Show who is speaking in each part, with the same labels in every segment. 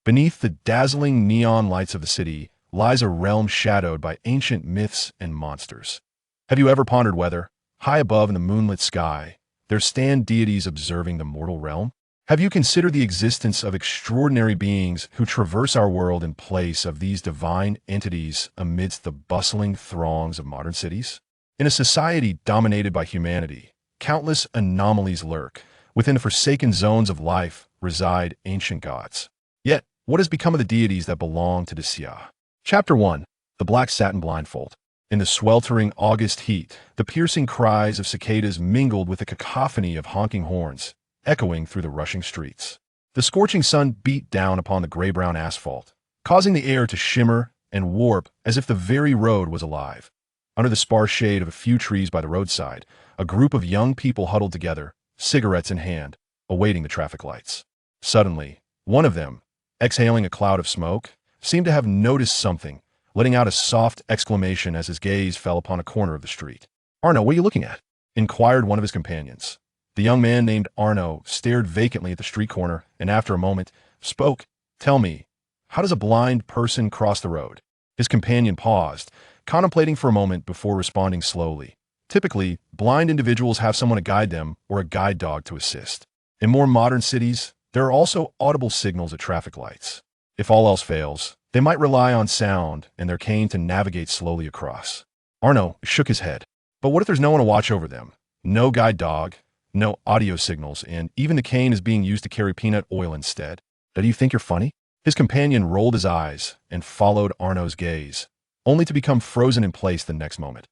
Speaker 1: Beneath the dazzling neon lights of the city lies a realm shadowed by ancient myths and monsters. Have you ever pondered whether, high above in the moonlit sky, there stand deities observing the mortal realm? Have you considered the existence of extraordinary beings who traverse our world in place of these divine entities amidst the bustling throngs of modern cities? In a society dominated by humanity, countless anomalies lurk. Within the forsaken zones of life reside ancient gods. Yet, what has become of the deities that belong to the Sia? Chapter 1. The Black Satin Blindfold. In the sweltering August heat, the piercing cries of cicadas mingled with a cacophony of honking horns, echoing through the rushing streets. The scorching sun beat down upon the gray-brown asphalt, causing the air to shimmer and warp as if the very road was alive. Under the sparse shade of a few trees by the roadside, a group of young people huddled together, cigarettes in hand, awaiting the traffic lights. Suddenly, one of them, exhaling a cloud of smoke, seemed to have noticed something, letting out a soft exclamation as his gaze fell upon a corner of the street. "Arno, what are you looking at?" inquired one of his companions. The young man named Arno stared vacantly at the street corner and after a moment spoke. "Tell me, how does a blind person cross the road?" His companion paused, contemplating for a moment before responding slowly. Typically, blind individuals have someone to guide them or a guide dog to assist. In more modern cities, there are also audible signals at traffic lights. If all else fails, they might rely on sound and their cane to navigate slowly across. Arno shook his head. But what if there's no one to watch over them? No guide dog, no audio signals, and even the cane is being used to carry peanut oil instead. Do you think you're funny? His companion rolled his eyes and followed Arno's gaze, only to become frozen in place the next moment.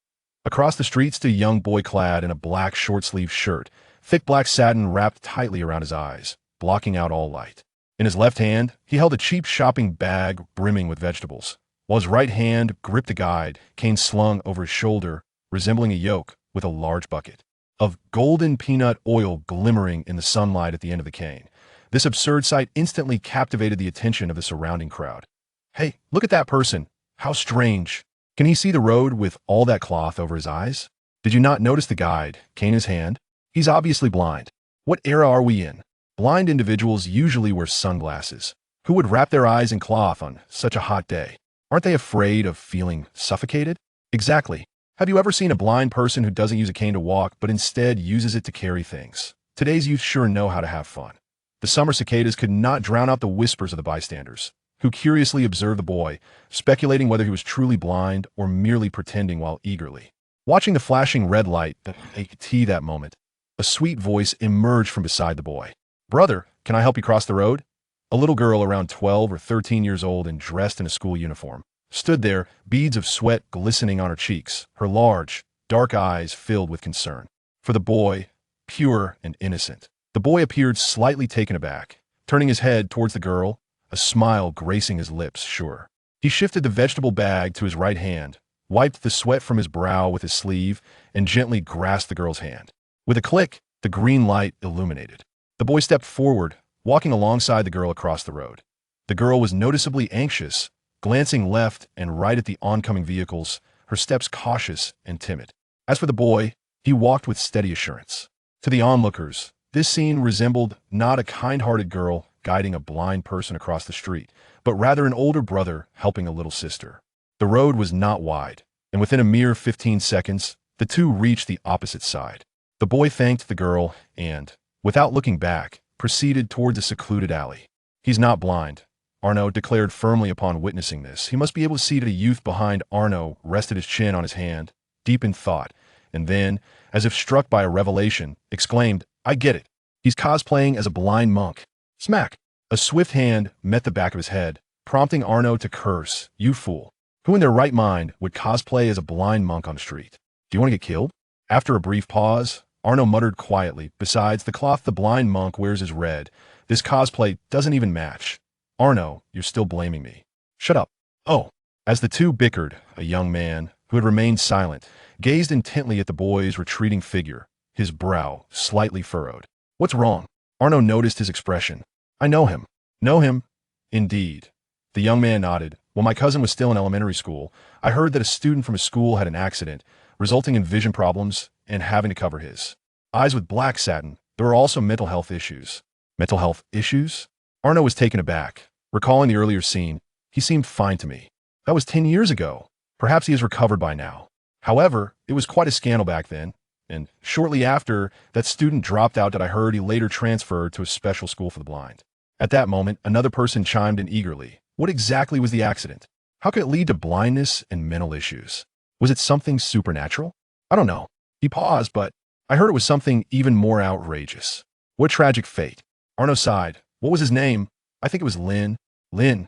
Speaker 1: Across the street stood a young boy clad in a black short-sleeved shirt, thick black satin wrapped tightly around his eyes, blocking out all light. In his left hand, he held a cheap shopping bag brimming with vegetables, while his right hand gripped a guide, cane slung over his shoulder, resembling a yoke with a large bucket of golden peanut oil glimmering in the sunlight at the end of the cane. This absurd sight instantly captivated the attention of the surrounding crowd. "Hey, look at that person. How strange. Can he see the road with all that cloth over his eyes? Did you not notice the guide, cane in his hand? He's obviously blind. What era are we in? Blind individuals usually wear sunglasses. Who would wrap their eyes in cloth on such a hot day? Aren't they afraid of feeling suffocated?" "Exactly. Have you ever seen a blind person who doesn't use a cane to walk, but instead uses it to carry things? Today's youth sure know how to have fun." The summer cicadas could not drown out the whispers of the bystanders, who curiously observed the boy, speculating whether he was truly blind or merely pretending while eagerly watching the flashing red light that they could see that moment. A sweet voice emerged from beside the boy. "Brother, can I help you cross the road?" A little girl around 12 or 13 years old and dressed in a school uniform stood there, beads of sweat glistening on her cheeks, her large, dark eyes filled with concern. For the boy, pure and innocent, the boy appeared slightly taken aback, turning his head towards the girl, a smile gracing his lips, sure. He shifted the vegetable bag to his right hand, wiped the sweat from his brow with his sleeve, and gently grasped the girl's hand. With a click, the green light illuminated. The boy stepped forward, walking alongside the girl across the road. The girl was noticeably anxious, glancing left and right at the oncoming vehicles, her steps cautious and timid. As for the boy, he walked with steady assurance. To the onlookers, this scene resembled not a kind-hearted girl guiding a blind person across the street, but rather an older brother helping a little sister. The road was not wide, and within a mere 15 seconds, the two reached the opposite side. The boy thanked the girl and, without looking back, proceeded toward the secluded alley. "He's not blind," Arno declared firmly upon witnessing this. He must be able to see that a youth behind Arno rested his chin on his hand, deep in thought, and then, as if struck by a revelation, exclaimed, "I get it. He's cosplaying as a blind monk." Smack! A swift hand met the back of his head, prompting Arno to curse. "You fool. Who in their right mind would cosplay as a blind monk on the street? Do you want to get killed?" After a brief pause, Arno muttered quietly, "Besides, the cloth the blind monk wears is red. This cosplay doesn't even match. Arno, you're still blaming me." "Shut up." "Oh." As the two bickered, a young man, who had remained silent, gazed intently at the boy's retreating figure, his brow slightly furrowed. "What's wrong?" Arno noticed his expression. "I know him." "Know him?" "Indeed." The young man nodded. "When my cousin was still in elementary school, I heard that a student from his school had an accident, resulting in vision problems and having to cover his eyes with black satin. There were also mental health issues." "Mental health issues?" Arno was taken aback. Recalling the earlier scene, he seemed fine to me. That was 10 years ago. Perhaps he has recovered by now. However, it was quite a scandal back then, and shortly after that student dropped out that I heard he later transferred to a special school for the blind. At that moment, another person chimed in eagerly. What exactly was the accident? How could it lead to blindness and mental issues? Was it something supernatural? I don't know. He paused, but I heard it was something even more outrageous. What tragic fate. Arno sighed. What was his name? I think it was Lin. Lin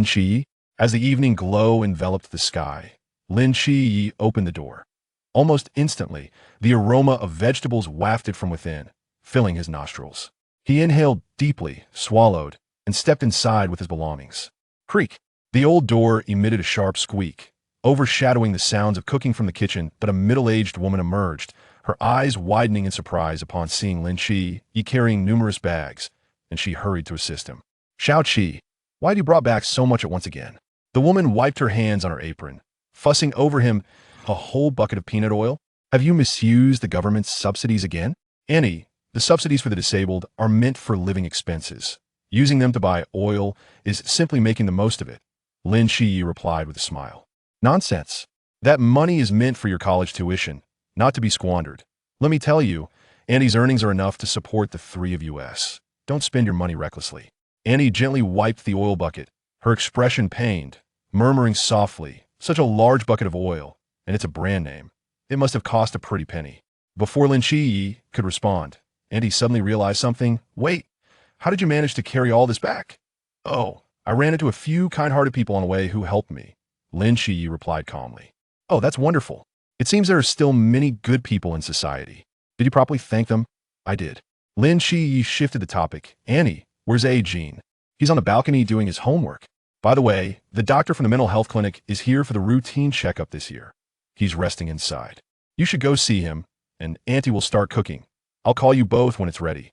Speaker 1: Shi. As the evening glow enveloped the sky, Lin Shi opened the door. Almost instantly, the aroma of vegetables wafted from within, filling his nostrils. He inhaled deeply, swallowed, and stepped inside with his belongings. Creak! The old door emitted a sharp squeak, overshadowing the sounds of cooking from the kitchen, but a middle-aged woman emerged, her eyes widening in surprise upon seeing Lin Shi carrying numerous bags, and she hurried to assist him. Xiao Qi, why have you brought back so much at once again? The woman wiped her hands on her apron, fussing over him. A whole bucket of peanut oil? Have you misused the government's subsidies again? Annie, the subsidies for the disabled are meant for living expenses. Using them to buy oil is simply making the most of it. Lin Shi replied with a smile. Nonsense. That money is meant for your college tuition, not to be squandered. Let me tell you, Annie's earnings are enough to support the three of us. Don't spend your money recklessly. Annie gently wiped the oil bucket, her expression pained, murmuring softly, such a large bucket of oil, and it's a brand name. It must have cost a pretty penny. Before Lin Shi could respond, Andy suddenly realized something. Wait, how did you manage to carry all this back? Oh, I ran into a few kind-hearted people on the way who helped me. Lin Shi replied calmly. Oh, that's wonderful. It seems there are still many good people in society. Did you properly thank them? I did. Lin Shi shifted the topic. Annie, where's Jean? He's on the balcony doing his homework. By the way, the doctor from the mental health clinic is here for the routine checkup this year. He's resting inside. You should go see him, and Auntie will start cooking. I'll call you both when it's ready.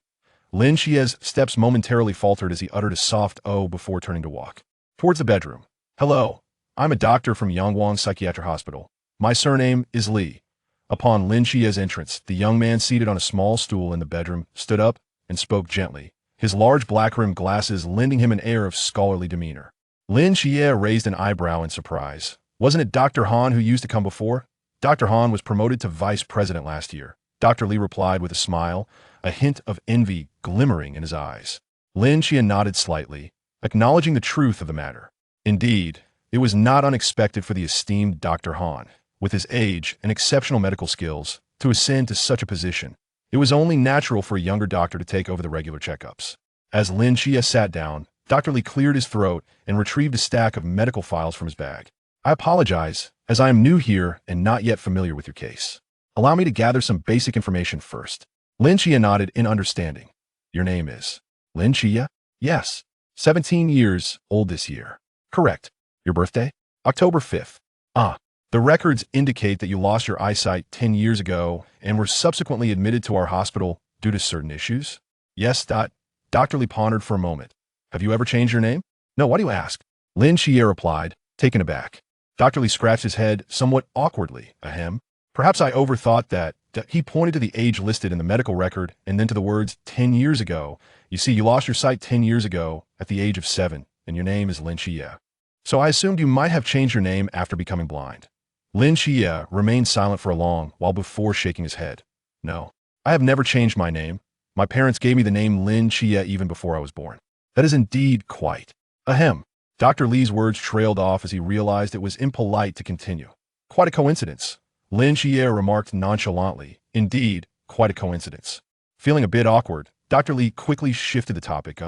Speaker 1: Lin Xia's steps momentarily faltered as he uttered a soft "oh" before turning to walk towards the bedroom. Hello, I'm a doctor from Yangwang Psychiatric Hospital. My surname is Li. Upon Lin Xia's entrance, the young man seated on a small stool in the bedroom stood up and spoke gently, his large black-rimmed glasses lending him an air of scholarly demeanor. Lin Xie raised an eyebrow in surprise. Wasn't it Dr. Han who used to come before? Dr. Han was promoted to vice president last year. Dr. Li replied with a smile, a hint of envy glimmering in his eyes. Lin Xie nodded slightly, acknowledging the truth of the matter. Indeed, it was not unexpected for the esteemed Dr. Han, with his age and exceptional medical skills, to ascend to such a position. It was only natural for a younger doctor to take over the regular checkups. As Lin Xie sat down, Dr. Li cleared his throat and retrieved a stack of medical files from his bag. I apologize, as I am new here and not yet familiar with your case. Allow me to gather some basic information first. Lin Xie nodded in understanding. Your name is Lin Xie? Yes. 17 years old this year. Correct. Your birthday? October 5th. Ah. The records indicate that you lost your eyesight 10 years ago and were subsequently admitted to our hospital due to certain issues? Yes. Dr. Li pondered for a moment. Have you ever changed your name? No, why do you ask? Lin Xie replied, taken aback. Dr. Li scratched his head somewhat awkwardly. Ahem. Perhaps I overthought that. He pointed to the age listed in the medical record and then to the words 10 years ago. You see, you lost your sight 10 years ago at the age of 7, and your name is Lin Xie. So I assumed you might have changed your name after becoming blind. Lin Xie remained silent for a long while before shaking his head. No, I have never changed my name. My parents gave me the name Lin Xie even before I was born. That is indeed quite. Ahem. Dr. Li's words trailed off as he realized it was impolite to continue. Quite a coincidence. Lin Xie remarked nonchalantly. Indeed, quite a coincidence. Feeling a bit awkward, Dr. Li quickly shifted the topic.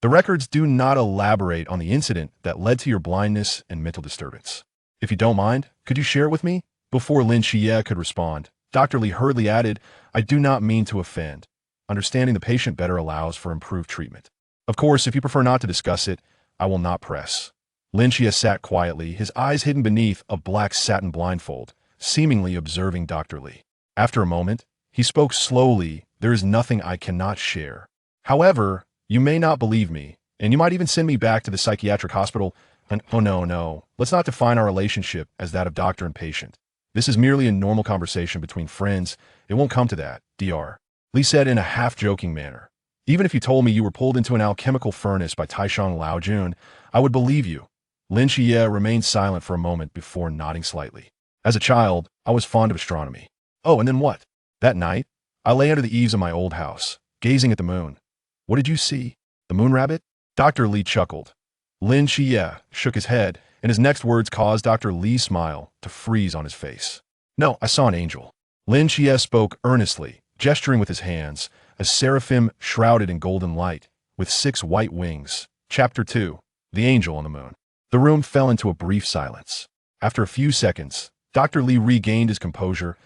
Speaker 1: The records do not elaborate on the incident that led to your blindness and mental disturbance. If you don't mind, could you share it with me? Before Lin Xie could respond, Dr. Li hurriedly added, I do not mean to offend. Understanding the patient better allows for improved treatment. Of course, if you prefer not to discuss it, I will not press. Lin Xie sat quietly, his eyes hidden beneath a black satin blindfold, seemingly observing Dr. Li. After a moment, he spoke slowly. There is nothing I cannot share. However, you may not believe me, and you might even send me back to the psychiatric hospital. And oh no, let's not define our relationship as that of doctor and patient. This is merely a normal conversation between friends. It won't come to that, Dr. Li said in a half-joking manner. Even if you told me you were pulled into an alchemical furnace by Taishang Laojun, I would believe you. Lin Xie remained silent for a moment before nodding slightly. As a child, I was fond of astronomy. Oh, and then what? That night, I lay under the eaves of my old house, gazing at the moon. What did you see? The moon rabbit? Dr. Li chuckled. Lin Xie shook his head, and his next words caused Dr. Li's smile to freeze on his face. No, I saw an angel. Lin Xie spoke earnestly, gesturing with his hands, a seraphim shrouded in golden light, with 6 white wings. Chapter 2. The Angel on the Moon. The room fell into a brief silence. After a few seconds, Dr. Li regained his composure.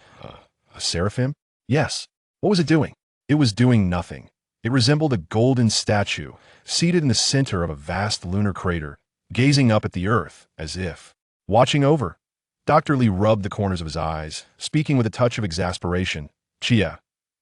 Speaker 1: A seraphim? Yes. What was it doing? It was doing nothing. It resembled a golden statue, seated in the center of a vast lunar crater, gazing up at the earth, as if watching over. Dr. Li rubbed the corners of his eyes, speaking with a touch of exasperation. Chia,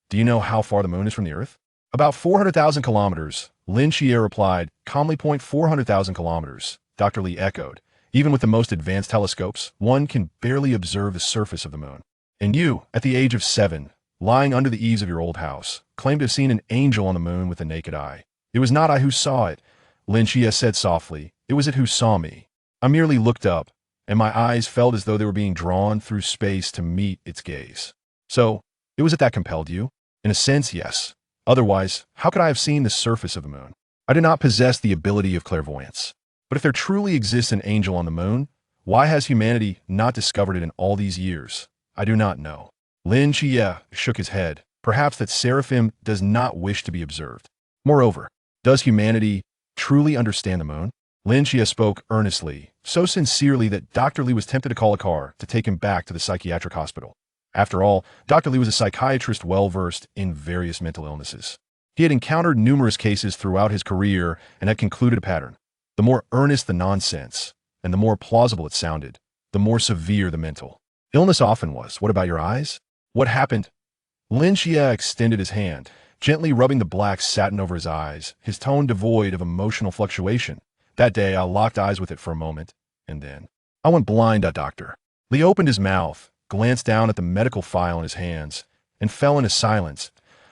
Speaker 1: do you know how far the moon is from the earth? About 400,000 kilometers, Lin Xie replied, calmly. 400,000 kilometers, Dr. Li echoed. Even with the most advanced telescopes, one can barely observe the surface of the moon. And you, at the age of 7, lying under the eaves of your old house, claimed to have seen an angel on the moon with the naked eye. It was not I who saw it, Lin Xie said softly. It was it who saw me. I merely looked up, and my eyes felt as though they were being drawn through space to meet its gaze. So, it was it that compelled you? In a sense, yes. Otherwise, how could I have seen the surface of the moon? I do not possess the ability of clairvoyance. But if there truly exists an angel on the moon, why has humanity not discovered it in all these years? I do not know. Lin Xie shook his head. Perhaps that seraphim does not wish to be observed. Moreover, does humanity truly understand the moon? Lin Xie spoke earnestly, so sincerely that Dr. Li was tempted to call a car to take him back to the psychiatric hospital. After all, Dr. Li was a psychiatrist well-versed in various mental illnesses. He had encountered numerous cases throughout his career and had concluded a pattern. The more earnest the nonsense, and the more plausible it sounded, the more severe the mental illness often was. What about your eyes? What happened? Lin Xie extended his hand, gently rubbing the black satin over his eyes, his tone devoid of emotional fluctuation. That day, I locked eyes with it for a moment, and then I went blind. Doctor Li opened his mouth, glanced down at the medical file in his hands, and fell into silence.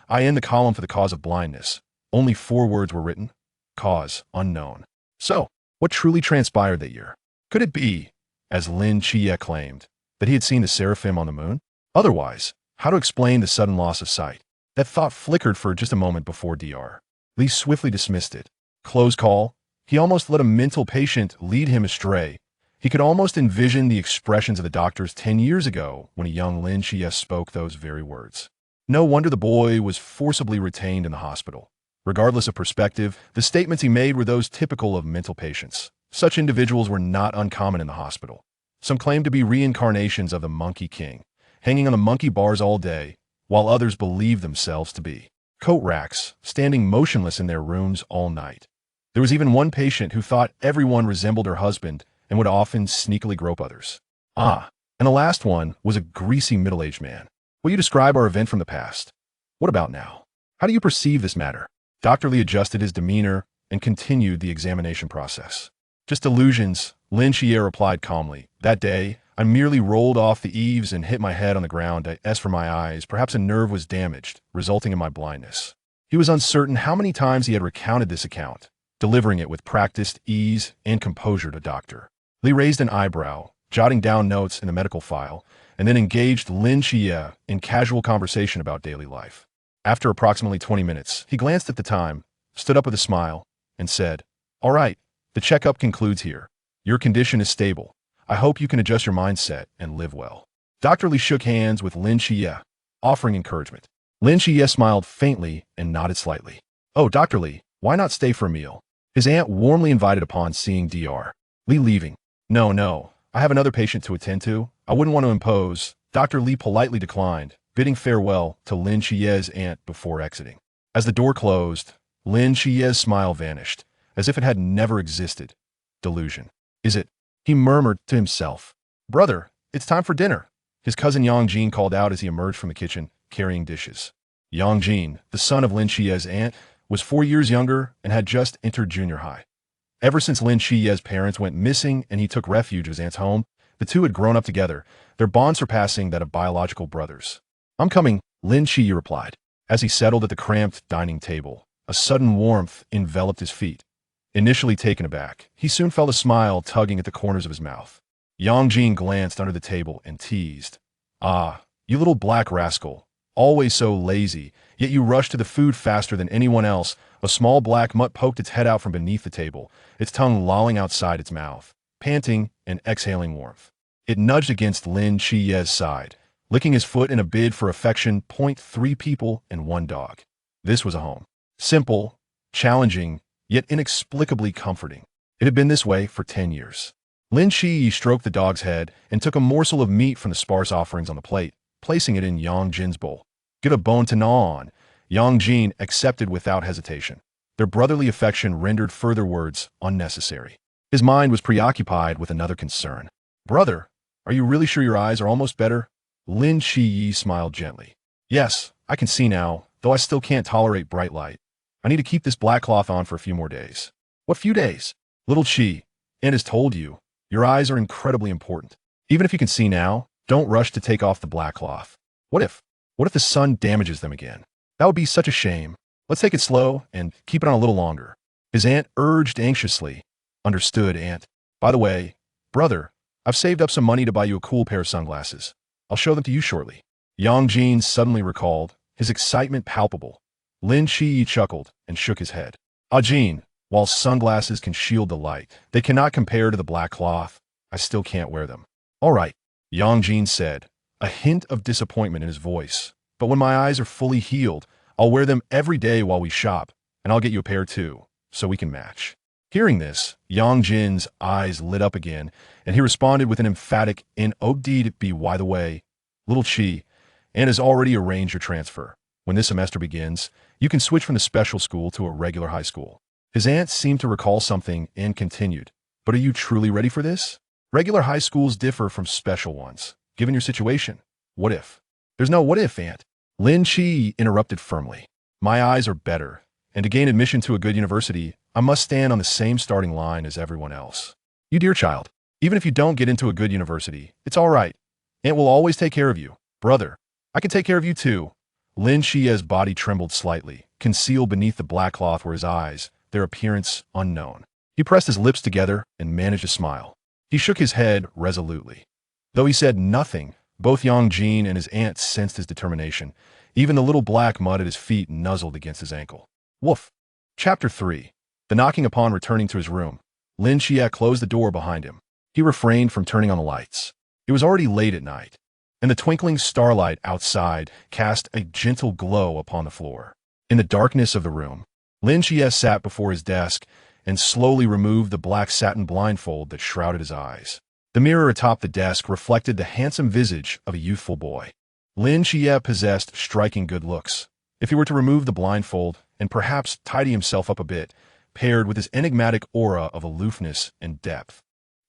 Speaker 1: I in the column for the cause of blindness. Only 4 words were written. Cause unknown. So, what truly transpired that year? Could it be, as Lin Xie claimed, that he had seen the seraphim on the moon? Otherwise, how to explain the sudden loss of sight? That thought flickered for just a moment before Dr. Li swiftly dismissed it. Close call. He almost let a mental patient lead him astray. He could almost envision the expressions of the doctors 10 years ago when a young Lin Xie spoke those very words. No wonder the boy was forcibly retained in the hospital. Regardless of perspective, the statements he made were those typical of mental patients. Such individuals were not uncommon in the hospital. Some claimed to be reincarnations of the Monkey King, hanging on the monkey bars all day, while others believed themselves to be coat racks, standing motionless in their rooms all night. There was even one patient who thought everyone resembled her husband and would often sneakily grope others. And the last one was a greasy middle-aged man. Will you describe our event from the past? What about now? How do you perceive this matter? Dr. Li adjusted his demeanor and continued the examination process. Just illusions, Lin Xie replied calmly. That day, I merely rolled off the eaves and hit my head on the ground. As for my eyes, perhaps a nerve was damaged, resulting in my blindness. He was uncertain how many times he had recounted this account, delivering it with practiced ease and composure to Dr. Li raised an eyebrow, jotting down notes in the medical file, and then engaged Lin Xie in casual conversation about daily life. After approximately 20 minutes, he glanced at the time, stood up with a smile, and said, "All right, the checkup concludes here. Your condition is stable. I hope you can adjust your mindset and live well." Dr. Li shook hands with Lin Xie, offering encouragement. Lin Xie smiled faintly and nodded slightly. "Oh, Dr. Li, why not stay for a meal?" His aunt warmly invited upon seeing Dr. Li leaving. No, I have another patient to attend to. I wouldn't want to impose." Dr. Li politely declined, bidding farewell to Lin Xie's aunt before exiting. As the door closed, Lin Xie's smile vanished, as if it had never existed. Delusion. Is it? He murmured to himself. "Brother, it's time for dinner." His cousin Yang Jin called out as he emerged from the kitchen, carrying dishes. Yang Jin, the son of Lin Xie's aunt, was 4 years younger and had just entered junior high. Ever since Lin Xie's parents went missing and he took refuge at his aunt's home, the two had grown up together, their bond surpassing that of biological brothers. "I'm coming," Lin Xie replied. As he settled at the cramped dining table, a sudden warmth enveloped his feet. Initially taken aback, he soon felt a smile tugging at the corners of his mouth. Yang Jin glanced under the table and teased. "Ah, you little black rascal. Always so lazy, yet you rush to the food faster than anyone else." A small black mutt poked its head out from beneath the table, its tongue lolling outside its mouth, panting and exhaling warmth. It nudged against Lin Chiye's side, licking his foot in a bid for affection. 3 people and 1 dog. This was a home. Simple, challenging, yet inexplicably comforting. It had been this way for 10 years. Lin Chiyi stroked the dog's head and took a morsel of meat from the sparse offerings on the plate, placing it in Yang Jin's bowl. "Get a bone to gnaw on." Yang Jin accepted without hesitation. Their brotherly affection rendered further words unnecessary. His mind was preoccupied with another concern. "Brother, are you really sure your eyes are almost better?" Lin Chiyi smiled gently. "Yes, I can see now, though I still can't tolerate bright light. I need to keep this black cloth on for a few more days." "What few days?" "Little Chi, Aunt has told you, your eyes are incredibly important. Even if you can see now, don't rush to take off the black cloth. What if the sun damages them again? That would be such a shame. Let's take it slow and keep it on a little longer." His aunt urged anxiously. "Understood, Aunt. By the way, brother, I've saved up some money to buy you a cool pair of sunglasses. I'll show them to you shortly." Yang Jin suddenly recalled, his excitement palpable. Lin Chi chuckled and shook his head. "Ah, Jin, while sunglasses can shield the light, they cannot compare to the black cloth. I still can't wear them." "All right," Yang Jin said, a hint of disappointment in his voice. "But when my eyes are fully healed, I'll wear them every day while we shop, and I'll get you a pair too, so we can match." Hearing this, Yang Jin's eyes lit up again, and he responded with an emphatic "Indeed, by the way, little Chi, Aunt has already arranged your transfer. When this semester begins, you can switch from the special school to a regular high school." His aunt seemed to recall something and continued, "But are you truly ready for this? Regular high schools differ from special ones, given your situation. What if?" "There's no what if, Aunt." Lin Chi interrupted firmly. "My eyes are better, and to gain admission to a good university, I must stand on the same starting line as everyone else. You dear child, even if you don't get into a good university, it's all right. Aunt will always take care of you. Brother, I can take care of you too." Lin Chia's body trembled slightly, concealed beneath the black cloth were his eyes, their appearance unknown. He pressed his lips together and managed a smile. He shook his head resolutely. Though he said nothing, both Yang Jin and his aunt sensed his determination. Even the little black mud at his feet nuzzled against his ankle. Woof. Chapter 3. The knocking upon returning to his room. Lin Chia closed the door behind him. He refrained from turning on the lights. It was already late at night, and the twinkling starlight outside cast a gentle glow upon the floor. In the darkness of the room, Lin Chia sat before his desk and slowly removed the black satin blindfold that shrouded his eyes. The mirror atop the desk reflected the handsome visage of a youthful boy. Lin Chia possessed striking good looks. If he were to remove the blindfold and perhaps tidy himself up a bit, paired with his enigmatic aura of aloofness and depth,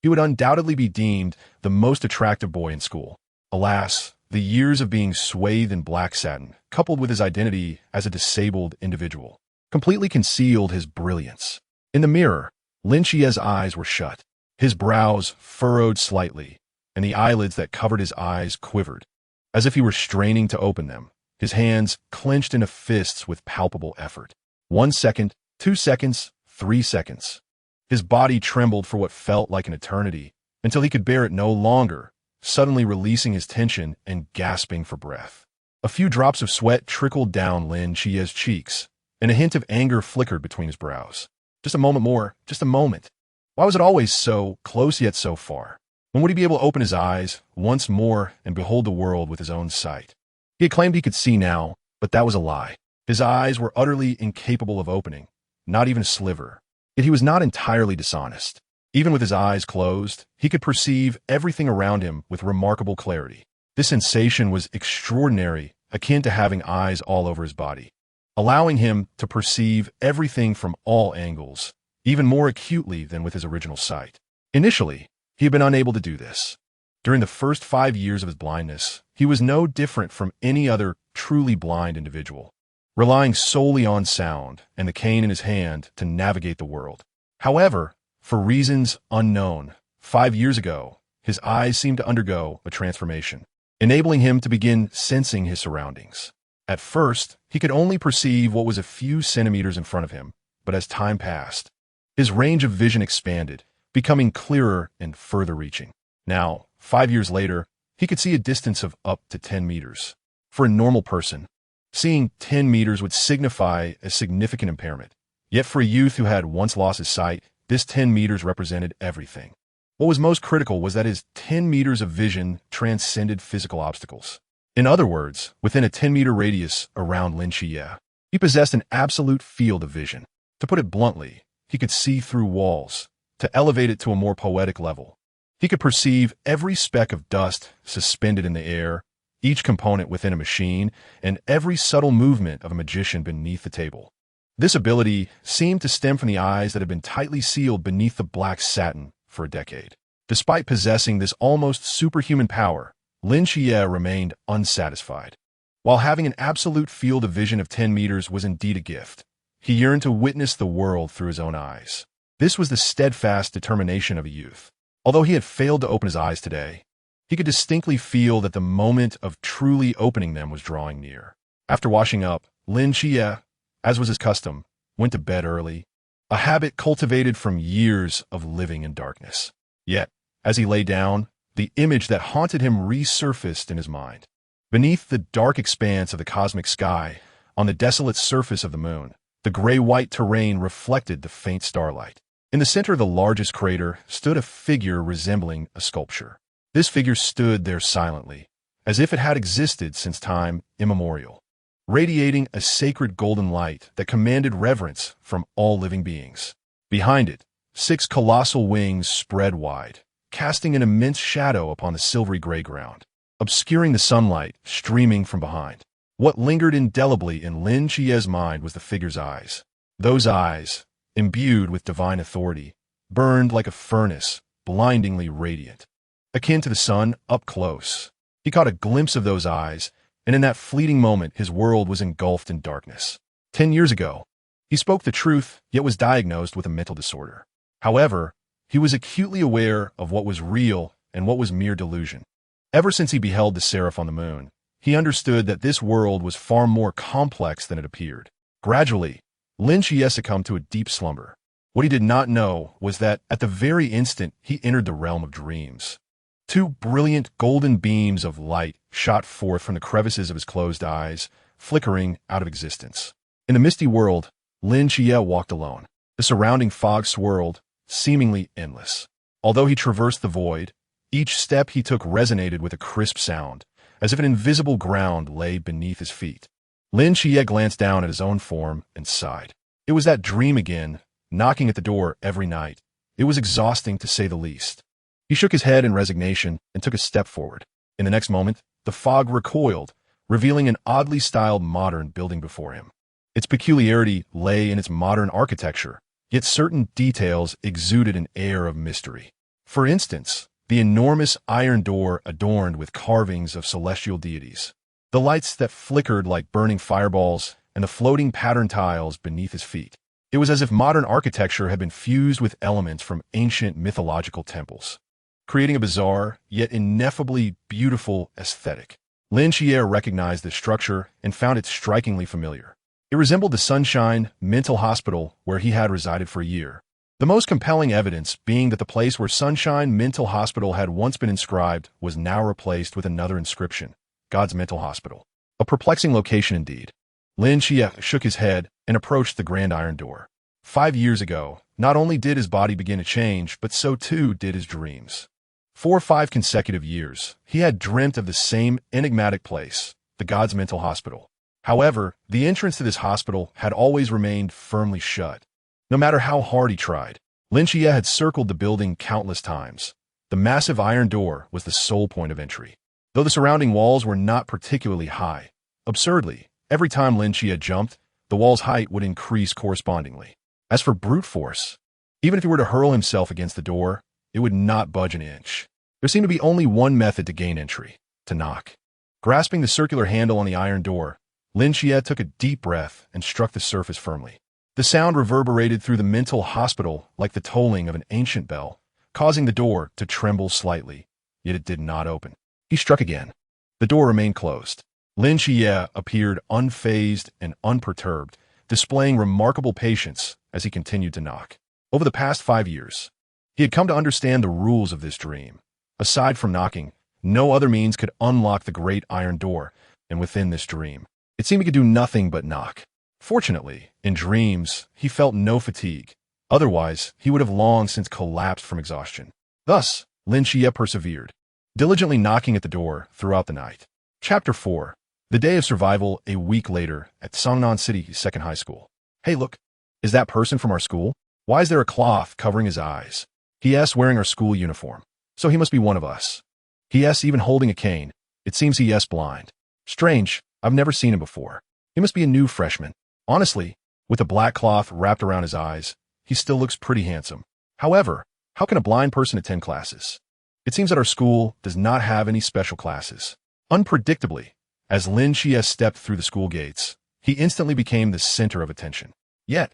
Speaker 1: he would undoubtedly be deemed the most attractive boy in school. Alas, the years of being swathed in black satin, coupled with his identity as a disabled individual, completely concealed his brilliance. In the mirror, Lin Chia's eyes were shut. His brows furrowed slightly, and the eyelids that covered his eyes quivered, as if he were straining to open them, his hands clenched into fists with palpable effort. 1 second, 2 seconds, 3 seconds. His body trembled for what felt like an eternity, until he could bear it no longer, suddenly releasing his tension and gasping for breath. A few drops of sweat trickled down Lin Chia's cheeks, and a hint of anger flickered between his brows. Just a moment more, just a moment. Why was it always so close yet so far? When would he be able to open his eyes once more and behold the world with his own sight? He had claimed he could see now, but that was a lie. His eyes were utterly incapable of opening, not even a sliver. Yet he was not entirely dishonest. Even with his eyes closed, he could perceive everything around him with remarkable clarity. This sensation was extraordinary, akin to having eyes all over his body, allowing him to perceive everything from all angles, even more acutely than with his original sight. Initially, he had been unable to do this. During the first 5 years of his blindness, he was no different from any other truly blind individual, relying solely on sound and the cane in his hand to navigate the world. However, for reasons unknown, 5 years ago, his eyes seemed to undergo a transformation, enabling him to begin sensing his surroundings. At first, he could only perceive what was a few centimeters in front of him, but as time passed, His range of vision expanded, becoming clearer and further reaching. Now, 5 years later, he could see a distance of up to 10 meters. For a normal person, seeing 10 meters would signify a significant impairment. Yet for a youth who had once lost his sight, this 10 meters represented everything. What was most critical was that his 10 meters of vision transcended physical obstacles. In other words, within a 10-meter radius around Lin Xie, he possessed an absolute field of vision. To put it bluntly, he could see through walls. To elevate it to a more poetic level, he could perceive every speck of dust suspended in the air, each component within a machine, and every subtle movement of a magician beneath the table. This ability seemed to stem from the eyes that had been tightly sealed beneath the black satin for a decade. Despite possessing this almost superhuman power, Lin Xie remained unsatisfied. While having an absolute field of vision of 10 meters was indeed a gift, he yearned to witness the world through his own eyes. This was the steadfast determination of a youth. Although he had failed to open his eyes today, he could distinctly feel that the moment of truly opening them was drawing near. After washing up, Lin Xie, as was his custom, went to bed early, a habit cultivated from years of living in darkness. Yet, as he lay down, the image that haunted him resurfaced in his mind. Beneath the dark expanse of the cosmic sky, on the desolate surface of the moon, the gray-white terrain reflected the faint starlight. In the center of the largest crater stood a figure resembling a sculpture. This figure stood there silently, as if it had existed since time immemorial, radiating a sacred golden light that commanded reverence from all living beings. Behind it, 6 colossal wings spread wide, casting an immense shadow upon the silvery gray ground, obscuring the sunlight streaming from behind. What lingered indelibly in Lin Xie's mind was the figure's eyes. Those eyes, imbued with divine authority, burned like a furnace, blindingly radiant. Akin to the sun, up close, he caught a glimpse of those eyes, and in that fleeting moment his world was engulfed in darkness. 10 years ago, he spoke the truth, yet was diagnosed with a mental disorder. However, he was acutely aware of what was real and what was mere delusion. Ever since he beheld the seraph on the moon, he understood that this world was far more complex than it appeared. Gradually, Lin Xie succumbed to a deep slumber. What he did not know was that at the very instant he entered the realm of dreams. 2 brilliant golden beams of light shot forth from the crevices of his closed eyes, flickering out of existence. In the misty world, Lin Xie walked alone. The surrounding fog swirled, seemingly endless. Although he traversed the void, each step he took resonated with a crisp sound, as if an invisible ground lay beneath his feet. Lin Xie glanced down at his own form and sighed. It was that dream again, knocking at the door every night. It was exhausting, to say the least. He shook his head in resignation and took a step forward. In the next moment, the fog recoiled, revealing an oddly styled modern building before him. Its peculiarity lay in its modern architecture, yet certain details exuded an air of mystery. For instance, the enormous iron door adorned with carvings of celestial deities, the lights that flickered like burning fireballs, and the floating pattern tiles beneath his feet. It was as if modern architecture had been fused with elements from ancient mythological temples, creating a bizarre, yet ineffably beautiful aesthetic. Lin Xie recognized this structure and found it strikingly familiar. It resembled the Sunshine Mental Hospital where he had resided for a year. The most compelling evidence being that the place where Sunshine Mental Hospital had once been inscribed was now replaced with another inscription, God's Mental Hospital. A perplexing location indeed. Lin Xie shook his head and approached the grand iron door. 5 years ago, not only did his body begin to change, but so too did his dreams. For 5 consecutive years, he had dreamt of the same enigmatic place, the God's Mental Hospital. However, the entrance to this hospital had always remained firmly shut. No matter how hard he tried, Lin Xie had circled the building countless times. The massive iron door was the sole point of entry. Though the surrounding walls were not particularly high, absurdly, every time Lin Xie jumped, the wall's height would increase correspondingly. As for brute force, even if he were to hurl himself against the door, it would not budge an inch. There seemed to be only one method to gain entry: to knock. Grasping the circular handle on the iron door, Lin Xie took a deep breath and struck the surface firmly. The sound reverberated through the mental hospital like the tolling of an ancient bell, causing the door to tremble slightly, yet it did not open. He struck again. The door remained closed. Lin Xie appeared unfazed and unperturbed, displaying remarkable patience as he continued to knock. Over the past 5 years, he had come to understand the rules of this dream. Aside from knocking, no other means could unlock the great iron door, and within this dream, it seemed he could do nothing but knock. Fortunately, in dreams, he felt no fatigue. Otherwise, he would have long since collapsed from exhaustion. Thus, Lin Xie persevered, diligently knocking at the door throughout the night. Chapter 4. The Day of Survival a week later at Songnan City Second High School. Hey look, is that person from our school? Why is there a cloth covering his eyes? He asks, wearing our school uniform. So he must be one of us. He asks, even holding a cane. It seems he is blind. Strange, I've never seen him before. He must be a new freshman. Honestly, with a black cloth wrapped around his eyes, he still looks pretty handsome. However, how can a blind person attend classes? It seems that our school does not have any special classes. Unpredictably, as Lin Xie stepped through the school gates, he instantly became the center of attention. Yet,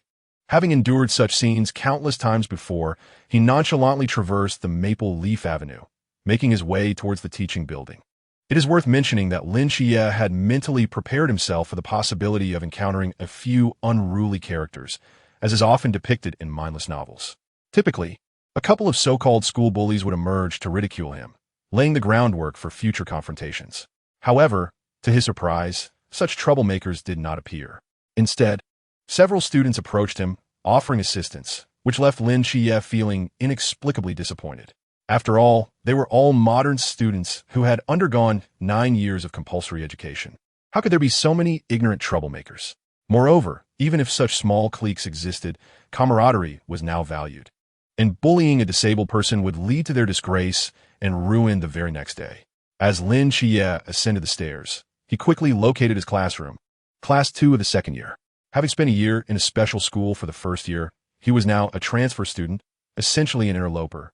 Speaker 1: having endured such scenes countless times before, he nonchalantly traversed the Maple Leaf Avenue, making his way towards the teaching building. It is worth mentioning that Lin Xie had mentally prepared himself for the possibility of encountering a few unruly characters, as is often depicted in mindless novels. Typically, a couple of so-called school bullies would emerge to ridicule him, laying the groundwork for future confrontations. However, to his surprise, such troublemakers did not appear. Instead, several students approached him, offering assistance, which left Lin Xie feeling inexplicably disappointed. After all, they were all modern students who had undergone 9 years of compulsory education. How could there be so many ignorant troublemakers? Moreover, even if such small cliques existed, camaraderie was now valued. And bullying a disabled person would lead to their disgrace and ruin the very next day. As Lin Xie ascended the stairs, he quickly located his classroom, Class 2 of the second year. Having spent a year in a special school for the first year, he was now a transfer student, essentially an interloper.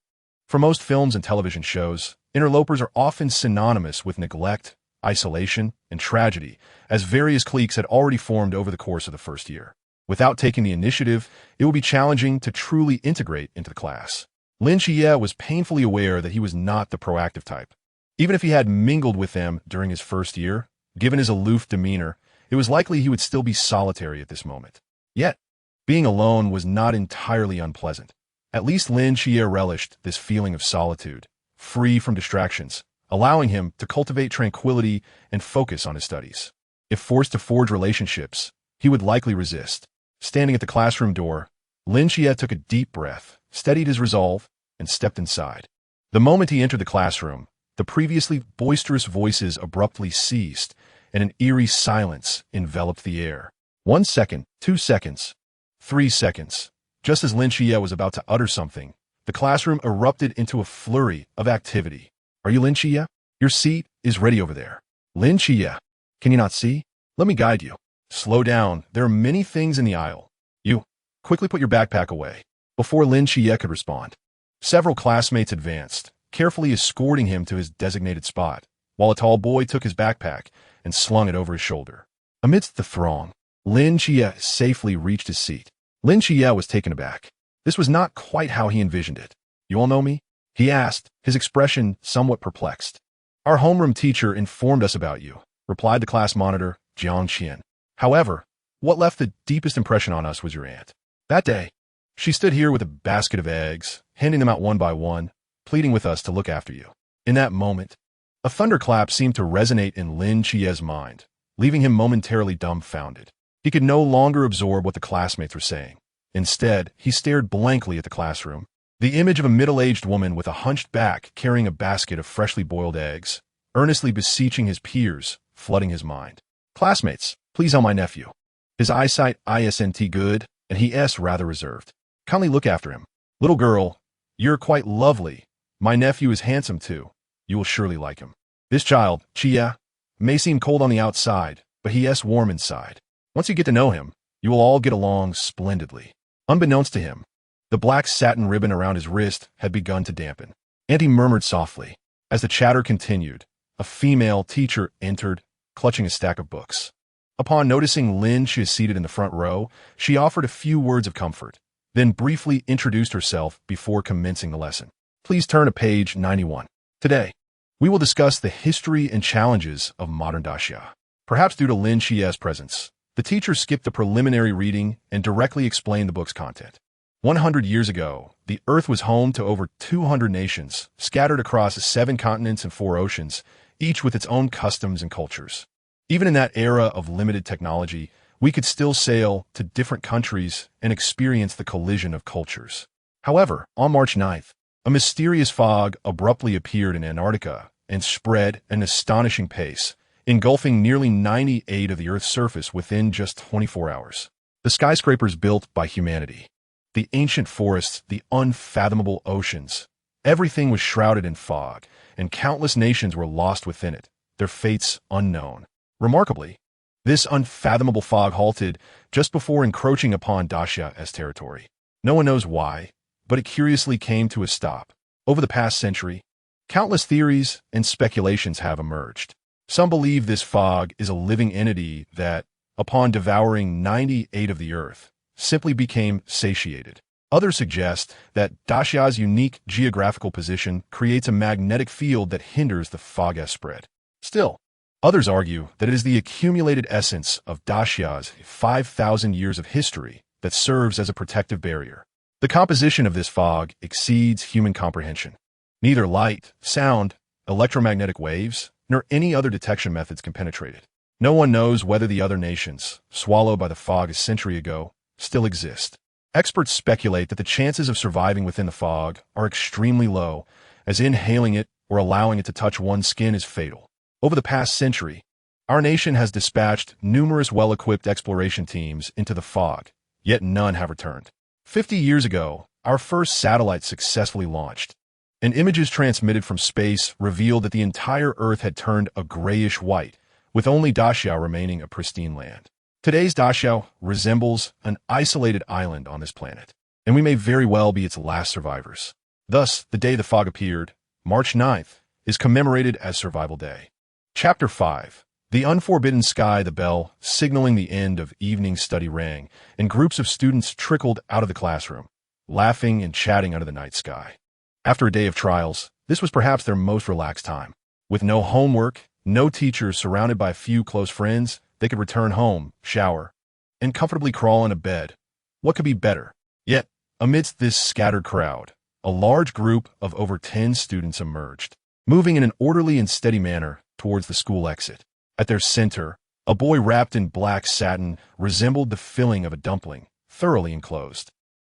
Speaker 1: For most films and television shows, interlopers are often synonymous with neglect, isolation, and tragedy, as various cliques had already formed over the course of the first year. Without taking the initiative, it would be challenging to truly integrate into the class. Lin Xie was painfully aware that he was not the proactive type. Even if he had mingled with them during his first year, given his aloof demeanor, it was likely he would still be solitary at this moment. Yet, being alone was not entirely unpleasant. At least Lin Xie relished this feeling of solitude, free from distractions, allowing him to cultivate tranquility and focus on his studies. If forced to forge relationships, he would likely resist. Standing at the classroom door, Lin Xie took a deep breath, steadied his resolve, and stepped inside. The moment he entered the classroom, the previously boisterous voices abruptly ceased, and an eerie silence enveloped the air. 1 second, 2 seconds, 3 seconds. Just as Lin Xie was about to utter something, the classroom erupted into a flurry of activity. Are you Lin Xie? Your seat is ready over there. Lin Xie, can you not see? Let me guide you. Slow down, there are many things in the aisle. You, quickly put your backpack away. Before Lin Xie could respond, several classmates advanced, carefully escorting him to his designated spot, while a tall boy took his backpack and slung it over his shoulder. Amidst the throng, Lin Xie safely reached his seat. Lin Xie was taken aback. This was not quite how he envisioned it. You all know me? He asked, his expression somewhat perplexed. Our homeroom teacher informed us about you, replied the class monitor, Jiang Qian. However, what left the deepest impression on us was your aunt. That day, she stood here with a basket of eggs, handing them out one by one, pleading with us to look after you. In that moment, a thunderclap seemed to resonate in Lin Xie's mind, leaving him momentarily dumbfounded. He could no longer absorb what the classmates were saying. Instead, he stared blankly at the classroom. The image of a middle-aged woman with a hunched back carrying a basket of freshly boiled eggs, earnestly beseeching his peers, flooding his mind. Classmates, please help my nephew. His eyesight isn't good, and he is rather reserved. Kindly look after him. Little girl, you're quite lovely. My nephew is handsome too. You will surely like him. This child, Chia, may seem cold on the outside, but he is warm inside. Once you get to know him, you will all get along splendidly. Unbeknownst to him, the black satin ribbon around his wrist had begun to dampen. Auntie murmured softly. As the chatter continued, a female teacher entered, clutching a stack of books. Upon noticing Lin Xie seated in the front row, she offered a few words of comfort, then briefly introduced herself before commencing the lesson. Please turn to page 91. Today, we will discuss the history and challenges of modern daxia. Perhaps due to Lin Xie's presence, the teacher skipped the preliminary reading and directly explained the book's content. 100 years ago, the Earth was home to over 200 nations, scattered across 7 continents and 4 oceans, each with its own customs and cultures. Even in that era of limited technology, we could still sail to different countries and experience the collision of cultures. However, on March 9th, a mysterious fog abruptly appeared in Antarctica and spread at an astonishing pace, engulfing nearly 98% of the Earth's surface within just 24 hours. The skyscrapers built by humanity, the ancient forests, the unfathomable oceans, everything was shrouded in fog, and countless nations were lost within it, their fates unknown. Remarkably, this unfathomable fog halted just before encroaching upon Dacia's territory. No one knows why, but it curiously came to a stop. Over the past century, countless theories and speculations have emerged. Some believe this fog is a living entity that, upon devouring 98% of the Earth, simply became satiated. Others suggest that Dacia's unique geographical position creates a magnetic field that hinders the fog's spread. Still, others argue that it is the accumulated essence of Dacia's 5,000 years of history that serves as a protective barrier. The composition of this fog exceeds human comprehension. Neither light, sound, electromagnetic waves, nor any other detection methods can penetrate it. No one knows whether the other nations, swallowed by the fog a century ago, still exist. Experts speculate that the chances of surviving within the fog are extremely low, as inhaling it or allowing it to touch one's skin is fatal. Over the past century, our nation has dispatched numerous well-equipped exploration teams into the fog, yet none have returned. 50 years ago, our first satellite successfully launched, and images transmitted from space revealed that the entire Earth had turned a grayish-white, with only Dacia remaining a pristine land. Today's Dacia resembles an isolated island on this planet, and we may very well be its last survivors. Thus, the day the fog appeared, March 9th, is commemorated as Survival Day. Chapter 5. The unforbidden sky. The bell, signaling the end of evening study, rang, and groups of students trickled out of the classroom, laughing and chatting under the night sky. After a day of trials, this was perhaps their most relaxed time. With no homework, no teachers, surrounded by a few close friends, they could return home, shower, and comfortably crawl in a bed. What could be better? Yet, amidst this scattered crowd, a large group of over 10 students emerged, moving in an orderly and steady manner towards the school exit. At their center, a boy wrapped in black satin resembled the filling of a dumpling, thoroughly enclosed.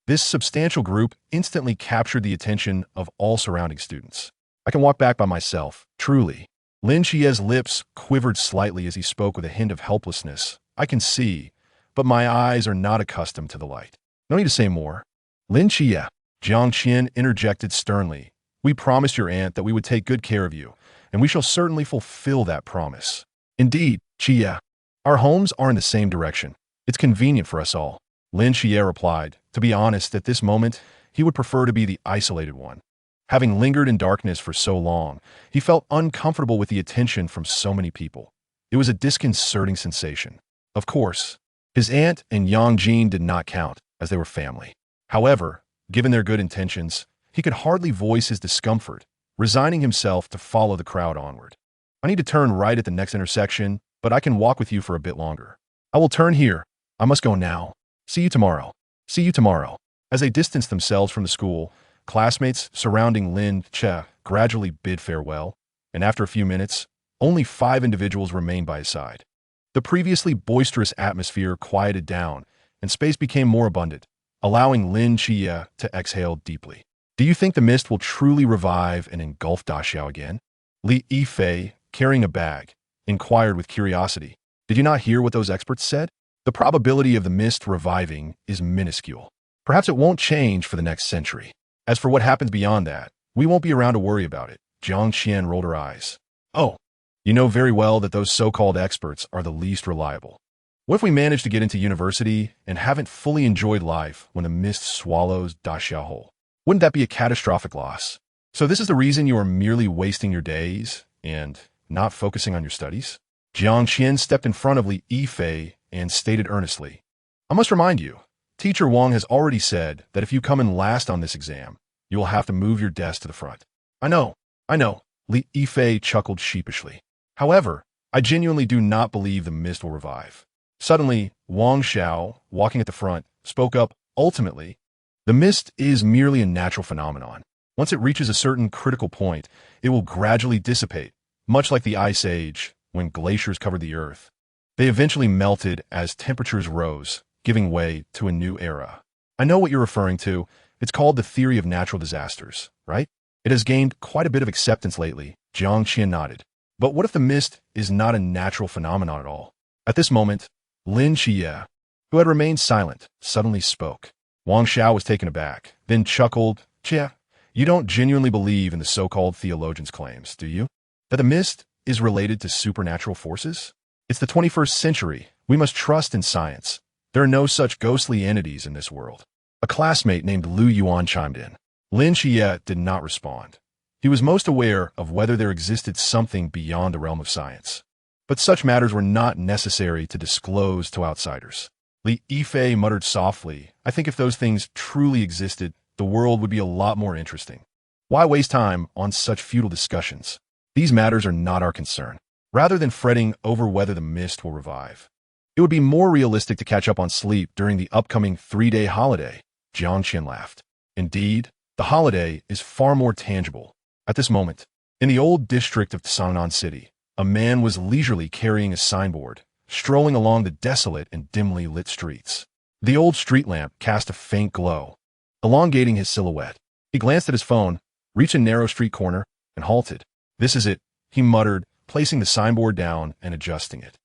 Speaker 1: This substantial group instantly captured the attention of all surrounding students. I can walk back by myself, truly. Lin Chie's lips quivered slightly as he spoke with a hint of helplessness. I can see, but my eyes are not accustomed to the light. No need to say more. Lin Chie, Jiang Qian interjected sternly. We promised your aunt that we would take good care of you, and we shall certainly fulfill that promise. Indeed, Chie. Our homes are in the same direction. It's convenient for us all. Lin Chie replied. To be honest, at this moment, he would prefer to be the isolated one. Having lingered in darkness for so long, he felt uncomfortable with the attention from so many people. It was a disconcerting sensation. Of course, his aunt and Yang Jin did not count, as they were family. However, given their good intentions, he could hardly voice his discomfort, resigning himself to follow the crowd onward. I need to turn right at the next intersection, but I can walk with you for a bit longer. I will turn here. I must go now. See you tomorrow. See you tomorrow. As they distanced themselves from the school, classmates surrounding Lin Chie gradually bid farewell, and after a few minutes, only 5 individuals remained by his side. The previously boisterous atmosphere quieted down, and space became more abundant, allowing Lin Chie to exhale deeply. Do you think the mist will truly revive and engulf Daxiao again? Li Yifei, carrying a bag, inquired with curiosity. Did you not hear what those experts said? The probability of the mist reviving is minuscule. Perhaps it won't change for the next century. As for what happens beyond that, we won't be around to worry about it. Jiang Qian rolled her eyes. Oh, you know very well that those so-called experts are the least reliable. What if we manage to get into university and haven't fully enjoyed life when the mist swallows Daxiao whole? Wouldn't that be a catastrophic loss? So this is the reason you are merely wasting your days and not focusing on your studies? Jiang Qian stepped in front of Li Yifei and stated earnestly, I must remind you, Teacher Wang has already said that if you come in last on this exam, you will have to move your desk to the front. I know, Li Yifei chuckled sheepishly. However, I genuinely do not believe the mist will revive. Suddenly, Wang Xiao, walking at the front, spoke up. Ultimately, The mist is merely a natural phenomenon. Once it reaches a certain critical point, it will gradually dissipate, much like the Ice Age, when glaciers covered the Earth. They eventually melted as temperatures rose, giving way to a new era. I know what you're referring to. It's called the theory of natural disasters, right? It has gained quite a bit of acceptance lately. Jiang Qian nodded. But what if the mist is not a natural phenomenon at all? At this moment, Lin Xie, who had remained silent, suddenly spoke. Wang Xiao was taken aback, then chuckled. Jia, you don't genuinely believe in the so-called theologians' claims, do you? That the mist is related to supernatural forces? It's the 21st century. We must trust in science. There are no such ghostly entities in this world. A classmate named Lu Yuan chimed in. Lin Xie did not respond. He was most aware of whether there existed something beyond the realm of science. But such matters were not necessary to disclose to outsiders. Li Yifei muttered softly, I think if those things truly existed, the world would be a lot more interesting. Why waste time on such futile discussions? These matters are not our concern. Rather than fretting over whether the mist will revive, it would be more realistic to catch up on sleep during the upcoming 3-day holiday. Jiang Qian laughed. Indeed, the holiday is far more tangible. At this moment, in the old district of Sannan City, a man was leisurely carrying a signboard, strolling along the desolate and dimly lit streets. The old street lamp cast a faint glow, elongating his silhouette. He glanced at his phone, reached a narrow street corner, and halted. This is it, he muttered, placing the signboard down and adjusting it.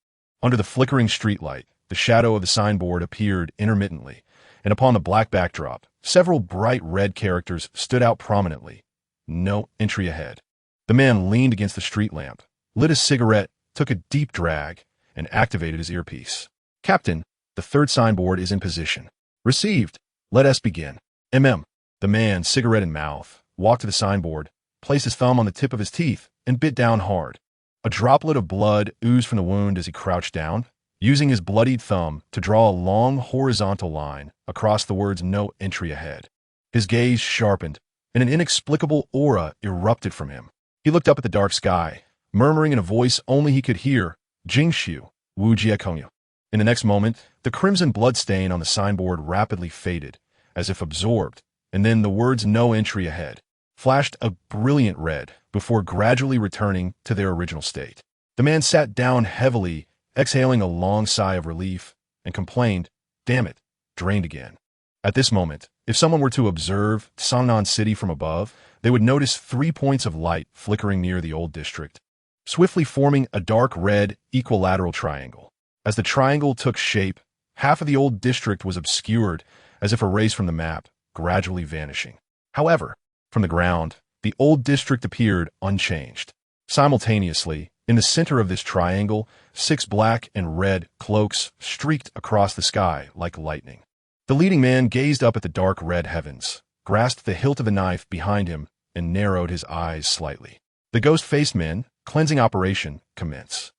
Speaker 1: Under the flickering streetlight, the shadow of the signboard appeared intermittently, and upon the black backdrop, several bright red characters stood out prominently. No entry ahead. The man leaned against the street lamp, lit a cigarette, took a deep drag, and activated his earpiece. Captain, the third signboard is in position. Received. Let us begin. The man, cigarette in mouth, walked to the signboard, placed his thumb on the tip of his teeth, and bit down hard. A droplet of blood oozed from the wound as he crouched down, using his bloodied thumb to draw a long horizontal line across the words no entry ahead. His gaze sharpened, and an inexplicable aura erupted from him. He looked up at the dark sky, murmuring in a voice only he could hear, Jingshu, Wu Jiekongyu. In the next moment, the crimson blood stain on the signboard rapidly faded, as if absorbed, and then the words no entry ahead flashed a brilliant red before gradually returning to their original state. The man sat down heavily, exhaling a long sigh of relief, and complained, damn it, drained again. At this moment, if someone were to observe Sannan City from above, they would notice 3 points of light flickering near the old district, swiftly forming a dark red equilateral triangle. As the triangle took shape, half of the old district was obscured, as if erased from the map, gradually vanishing. However, from the ground, the old district appeared unchanged. Simultaneously, in the center of this triangle, 6 black and red cloaks streaked across the sky like lightning. The leading man gazed up at the dark red heavens, grasped the hilt of a knife behind him, and narrowed his eyes slightly. The ghost-faced men, cleansing operation, commence.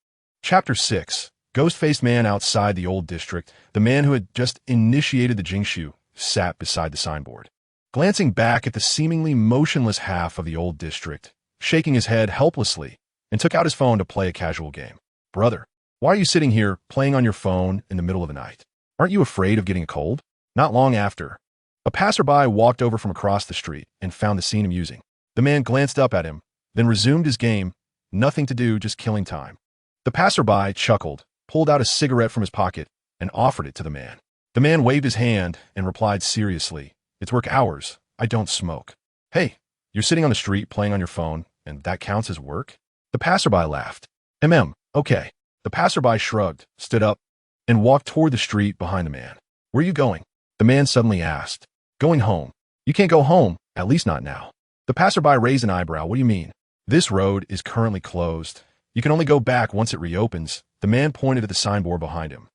Speaker 1: Chapter 6. Ghost-faced man outside the old district, the man who had just initiated the Jingshu, sat beside the signboard, glancing back at the seemingly motionless half of the old district, shaking his head helplessly, and took out his phone to play a casual game. Brother, why are you sitting here playing on your phone in the middle of the night? Aren't you afraid of getting a cold? Not long after, a passerby walked over from across the street and found the scene amusing. The man glanced up at him, then resumed his game. Nothing to do, just killing time. The passerby chuckled, pulled out a cigarette from his pocket, and offered it to the man. The man waved his hand and replied seriously, It's work hours. I don't smoke. Hey, you're sitting on the street playing on your phone, and that counts as work? The passerby laughed. Okay. The passerby shrugged, stood up, and walked toward the street behind the man. Where are you going? The man suddenly asked. Going home. You can't go home, at least not now. The passerby raised an eyebrow. What do you mean? This road is currently closed. You can only go back once it reopens. The man pointed at the signboard behind him.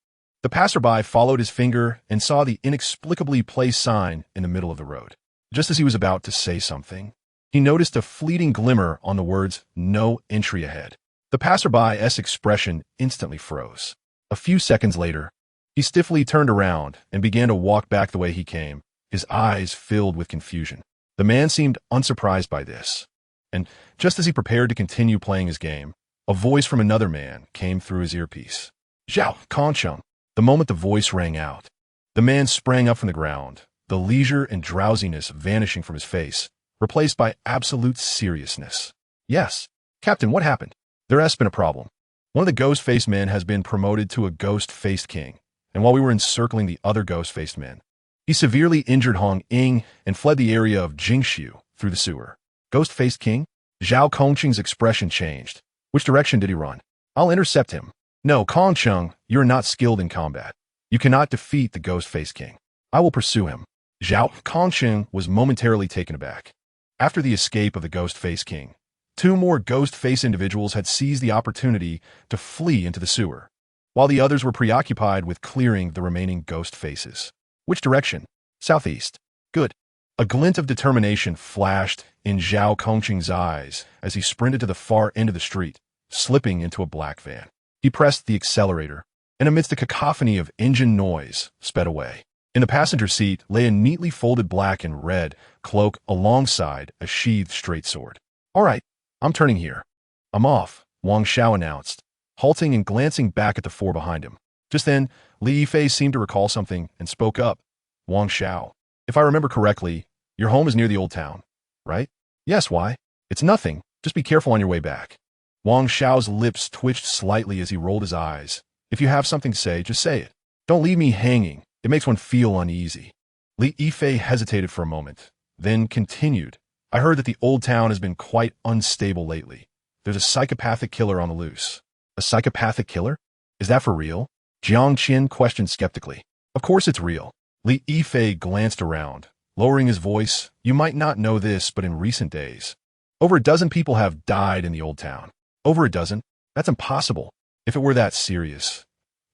Speaker 1: The passerby followed his finger and saw the inexplicably placed sign in the middle of the road. Just as he was about to say something, he noticed a fleeting glimmer on the words, no entry ahead. The passerby's expression instantly froze. A few seconds later, he stiffly turned around and began to walk back the way he came, his eyes filled with confusion. The man seemed unsurprised by this, and just as he prepared to continue playing his game, a voice from another man came through his earpiece. Zhao Concheng. The moment the voice rang out, the man sprang up from the ground, the leisure and drowsiness vanishing from his face, replaced by absolute seriousness. Yes, Captain, what happened? There has been a problem. One of the ghost-faced men has been promoted to a ghost-faced king, and while we were encircling the other ghost-faced men, he severely injured Hong Ying and fled the area of Jingshu through the sewer. Ghost-faced king? Zhao Kongqing's expression changed. Which direction did he run? I'll intercept him. No, Kongqing, you're not skilled in combat. You cannot defeat the ghost-faced king. I will pursue him. Zhao Kongqing was momentarily taken aback. After the escape of the ghost-faced king, 2 more ghost-faced individuals had seized the opportunity to flee into the sewer, while the others were preoccupied with clearing the remaining ghost faces. Which direction? Southeast. Good. A glint of determination flashed in Zhao Kongqing's eyes as he sprinted to the far end of the street, slipping into a black van. He pressed the accelerator, and amidst a cacophony of engine noise, sped away. In the passenger seat lay a neatly folded black and red cloak alongside a sheathed straight sword. All right, I'm turning here. I'm off, Wang Xiao announced, halting and glancing back at the 4 behind him. Just then, Li Yifei seemed to recall something and spoke up. Wang Xiao, if I remember correctly, your home is near the old town, right? Yes, why? It's nothing. Just be careful on your way back. Wang Xiao's lips twitched slightly as he rolled his eyes. If you have something to say, just say it. Don't leave me hanging. It makes one feel uneasy. Li Yifei hesitated for a moment, then continued. I heard that the old town has been quite unstable lately. There's a psychopathic killer on the loose. A psychopathic killer? Is that for real? Jiang Qin questioned skeptically. Of course it's real. Li Yifei glanced around, lowering his voice. You might not know this, but in recent days, over a dozen people have died in the old town. Over a dozen? That's impossible. If it were that serious,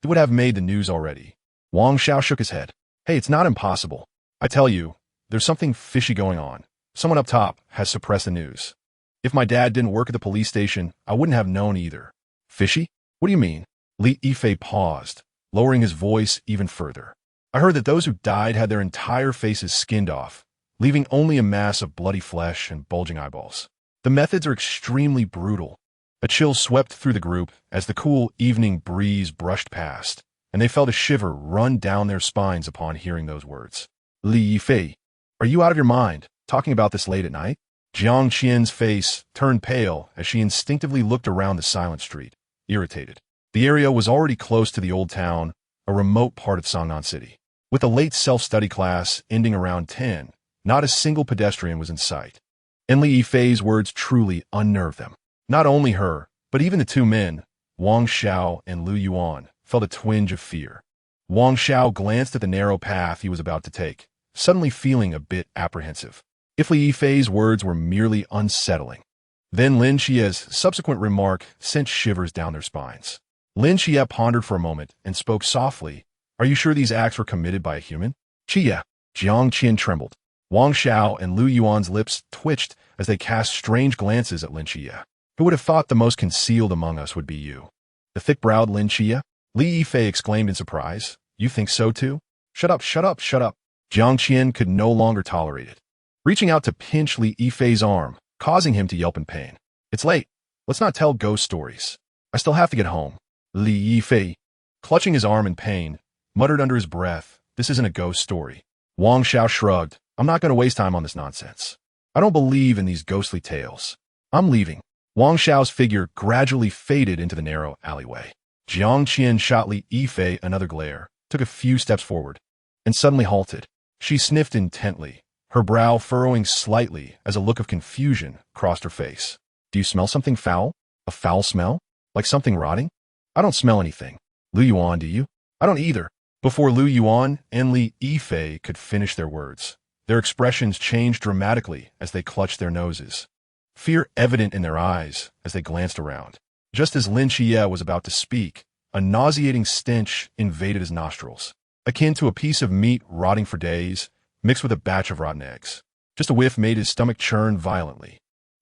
Speaker 1: it would have made the news already. Wang Xiao shook his head. Hey, it's not impossible. I tell you, there's something fishy going on. Someone up top has suppressed the news. If my dad didn't work at the police station, I wouldn't have known either. Fishy? What do you mean? Li Yifei paused, lowering his voice even further. I heard that those who died had their entire faces skinned off, leaving only a mass of bloody flesh and bulging eyeballs. The methods are extremely brutal. A chill swept through the group as the cool evening breeze brushed past, and they felt a shiver run down their spines upon hearing those words. Li Yifei, are you out of your mind, talking about this late at night? Jiang Qian's face turned pale as she instinctively looked around the silent street, irritated. The area was already close to the old town, a remote part of Sangnan City. With a late self-study class ending around 10, not a single pedestrian was in sight. And Li Yifei's words truly unnerved them. Not only her, but even the 2 men, Wang Xiao and Lu Yuan, felt a twinge of fear. Wang Xiao glanced at the narrow path he was about to take, suddenly feeling a bit apprehensive. If Li Yifei's words were merely unsettling, then Lin Xie's subsequent remark sent shivers down their spines. Lin Xie pondered for a moment and spoke softly. Are you sure these acts were committed by a human? Xie. Jiang Qin trembled. Wang Xiao and Lu Yuan's lips twitched as they cast strange glances at Lin Xie. Who would have thought the most concealed among us would be you? The thick-browed Lin Xie? Li Yifei exclaimed in surprise. You think so too? Shut up, shut up, shut up. Jiang Qin could no longer tolerate it, reaching out to pinch Li Yifei's arm, causing him to yelp in pain. It's late. Let's not tell ghost stories. I still have to get home. Li Yifei, clutching his arm in pain, muttered under his breath, this isn't a ghost story. Wang Xiao shrugged. I'm not going to waste time on this nonsense. I don't believe in these ghostly tales. I'm leaving. Wang Xiao's figure gradually faded into the narrow alleyway. Jiang Qin shot Li Yifei another glare, took a few steps forward, and suddenly halted. She sniffed intently, her brow furrowing slightly as a look of confusion crossed her face. Do you smell something foul? A foul smell? Like something rotting? I don't smell anything. Lu Yuan, do you? I don't either. Before Lu Yuan and Li Yifei could finish their words, their expressions changed dramatically as they clutched their noses, fear evident in their eyes as they glanced around. Just as Lin Xie was about to speak, a nauseating stench invaded his nostrils, akin to a piece of meat rotting for days, mixed with a batch of rotten eggs. Just a whiff made his stomach churn violently.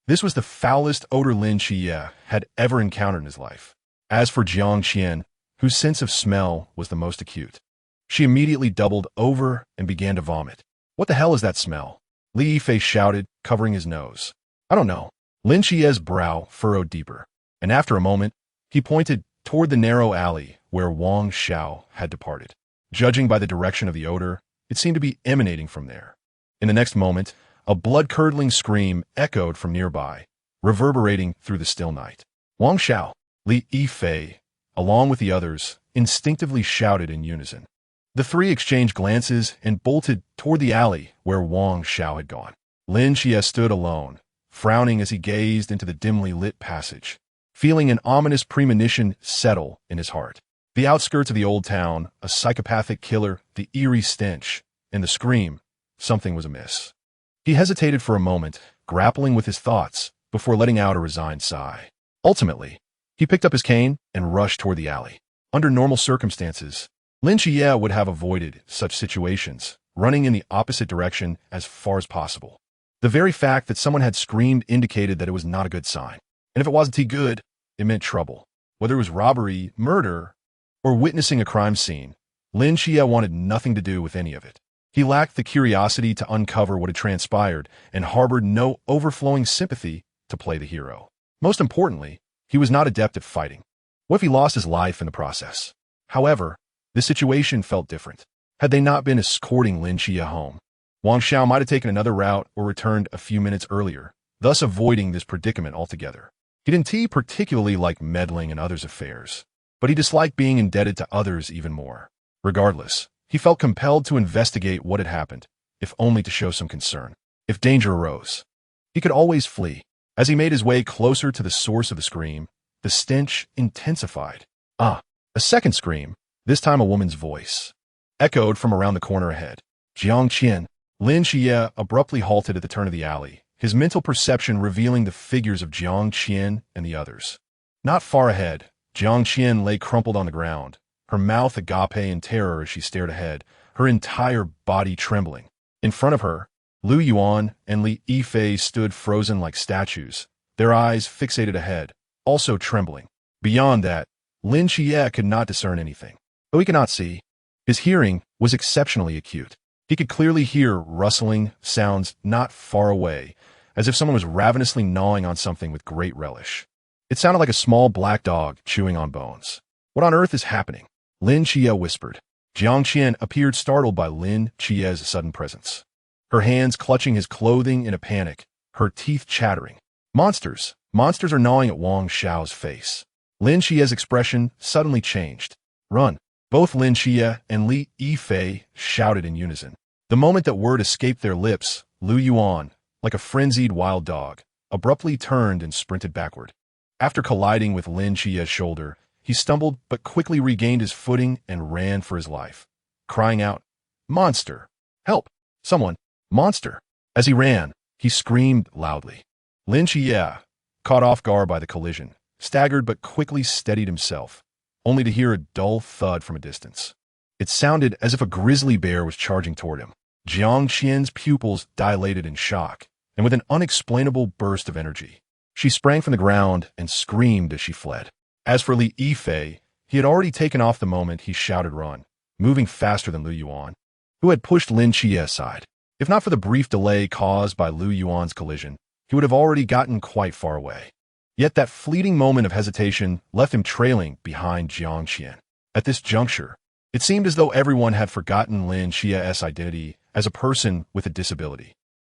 Speaker 1: This was the foulest odor Lin Xie had ever encountered in his life. As for Jiang Qian, whose sense of smell was the most acute, she immediately doubled over and began to vomit. What the hell is that smell? Li Yifei shouted, covering his nose. I don't know. Lin Xie's brow furrowed deeper, and after a moment, he pointed toward the narrow alley where Wang Xiao had departed. Judging by the direction of the odor, It seemed to be emanating from there. In the next moment, a blood-curdling scream echoed from nearby, reverberating through the still night. Wang Xiao, Li Yifei, along with the others, instinctively shouted in unison. The three exchanged glances and bolted toward the alley where Wang Xiao had gone. Lin Xie stood alone, frowning as he gazed into the dimly lit passage, feeling an ominous premonition settle in his heart. The outskirts of the old town, a psychopathic killer, the eerie stench, and the scream, something was amiss. He hesitated for a moment, grappling with his thoughts, before letting out a resigned sigh. Ultimately, he picked up his cane and rushed toward the alley. Under normal circumstances, Lin Xie would have avoided such situations, running in the opposite direction as far as possible. The very fact that someone had screamed indicated that it was not a good sign. And if it wasn't too good, it meant trouble. Whether it was robbery, murder, or witnessing a crime scene, Lin Xie wanted nothing to do with any of it. He lacked the curiosity to uncover what had transpired and harbored no overflowing sympathy to play the hero. Most importantly, he was not adept at fighting. What if he lost his life in the process? However, the situation felt different. Had they not been escorting Lin Xie home, Wang Xiao might have taken another route or returned a few minutes earlier, thus avoiding this predicament altogether. He didn't particularly like meddling in others' affairs, but he disliked being indebted to others even more. Regardless, he felt compelled to investigate what had happened, if only to show some concern. If danger arose, he could always flee. As he made his way closer to the source of the scream, the stench intensified. A second scream, this time a woman's voice, echoed from around the corner ahead. Jiang Qian. Lin Xie abruptly halted at the turn of the alley, his mental perception revealing the figures of Jiang Qian and the others. Not far ahead, Jiang Qian lay crumpled on the ground, her mouth agape in terror as she stared ahead, her entire body trembling. In front of her, Lu Yuan and Li Yifei stood frozen like statues, their eyes fixated ahead, also trembling. Beyond that, Lin Xie could not discern anything. Though he could not see, his hearing was exceptionally acute. He could clearly hear rustling sounds not far away, as if someone was ravenously gnawing on something with great relish. It sounded like a small black dog chewing on bones. What on earth is happening? Lin Xie whispered. Jiang Qian appeared startled by Lin Xie's sudden presence, her hands clutching his clothing in a panic, her teeth chattering. Monsters! Monsters are gnawing at Wang Xiao's face. Lin Xie's expression suddenly changed. Run! Both Lin Xie and Li Yifei shouted in unison. The moment that word escaped their lips, Lu Yuan, like a frenzied wild dog, abruptly turned and sprinted backward. After colliding with Lin Xie's shoulder, he stumbled but quickly regained his footing and ran for his life, crying out, "Monster! Help! Someone! Monster!" As he ran, he screamed loudly. Lin Xie, caught off guard by the collision, staggered but quickly steadied himself, only to hear a dull thud from a distance. It sounded as if a grizzly bear was charging toward him. Jiang Qian's pupils dilated in shock, and with an unexplainable burst of energy, she sprang from the ground and screamed as she fled. As for Li Yifei, he had already taken off the moment he shouted run, moving faster than Lu Yuan, who had pushed Lin Xie aside. If not for the brief delay caused by Lu Yuan's collision, he would have already gotten quite far away. Yet that fleeting moment of hesitation left him trailing behind Jiang Qian. At this juncture, it seemed as though everyone had forgotten Lin Xie's identity as a person with a disability.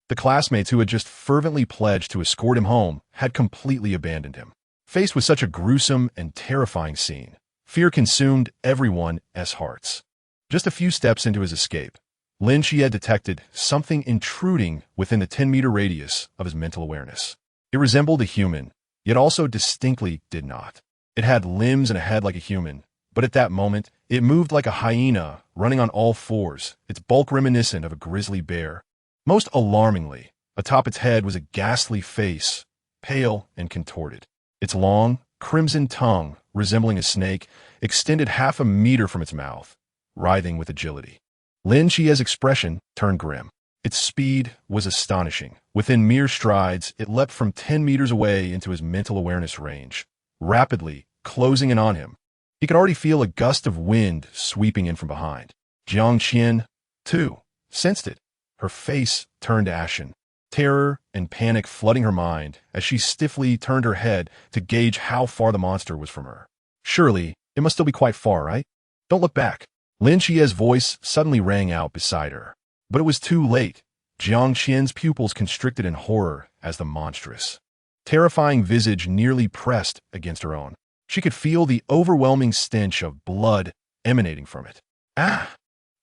Speaker 1: The classmates who had just fervently pledged to escort him home had completely abandoned him. Faced with such a gruesome and terrifying scene, fear consumed everyone's hearts. Just a few steps into his escape, Lin Xie detected something intruding within the 10-meter radius of his mental awareness. It resembled a human, yet also distinctly did not. It had limbs and a head like a human, but at that moment, it moved like a hyena running on all fours, its bulk reminiscent of a grizzly bear. Most alarmingly, atop its head was a ghastly face, pale and contorted. Its long, crimson tongue, resembling a snake, extended half a meter from its mouth, writhing with agility. Lin Xie's expression turned grim. Its speed was astonishing. Within mere strides, it leapt from 10 meters away into his mental awareness range, rapidly closing in on him. He could already feel a gust of wind sweeping in from behind. Jiang Qian, too, sensed it. Her face turned ashen, terror and panic flooding her mind as she stiffly turned her head to gauge how far the monster was from her. Surely, it must still be quite far, right? Don't look back, Lin Xie's voice suddenly rang out beside her. But it was too late. Jiang Qian's pupils constricted in horror as the monstrous, terrifying visage nearly pressed against her own. She could feel the overwhelming stench of blood emanating from it. Ah!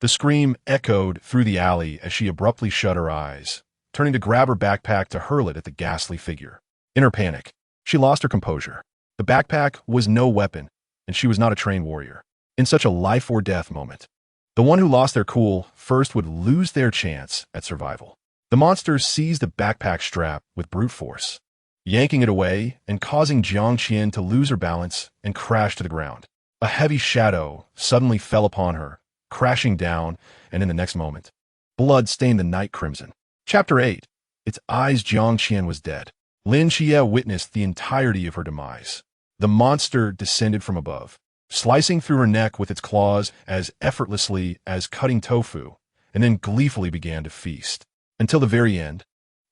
Speaker 1: The scream echoed through the alley as she abruptly shut her eyes, turning to grab her backpack to hurl it at the ghastly figure. In her panic, she lost her composure. The backpack was no weapon, and she was not a trained warrior. In such a life-or-death moment, the one who lost their cool first would lose their chance at survival. The monster seized the backpack strap with brute force, yanking it away and causing Jiang Qian to lose her balance and crash to the ground. A heavy shadow suddenly fell upon her, crashing down, and in the next moment, blood stained the night crimson. Chapter 8. Its eyes. Jiang Qian was dead. Lin Xie witnessed the entirety of her demise. The monster descended from above, slicing through her neck with its claws as effortlessly as cutting tofu, and then gleefully began to feast. Until the very end,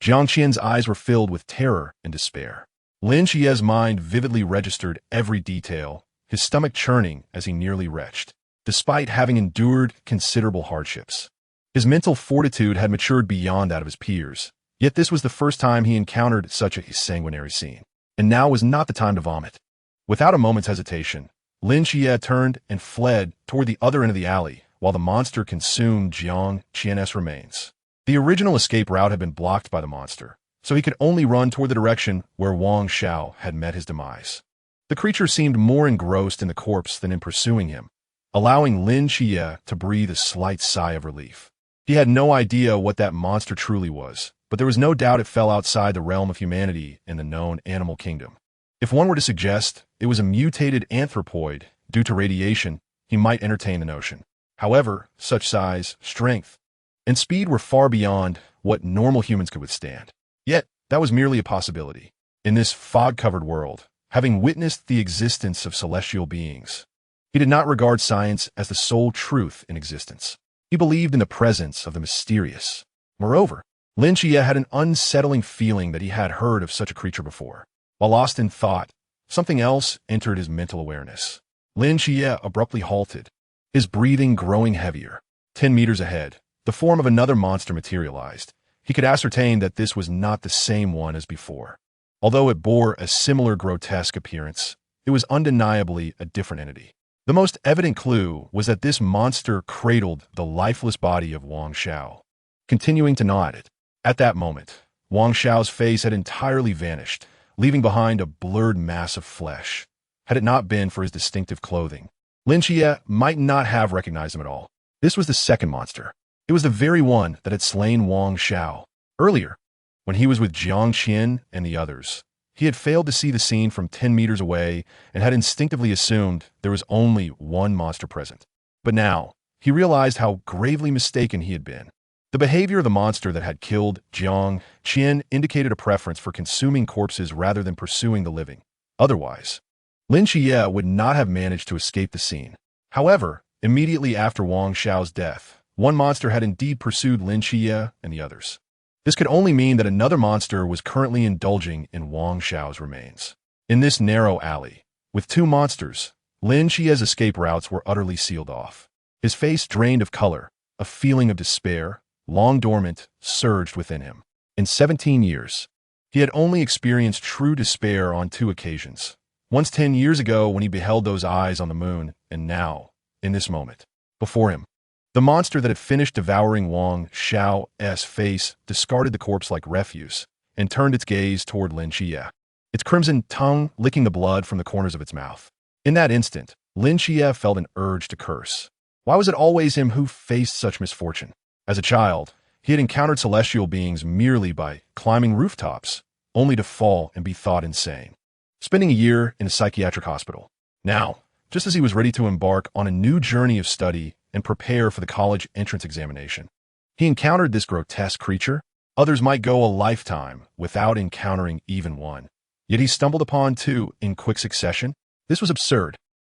Speaker 1: Jiang Qian's eyes were filled with terror and despair. Lin Xie's mind vividly registered every detail, his stomach churning as he nearly retched. Despite having endured considerable hardships, his mental fortitude had matured beyond that of his peers, yet this was the first time he encountered such a sanguinary scene. And now was not the time to vomit. Without a moment's hesitation, Lin Xie turned and fled toward the other end of the alley, while the monster consumed Jiang Qian's remains. The original escape route had been blocked by the monster, so he could only run toward the direction where Wang Xiao had met his demise. The creature seemed more engrossed in the corpse than in pursuing him, allowing Lin Xie to breathe a slight sigh of relief. He had no idea what that monster truly was, but there was no doubt it fell outside the realm of humanity in the known animal kingdom. If one were to suggest it was a mutated anthropoid due to radiation, he might entertain the notion. However, such size, strength, and speed were far beyond what normal humans could withstand. Yet, that was merely a possibility. In this fog-covered world, having witnessed the existence of celestial beings, he did not regard science as the sole truth in existence. He believed in the presence of the mysterious. Moreover, Lin Xie had an unsettling feeling that he had heard of such a creature before. While lost in thought, something else entered his mental awareness. Lin Xie abruptly halted, his breathing growing heavier. 10 meters ahead, the form of another monster materialized. He could ascertain that this was not the same one as before. Although it bore a similar grotesque appearance, it was undeniably a different entity. The most evident clue was that this monster cradled the lifeless body of Wang Xiao, continuing to gnaw at it. At that moment, Wang Xiao's face had entirely vanished, leaving behind a blurred mass of flesh. Had it not been for his distinctive clothing, Lin Xie might not have recognized him at all. This was the second monster. It was the very one that had slain Wang Xiao. Earlier, when he was with Jiang Qian and the others, he had failed to see the scene from 10 meters away and had instinctively assumed there was only one monster present. But now, he realized how gravely mistaken he had been. The behavior of the monster that had killed Jiang Qian indicated a preference for consuming corpses rather than pursuing the living. Otherwise, Lin Xie would not have managed to escape the scene. However, immediately after Wang Xiao's death, one monster had indeed pursued Lin Xie and the others. This could only mean that another monster was currently indulging in Wang Xiao's remains. In this narrow alley, with two monsters, Lin Xie's escape routes were utterly sealed off. His face drained of color, a feeling of despair, long dormant, surged within him. In 17 years, he had only experienced true despair on 2 occasions. Once 10 years ago when he beheld those eyes on the moon, and now, in this moment, before him. The monster that had finished devouring Wang Xiao's face discarded the corpse like refuse and turned its gaze toward Lin Xie, its crimson tongue licking the blood from the corners of its mouth. In that instant, Lin Xie felt an urge to curse. Why was it always him who faced such misfortune? As a child, he had encountered celestial beings merely by climbing rooftops, only to fall and be thought insane, spending a year in a psychiatric hospital. Now, just as he was ready to embark on a new journey of study and prepare for the college entrance examination, he encountered this grotesque creature. Others might go a lifetime without encountering even one. Yet he stumbled upon 2 in quick succession. This was absurd.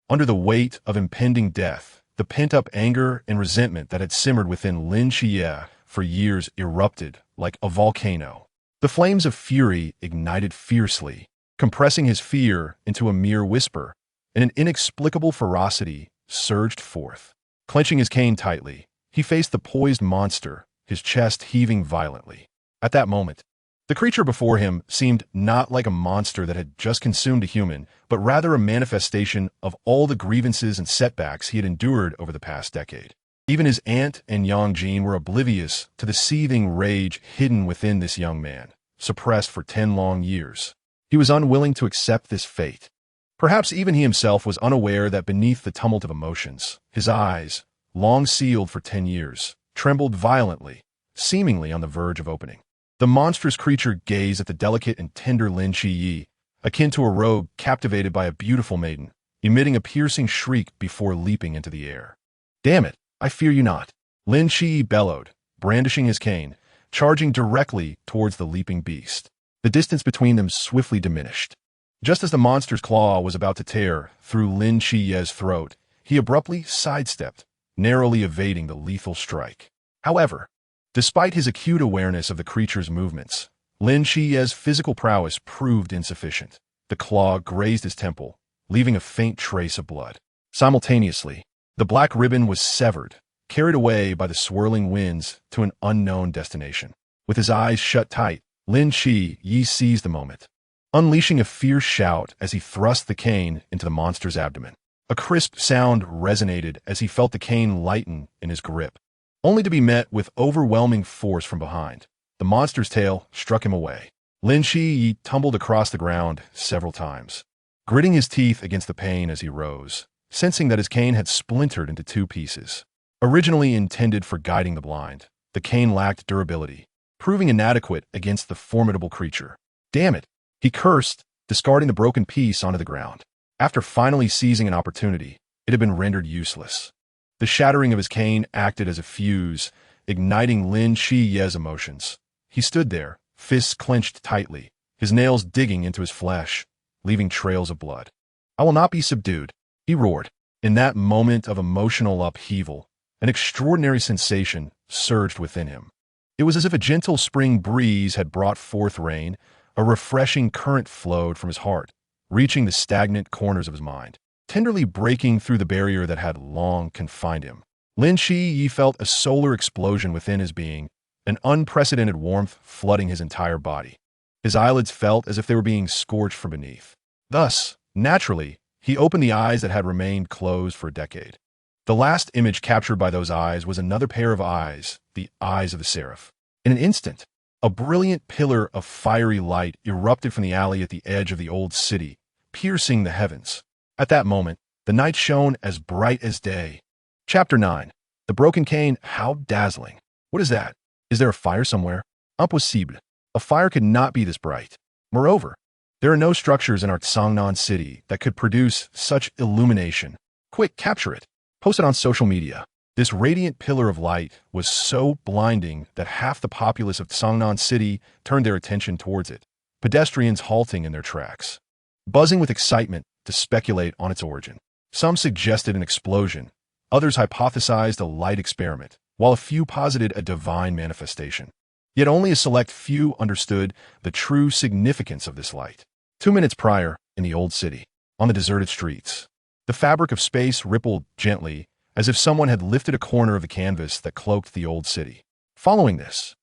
Speaker 1: Under the weight of impending death, the pent-up anger and resentment that had simmered within Lin Xie for years erupted like a volcano. The flames of fury ignited fiercely, compressing his fear into a mere whisper, and an inexplicable ferocity surged forth. Clenching his cane tightly, he faced the poised monster, his chest heaving violently. At that moment, the creature before him seemed not like a monster that had just consumed a human, but rather a manifestation of all the grievances and setbacks he had endured over the past decade. Even his aunt and Yang Jin were oblivious to the seething rage hidden within this young man, suppressed for 10 long years. He was unwilling to accept this fate. Perhaps even he himself was unaware that beneath the tumult of emotions, his eyes, long sealed for 10 years, trembled violently, seemingly on the verge of opening. The monstrous creature gazed at the delicate and tender Lin Chi-yi, akin to a rogue captivated by a beautiful maiden, emitting a piercing shriek before leaping into the air. "Damn it, I fear you not," Lin Chi-yi bellowed, brandishing his cane, charging directly towards the leaping beast. The distance between them swiftly diminished. Just as the monster's claw was about to tear through Lin Chi-yi's throat, he abruptly sidestepped, narrowly evading the lethal strike. However, despite his acute awareness of the creature's movements, Lin Chi-yi's physical prowess proved insufficient. The claw grazed his temple, leaving a faint trace of blood. Simultaneously, the black ribbon was severed, carried away by the swirling winds to an unknown destination. With his eyes shut tight, Lin Chi-yi seized the moment, unleashing a fierce shout as he thrust the cane into the monster's abdomen. A crisp sound resonated as he felt the cane lighten in his grip, only to be met with overwhelming force from behind. The monster's tail struck him away. Lin Chi-yi tumbled across the ground several times, gritting his teeth against the pain as he rose, sensing that his cane had splintered into 2 pieces. Originally intended for guiding the blind, the cane lacked durability, proving inadequate against the formidable creature. "Damn it," he cursed, discarding the broken piece onto the ground. After finally seizing an opportunity, it had been rendered useless. The shattering of his cane acted as a fuse, igniting Lin Chi-yi's emotions. He stood there, fists clenched tightly, his nails digging into his flesh, leaving trails of blood. "I will not be subdued," he roared. In that moment of emotional upheaval, an extraordinary sensation surged within him. It was as if a gentle spring breeze had brought forth rain, a refreshing current flowed from his heart, reaching the stagnant corners of his mind, tenderly breaking through the barrier that had long confined him. Lin Chi-yi felt a solar explosion within his being, an unprecedented warmth flooding his entire body. His eyelids felt as if they were being scorched from beneath. Thus, naturally, he opened the eyes that had remained closed for a decade. The last image captured by those eyes was another pair of eyes, the eyes of the seraph. In an instant, a brilliant pillar of fiery light erupted from the alley at the edge of the old city, piercing the heavens. At that moment, the night shone as bright as day. Chapter 9. The Broken Cane. How dazzling. What is that? Is there a fire somewhere? Impossible. A fire could not be this bright. Moreover, there are no structures in our Songnan city that could produce such illumination. Quick, capture it. Post it on social media. This radiant pillar of light was so blinding that half the populace of Songnan City turned their attention towards it, pedestrians halting in their tracks, buzzing with excitement to speculate on its origin. Some suggested an explosion, others hypothesized a light experiment, while a few posited a divine manifestation. Yet only a select few understood the true significance of this light. 2 minutes prior, in the old city, on the deserted streets, the fabric of space rippled gently, as if someone had lifted a corner of the canvas that cloaked the old city. Following this,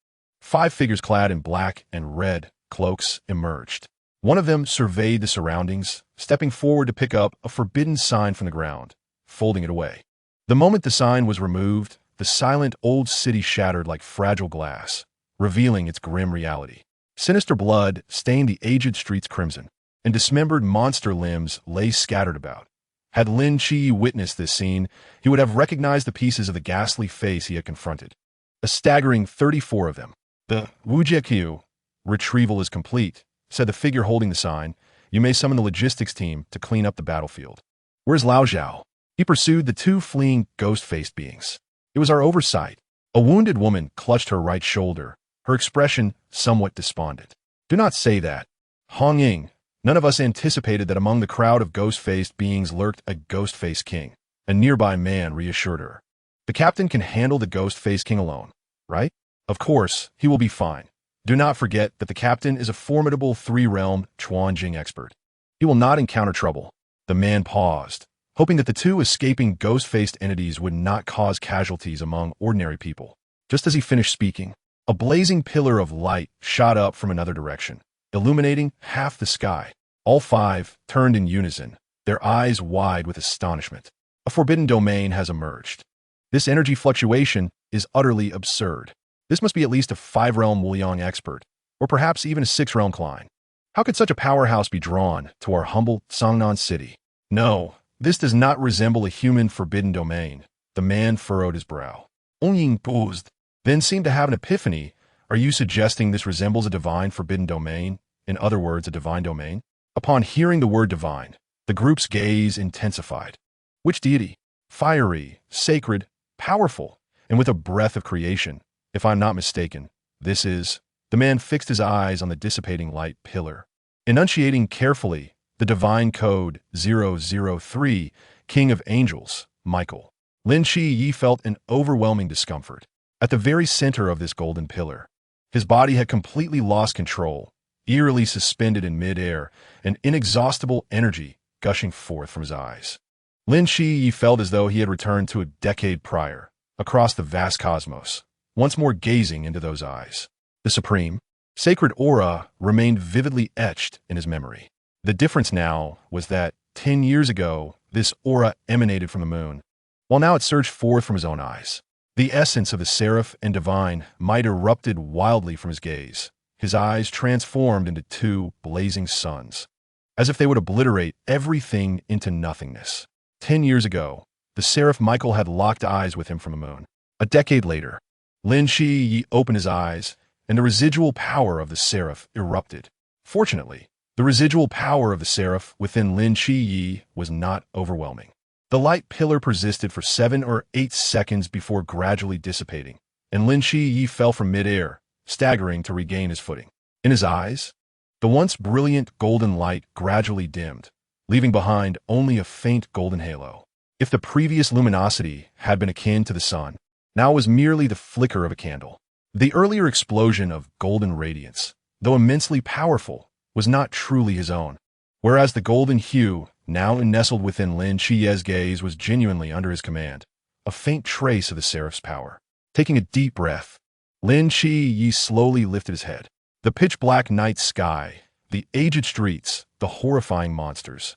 Speaker 1: 5 figures clad in black and red cloaks emerged. One of them surveyed the surroundings, stepping forward to pick up a forbidden sign from the ground, folding it away. The moment the sign was removed, the silent old city shattered like fragile glass, revealing its grim reality. Sinister blood stained the aged streets crimson, and dismembered monster limbs lay scattered about. Had Lin Chi witnessed this scene, he would have recognized the pieces of the ghastly face he had confronted. A staggering 34 of them. "The Wujiekyu retrieval is complete," said the figure holding the sign. "You may summon the logistics team to clean up the battlefield." "Where's Lao Zhao?" He pursued the 2 fleeing ghost-faced beings. "It was our oversight." A wounded woman clutched her right shoulder, her expression somewhat despondent. "Do not say that. Hong Ying, none of us anticipated that among the crowd of ghost-faced beings lurked a ghost-faced king," a nearby man reassured her. "The captain can handle the ghost-faced king alone, right? Of course, he will be fine. Do not forget that the captain is a formidable 3-realm Chuanjing expert. He will not encounter trouble." The man paused, hoping that the two escaping ghost-faced entities would not cause casualties among ordinary people. Just as he finished speaking, a blazing pillar of light shot up from another direction, illuminating half the sky. All five turned in unison, their eyes wide with astonishment. A forbidden domain has emerged. This energy fluctuation is utterly absurd. This must be at least a 5-realm Wuliang expert, or perhaps even a 6-realm Klein. How could such a powerhouse be drawn to our humble Songnan city? No, this does not resemble a human forbidden domain. The man furrowed his brow. Ongying paused, then seemed to have an epiphany. Are you suggesting this resembles a divine forbidden domain? In other words, a divine domain? Upon hearing the word divine, the group's gaze intensified. Which deity? Fiery, sacred, powerful, and with a breath of creation. If I'm not mistaken, this is... The man fixed his eyes on the dissipating light pillar, enunciating carefully the divine code 003, King of Angels, Michael. Lin Shi felt an overwhelming discomfort. At the very center of this golden pillar, his body had completely lost control, eerily suspended in mid-air, an inexhaustible energy gushing forth from his eyes. Lin Shi felt as though he had returned to a decade prior, across the vast cosmos, once more gazing into those eyes. The supreme, sacred aura remained vividly etched in his memory. The difference now was that 10 years ago, this aura emanated from the moon, while now it surged forth from his own eyes. The essence of the seraph and divine might erupted wildly from his gaze, his eyes transformed into two blazing suns, as if they would obliterate everything into nothingness. 10 years ago, the seraph Michael had locked eyes with him from the moon. A decade later, Lin Shi opened his eyes, and the residual power of the seraph erupted. Fortunately, the residual power of the seraph within Lin Shi was not overwhelming. The light pillar persisted for 7 or 8 seconds before gradually dissipating, and Lin Shi fell from midair, staggering to regain his footing. In his eyes, the once brilliant golden light gradually dimmed, leaving behind only a faint golden halo. If the previous luminosity had been akin to the sun, now it was merely the flicker of a candle. The earlier explosion of golden radiance, though immensely powerful, was not truly his own, whereas the golden hue, now nestled within Lin Shi's gaze, was genuinely under his command, a faint trace of the seraph's power. Taking a deep breath, Lin Shi slowly lifted his head. The pitch-black night sky, the aged streets, the horrifying monsters,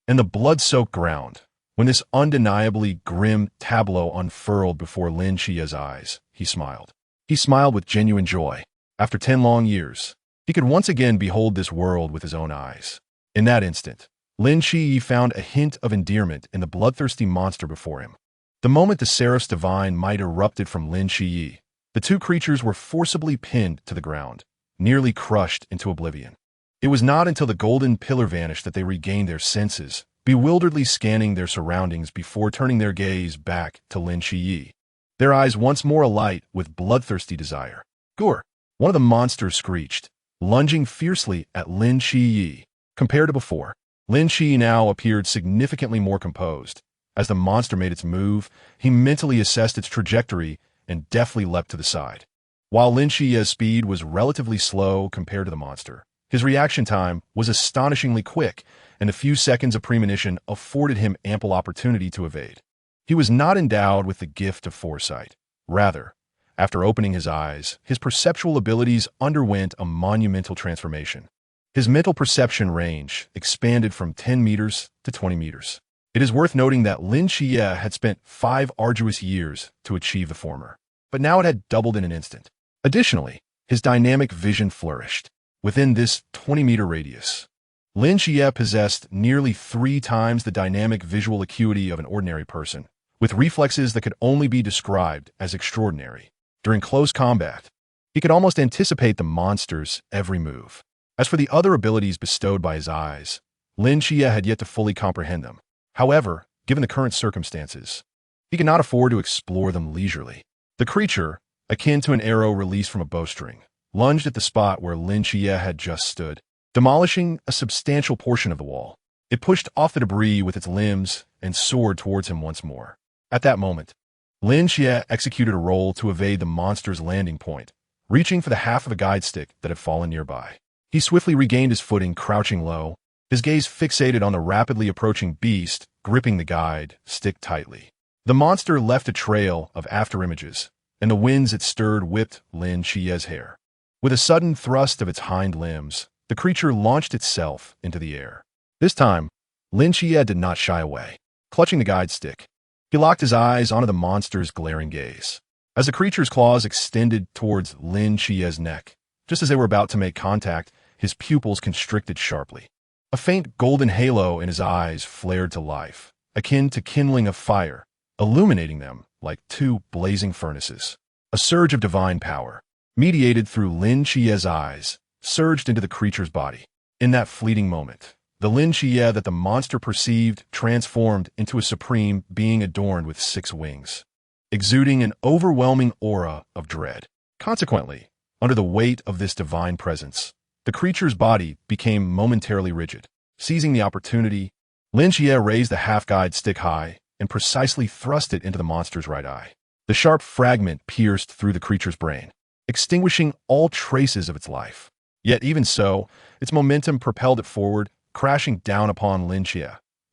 Speaker 1: and the blood-soaked ground. When this undeniably grim tableau unfurled before Lin Shi's eyes, he smiled. He smiled with genuine joy. After 10 long years, he could once again behold this world with his own eyes. In that instant, Lin Shi found a hint of endearment in the bloodthirsty monster before him. The moment the seraph's divine might erupted from Lin Shi, the two creatures were forcibly pinned to the ground, nearly crushed into oblivion. It was not until the golden pillar vanished that they regained their senses, bewilderedly scanning their surroundings before turning their gaze back to Lin Shi. Their eyes once more alight with bloodthirsty desire. Gore! One of the monsters screeched, lunging fiercely at Lin Shi. Compared to before, Lin Shi now appeared significantly more composed. As the monster made its move, he mentally assessed its trajectory and deftly leapt to the side. While Lin Shi's speed was relatively slow compared to the monster, his reaction time was astonishingly quick, and a few seconds of premonition afforded him ample opportunity to evade. He was not endowed with the gift of foresight. Rather, after opening his eyes, his perceptual abilities underwent a monumental transformation. His mental perception range expanded from 10 meters to 20 meters. It is worth noting that Lin Shi had spent 5 arduous years to achieve the former, but now it had doubled in an instant. Additionally, his dynamic vision flourished. Within this 20-meter radius, Lin Shi possessed nearly 3 times the dynamic visual acuity of an ordinary person, with reflexes that could only be described as extraordinary. During close combat, he could almost anticipate the monster's every move. As for the other abilities bestowed by his eyes, Lin Shi had yet to fully comprehend them. However, given the current circumstances, he could not afford to explore them leisurely. The creature, akin to an arrow released from a bowstring, lunged at the spot where Lin Shi had just stood, demolishing a substantial portion of the wall. It pushed off the debris with its limbs and soared towards him once more. At that moment, Lin Shi executed a roll to evade the monster's landing point, reaching for the half of a guide stick that had fallen nearby. He swiftly regained his footing, crouching low, his gaze fixated on the rapidly approaching beast, gripping the guide stick tightly. The monster left a trail of afterimages, and the winds it stirred whipped Lin Chie's hair. With a sudden thrust of its hind limbs, the creature launched itself into the air. This time, Lin Chie did not shy away. Clutching the guide stick, he locked his eyes onto the monster's glaring gaze. As the creature's claws extended towards Lin Chie's neck, just as they were about to make contact, his pupils constricted sharply. A faint golden halo in his eyes flared to life, akin to kindling of fire, illuminating them like two blazing furnaces. A surge of divine power, mediated through Lin Chie's eyes, surged into the creature's body. In that fleeting moment, the Lin Chie that the monster perceived transformed into a supreme being adorned with 6 wings, exuding an overwhelming aura of dread. Consequently, under the weight of this divine presence, the creature's body became momentarily rigid. Seizing the opportunity, Lin Chie raised the half-guide stick high and precisely thrust it into the monster's right eye. The sharp fragment pierced through the creature's brain, extinguishing all traces of its life. Yet even so, its momentum propelled it forward, crashing down upon Lin Chie,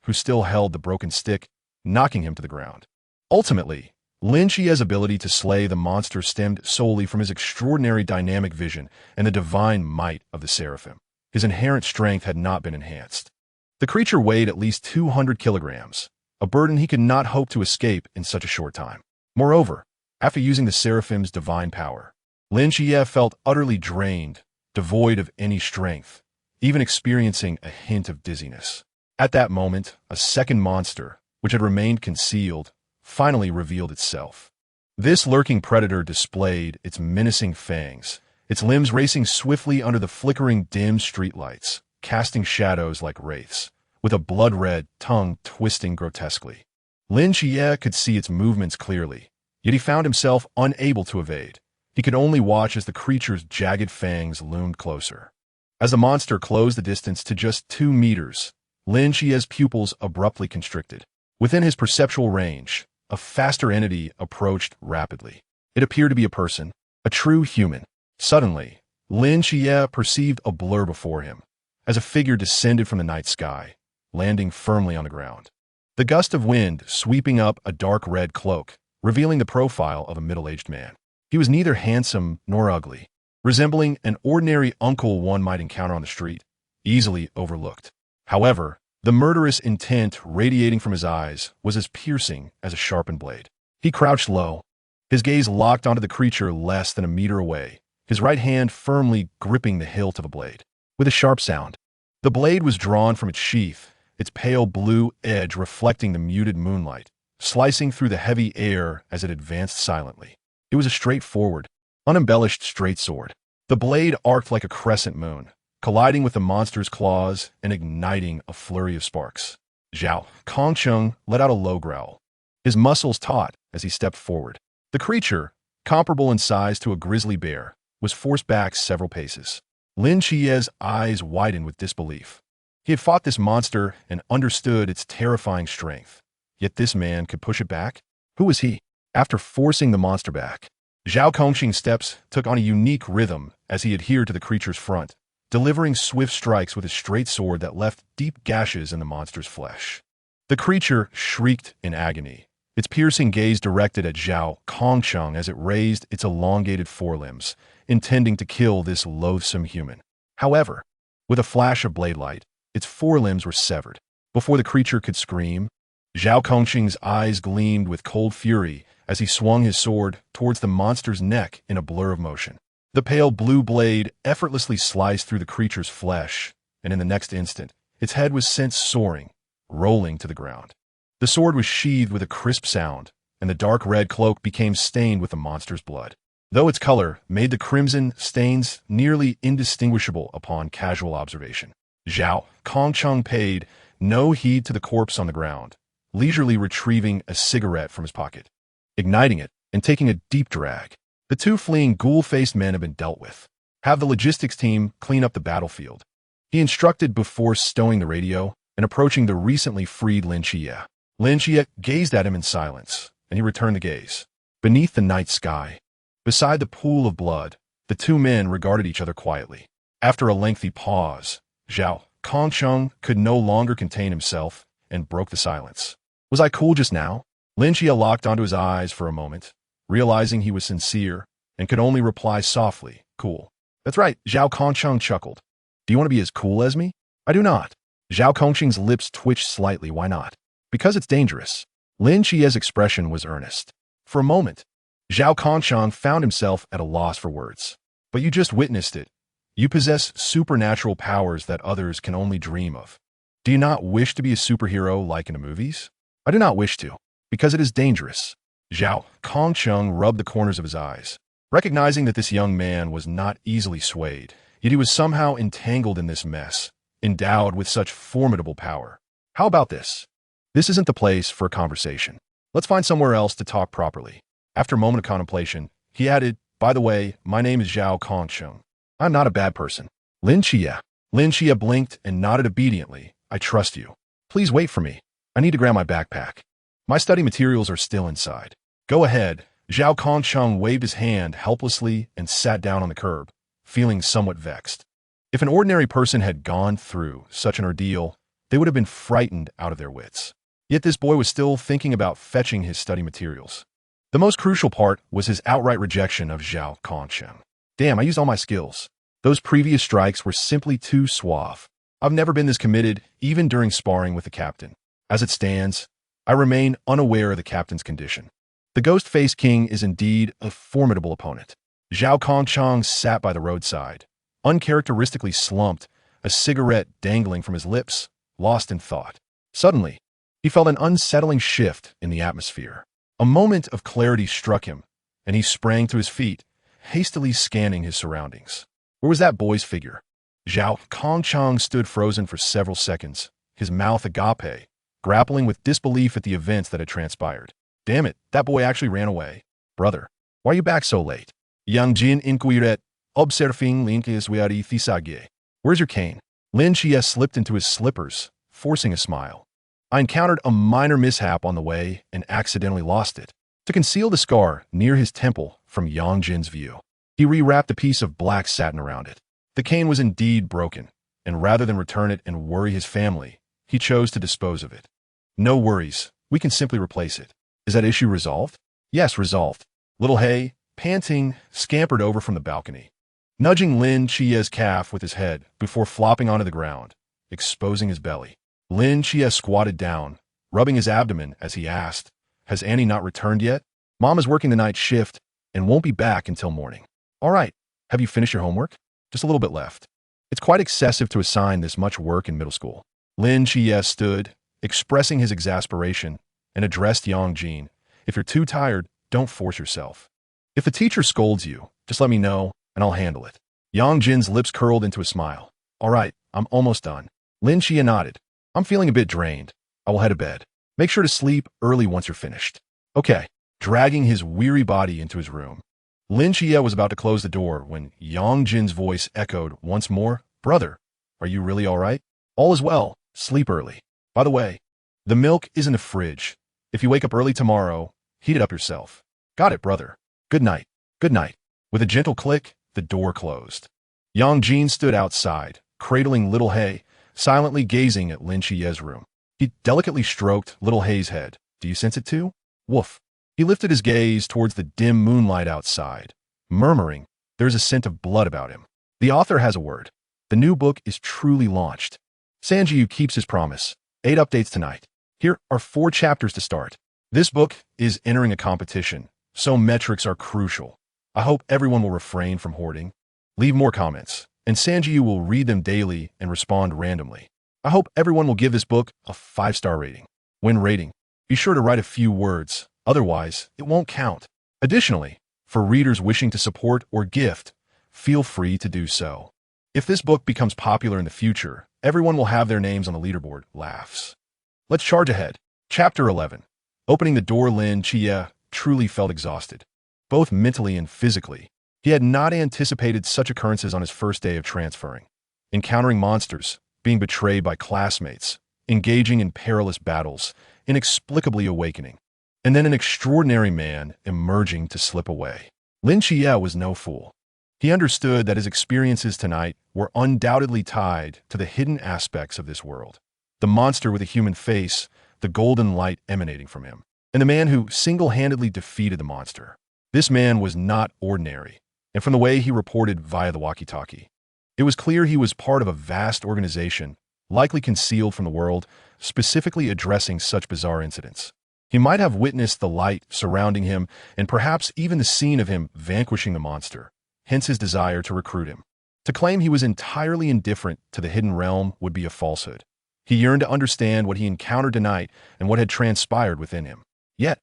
Speaker 1: who still held the broken stick, knocking him to the ground. Ultimately, Lin Chie's ability to slay the monster stemmed solely from his extraordinary dynamic vision and the divine might of the seraphim. His inherent strength had not been enhanced. The creature weighed at least 200 kilograms, a burden he could not hope to escape in such a short time. Moreover, after using the seraphim's divine power, Lin Chie felt utterly drained, devoid of any strength, even experiencing a hint of dizziness. At that moment, a second monster, which had remained concealed, finally revealed itself. This lurking predator displayed its menacing fangs, its limbs racing swiftly under the flickering dim streetlights, casting shadows like wraiths, with a blood-red tongue twisting grotesquely. Lin Chie could see its movements clearly, yet he found himself unable to evade. He could only watch as the creature's jagged fangs loomed closer. As the monster closed the distance to just 2 meters, Lin Chie's pupils abruptly constricted. Within his perceptual range, a faster entity approached rapidly. It appeared to be a person, a true human. Suddenly, Lin Chie perceived a blur before him, as a figure descended from the night sky, landing firmly on the ground. The gust of wind sweeping up a dark red cloak, revealing the profile of a middle-aged man. He was neither handsome nor ugly, resembling an ordinary uncle one might encounter on the street, easily overlooked. However, the murderous intent radiating from his eyes was as piercing as a sharpened blade. He crouched low, his gaze locked onto the creature less than a meter away, his right hand firmly gripping the hilt of a blade. With a sharp sound, the blade was drawn from its sheath, its pale blue edge reflecting the muted moonlight, slicing through the heavy air as it advanced silently. It was a straightforward, unembellished straight sword. The blade arced like a crescent moon, colliding with the monster's claws and igniting a flurry of sparks. Zhao Kongcheng let out a low growl, his muscles taut as he stepped forward. The creature, comparable in size to a grizzly bear, was forced back several paces. Lin Chie's eyes widened with disbelief. He had fought this monster and understood its terrifying strength, yet this man could push it back? Who was he? After forcing the monster back, Zhao Kongqing's steps took on a unique rhythm as he adhered to the creature's front, delivering swift strikes with his straight sword that left deep gashes in the monster's flesh. The creature shrieked in agony, its piercing gaze directed at Zhao Kongcheng as it raised its elongated forelimbs, intending to kill this loathsome human. However, with a flash of blade light, its forelimbs were severed. Before the creature could scream, Zhao Kongqing's eyes gleamed with cold fury as he swung his sword towards the monster's neck in a blur of motion. The pale blue blade effortlessly sliced through the creature's flesh, and in the next instant, its head was sent soaring, rolling to the ground. The sword was sheathed with a crisp sound, and the dark red cloak became stained with the monster's blood, though its color made the crimson stains nearly indistinguishable upon casual observation. Zhao Kongcheng paid no heed to the corpse on the ground, leisurely retrieving a cigarette from his pocket, igniting it, and taking a deep drag. The 2 fleeing ghoul-faced men had been dealt with. Have the logistics team clean up the battlefield, he instructed before stowing the radio and approaching the recently freed Lin Chie. Lin Chie gazed at him in silence, and he returned the gaze. Beneath the night sky, beside the pool of blood, the 2 men regarded each other quietly. After a lengthy pause, Zhao Kongcheng could no longer contain himself and broke the silence. Was I cool just now? Lin Chia locked onto his eyes for a moment, realizing he was sincere, and could only reply softly, cool. That's right, Zhao Kongcheng chuckled. Do you want to be as cool as me? I do not. Zhao Kongcheng's lips twitched slightly, why not? Because it's dangerous. Lin Chia's expression was earnest. For a moment, Zhao Kongcheng found himself at a loss for words. But you just witnessed it. You possess supernatural powers that others can only dream of. Do you not wish to be a superhero like in the movies? I do not wish to, because it is dangerous. Zhao Kongcheng rubbed the corners of his eyes, recognizing that this young man was not easily swayed, yet he was somehow entangled in this mess, endowed with such formidable power. How about this? This isn't the place for a conversation. Let's find somewhere else to talk properly. After a moment of contemplation, he added, by the way, my name is Zhao Kongcheng. I'm not a bad person. Lin Chia. Lin Chia blinked and nodded obediently. I trust you. Please wait for me. I need to grab my backpack. My study materials are still inside. Go ahead. Zhao Kongcheng waved his hand helplessly and sat down on the curb, feeling somewhat vexed. If an ordinary person had gone through such an ordeal, they would have been frightened out of their wits. Yet this boy was still thinking about fetching his study materials. The most crucial part was his outright rejection of Zhao Kongcheng. Damn, I used all my skills. Those previous strikes were simply too suave. I've never been this committed, even during sparring with the captain. As it stands, I remain unaware of the captain's condition. The Ghost-Faced King is indeed a formidable opponent. Zhao Kongcheng sat by the roadside, uncharacteristically slumped, a cigarette dangling from his lips, lost in thought. Suddenly, he felt an unsettling shift in the atmosphere. A moment of clarity struck him, and he sprang to his feet, hastily scanning his surroundings. Where was that boy's figure? Zhao Kongcheng stood frozen for several seconds, his mouth agape, grappling with disbelief at the events that had transpired. Damn it, that boy actually ran away. Brother, why are you back so late? Yang Jin inquired, observing Linki's weari thisage. Where's your cane? Lin Chia slipped into his slippers, forcing a smile. I encountered a minor mishap on the way and accidentally lost it. To conceal the scar near his temple from Yang Jin's view, he rewrapped a piece of black satin around it. The cane was indeed broken, and rather than return it and worry his family, he chose to dispose of it. No worries, we can simply replace it. Is that issue resolved? Yes, resolved. Little Hay, panting, scampered over from the balcony, nudging Lin Chia's calf with his head before flopping onto the ground, exposing his belly. Lin Chia squatted down, rubbing his abdomen as he asked, has Annie not returned yet? Mom is working the night shift and won't be back until morning. All right, have you finished your homework? Just a little bit left. It's quite excessive to assign this much work in middle school. Lin Chia stood, expressing his exasperation, and addressed Yang Jin. If you're too tired, don't force yourself. If the teacher scolds you, just let me know, and I'll handle it. Yang Jin's lips curled into a smile. All right, I'm almost done. Lin Chia nodded. I'm feeling a bit drained. I will head to bed. Make sure to sleep early once you're finished. Okay. Dragging his weary body into his room, Lin Chia was about to close the door when Yang Jin's voice echoed once more, Brother, are you really all right? All is well. Sleep early. By the way, the milk is in the fridge. If you wake up early tomorrow, heat it up yourself. Got it, brother. Good night. Good night. With a gentle click, the door closed. Yang Jin stood outside, cradling Little Hay, silently gazing at Lin Chia's room. He delicately stroked Little Hay's head. Do you sense it too? Woof. He lifted his gaze towards the dim moonlight outside, murmuring, there's a scent of blood about him. The author has a word. The new book is truly launched. Sanjiu keeps his promise. 8 updates tonight. Here are 4 chapters to start. This book is entering a competition, so metrics are crucial. I hope everyone will refrain from hoarding. Leave more comments, and Sanjiu will read them daily and respond randomly. I hope everyone will give this book a 5-star rating. When rating, be sure to write a few words. Otherwise, it won't count. Additionally, for readers wishing to support or gift, feel free to do so. If this book becomes popular in the future, everyone will have their names on the leaderboard. Laughs. Let's charge ahead. Chapter 11. Opening the door, Lin Chia truly felt exhausted, both mentally and physically. He had not anticipated such occurrences on his first day of transferring. Encountering monsters, being betrayed by classmates, engaging in perilous battles, inexplicably awakening, and then an extraordinary man emerging to slip away. Lin Chia was no fool. He understood that his experiences tonight were undoubtedly tied to the hidden aspects of this world. The monster with a human face, the golden light emanating from him, and the man who single-handedly defeated the monster. This man was not ordinary, and from the way he reported via the walkie-talkie, it was clear he was part of a vast organization, likely concealed from the world, specifically addressing such bizarre incidents. He might have witnessed the light surrounding him and perhaps even the scene of him vanquishing the monster, hence his desire to recruit him. To claim he was entirely indifferent to the hidden realm would be a falsehood. He yearned to understand what he encountered tonight and what had transpired within him. Yet,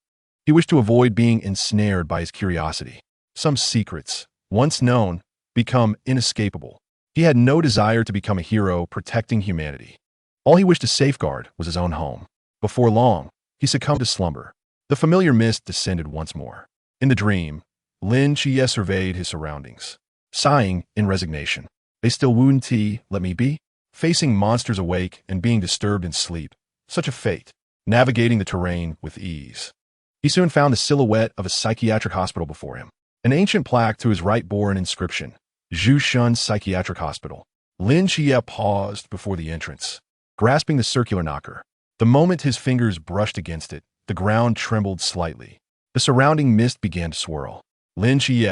Speaker 1: he wished to avoid being ensnared by his curiosity. Some secrets, once known, become inescapable. He had no desire to become a hero protecting humanity. All he wished to safeguard was his own home. Before long, he succumbed to slumber. The familiar mist descended once more. In the dream, Lin Chie surveyed his surroundings, sighing in resignation. They still wouldn't let me be? Facing monsters awake and being disturbed in sleep. Such a fate. Navigating the terrain with ease. He soon found the silhouette of a psychiatric hospital before him. An ancient plaque to his right bore an inscription, Zhu Shun Psychiatric Hospital. Lin Chie paused before the entrance, grasping the circular knocker. The moment his fingers brushed against it, the ground trembled slightly. The surrounding mist began to swirl. Lin Chie,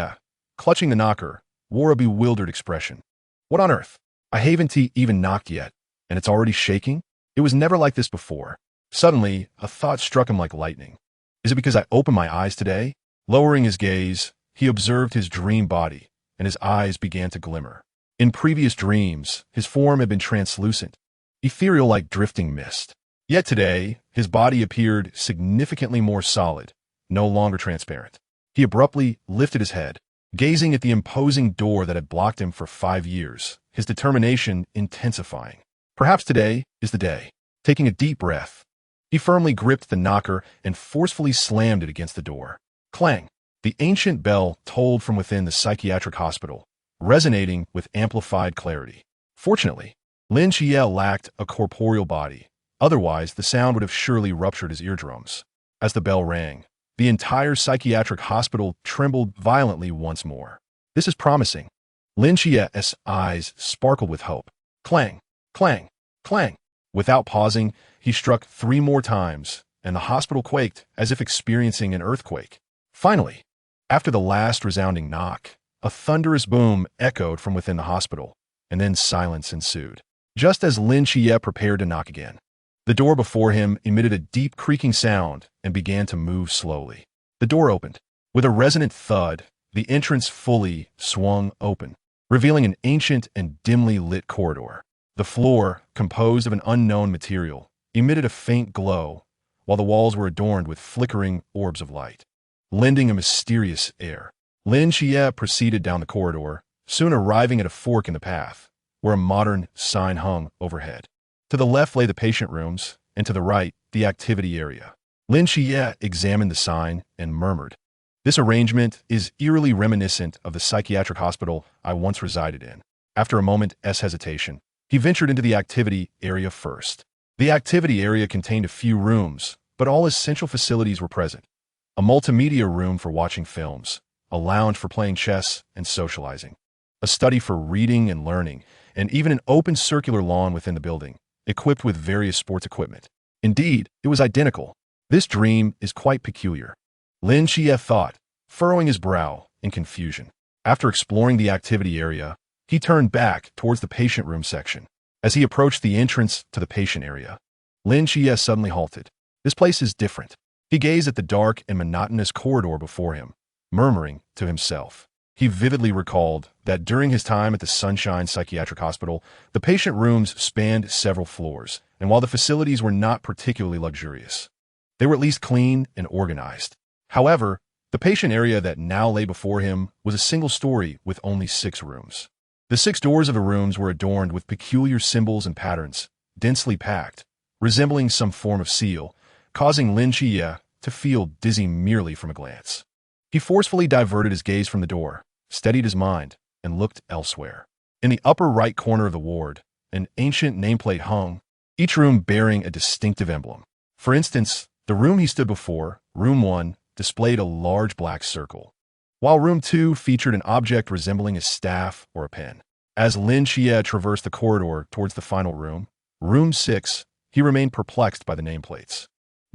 Speaker 1: clutching the knocker, wore a bewildered expression. What on earth? I haven't even knocked yet, and it's already shaking? It was never like this before. Suddenly, a thought struck him like lightning. Is it because I opened my eyes today? Lowering his gaze, he observed his dream body, and his eyes began to glimmer. In previous dreams, his form had been translucent, ethereal like drifting mist. Yet today, his body appeared significantly more solid, no longer transparent. He abruptly lifted his head, gazing at the imposing door that had blocked him for 5 years, his determination intensifying. Perhaps today is the day. Taking a deep breath, he firmly gripped the knocker and forcefully slammed it against the door. Clang! The ancient bell tolled from within the psychiatric hospital, resonating with amplified clarity. Fortunately, Lin Chie lacked a corporeal body. Otherwise, the sound would have surely ruptured his eardrums. As the bell rang, the entire psychiatric hospital trembled violently once more. This is promising. Lin Chie's eyes sparkled with hope. Clang! Clang! Clang! Without pausing, he struck 3 more times, and the hospital quaked as if experiencing an earthquake. Finally, after the last resounding knock, a thunderous boom echoed from within the hospital, and then silence ensued. Just as Lin Chie prepared to knock again, the door before him emitted a deep creaking sound and began to move slowly. The door opened. With a resonant thud, the entrance fully swung open, revealing an ancient and dimly lit corridor. The floor, composed of an unknown material, emitted a faint glow, while the walls were adorned with flickering orbs of light, lending a mysterious air. Lin Chie proceeded down the corridor, soon arriving at a fork in the path, where a modern sign hung overhead. To the left lay the patient rooms, and to the right, the activity area. Lin Chie examined the sign and murmured, "This arrangement is eerily reminiscent of the psychiatric hospital I once resided in." After a moment's hesitation, he ventured into the activity area first. The activity area contained a few rooms, but all essential facilities were present. A multimedia room for watching films, a lounge for playing chess and socializing, a study for reading and learning, and even an open circular lawn within the building, equipped with various sports equipment. Indeed, it was identical. This dream is quite peculiar, Lin Chie thought, furrowing his brow in confusion. After exploring the activity area, he turned back towards the patient room section. As he approached the entrance to the patient area, Lin Chie suddenly halted. This place is different. He gazed at the dark and monotonous corridor before him, murmuring to himself. He vividly recalled that during his time at the Sunshine Psychiatric Hospital, the patient rooms spanned several floors, and while the facilities were not particularly luxurious, they were at least clean and organized. However, the patient area that now lay before him was a single story with only 6 rooms. The 6 doors of the rooms were adorned with peculiar symbols and patterns, densely packed, resembling some form of seal, causing Lin Chie to feel dizzy merely from a glance. He forcefully diverted his gaze from the door, steadied his mind, and looked elsewhere. In the upper right corner of the ward, an ancient nameplate hung, each room bearing a distinctive emblem. For instance, the room he stood before, Room 1, displayed a large black circle. while room 2 featured an object resembling a staff or a pen. As Lin Xie traversed the corridor towards the final room, room 6, he remained perplexed by the nameplates.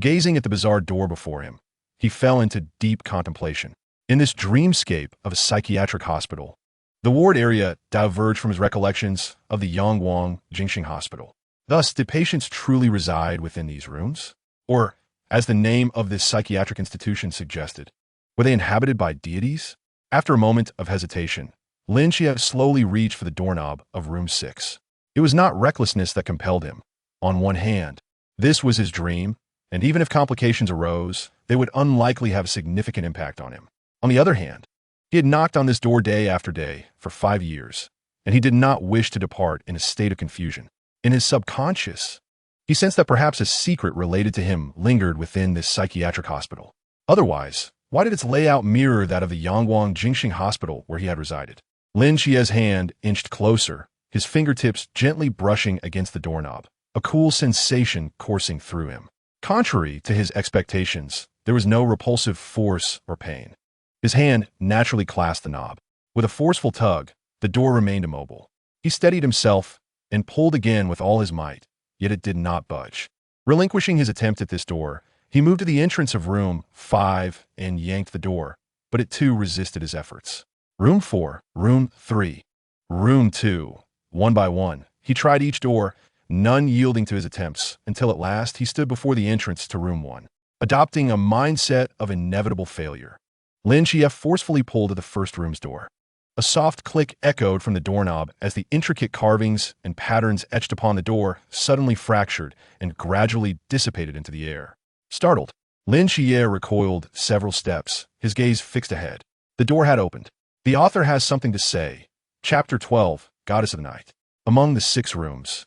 Speaker 1: Gazing at the bizarre door before him, he fell into deep contemplation. In this dreamscape of a psychiatric hospital, the ward area diverged from his recollections of the Yangwang Jingxing Hospital. Thus, did patients truly reside within these rooms? Or, as the name of this psychiatric institution suggested, were they inhabited by deities? After a moment of hesitation, Lin Xie slowly reached for the doorknob of room 6. It was not recklessness that compelled him. On one hand, this was his dream, and even if complications arose, they would unlikely have a significant impact on him. On the other hand, he had knocked on this door day after day for 5 years, and he did not wish to depart in a state of confusion. In his subconscious, he sensed that perhaps a secret related to him lingered within this psychiatric hospital. Otherwise, why did its layout mirror that of the Yangwang Jingxing Hospital where he had resided? Lin Xie's hand inched closer, his fingertips gently brushing against the doorknob, a cool sensation coursing through him. Contrary to his expectations, there was no repulsive force or pain. His hand naturally clasped the knob. With a forceful tug, the door remained immobile. He steadied himself and pulled again with all his might, yet it did not budge. Relinquishing his attempt at this door, he moved to the entrance of room 5 and yanked the door, but it too resisted his efforts. Room 4, room 3, room 2. One by one, he tried each door, none yielding to his attempts, until at last he stood before the entrance to room 1. Adopting a mindset of inevitable failure, Lin Xie forcefully pulled at the first room's door. A soft click echoed from the doorknob as the intricate carvings and patterns etched upon the door suddenly fractured and gradually dissipated into the air. Startled, Lin Xie recoiled several steps, his gaze fixed ahead. The door had opened. The author has something to say. Chapter 12, Goddess of the Night. Among the 6 rooms,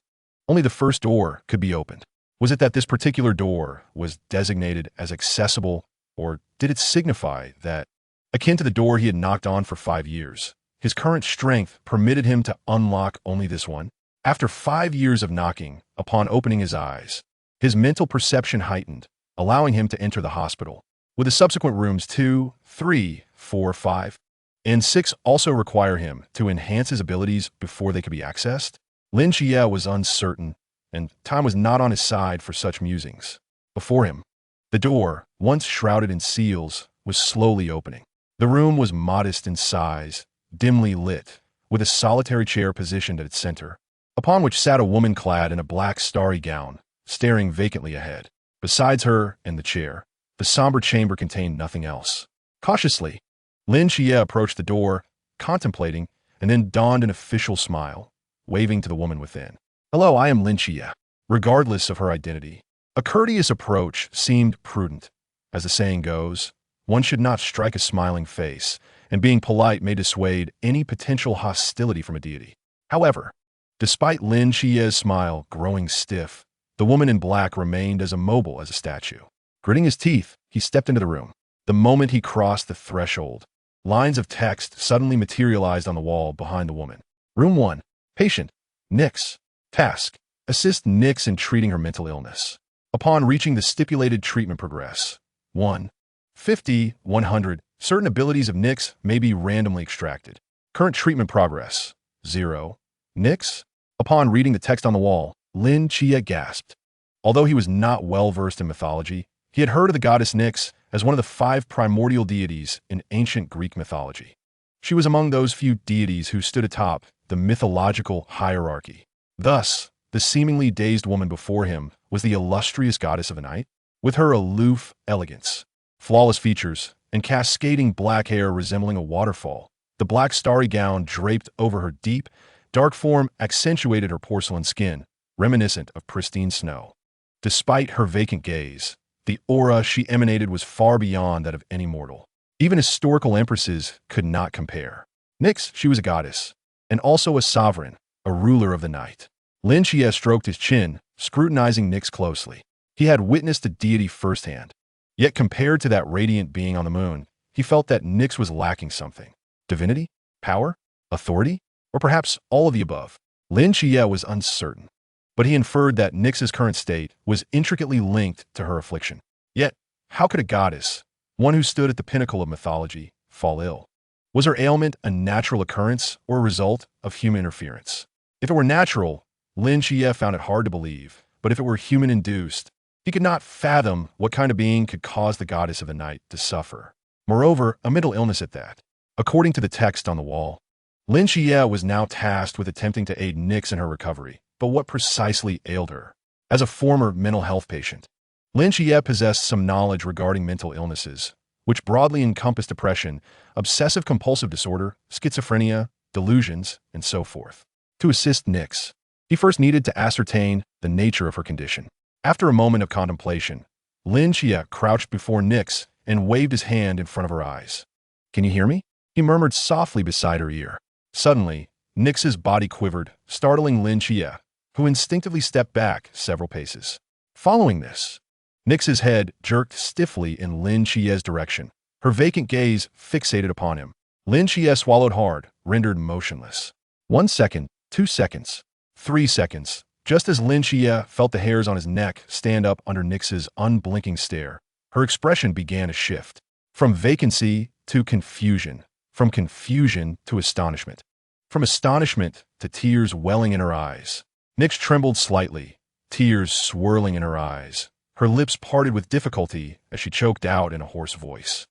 Speaker 1: only the first door could be opened. Was it that this particular door was designated as accessible, or did it signify that, akin to the door he had knocked on for 5 years, his current strength permitted him to unlock only this one? After 5 years of knocking, upon opening his eyes, his mental perception heightened, allowing him to enter the hospital. Would the subsequent rooms 2, 3, 4, 5, and 6 also require him to enhance his abilities before they could be accessed? Lin Xie was uncertain, and time was not on his side for such musings. Before him, the door, once shrouded in seals, was slowly opening. The room was modest in size, dimly lit, with a solitary chair positioned at its center, upon which sat a woman clad in a black starry gown, staring vacantly ahead. Besides her and the chair, the somber chamber contained nothing else. Cautiously, Lin Xie approached the door, contemplating, and then donned an official smile, waving to the woman within. "Hello, I am Lin Xie." Regardless of her identity, a courteous approach seemed prudent. As the saying goes, one should not strike a smiling face, and being polite may dissuade any potential hostility from a deity. However, despite Lin Xie's smile growing stiff, the woman in black remained as immobile as a statue. Gritting his teeth, he stepped into the room. The moment he crossed the threshold, lines of text suddenly materialized on the wall behind the woman. Room 1. Patient. Nix. Task. Assist Nix in treating her mental illness. Upon reaching the stipulated treatment progress. 1. 50, 100. Certain abilities of Nix may be randomly extracted. Current treatment progress. 0. Nix. Upon reading the text on the wall, Lin Xie gasped. Although he was not well versed in mythology, he had heard of the goddess Nix as one of the 5 primordial deities in ancient Greek mythology. She was among those few deities who stood atop the mythological hierarchy. Thus, the seemingly dazed woman before him was the illustrious goddess of the night. With her aloof elegance, flawless features, and cascading black hair resembling a waterfall, the black starry gown draped over her deep, dark form accentuated her porcelain skin, reminiscent of pristine snow. Despite her vacant gaze, the aura she emanated was far beyond that of any mortal. Even historical empresses could not compare. Nix, she was a goddess, and also a sovereign, a ruler of the night. Lin Xie stroked his chin, scrutinizing Nix closely. He had witnessed the deity firsthand. Yet compared to that radiant being on the moon, he felt that Nix was lacking something. Divinity? Power? Authority? Or perhaps all of the above? Lin Xie was uncertain, but he inferred that Nix's current state was intricately linked to her affliction. Yet, how could a goddess, one who stood at the pinnacle of mythology, fall ill? Was her ailment a natural occurrence or a result of human interference? If it were natural, Lin Xie found it hard to believe, but if it were human-induced, he could not fathom what kind of being could cause the goddess of the night to suffer. Moreover, a mental illness at that. According to the text on the wall, Lin Xie was now tasked with attempting to aid Nyx in her recovery, but what precisely ailed her? As a former mental health patient, Lin Xie possessed some knowledge regarding mental illnesses, which broadly encompass depression, obsessive-compulsive disorder, schizophrenia, delusions, and so forth. To assist Nyx, he first needed to ascertain the nature of her condition. After a moment of contemplation, Lin Xie crouched before Nyx and waved his hand in front of her eyes. "Can you hear me?" he murmured softly beside her ear. Suddenly, Nyx's body quivered, startling Lin Xie, who instinctively stepped back several paces. Following this, Nyx's head jerked stiffly in Lin Xie's direction, her vacant gaze fixated upon him. Lin Xie swallowed hard, rendered motionless. 1 second, 2 seconds, 3 seconds. Just as Lin Xie felt the hairs on his neck stand up under Nyx's unblinking stare, her expression began to shift. From vacancy to confusion, from confusion to astonishment, from astonishment to tears welling in her eyes. Nyx trembled slightly, tears swirling in her eyes. Her lips parted with difficulty as she choked out in a hoarse voice.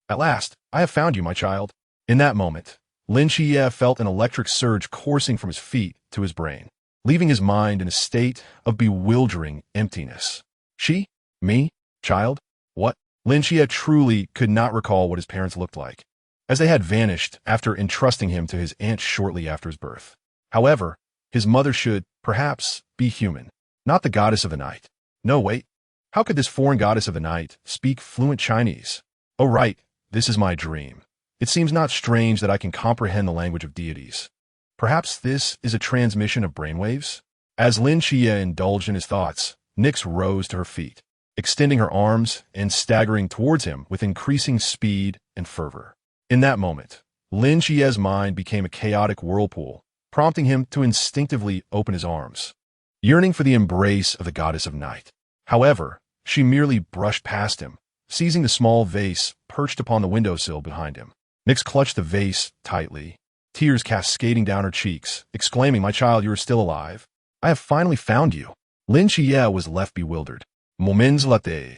Speaker 1: "At last, I have found you, my child." In that moment, Lin Xie felt an electric surge coursing from his feet to his brain, leaving his mind in a state of bewildering emptiness. She? Me? Child? What? Lin Xie truly could not recall what his parents looked like, as they had vanished after entrusting him to his aunt shortly after his birth. However, his mother should, perhaps, be human, not the goddess of the night. No, wait. How could this foreign goddess of the night speak fluent Chinese? Oh, right, this is my dream. It seems not strange that I can comprehend the language of deities. Perhaps this is a transmission of brainwaves? As Lin Xie indulged in his thoughts, Nyx rose to her feet, extending her arms and staggering towards him with increasing speed and fervor. In that moment, Lin Xie's mind became a chaotic whirlpool, prompting him to instinctively open his arms, yearning for the embrace of the goddess of night. However, she merely brushed past him, seizing the small vase perched upon the windowsill behind him. Nyx clutched the vase tightly, tears cascading down her cheeks, exclaiming, "My child, you are still alive. I have finally found you." Lin Xie was left bewildered. Moments later,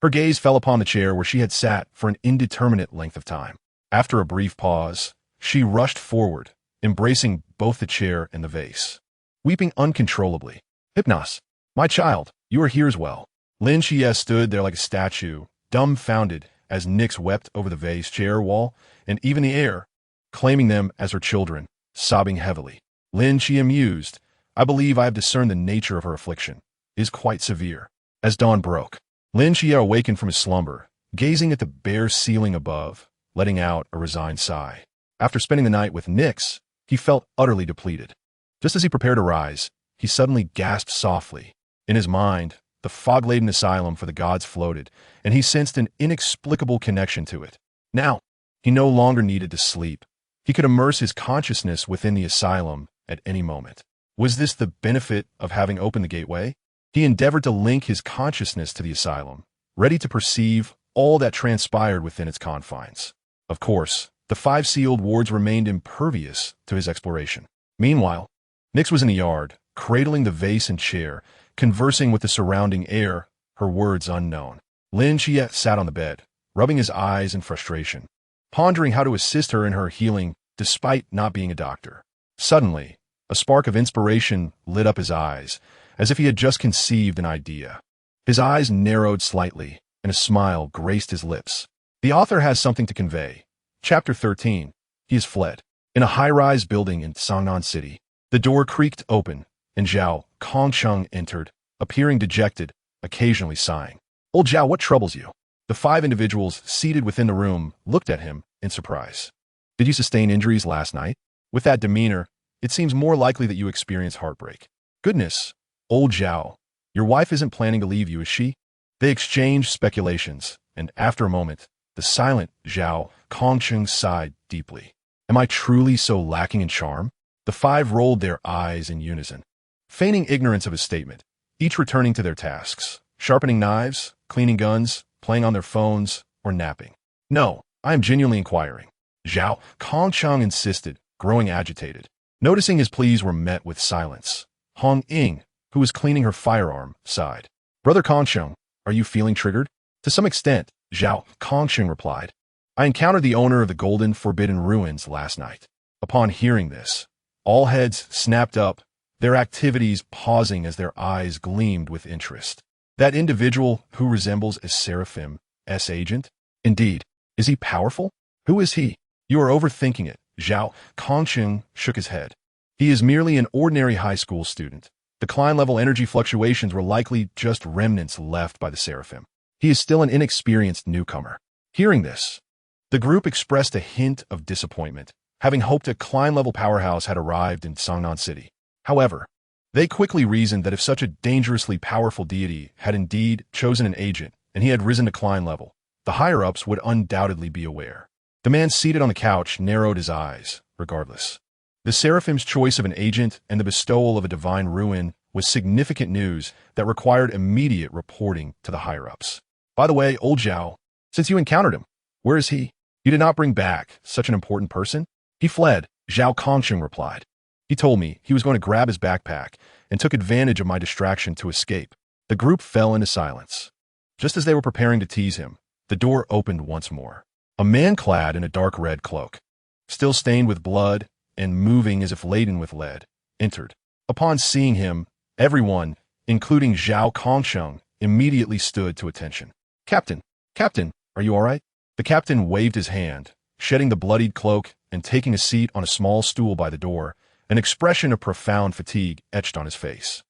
Speaker 1: her gaze fell upon the chair where she had sat for an indeterminate length of time. After a brief pause, she rushed forward, embracing both the chair and the vase, weeping uncontrollably. "Hypnos, my child, you are here as well." Lin Xie stood there like a statue, dumbfounded as Nyx wept over the vase, chair, wall, and even the air, claiming them as her children, sobbing heavily. Lin Xie mused, "I believe I have discerned the nature of her affliction. It is quite severe." As dawn broke, Lin Xie awakened from his slumber, gazing at the bare ceiling above, letting out a resigned sigh. After spending the night with Nyx, he felt utterly depleted. Just as he prepared to rise, he suddenly gasped softly. In his mind, the fog-laden asylum for the gods floated, and he sensed an inexplicable connection to it. Now, he no longer needed to sleep. He could immerse his consciousness within the asylum at any moment. Was this the benefit of having opened the gateway? He endeavored to link his consciousness to the asylum, ready to perceive all that transpired within its confines. Of course, the 5 sealed wards remained impervious to his exploration. Meanwhile, Nyx was in the yard, cradling the vase and chair, conversing with the surrounding air, her words unknown. Lin Xie sat on the bed, rubbing his eyes in frustration, pondering how to assist her in her healing despite not being a doctor. Suddenly, a spark of inspiration lit up his eyes, as if he had just conceived an idea. His eyes narrowed slightly, and a smile graced his lips. The author has something to convey. Chapter 13. He has fled. In a high-rise building in Sangnan City, the door creaked open, and Zhao Kongcheng entered, appearing dejected, occasionally sighing. "Old Zhao, what troubles you?" The 5 individuals seated within the room looked at him in surprise. "Did you sustain injuries last night? With that demeanor, it seems more likely that you experienced heartbreak." "Goodness, old Zhao, your wife isn't planning to leave you, is she?" They exchanged speculations, and after a moment, the silent Zhao Kongcheng sighed deeply. "Am I truly so lacking in charm?" The 5 rolled their eyes in unison, feigning ignorance of his statement, each returning to their tasks, sharpening knives, cleaning guns, playing on their phones, or napping. "No, I am genuinely inquiring." Zhao Kongcheng insisted, growing agitated. Noticing his pleas were met with silence, Hong Ying, who was cleaning her firearm, sighed. Brother Kongcheng, are you feeling triggered? To some extent, Zhao Kongcheng replied. I encountered the owner of the Golden Forbidden Ruins last night. Upon hearing this, all heads snapped up, their activities pausing as their eyes gleamed with interest. That individual who resembles a Seraphim's agent? Indeed. Is he powerful? Who is he? You are overthinking it. Zhao Kongcheng shook his head. He is merely an ordinary high school student. The Klein-level energy fluctuations were likely just remnants left by the Seraphim. He is still an inexperienced newcomer. Hearing this, the group expressed a hint of disappointment, having hoped a Klein-level powerhouse had arrived in Songnan City. However, they quickly reasoned that if such a dangerously powerful deity had indeed chosen an agent and he had risen to Klein level, the higher-ups would undoubtedly be aware. The man seated on the couch narrowed his eyes, regardless. The Seraphim's choice of an agent and the bestowal of a divine ruin was significant news that required immediate reporting to the higher-ups. By the way, old Zhao, since you encountered him, where is he? You did not bring back such an important person? He fled, Zhao Kongcheng replied. He told me he was going to grab his backpack and took advantage of my distraction to escape. The group fell into silence. Just as they were preparing to tease him, the door opened once more. A man clad in a dark red cloak, still stained with blood and moving as if laden with lead, entered. Upon seeing him, everyone, including Zhao Kongcheng, immediately stood to attention. Captain, are you all right? The captain waved his hand, shedding the bloodied cloak and taking a seat on a small stool by the door, an expression of profound fatigue etched on his face.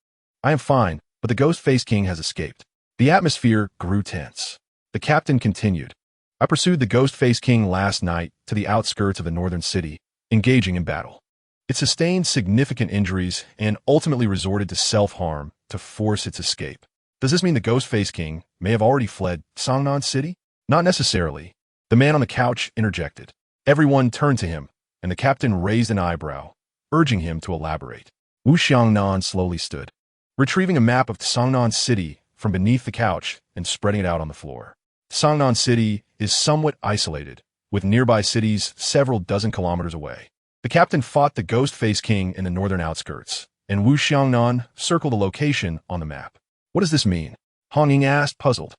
Speaker 1: I am fine, but the Ghost-Faced King has escaped. The atmosphere grew tense. The captain continued. I pursued the Ghost-Faced King last night to the outskirts of the northern city, engaging in battle. It sustained significant injuries and ultimately resorted to self-harm to force its escape. Does this mean the Ghost-Faced King may have already fled Songnan City? Not necessarily. The man on the couch interjected. Everyone turned to him, and the captain raised an eyebrow, urging him to elaborate. Wu Xiangnan slowly stood, retrieving a map of Songnan City from beneath the couch and spreading it out on the floor. Songnan City is somewhat isolated, with nearby cities several dozen kilometers away. The captain fought the Ghost-Faced King in the northern outskirts, and Wu Xiangnan circled the location on the map. What does this mean? Hong Ying asked, puzzled.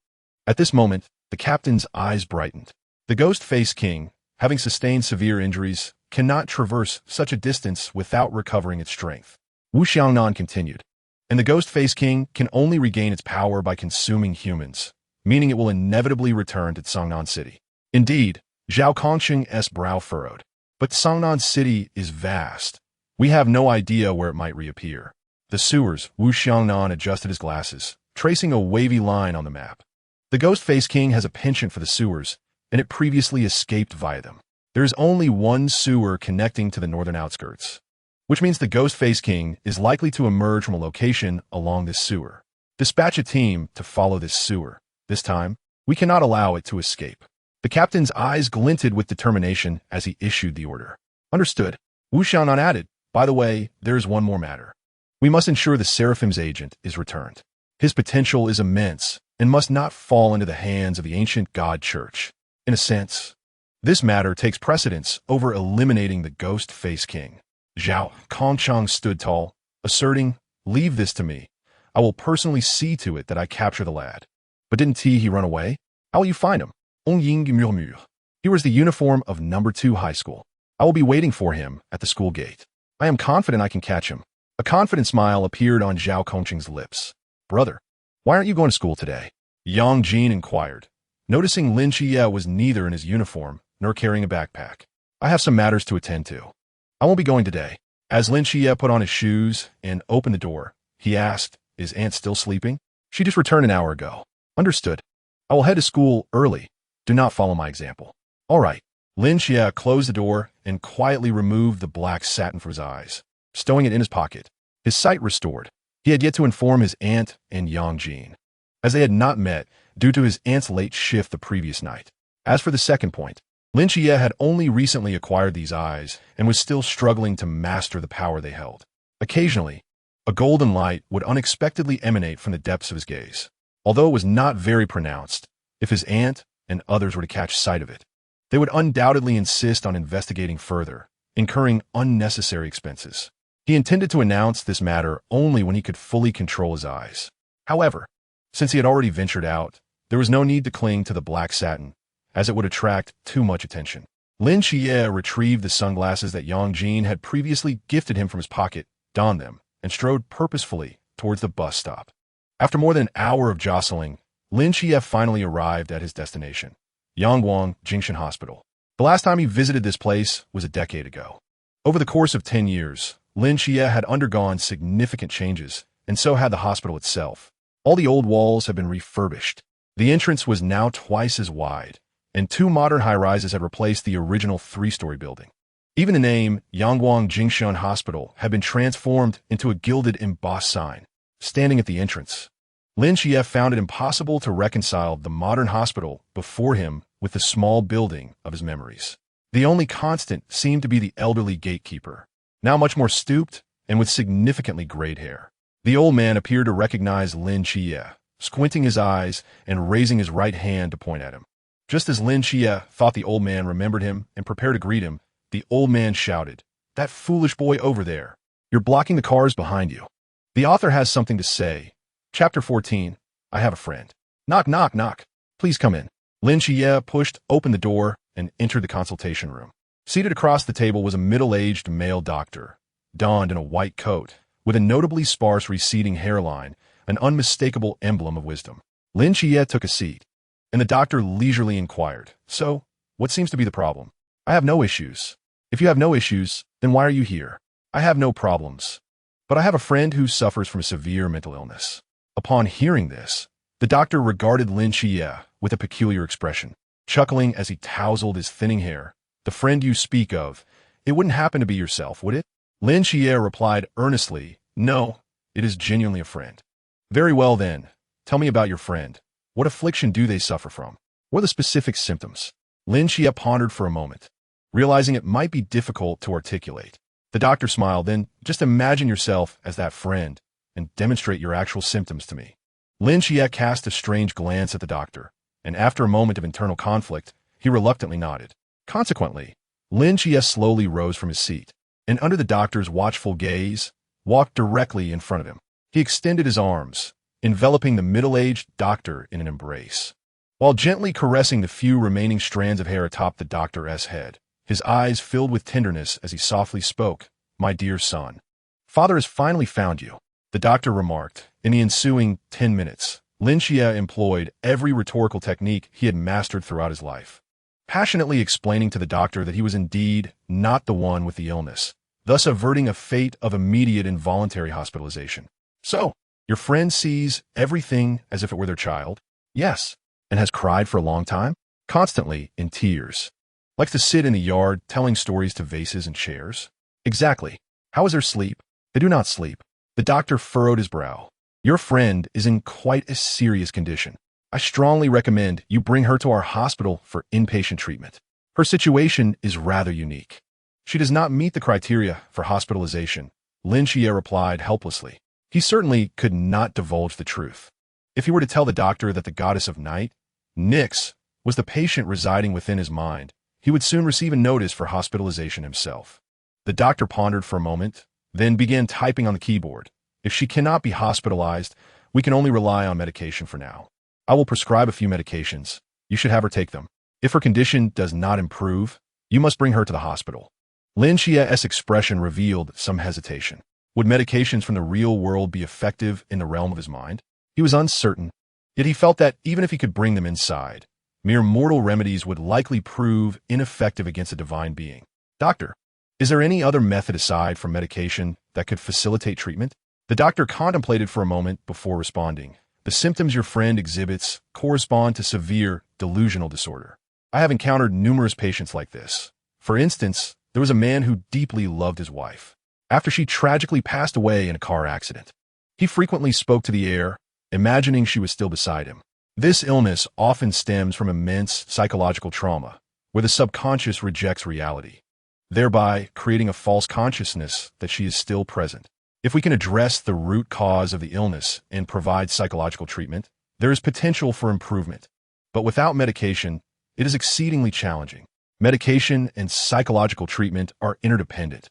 Speaker 1: At this moment, the captain's eyes brightened. The Ghost-Faced King, having sustained severe injuries, cannot traverse such a distance without recovering its strength. Wu Xiangnan continued. And the Ghost-Faced King can only regain its power by consuming humans, meaning it will inevitably return to Songnan City. Indeed, Zhao Kongcheng's brow furrowed. But Songnan City is vast. We have no idea where it might reappear. The sewers, Wu Xiangnan adjusted his glasses, tracing a wavy line on the map. The Ghost-Faced King has a penchant for the sewers, and it previously escaped via them. There is only one sewer connecting to the northern outskirts, which means the Ghost-Faced King is likely to emerge from a location along this sewer. Dispatch a team to follow this sewer. This time, we cannot allow it to escape. The captain's eyes glinted with determination as he issued the order. Understood. Wu Xiangnan added, by the way, there is one more matter. We must ensure the Seraphim's agent is returned. His potential is immense and must not fall into the hands of the ancient God Church. In a sense, this matter takes precedence over eliminating the Ghost-Faced King. Zhao Kongcheng stood tall, asserting, leave this to me. I will personally see to it that I capture the lad. But didn't he run away? How will you find him? Hong Ying murmured. He wears the uniform of number 2 high school. I will be waiting for him at the school gate. I am confident I can catch him. A confident smile appeared on Zhao Kongcheng's lips. Brother, why aren't you going to school today? Yang Jin inquired, noticing Lin Xie was neither in his uniform nor carrying a backpack. I have some matters to attend to. I won't be going today. As Lin Xie put on his shoes and opened the door, he asked, is Aunt still sleeping? She just returned an hour ago. Understood. I will head to school early. Do not follow my example. All right. Lin Xie closed the door and quietly removed the black satin from his eyes, stowing it in his pocket. His sight restored. He had yet to inform his aunt and Yang Jin, as they had not met due to his aunt's late shift the previous night. As for the second point, Lin Xie had only recently acquired these eyes and was still struggling to master the power they held. Occasionally, a golden light would unexpectedly emanate from the depths of his gaze, although it was not very pronounced. If his aunt and others were to catch sight of it, They would undoubtedly insist on investigating further, incurring unnecessary expenses. He intended to announce this matter only when he could fully control his eyes. However, since he had already ventured out, there was no need to cling to the black satin, as it would attract too much attention. Lin Xie retrieved the sunglasses that Yang Jin had previously gifted him from his pocket, donned them, and strode purposefully towards the bus stop. After more than an hour of jostling, Lin Xie finally arrived at his destination, Yangguang Jingshan Hospital. The last time he visited this place was a decade ago. Over the course of 10 years, Lin Xie had undergone significant changes, and so had the hospital itself. All the old walls had been refurbished. The entrance was now twice as wide, and 2 modern high-rises had replaced the original 3-story building. Even the name Yangguang Jingshan Hospital had been transformed into a gilded embossed sign, standing at the entrance. Lin Xie found it impossible to reconcile the modern hospital before him with the small building of his memories. The only constant seemed to be the elderly gatekeeper, now much more stooped and with significantly grayed hair. The old man appeared to recognize Lin Xie, squinting his eyes and raising his right hand to point at him. Just as Lin Xie thought the old man remembered him and prepared to greet him, the old man shouted, "That foolish boy over there! You're blocking the cars behind you." The author has something to say. Chapter 14, I have a friend. Knock, knock, knock. Please come in. Lin Xie pushed open the door and entered the consultation room. Seated across the table was a middle-aged male doctor, donned in a white coat, with a notably sparse receding hairline, an unmistakable emblem of wisdom. Lin Xie took a seat, and the doctor leisurely inquired, "So, what seems to be the problem?" "I have no issues." "If you have no issues, then why are you here?" "I have no problems, but I have a friend who suffers from a severe mental illness." Upon hearing this, the doctor regarded Lin Xie with a peculiar expression, chuckling as he tousled his thinning hair. "The friend you speak of, it wouldn't happen to be yourself, would it?" Lin Xie replied earnestly, "No, it is genuinely a friend." "Very well then, tell me about your friend. What affliction do they suffer from? What are the specific symptoms?" Lin Xie pondered for a moment, realizing it might be difficult to articulate. The doctor smiled, "Then just imagine yourself as that friend and demonstrate your actual symptoms to me." Lin Xie cast a strange glance at the doctor, and after a moment of internal conflict, he reluctantly nodded. Consequently, Lin Xie slowly rose from his seat, and under the doctor's watchful gaze, walked directly in front of him. He extended his arms, enveloping the middle-aged doctor in an embrace. While gently caressing the few remaining strands of hair atop the doctor's head, his eyes filled with tenderness as he softly spoke, "My dear son, Father has finally found you." The doctor remarked. In the ensuing 10 minutes, Lin Xie employed every rhetorical technique he had mastered throughout his life, passionately explaining to the doctor that he was indeed not the one with the illness, thus averting a fate of immediate involuntary hospitalization. "So, your friend sees everything as if it were their child?" "Yes." "And has cried for a long time?" "Constantly, in tears. Likes to sit in the yard telling stories to vases and chairs?" "Exactly." "How is her sleep?" "They do not sleep." The doctor furrowed his brow. "Your friend is in quite a serious condition. I strongly recommend you bring her to our hospital for inpatient treatment. Her situation is rather unique." "She does not meet the criteria for hospitalization," Lin Xie replied helplessly. He certainly could not divulge the truth. If he were to tell the doctor that the goddess of night, Nyx, was the patient residing within his mind, he would soon receive a notice for hospitalization himself. The doctor pondered for a moment, then began typing on the keyboard. "If she cannot be hospitalized, we can only rely on medication for now. I will prescribe a few medications. You should have her take them. If her condition does not improve, you must bring her to the hospital." Lin Xie's expression revealed some hesitation. Would medications from the real world be effective in the realm of his mind? He was uncertain, yet he felt that even if he could bring them inside, mere mortal remedies would likely prove ineffective against a divine being. "Doctor, is there any other method aside from medication that could facilitate treatment?" The doctor contemplated for a moment before responding. "The symptoms your friend exhibits correspond to severe delusional disorder. I have encountered numerous patients like this. For instance, there was a man who deeply loved his wife, after she tragically passed away in a car accident. He frequently spoke to the air, imagining she was still beside him. This illness often stems from immense psychological trauma, where the subconscious rejects reality, thereby creating a false consciousness that she is still present. If we can address the root cause of the illness and provide psychological treatment, there is potential for improvement. But without medication, it is exceedingly challenging. Medication and psychological treatment are interdependent.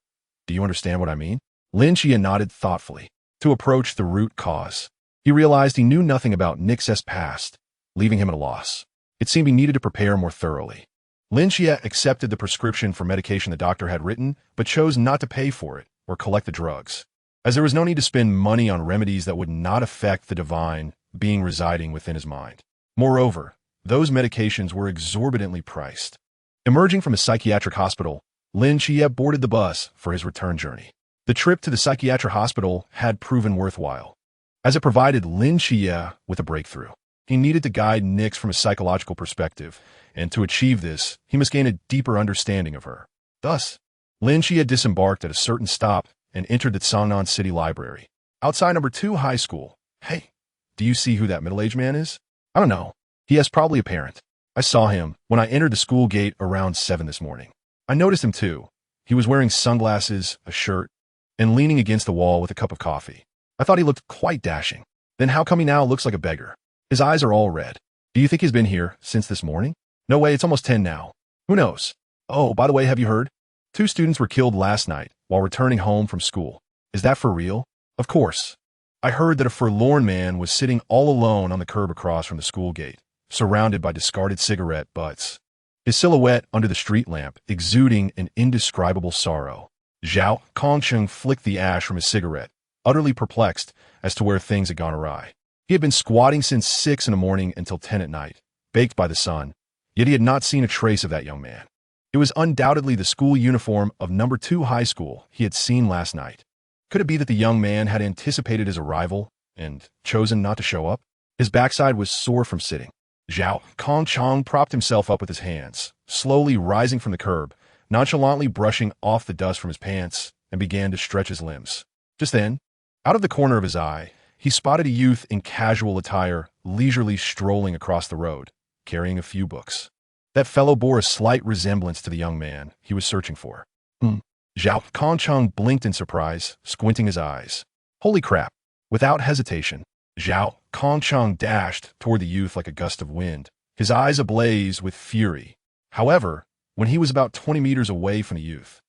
Speaker 1: Do you understand what I mean? Lin Chia nodded thoughtfully. To approach the root cause, he realized he knew nothing about Nix's past, leaving him at a loss. It seemed he needed to prepare more thoroughly. Lin Chia accepted the prescription for medication the doctor had written, but chose not to pay for it or collect the drugs, as there was no need to spend money on remedies that would not affect the divine being residing within his mind. Moreover, those medications were exorbitantly priced. Emerging from a psychiatric hospital, Lin Chia boarded the bus for his return journey. The trip to the psychiatric hospital had proven worthwhile, as it provided Lin Chia with a breakthrough. He needed to guide Nix from a psychological perspective, and to achieve this, he must gain a deeper understanding of her. Thus, Lin Chia disembarked at a certain stop and entered the Sangnan City Library. Outside number 2 high school. Hey, do you see who that middle-aged man is? I don't know. He has probably a parent. I saw him when I entered the school gate around 7 this morning. I noticed him too. He was wearing sunglasses, a shirt, and leaning against the wall with a cup of coffee. I thought he looked quite dashing. Then how come he now looks like a beggar? His eyes are all red. Do you think he's been here since this morning? No way, it's almost 10 now. Who knows? Oh, by the way, have you heard? 2 students were killed last night while returning home from school. Is that for real? Of course. I heard that a forlorn man was sitting all alone on the curb across from the school gate, surrounded by discarded cigarette butts. His silhouette under the street lamp exuding an indescribable sorrow. Zhao Kongcheng flicked the ash from his cigarette, utterly perplexed as to where things had gone awry. He had been squatting since 6 in the morning until 10 at night, baked by the sun, yet he had not seen a trace of that young man. It was undoubtedly the school uniform of number 2 high school he had seen last night. Could it be that the young man had anticipated his arrival and chosen not to show up? His backside was sore from sitting. Zhao Kongcheng propped himself up with his hands, slowly rising from the curb, nonchalantly brushing off the dust from his pants, and began to stretch his limbs. Just then, out of the corner of his eye, he spotted a youth in casual attire leisurely strolling across the road, carrying a few books. That fellow bore a slight resemblance to the young man he was searching for. Zhao Kongcheng blinked in surprise, squinting his eyes. Holy crap! Without hesitation, Zhao Kongcheng dashed toward the youth like a gust of wind, his eyes ablaze with fury. However, when he was about 20 meters away from the youth,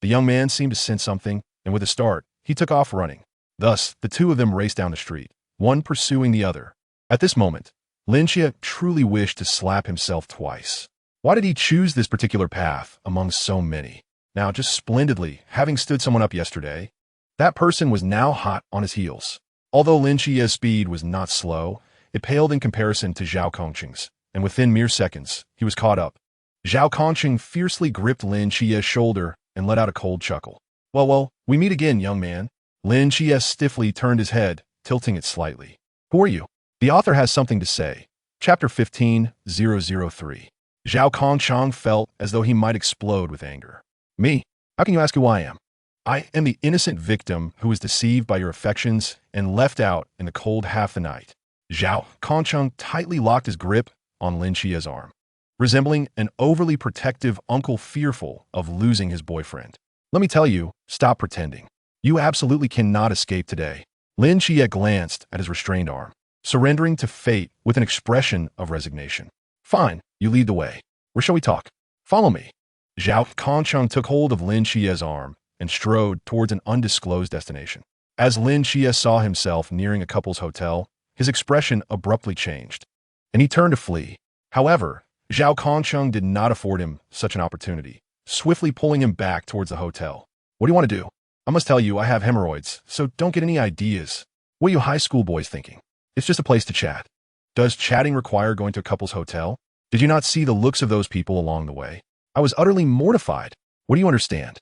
Speaker 1: the young man seemed to sense something, and with a start, he took off running. Thus, the 2 of them raced down the street, one pursuing the other. At this moment, Lin Chia truly wished to slap himself twice. Why did he choose this particular path among so many? Now, just splendidly, having stood someone up yesterday, that person was now hot on his heels. Although Lin Chia's speed was not slow, it paled in comparison to Zhao Kongcheng's, and within mere seconds, he was caught up. Zhao Kongcheng fiercely gripped Lin Chia's shoulder and let out a cold chuckle. Well, we meet again, young man. Lin Chia stiffly turned his head, tilting it slightly. Who are you? The author has something to say. Chapter 15-003. Zhao Kongcheng felt as though he might explode with anger. Me? How can you ask who I am? I am the innocent victim who was deceived by your affections and left out in the cold half the night. Zhao Kongcheng tightly locked his grip on Lin Chia's arm, resembling an overly protective uncle fearful of losing his boyfriend. Let me tell you, stop pretending. You absolutely cannot escape today. Lin Chia glanced at his restrained arm, surrendering to fate with an expression of resignation. Fine, you lead the way. Where shall we talk? Follow me. Zhao Kongcheng took hold of Lin Chia's arm and strode towards an undisclosed destination. As Lin Chia saw himself nearing a couple's hotel, his expression abruptly changed, and he turned to flee. However, Zhao Kongcheng did not afford him such an opportunity, swiftly pulling him back towards the hotel. What do you want to do? I must tell you, I have hemorrhoids, so don't get any ideas. What are you high school boys thinking? It's just a place to chat. Does chatting require going to a couple's hotel? Did you not see the looks of those people along the way? I was utterly mortified. What do you understand?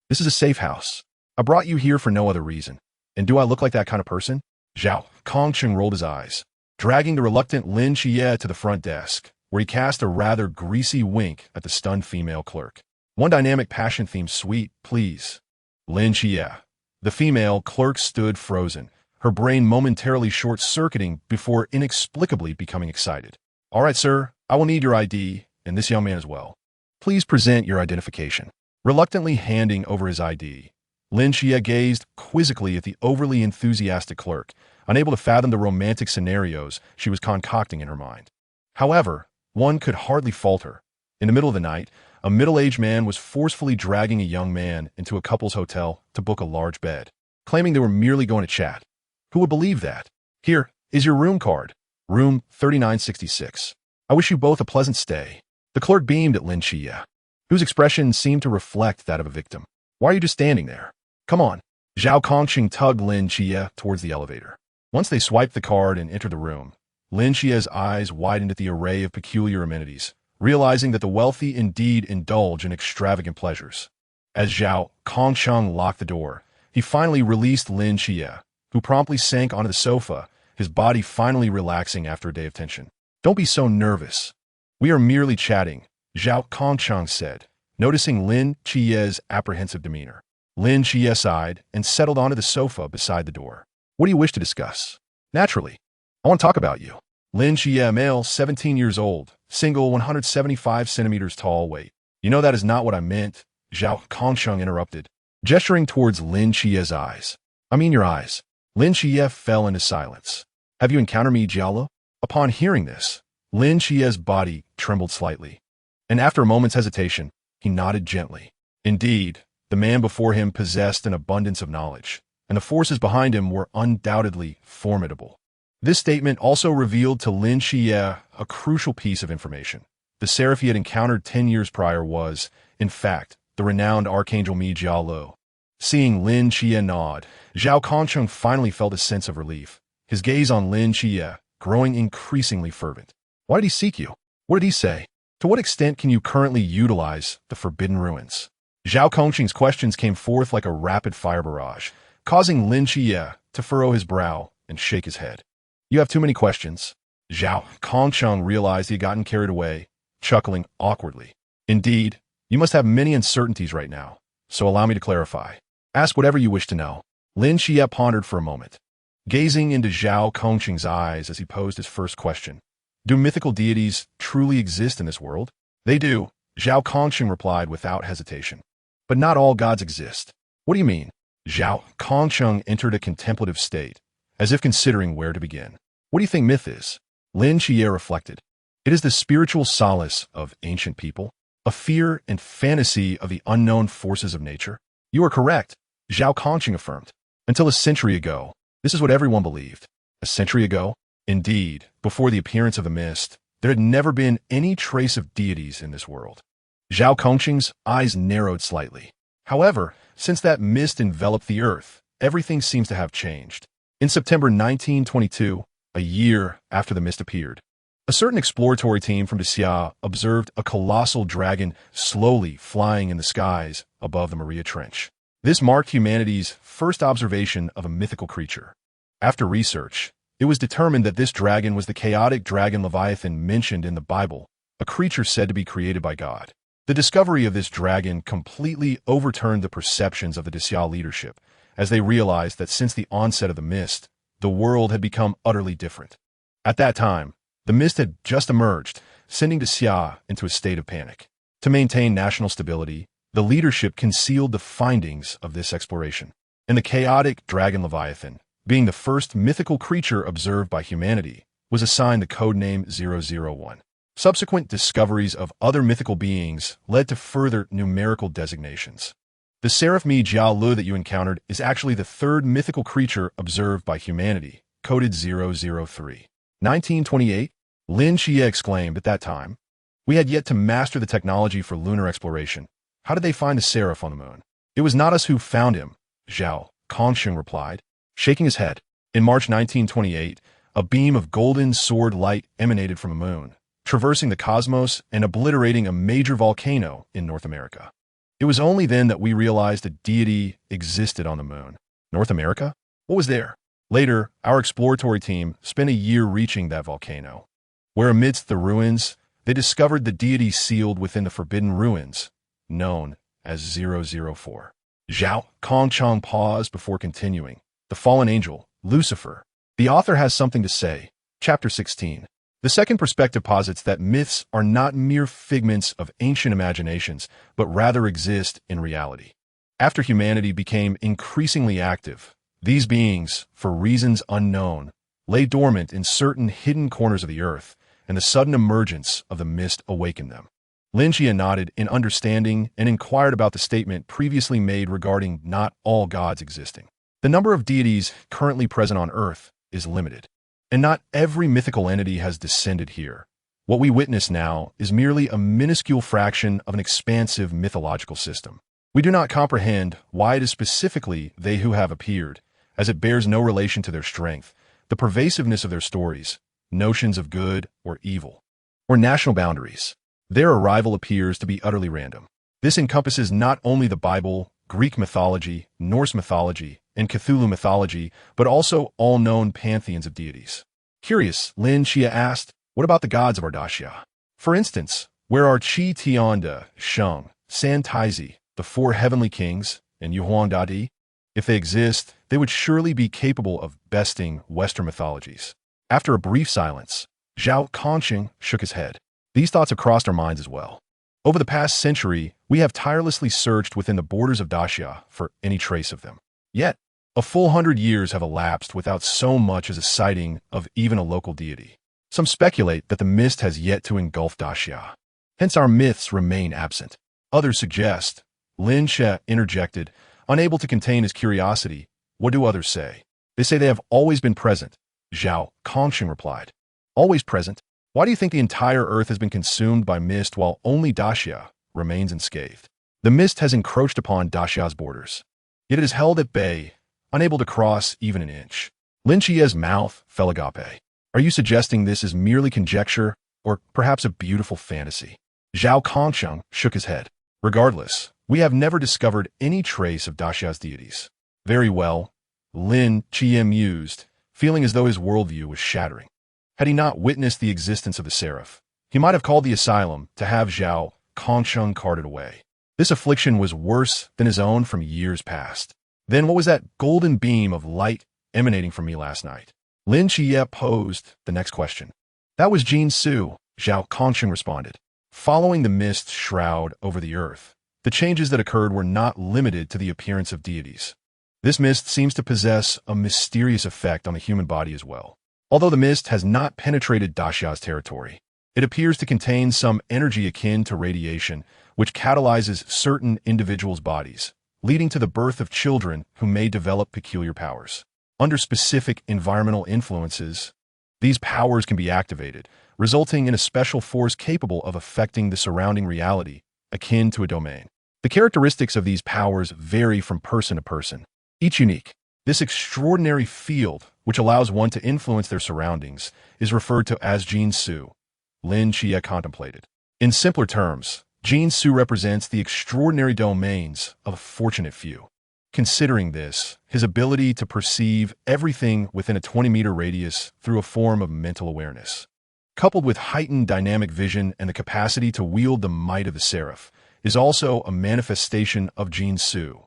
Speaker 1: This is a safe house. I brought you here for no other reason. And do I look like that kind of person? Zhao Kongcheng rolled his eyes, dragging the reluctant Lin Chia to the front desk, where he cast a rather greasy wink at the stunned female clerk. One dynamic passion-themed suite, please. Lin Chia. The female clerk stood frozen, her brain momentarily short-circuiting before inexplicably becoming excited. All right, sir, I will need your ID, and this young man as well. Please present your identification. Reluctantly handing over his ID, Lin Chia gazed quizzically at the overly enthusiastic clerk, unable to fathom the romantic scenarios she was concocting in her mind. However, one could hardly fault her. In the middle of the night, A middle-aged man was forcefully dragging a young man into a couple's hotel to book a large bed, claiming they were merely going to chat. Who would believe that? Here is your room card. Room 3966. I wish you both a pleasant stay. The clerk beamed at Lin Chia, whose expression seemed to reflect that of a victim. Why are you just standing there? Come on. Zhao Kongqing tugged Lin Chia towards the elevator. Once they swiped the card and entered the room, Lin Chia's eyes widened at the array of peculiar amenities, realizing that the wealthy indeed indulge in extravagant pleasures. As Zhao Kongqing locked the door, he finally released Lin Chia, who promptly sank onto the sofa, his body finally relaxing after a day of tension. Don't be so nervous. We are merely chatting, Zhao Kongqing said, noticing Lin Chia's apprehensive demeanor. Lin Chia sighed and settled onto the sofa beside the door. What do you wish to discuss? Naturally. I want to talk about you. Lin Chia, male, 17 years old, single, 175 centimeters tall, weight. You know that is not what I meant, Zhao Kongqing interrupted, gesturing towards Lin Chia's eyes. I mean your eyes. Lin Chia fell into silence. Have you encountered me, Jialo? Upon hearing this, Lin Chia's body trembled slightly, and after a moment's hesitation, he nodded gently. Indeed, the man before him possessed an abundance of knowledge, and the forces behind him were undoubtedly formidable. This statement also revealed to Lin Chia a crucial piece of information. The seraph he had encountered 10 years prior was, in fact, the renowned Archangel Mi Jialo. Seeing Lin Chia nod, Zhao Kongqing finally felt a sense of relief, his gaze on Lin Chia growing increasingly fervent. Why did he seek you? What did he say? To what extent can you currently utilize the Forbidden Ruins? Zhao Kongqing's questions came forth like a rapid-fire barrage, causing Lin Chia to furrow his brow and shake his head. You have too many questions. Zhao Kongqing realized he had gotten carried away, chuckling awkwardly. Indeed, you must have many uncertainties right now, so allow me to clarify. Ask whatever you wish to know. Lin Chia pondered for a moment, gazing into Zhao Kongqing's eyes as he posed his first question. Do mythical deities truly exist in this world? They do, Zhao Kongqing replied without hesitation. But not all gods exist. What do you mean? Zhao Kongqing entered a contemplative state, as if considering where to begin. What do you think myth is? Lin Chia reflected. It is the spiritual solace of ancient people, a fear and fantasy of the unknown forces of nature. You are correct, Zhao Kongqing affirmed. Until a century ago, this is what everyone believed. A century ago? Indeed, before the appearance of the mist, there had never been any trace of deities in this world. Zhao Kongqing's eyes narrowed slightly. However, since that mist enveloped the earth, everything seems to have changed. In September 1922, a year after the mist appeared, a certain exploratory team from Xia observed a colossal dragon slowly flying in the skies above the Maria Trench. This marked humanity's first observation of a mythical creature. After research, it was determined that this dragon was the chaotic dragon Leviathan mentioned in the Bible, a creature said to be created by God. The discovery of this dragon completely overturned the perceptions of the Xia leadership, as they realized that since the onset of the mist, the world had become utterly different. At that time, the mist had just emerged, sending Xia into a state of panic. To maintain national stability, the leadership concealed the findings of this exploration, and the chaotic dragon Leviathan, being the first mythical creature observed by humanity, was assigned the codename 001. Subsequent discoveries of other mythical beings led to further numerical designations. The seraph Mi Jialo that you encountered is actually the third mythical creature observed by humanity, coded 003. 1928, Lin Chia exclaimed at that time. We had yet to master the technology for lunar exploration. How did they find the seraph on the moon? It was not us who found him, Zhao Kongqing replied, shaking his head. In March 1928, a beam of golden sword light emanated from the moon, traversing the cosmos and obliterating a major volcano in North America. It was only then that we realized a deity existed on the moon. North America? What was there? Later, our exploratory team spent a year reaching that volcano, where amidst the ruins, they discovered the deity sealed within the Forbidden Ruins, known as 004. Zhao Kongqing paused before continuing. The fallen angel, Lucifer. The author has something to say. Chapter 16. The second perspective posits that myths are not mere figments of ancient imaginations, but rather exist in reality. After humanity became increasingly active, these beings, for reasons unknown, lay dormant in certain hidden corners of the earth, and the sudden emergence of the mist awakened them. Lin Xie nodded in understanding and inquired about the statement previously made regarding not all gods existing. The number of deities currently present on Earth is limited, and not every mythical entity has descended here. What we witness now is merely a minuscule fraction of an expansive mythological system. We do not comprehend why it is specifically they who have appeared, as it bears no relation to their strength, the pervasiveness of their stories, notions of good or evil, or national boundaries. Their arrival appears to be utterly random. This encompasses not only the Bible, Greek mythology, Norse mythology, and Cthulhu mythology, but also all known pantheons of deities. Curious, Lin Xie asked, what about the gods of Ardashia? For instance, where are Qi Tianda, Sheng, San Taizi, the four heavenly kings, and Yuhuang Dadi? If they exist, they would surely be capable of besting Western mythologies. After a brief silence, Zhao Conqing shook his head. These thoughts have crossed our minds as well. Over the past century, we have tirelessly searched within the borders of Daxia for any trace of them. Yet, a full 100 years have elapsed without so much as a sighting of even a local deity. Some speculate that the mist has yet to engulf Daxia. Hence our myths remain absent. Others suggest, Lin Xie interjected, unable to contain his curiosity. What do others say? They say they have always been present, Zhao Conqing replied. Always present? Why do you think the entire earth has been consumed by mist while only Daxia remains unscathed? The mist has encroached upon Daxia's borders, yet it is held at bay, unable to cross even an inch. Lin Xie's mouth fell agape. Are you suggesting this is merely conjecture, or perhaps a beautiful fantasy? Zhao Conqing shook his head. Regardless, we have never discovered any trace of Daxia's deities. Very well, Lin Xie mused, feeling as though his worldview was shattering. Had he not witnessed the existence of the seraph, he might have called the asylum to have Zhao Conqing carted away. This affliction was worse than his own from years past. Then what was that golden beam of light emanating from me last night? Lin Xie posed the next question. That was Jin Su, Zhao Conqing responded. Following the mist shroud over the earth, the changes that occurred were not limited to the appearance of deities. This mist seems to possess a mysterious effect on the human body as well. Although the mist has not penetrated Daxia's territory, it appears to contain some energy akin to radiation, which catalyzes certain individuals' bodies, leading to the birth of children who may develop peculiar powers. Under specific environmental influences, these powers can be activated, resulting in a special force capable of affecting the surrounding reality, akin to a domain. The characteristics of these powers vary from person to person, each unique. This extraordinary field, which allows one to influence their surroundings, is referred to as Jin Su, Lin Xie contemplated. In simpler terms, Jin Su represents the extraordinary domains of a fortunate few. Considering this, his ability to perceive everything within a 20-meter radius through a form of mental awareness, coupled with heightened dynamic vision and the capacity to wield the might of the seraph, is also a manifestation of Jin Su.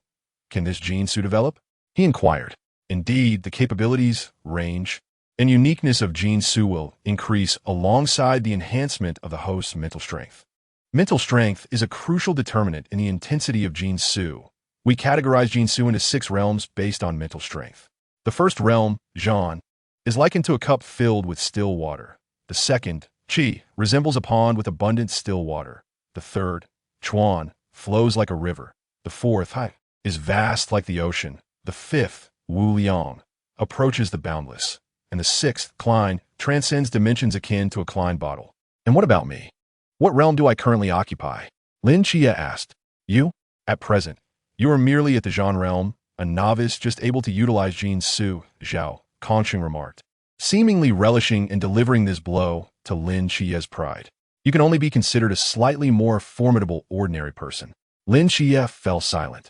Speaker 1: Can this Jin Su develop? He inquired. Indeed, the capabilities, range, and uniqueness of Jin Su will increase alongside the enhancement of the host's mental strength. Mental strength is a crucial determinant in the intensity of Jin Su. We categorize Jin Su into 6 realms based on mental strength. The first realm, Zhan, is likened to a cup filled with still water. The second, Qi, resembles a pond with abundant still water. The third, Chuan, flows like a river. The fourth, Hai, is vast like the ocean. The fifth, Wu Liang, approaches the boundless. And the sixth, Klein, transcends dimensions akin to a Klein bottle. And what about me? What realm do I currently occupy? Lin Xie asked. You? At present, you are merely at the Zhan realm, a novice just able to utilize Jin Su, Zhao Conqing remarked, seemingly relishing in delivering this blow to Lin Xie's pride. You can only be considered a slightly more formidable ordinary person. Lin Xie fell silent,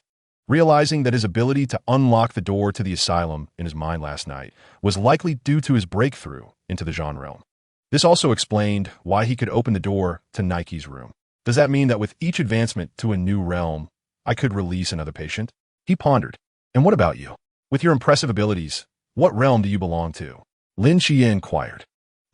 Speaker 1: realizing that his ability to unlock the door to the asylum in his mind last night was likely due to his breakthrough into the Zhan realm. This also explained why he could open the door to Nike's room. Does that mean that with each advancement to a new realm, I could release another patient? He pondered. And what about you? With your impressive abilities, what realm do you belong to? Lin Xie inquired.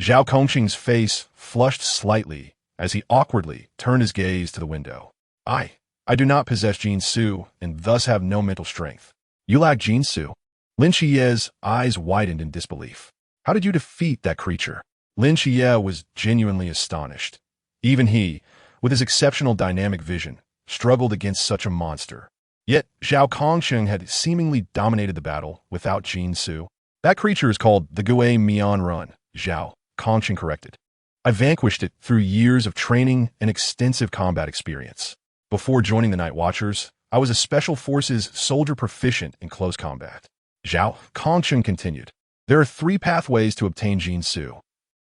Speaker 1: Zhao Conqing's face flushed slightly as he awkwardly turned his gaze to the window. I do not possess Jin Su and thus have no mental strength. You lack Jin Su? Lin Xie's eyes widened in disbelief. How did you defeat that creature? Lin Xie was genuinely astonished. Even he, with his exceptional dynamic vision, struggled against such a monster. Yet, Zhao Kongsheng had seemingly dominated the battle without Jin Su. That creature is called the Gui Mian Run, Zhao Kongsheng corrected. I vanquished it through years of training and extensive combat experience. Before joining the Night Watchers, I was a Special Forces soldier proficient in close combat. Zhao Kongsheng continued. There are 3 pathways to obtain Jin Su.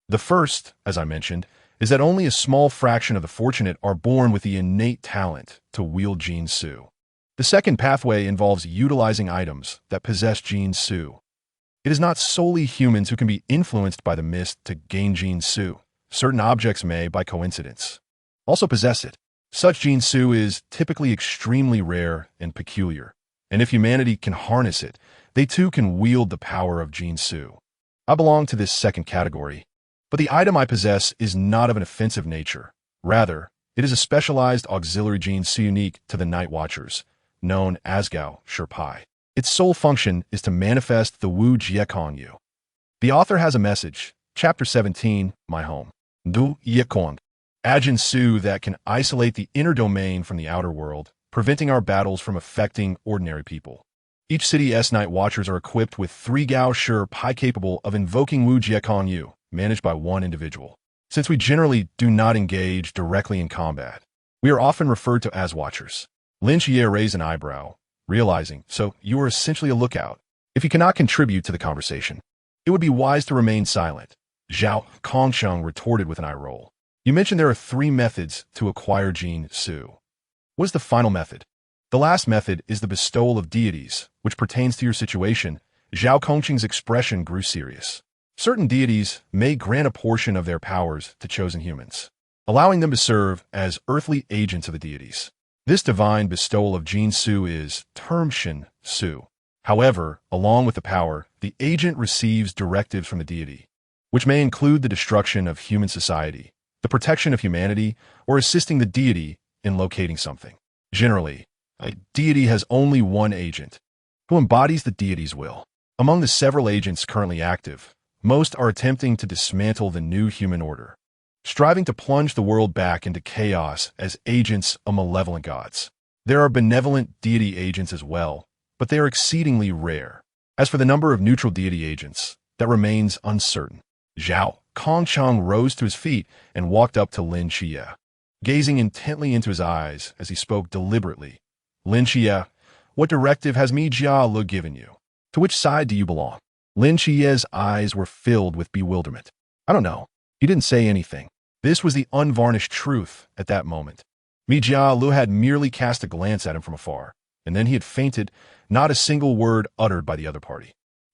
Speaker 1: The first, as I mentioned, is that only a small fraction of the fortunate are born with the innate talent to wield Jin Su. The second pathway involves utilizing items that possess Jin Su. It is not solely humans who can be influenced by the mist to gain Jin Su. Certain objects may, by coincidence, also possess it. Such Jin Su is typically extremely rare and peculiar, and if humanity can harness it, they too can wield the power of Jin Su. I belong to this second category, but the item I possess is not of an offensive nature. Rather, it is a specialized auxiliary Jin Su unique to the Night Watchers, known as Gao Sherpai. Its sole function is to manifest the Wu Jiekong Yu. The author has a message, Chapter 17, My Home. Du Yekong, Ajin Su that can isolate the inner domain from the outer world, preventing our battles from affecting ordinary people. Each city's Night Watchers are equipped with 3 Gao Sherpai capable of invoking Wu Jiekong Yu, managed by one individual. Since we generally do not engage directly in combat, we are often referred to as Watchers. Lin Xie raised an eyebrow, realizing, so you are essentially a lookout. If you cannot contribute to the conversation, it would be wise to remain silent. Zhao Kongsheng retorted with an eye roll. You mentioned there are 3 methods to acquire Jin Su. What is the final method? The last method is the bestowal of deities, which pertains to your situation. Zhao Kongsheng's expression grew serious. Certain deities may grant a portion of their powers to chosen humans, allowing them to serve as earthly agents of the deities. This divine bestowal of Jin Su is termed Shin Su. However, along with the power, the agent receives directives from the deity, which may include the destruction of human society, the protection of humanity, or assisting the deity in locating something. Generally, a deity has only one agent, who embodies the deity's will. Among the several agents currently active, most are attempting to dismantle the new human order, striving to plunge the world back into chaos as agents of malevolent gods. There are benevolent deity agents as well, but they are exceedingly rare. As for the number of neutral deity agents, that remains uncertain. Zhao Kongsheng rose to his feet and walked up to Lin Xie, gazing intently into his eyes as he spoke deliberately. Lin Xie, what directive has Mi Jia Lu given you? To which side do you belong? Lin Xie's eyes were filled with bewilderment. I don't know. He didn't say anything. This was the unvarnished truth at that moment. Mi Jia Lu had merely cast a glance at him from afar, and then he had fainted, not a single word uttered by the other party.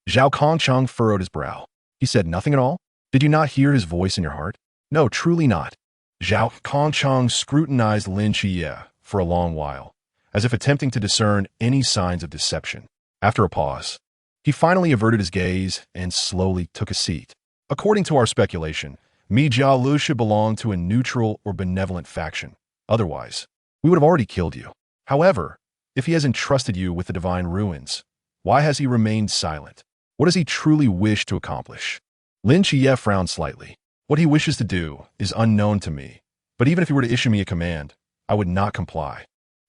Speaker 1: Zhao Kongsheng furrowed his brow. He said nothing at all? Did you not hear his voice in your heart? No, truly not. Zhao Kongsheng scrutinized Lin Xie for a long while, as if attempting to discern any signs of deception. After a pause, he finally averted his gaze and slowly took a seat. According to our speculation, Mi Jia Lu should belong to a neutral or benevolent faction. Otherwise, we would have already killed you. However, if he has entrusted you with the divine ruins, why has he remained silent? What does he truly wish to accomplish? Lin Xie frowned slightly. What he wishes to do is unknown to me, but even if he were to issue me a command, I would not comply.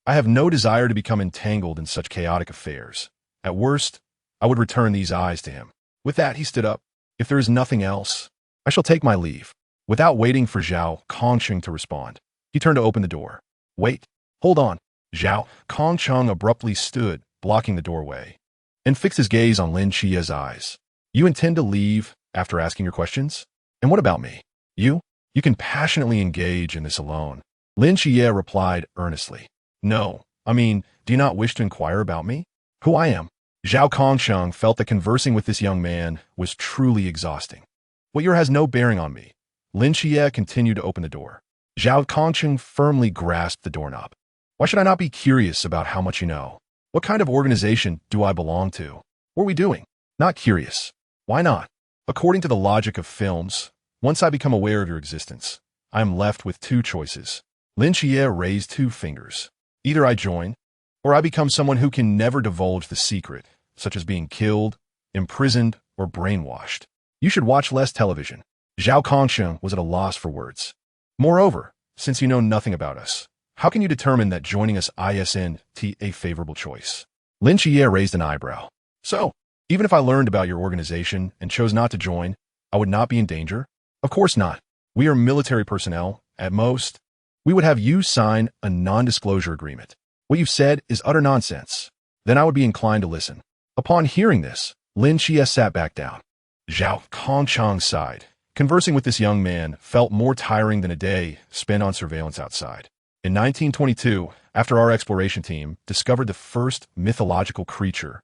Speaker 1: I have no desire to become entangled in such chaotic affairs. At worst, I would return these eyes to him. With that, he stood up. If there is nothing else, I shall take my leave. Without waiting for Zhao Kongsheng to respond, he turned to open the door. Wait, hold on. Zhao Kongsheng abruptly stood, blocking the doorway, and fixed his gaze on Lin Xie's eyes. You intend to leave after asking your questions? And what about me? You can passionately engage in this alone. Lin Xie replied earnestly. No, do you not wish to inquire about me? Who I am? Zhao Kongsheng felt that conversing with this young man was truly exhausting. What has no bearing on me. Lin Xie continued to open the door. Zhao Kongsheng firmly grasped the doorknob. Why should I not be curious about how much you know? What kind of organization do I belong to? What are we doing? Not curious. Why not? According to the logic of films, once I become aware of your existence, I am left with 2 choices. Lin Xie raised 2 fingers. Either I join, or I become someone who can never divulge the secret, such as being killed, imprisoned, or brainwashed. You should watch less television. Zhao Kongsheng was at a loss for words. Moreover, since you know nothing about us, how can you determine that joining us isn't a favorable choice? Lin Xie raised an eyebrow. So, even if I learned about your organization and chose not to join, I would not be in danger? Of course not. We are military personnel. At most, we would have you sign a non-disclosure agreement. What you've said is utter nonsense. Then I would be inclined to listen. Upon hearing this, Lin Xie sat back down. Zhao Kongchang sighed. Conversing with this young man felt more tiring than a day spent on surveillance outside. In 1922, after our exploration team discovered the first mythological creature,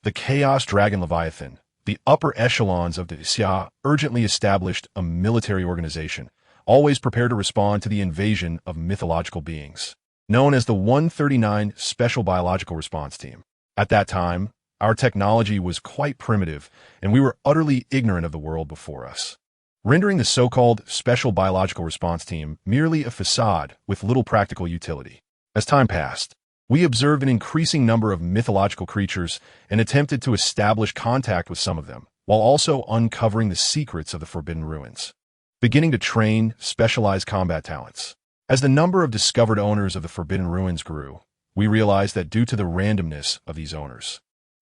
Speaker 1: the Chaos Dragon Leviathan, the upper echelons of the Xia urgently established a military organization, always prepared to respond to the invasion of mythological beings, known as the 139 Special Biological Response Team. At that time, our technology was quite primitive, and we were utterly ignorant of the world before us, rendering the so-called Special Biological Response Team merely a facade with little practical utility. As time passed, we observed an increasing number of mythological creatures and attempted to establish contact with some of them, while also uncovering the secrets of the Forbidden Ruins, beginning to train specialized combat talents. As the number of discovered owners of the Forbidden Ruins grew, we realized that due to the randomness of these owners,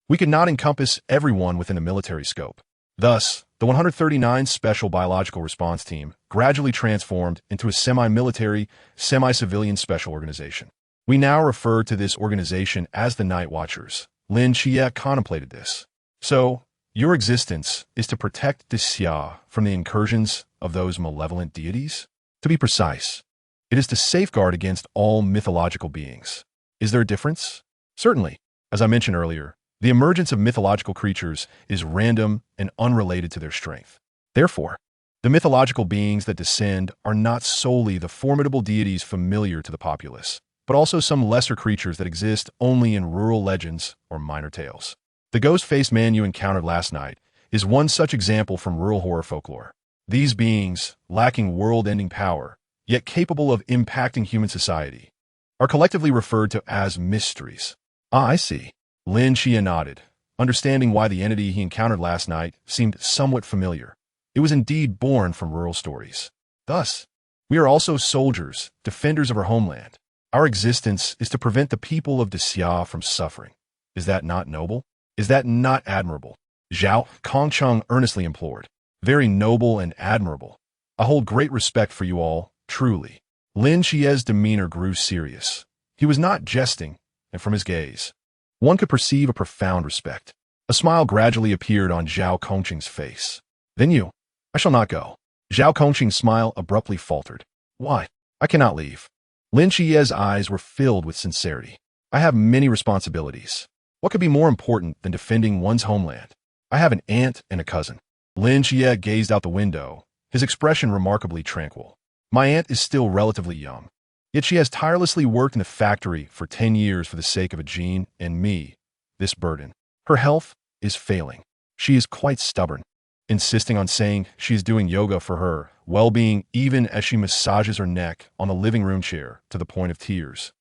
Speaker 1: we could not encompass everyone within a military scope. Thus, the 139 Special Biological Response Team gradually transformed into a semi-military, semi-civilian special organization. We now refer to this organization as the Night Watchers. Lin Xie contemplated this. So, your existence is to protect the Xia from the incursions of those malevolent deities? To be precise, it is to safeguard against all mythological beings. Is there a difference? Certainly. As I mentioned earlier, the emergence of mythological creatures is random and unrelated to their strength. Therefore, the mythological beings that descend are not solely the formidable deities familiar to the populace, but also some lesser creatures that exist only in rural legends or minor tales. The ghost-faced man you encountered last night is one such example from rural horror folklore. These beings, lacking world-ending power, yet capable of impacting human society, are collectively referred to as mysteries. Ah, I see. Lin Xie nodded, understanding why the entity he encountered last night seemed somewhat familiar. It was indeed born from rural stories. Thus, we are also soldiers, defenders of our homeland. Our existence is to prevent the people of Xia from suffering. Is that not noble? Is that not admirable? Zhao Kongcheng earnestly implored. Very noble and admirable. I hold great respect for you all, truly. Lin Xie's demeanor grew serious. He was not jesting, and from his gaze, one could perceive a profound respect. A smile gradually appeared on Zhao Kongcheng's face. Then you. I shall not go. Zhao Kongcheng's smile abruptly faltered. Why? I cannot leave. Lin Xie's eyes were filled with sincerity. I have many responsibilities. What could be more important than defending one's homeland? I have an aunt and a cousin. Lin Xie gazed out the window, his expression remarkably tranquil. My aunt is still relatively young, yet she has tirelessly worked in the factory for 10 years for the sake of a gene and me, this burden. Her health is failing. She is quite stubborn, insisting on saying she is doing yoga for her well-being even as she massages her neck on the living room chair to the point of tears.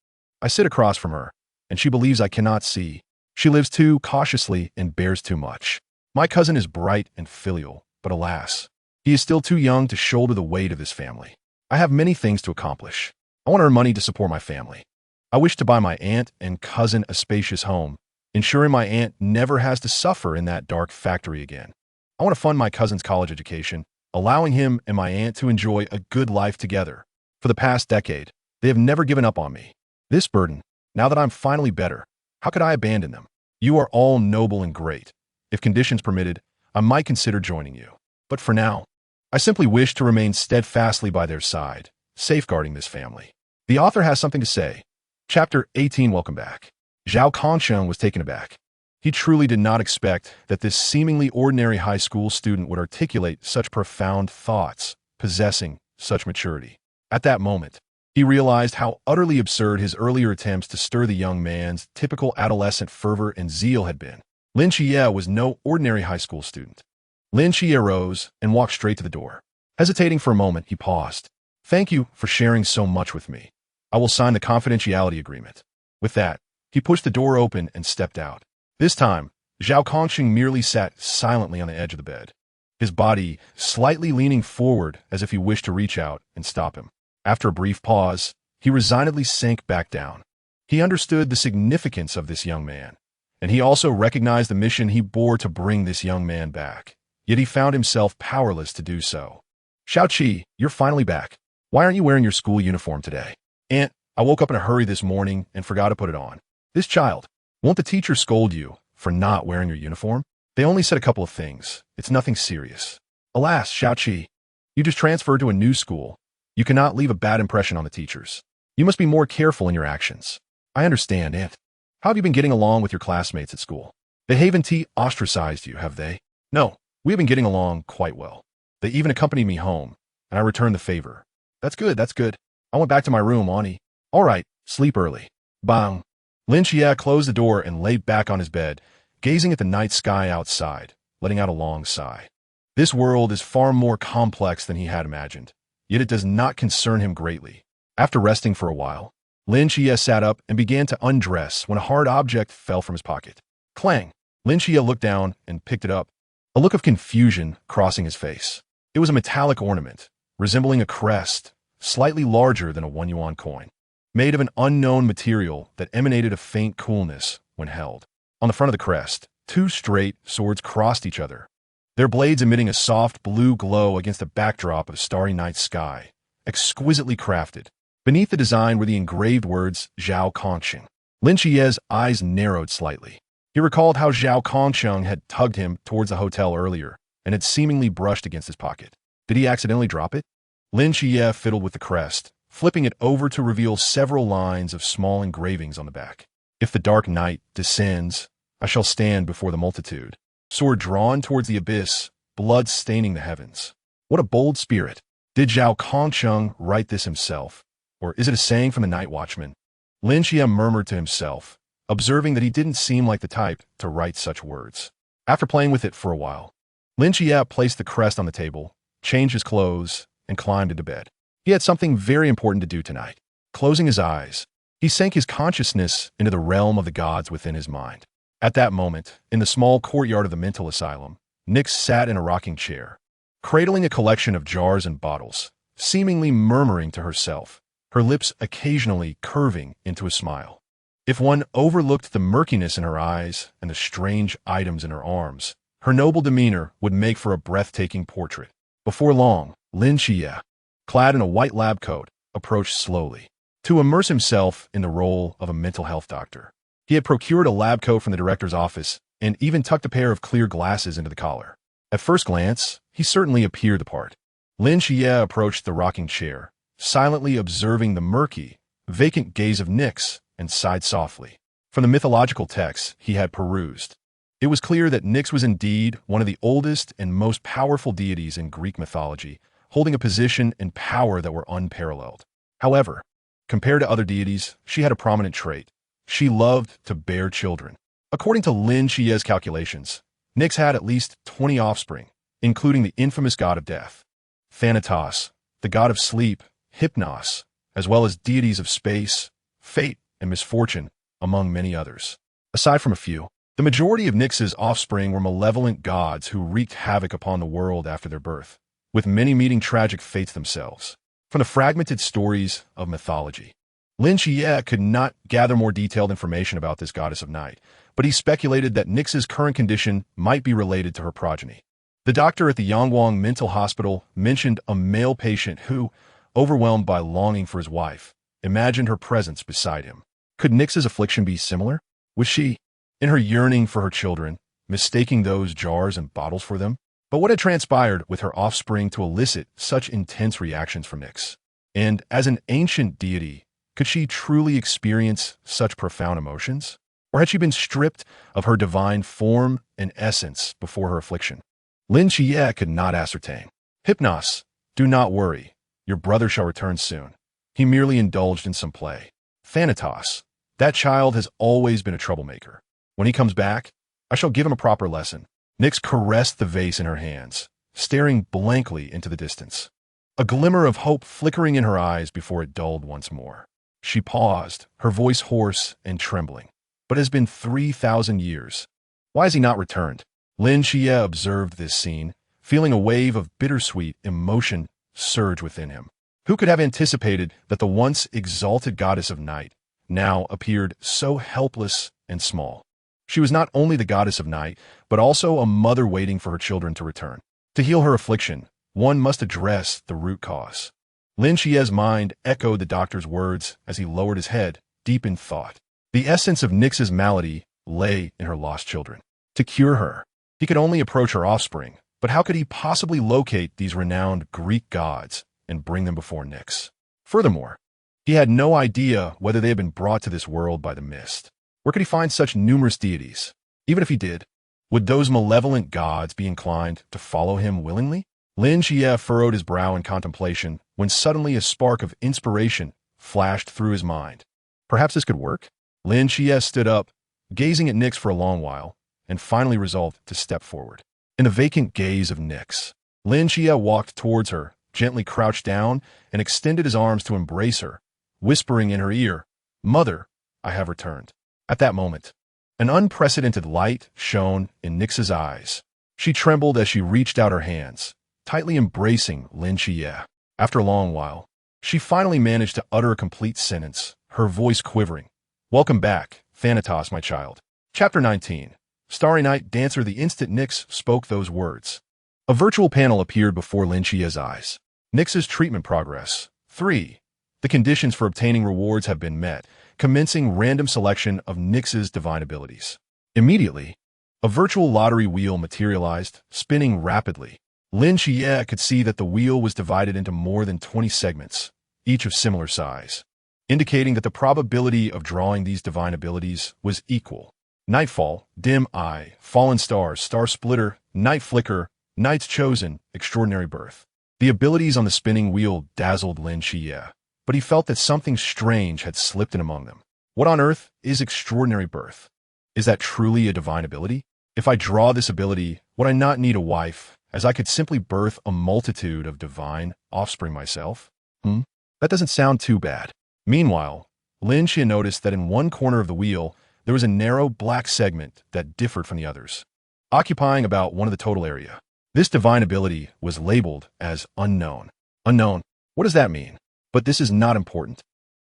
Speaker 1: I sit across from her, and she believes I cannot see. She lives too cautiously and bears too much. My cousin is bright and filial, but alas, he is still too young to shoulder the weight of this family. I have many things to accomplish. I want to earn money to support my family. I wish to buy my aunt and cousin a spacious home, ensuring my aunt never has to suffer in that dark factory again. I want to fund my cousin's college education, allowing him and my aunt to enjoy a good life together. For the past decade, they have never given up on me. This burden, now that I'm finally better, how could I abandon them? You are all noble and great. If conditions permitted, I might consider joining you. But for now, I simply wish to remain steadfastly by their side, safeguarding this family. The author has something to say. Chapter 18. Welcome back. Zhao Kongcheng was taken aback. He truly did not expect that this seemingly ordinary high school student would articulate such profound thoughts, possessing such maturity. At that moment, he realized how utterly absurd his earlier attempts to stir the young man's typical adolescent fervor and zeal had been. Lin Xie was no ordinary high school student. Lin Xie rose and walked straight to the door. Hesitating for a moment, he paused. Thank you for sharing so much with me. I will sign the confidentiality agreement. With that, he pushed the door open and stepped out. This time, Zhao Kongcheng merely sat silently on the edge of the bed, his body slightly leaning forward as if he wished to reach out and stop him. After a brief pause, he resignedly sank back down. He understood the significance of this young man, and he also recognized the mission he bore to bring this young man back. Yet he found himself powerless to do so. Xiao-Qi, you're finally back. Why aren't you wearing your school uniform today? Aunt, I woke up in a hurry this morning and forgot to put it on. This child, won't the teacher scold you for not wearing your uniform? They only said a couple of things. It's nothing serious. Alas, Xiao-Qi, you just transferred to a new school. You cannot leave a bad impression on the teachers. You must be more careful in your actions. I understand, Aunt. How have you been getting along with your classmates at school? They haven't ostracized you, have they? No, we have been getting along quite well. They even accompanied me home, and I returned the favor. That's good, that's good. I went back to my room, Ani. All right, sleep early. Bang. Lin Xie closed the door and lay back on his bed, gazing at the night sky outside, letting out a long sigh. This world is far more complex than he had imagined, yet it does not concern him greatly. After resting for a while, Lin Xie sat up and began to undress when a hard object fell from his pocket. Clang! Lin Xie looked down and picked it up, a look of confusion crossing his face. It was a metallic ornament, resembling a crest, slightly larger than a 1 yuan coin, made of an unknown material that emanated a faint coolness when held. On the front of the crest, two straight swords crossed each other, their blades emitting a soft blue glow against a backdrop of starry night sky, exquisitely crafted. Beneath the design were the engraved words Zhao Kongqing. Lin Xie's eyes narrowed slightly. He recalled how Zhao Kongqing had tugged him towards the hotel earlier and had seemingly brushed against his pocket. Did he accidentally drop it? Lin Xie fiddled with the crest, flipping it over to reveal several lines of small engravings on the back. If the dark night descends, I shall stand before the multitude, sword drawn towards the abyss, blood staining the heavens. What a bold spirit. Did Zhao Kongqing write this himself, or is it a saying from the night watchman? Lin Xie murmured to himself, observing that he didn't seem like the type to write such words. After playing with it for a while, Lin Xie placed the crest on the table, changed his clothes, and climbed into bed. He had something very important to do tonight. Closing his eyes, he sank his consciousness into the realm of the gods within his mind. At that moment, in the small courtyard of the mental asylum, Nyx sat in a rocking chair, cradling a collection of jars and bottles, seemingly murmuring to herself, her lips occasionally curving into a smile. If one overlooked the murkiness in her eyes and the strange items in her arms, her noble demeanor would make for a breathtaking portrait. Before long, Lin Xie, clad in a white lab coat, approached slowly. To immerse himself in the role of a mental health doctor, he had procured a lab coat from the director's office and even tucked a pair of clear glasses into the collar. At first glance, he certainly appeared the part. Lin Xie approached the rocking chair, silently observing the murky, vacant gaze of Nyx, and sighed softly. From the mythological texts he had perused, it was clear that Nyx was indeed one of the oldest and most powerful deities in Greek mythology, holding a position and power that were unparalleled. However, compared to other deities, she had a prominent trait. She loved to bear children. According to Lin Xie's calculations, Nyx had at least 20 offspring, including the infamous god of death, Thanatos, the god of sleep, Hypnos, as well as deities of space, fate, and misfortune, among many others. Aside from a few, the majority of Nyx's offspring were malevolent gods who wreaked havoc upon the world after their birth, with many meeting tragic fates themselves. From the fragmented stories of mythology, Lin Xie could not gather more detailed information about this goddess of night, but he speculated that Nyx's current condition might be related to her progeny. The doctor at the Yangwang Mental Hospital mentioned a male patient who, overwhelmed by longing for his wife, imagined her presence beside him. Could Nyx's affliction be similar? Was she, in her yearning for her children, mistaking those jars and bottles for them? But what had transpired with her offspring to elicit such intense reactions from Nyx? And as an ancient deity, could she truly experience such profound emotions? Or had she been stripped of her divine form and essence before her affliction? Lin Xie could not ascertain. Hypnos, do not worry. Your brother shall return soon. He merely indulged in some play. Thanatos, that child has always been a troublemaker. When he comes back, I shall give him a proper lesson. Nyx caressed the vase in her hands, staring blankly into the distance, a glimmer of hope flickering in her eyes before it dulled once more. She paused, her voice hoarse and trembling. But it has been 3,000 years. Why has he not returned? Lin Xie observed this scene, feeling a wave of bittersweet emotion surge within him. Who could have anticipated that the once exalted goddess of night now appeared so helpless and small? She was not only the goddess of night, but also a mother waiting for her children to return. To heal her affliction, one must address the root cause. Lin Xie's mind echoed the doctor's words as he lowered his head, deep in thought. The essence of Nix's malady lay in her lost children. To cure her, he could only approach her offspring, but how could he possibly locate these renowned Greek gods and bring them before Nix? Furthermore, he had no idea whether they had been brought to this world by the mist. Where could he find such numerous deities? Even if he did, would those malevolent gods be inclined to follow him willingly? Lin Xie furrowed his brow in contemplation when suddenly a spark of inspiration flashed through his mind. Perhaps this could work? Lin Xie stood up, gazing at Nix for a long while, and finally resolved to step forward. In the vacant gaze of Nix, Lin Xie walked towards her, gently crouched down, and extended his arms to embrace her, whispering in her ear, "Mother, I have returned." At that moment, an unprecedented light shone in Nix's eyes. She trembled as she reached out her hands, tightly embracing Lin Xie. After a long while, she finally managed to utter a complete sentence, her voice quivering. "Welcome back, Thanatos, my child." Chapter 19. Starry Night Dancer. The instant Nix spoke those words, a virtual panel appeared before Lin Xie's eyes. Nix's treatment progress. 3. The conditions for obtaining rewards have been met, commencing random selection of Nix's divine abilities. Immediately, a virtual lottery wheel materialized, spinning rapidly. Lin Xie could see that the wheel was divided into more than 20 segments, each of similar size, indicating that the probability of drawing these divine abilities was equal. Nightfall, Dim Eye, Fallen Stars, Star Splitter, Night Flicker, Night's Chosen, Extraordinary Birth. The abilities on the spinning wheel dazzled Lin Xie, but he felt that something strange had slipped in among them. What on earth is Extraordinary Birth? Is that truly a divine ability? If I draw this ability, would I not need a wife, as I could simply birth a multitude of divine offspring myself? That doesn't sound too bad. Meanwhile, Lin Xie noticed that in one corner of the wheel, there was a narrow black segment that differed from the others, occupying about one of the total area. This divine ability was labeled as unknown. Unknown. What does that mean? But this is not important.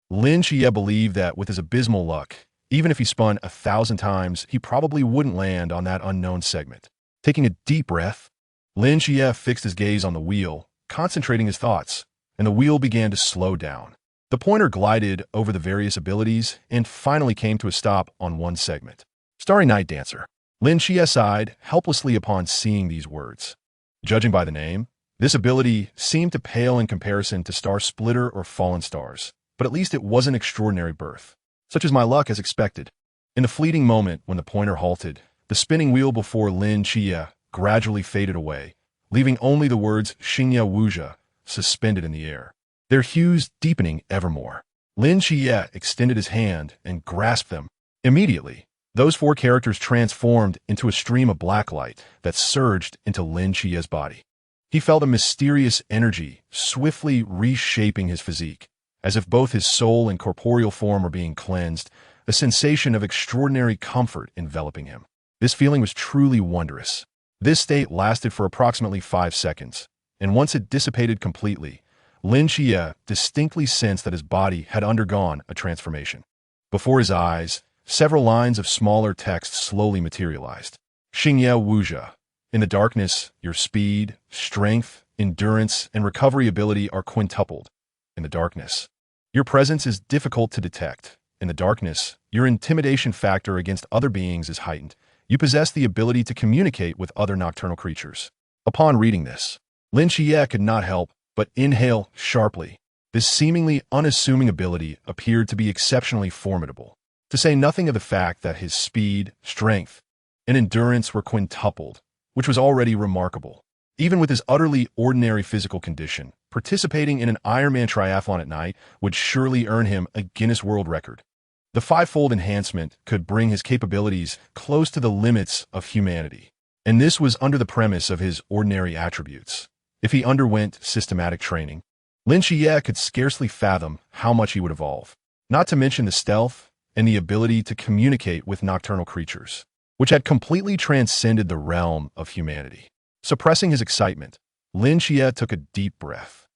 Speaker 1: Lin Xie believed that with his abysmal luck, even if he spun 1,000 times, he probably wouldn't land on that unknown segment. Taking a deep breath, Lin Xie fixed his gaze on the wheel, concentrating his thoughts, and the wheel began to slow down. The pointer glided over the various abilities and finally came to a stop on one segment. Starry Night Dancer. Lin Xie sighed helplessly upon seeing these words. Judging by the name, this ability seemed to pale in comparison to Star Splitter or Fallen Stars, but at least it wasn't Extraordinary Birth. Such is my luck as expected. In the fleeting moment when the pointer halted, the spinning wheel before Lin Xie gradually faded away, leaving only the words Xingye Wuxia suspended in the air, their hues deepening evermore. Lin Xie extended his hand and grasped them. Immediately, those 4 characters transformed into a stream of black light that surged into Lin Xie's body. He felt a mysterious energy swiftly reshaping his physique, as if both his soul and corporeal form were being cleansed, a sensation of extraordinary comfort enveloping him. This feeling was truly wondrous. This state lasted for approximately 5 seconds, and once it dissipated completely, Lin Xie distinctly sensed that his body had undergone a transformation. Before his eyes, several lines of smaller text slowly materialized. Xingye Wuxia. In the darkness, your speed, strength, endurance, and recovery ability are quintupled. In the darkness, your presence is difficult to detect. In the darkness, your intimidation factor against other beings is heightened. You possess the ability to communicate with other nocturnal creatures. Upon reading this, Lin Xie could not help but inhale sharply. This seemingly unassuming ability appeared to be exceptionally formidable, to say nothing of the fact that his speed, strength, and endurance were quintupled, which was already remarkable. Even with his utterly ordinary physical condition, participating in an Ironman triathlon at night would surely earn him a Guinness World Record. The 5-fold enhancement could bring his capabilities close to the limits of humanity, and this was under the premise of his ordinary attributes. If he underwent systematic training, Lin Xie could scarcely fathom how much he would evolve, not to mention the stealth and the ability to communicate with nocturnal creatures, which had completely transcended the realm of humanity. Suppressing his excitement, Lin Xie took a deep breath.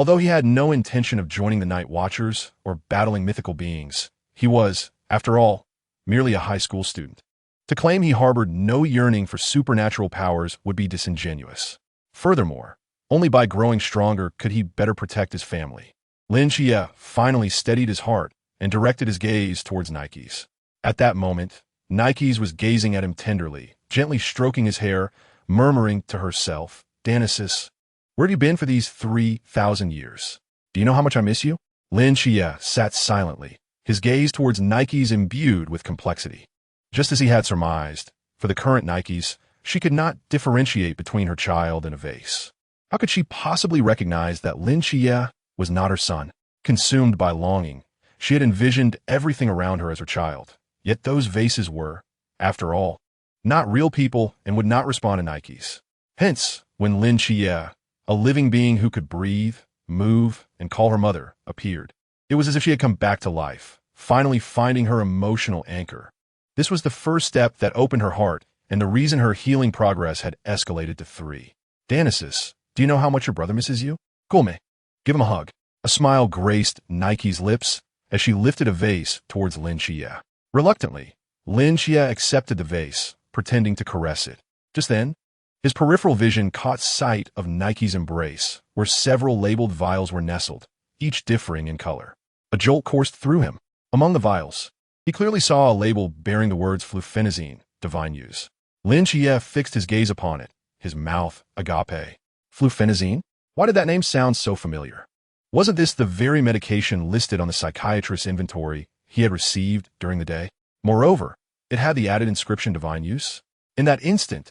Speaker 1: Although he had no intention of joining the Night Watchers or battling mythical beings, he was, after all, merely a high school student. To claim he harbored no yearning for supernatural powers would be disingenuous. Furthermore, only by growing stronger could he better protect his family. Lin Xie finally steadied his heart and directed his gaze towards Nikes. At that moment, Nikes was gazing at him tenderly, gently stroking his hair, murmuring to herself, "Danasis, where have you been for these 3,000 years? Do you know how much I miss you?" Lin Xie sat silently, his gaze towards Nikes imbued with complexity. Just as he had surmised, for the current Nikes, she could not differentiate between her child and a vase. How could she possibly recognize that Lin Xie was not her son? Consumed by longing, she had envisioned everything around her as her child. Yet those vases were, after all, not real people and would not respond to Nikes. Hence, when Lin Xie, a living being who could breathe, move, and call her mother, appeared, it was as if she had come back to life, finally finding her emotional anchor. This was the first step that opened her heart, and the reason her healing progress had escalated to 3. "Danasis, do you know how much your brother misses you? Kulme, give him a hug." A smile graced Nike's lips as she lifted a vase towards Lin Xie. Reluctantly, Lin Xie accepted the vase, pretending to caress it. Just then, his peripheral vision caught sight of Nike's embrace, where several labeled vials were nestled, each differing in color. A jolt coursed through him. Among the vials, he clearly saw a label bearing the words flufenazine, divine use. Lin Xie fixed his gaze upon it, his mouth agape. Flufenazine? Why did that name sound so familiar? Wasn't this the very medication listed on the psychiatrist's inventory he had received during the day? Moreover, it had the added inscription divine use. In that instant,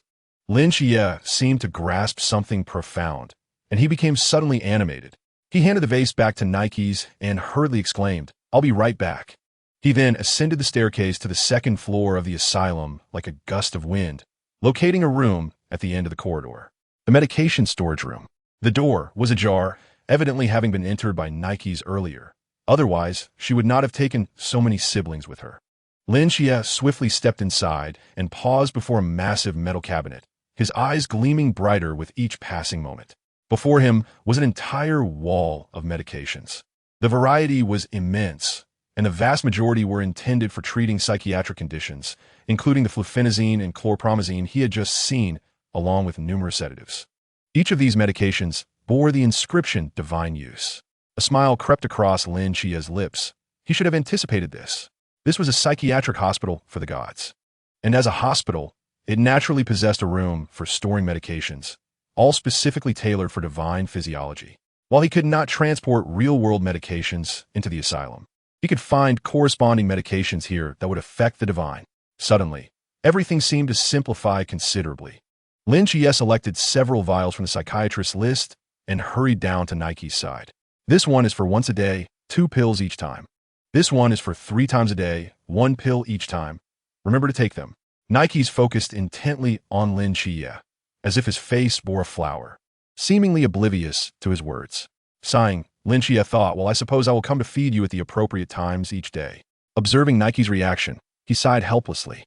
Speaker 1: Lin Xie seemed to grasp something profound, and he became suddenly animated. He handed the vase back to Nikes and hurriedly exclaimed, "I'll be right back." He then ascended the staircase to the second floor of the asylum like a gust of wind, locating a room at the end of the corridor. The medication storage room. The door was ajar, evidently having been entered by Nikes earlier. Otherwise, she would not have taken so many siblings with her. Lin Xie swiftly stepped inside and paused before a massive metal cabinet, his eyes gleaming brighter with each passing moment. Before him was an entire wall of medications. The variety was immense, and the vast majority were intended for treating psychiatric conditions, including the flufenazine and chlorpromazine he had just seen, along with numerous sedatives. Each of these medications bore the inscription divine use. A smile crept across Lin Xie's lips. He should have anticipated this. This was a psychiatric hospital for the gods. And as a hospital, it naturally possessed a room for storing medications, all specifically tailored for divine physiology. While he could not transport real-world medications into the asylum, he could find corresponding medications here that would affect the divine. Suddenly, everything seemed to simplify considerably. Lin Xie selected several vials from the psychiatrist's list and hurried down to Nike's side. "This one is for once a day, 2 pills each time. This one is for 3 times a day, 1 pill each time. Remember to take them." Nike's focused intently on Lin Xie, as if his face bore a flower, seemingly oblivious to his words. Sighing, Lin Xie thought, "Well, I suppose I will come to feed you at the appropriate times each day." Observing Nike's reaction, he sighed helplessly.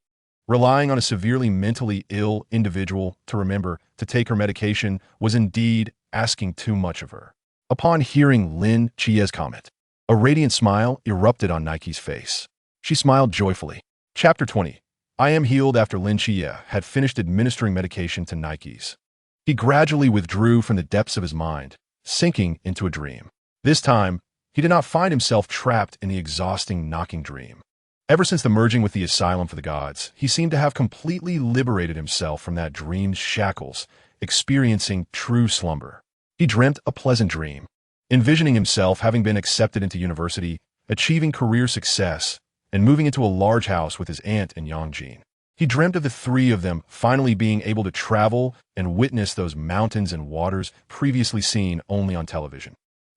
Speaker 1: Relying on a severely mentally ill individual to remember to take her medication was indeed asking too much of her. Upon hearing Lin Xie's comment, a radiant smile erupted on Nike's face. She smiled joyfully. Chapter 20. I am healed. After Lin Xie had finished administering medication to Nikes, he gradually withdrew from the depths of his mind, sinking into a dream. This time, he did not find himself trapped in the exhausting knocking dream. Ever since the merging with the Asylum for the Gods, he seemed to have completely liberated himself from that dream's shackles, experiencing true slumber. He dreamt a pleasant dream, envisioning himself having been accepted into university, achieving career success, and moving into a large house with his aunt and Yangjin. He dreamt of the 3 of them finally being able to travel and witness those mountains and waters previously seen only on television.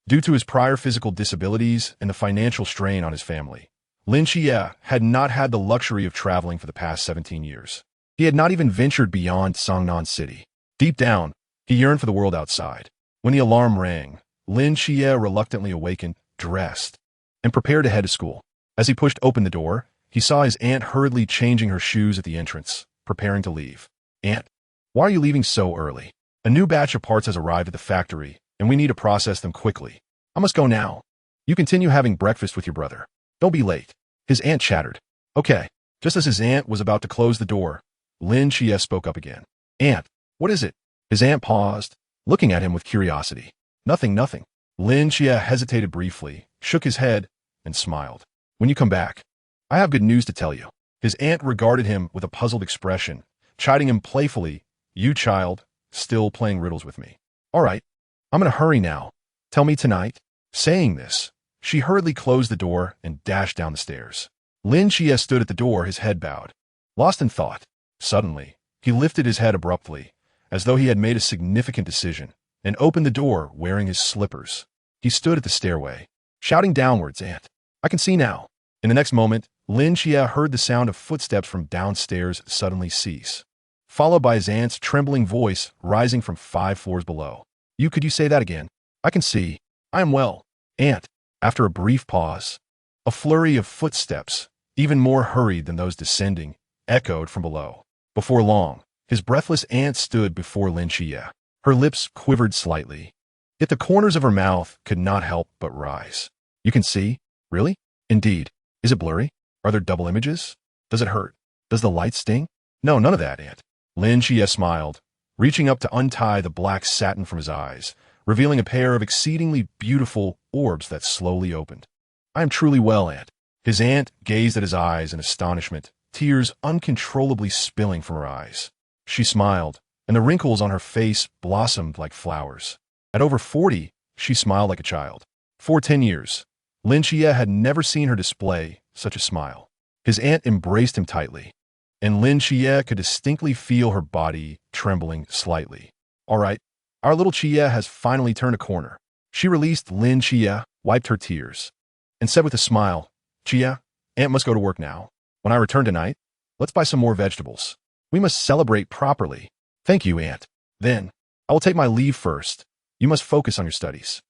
Speaker 1: Due to his prior physical disabilities and the financial strain on his family, Lin Xie had not had the luxury of traveling for the past 17 years. He had not even ventured beyond Songnan City. Deep down, he yearned for the world outside. When the alarm rang, Lin Xie reluctantly awakened, dressed, and prepared to head to school. As he pushed open the door, he saw his aunt hurriedly changing her shoes at the entrance, preparing to leave. "Aunt, why are you leaving so early?" "A new batch of parts has arrived at the factory, and we need to process them quickly. I must go now. You continue having breakfast with your brother. Don't be late. His aunt chattered. Okay. Just as his aunt was about to close the door, Lin Chia spoke up again. Aunt, what is it? His aunt paused, looking at him with curiosity. Nothing, nothing. Lin Chia hesitated briefly, shook his head, and smiled. When you come back, I have good news to tell you. His aunt regarded him with a puzzled expression, chiding him playfully. You child, still playing riddles with me. All right, I'm in a hurry now. Tell me tonight. Saying this, she hurriedly closed the door and dashed down the stairs. Lin Chia stood at the door, his head bowed, lost in thought. Suddenly, he lifted his head abruptly, as though he had made a significant decision, and opened the door wearing his slippers. He stood at the stairway, shouting downwards, Aunt, I can see now. In the next moment, Lin Chia heard the sound of footsteps from downstairs suddenly cease, followed by his aunt's trembling voice rising from 5 floors below. Could you say that again? I can see. I am well. Aunt, after a brief pause, a flurry of footsteps, even more hurried than those descending, echoed from below. Before long, his breathless aunt stood before Lin Chia. Her lips quivered slightly, yet the corners of her mouth could not help but rise. You can see? Really? Indeed. Is it blurry? Are there double images? Does it hurt? Does the light sting? No, none of that, Aunt. Lin Chia smiled, reaching up to untie the black satin from his eyes, revealing a pair of exceedingly beautiful orbs that slowly opened. I am truly well, Aunt. His aunt gazed at his eyes in astonishment, tears uncontrollably spilling from her eyes. She smiled, and the wrinkles on her face blossomed like flowers. At over 40, she smiled like a child. For 10 years, Lin Chia had never seen her display such a smile. His aunt embraced him tightly, and Lin Chia could distinctly feel her body trembling slightly. All right, our little Chia has finally turned a corner. She released Lin Chia, wiped her tears, and said with a smile, Chia, Aunt must go to work now. When I return tonight, let's buy some more vegetables. We must celebrate properly. Thank you, Aunt. Then, I will take my leave first. You must focus on your studies.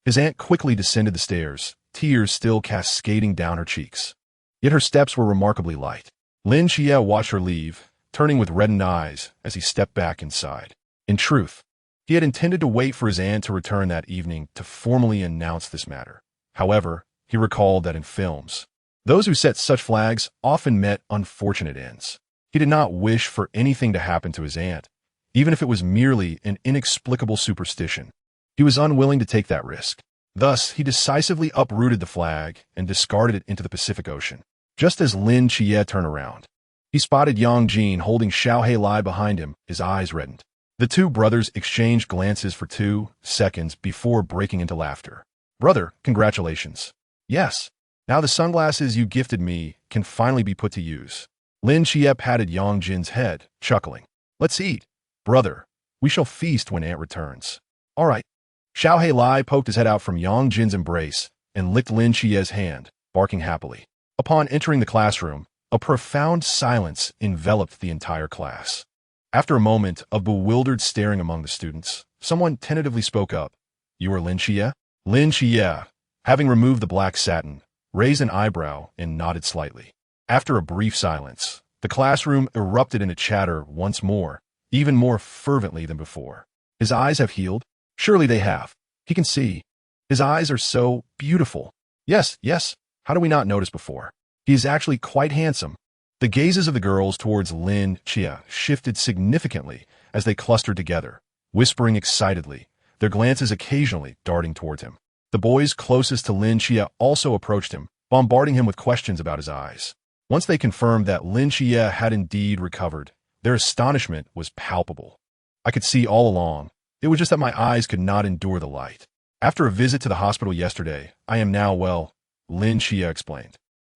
Speaker 1: His aunt quickly descended the stairs, tears still cascading down her cheeks. Yet her steps were remarkably light. Lin Chia watched her leave, turning with reddened eyes as he stepped back inside. In truth, he had intended to wait for his aunt to return that evening to formally announce this matter. However, he recalled that in films, those who set such flags often met unfortunate ends. He did not wish for anything to happen to his aunt, even if it was merely an inexplicable superstition. He was unwilling to take that risk. Thus, he decisively uprooted the flag and discarded it into the Pacific Ocean. Just as Lin Chia turned around, he spotted Yang Jin holding Xiao Heilai behind him, his eyes reddened. The two brothers exchanged glances for 2 seconds before breaking into laughter. Brother, congratulations. Yes, now the sunglasses you gifted me can finally be put to use. Lin Chia patted Yang Jin's head, chuckling. Let's eat. Brother, we shall feast when Aunt returns. All right. Xiao Heilai poked his head out from Yang Jin's embrace and licked Lin Chia's hand, barking happily. Upon entering the classroom, a profound silence enveloped the entire class. After a moment of bewildered staring among the students, someone tentatively spoke up. You are Lin Chia? Lin Chia, having removed the black satin, raised an eyebrow and nodded slightly. After a brief silence, the classroom erupted in a chatter once more, even more fervently than before. His eyes have healed? Surely they have. He can see. His eyes are so beautiful. Yes, yes. How do we not notice before? He is actually quite handsome. The gazes of the girls towards Lin Chia shifted significantly as they clustered together, whispering excitedly, their glances occasionally darting towards him. The boys closest to Lin Chia also approached him, bombarding him with questions about his eyes. Once they confirmed that Lin Chia had indeed recovered, their astonishment was palpable. I could see all along. It was just that my eyes could not endure the light. After a visit to the hospital yesterday, I am now well, Lin Chia explained.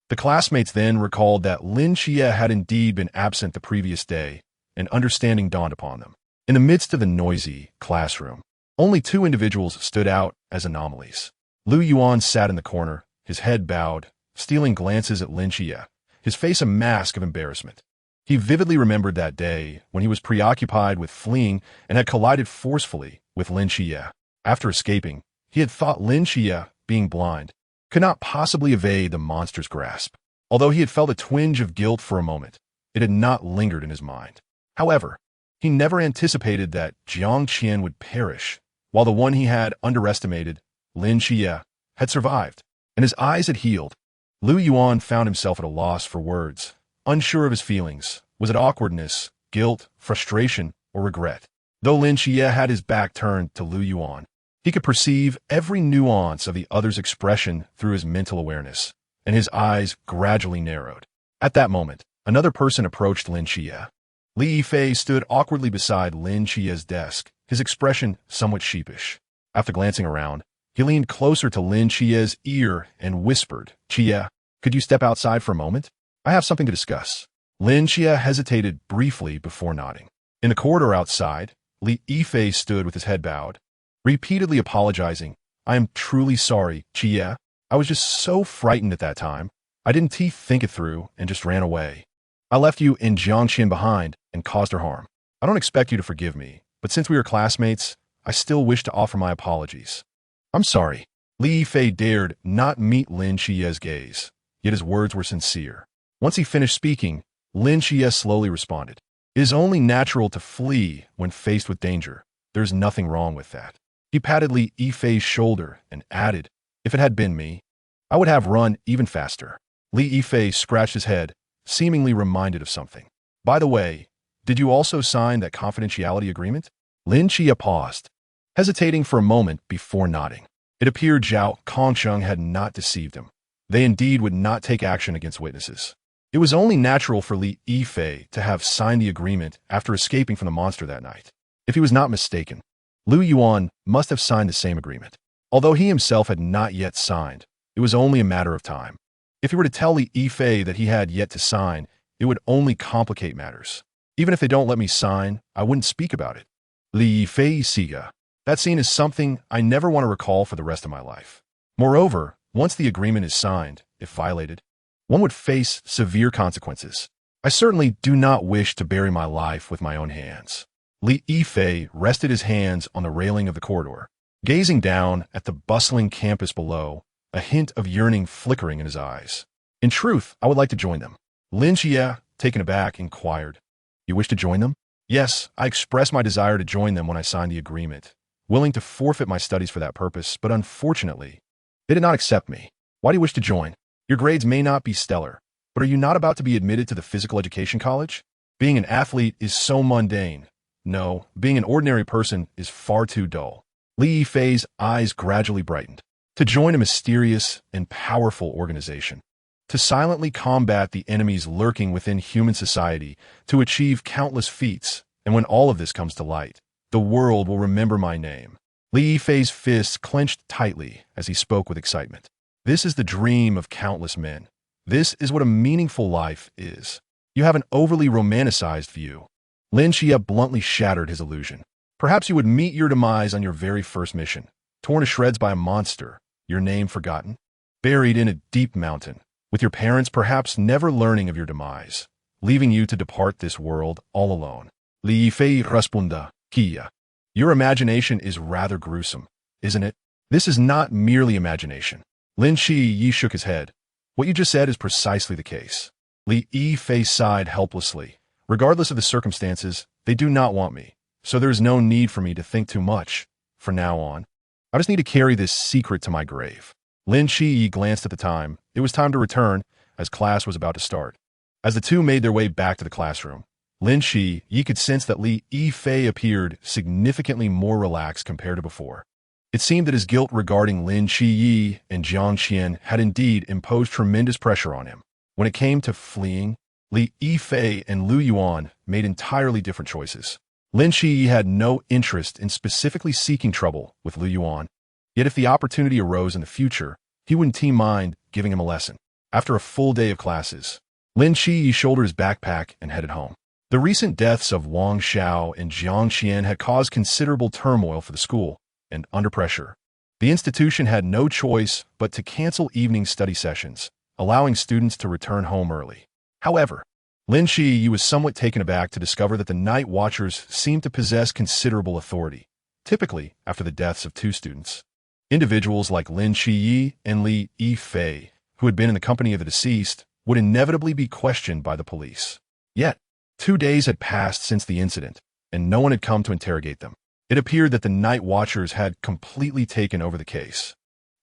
Speaker 1: The classmates then recalled that Lin Chia had indeed been absent the previous day, and understanding dawned upon them. In the midst of the noisy classroom, only 2 individuals stood out as anomalies. Lu Yuan sat in the corner, his head bowed, stealing glances at Lin Chia, his face a mask of embarrassment. He vividly remembered that day when he was preoccupied with fleeing and had collided forcefully with Lin Chia. After escaping, he had thought Lin Chia, being blind, could not possibly evade the monster's grasp. Although he had felt a twinge of guilt for a moment, it had not lingered in his mind. However, he never anticipated that Jiang Qian would perish while the one he had underestimated, Lin Xie, had survived, and his eyes had healed. Lu Yuan found himself at a loss for words, unsure of his feelings. Was it awkwardness, guilt, frustration, or regret? Though Lin Xie had his back turned to Lu Yuan, he could perceive every nuance of the other's expression through his mental awareness, and his eyes gradually narrowed. At that moment, another person approached Lin Xie. Li Yifei stood awkwardly beside Lin Xie's desk, his expression somewhat sheepish. After glancing around, he leaned closer to Lin Xie's ear and whispered, "Xie, could you step outside for a moment? I have something to discuss." Lin Xie hesitated briefly before nodding. In the corridor outside, Li Yifei stood with his head bowed, repeatedly apologizing. "I am truly sorry, Xie. I was just so frightened at that time. I didn't think it through and just ran away. I left you in Jiangxian behind and caused her harm. I don't expect you to forgive me, but since we were classmates, I still wish to offer my apologies." "I'm sorry." Li Yifei dared not meet Lin Xie's gaze, yet his words were sincere. Once he finished speaking, Lin Xie slowly responded, "It is only natural to flee when faced with danger. There's nothing wrong with that." He patted Li Yifei's shoulder and added, "If it had been me, I would have run even faster." Li Yifei scratched his head, seemingly reminded of something. "By the way, did you also sign that confidentiality agreement?" Lin Xie paused, hesitating for a moment before nodding. It appeared Zhao Kongsheng had not deceived him. They indeed would not take action against witnesses. It was only natural for Li Yifei to have signed the agreement after escaping from the monster that night. If he was not mistaken, Lu Yuan must have signed the same agreement. Although he himself had not yet signed, it was only a matter of time. If he were to tell Li Yifei that he had yet to sign, it would only complicate matters. "Even if they don't let me sign, I wouldn't speak about it." Li Yifei Siga. That scene is something I never want to recall for the rest of my life. Moreover, once the agreement is signed, if violated, one would face severe consequences. I certainly do not wish to bury my life with my own hands. Li Yifei rested his hands on the railing of the corridor, gazing down at the bustling campus below, a hint of yearning flickering in his eyes. "In truth, I would like to join them." Lin Xie, taken aback, inquired, "You wish to join them?" "Yes, I expressed my desire to join them when I signed the agreement, willing to forfeit my studies for that purpose, but unfortunately, they did not accept me." "Why do you wish to join? Your grades may not be stellar, but are you not about to be admitted to the physical education college? Being an athlete is so mundane. No, being an ordinary person is far too dull." Li Yifei's eyes gradually brightened. To join a mysterious and powerful organization, to silently combat the enemies lurking within human society, to achieve countless feats, and when all of this comes to light, the world will remember my name. Li Yifei's fists clenched tightly as he spoke with excitement. This is the dream of countless men. This is what a meaningful life is. You have an overly romanticized view. Lin Xie bluntly shattered his illusion. Perhaps you would meet your demise on your very first mission, torn to shreds by a monster, your name forgotten, buried in a deep mountain, with your parents perhaps never learning of your demise, leaving you to depart this world all alone. Li Yifei responded, "Kia. Your imagination is rather gruesome, isn't it?" "This is not merely imagination." Lin Xie shook his head. "What you just said is precisely the case." Li Yifei sighed helplessly. "Regardless of the circumstances, they do not want me, so there is no need for me to think too much. From now on, I just need to carry this secret to my grave." Lin Xie glanced at the time. It was time to return, as class was about to start. As the two made their way back to the classroom, Lin Xie could sense that Li Yifei appeared significantly more relaxed compared to before. It seemed that his guilt regarding Lin Xie and Jiang Qian had indeed imposed tremendous pressure on him. When it came to fleeing, Li Yifei and Lu Yuan made entirely different choices. Lin Xie had no interest in specifically seeking trouble with Lu Yuan. Yet if the opportunity arose in the future, he wouldn't mind giving him a lesson. After a full day of classes, Lin Xie shouldered his backpack and headed home. The recent deaths of Wang Xiao and Jiang Qian had caused considerable turmoil for the school, and under pressure, the institution had no choice but to cancel evening study sessions, allowing students to return home early. However, Lin Xie was somewhat taken aback to discover that the night watchers seemed to possess considerable authority, typically after the deaths of two students. Individuals like Lin Xie and Li Yifei, who had been in the company of the deceased, would inevitably be questioned by the police. Yet, 2 days had passed since the incident, and no one had come to interrogate them. It appeared that the Night Watchers had completely taken over the case,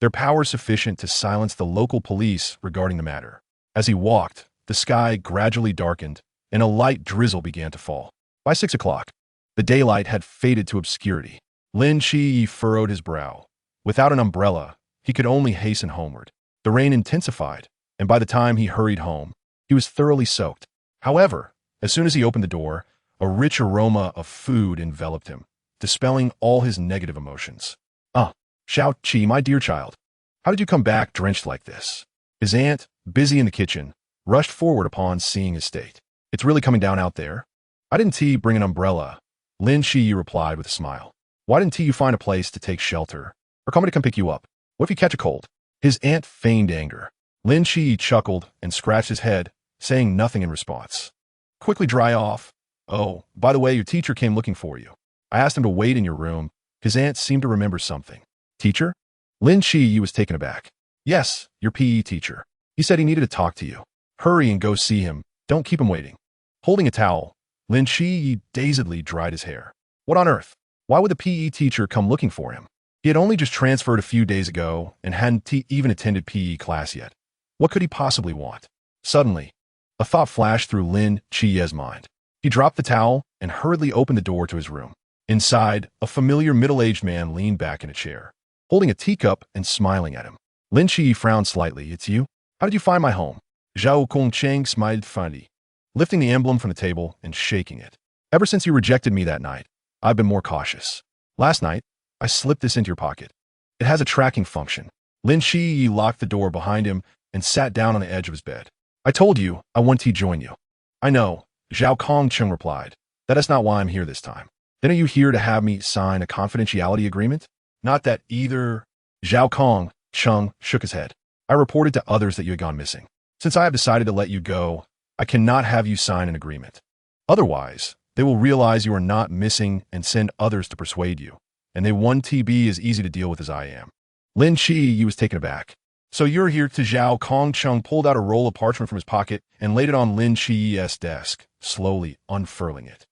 Speaker 1: their power sufficient to silence the local police regarding the matter. As he walked, the sky gradually darkened, and a light drizzle began to fall. By 6 o'clock, the daylight had faded to obscurity. Lin Chi furrowed his brow. Without an umbrella, he could only hasten homeward. The rain intensified, and by the time he hurried home, he was thoroughly soaked. However, as soon as he opened the door, a rich aroma of food enveloped him, dispelling all his negative emotions. Xiao Qi, my dear child, how did you come back drenched like this? His aunt, busy in the kitchen, rushed forward upon seeing his state. It's really coming down out there? I didn't bring an umbrella, Lin Shi replied with a smile. Why didn't you find a place to take shelter, or call me to come pick you up? What if you catch a cold? His aunt feigned anger. Lin Shi chuckled and scratched his head, saying nothing in response. Quickly dry off. Oh, by the way, your teacher came looking for you. I asked him to wait in your room. His aunt seemed to remember something. Teacher? Lin Shi was taken aback. Yes, your PE teacher. He said he needed to talk to you. Hurry and go see him. Don't keep him waiting. Holding a towel, Lin Shi dazedly dried his hair. What on earth? Why would the PE teacher come looking for him? He had only just transferred a few days ago and hadn't even attended PE class yet. What could he possibly want? Suddenly, a thought flashed through Lin Chi's mind. He dropped the towel and hurriedly opened the door to his room. Inside, a familiar middle-aged man leaned back in a chair, holding a teacup and smiling at him. Lin Chi frowned slightly. It's you? How did you find my home? Zhao Kongcheng smiled funny, lifting the emblem from the table and shaking it. Ever since you rejected me that night, I've been more cautious. Last night, I slipped this into your pocket. It has a tracking function. Lin Chi locked the door behind him and sat down on the edge of his bed. I told you I want to join you. I know, Zhao Kongcheng replied. That is not why I'm here this time. Then are you here to have me sign a confidentiality agreement? Not that either. Zhao Kongcheng shook his head. I reported to others that you had gone missing. Since I have decided to let you go, I cannot have you sign an agreement. Otherwise, they will realize you are not missing and send others to persuade you. And they want to be as easy to deal with as I am. Lin Chi was taken aback. So you're here to Zhao Kongcheng pulled out a roll of parchment from his pocket and laid it on Lin Chi's desk, slowly unfurling it.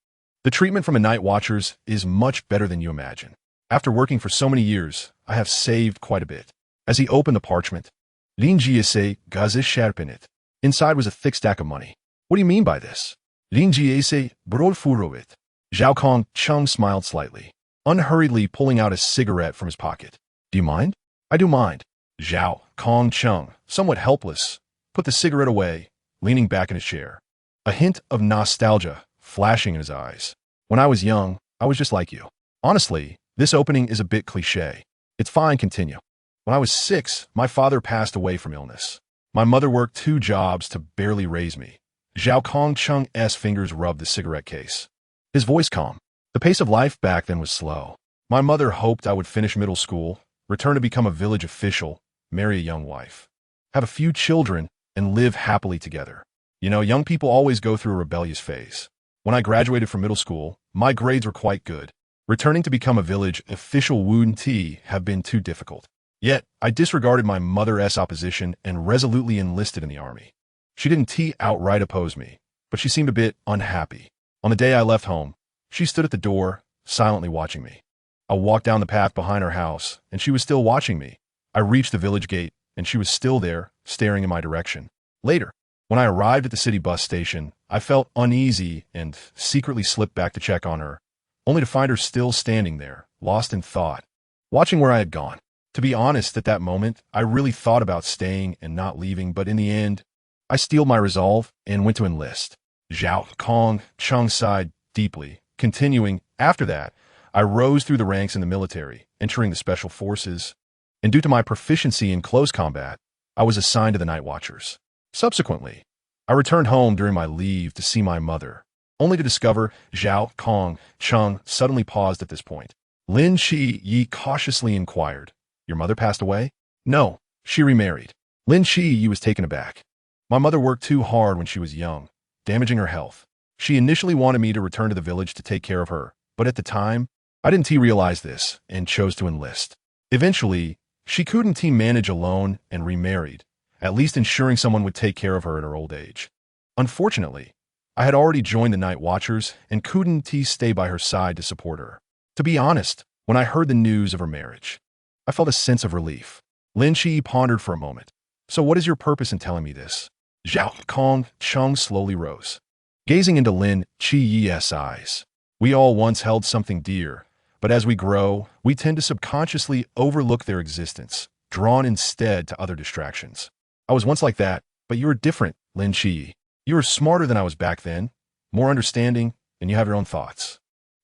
Speaker 1: The treatment from the Night Watchers is much better than you imagine. After working for so many years, I have saved quite a bit. As he opened the parchment, Lin Ji say gaze sharp in it. Inside was a thick stack of money. What do you mean by this? Lin Ji say brod furo it. Zhao Kongcheng smiled slightly, unhurriedly pulling out a cigarette from his pocket. Do you mind? I do mind. Zhao Kongcheng, somewhat helpless, put the cigarette away, leaning back in his chair, a hint of nostalgia flashing in his eyes. When I was young, I was just like you. Honestly, this opening is a bit cliché. It's fine, continue. When I was 6, my father passed away from illness. My mother worked 2 jobs to barely raise me. Zhao Kongcheng's fingers rubbed the cigarette case. His voice calm. The pace of life back then was slow. My mother hoped I would finish middle school, return to become a village official, marry a young wife, have a few children, and live happily together. You know, young people always go through a rebellious phase. When I graduated from middle school, my grades were quite good. Returning to become a village official wouldn't have been too difficult. Yet, I disregarded my mother's opposition and resolutely enlisted in the army. She didn't outright oppose me, but she seemed a bit unhappy. On the day I left home, she stood at the door, silently watching me. I walked down the path behind her house, and she was still watching me. I reached the village gate, and she was still there, staring in my direction. Later, when I arrived at the city bus station, I felt uneasy and secretly slipped back to check on her, only to find her still standing there, lost in thought, watching where I had gone. To be honest, at that moment, I really thought about staying and not leaving, but in the end, I steeled my resolve and went to enlist. Zhao Kongcheng sighed deeply, continuing, after that, I rose through the ranks in the military, entering the special forces, and due to my proficiency in close combat, I was assigned to the Night Watchers. Subsequently, I returned home during my leave to see my mother, only to discover Zhao Kongcheng suddenly paused at this point. Lin Chi cautiously inquired, Your mother passed away? No, she remarried. Lin Chi was taken aback. My mother worked too hard when she was young, damaging her health. She initially wanted me to return to the village to take care of her, but at the time, I didn't realize this and chose to enlist. Eventually, she couldn't manage alone and remarried, at least ensuring someone would take care of her in her old age. Unfortunately, I had already joined the Night Watchers and couldn't stay by her side to support her. To be honest, when I heard the news of her marriage, I felt a sense of relief. Lin Chi pondered for a moment. So what is your purpose in telling me this? Zhao Kong Chung slowly rose, gazing into Lin Chi's eyes. We all once held something dear, but as we grow, we tend to subconsciously overlook their existence, drawn instead to other distractions. I was once like that, but you were different, Lin Chi. You were smarter than I was back then, more understanding, and you have your own thoughts.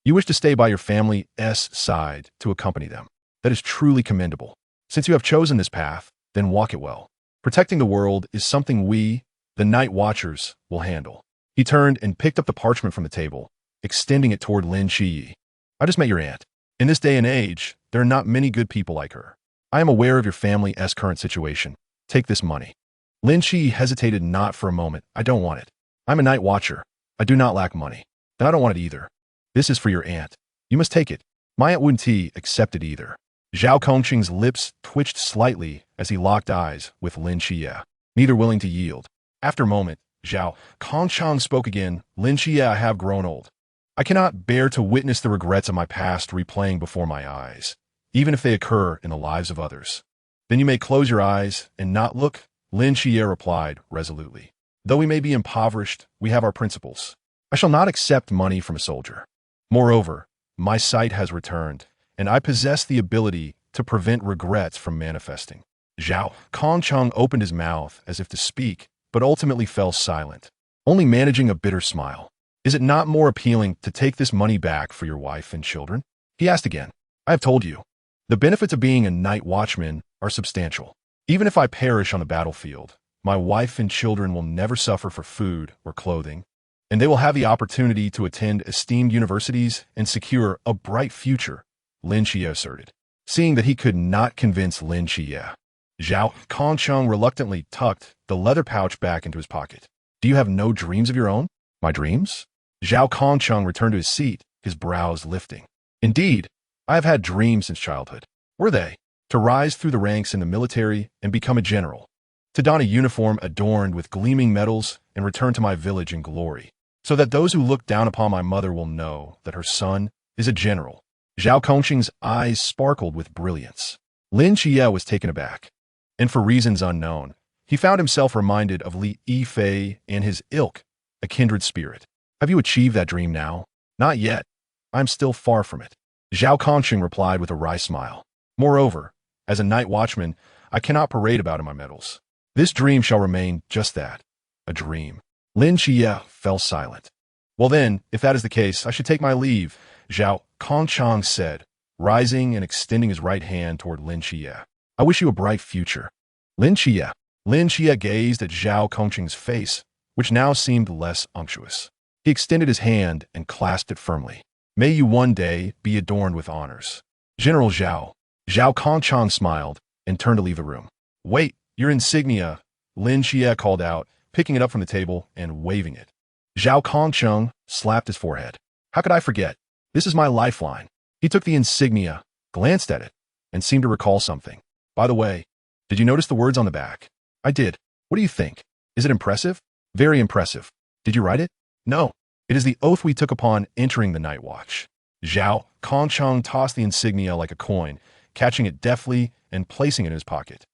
Speaker 1: You wish to stay by your family's side to accompany them. That is truly commendable. Since you have chosen this path, then walk it well. Protecting the world is something we, the Night Watchers, will handle. He turned and picked up the parchment from the table, extending it toward Lin Chi. I just met your aunt. In this day and age, there are not many good people like her. I am aware of your family's current situation. Take this money. Lin Chi hesitated not for a moment. I don't want it. I'm a Night Watcher. I do not lack money. Then I don't want it either. This is for your aunt. You must take it. My Aunt wouldn't accept it either. Zhao Kongqing's lips twitched slightly as he locked eyes with Lin Xie, neither willing to yield. After a moment, Zhao Kongqing spoke again. Lin Xie, I have grown old. I cannot bear to witness the regrets of my past replaying before my eyes, even if they occur in the lives of others. Then you may close your eyes and not look, Lin Xie replied resolutely. Though we may be impoverished, we have our principles. I shall not accept money from a soldier. Moreover, my sight has returned, and I possess the ability to prevent regrets from manifesting. Zhao Kongqing opened his mouth as if to speak, but ultimately fell silent, only managing a bitter smile. Is it not more appealing to take this money back for your wife and children? He asked again. I have told you. The benefits of being a night watchman are substantial. Even if I perish on the battlefield, my wife and children will never suffer for food or clothing, and they will have the opportunity to attend esteemed universities and secure a bright future, Lin Xie asserted. Seeing that he could not convince Lin Xie, Zhao Kongqing reluctantly tucked the leather pouch back into his pocket. Do you have no dreams of your own? My dreams? Zhao Kongqing returned to his seat, his brows lifting. Indeed, I have had dreams since childhood. Were they? To rise through the ranks in the military and become a general. To don a uniform adorned with gleaming medals and return to my village in glory, so that those who look down upon my mother will know that her son is a general. Zhao Kongqing's eyes sparkled with brilliance. Lin Xie was taken aback, and for reasons unknown, he found himself reminded of Li Yifei and his ilk, a kindred spirit. Have you achieved that dream now? Not yet. I am still far from it. Zhao Kongqing replied with a wry smile. Moreover, as a night watchman, I cannot parade about in my medals. This dream shall remain just that, a dream. Lin Xie fell silent. Well then, if that is the case, I should take my leave, Zhao Kongqing said, rising and extending his right hand toward Lin Xie. I wish you a bright future. Lin Xie gazed at Zhao Kongqing's face, which now seemed less unctuous. He extended his hand and clasped it firmly. May you one day be adorned with honors. General Zhao. Zhao Kongqing smiled and turned to leave the room. Wait, your insignia, Lin Xie called out, picking it up from the table and waving it. Zhao Kongqing slapped his forehead. How could I forget? This is my lifeline. He took the insignia, glanced at it, and seemed to recall something. By the way, did you notice the words on the back? I did. What do you think? Is it impressive? Very impressive. Did you write it? No. It is the oath we took upon entering the Night Watch. Zhao Kongqing tossed the insignia like a coin, catching it deftly and placing it in his pocket.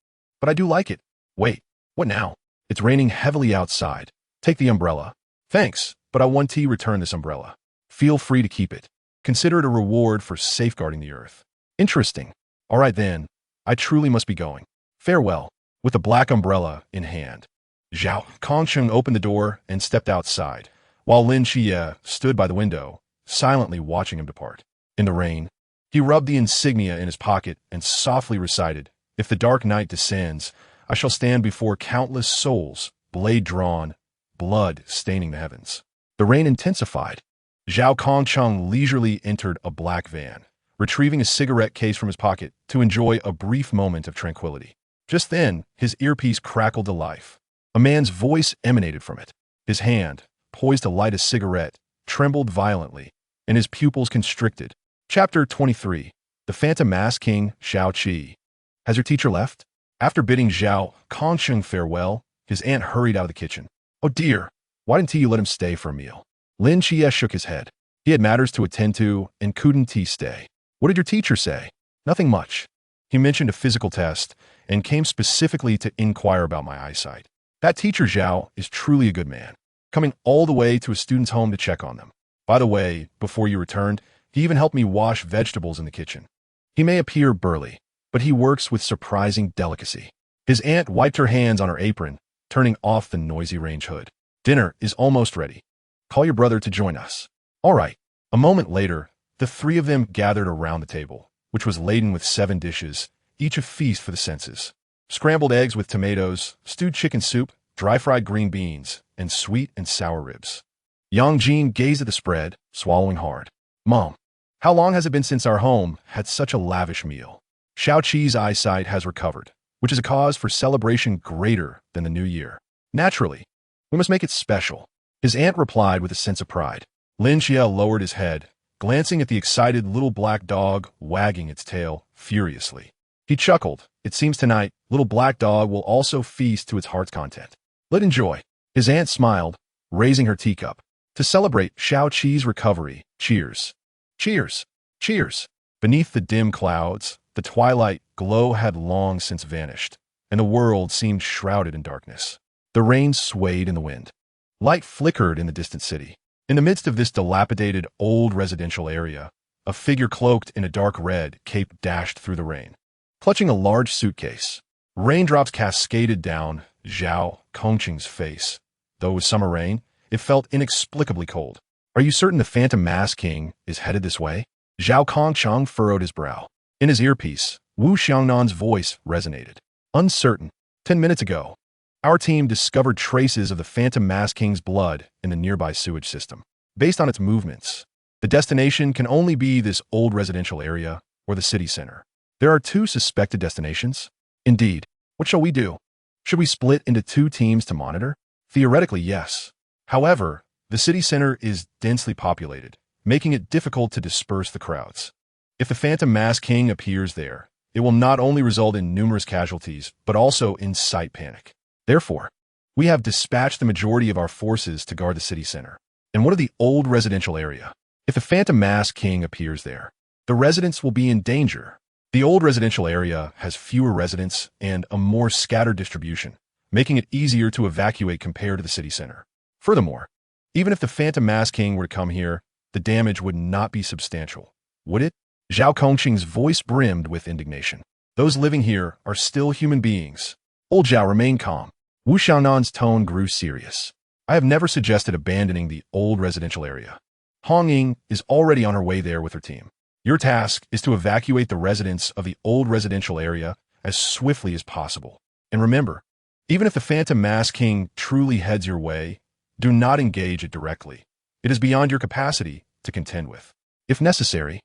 Speaker 1: But I do like it. Wait, what now? It's raining heavily outside. Take the umbrella. Thanks, but I want to return this umbrella. Feel free to keep it. Consider it a reward for safeguarding the earth. Interesting. All right then, I truly must be going. Farewell. With the black umbrella in hand, Zhao Kongqing opened the door and stepped outside, while Lin Xie stood by the window, silently watching him depart. In the rain, he rubbed the insignia in his pocket and softly recited, If the dark night descends, I shall stand before countless souls, blade drawn, blood staining the heavens. The rain intensified. Zhao Kongqing leisurely entered a black van, retrieving a cigarette case from his pocket to enjoy a brief moment of tranquility. Just then, his earpiece crackled to life. A man's voice emanated from it. His hand, poised to light a cigarette, trembled violently, and his pupils constricted. Chapter 23. The Phantom Mask King, Xiao Qi. Has your teacher left? After bidding Zhao Kongqing farewell, his aunt hurried out of the kitchen. Oh dear, why didn't you let him stay for a meal? Lin Xie shook his head. He had matters to attend to and couldn't he stay. What did your teacher say? Nothing much. He mentioned a physical test and came specifically to inquire about my eyesight. That teacher Zhao is truly a good man, coming all the way to a student's home to check on them. By the way, before you returned, he even helped me wash vegetables in the kitchen. He may appear burly, but he works with surprising delicacy. His aunt wiped her hands on her apron, turning off the noisy range hood. Dinner is almost ready. Call your brother to join us. All right. A moment later, the three of them gathered around the table, which was laden with 7 dishes, each a feast for the senses. Scrambled eggs with tomatoes, stewed chicken soup, dry-fried green beans, and sweet and sour ribs. Yang Jin gazed at the spread, swallowing hard. Mom, how long has it been since our home had such a lavish meal? Xiao Qi's eyesight has recovered, which is a cause for celebration greater than the new year. Naturally, we must make it special. His aunt replied with a sense of pride. Lin Xiao lowered his head, glancing at the excited little black dog wagging its tail furiously. He chuckled. It seems tonight, little black dog will also feast to its heart's content. Let enjoy. His aunt smiled, raising her teacup. To celebrate Xiao Qi's recovery, cheers. Cheers. Cheers. Beneath the dim clouds, the twilight glow had long since vanished, and the world seemed shrouded in darkness. The rain swayed in the wind. Light flickered in the distant city. In the midst of this dilapidated old residential area, a figure cloaked in a dark red cape dashed through the rain, clutching a large suitcase. Raindrops cascaded down Zhao Kongqing's face. Though it was summer rain, it felt inexplicably cold. Are you certain the Phantom Mask King is headed this way? Zhao Kongqing furrowed his brow. In his earpiece, Wu Xiangnan's voice resonated. Uncertain. 10 minutes ago, our team discovered traces of the Phantom Mask King's blood in the nearby sewage system. Based on its movements, the destination can only be this old residential area or the city center. There are 2 suspected destinations. Indeed. What shall we do? Should we split into 2 teams to monitor? Theoretically, yes. However, the city center is densely populated, making it difficult to disperse the crowds. If the Phantom Mask King appears there, it will not only result in numerous casualties, but also incite panic. Therefore, we have dispatched the majority of our forces to guard the city center. And what of the old residential area? If the Phantom Mask King appears there, the residents will be in danger. The old residential area has fewer residents and a more scattered distribution, making it easier to evacuate compared to the city center. Furthermore, even if the Phantom Mask King were to come here, the damage would not be substantial, would it? Zhao Kongqing's voice brimmed with indignation. Those living here are still human beings. Old Zhao, remain calm. Wu Xiaonan's tone grew serious. I have never suggested abandoning the old residential area. Hong Ying is already on her way there with her team. Your task is to evacuate the residents of the old residential area as swiftly as possible. And remember, even if the Phantom Mask King truly heads your way, do not engage it directly. It is beyond your capacity to contend with. If necessary,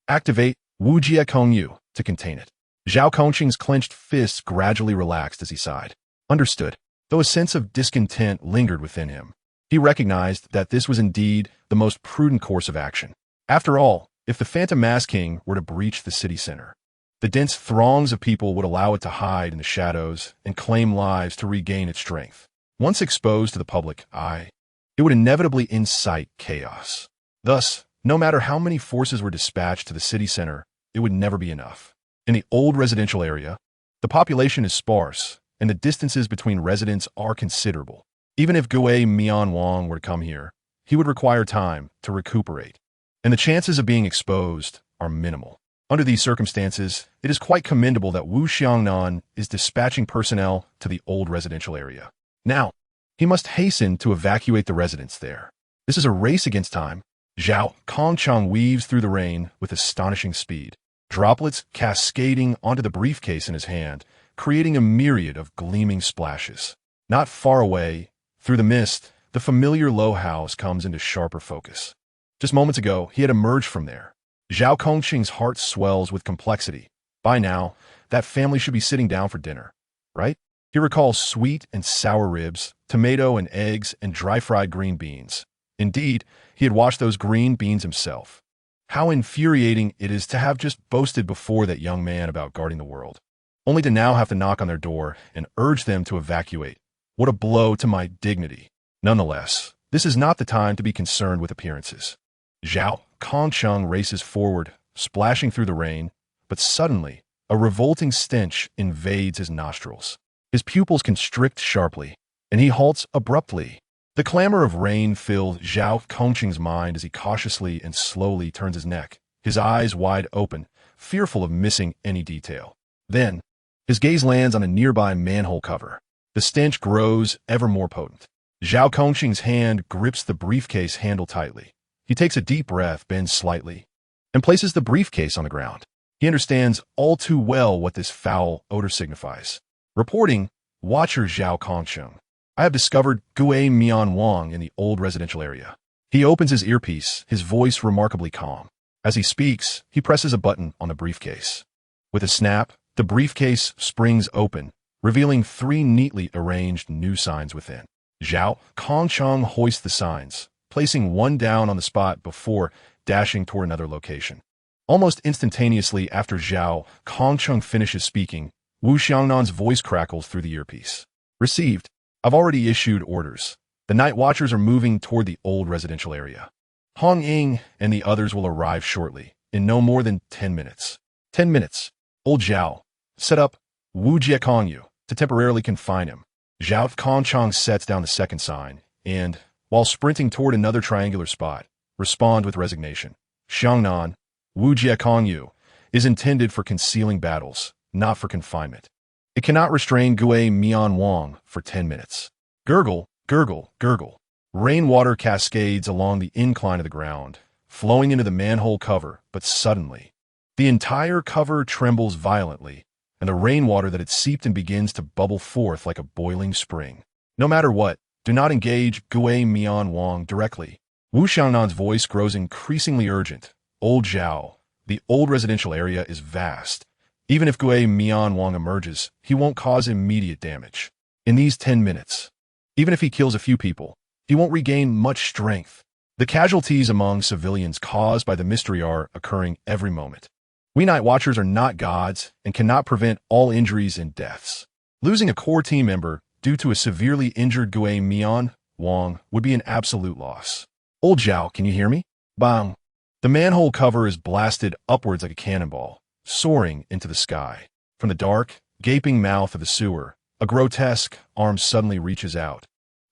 Speaker 1: activate Wu Jia Kongyu to contain it. Zhao Kongqing's clenched fists gradually relaxed as he sighed. Understood. Though a sense of discontent lingered within him, he recognized that this was indeed the most prudent course of action. After all, if the Phantom Mask King were to breach the city center, the dense throngs of people would allow it to hide in the shadows and claim lives to regain its strength. Once exposed to the public eye, it would inevitably incite chaos. Thus, no matter how many forces were dispatched to the city center, it would never be enough. In the old residential area, the population is sparse, and the distances between residents are considerable. Even if Gue Mian Wang were to come here, he would require time to recuperate, and the chances of being exposed are minimal. Under these circumstances, it is quite commendable that Wu Xiangnan is dispatching personnel to the old residential area. Now, he must hasten to evacuate the residents there. This is a race against time. Zhao Kongqing weaves through the rain with astonishing speed, droplets cascading onto the briefcase in his hand, creating a myriad of gleaming splashes. Not far away, through the mist, the familiar Lo house comes into sharper focus. Just moments ago, he had emerged from there. Zhao Kongqing's heart swells with complexity. By now, that family should be sitting down for dinner, right? He recalls sweet and sour ribs, tomato and eggs, and dry-fried green beans. Indeed, he had washed those green beans himself. How infuriating it is to have just boasted before that young man about guarding the world, only to now have to knock on their door and urge them to evacuate. What a blow to my dignity. Nonetheless, this is not the time to be concerned with appearances. Zhao Kongcheng races forward, splashing through the rain, but suddenly, a revolting stench invades his nostrils. His pupils constrict sharply, and he halts abruptly. The clamor of rain fills Zhao Kongcheng's mind as he cautiously and slowly turns his neck, his eyes wide open, fearful of missing any detail. Then, his gaze lands on a nearby manhole cover. The stench grows ever more potent. Zhao Kongqing's hand grips the briefcase handle tightly. He takes a deep breath, bends slightly, and places the briefcase on the ground. He understands all too well what this foul odor signifies. Reporting, Watcher Zhao Kongqing. I have discovered Gue Mian Wang in the old residential area. He opens his earpiece, his voice remarkably calm. As he speaks, he presses a button on the briefcase. With a snap, the briefcase springs open, revealing 3 neatly arranged new signs within. Zhao Kongcheng hoists the signs, placing one down on the spot before dashing toward another location. Almost instantaneously after Zhao Kongcheng finishes speaking, Wu Xiangnan's voice crackles through the earpiece. Received. I've already issued orders. The night watchers are moving toward the old residential area. Hong Ying and the others will arrive shortly, in no more than 10 minutes. 10 minutes. Old Zhao, set up Wu Jiekongyu to temporarily confine him. Zhao Kongcheng sets down the second sign, and, while sprinting toward another triangular spot, respond with resignation. Xiangnan, Wu Jiekongyu, is intended for concealing battles, not for confinement. It cannot restrain Gue Mian Wang for 10 minutes. Gurgle, gurgle, gurgle. Rainwater cascades along the incline of the ground, flowing into the manhole cover, but suddenly, the entire cover trembles violently, and the rainwater that had seeped in begins to bubble forth like a boiling spring. No matter what, do not engage Gue Mian Wang directly. Wu Xiangnan's voice grows increasingly urgent. Old Zhao, the old residential area is vast. Even if Gue Mian Wang emerges, he won't cause immediate damage. In these 10 minutes, even if he kills a few people, he won't regain much strength. The casualties among civilians caused by the mystery are occurring every moment. We night watchers are not gods and cannot prevent all injuries and deaths. Losing a core team member due to a severely injured Gue Mian Wang would be an absolute loss. Old Zhao, can you hear me? Bang! The manhole cover is blasted upwards like a cannonball, soaring into the sky. From the dark, gaping mouth of the sewer, a grotesque arm suddenly reaches out,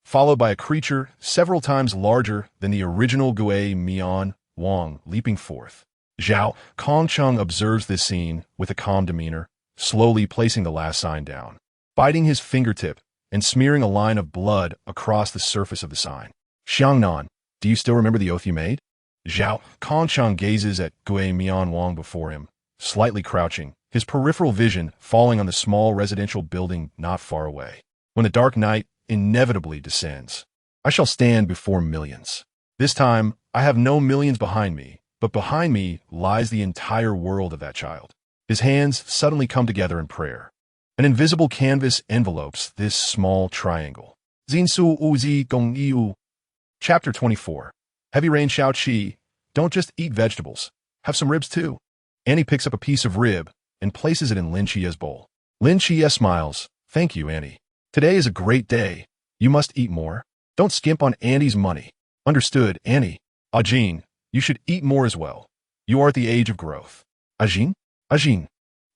Speaker 1: followed by a creature several times larger than the original Gue Mian Wang leaping forth. Zhao Kongcheng observes this scene with a calm demeanor, slowly placing the last sign down, biting his fingertip and smearing a line of blood across the surface of the sign. Xiangnan, do you still remember the oath you made? Zhao Kongcheng gazes at Gue Mian Wang before him, slightly crouching, his peripheral vision falling on the small residential building not far away. When the dark night inevitably descends, I shall stand before millions. This time, I have no millions behind me, but behind me lies the entire world of that child. His hands suddenly come together in prayer. An invisible canvas envelopes this small triangle. Zinsu Uzi Gong Yu. Chapter 24. Heavy Rain Shao Qi. Don't just eat vegetables. Have some ribs too. Annie picks up a piece of rib and places it in Lin Chia's bowl. Lin Chia smiles. Thank you, Annie. Today is a great day. You must eat more. Don't skimp on Annie's money. Understood, Annie. Ajin, you should eat more as well. You are at the age of growth. Ajin? Ajin.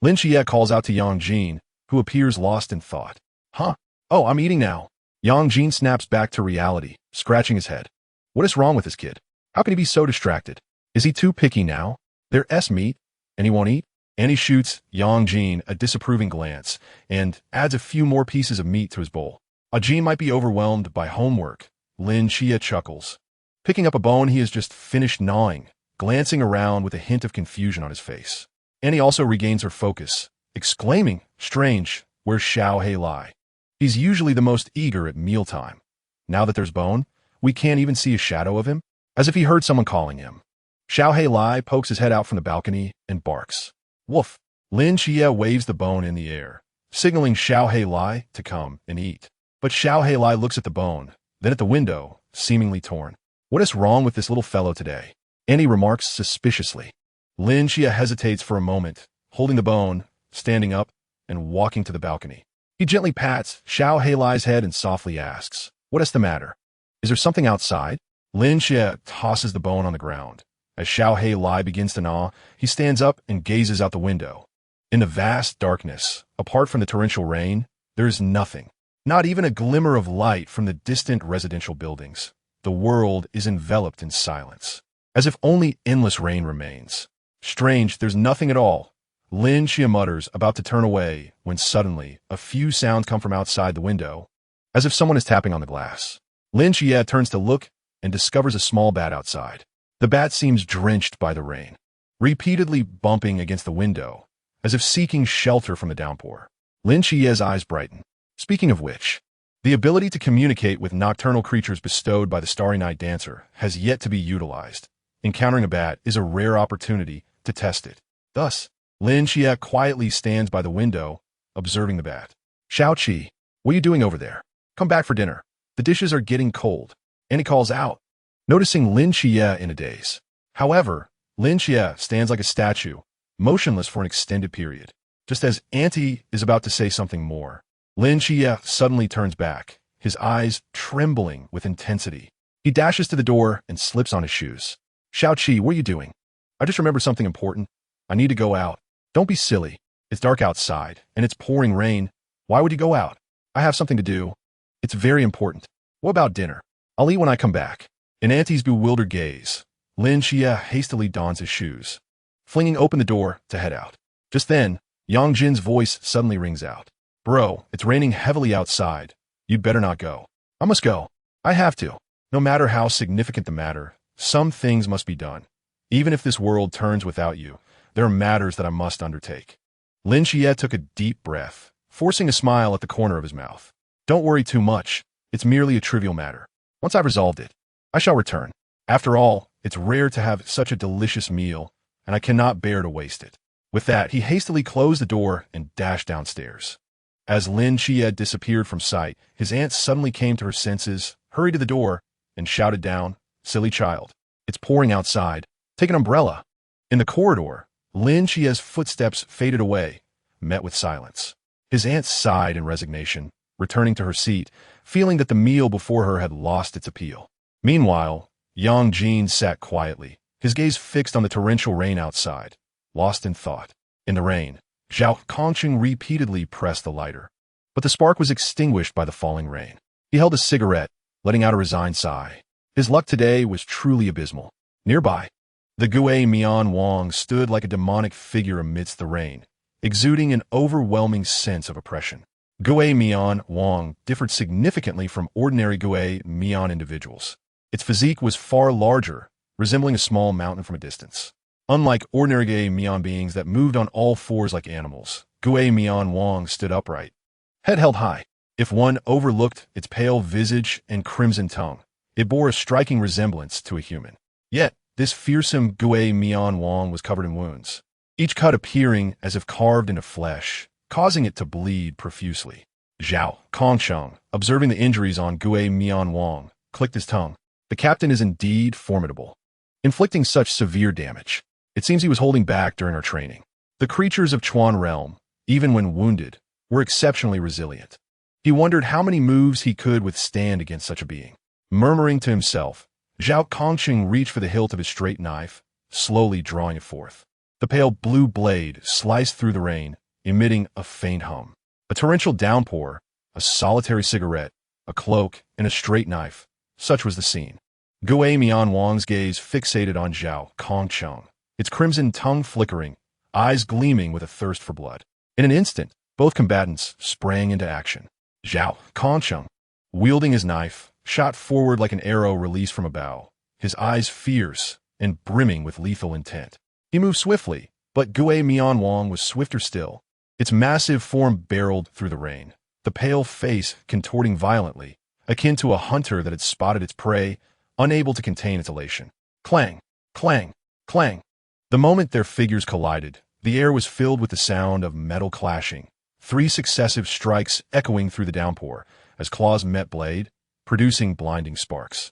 Speaker 1: Lin Chia calls out to Yang Jin, who appears lost in thought. Huh? Oh, I'm eating now. Yang Jin snaps back to reality, scratching his head. What is wrong with this kid? How can he be so distracted? Is he too picky now? There's meat, and he won't eat? Annie shoots Yang Jin a disapproving glance and adds a few more pieces of meat to his bowl. Ajin might be overwhelmed by homework. Lin Chia chuckles. Picking up a bone he has just finished gnawing, glancing around with a hint of confusion on his face. Annie also regains her focus, exclaiming, Strange, where's Xiao Hei Lai? He's usually the most eager at mealtime. Now that there's bone, we can't even see a shadow of him, as if he heard someone calling him. Xiao Hei Lai pokes his head out from the balcony and barks. Woof! Lin Chia waves the bone in the air, signaling Xiao Hei Lai to come and eat. But Xiao Hei Lai looks at the bone, then at the window, seemingly torn. What is wrong with this little fellow today? Annie remarks suspiciously. Lin Chia hesitates for a moment, holding the bone, standing up, and walking to the balcony. He gently pats Xiao Hei Lai's head and softly asks, What is the matter? Is there something outside? Lin Xie tosses the bone on the ground. As Xiao Hei Lai begins to gnaw, he stands up and gazes out the window. In the vast darkness, apart from the torrential rain, there is nothing. Not even a glimmer of light from the distant residential buildings. The world is enveloped in silence, as if only endless rain remains. Strange, there's nothing at all. Lin Xie mutters, about to turn away, when suddenly, a few sounds come from outside the window, as if someone is tapping on the glass. Lin Xie turns to look and discovers a small bat outside. The bat seems drenched by the rain, repeatedly bumping against the window, as if seeking shelter from the downpour. Lin Xie's eyes brighten. Speaking of which, the ability to communicate with nocturnal creatures bestowed by the Starry Night Dancer has yet to be utilized. Encountering a bat is a rare opportunity to test it. Thus, Lin Xie quietly stands by the window, observing the bat. Xiao Qi, what are you doing over there? Come back for dinner. The dishes are getting cold. And he calls out, noticing Lin Xie in a daze. However, Lin Xie stands like a statue, motionless for an extended period. Just as Auntie is about to say something more, Lin Xie suddenly turns back, his eyes trembling with intensity. He dashes to the door and slips on his shoes. Xiao Qi, what are you doing? I just remembered something important. I need to go out. Don't be silly. It's dark outside, and it's pouring rain. Why would you go out? I have something to do. It's very important. What about dinner? I'll eat when I come back. In Auntie's bewildered gaze, Lin Xie hastily dons his shoes, flinging open the door to head out. Just then, Yang Jin's voice suddenly rings out. Bro, it's raining heavily outside. You'd better not go. I must go. I have to. No matter how significant the matter, some things must be done. Even if this world turns without you, there are matters that I must undertake. Lin Xie took a deep breath, forcing a smile at the corner of his mouth. Don't worry too much. It's merely a trivial matter. Once I've resolved it, I shall return. After all, it's rare to have such a delicious meal, and I cannot bear to waste it. With that, he hastily closed the door and dashed downstairs. As Lin Xie disappeared from sight, his aunt suddenly came to her senses, hurried to the door, and shouted down, Silly child. It's pouring outside. Take an umbrella. In the corridor, Lin Xie's footsteps faded away, met with silence. His aunt sighed in resignation, returning to her seat, feeling that the meal before her had lost its appeal. Meanwhile, Yang Jin sat quietly, his gaze fixed on the torrential rain outside, lost in thought. In the rain, Zhao Kongqing repeatedly pressed the lighter, but the spark was extinguished by the falling rain. He held a cigarette, letting out a resigned sigh. His luck today was truly abysmal. Nearby, the Gue Mian Wang stood like a demonic figure amidst the rain, exuding an overwhelming sense of oppression. Gue Mian Wang differed significantly from ordinary Gue Mian individuals. Its physique was far larger, resembling a small mountain from a distance. Unlike ordinary Gue Mian beings that moved on all fours like animals, Gue Mian Wang stood upright, head held high. If one overlooked its pale visage and crimson tongue, it bore a striking resemblance to a human. Yet, this fearsome Gue Mian Wang was covered in wounds, each cut appearing as if carved into flesh, causing it to bleed profusely. Zhao Kongsheng, observing the injuries on Gue Mian Wang, clicked his tongue. The captain is indeed formidable, inflicting such severe damage. It seems he was holding back during our training. The creatures of Chuan Realm, even when wounded, were exceptionally resilient. He wondered how many moves he could withstand against such a being. Murmuring to himself, Zhao Kongqing reached for the hilt of his straight knife, slowly drawing it forth. The pale blue blade sliced through the rain, emitting a faint hum. A torrential downpour, a solitary cigarette, a cloak, and a straight knife. Such was the scene. Gue Mian Wang's gaze fixated on Zhao Kongqing, its crimson tongue flickering, eyes gleaming with a thirst for blood. In an instant, both combatants sprang into action. Zhao Kongqing, wielding his knife, shot forward like an arrow released from a bow, his eyes fierce and brimming with lethal intent. He moved swiftly, but Gue Mian Wang was swifter still. Its massive form barreled through the rain, the pale face contorting violently, akin to a hunter that had spotted its prey, unable to contain its elation. Clang, clang, clang. The moment their figures collided, the air was filled with the sound of metal clashing, 3 successive strikes echoing through the downpour as claws met blade, producing blinding sparks.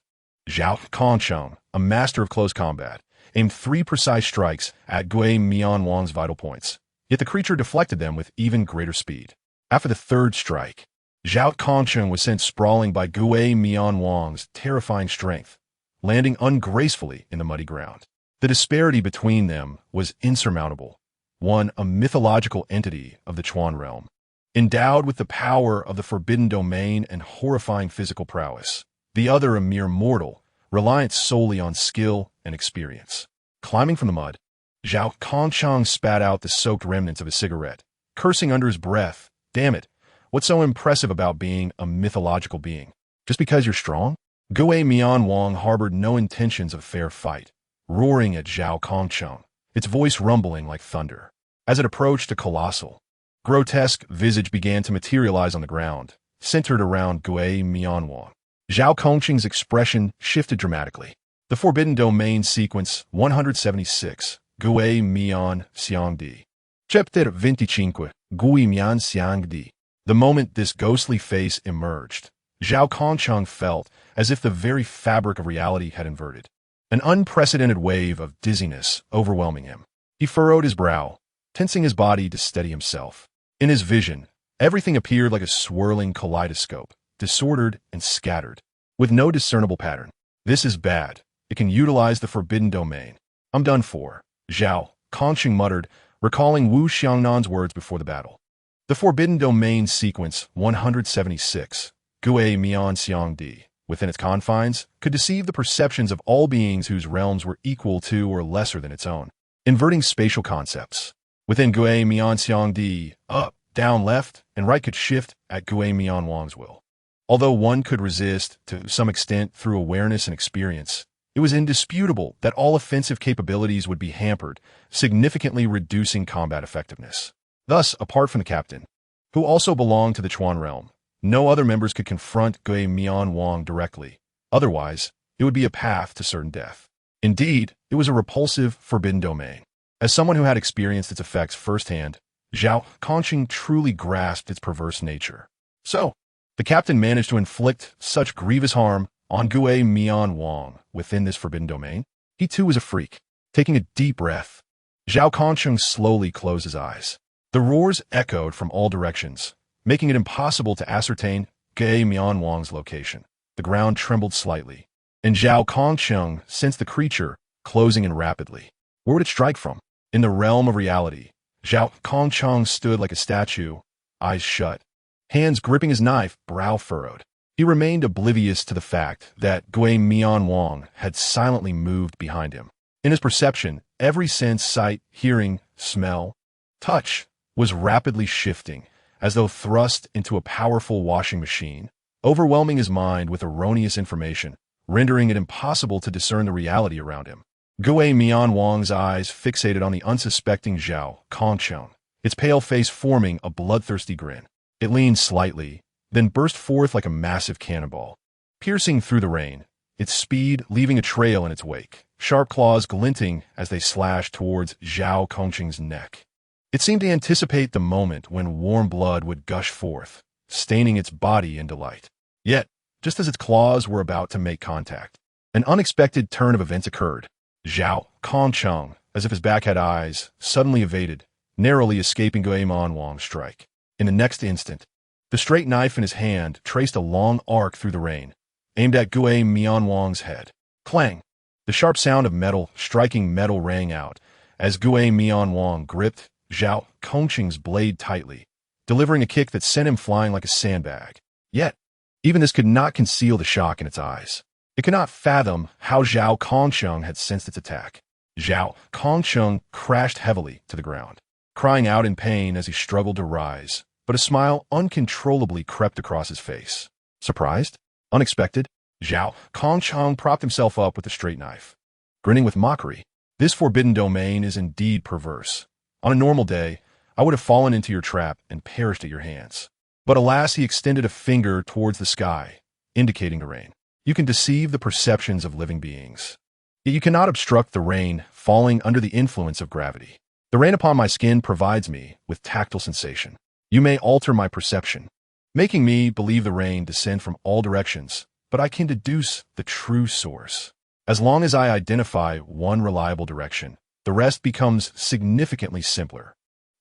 Speaker 1: Zhao Kongsheng, a master of close combat, aimed 3 precise strikes at Gue Mian Wang's vital points, yet the creature deflected them with even greater speed. After the 3rd strike, Zhao Kongsheng was sent sprawling by Gue Mian Wang's terrifying strength, landing ungracefully in the muddy ground. The disparity between them was insurmountable. One, a mythological entity of the Chuan realm, endowed with the power of the forbidden domain and horrifying physical prowess. The other, a mere mortal, reliant solely on skill and experience. Climbing from the mud, Zhao Kongchang spat out the soaked remnants of a cigarette, cursing under his breath. Damn it, what's so impressive about being a mythological being? Just because you're strong? Gue Mianwang harbored no intentions of fair fight, roaring at Zhao Kongchang, its voice rumbling like thunder. As it approached, a colossal, grotesque visage began to materialize on the ground, centered around Gue Mianwang. Zhao Kongqing's expression shifted dramatically. The Forbidden Domain Sequence 176, Gue Mian Xiangdi. Chapter 25, Gue Mian Xiangdi. The moment this ghostly face emerged, Zhao Kongchang felt as if the very fabric of reality had inverted. An unprecedented wave of dizziness overwhelming him. He furrowed his brow, tensing his body to steady himself. In his vision, everything appeared like a swirling kaleidoscope, disordered and scattered, with no discernible pattern. This is bad. It can utilize the Forbidden Domain. I'm done for, Zhao Kongqing muttered, recalling Wu Xiangnan's words before the battle. The Forbidden Domain Sequence 176, Gue Mian Xiangdi, within its confines, could deceive the perceptions of all beings whose realms were equal to or lesser than its own, inverting spatial concepts. Within Gue Mian Xiangdi, up, down, left, and right could shift at Gue Mianwang's will. Although one could resist, to some extent, through awareness and experience, it was indisputable that all offensive capabilities would be hampered, significantly reducing combat effectiveness. Thus, apart from the captain, who also belonged to the Chuan realm, no other members could confront Gue Mianwang directly. Otherwise, it would be a path to certain death. Indeed, it was a repulsive, forbidden domain. As someone who had experienced its effects firsthand, Zhao Kongqing truly grasped its perverse nature. So, the captain managed to inflict such grievous harm on Gue Mianwang within this forbidden domain. He too was a freak. Taking a deep breath, Zhao Kongqing slowly closed his eyes. The roars echoed from all directions, making it impossible to ascertain Gue Mianwang's location. The ground trembled slightly, and Zhao Kongqing sensed the creature closing in rapidly. Where would it strike from? In the realm of reality, Zhao Kongqing stood like a statue, eyes shut, hands gripping his knife, brow furrowed. He remained oblivious to the fact that Gue Mianwang had silently moved behind him. In his perception, every sense, sight, hearing, smell, touch, was rapidly shifting, as though thrust into a powerful washing machine, overwhelming his mind with erroneous information, rendering it impossible to discern the reality around him. Gue Mianwang's eyes fixated on the unsuspecting Zhao Kongqing, its pale face forming a bloodthirsty grin. It leaned slightly, then burst forth like a massive cannonball, piercing through the rain, its speed leaving a trail in its wake, sharp claws glinting as they slashed towards Zhao Kongqing's neck. It seemed to anticipate the moment when warm blood would gush forth, staining its body in delight. Yet, just as its claws were about to make contact, an unexpected turn of events occurred. Zhao Kongqing, as if his back had eyes, suddenly evaded, narrowly escaping Gue Mianwang's strike. In the next instant, the straight knife in his hand traced a long arc through the rain, aimed at Gue Mianwang's head. Clang! The sharp sound of metal striking metal rang out as Gue Mianwang gripped Zhao Kongqing's blade tightly, delivering a kick that sent him flying like a sandbag. Yet, even this could not conceal the shock in its eyes. It could not fathom how Zhao Kongqing had sensed its attack. Zhao Kongqing crashed heavily to the ground, crying out in pain as he struggled to rise, but a smile uncontrollably crept across his face. Surprised? Unexpected? Zhao Kongqing propped himself up with the straight knife, grinning with mockery. This forbidden domain is indeed perverse. On a normal day, I would have fallen into your trap and perished at your hands. But alas, he extended a finger towards the sky, indicating the rain. You can deceive the perceptions of living beings, yet you cannot obstruct the rain falling under the influence of gravity. The rain upon my skin provides me with tactile sensation. You may alter my perception, making me believe the rain descend from all directions, but I can deduce the true source. As long as I identify one reliable direction, the rest becomes significantly simpler.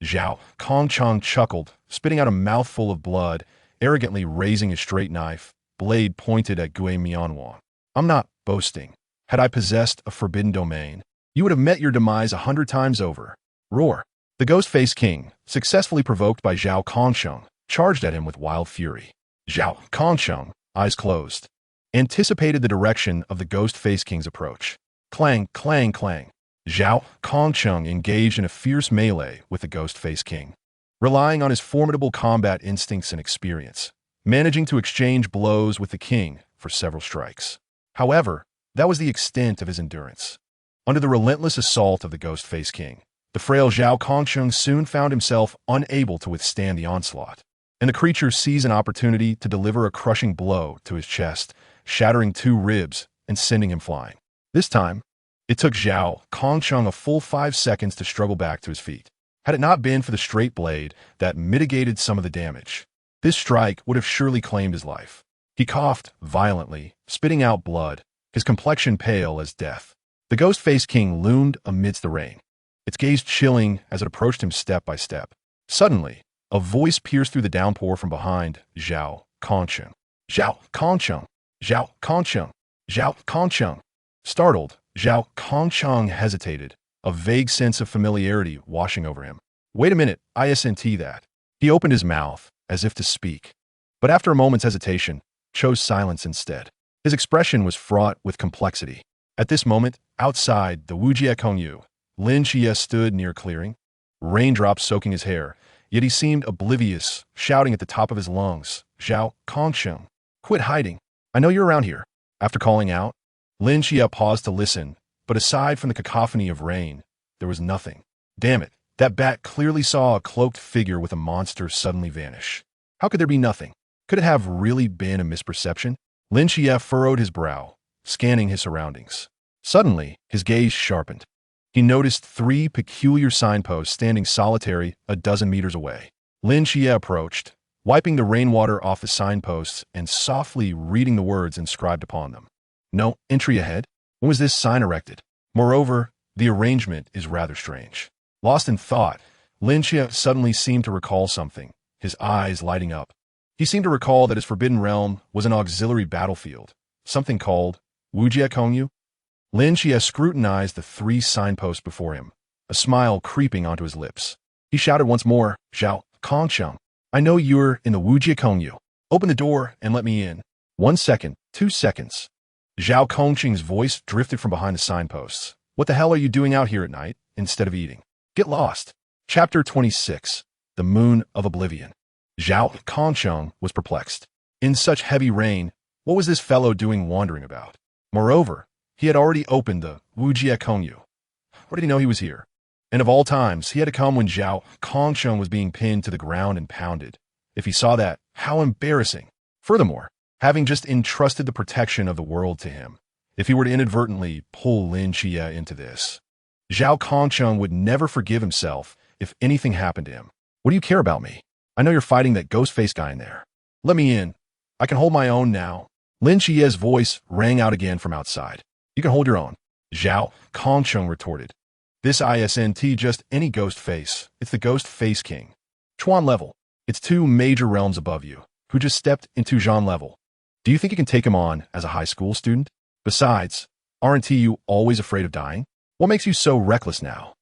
Speaker 1: Zhao Kongqing chuckled, spitting out a mouthful of blood, arrogantly raising his straight knife, blade pointed at Gue Mianwang. I'm not boasting. Had I possessed a forbidden domain, you would have met your demise 100 times over. Roar. The ghost-faced king, successfully provoked by Zhao Kongsheng, charged at him with wild fury. Zhao Kongsheng, eyes closed, anticipated the direction of the ghost-faced king's approach. Clang, clang, clang. Zhao Kongsheng engaged in a fierce melee with the ghost-faced king, relying on his formidable combat instincts and experience, managing to exchange blows with the king for several strikes. However, that was the extent of his endurance. Under the relentless assault of the ghost-faced king, the frail Zhao Kongsheng soon found himself unable to withstand the onslaught, and the creature seized an opportunity to deliver a crushing blow to his chest, shattering 2 ribs and sending him flying. This time, it took Zhao Kongsheng a full 5 seconds to struggle back to his feet. Had it not been for the straight blade that mitigated some of the damage, this strike would have surely claimed his life. He coughed violently, spitting out blood, his complexion pale as death. The ghost-faced king loomed amidst the rain, its gaze chilling as it approached him step by step. Suddenly, a voice pierced through the downpour from behind Zhao Kongsheng. Zhao Kongsheng! Zhao Kongsheng! Zhao Kongsheng! Startled, Zhao Kongsheng hesitated, a vague sense of familiarity washing over him. Wait a minute, isn't that? He opened his mouth, as if to speak, but after a moment's hesitation, chose silence instead. His expression was fraught with complexity. At this moment, outside the Wujie Kongyu, Lin Xie stood near clearing, raindrops soaking his hair, yet he seemed oblivious, shouting at the top of his lungs, Zhao Kongsheng, quit hiding. I know you're around here. After calling out, Lin Xie paused to listen, but aside from the cacophony of rain, there was nothing. Damn it, that bat clearly saw a cloaked figure with a monster suddenly vanish. How could there be nothing? Could it have really been a misperception? Lin Xie furrowed his brow, scanning his surroundings. Suddenly, his gaze sharpened. He noticed 3 peculiar signposts standing solitary a dozen meters away. Lin Xie approached, wiping the rainwater off the signposts and softly reading the words inscribed upon them. No entry ahead? When was this sign erected? Moreover, the arrangement is rather strange. Lost in thought, Lin Xie suddenly seemed to recall something, his eyes lighting up. He seemed to recall that his forbidden realm was an auxiliary battlefield, something called Wujie Kongyu. Lin Xie scrutinized the 3 signposts before him, a smile creeping onto his lips. He shouted once more, Zhao Kongsheng, I know you're in the Wujie Kongyu. Open the door and let me in. 1 second, 2 seconds. Zhao Kongsheng's voice drifted from behind the signposts. What the hell are you doing out here at night, instead of eating? Get lost. Chapter 26. The Moon of Oblivion. Zhao Kongsheng was perplexed. In such heavy rain, what was this fellow doing wandering about? Moreover, he had already opened the Wujie Kongyu. Where did he know he was here? And of all times, he had to come when Zhao Kongsheng was being pinned to the ground and pounded. If he saw that, how embarrassing. Furthermore, having just entrusted the protection of the world to him, if he were to inadvertently pull Lin Xie into this, Zhao Kongsheng would never forgive himself if anything happened to him. What do you care about me? I know you're fighting that ghost-faced guy in there. Let me in. I can hold my own now. Lin Xie's voice rang out again from outside. You can hold your own. Zhao Kongsheng retorted. This isn't just any ghost face. It's the ghost face king. Chuan level. It's 2 major realms above you, who just stepped into Zhan level. Do you think you can take him on as a high school student? Besides, aren't you always afraid of dying? What makes you so reckless now?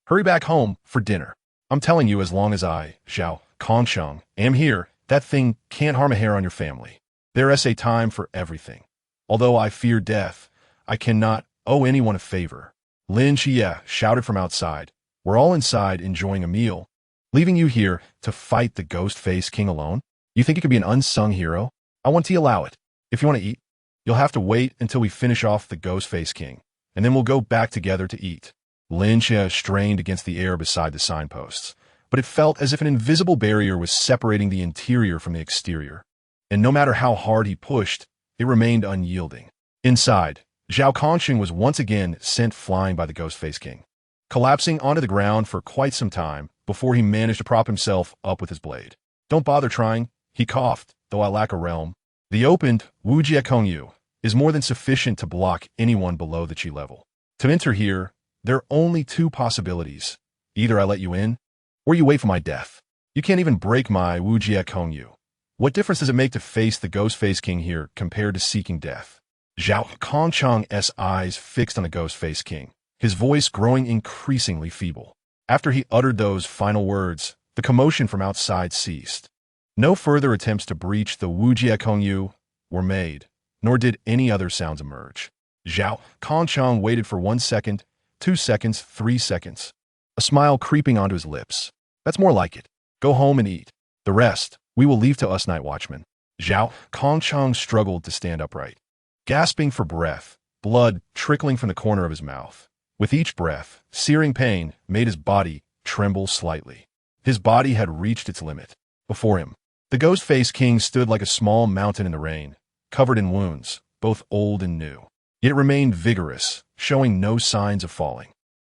Speaker 1: Hurry back home for dinner. I'm telling you, as long as I, Zhao Kongsheng, am here, that thing can't harm a hair on your family. There's a time for everything. Although I fear death, I cannot owe anyone a favor. Lin Xie shouted from outside. We're all inside enjoying a meal, leaving you here to fight the ghost-faced king alone? You think you could be an unsung hero? I want to allow it. If you want to eat, you'll have to wait until we finish off the ghost-faced king, and then we'll go back together to eat. Lin Xie strained against the air beside the signposts, but it felt as if an invisible barrier was separating the interior from the exterior, and no matter how hard he pushed, it remained unyielding. Inside, Zhao Kongsheng was once again sent flying by the ghost-faced king, collapsing onto the ground for quite some time before he managed to prop himself up with his blade. Don't bother trying, he coughed, though I lack a realm. The opened Wujie Kongyu is more than sufficient to block anyone below the Qi level. To enter here, there are only 2 possibilities. Either I let you in, or you wait for my death. You can't even break my Wujie Kongyu. What difference does it make to face the ghost-faced king here compared to seeking death? Zhao Kongchang's eyes fixed on the ghost-faced king, his voice growing increasingly feeble. After he uttered those final words, the commotion from outside ceased. No further attempts to breach the Wujie Kongyu were made, nor did any other sounds emerge. Zhao Kongchang waited for 1 second, 2 seconds, 3 seconds, a smile creeping onto his lips. That's more like it. Go home and eat. The rest, we will leave to us night watchmen. Zhao Kongchang struggled to stand upright, gasping for breath, blood trickling from the corner of his mouth. With each breath, searing pain made his body tremble slightly. His body had reached its limit. Before him, the ghost-faced king stood like a small mountain in the rain, covered in wounds, both old and new. Yet it remained vigorous, showing no signs of falling.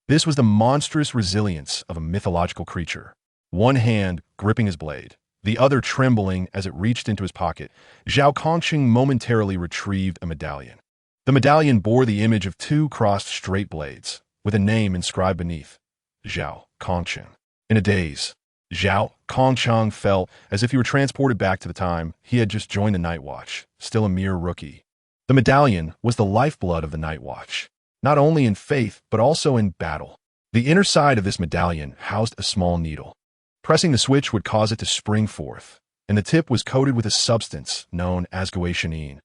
Speaker 1: This was the monstrous resilience of a mythological creature. One hand gripping his blade, the other trembling as it reached into his pocket, Zhao Kongchang momentarily retrieved a medallion. The medallion bore the image of 2 crossed straight blades, with a name inscribed beneath, Zhao Kongchang. In a daze, Zhao Kongchang felt as if he were transported back to the time he had just joined the Night Watch, still a mere rookie. The medallion was the lifeblood of the Night Watch, not only in faith but also in battle. The inner side of this medallion housed a small needle. Pressing the switch would cause it to spring forth, and the tip was coated with a substance known as guaxinim.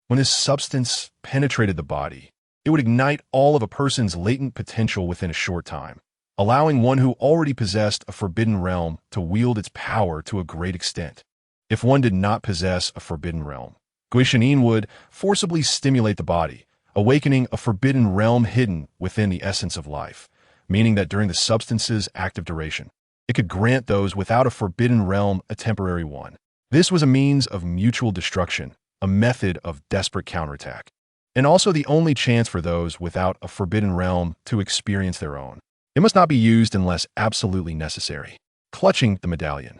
Speaker 1: When this substance penetrated the body, it would ignite all of a person's latent potential within a short time, allowing one who already possessed a forbidden realm to wield its power to a great extent. If one did not possess a forbidden realm, guaxinim would forcibly stimulate the body, awakening a forbidden realm hidden within the essence of life, meaning that during the substance's active duration, it could grant those without a forbidden realm a temporary one. This was a means of mutual destruction, a method of desperate counterattack, and also the only chance for those without a forbidden realm to experience their own. It must not be used unless absolutely necessary. Clutching the medallion,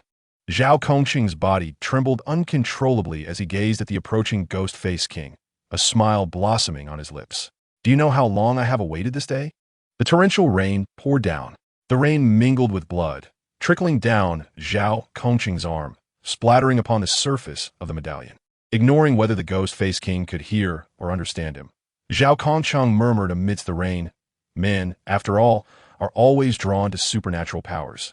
Speaker 1: Zhao Kongchang's body trembled uncontrollably as he gazed at the approaching ghost-faced king, a smile blossoming on his lips. Do you know how long I have awaited this day? The torrential rain poured down. The rain mingled with blood, trickling down Zhao Kongchang's arm, splattering upon the surface of the medallion. Ignoring whether the ghost-faced king could hear or understand him, Zhao Kongchang murmured amidst the rain, "Men, after all, are always drawn to supernatural powers,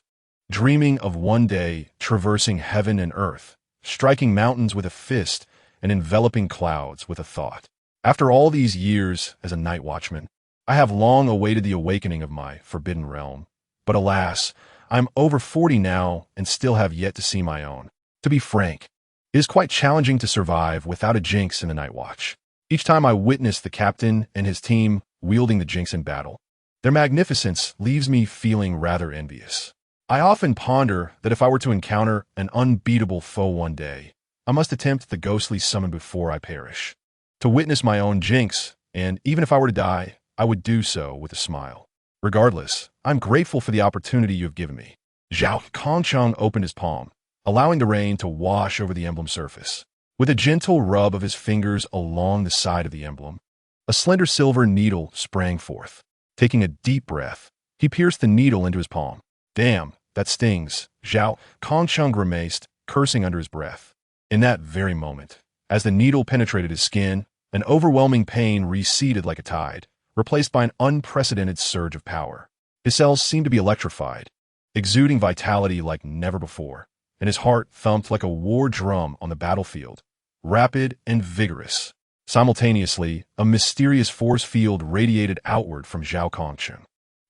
Speaker 1: dreaming of one day traversing heaven and earth, striking mountains with a fist and enveloping clouds with a thought. After all these years as a night watchman, I have long awaited the awakening of my forbidden realm. But alas, I'm over 40 now and still have yet to see my own. To be frank, it is quite challenging to survive without a jinx in the Night Watch. Each time I witness the captain and his team wielding the jinx in battle, their magnificence leaves me feeling rather envious. I often ponder that if I were to encounter an unbeatable foe one day, I must attempt the ghostly summon before I perish. To witness my own jinx, and even if I were to die, I would do so with a smile. Regardless, I'm grateful for the opportunity you have given me." Zhao Kongchang opened his palm, allowing the rain to wash over the emblem surface. With a gentle rub of his fingers along the side of the emblem, a slender silver needle sprang forth. Taking a deep breath, he pierced the needle into his palm. "Damn, that stings," Zhao Kongchang grimaced, cursing under his breath. In that very moment, as the needle penetrated his skin, an overwhelming pain receded like a tide, replaced by an unprecedented surge of power. His cells seemed to be electrified, exuding vitality like never before, and his heart thumped like a war drum on the battlefield, rapid and vigorous. Simultaneously, a mysterious force field radiated outward from Zhao Kongchang.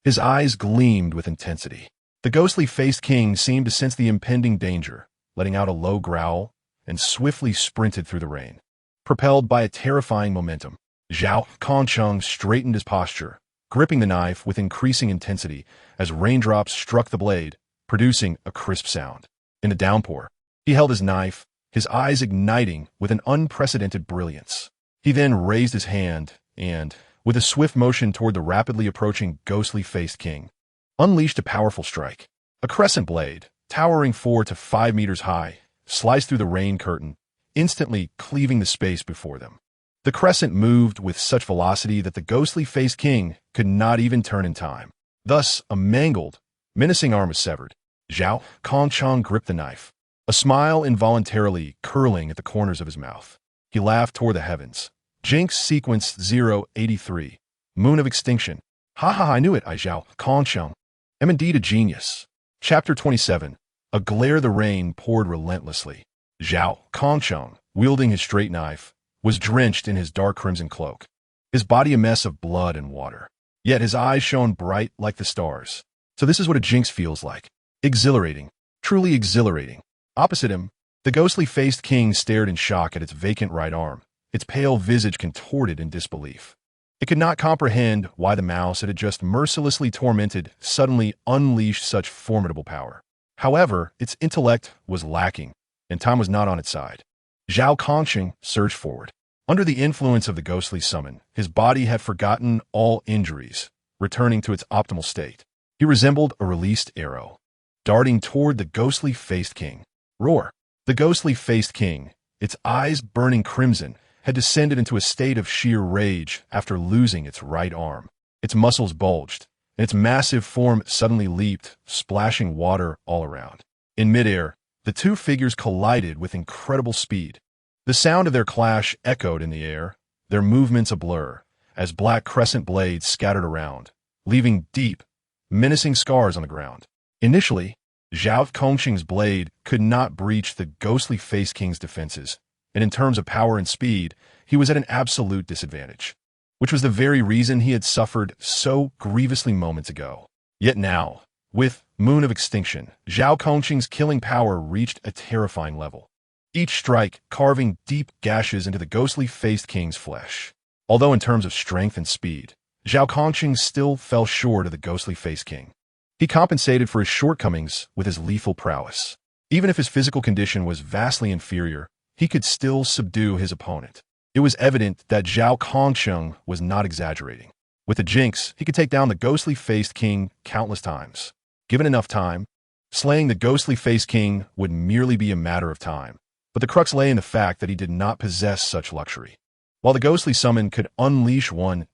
Speaker 1: His eyes gleamed with intensity. The ghostly-faced king seemed to sense the impending danger, letting out a low growl, and swiftly sprinted through the rain. Propelled by a terrifying momentum, Zhao Kongchang straightened his posture, gripping the knife with increasing intensity as raindrops struck the blade, producing a crisp sound. In the downpour, he held his knife, his eyes igniting with an unprecedented brilliance. He then raised his hand and, with a swift motion toward the rapidly approaching ghostly-faced king, unleashed a powerful strike. A crescent blade, towering 4 to 5 meters high, sliced through the rain curtain, instantly cleaving the space before them. The crescent moved with such velocity that the ghostly-faced king could not even turn in time. Thus, a mangled, menacing arm was severed. Zhao Kongchang gripped the knife, a smile involuntarily curling at the corners of his mouth. He laughed toward the heavens, Jinx Sequence 083. Moon of Extinction. Haha, I knew it, I Zhao Kongsheng. Am indeed a genius. Chapter 27. A glare the rain poured relentlessly. Zhao Kongsheng, wielding his straight knife, was drenched in his dark crimson cloak, his body a mess of blood and water. Yet his eyes shone bright like the stars. So this is what a jinx feels like. Exhilarating. Truly exhilarating. Opposite him, the ghostly-faced king stared in shock at its vacant right arm, its pale visage contorted in disbelief. It could not comprehend why the mouse it had just mercilessly tormented suddenly unleashed such formidable power. However, its intellect was lacking, and time was not on its side. Zhao Kongsheng surged forward. Under the influence of the ghostly summon, his body had forgotten all injuries, returning to its optimal state. He resembled a released arrow, darting toward the ghostly-faced king. Roar! The ghostly-faced king, its eyes burning crimson, had descended into a state of sheer rage after losing its right arm. Its muscles bulged, and its massive form suddenly leaped, splashing water all around. In midair, the two figures collided with incredible speed. The sound of their clash echoed in the air, their movements a blur, as black crescent blades scattered around, leaving deep, menacing scars on the ground. Initially, Zhao Kongsheng's blade could not breach the ghostly-faced king's defenses, and in terms of power and speed, he was at an absolute disadvantage, which was the very reason he had suffered so grievously moments ago. Yet now, with Moon of Extinction, Zhao Kongsheng's killing power reached a terrifying level, each strike carving deep gashes into the ghostly-faced king's flesh. Although in terms of strength and speed, Zhao Kongsheng still fell short of the ghostly-faced king. He compensated for his shortcomings with his lethal prowess. Even if his physical condition was vastly inferior, he could still subdue his opponent. It was evident that Zhao Kongsheng was not exaggerating. With a jinx, he could take down the ghostly-faced king countless times. Given enough time, slaying the ghostly-faced king would merely be a matter of time. But the crux lay in the fact that he did not possess such luxury. While the ghostly summon could unleash one's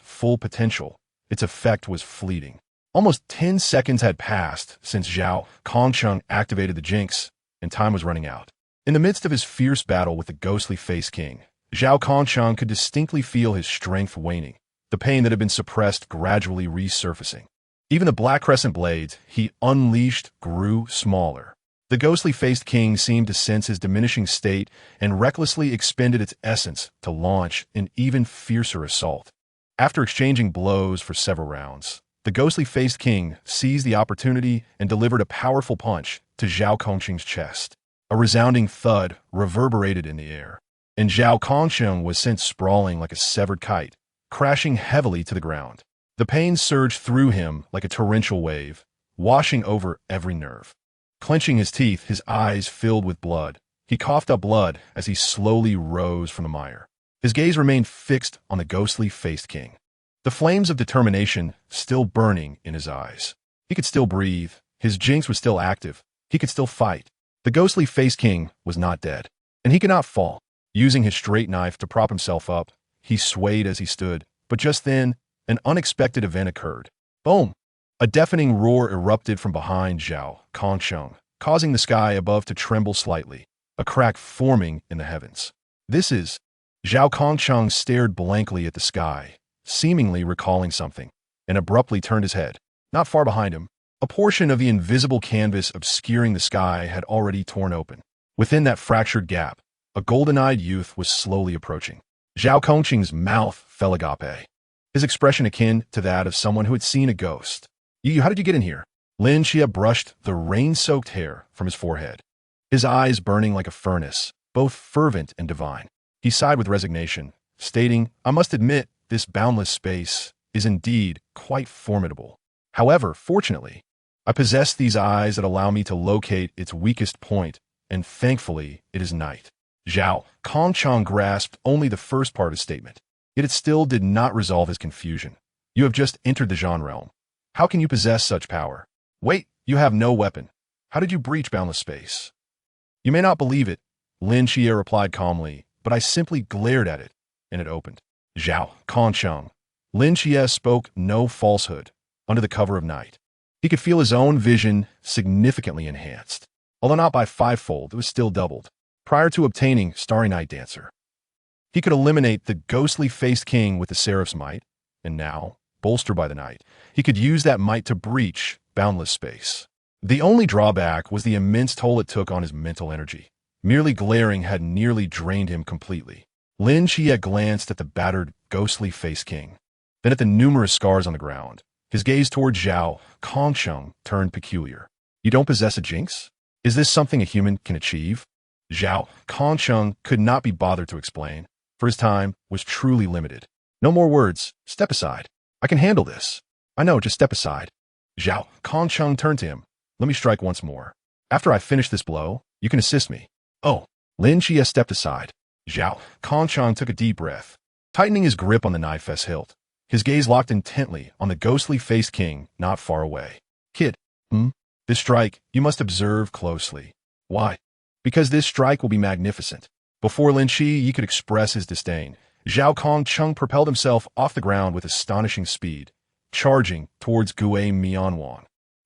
Speaker 1: full potential, its effect was fleeting. Almost 10 seconds had passed since Zhao Kongsheng activated the jinx, and time was running out. In the midst of his fierce battle with the ghostly-faced king, Zhao Kongsheng could distinctly feel his strength waning, the pain that had been suppressed gradually resurfacing. Even the black crescent blades he unleashed grew smaller. The ghostly-faced king seemed to sense his diminishing state and recklessly expended its essence to launch an even fiercer assault. After exchanging blows for several rounds, the ghostly-faced king seized the opportunity and delivered a powerful punch to Zhao Kongsheng's chest. A resounding thud reverberated in the air, and Zhao Kongsheng was sent sprawling like a severed kite, crashing heavily to the ground. The pain surged through him like a torrential wave, washing over every nerve. Clenching his teeth, his eyes filled with blood, he coughed up blood as he slowly rose from the mire. His gaze remained fixed on the ghostly-faced king, the flames of determination still burning in his eyes. He could still breathe, his jinx was still active, he could still fight. The ghostly-faced king was not dead, and he could not fall. Using his straight knife to prop himself up, he swayed as he stood, but just then, an unexpected event occurred. Boom! A deafening roar erupted from behind Zhao Kongsheng, causing the sky above to tremble slightly, a crack forming in the heavens. This is... Zhao Kongsheng stared blankly at the sky, seemingly recalling something, and abruptly turned his head. Not far behind him, a portion of the invisible canvas obscuring the sky had already torn open. Within that fractured gap, a golden-eyed youth was slowly approaching. Zhao Kongsheng's mouth fell agape, his expression akin to that of someone who had seen a ghost. How did you get in here? Lin Xie brushed the rain-soaked hair from his forehead, his eyes burning like a furnace, both fervent and divine. He sighed with resignation, stating, I must admit, this boundless space is indeed quite formidable. However, fortunately, I possess these eyes that allow me to locate its weakest point, and thankfully, it is night. Zhao Kongsheng grasped only the first part of his statement, yet it still did not resolve his confusion. You have just entered the Zhan realm. How can you possess such power? Wait, you have no weapon. How did you breach boundless space? You may not believe it, Lin Xie replied calmly, but I simply glared at it, and it opened. Zhao Kongsheng. Lin Xie spoke no falsehood. Under the cover of night, he could feel his own vision significantly enhanced. Although not by fivefold, it was still doubled. Prior to obtaining Starry Night Dancer, He could eliminate the ghostly-faced king with the Seraph's might, and now, bolstered by the night, he could use that might to breach boundless space. The only drawback was the immense toll it took on his mental energy. Merely glaring had nearly drained him completely. Lin Xie glanced at the battered, ghostly-faced king, then at the numerous scars on the ground. His gaze toward Zhao Kongsheng turned peculiar. You don't possess a jinx? Is this something a human can achieve? Zhao Kongsheng could not be bothered to explain, for his time was truly limited. No more words. Step aside. I can handle this. I know, just step aside. Zhao Kongsheng turned to him. Let me strike once more. After I finish this blow, you can assist me. Oh. Lin Xie stepped aside. Zhao Kongsheng took a deep breath, tightening his grip on the knife's hilt. His gaze locked intently on the ghostly-faced king not far away. Kid, this strike, you must observe closely. Why? Because this strike will be magnificent. Before Lin Xie could express his disdain, Zhao Kongsheng propelled himself off the ground with astonishing speed, charging towards Gue Mianwang.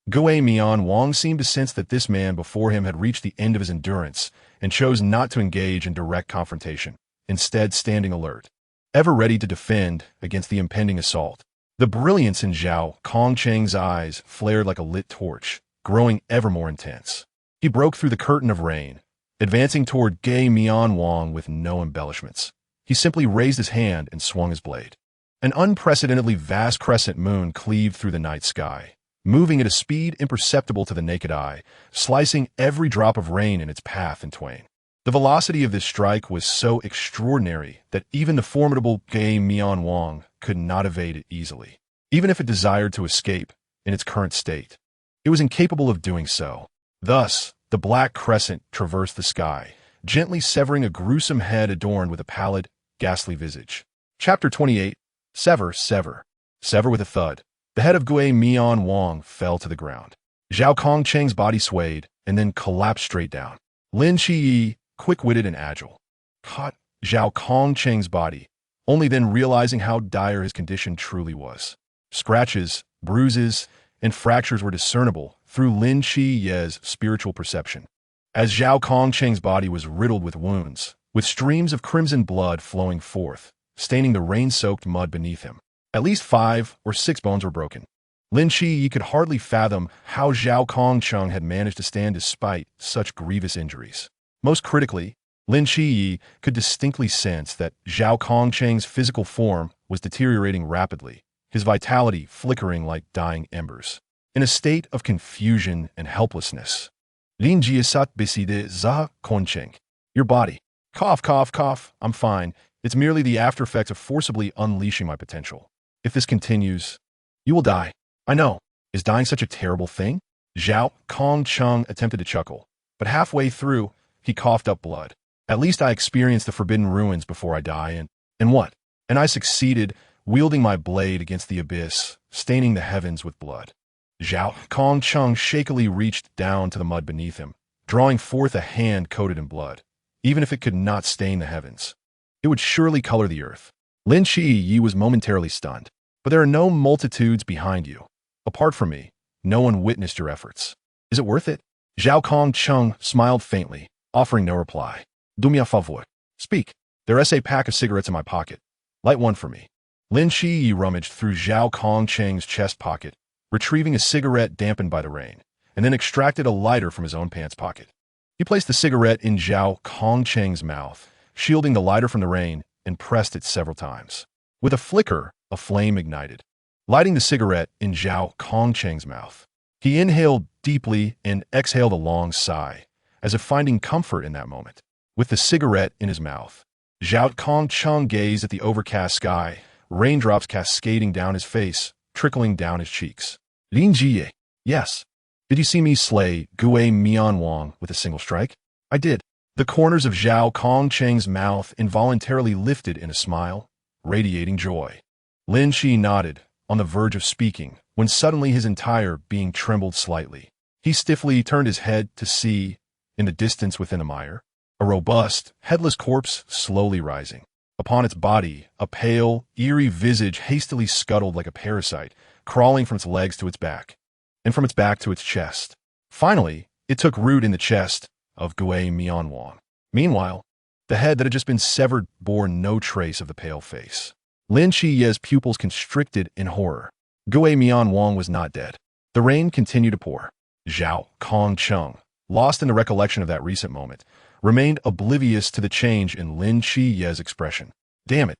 Speaker 1: Gue Mianwang seemed to sense that this man before him had reached the end of his endurance and chose not to engage in direct confrontation, instead standing alert, ever ready to defend against the impending assault. The brilliance in Zhao Kongsheng's eyes flared like a lit torch, growing ever more intense. He broke through the curtain of rain, advancing toward Gue Mianwang with no embellishments. He simply raised his hand and swung his blade. An unprecedentedly vast crescent moon cleaved through the night sky, moving at a speed imperceptible to the naked eye, slicing every drop of rain in its path in twain. The velocity of this strike was so extraordinary that even the formidable Gue Mianwang could not evade it easily. Even if it desired to escape in its current state, it was incapable of doing so. Thus, the black crescent traversed the sky, gently severing a gruesome head adorned with a pallid, ghastly visage. Chapter 28. Sever, sever. Sever with a thud. The head of Gue Mianwang fell to the ground. Zhao Kongsheng's body swayed and then collapsed straight down. Lin Xie, quick-witted and agile, caught Zhao Kongsheng's body, only then realizing how dire his condition truly was. Scratches, bruises, and fractures were discernible through Lin Xie's spiritual perception, as Zhao Kongsheng's body was riddled with wounds, with streams of crimson blood flowing forth, staining the rain-soaked mud beneath him. At least 5 or 6 bones were broken. Lin Xie could hardly fathom how Zhao Kongsheng had managed to stand despite such grievous injuries. Most critically, Lin Xie could distinctly sense that Zhao Kongsheng's physical form was deteriorating rapidly, his vitality flickering like dying embers. In a state of confusion and helplessness, Lin Jie sat beside Zhao Kongsheng. Your body. Cough, cough, cough. I'm fine. It's merely the aftereffects of forcibly unleashing my potential. If this continues, you will die. I know. Is dying such a terrible thing? Zhao Kongsheng attempted to chuckle, but halfway through, he coughed up blood. At least I experienced the forbidden ruins before I die, and what? And I succeeded, wielding my blade against the abyss, staining the heavens with blood. Zhao Kongsheng shakily reached down to the mud beneath him, drawing forth a hand coated in blood. Even if it could not stain the heavens, it would surely color the earth. Lin Xie was momentarily stunned, but there are no multitudes behind you. Apart from me, no one witnessed your efforts. Is it worth it? Zhao Kongsheng smiled faintly, offering no reply. Do me a favor. Speak. There's a pack of cigarettes in my pocket. Light one for me. Lin Xie rummaged through Zhao Kongsheng's chest pocket, retrieving a cigarette dampened by the rain, and then extracted a lighter from his own pants pocket. He placed the cigarette in Zhao Kongsheng's mouth, shielding the lighter from the rain, and pressed it several times. With a flicker, a flame ignited, lighting the cigarette in Zhao Kongsheng's mouth. He inhaled deeply and exhaled a long sigh, as if finding comfort in that moment. With the cigarette in his mouth, Zhao Kongsheng gazed at the overcast sky, raindrops cascading down his face, trickling down his cheeks. Lin Jie, yes. Did you see me slay Gue Mianwang with a single strike? I did. The corners of Zhao Kongsheng's mouth involuntarily lifted in a smile, radiating joy. Lin Xie nodded, on the verge of speaking, when suddenly his entire being trembled slightly. He stiffly turned his head to see, in the distance within the mire, a robust, headless corpse slowly rising. Upon its body, a pale, eerie visage hastily scuttled like a parasite, crawling from its legs to its back, and from its back to its chest. Finally, it took root in the chest of Gue Mianwang. Meanwhile, The head that had just been severed bore no trace of the pale face. Lin Chiye's pupils constricted in horror. Gue Mian Wang was not dead. The rain continued to pour. Zhao Kong Chung, lost in the recollection of that recent moment, remained oblivious to the change in Lin Chiye's expression. Damn it.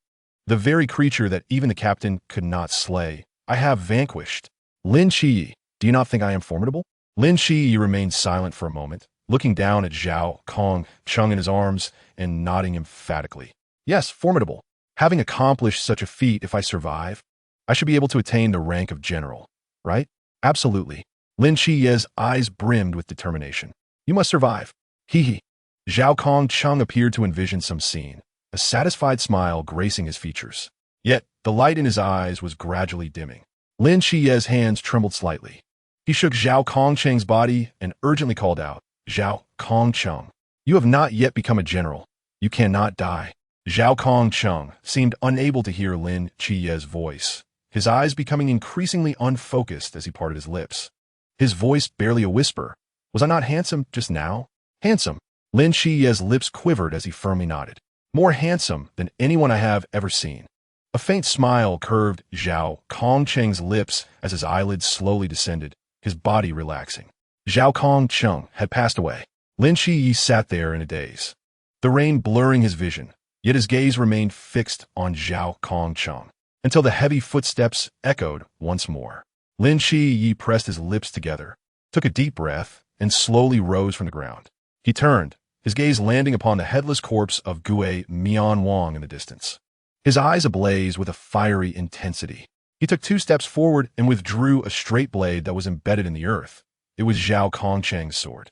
Speaker 1: The very creature that even the captain could not slay, I have vanquished. Lin Chiyi, do you not think I am formidable? Lin Chiyi remained silent for a moment, looking down at Zhao Kong Chung in his arms and nodding emphatically. Yes, formidable. Having accomplished such a feat, if I survive, I should be able to attain the rank of general, right? Absolutely. Lin Chiye's eyes brimmed with determination. You must survive. Hee hee. Zhao Kong Chung appeared to envision some scene, a satisfied smile gracing his features. Yet, the light in his eyes was gradually dimming. Lin Chiye's hands trembled slightly. He shook Zhao Kong Cheng's body and urgently called out, Zhao Kong Chung, you have not yet become a general. You cannot die. Zhao Kong Chung seemed unable to hear Lin Chiye's voice, his eyes becoming increasingly unfocused as he parted his lips. His voice barely a whisper. Was I not handsome just now? Handsome. Lin Chiye's lips quivered as he firmly nodded. More handsome than anyone I have ever seen. A faint smile curved Zhao Kong Cheng's lips as his eyelids slowly descended, his body relaxing. Zhao Kong Chung had passed away. Lin Chiyi sat there in a daze, the rain blurring his vision, yet his gaze remained fixed on Zhao Kong Chung until the heavy footsteps echoed once more. Lin Chiyi pressed his lips together, took a deep breath, and slowly rose from the ground. He turned, his gaze landing upon the headless corpse of Gue Mian Wang in the distance. His eyes ablaze with a fiery intensity. He took 2 steps forward and withdrew a straight blade that was embedded in the earth. It was Zhao Kong Cheng's sword.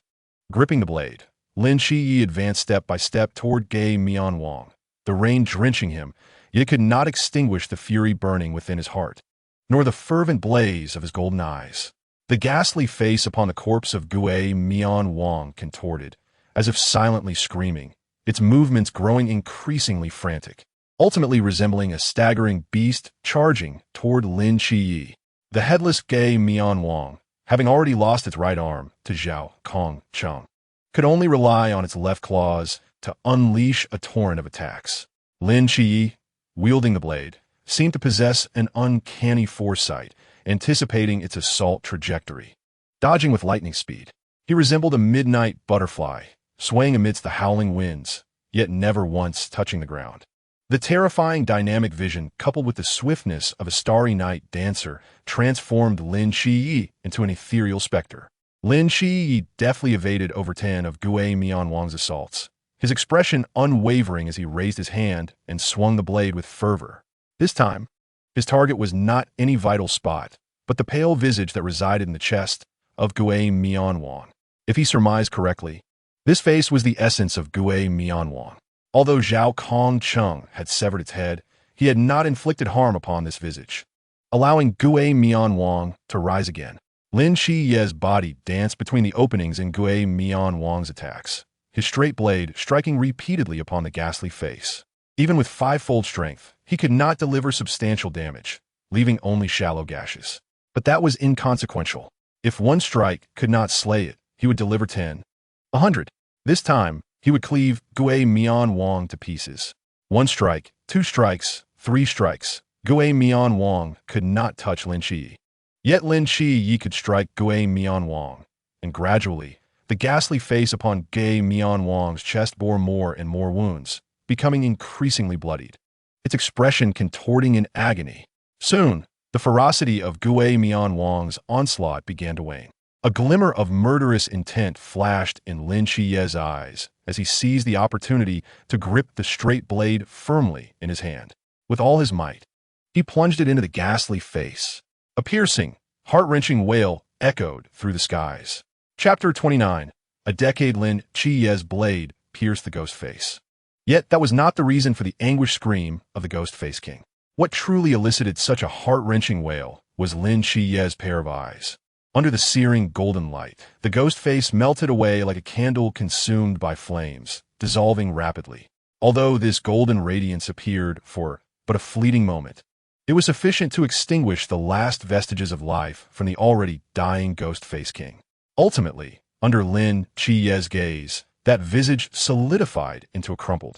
Speaker 1: Gripping the blade, Lin Chiyi advanced step by step toward Gue Mian Wang, the rain drenching him, yet it could not extinguish the fury burning within his heart, nor the fervent blaze of his golden eyes. The ghastly face upon the corpse of Gue Mian Wang contorted, as if silently screaming, its movements growing increasingly frantic, ultimately resembling a staggering beast charging toward Lin Chiyi. The headless Gue Mian Wang, having already lost its right arm to Zhao Kong Chung, could only rely on its left claws to unleash a torrent of attacks. Lin Chiyi, wielding the blade, seemed to possess an uncanny foresight, anticipating its assault trajectory. Dodging with lightning speed, he resembled a midnight butterfly, swaying amidst the howling winds, yet never once touching the ground. The terrifying dynamic vision, coupled with the swiftness of a starry night dancer, transformed Lin Chiyi into an ethereal specter. Lin Chiyi deftly evaded over 10 of Gue Mian Wang's assaults, his expression unwavering as he raised his hand and swung the blade with fervor. This time, his target was not any vital spot, but the pale visage that resided in the chest of Gue Mian Wang. If he surmised correctly, this face was the essence of Gue Mian Wang. Although Zhao Kong Chung had severed its head, he had not inflicted harm upon this visage, allowing Gue Mian Wang to rise again. Lin Chiye's body danced between the openings in Gue Mian Wang's attacks, his straight blade striking repeatedly upon the ghastly face. Even with 5-fold strength, he could not deliver substantial damage, leaving only shallow gashes. But that was inconsequential. If one strike could not slay it, he would deliver 10, 100. This time, he would cleave Gue Mian Wang to pieces. 1 strike, 2 strikes, 3 strikes. Gue Mian Wang could not touch Lin Chiyi. Yet Lin Chiyi could strike Gue Mian Wang, and gradually, the ghastly face upon Gue Mian Wang's chest bore more and more wounds, becoming increasingly bloodied, its expression contorting in agony. Soon, the ferocity of Gue Mian Wang's onslaught began to wane. A glimmer of murderous intent flashed in Lin Chiye's eyes as he seized the opportunity to grip the straight blade firmly in his hand. With all his might, he plunged it into the ghastly face. A piercing, heart-wrenching wail echoed through the skies. Chapter 29. A decade Lin Chiye's blade pierced the ghost face. Yet that was not the reason for the anguished scream of the ghost face king. What truly elicited such a heart-wrenching wail was Lin Chiye's pair of eyes. Under the searing golden light, the ghost face melted away like a candle consumed by flames, dissolving rapidly. Although this golden radiance appeared for but a fleeting moment, it was sufficient to extinguish the last vestiges of life from the already dying ghost face king. Ultimately, under Lin Chiye's gaze, that visage solidified into a crumpled,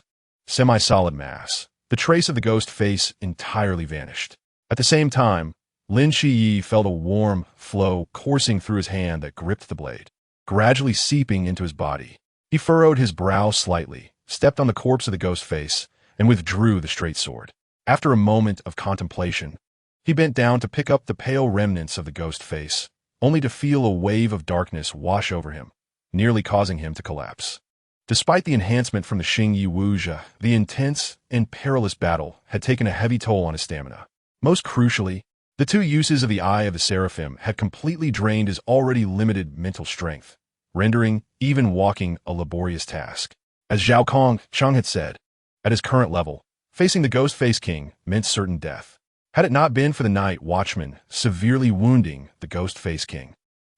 Speaker 1: semi-solid mass. The trace of the ghost face entirely vanished. At the same time, Lin Shiyi felt a warm flow coursing through his hand that gripped the blade, gradually seeping into his body. He furrowed his brow slightly, stepped on the corpse of the ghost face, and withdrew the straight sword. After a moment of contemplation, he bent down to pick up the pale remnants of the ghost face, only to feel a wave of darkness wash over him, nearly causing him to collapse. Despite the enhancement from the Xingyi Wuxia, the intense and perilous battle had taken a heavy toll on his stamina. Most crucially, the two uses of the Eye of the Seraphim had completely drained his already limited mental strength, rendering even walking a laborious task. As Zhao Chang had said, at his current level, facing the Ghost Face King meant certain death. Had it not been for the Night Watchman severely wounding the Ghost Face King,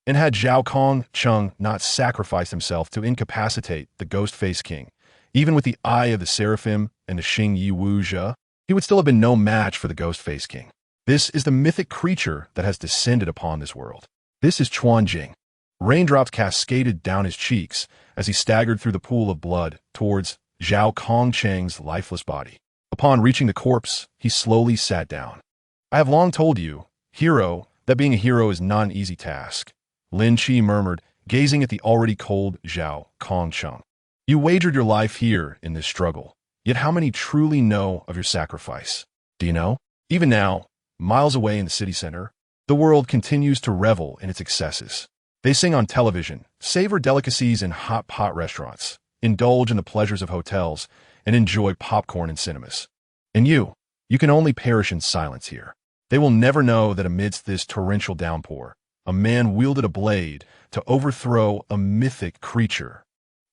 Speaker 1: and had Zhao Chang not sacrificed himself to incapacitate the Ghost Face King, even with the Eye of the Seraphim and the Xingyi Wuxia, he would still have been no match for the Ghost Face King. This is the mythic creature that has descended upon this world. This is Chuan Jing. Raindrops cascaded down his cheeks as he staggered through the pool of blood towards Zhao Chang's lifeless body. Upon reaching the corpse, he slowly sat down. I have long told you, hero, that being a hero is not an easy task, Lin Qi murmured, gazing at the already cold Zhao Chang. You wagered your life here in this struggle, yet how many truly know of your sacrifice? Do you know? Even now, miles away in the city center, the world continues to revel in its excesses. They sing on television, savor delicacies in hot pot restaurants, indulge in the pleasures of hotels, and enjoy popcorn in cinemas. And you can only perish in silence here. They will never know that amidst this torrential downpour, a man wielded a blade to overthrow a mythic creature.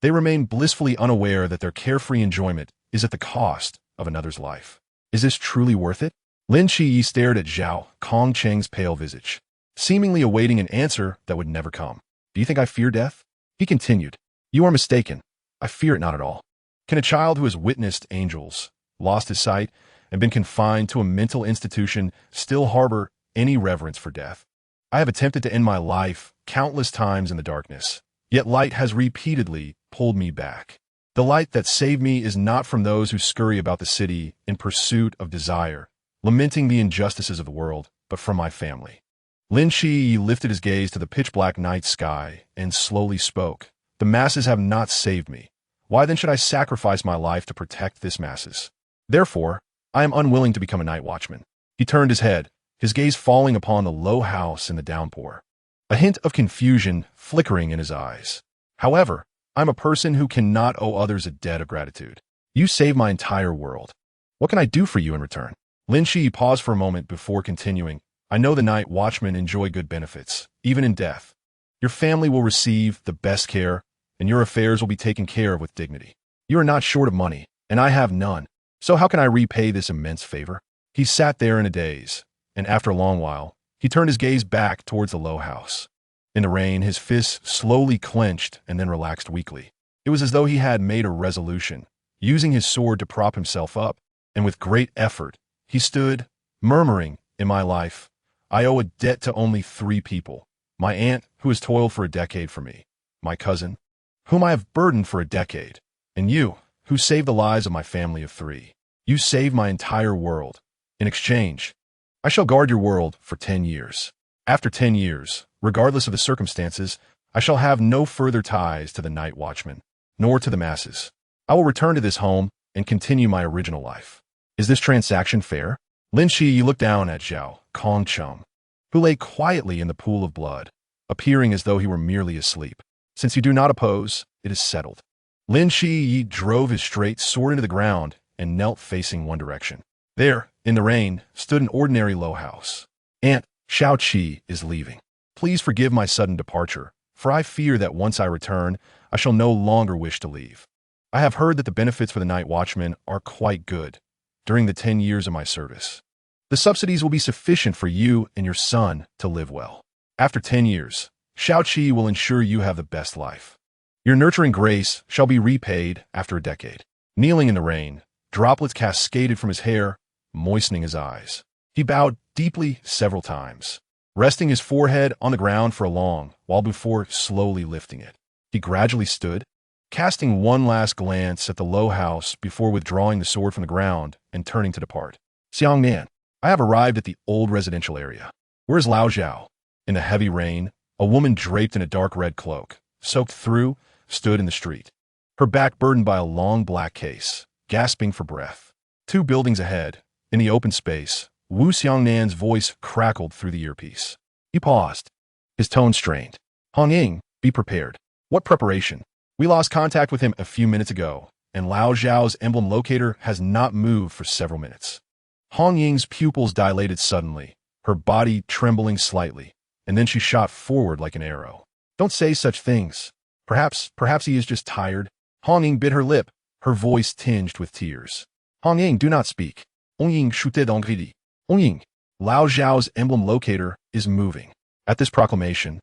Speaker 1: They remain blissfully unaware that their carefree enjoyment is at the cost of another's life. Is this truly worth it? Lin Shiyi stared at Zhao Chang's pale visage, seemingly awaiting an answer that would never come. Do you think I fear death? He continued. You are mistaken. I fear it not at all. Can a child who has witnessed angels, lost his sight, and been confined to a mental institution still harbor any reverence for death? I have attempted to end my life countless times in the darkness, yet light has repeatedly pulled me back. The light that saved me is not from those who scurry about the city in pursuit of desire, lamenting the injustices of the world, but from my family. Lin Shi lifted his gaze to the pitch-black night sky and slowly spoke. The masses have not saved me. Why then should I sacrifice my life to protect this masses? Therefore, I am unwilling to become a night watchman. He turned his head, his gaze falling upon the low house in the downpour, a hint of confusion flickering in his eyes. However, I'm a person who cannot owe others a debt of gratitude. You saved my entire world. What can I do for you in return? Lin Shi paused for a moment before continuing. I know the night watchmen enjoy good benefits, even in death. Your family will receive the best care, and your affairs will be taken care of with dignity. You are not short of money, and I have none. So how can I repay this immense favor? He sat there in a daze, and after a long while, he turned his gaze back towards the low house. In the rain, his fists slowly clenched and then relaxed weakly. It was as though he had made a resolution, using his sword to prop himself up, and with great effort, he stood, murmuring, in my life, I owe a debt to only 3 people. My aunt, who has toiled for a decade for me, my cousin, whom I have burdened for a decade, and you, who saved the lives of my family of 3. You saved my entire world. In exchange, I shall guard your world for 10 years. After 10 years, regardless of the circumstances, I shall have no further ties to the night watchman, nor to the masses. I will return to this home and continue my original life. Is this transaction fair? Lin Shi looked down at Zhao Chang, who lay quietly in the pool of blood, appearing as though he were merely asleep. Since you do not oppose, it is settled. Lin Shi drove his straight sword into the ground and knelt facing one direction. There, in the rain, stood an ordinary low house. Aunt Xiao Qi is leaving. Please forgive my sudden departure, for I fear that once I return, I shall no longer wish to leave. I have heard that the benefits for the night watchman are quite good during the 10 years of my service. The subsidies will be sufficient for you and your son to live well. After 10 years, Xiao Qi will ensure you have the best life. Your nurturing grace shall be repaid after a decade. Kneeling in the rain, droplets cascaded from his hair, moistening his eyes. He bowed deeply several times, resting his forehead on the ground for a long while before slowly lifting it. He gradually stood, casting one last glance at the low house before withdrawing the sword from the ground and turning to depart. Xiang Nan, I have arrived at the old residential area. Where is Lao Zhao? In the heavy rain, a woman draped in a dark red cloak, soaked through, stood in the street. Her back burdened by a long black case, gasping for breath. 2 buildings ahead, in the open space, Wu Xiangnan's voice crackled through the earpiece. He paused, his tone strained. Hong Ying, be prepared. What preparation? We lost contact with him a few minutes ago, and Lao Zhao's emblem locator has not moved for several minutes. Hong Ying's pupils dilated suddenly, her body trembling slightly, and then she shot forward like an arrow. Don't say such things. Perhaps he is just tired. Hong Ying bit her lip, her voice tinged with tears. Hong Ying, do not speak. Hong Ying chutait d'engridi. Hong Ying, Lao Zhao's emblem locator is moving. At this proclamation,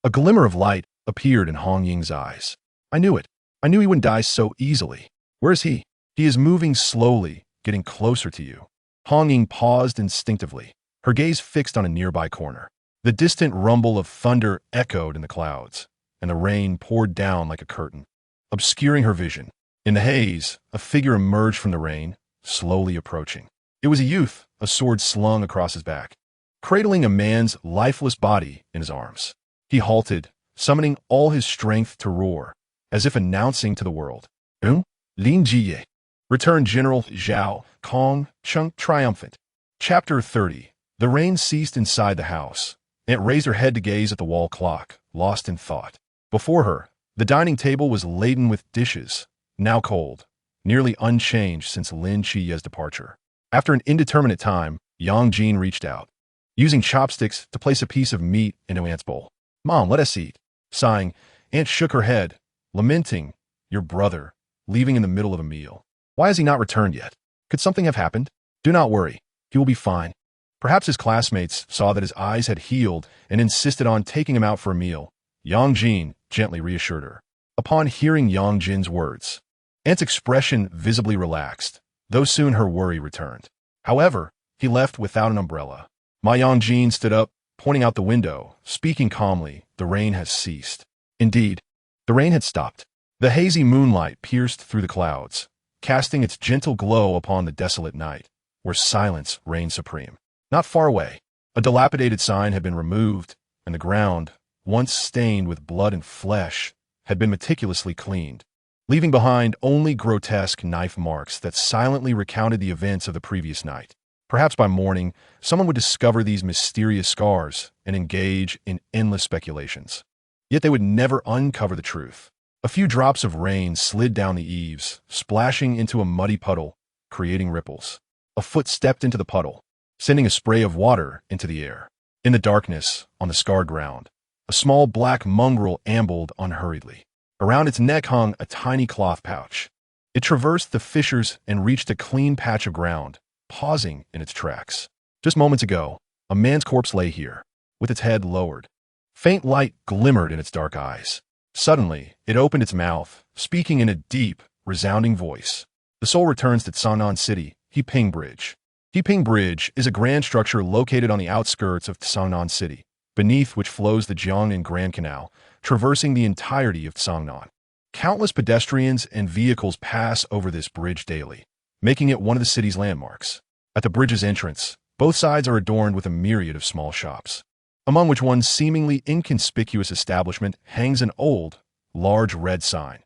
Speaker 1: a glimmer of light appeared in Hong Ying's eyes. I knew it. I knew he wouldn't die so easily. Where is he? He is moving slowly, getting closer to you. Hong Ying paused instinctively, her gaze fixed on a nearby corner. The distant rumble of thunder echoed in the clouds, and the rain poured down like a curtain, obscuring her vision. In the haze, a figure emerged from the rain, slowly approaching. It was a youth, a sword slung across his back, cradling a man's lifeless body in his arms. He halted, summoning all his strength to roar, as if announcing to the world, Lin Jiye. Returned General Zhao Kong Chung triumphant. Chapter 30. The rain ceased inside the house. Aunt raised her head to gaze at the wall clock, lost in thought. Before her, the dining table was laden with dishes, now cold, nearly unchanged since Lin Chiye's departure. After an indeterminate time, Yang Jin reached out, using chopsticks to place a piece of meat into Aunt's bowl. Mom, let us eat. Sighing, Aunt shook her head, lamenting, your brother, leaving in the middle of a meal. Why has he not returned yet? Could something have happened? Do not worry, he will be fine. Perhaps his classmates saw that his eyes had healed and insisted on taking him out for a meal. Yang Jin gently reassured her. Upon hearing Yang Jin's words, Aunt's expression visibly relaxed, though soon her worry returned. However, he left without an umbrella. Ma Yang Jin stood up, pointing out the window, speaking calmly, the rain has ceased. Indeed, the rain had stopped. The hazy moonlight pierced through the clouds, casting its gentle glow upon the desolate night, where silence reigned supreme. Not far away, a dilapidated sign had been removed, and the ground, once stained with blood and flesh, had been meticulously cleaned, leaving behind only grotesque knife marks that silently recounted the events of the previous night. Perhaps by morning, someone would discover these mysterious scars and engage in endless speculations. Yet they would never uncover the truth. A few drops of rain slid down the eaves, splashing into a muddy puddle, creating ripples. A foot stepped into the puddle, sending a spray of water into the air. In the darkness, on the scarred ground, a small black mongrel ambled unhurriedly. Around its neck hung a tiny cloth pouch. It traversed the fissures and reached a clean patch of ground, pausing in its tracks. Just moments ago, a man's corpse lay here, with its head lowered. Faint light glimmered in its dark eyes. Suddenly, it opened its mouth, speaking in a deep, resounding voice. The soul returns to Tsangnan City, Heping Bridge. Heping Bridge is a grand structure located on the outskirts of Tsangnan City, beneath which flows the Jiangnan Grand Canal, traversing the entirety of Tsangnan. Countless pedestrians and vehicles pass over this bridge daily, making it one of the city's landmarks. At the bridge's entrance, both sides are adorned with a myriad of small shops, among which one seemingly inconspicuous establishment hangs an old, large red sign,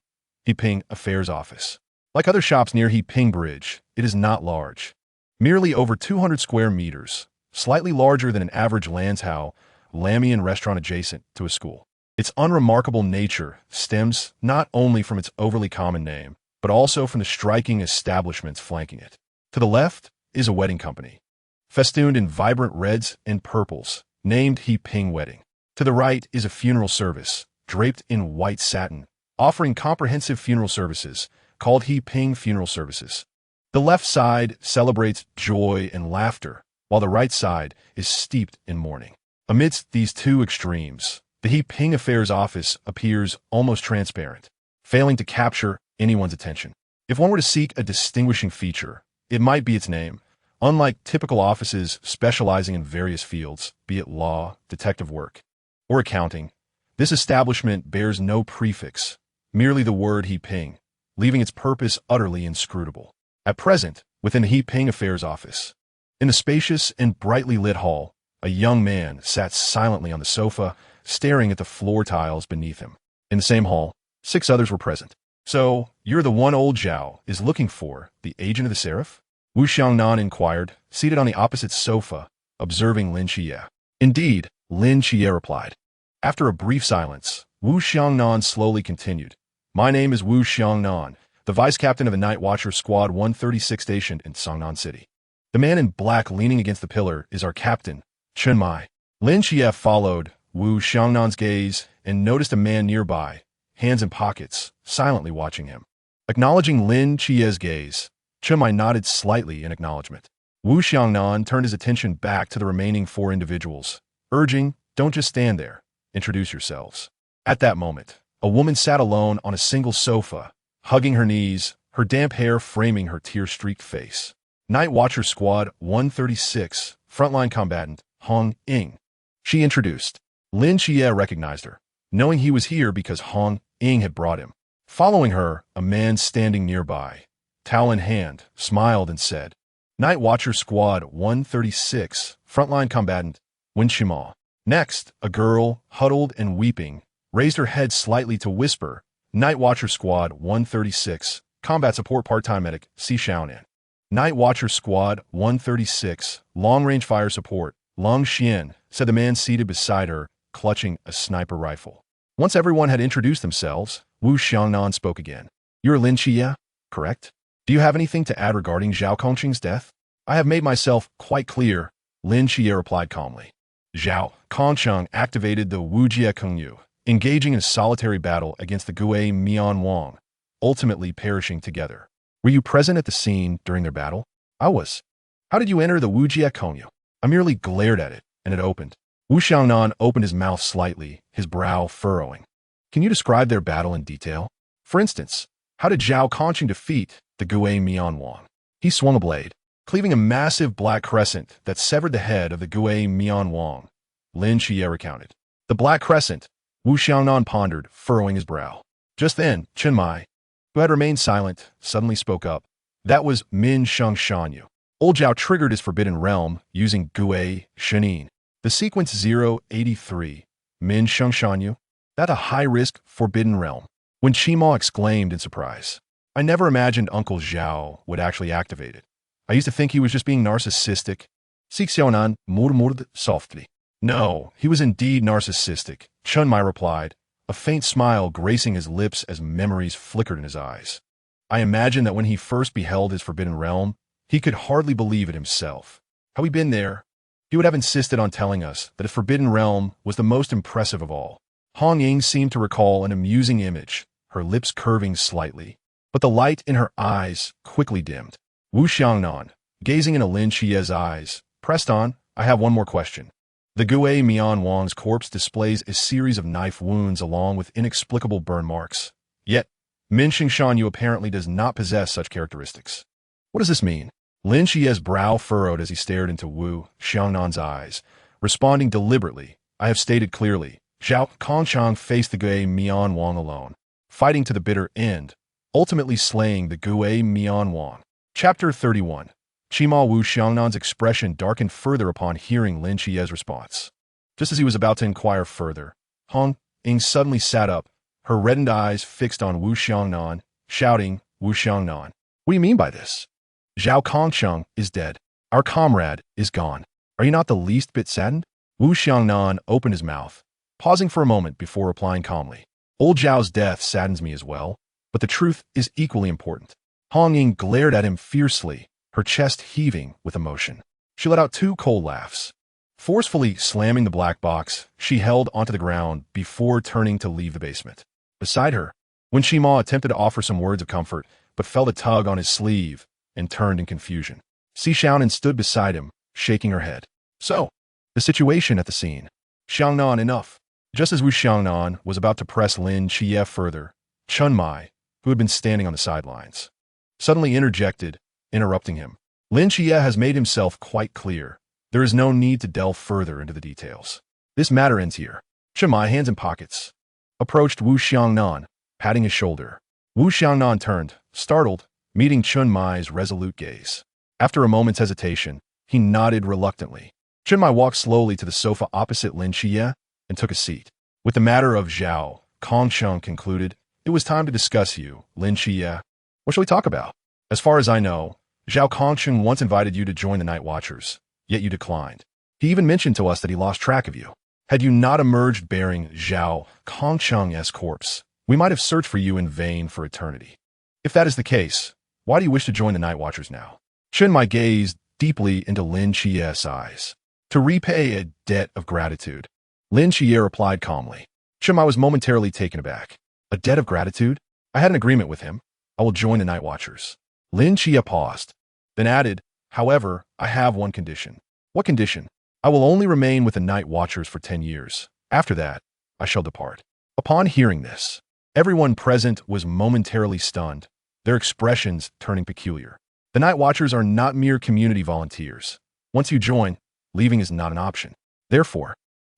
Speaker 1: Heping Affairs Office. Like other shops near Heping Bridge, it is not large, merely over 200 square meters, slightly larger than an average Lanzhou, Lamian restaurant adjacent to a school. Its unremarkable nature stems not only from its overly common name, but also from the striking establishments flanking it. To the left is a wedding company, festooned in vibrant reds and purples, named Heping Wedding. To the right is a funeral service, draped in white satin, offering comprehensive funeral services, called Heping Funeral Services. The left side celebrates joy and laughter, while the right side is steeped in mourning. Amidst these two extremes, the Heping Affairs Office appears almost transparent, failing to capture anyone's attention. If one were to seek a distinguishing feature, it might be its name. Unlike typical offices specializing in various fields, be it law, detective work, or accounting, this establishment bears no prefix, merely the word He Ping, leaving its purpose utterly inscrutable. At present, within the He Ping Affairs office, in the spacious and brightly lit hall, a young man sat silently on the sofa, staring at the floor tiles beneath him. In the same hall, 6 others were present. "So, you're the one old Zhao is looking for, the agent of the Seraph?" Wu Xiangnan inquired, seated on the opposite sofa, observing Lin Xie. "Indeed," Lin Xie replied. After a brief silence, Wu Xiangnan slowly continued. "My name is Wu Xiangnan, the vice captain of the Night Watcher Squad 136 stationed in Songnan City. The man in black leaning against the pillar is our captain, Chen Mai." Lin Xie followed Wu Xiangnan's gaze and noticed a man nearby, hands in pockets, silently watching him. Acknowledging Lin Xie's gaze, Chen Mai nodded slightly in acknowledgement. Wu Xiangnan turned his attention back to the remaining 4 individuals, urging, "Don't just stand there. Introduce yourselves." At that moment, a woman sat alone on a single sofa, hugging her knees, her damp hair framing her tear-streaked face. "Night Watcher Squad 136, frontline combatant, Hong Ying." She introduced. Lin Xie recognized her, knowing he was here because Hong Ying had brought him. Following her, a man standing nearby, towel in hand, smiled and said, "Night Watcher Squad 136, frontline combatant, Wen Shima." Next, a girl, huddled and weeping, raised her head slightly to whisper, "Night Watcher Squad 136, combat support part-time medic, Si Xiaonan." "Night Watcher Squad 136, long-range fire support, Long Xian," said the man seated beside her, clutching a sniper rifle. Once everyone had introduced themselves, Wu Xiangnan spoke again. "You're Lin Xie, correct? Do you have anything to add regarding Zhao Kongqing's death?" "I have made myself quite clear," Lin Xie replied calmly. Zhao Kongqing activated the Wujie Kengyu, engaging in a solitary battle against the Gue Mian Wang, ultimately perishing together. "Were you present at the scene during their battle?" "I was." "How did you enter the Wujie Kengyu?" "I merely glared at it, and it opened." Wu Xiangnan opened his mouth slightly, his brow furrowing. "Can you describe their battle in detail? For instance, how did Zhao Kongqing defeat the Gue Mian Wang?" "He swung a blade, cleaving a massive black crescent that severed the head of the Gue Mian Wang," Lin Xie recounted. "The black crescent," Wu Xiangnan pondered, furrowing his brow. Just then, Chen Mai, who had remained silent, suddenly spoke up. "That was Min Sheng Shanyu." Old Zhao triggered his forbidden realm using Gue Shenin. The sequence 083, Min Sheng Shanyu, that a high-risk forbidden realm. When Qima exclaimed in surprise, "I never imagined Uncle Zhao would actually activate it. I used to think he was just being narcissistic." Xiaonan murmured softly. "No, he was indeed narcissistic," Chen Mai replied, a faint smile gracing his lips as memories flickered in his eyes. "I imagine that when he first beheld his forbidden realm, he could hardly believe it himself. Had we been there, he would have insisted on telling us that his forbidden realm was the most impressive of all." Hong Ying seemed to recall an amusing image, her lips curving slightly, but the light in her eyes quickly dimmed. Wu Xiangnan, gazing into Lin Xie's eyes, pressed on, "I have one more question. The Gue Mian Wang's corpse displays a series of knife wounds along with inexplicable burn marks. Yet, Min Sheng Shanyu apparently does not possess such characteristics. What does this mean?" Lin Xie's brow furrowed as he stared into Wu Xiangnan's eyes, responding deliberately, "I have stated clearly, Zhao Kongqing faced the Gue Mian Wang alone, fighting to the bitter end, ultimately slaying the Gue Mian Wang." Chapter 31. Qima Wu Xiangnan's expression darkened further upon hearing Lin Xie's response. Just as he was about to inquire further, Hong Ying suddenly sat up, her reddened eyes fixed on Wu Xiangnan, shouting, "Wu Xiangnan, what do you mean by this? Zhao Kongqing is dead. Our comrade is gone. Are you not the least bit saddened?" Wu Xiangnan opened his mouth, pausing for a moment before replying calmly. "Old Zhao's death saddens me as well, but the truth is equally important." Hong Ying glared at him fiercely, her chest heaving with emotion. She let out 2 cold laughs. Forcefully slamming the black box, she held onto the ground before turning to leave the basement. Beside her, Wen Shima attempted to offer some words of comfort, but felt a tug on his sleeve and turned in confusion. Si Xiaonan stood beside him, shaking her head. "So, the situation at the scene." "Xiangnan, enough." Just as Wu Xiangnan was about to press Lin Xie further, Chen Mai, who had been standing on the sidelines, suddenly interjected, interrupting him. "Lin Xie has made himself quite clear. There is no need to delve further into the details. This matter ends here." Chen Mai, hands in pockets, approached Wu Xiangnan, patting his shoulder. Wu Xiangnan turned, startled, meeting Chun Mai's resolute gaze. After a moment's hesitation, he nodded reluctantly. Chun Mai walked slowly to the sofa opposite Lin Xie and took a seat. With the matter of Zhao Kongsheng concluded, it was time to discuss you, Lin Xie. What shall we talk about? As far as I know, Zhao Kongsheng once invited you to join the Night Watchers, yet you declined. He even mentioned to us that he lost track of you. Had you not emerged bearing Zhao Kongsheng's corpse, we might have searched for you in vain for eternity. If that is the case, why do you wish to join the Night Watchers now? Chun Mai gazed deeply into Lin Xie's eyes. To repay a debt of gratitude. Lin Xie replied calmly. Chun Mai was momentarily taken aback. A debt of gratitude? I had an agreement with him. I will join the Night Watchers. Lin Xie paused, then added, however, I have one condition. What condition? I will only remain with the Night Watchers for 10 years. After that, I shall depart. Upon hearing this, everyone present was momentarily stunned, their expressions turning peculiar. The Night Watchers are not mere community volunteers. Once you join, leaving is not an option. Therefore,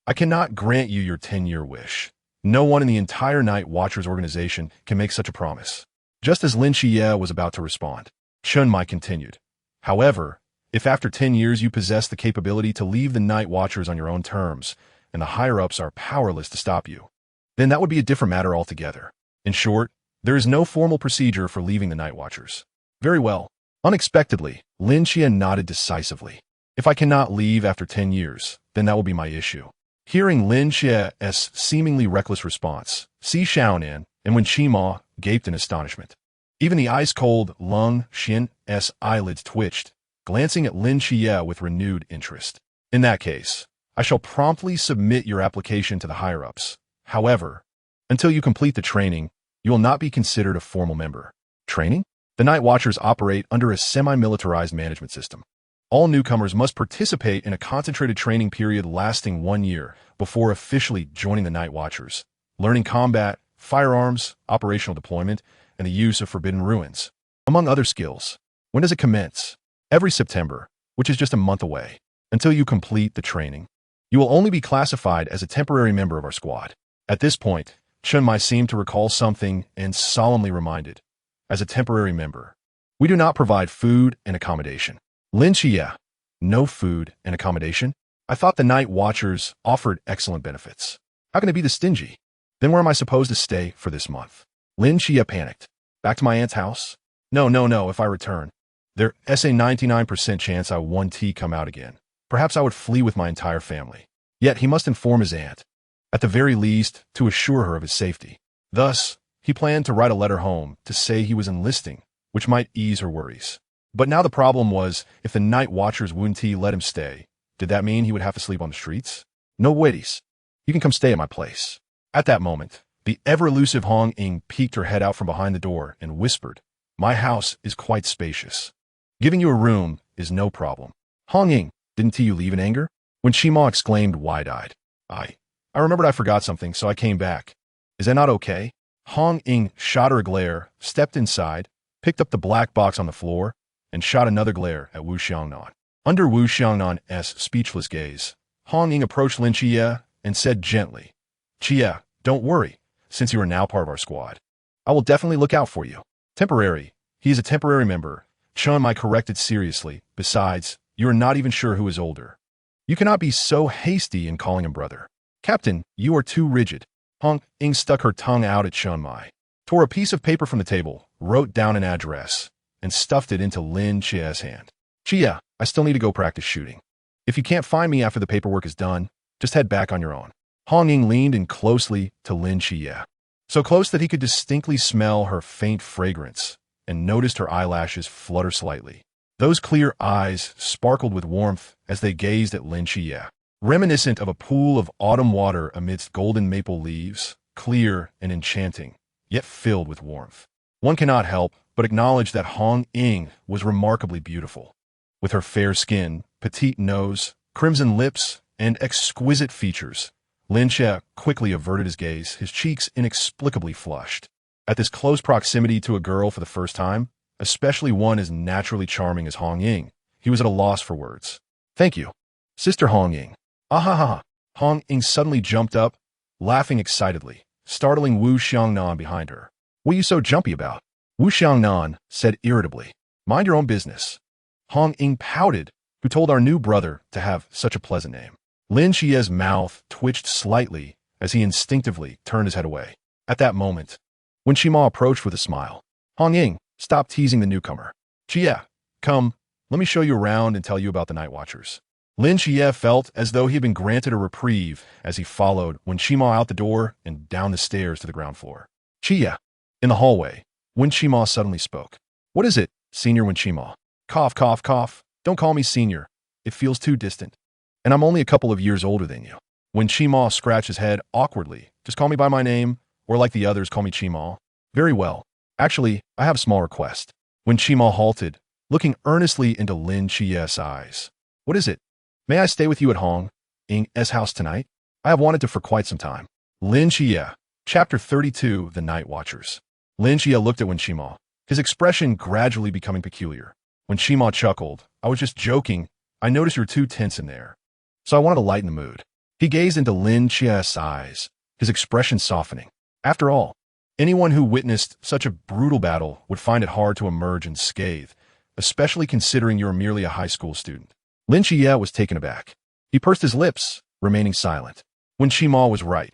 Speaker 1: I cannot grant you your 10-year wish. No one in the entire Night Watchers organization can make such a promise. Just as Lin Xie was about to respond, Chun Mai continued. However, if after 10 years you possess the capability to leave the Night Watchers on your own terms, and the higher-ups are powerless to stop you, then that would be a different matter altogether. In short, there is no formal procedure for leaving the Night Watchers. Very well. Unexpectedly, Lin Xie nodded decisively. If I cannot leave after 10 years, then that will be my issue. Hearing Lin Xie's seemingly reckless response, Si Xiaonan and Wen Qima gaped in astonishment. Even the ice-cold Lung Xin's eyelids twitched, glancing at Lin Xie with renewed interest. In that case, I shall promptly submit your application to the higher-ups. However, until you complete the training, you will not be considered a formal member. Training? The Night Watchers operate under a semi-militarized management system. All newcomers must participate in a concentrated training period lasting 1 year before officially joining the Night Watchers, learning combat, firearms, operational deployment, and the use of forbidden ruins, among other skills. When does it commence? Every September, which is just a month away. Until you complete the training, you will only be classified as a temporary member of our squad. At this point, Chun Mai seemed to recall something and solemnly reminded, as a temporary member, we do not provide food and accommodation. Lin Xie, no food and accommodation? I thought the Night Watchers offered excellent benefits. How can it be this stingy? Then where am I supposed to stay for this month? Lin Xie panicked. Back to my aunt's house? No, if I return. There's a 99% chance I won't come out again. Perhaps I would flee with my entire family. Yet he must inform his aunt, at the very least, to assure her of his safety. Thus, he planned to write a letter home to say he was enlisting, which might ease her worries. But now the problem was, if the Night Watchers wouldn't let him stay, did that mean he would have to sleep on the streets? No worries. You can come stay at my place. At that moment, the ever-elusive Hong Ying peeked her head out from behind the door and whispered, my house is quite spacious. Giving you a room is no problem. Hong Ying, didn't you leave in anger? When Qima exclaimed wide-eyed, I remembered I forgot something, so I came back. Is that not okay? Hong Ying shot her a glare, stepped inside, picked up the black box on the floor, and shot another glare at Wu Xiangnan. Under Wu Xiangnan's speechless gaze, Hong Ying approached Lin Xie and said gently, Xie, don't worry, since you are now part of our squad. I will definitely look out for you. Temporary. He is a temporary member. Chun Mai corrected seriously. Besides, you are not even sure who is older. You cannot be so hasty in calling him brother. Captain, you are too rigid. Hong Ying stuck her tongue out at Chun Mai, tore a piece of paper from the table, wrote down an address, and stuffed it into Lin Xie's hand. Xie, I still need to go practice shooting. If you can't find me after the paperwork is done, just head back on your own. Hong Ying leaned in closely to Lin Xie, so close that he could distinctly smell her faint fragrance, and noticed her eyelashes flutter slightly. Those clear eyes sparkled with warmth as they gazed at Lin Xie, reminiscent of a pool of autumn water amidst golden maple leaves, clear and enchanting, yet filled with warmth. One cannot help but acknowledge that Hong Ying was remarkably beautiful. With her fair skin, petite nose, crimson lips, and exquisite features, Lin Xie quickly averted his gaze, his cheeks inexplicably flushed. At this close proximity to a girl for the first time, especially one as naturally charming as Hong Ying, he was at a loss for words. Thank you, Sister Hong Ying. Ah ha ha ha. Hong Ying suddenly jumped up, laughing excitedly, startling Wu Xiangnan behind her. "What are you so jumpy about?" Wu Xiangnan said irritably. "Mind your own business." Hong Ying pouted, "Who told our new brother to have such a pleasant name?" Lin Chie's mouth twitched slightly as he instinctively turned his head away. At that moment, Wen Qima approached with a smile. "Hong Ying, stop teasing the newcomer. Chie, come, let me show you around and tell you about the Night Watchers." Lin Chie felt as though he had been granted a reprieve as he followed Wen Qima out the door and down the stairs to the ground floor. "Chie." In the hallway, Wen Qima suddenly spoke. "What is it, Senior Wen Qima?" "Cough, cough, cough. Don't call me senior. It feels too distant. And I'm only a couple of years older than you." When Qima scratched his head awkwardly, "Just call me by my name, or like the others, call me Qima." "Very well. Actually, I have a small request." When Qima halted, looking earnestly into Lin Chie's eyes. "What is it? May I stay with you at Hong Ying's house tonight? I have wanted to for quite some time." Lin Chie, Chapter 32, The Night Watchers. Lin Chie looked at Wen Qima, his expression gradually becoming peculiar. When Qima chuckled, "I was just joking. I noticed you're too tense in there, so I wanted to lighten the mood." He gazed into Lin Chie's eyes, his expression softening. After all, anyone who witnessed such a brutal battle would find it hard to emerge unscathed, especially considering you're merely a high school student. Lin Chie was taken aback. He pursed his lips, remaining silent. When Qima was right,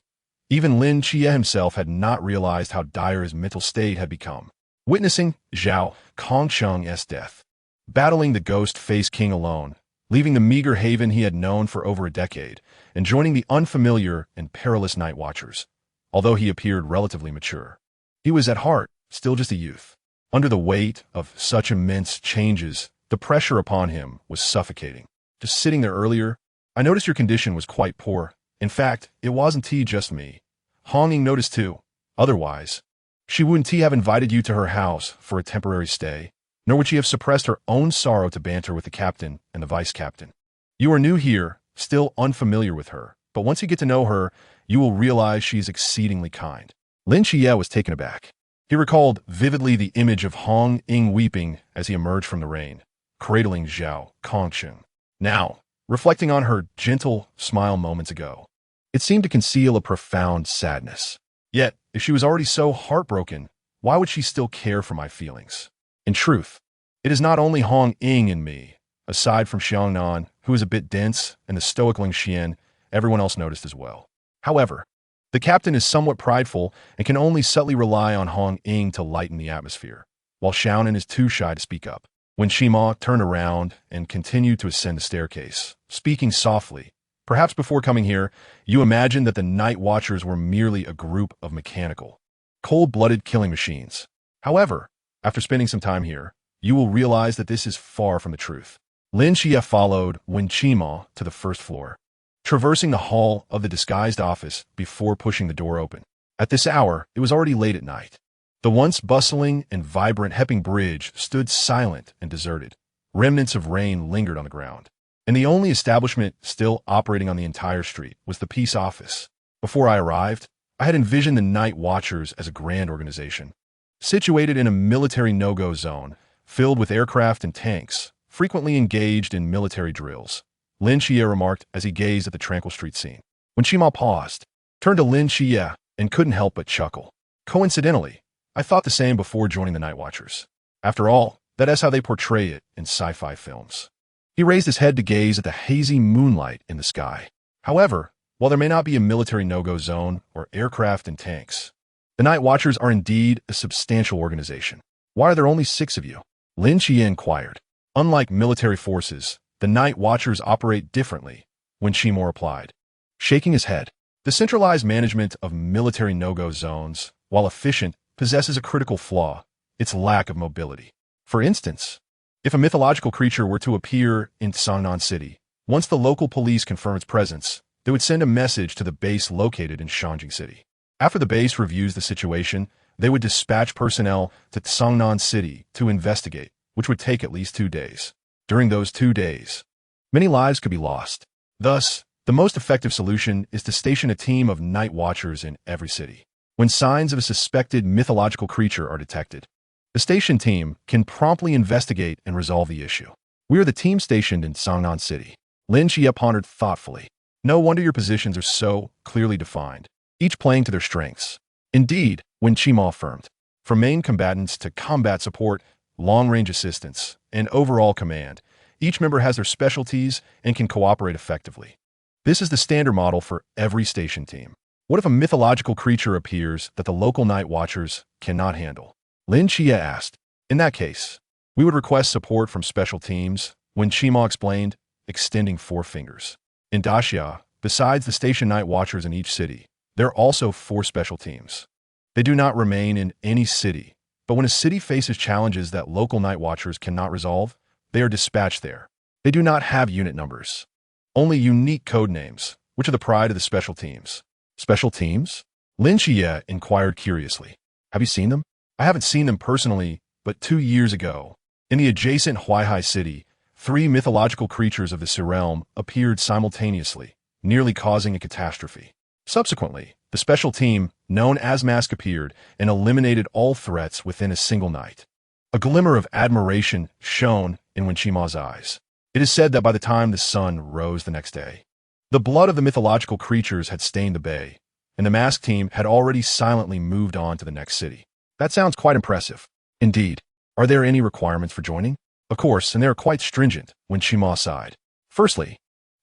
Speaker 1: even Lin Chie himself had not realized how dire his mental state had become. Witnessing Zhao Kongcheng's death, battling the ghost-faced king alone, leaving the meager haven he had known for over a decade, and joining the unfamiliar and perilous Night Watchers. Although he appeared relatively mature, he was at heart still just a youth. Under the weight of such immense changes, the pressure upon him was suffocating. "Just sitting there earlier, I noticed your condition was quite poor. In fact, it wasn't just me. Hong Ying noticed too. Otherwise, she wouldn't have invited you to her house for a temporary stay, nor would she have suppressed her own sorrow to banter with the captain and the vice-captain. You are new here, still unfamiliar with her, but once you get to know her, you will realize she is exceedingly kind." Lin Chie was taken aback. He recalled vividly the image of Hong Ying weeping as he emerged from the rain, cradling Zhao Kongcheng. Now, reflecting on her gentle smile moments ago, it seemed to conceal a profound sadness. Yet, if she was already so heartbroken, why would she still care for my feelings? In truth, it is not only Hong Ying and me. Aside from Xiangnan, who is a bit dense, and the stoic Ling Xian, everyone else noticed as well. However, the captain is somewhat prideful and can only subtly rely on Hong Ying to lighten the atmosphere, while Xiaonan is too shy to speak up. When Qima turned around and continued to ascend the staircase, speaking softly, "Perhaps before coming here, you imagined that the Night Watchers were merely a group of mechanical, cold-blooded killing machines. However, after spending some time here, you will realize that this is far from the truth." Lin Chie followed Wen Qima to the first floor, traversing the hall of the disguised office before pushing the door open. At this hour, it was already late at night. The once bustling and vibrant Hepping Bridge stood silent and deserted. Remnants of rain lingered on the ground, and the only establishment still operating on the entire street was the peace office. Before I arrived, I had envisioned the Night Watchers as a grand organization, situated in a military no-go zone, filled with aircraft and tanks, frequently engaged in military drills. Lin Chie remarked as he gazed at the tranquil street scene. When Qima paused, turned to Lin Chie, and couldn't help but chuckle. "Coincidentally, I thought the same before joining the Night Watchers. After all, that is how they portray it in sci-fi films." He raised his head to gaze at the hazy moonlight in the sky. "However, while there may not be a military no-go zone or aircraft and tanks, the Night Watchers are indeed a substantial organization. Why are there only 6 of you?" Lin Chie inquired. "Unlike military forces, the Night Watchers operate differently," Wen Qima replied, shaking his head. "The centralized management of military no-go zones, while efficient, possesses a critical flaw: its lack of mobility. For instance, if a mythological creature were to appear in Sangnan City, once the local police confirm its presence, they would send a message to the base located in Shanjing City. After the base reviews the situation, they would dispatch personnel to Sangnan City to investigate, which would take at least 2 days. During those 2 days, many lives could be lost. Thus, the most effective solution is to station a team of Night Watchers in every city. When signs of a suspected mythological creature are detected, the station team can promptly investigate and resolve the issue. We are the team stationed in Sangnan City." Lin Chie pondered thoughtfully. "No wonder your positions are so clearly defined, each playing to their strengths. Indeed, Wen Qima affirmed. From main combatants to combat support, long-range assistance, and overall command, each member has their specialties and can cooperate effectively. This is the standard model for every station team. What if a mythological creature appears that the local night watchers cannot handle? Lin Chia asked. In that case, we would request support from special teams, Wen Qima explained, extending 4 fingers. In Daxia, besides the station night watchers in each city, there are also 4 special teams. They do not remain in any city, but when a city faces challenges that local night watchers cannot resolve, they are dispatched there. They do not have unit numbers, only unique code names, which are the pride of the special teams. Special teams? Lin Chia inquired curiously. Have you seen them? I haven't seen them personally, but 2 years ago, in the adjacent Huaihai city, 3 mythological creatures of the Sea Realm appeared simultaneously, nearly causing a catastrophe. Subsequently, the special team, known as Mask, appeared and eliminated all threats within a single night. A glimmer of admiration shone in Wen Qima's eyes. It is said that by the time the sun rose the next day, the blood of the mythological creatures had stained the bay, and the Mask team had already silently moved on to the next city. That sounds quite impressive. Indeed. Are there any requirements for joining? Of course, and they are quite stringent, Wen Qima sighed. Firstly,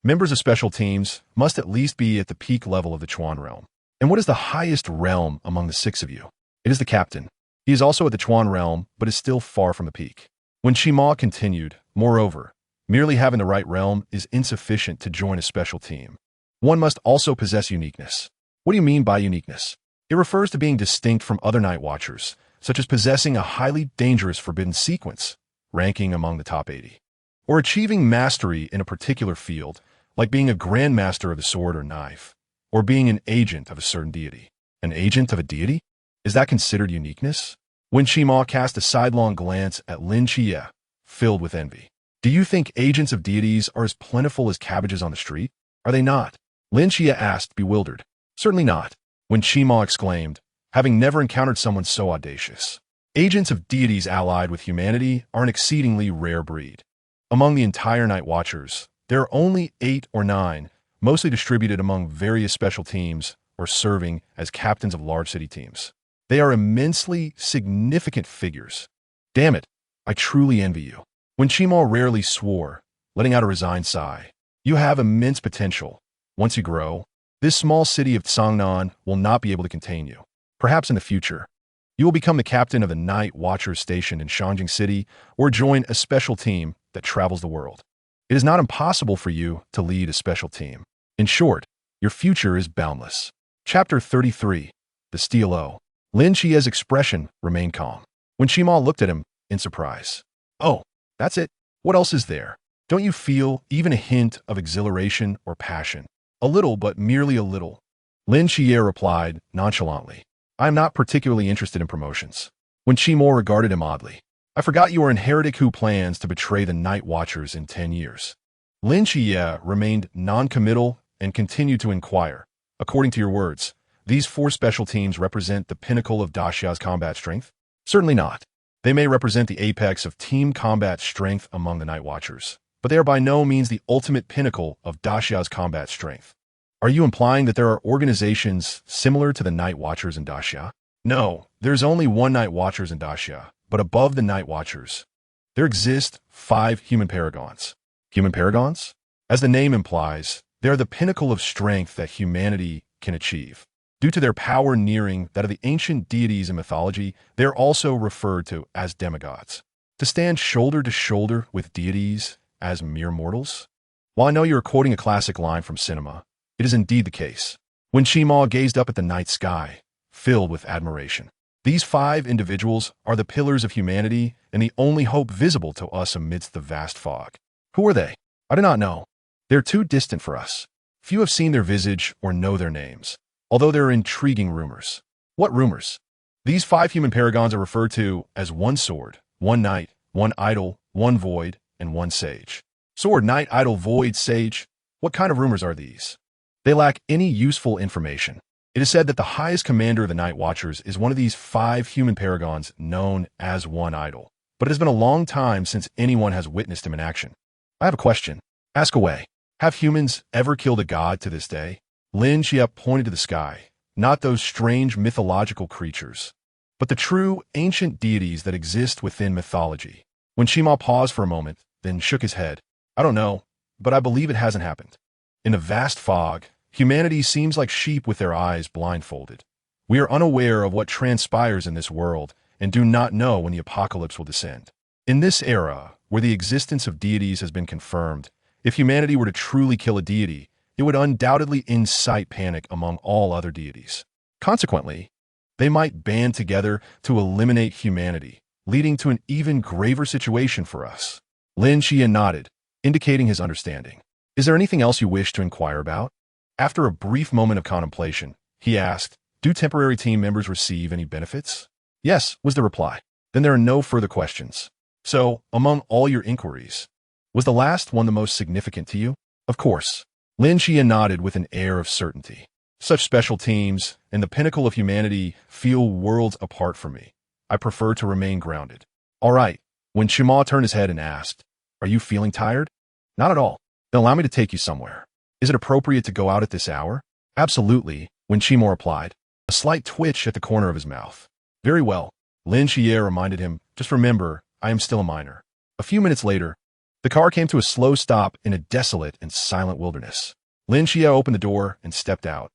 Speaker 1: members of special teams must at least be at the peak level of the Chuan realm. And what is the highest realm among the 6 of you? It is the captain. He is also at the Chuan realm, but is still far from the peak. Wen Qima continued, moreover, merely having the right realm is insufficient to join a special team. One must also possess uniqueness. What do you mean by uniqueness? It refers to being distinct from other night watchers, such as possessing a highly dangerous forbidden sequence, ranking among the top 80, or achieving mastery in a particular field, like being a grandmaster of the sword or knife, or being an agent of a certain deity. An agent of a deity? Is that considered uniqueness? Wen Qima cast a sidelong glance at Lin Chia, filled with envy. Do you think agents of deities are as plentiful as cabbages on the street? Are they not? Lin Chia asked, bewildered. Certainly not, Wen Qima exclaimed, having never encountered someone so audacious. Agents of deities allied with humanity are an exceedingly rare breed. Among the entire Night Watchers, there are only 8 or 9, mostly distributed among various special teams or serving as captains of large city teams. They are immensely significant figures. Damn it, I truly envy you. Wen Qima rarely swore, letting out a resigned sigh. You have immense potential. Once you grow, this small city of Tsangnan will not be able to contain you. Perhaps in the future, you will become the captain of the Night Watchers station in Shangjing City or join a special team that travels the world. It is not impossible for you to lead a special team. In short, your future is boundless. Chapter 33. The Steel O. Lin Chia's expression remained calm. Wen Qima looked at him in surprise. Oh, that's it? What else is there? Don't you feel even a hint of exhilaration or passion? A little, but merely a little. Lin Chia replied nonchalantly. I am not particularly interested in promotions. Wen Qima regarded him oddly. I forgot you are an heretic who plans to betray the Night Watchers in 10 years. Lin Chia remained non-committal and continued to inquire. According to your words, these 4 special teams represent the pinnacle of Daxia's combat strength? Certainly not. They may represent the apex of team combat strength among the Night Watchers, but they are by no means the ultimate pinnacle of Daxia's combat strength. Are you implying that there are organizations similar to the Night Watchers in Daxia? No, there's only one Night Watchers in Daxia, but above the Night Watchers, there exist 5 human paragons. Human paragons? As the name implies, they are the pinnacle of strength that humanity can achieve. Due to their power nearing that of the ancient deities in mythology, they are also referred to as demigods. To stand shoulder to shoulder with deities as mere mortals? While I know you are quoting a classic line from cinema, it is indeed the case. Wen Qima gazed up at the night sky, filled with admiration. These 5 individuals are the pillars of humanity and the only hope visible to us amidst the vast fog. Who are they? I do not know. They are too distant for us. Few have seen their visage or know their names, although there are intriguing rumors. What rumors? These 5 human paragons are referred to as 1 sword, 1 knight, 1 idol, 1 void, and 1 sage. Sword, knight, idol, void, sage. What kind of rumors are these? They lack any useful information. It is said that the highest commander of the Night Watchers is one of these 5 human paragons known as 1 idol, but it has been a long time since anyone has witnessed him in action. I have a question. Ask away. Have humans ever killed a god to this day? Lin Chia pointed to the sky, not those strange mythological creatures, but the true ancient deities that exist within mythology. When Shima paused for a moment, then shook his head. I don't know, but I believe it hasn't happened. In the vast fog, humanity seems like sheep with their eyes blindfolded. We are unaware of what transpires in this world and do not know when the apocalypse will descend. In this era, where the existence of deities has been confirmed, if humanity were to truly kill a deity, it would undoubtedly incite panic among all other deities. Consequently, they might band together to eliminate humanity, leading to an even graver situation for us. Lin Xie nodded, indicating his understanding. Is there anything else you wish to inquire about? After a brief moment of contemplation, he asked, do temporary team members receive any benefits? Yes, was the reply. Then there are no further questions. So, among all your inquiries, was the last one the most significant to you? Of course. Lin Xie nodded with an air of certainty. Such special teams, and the pinnacle of humanity, feel worlds apart from me. I prefer to remain grounded. All right. When Shima turned his head and asked, are you feeling tired? Not at all. Then allow me to take you somewhere. Is it appropriate to go out at this hour? Absolutely, when Shima replied, a slight twitch at the corner of his mouth. Very well. Lin Xie reminded him, just remember, I am still a minor. A few minutes later, the car came to a slow stop in a desolate and silent wilderness. Lin Xie opened the door and stepped out,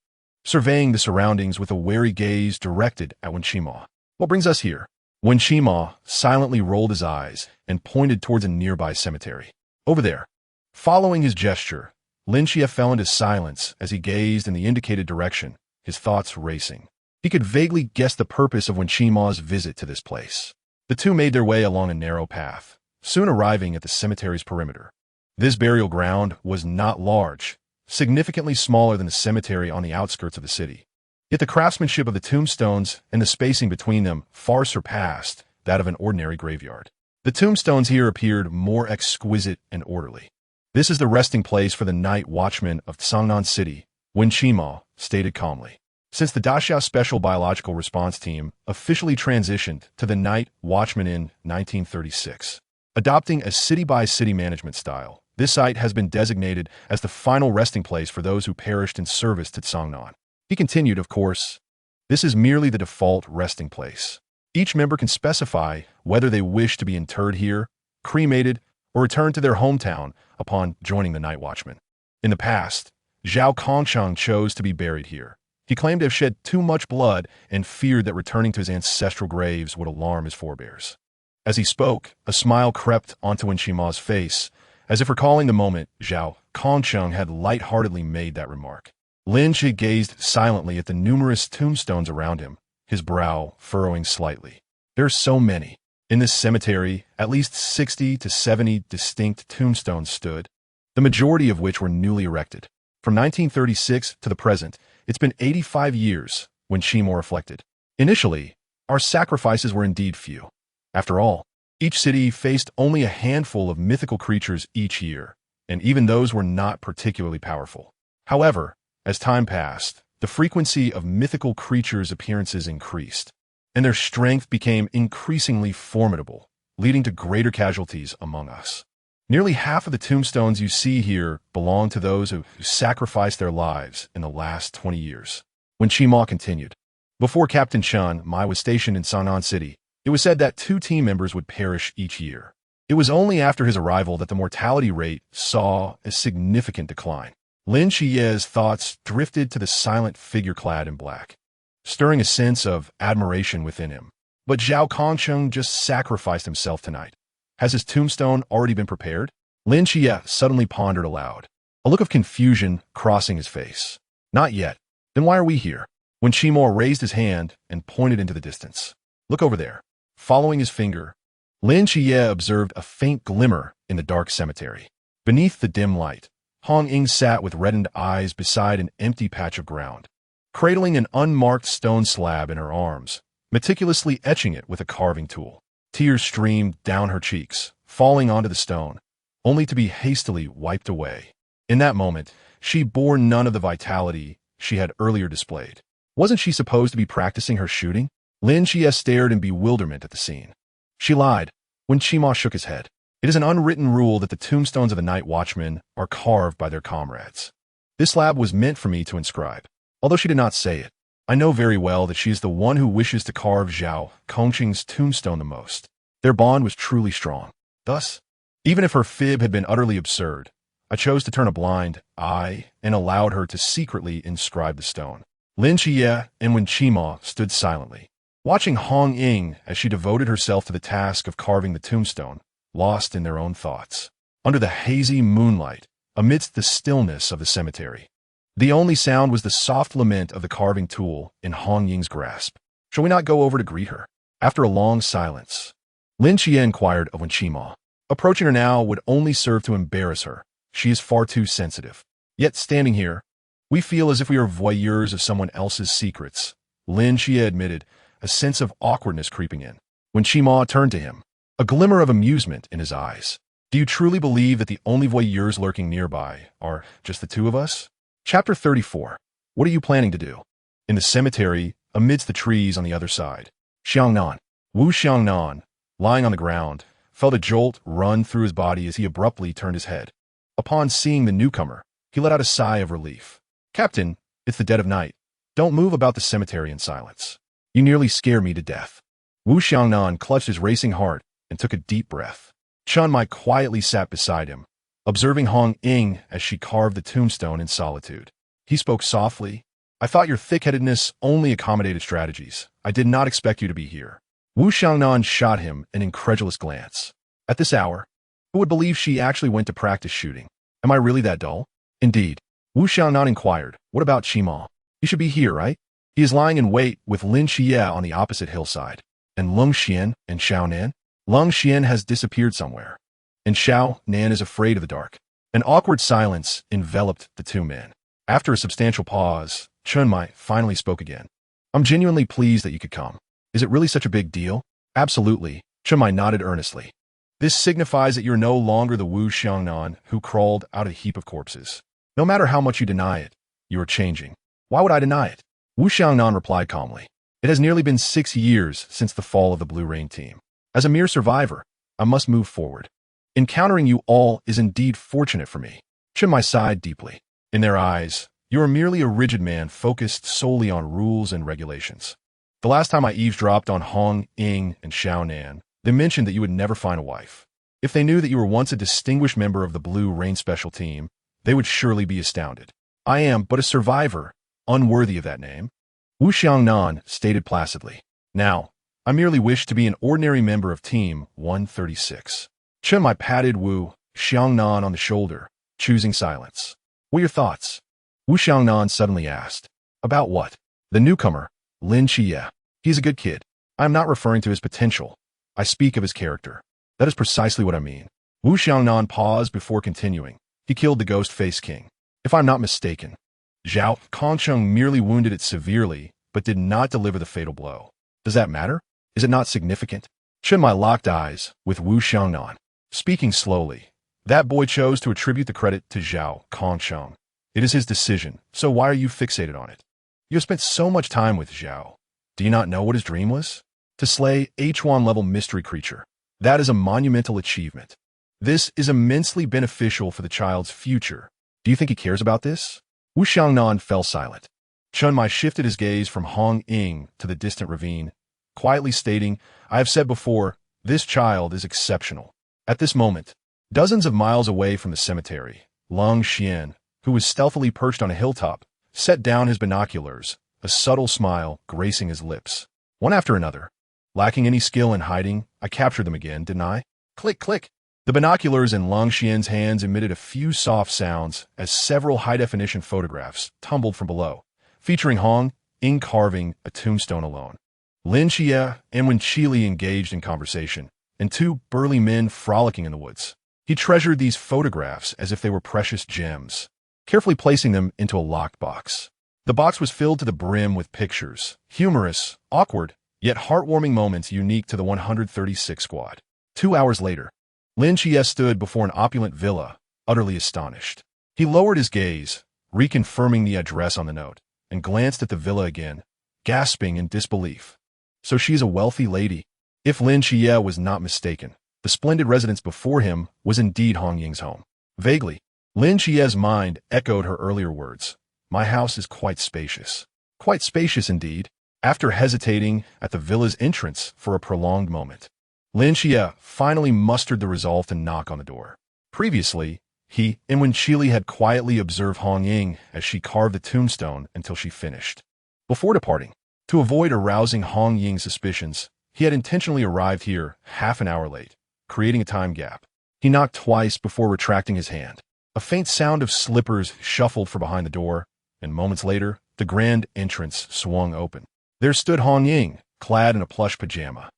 Speaker 1: surveying the surroundings with a wary gaze directed at Wen Shima. What brings us here? Wen Shima silently rolled his eyes and pointed towards a nearby cemetery. Over there. Following his gesture, Lin Xie fell into silence as he gazed in the indicated direction, his thoughts racing. He could vaguely guess the purpose of Wen Shima's visit to this place. The two made their way along a narrow path, soon arriving at the cemetery's perimeter. This burial ground was not large, significantly smaller than the cemetery on the outskirts of the city. Yet the craftsmanship of the tombstones and the spacing between them far surpassed that of an ordinary graveyard. The tombstones here appeared more exquisite and orderly. This is the resting place for the night watchman of Sangnan City, Wen Shima stated calmly. Since the Daxiao Special Biological Response Team officially transitioned to the night watchman in 1936, adopting a city-by-city management style, this site has been designated as the final resting place for those who perished in service to Sangnan. He continued, of course, this is merely the default resting place. Each member can specify whether they wish to be interred here, cremated, or return to their hometown upon joining the night watchman. In the past, Zhao Kongsheng chose to be buried here. He claimed to have shed too much blood and feared that returning to his ancestral graves would alarm his forebears. As he spoke, a smile crept onto Wen Shima's face, as if recalling the moment Zhao Kongsheng had lightheartedly made that remark. Lin Xie gazed silently at the numerous tombstones around him, his brow furrowing slightly. There are so many. In this cemetery, at least 60 to 70 distinct tombstones stood, the majority of which were newly erected. From 1936 to the present, it's been 85 years, Wen Shima reflected. Initially, our sacrifices were indeed few. After all, each city faced only a handful of mythical creatures each year, and even those were not particularly powerful. However, as time passed, the frequency of mythical creatures' appearances increased, and their strength became increasingly formidable, leading to greater casualties among us. Nearly half of the tombstones you see here belong to those who sacrificed their lives in the last 20 years. Wen Shima continued, before Captain Chen Mai was stationed in Sangnan City, it was said that 2 team members would perish each year. It was only after his arrival that the mortality rate saw a significant decline. Lin Xie's thoughts drifted to the silent figure clad in black, stirring a sense of admiration within him. But Zhao Kongsheng just sacrificed himself tonight. Has his tombstone already been prepared? Lin Xie suddenly pondered aloud, a look of confusion crossing his face. Not yet. Then why are we here? Wen Shima raised his hand and pointed into the distance. Look over there. Following his finger, Lin Xie observed a faint glimmer in the dark cemetery. Beneath the dim light, Hong Ying sat with reddened eyes beside an empty patch of ground, cradling an unmarked stone slab in her arms, meticulously etching it with a carving tool. Tears streamed down her cheeks, falling onto the stone, only to be hastily wiped away. In that moment, she bore none of the vitality she had earlier displayed. Wasn't she supposed to be practicing her shooting? Lin Xie stared in bewilderment at the scene. She lied. Wen Shima shook his head. It is an unwritten rule that the tombstones of the night watchmen are carved by their comrades. This slab was meant for me to inscribe. Although she did not say it, I know very well that she is the one who wishes to carve Zhao Kongqing's tombstone the most. Their bond was truly strong. Thus, even if her fib had been utterly absurd, I chose to turn a blind eye and allowed her to secretly inscribe the stone. Lin Xie and Wen Qima stood silently, watching Hong Ying as she devoted herself to the task of carving the tombstone, lost in their own thoughts. Under the hazy moonlight, amidst the stillness of the cemetery, the only sound was the soft lament of the carving tool in Hong Ying's grasp. Shall we not go over to greet her? After a long silence, Lin Xie inquired of Wen Qima. Approaching her now would only serve to embarrass her. She is far too sensitive. Yet standing here, we feel as if we are voyeurs of someone else's secrets. Lin Xie admitted, a sense of awkwardness creeping in. When Qima turned to him, a glimmer of amusement in his eyes. Do you truly believe that the only voyeurs lurking nearby are just the two of us? Chapter 34. What are you planning to do? In the cemetery, amidst the trees on the other side, Xiangnan, Wu Xiangnan, lying on the ground, felt a jolt run through his body as he abruptly turned his head. Upon seeing the newcomer, he let out a sigh of relief. Captain, it's the dead of night. Don't move about the cemetery in silence. You nearly scare me to death. Wu Xiangnan clutched his racing heart and took a deep breath. Chun Mai quietly sat beside him, observing Hong Ying as she carved the tombstone in solitude. He spoke softly. I thought your thick-headedness only accommodated strategies. I did not expect you to be here. Wu Xiangnan shot him an incredulous glance. At this hour, who would believe she actually went to practice shooting? Am I really that dull? Indeed. Wu Xiangnan inquired, what about Qima? He should be here, right? He is lying in wait with Lin Xie on the opposite hillside. And Lung Xian and Xiao Nan? Lung Xian has disappeared somewhere. And Xiao Nan is afraid of the dark. An awkward silence enveloped the two men. After a substantial pause, Chun Mai finally spoke again. I'm genuinely pleased that you could come. Is it really such a big deal? Absolutely. Chun Mai nodded earnestly. This signifies that you're no longer the Wu Xiangnan who crawled out of a heap of corpses. No matter how much you deny it, you are changing. Why would I deny it? Wu Xiangnan replied calmly. It has nearly been 6 years since the fall of the Blue Rain team. As a mere survivor, I must move forward. Encountering you all is indeed fortunate for me. Chun Mai sighed deeply. In their eyes, you are merely a rigid man focused solely on rules and regulations. The last time I eavesdropped on Hong Ying and Xiao Nan, they mentioned that you would never find a wife. If they knew that you were once a distinguished member of the Blue Rain Special Team, they would surely be astounded. I am but a survivor, unworthy of that name. Wu Xiangnan stated placidly. Now, I merely wish to be an ordinary member of Team 136. Chun Mai patted Wu Xiangnan on the shoulder, choosing silence. What are your thoughts? Wu Xiangnan suddenly asked. About what? The newcomer, Lin Xie. He's a good kid. I am not referring to his potential. I speak of his character. That is precisely what I mean. Wu Xiangnan paused before continuing. He killed the Ghost-Faced King. If I'm not mistaken, Zhao Kongqing merely wounded it severely, but did not deliver the fatal blow. Does that matter? Is it not significant? Chun Mai locked eyes with Wu Xiangnan. Speaking slowly, that boy chose to attribute the credit to Zhao Kongqing. It is his decision, so why are you fixated on it? You have spent so much time with Zhao. Do you not know what his dream was? To slay H1-level mystery creature. That is a monumental achievement. This is immensely beneficial for the child's future. Do you think he cares about this? Wu Xiangnan fell silent. Chun Mai shifted his gaze from Hong Ying to the distant ravine, quietly stating, I have said before, this child is exceptional. At this moment, dozens of miles away from the cemetery, Lung Xian, who was stealthily perched on a hilltop, set down his binoculars, a subtle smile gracing his lips. One after another, lacking any skill in hiding, I captured them again, didn't I? Click, click. The binoculars in Lung Xian's hands emitted a few soft sounds as several high-definition photographs tumbled from below, featuring Hong Ying carving a tombstone alone. Lin Xie and Wen Qili engaged in conversation, and two burly men frolicking in the woods. He treasured these photographs as if they were precious gems, carefully placing them into a locked box. The box was filled to the brim with pictures, humorous, awkward, yet heartwarming moments unique to the 136 squad. 2 hours later, Lin Xie stood before an opulent villa, utterly astonished. He lowered his gaze, reconfirming the address on the note, and glanced at the villa again, gasping in disbelief. So she is a wealthy lady. If Lin Xie was not mistaken, the splendid residence before him was indeed Hong Ying's home. Vaguely, Lin Xie's mind echoed her earlier words. My house is quite spacious. Quite spacious indeed. After hesitating at the villa's entrance for a prolonged moment, Lin Xie finally mustered the resolve to knock on the door. Previously, he and Wen Qili had quietly observed Hong Ying as she carved the tombstone until she finished. Before departing, to avoid arousing Hong Ying's suspicions, he had intentionally arrived here half an hour late, creating a time gap. He knocked twice before retracting his hand. A faint sound of slippers shuffled from behind the door, and moments later, the grand entrance swung open. There stood Hong Ying, clad in a plush pajama.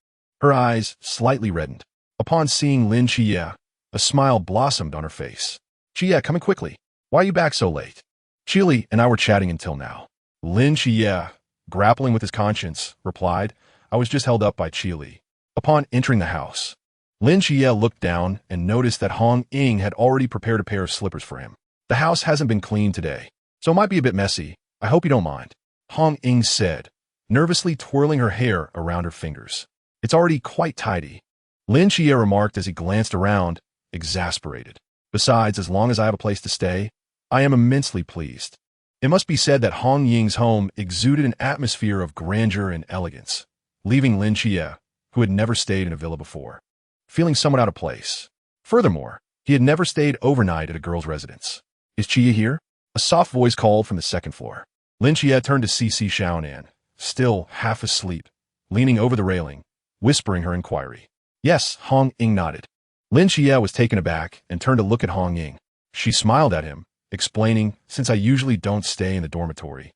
Speaker 1: Her eyes slightly reddened. Upon seeing Lin Xie, a smile blossomed on her face. "Xie, come in quickly. Why are you back so late?" "Qili and I were chatting until now." Lin Xie, grappling with his conscience, replied, "I was just held up by Qili." Upon entering the house, Lin Xie looked down and noticed that Hong Ying had already prepared a pair of slippers for him. "The house hasn't been cleaned today, so it might be a bit messy. I hope you don't mind," Hong Ying said, nervously twirling her hair around her fingers. "It's already quite tidy," Lin Xie remarked as he glanced around, exasperated. "Besides, as long as I have a place to stay, I am immensely pleased." It must be said that Hong Ying's home exuded an atmosphere of grandeur and elegance, leaving Lin Xie, who had never stayed in a villa before, feeling somewhat out of place. Furthermore, he had never stayed overnight at a girl's residence. "Is Xie here?" A soft voice called from the second floor. Lin Xie turned to see Xiaonan, still half asleep, leaning over the railing, whispering her inquiry. "Yes," Hong Ying nodded. Lin Xie was taken aback and turned to look at Hong Ying. She smiled at him, explaining, "Since I usually don't stay in the dormitory,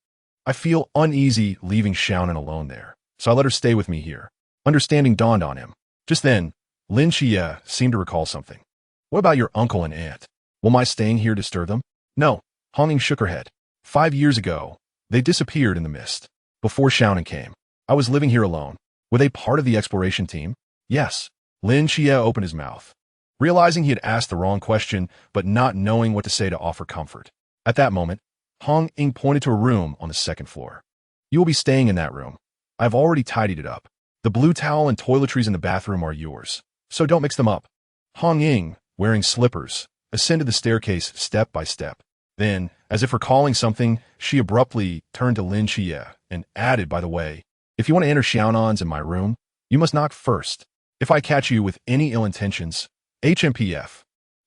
Speaker 1: I feel uneasy leaving Xiaonan alone there, so I let her stay with me here." Understanding dawned on him. Just then, Lin Xie seemed to recall something. "What about your uncle and aunt? Will my staying here disturb them?" "No," Hong Ying shook her head. 5 years ago, they disappeared in the mist. Before Xiaonan came, I was living here alone. Were they part of the exploration team?" "Yes." Lin Xie opened his mouth, realizing he had asked the wrong question, but not knowing what to say to offer comfort. At that moment, Hong Ying pointed to a room on the second floor. "You will be staying in that room. I've already tidied it up. The blue towel and toiletries in the bathroom are yours, so don't mix them up." Hong Ying, wearing slippers, ascended the staircase step by step. Then, as if recalling something, she abruptly turned to Lin Xie and added, "By the way, if you want to enter Xiaonan's in my room, you must knock first. If I catch you with any ill intentions, HMPF."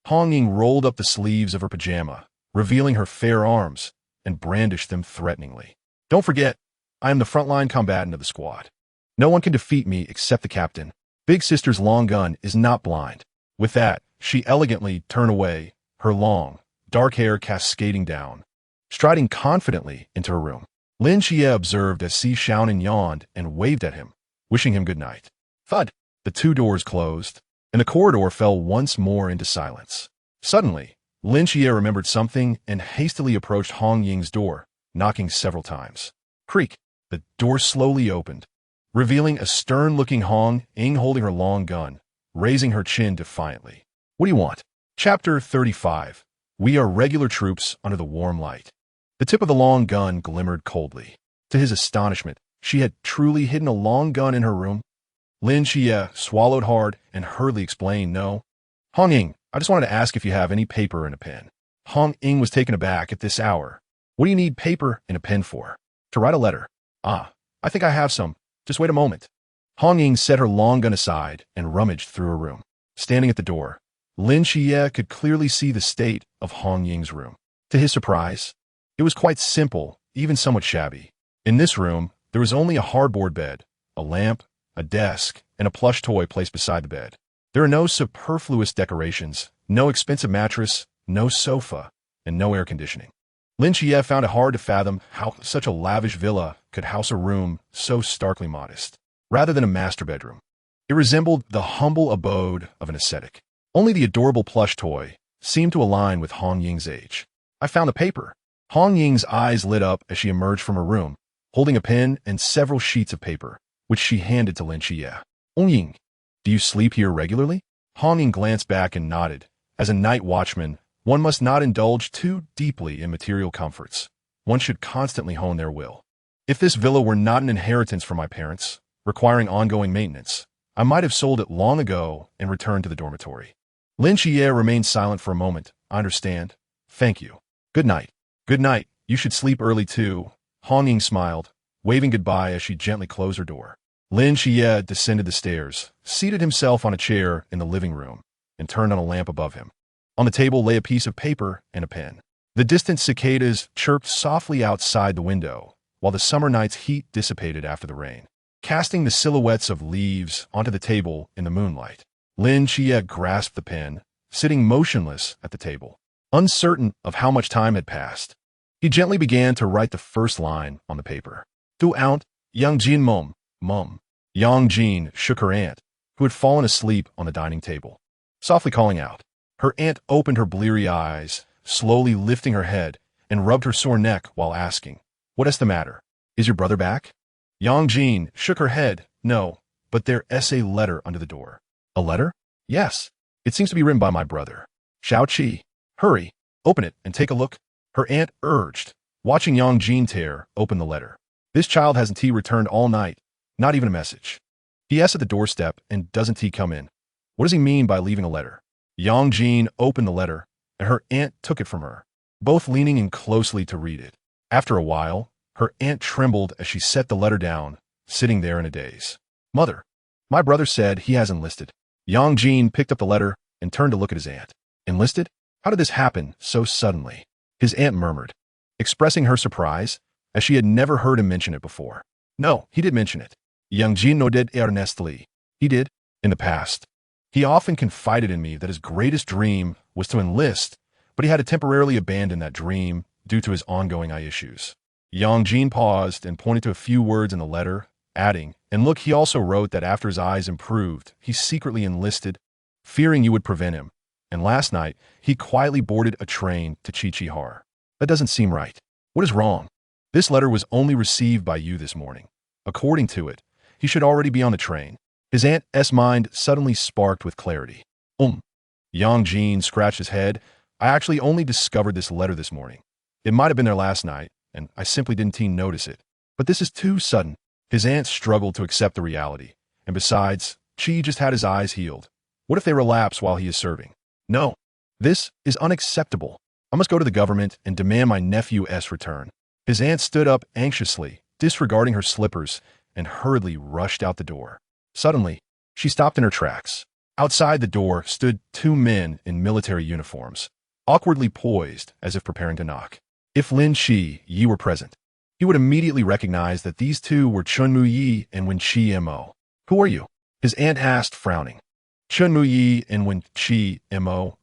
Speaker 1: Hong Ying rolled up the sleeves of her pajama, revealing her fair arms, and brandished them threateningly. "Don't forget, I am the frontline combatant of the squad. No one can defeat me except the captain. Big Sister's long gun is not blind." With that, she elegantly turned away, her long, dark hair cascading down, striding confidently into her room. Lin Xie observed as Xiaonan yawned and waved at him, wishing him good night. Thud! The two doors closed, and the corridor fell once more into silence. Suddenly, Lin Xie remembered something and hastily approached Hong Ying's door, knocking several times. Creak! The door slowly opened, revealing a stern-looking Hong Ying holding her long gun, raising her chin defiantly. "What do you want?" Chapter 35. We are regular troops under the warm light. The tip of the long gun glimmered coldly. To his astonishment, she had truly hidden a long gun in her room. Lin Xie swallowed hard and hurriedly explained, "No. Hong Ying, I just wanted to ask if you have any paper and a pen." Hong Ying was taken aback at this hour. "What do you need paper and a pen for?" "To write a letter." "Ah, I think I have some. Just wait a moment." Hong Ying set her long gun aside and rummaged through her room. Standing at the door, Lin Xie could clearly see the state of Hong Ying's room. To his surprise, it was quite simple, even somewhat shabby. In this room, there was only a hardboard bed, a lamp, a desk, and a plush toy placed beside the bed. There are no superfluous decorations, no expensive mattress, no sofa, and no air conditioning. Lin Xie found it hard to fathom how such a lavish villa could house a room so starkly modest. Rather than a master bedroom, it resembled the humble abode of an ascetic. Only the adorable plush toy seemed to align with Hong Ying's age. "I found the paper." Hong Ying's eyes lit up as she emerged from her room, holding a pen and several sheets of paper, which she handed to Lin Xie. "Hong Ying, do you sleep here regularly?" Hong Ying glanced back and nodded. As a night watchman, one must not indulge too deeply in material comforts. One should constantly hone their will. "If this villa were not an inheritance from my parents, requiring ongoing maintenance, I might have sold it long ago and returned to the dormitory." Lin Xie remained silent for a moment. "I understand. Thank you. Good night." "Good night. You should sleep early too," Hong Ying smiled, waving goodbye as she gently closed her door. Lin Xie descended the stairs, seated himself on a chair in the living room, and turned on a lamp above him. On the table lay a piece of paper and a pen. The distant cicadas chirped softly outside the window, while the summer night's heat dissipated after the rain, casting the silhouettes of leaves onto the table in the moonlight. Lin Xie grasped the pen, sitting motionless at the table, uncertain of how much time had passed. He gently began to write the first line on the paper. Du aunt, Yang Jin mum. Yang Jin shook her aunt, who had fallen asleep on the dining table, softly calling out. Her aunt opened her bleary eyes, slowly lifting her head, and rubbed her sore neck while asking, "What is the matter? Is your brother back?" Yang Jin shook her head. "No, but there's a letter under the door." "A letter?" "Yes. It seems to be written by my brother. Xiao Qi. Hurry, open it and take a look," her aunt urged, watching Yang Jin tear open the letter. "This child hasn't he returned all night, not even a message. He.S. at the doorstep, and doesn't he come in? What does he mean by leaving a letter?" Yang Jin opened the letter, and her aunt took it from her, both leaning in closely to read it. After a while, her aunt trembled as she set the letter down, sitting there in a daze. "Mother, my brother said he has enlisted." Yang Jin picked up the letter and turned to look at his aunt. "Enlisted? How did this happen so suddenly?" His aunt murmured, expressing her surprise, as she had never heard him mention it before. "No, he did mention it." Yang Jin nodded earnestly. "He did, in the past. He often confided in me that his greatest dream was to enlist, but he had to temporarily abandon that dream due to his ongoing eye issues." Yang Jin paused and pointed to a few words in the letter, adding, "And look, he also wrote that after his eyes improved, he secretly enlisted, fearing you would prevent him, and last night he quietly boarded a train to Qiqihar. That doesn't seem right. What is wrong? This letter was only received by you this morning. According to it, he should already be on the train." His aunt's mind suddenly sparked with clarity. Yang Jin scratched his head. "I actually only discovered this letter this morning. It might have been there last night, and I simply didn't notice it. But this is too sudden." His aunt struggled to accept the reality. "And besides, Qi just had his eyes healed. What if they relapse while he is serving? No, this is unacceptable. I must go to the government and demand my nephew's return." His aunt stood up anxiously, disregarding her slippers, and hurriedly rushed out the door. Suddenly, she stopped in her tracks. Outside the door stood two men in military uniforms, awkwardly poised as if preparing to knock. If Lin Xie were present, he would immediately recognize that these two were Chun Muyi and Wen Qi. "Who are you?" his aunt asked, frowning. Chun Muyi and Wen Qi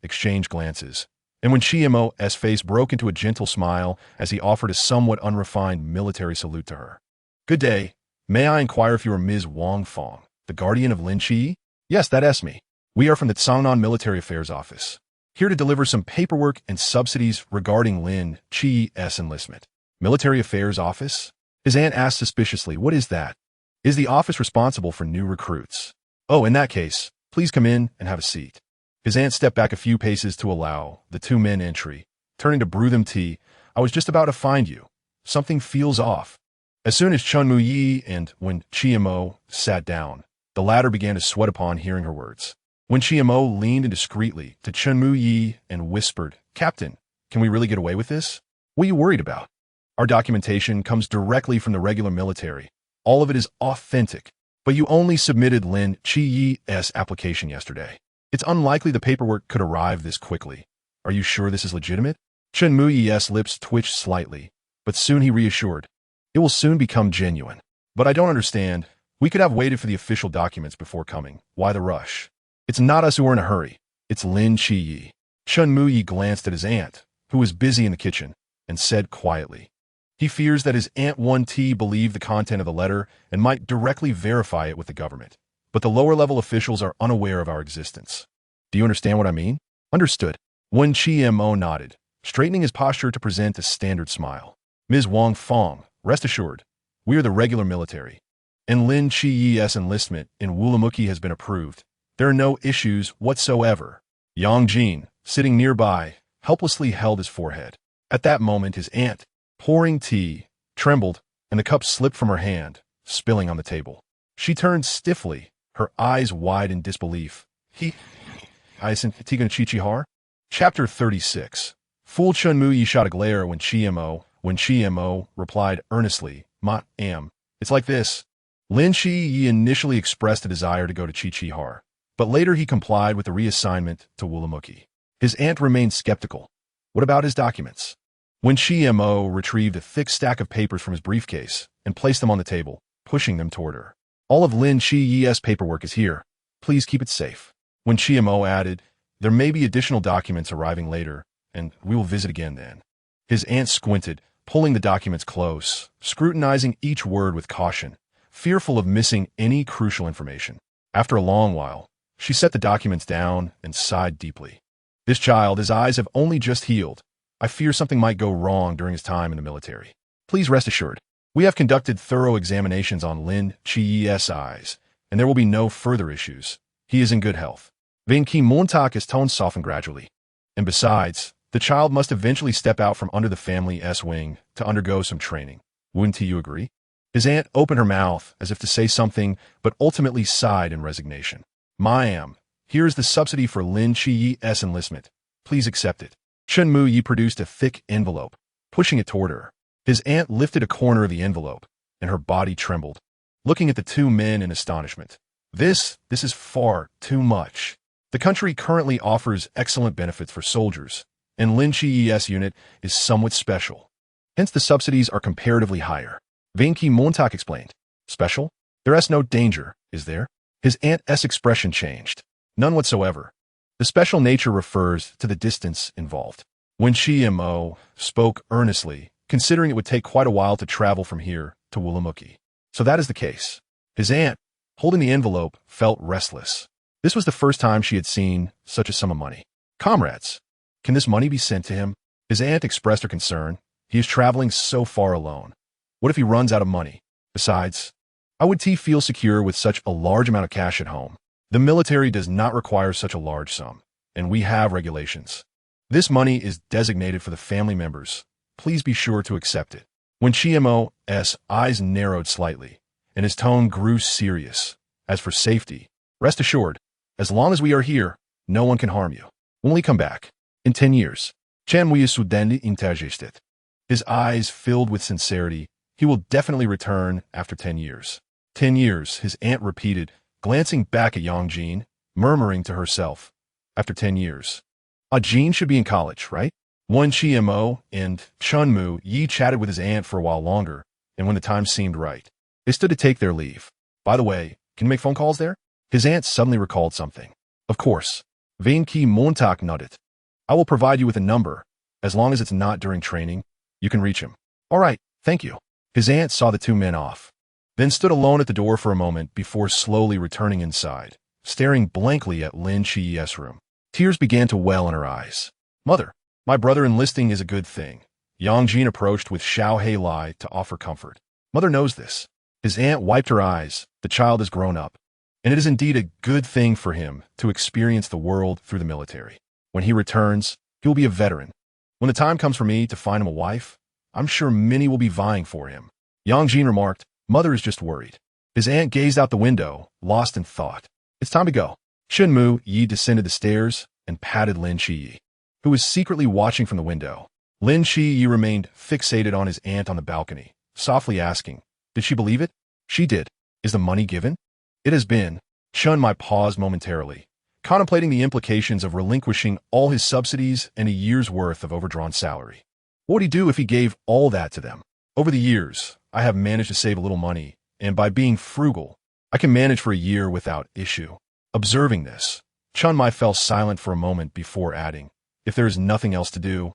Speaker 1: exchanged glances, and Wen Qi's face broke into a gentle smile as he offered a somewhat unrefined military salute to her. "Good day. May I inquire if you are Ms. Wang Fong, the guardian of Lin Xi?" "Yes, that's me. We are from the Tsangnan Military Affairs Office, here to deliver some paperwork and subsidies regarding Lin Qi's enlistment." "Military Affairs Office?" his aunt asked suspiciously. "What is that?" "Is the office responsible for new recruits?" "Oh, in that case, please come in and have a seat." His aunt stepped back a few paces to allow the two men entry, turning to brew them tea. "I was just about to find you. Something feels off." As soon as Chun Muyi and Wen Qi sat down, the latter began to sweat upon hearing her words. Wen Qi leaned indiscreetly to Chun Muyi and whispered, "Captain, can we really get away with this? What are you worried about? Our documentation comes directly from the regular military. All of it is authentic. But you only submitted Lin Qi's application yesterday. It's unlikely the paperwork could arrive this quickly. Are you sure this is legitimate?" Chun Muyi's lips twitched slightly, but soon he reassured, "It will soon become genuine. But I don't understand. We could have waited for the official documents before coming. Why the rush? It's not us who are in a hurry. It's Lin Qi." Chun Muyi glanced at his aunt, who was busy in the kitchen, and said quietly, he fears that his Aunt 1T believed the content of the letter and might directly verify it with the government. But the lower-level officials are unaware of our existence. Do you understand what I mean? Understood. Wen Qi nodded, straightening his posture to present a standard smile. "Ms. Wang Fong, rest assured, we are the regular military, and Lin Qi's enlistment in Wulamuki has been approved. There are no issues whatsoever." Yang Jin, sitting nearby, helplessly held his forehead. At that moment, his aunt, pouring tea, trembled, and the cup slipped from her hand, spilling on the table. She turned stiffly, her eyes wide in disbelief. I isn't Qiqihar? Chapter 36. Fool Chun Muyi shot a glare when Qi When Mo replied earnestly, Ma, am. It's like this. Lin Shi initially expressed a desire to go to Chi-Chi-Har, but later he complied with the reassignment to Wulamuki. His aunt remained skeptical. What about his documents? When Mo retrieved a thick stack of papers from his briefcase and placed them on the table, pushing them toward her. All of Lin Shi's paperwork is here. Please keep it safe. When Mo added, there may be additional documents arriving later, and we will visit again then. His aunt squinted, pulling the documents close, scrutinizing each word with caution, fearful of missing any crucial information. After a long while, she set the documents down and sighed deeply. This child, his eyes have only just healed. I fear something might go wrong during his time in the military. Please rest assured, we have conducted thorough examinations on Lin Chi's eyes, and there will be no further issues. He is in good health. Vien Ki Montak's tone softened gradually. And besides, the child must eventually step out from under the family's wing to undergo some training. Wouldn't you agree? His aunt opened her mouth as if to say something, but ultimately sighed in resignation. Ma'am, here is the subsidy for Lin Chi's enlistment. Please accept it. Chun Mu Yi produced a thick envelope, pushing it toward her. His aunt lifted a corner of the envelope, and her body trembled, looking at the two men in astonishment. This is far too much. The country currently offers excellent benefits for soldiers, and Lin Chi's unit is somewhat special. Hence the subsidies are comparatively higher. Vien Ki Montak explained. Special? There is no danger, is there? His aunt's expression changed. None whatsoever. The special nature refers to the distance involved. When Mo spoke earnestly, considering it would take quite a while to travel from here to Wulamuki. So that is the case. His aunt, holding the envelope, felt restless. This was the first time she had seen such a sum of money. Comrades, can this money be sent to him? His aunt expressed her concern. He is traveling so far alone. What if he runs out of money? Besides, how would he feel secure with such a large amount of cash at home? The military does not require such a large sum, and we have regulations. This money is designated for the family members. Please be sure to accept it. When Mo's eyes narrowed slightly, and his tone grew serious. As for safety, rest assured, as long as we are here, no one can harm you. When we come back, in 10 years, Chan Muya Sudendi intergested. His eyes filled with sincerity. He will definitely return after 10 years. 10 years, his aunt repeated, glancing back at Yang Jin, murmuring to herself. After 10 years. Jin should be in college, right? Wen Mo and Chun Mu Yi chatted with his aunt for a while longer, and when the time seemed right, they stood to take their leave. By the way, can you make phone calls there? His aunt suddenly recalled something. Of course. Vien Ki Montak nodded. I will provide you with a number. As long as it's not during training, you can reach him. All right, thank you. His aunt saw the two men off, then stood alone at the door for a moment before slowly returning inside, staring blankly at Lin Chi's room. Tears began to well in her eyes. Mother, my brother enlisting is a good thing. Yang Jin approached with Xiao Hei Lai to offer comfort. Mother knows this. His aunt wiped her eyes. The child has grown up, and it is indeed a good thing for him to experience the world through the military. When he returns, he will be a veteran. When the time comes for me to find him a wife, I'm sure many will be vying for him. Yang Jin remarked, Mother is just worried. His aunt gazed out the window, lost in thought. It's time to go. Chun Mu Yi descended the stairs and patted Lin Chi, who was secretly watching from the window. Lin Chi remained fixated on his aunt on the balcony, softly asking, did she believe it? She did. Is the money given? It has been. Chun Mai paused momentarily, contemplating the implications of relinquishing all his subsidies and a year's worth of overdrawn salary. What would he do if he gave all that to them? Over the years, I have managed to save a little money, and by being frugal, I can manage for a year without issue. Observing this, Chun Mai fell silent for a moment before adding, if there is nothing else to do,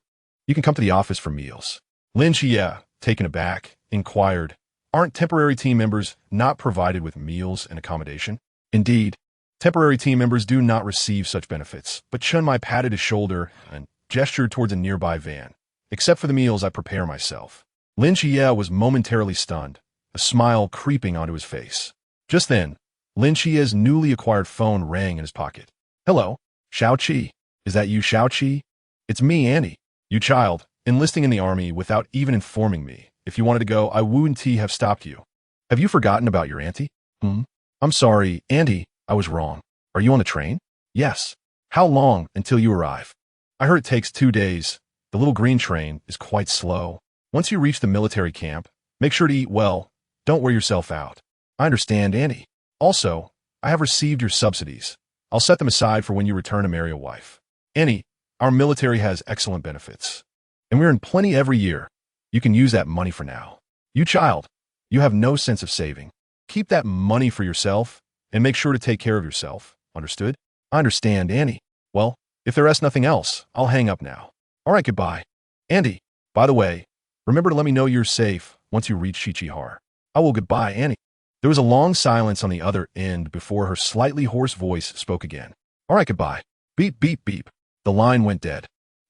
Speaker 1: you can come to the office for meals. Lin Chia, taken aback, inquired, aren't temporary team members not provided with meals and accommodation? Indeed, temporary team members do not receive such benefits, but Chun Mai patted his shoulder and gestured towards a nearby van. Except for the meals I prepare myself. Lin Chia was momentarily stunned, a smile creeping onto his face. Just then, Lin Chia's newly acquired phone rang in his pocket. Hello, Xiao Qi. Is that you, Xiao Qi? It's me, Andy. You child, enlisting in the army without even informing me. If you wanted to go, I wouldn't have stopped you. Have you forgotten about your auntie? I'm sorry, Andy, I was wrong. Are you on the train? Yes. How long until you arrive? I heard it takes 2 days. The little green train is quite slow. Once you reach the military camp, make sure to eat well. Don't wear yourself out. I understand, Annie. Also, I have received your subsidies. I'll set them aside for when you return to marry a wife. Annie, our military has excellent benefits. And we earn plenty every year. You can use that money for now. You child, you have no sense of saving. Keep that money for yourself and make sure to take care of yourself. Understood? I understand, Annie. Well, if there is nothing else, I'll hang up now. All right, goodbye. Andy, by the way, remember to let me know you're safe once you reach Shichihar. I will. Goodbye, Annie. There was a long silence on the other end before her slightly hoarse voice spoke again. All right, goodbye. Beep, beep, beep. The line went dead,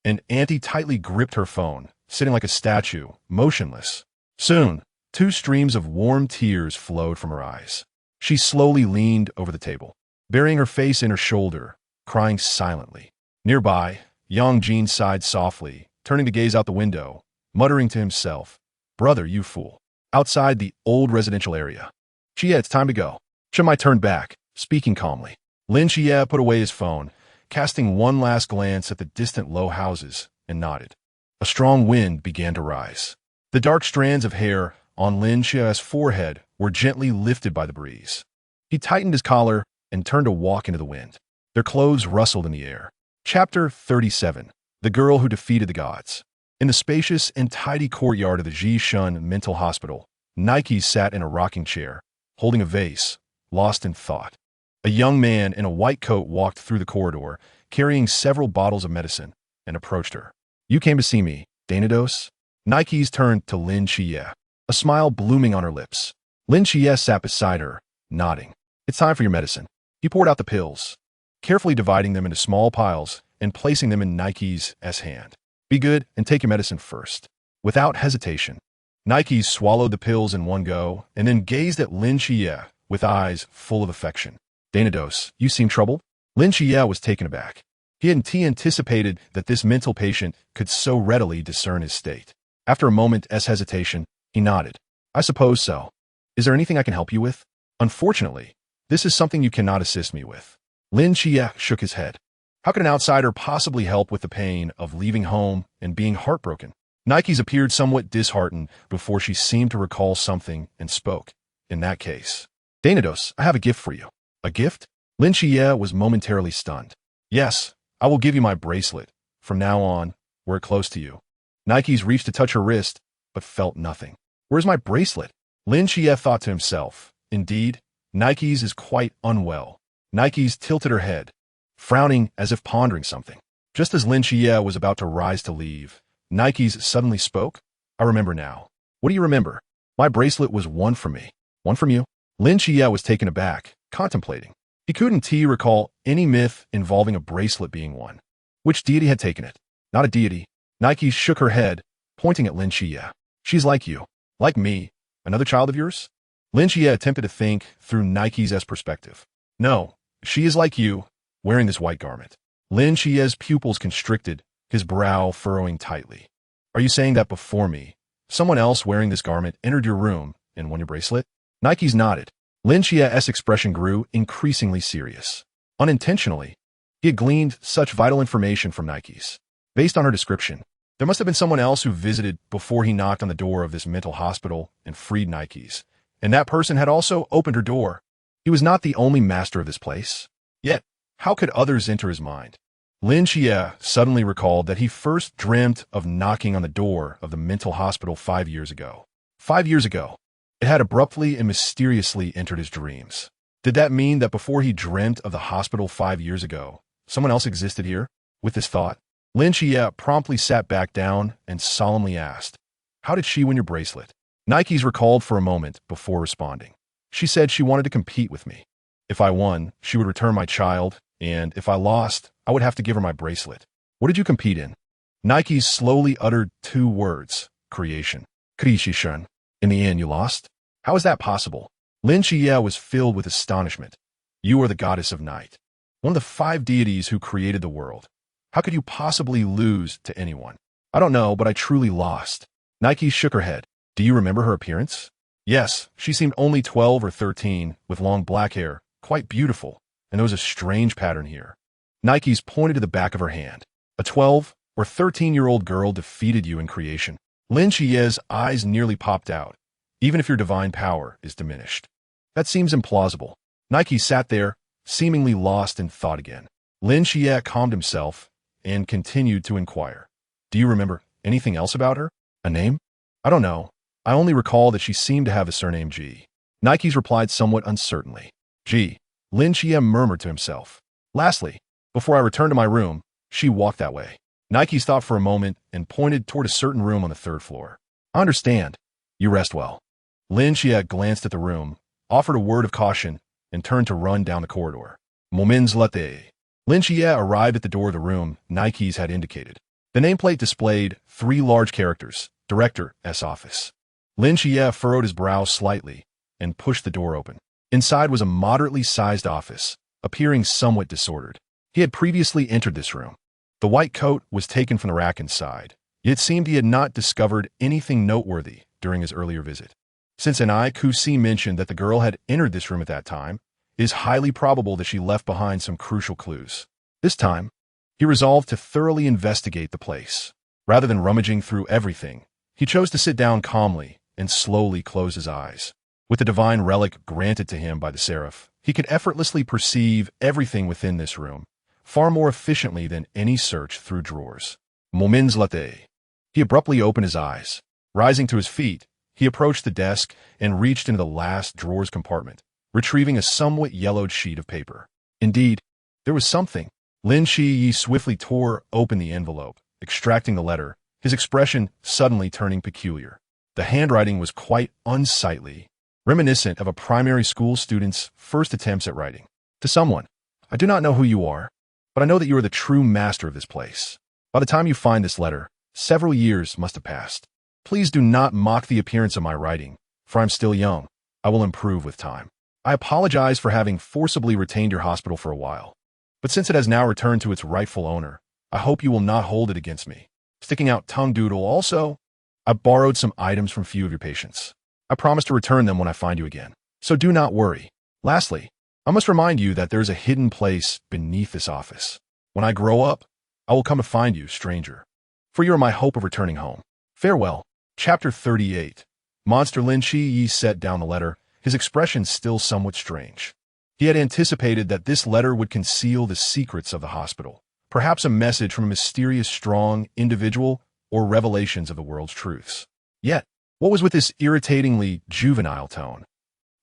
Speaker 1: and Auntie tightly gripped her phone, sitting like a statue, motionless. Soon, 2 streams of warm tears flowed from her eyes. She slowly leaned over the table, burying her face in her shoulder, crying silently. Nearby, Yang Jin sighed softly, turning to gaze out the window, muttering to himself, "Brother, you fool." Outside the old residential area. "Chia, it's time to go." Chimai turned back, speaking calmly. Lin Chia put away his phone, casting one last glance at the distant low houses, and nodded. A strong wind began to rise. The dark strands of hair on Lin Chia's forehead were gently lifted by the breeze. He tightened his collar and turned to walk into the wind. Their clothes rustled in the air. Chapter 37. The Girl Who Defeated the Gods. In the spacious and tidy courtyard of the Jishun Mental Hospital, Nike sat in a rocking chair, holding a vase, lost in thought. A young man in a white coat walked through the corridor, carrying several bottles of medicine, and approached her. "You came to see me, Dainados?" Nike's turned to Lin Chia, a smile blooming on her lips. Lin Chia sat beside her, nodding. "It's time for your medicine." He poured out the pills, carefully dividing them into small piles and placing them in Nike's hand. "Be good and take your medicine first." Without hesitation, Nike swallowed the pills in one go and then gazed at Lin Chia with eyes full of affection. "Dainados, you seem troubled?" Lin Chia was taken aback. He hadn't anticipated that this mental patient could so readily discern his state. After a moment's hesitation, he nodded. "I suppose so. Is there anything I can help you with?" "Unfortunately, this is something you cannot assist me with." Lin Chia shook his head. How could an outsider possibly help with the pain of leaving home and being heartbroken? Nike's appeared somewhat disheartened before she seemed to recall something and spoke. "In that case, Dainados, I have a gift for you." "A gift?" Lin Chia was momentarily stunned. "Yes, I will give you my bracelet. From now on, wear it close to you." Nike's reached to touch her wrist, but felt nothing. "Where's my bracelet?" Lin Chia thought to himself. Indeed, Nike's is quite unwell. Nike's tilted her head, frowning as if pondering something. Just as Lin Chia was about to rise to leave, Nike's suddenly spoke. "I remember now." "What do you remember?" "My bracelet was one from me." "One from you?" Lin Chia was taken aback, contemplating. He couldn't recall any myth involving a bracelet being won. Which deity had taken it? Not a deity. Nike shook her head, pointing at Lin Chia. "She's like you." "Like me? Another child of yours?" Lin Chia attempted to think through Nike's perspective. "No, she is like you, wearing this white garment." Lin Chia's pupils constricted, his brow furrowing tightly. "Are you saying that before me, someone else wearing this garment entered your room and won your bracelet?" Nike's nodded. Lin Chia's expression grew increasingly serious. Unintentionally, he had gleaned such vital information from Nike's. Based on her description, there must have been someone else who visited before he knocked on the door of this mental hospital and freed Nike's. And that person had also opened her door. He was not the only master of this place. Yet, how could others enter his mind? Lin Chia suddenly recalled that he first dreamt of knocking on the door of the mental hospital 5 years ago. 5 years ago, it had abruptly and mysteriously entered his dreams. Did that mean that before he dreamt of the hospital 5 years ago, someone else existed here? With this thought, Lin Chia promptly sat back down and solemnly asked, "How did she win your bracelet?" Nike's recalled for a moment before responding. "She said she wanted to compete with me. If I won, she would return my child, and if I lost, I would have to give her my bracelet." "What did you compete in?" Nike slowly uttered 2 words, creation. "Creation." "In the end, you lost? How is that possible?" Lin Chia was filled with astonishment. "You are the goddess of night, one of the 5 deities who created the world. How could you possibly lose to anyone?" "I don't know, but I truly lost." Nike shook her head. "Do you remember her appearance?" "Yes, she seemed only 12 or 13, with long black hair, quite beautiful, and there was a strange pattern here." Nike's pointed to the back of her hand. "A 12 or 13-year-old girl defeated you in creation." Lin Xie's eyes nearly popped out, even if your divine power is diminished. That seems implausible. Nike sat there, seemingly lost in thought again. Lin Xie calmed himself and continued to inquire. Do you remember anything else about her? A name? I don't know. I only recall that she seemed to have a surname G. Nike's replied somewhat uncertainly. G. Lin Xie murmured to himself. Lastly, before I return to my room, she walked that way. Nike's thought for a moment and pointed toward a certain room on the third floor. I understand. You rest well. Lin Xie glanced at the room, offered a word of caution, and turned to run down the corridor. Moments later, Lin Xie arrived at the door of the room Nike's had indicated. The nameplate displayed 3 large characters, Director's Office. Lin Xie furrowed his brow slightly and pushed the door open. Inside was a moderately sized office, appearing somewhat disordered. He had previously entered this room. The white coat was taken from the rack inside, yet it seemed he had not discovered anything noteworthy during his earlier visit. Since Anai Kusi mentioned that the girl had entered this room at that time, it is highly probable that she left behind some crucial clues. This time, he resolved to thoroughly investigate the place. Rather than rummaging through everything, he chose to sit down calmly and slowly close his eyes. With the divine relic granted to him by the seraph, he could effortlessly perceive everything within this room, far more efficiently than any search through drawers. Moments later, he abruptly opened his eyes. Rising to his feet, he approached the desk and reached into the last drawer's compartment, retrieving a somewhat yellowed sheet of paper. Indeed, there was something. Lin Xie swiftly tore open the envelope, extracting the letter, his expression suddenly turning peculiar. The handwriting was quite unsightly, reminiscent of a primary school student's first attempts at writing. To someone, I do not know who you are, but I know that you are the true master of this place. By the time you find this letter, several years must have passed. Please do not mock the appearance of my writing, for I'm still young. I will improve with time. I apologize for having forcibly retained your hospital for a while, but since it has now returned to its rightful owner, I hope you will not hold it against me. Sticking out tongue doodle also, I borrowed some items from few of your patients. I promise to return them when I find you again, so do not worry. Lastly, I must remind you that there is a hidden place beneath this office. When I grow up, I will come to find you, stranger, for you are my hope of returning home. Farewell. Chapter 38. Monster Lin Xie set down the letter, his expression still somewhat strange. He had anticipated that this letter would conceal the secrets of the hospital, perhaps a message from a mysterious strong individual or revelations of the world's truths. Yet, what was with this irritatingly juvenile tone?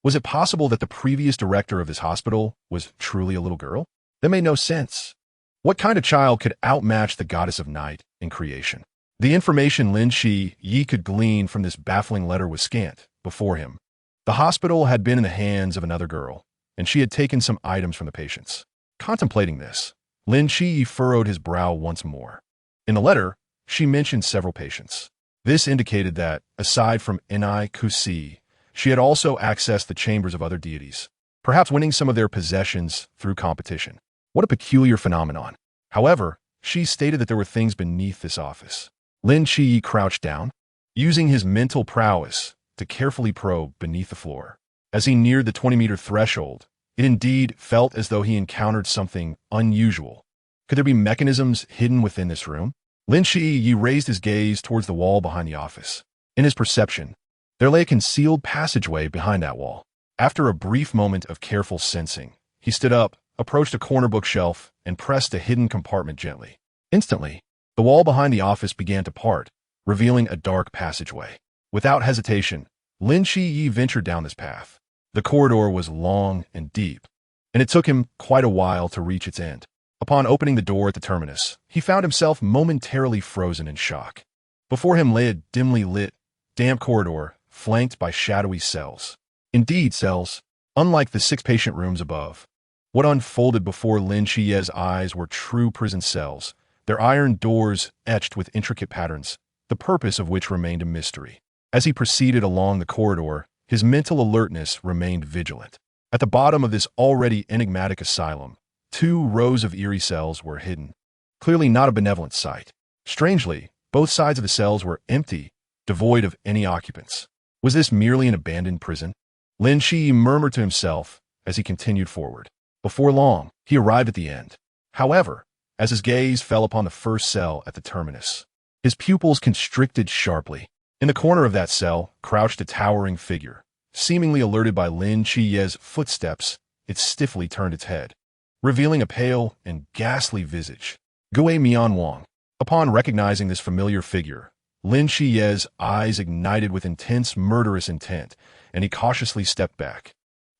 Speaker 1: Was it possible that the previous director of this hospital was truly a little girl? That made no sense. What kind of child could outmatch the goddess of night in creation? The information Lin Xie could glean from this baffling letter was scant before him. The hospital had been in the hands of another girl, and she had taken some items from the patients. Contemplating this, Lin Xie furrowed his brow once more. In the letter, she mentioned several patients. This indicated that, aside from Ni Kusi, she had also accessed the chambers of other deities, perhaps winning some of their possessions through competition. What a peculiar phenomenon. However, she stated that there were things beneath this office. Lin Xie crouched down, using his mental prowess to carefully probe beneath the floor. As he neared the 20-meter threshold, it indeed felt as though he encountered something unusual. Could there be mechanisms hidden within this room? Lin Xie raised his gaze towards the wall behind the office. In his perception, there lay a concealed passageway behind that wall. After a brief moment of careful sensing, he stood up, approached a corner bookshelf, and pressed a hidden compartment gently. Instantly, the wall behind the office began to part, revealing a dark passageway. Without hesitation, Lin Xie ventured down this path. The corridor was long and deep, and it took him quite a while to reach its end. Upon opening the door at the terminus, he found himself momentarily frozen in shock. Before him lay a dimly lit, damp corridor flanked by shadowy cells. Indeed, cells, unlike the 6 patient rooms above. What unfolded before Lin Xie's eyes were true prison cells, their iron doors etched with intricate patterns, the purpose of which remained a mystery. As he proceeded along the corridor, his mental alertness remained vigilant. At the bottom of this already enigmatic asylum, 2 rows of eerie cells were hidden. Clearly not a benevolent sight. Strangely, both sides of the cells were empty, devoid of any occupants. Was this merely an abandoned prison? Lin Xie murmured to himself as he continued forward. Before long, he arrived at the end. However, as his gaze fell upon the first cell at the terminus, his pupils constricted sharply. In the corner of that cell crouched a towering figure. Seemingly alerted by Lin Chiye's footsteps, it stiffly turned its head, revealing a pale and ghastly visage. Gue Mianwang. Upon recognizing this familiar figure, Lin Chiye's eyes ignited with intense murderous intent, and he cautiously stepped back.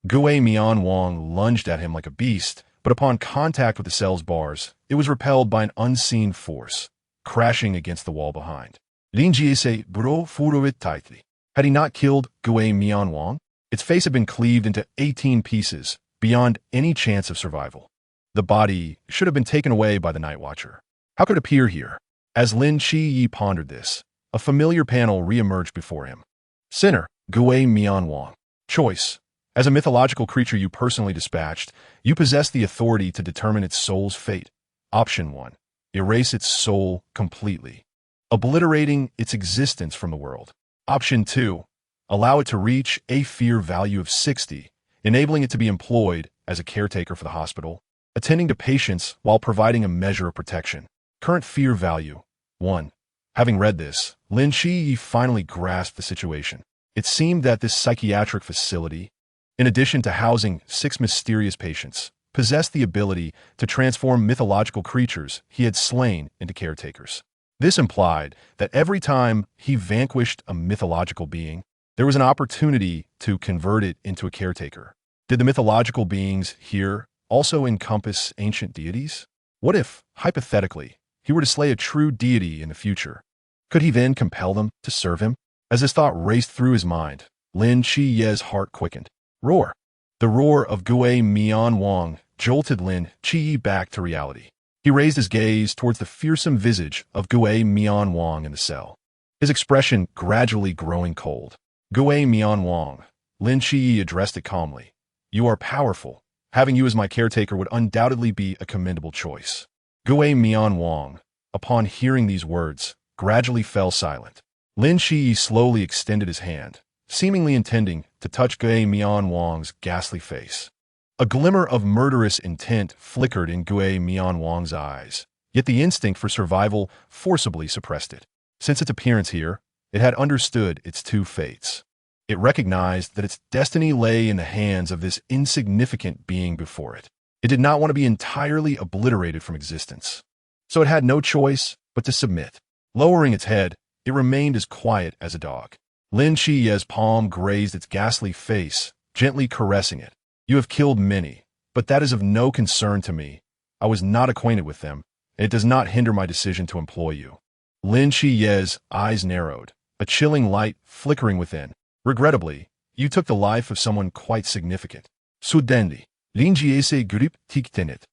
Speaker 1: Gue Mianwang lunged at him like a beast, but upon contact with the cell's bars, it was repelled by an unseen force, crashing against the wall behind. Lin Jiese bro furuit tightly. Had he not killed Gue Mianwang, its face had been cleaved into 18 pieces, beyond any chance of survival. The body should have been taken away by the Night Watcher. How could it appear here? As Lin Chiyi pondered this, a familiar panel re-emerged before him. Sinner, Gue Mianwang. Choice. As a mythological creature you personally dispatched, you possess the authority to determine its soul's fate. Option 1. Erase its soul completely, obliterating its existence from the world. Option 2. Allow it to reach a fear value of 60, enabling it to be employed as a caretaker for the hospital, attending to patients while providing a measure of protection. Current fear value, 1. Having read this, Lin Chi finally grasped the situation. It seemed that this psychiatric facility, in addition to housing 6 mysterious patients, possessed the ability to transform mythological creatures he had slain into caretakers. This implied that every time he vanquished a mythological being, there was an opportunity to convert it into a caretaker. Did the mythological beings here also encompass ancient deities? What if, hypothetically, he were to slay a true deity in the future? Could he then compel them to serve him? As this thought raced through his mind, Lin Chi-Ye's heart quickened. Roar! The roar of Gue Mianwang jolted Lin Chi-Yi back to reality. He raised his gaze towards the fearsome visage of Gue Mianwang in the cell, his expression gradually growing cold. Gue Mianwang, Lin Chi-Yi addressed it calmly. You are powerful. Having you as my caretaker would undoubtedly be a commendable choice. Gue Mianwang, upon hearing these words, gradually fell silent. Lin Chi-Yi slowly extended his hand, seemingly intending to touch Gue Mianwang's ghastly face. A glimmer of murderous intent flickered in Gue Mianwang's eyes, yet the instinct for survival forcibly suppressed it. Since its appearance here, it had understood its two fates. It recognized that its destiny lay in the hands of this insignificant being before it. It did not want to be entirely obliterated from existence, so it had no choice but to submit. Lowering its head, it remained as quiet as a dog. Lin Chi-Ye's palm grazed its ghastly face, gently caressing it. You have killed many, but that is of no concern to me. I was not acquainted with them, and it does not hinder my decision to employ you. Lin Chi-Ye's eyes narrowed, a chilling light flickering within. Regrettably, you took the life of someone quite significant. Sudendi, Lin Jiese grip tiktenet.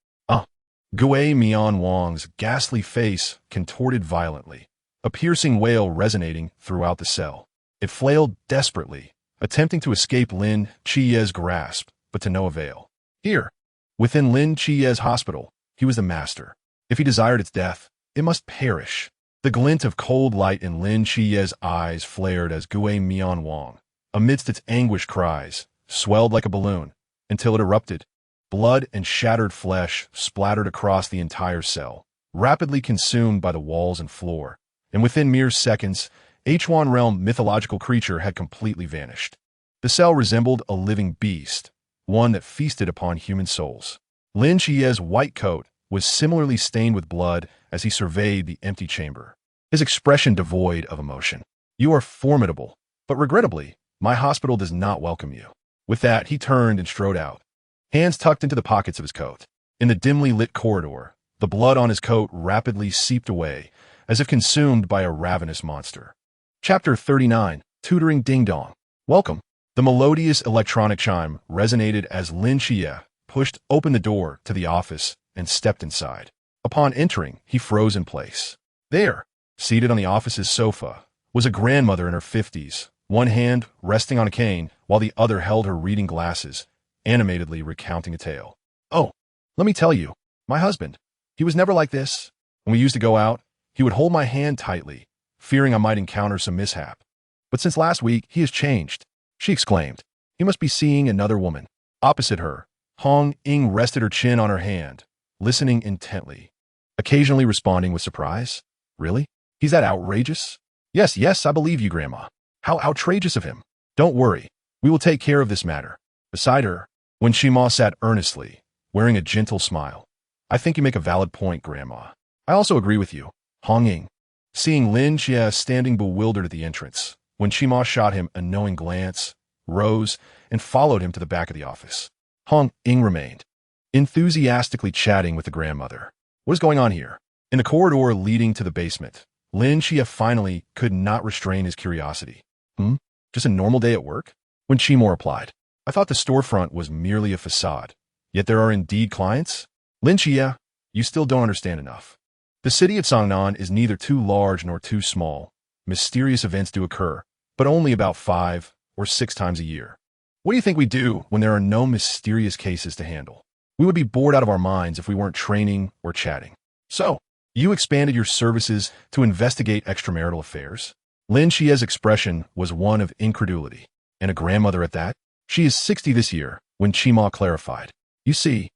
Speaker 1: Gue Mianwang's ghastly face contorted violently, a piercing wail resonating throughout the cell. It flailed desperately, attempting to escape Lin Chi-Ye's grasp, but to no avail. Here, within Lin Chi-Ye's hospital, he was the master. If he desired its death, it must perish. The glint of cold light in Lin Chi-Ye's eyes flared as Gue Mianwang, amidst its anguished cries, swelled like a balloon, until it erupted. Blood and shattered flesh splattered across the entire cell, rapidly consumed by the walls and floor, and within mere seconds, H1 realm mythological creature had completely vanished. The cell resembled a living beast, one that feasted upon human souls. Lin Chiye's white coat was similarly stained with blood as he surveyed the empty chamber, his expression devoid of emotion. You are formidable, but regrettably, my hospital does not welcome you. With that, he turned and strode out, hands tucked into the pockets of his coat. In the dimly lit corridor, the blood on his coat rapidly seeped away, as if consumed by a ravenous monster. Chapter 39, Tutoring Ding Dong. Welcome. The melodious electronic chime resonated as Lin Chiye pushed open the door to the office and stepped inside. Upon entering, he froze in place. There, seated on the office's sofa, was a grandmother in her 50s, one hand resting on a cane while the other held her reading glasses, animatedly recounting a tale. Oh, let me tell you, my husband, he was never like this. When we used to go out, he would hold my hand tightly, fearing I might encounter some mishap. But since last week, he has changed, she exclaimed. He must be seeing another woman. Opposite her, Hong Ying rested her chin on her hand, listening intently, occasionally responding with surprise. Really? He's that outrageous? Yes, yes, I believe you, Grandma. How outrageous of him. Don't worry. We will take care of this matter. Beside her, when Shima sat earnestly, wearing a gentle smile. I think you make a valid point, Grandma. I also agree with you. Hong Ying. Seeing Lin Chia standing bewildered at the entrance, when Shima shot him a knowing glance, rose, and followed him to the back of the office. Hong Ying remained, enthusiastically chatting with the grandmother. What is going on here? In the corridor leading to the basement, Lin Chia finally could not restrain his curiosity. Just a normal day at work? When Chimo replied, I thought the storefront was merely a facade. Yet there are indeed clients? Lin Chia, you still don't understand enough. The city of Sangnan is neither too large nor too small. Mysterious events do occur, but only about 5 or 6 times a year. What do you think we do when there are no mysterious cases to handle? We would be bored out of our minds if we weren't training or chatting. So, you expanded your services to investigate extramarital affairs? Lin Chia's expression was one of incredulity. And a grandmother at that? She is 60 this year, when Chima clarified. You see,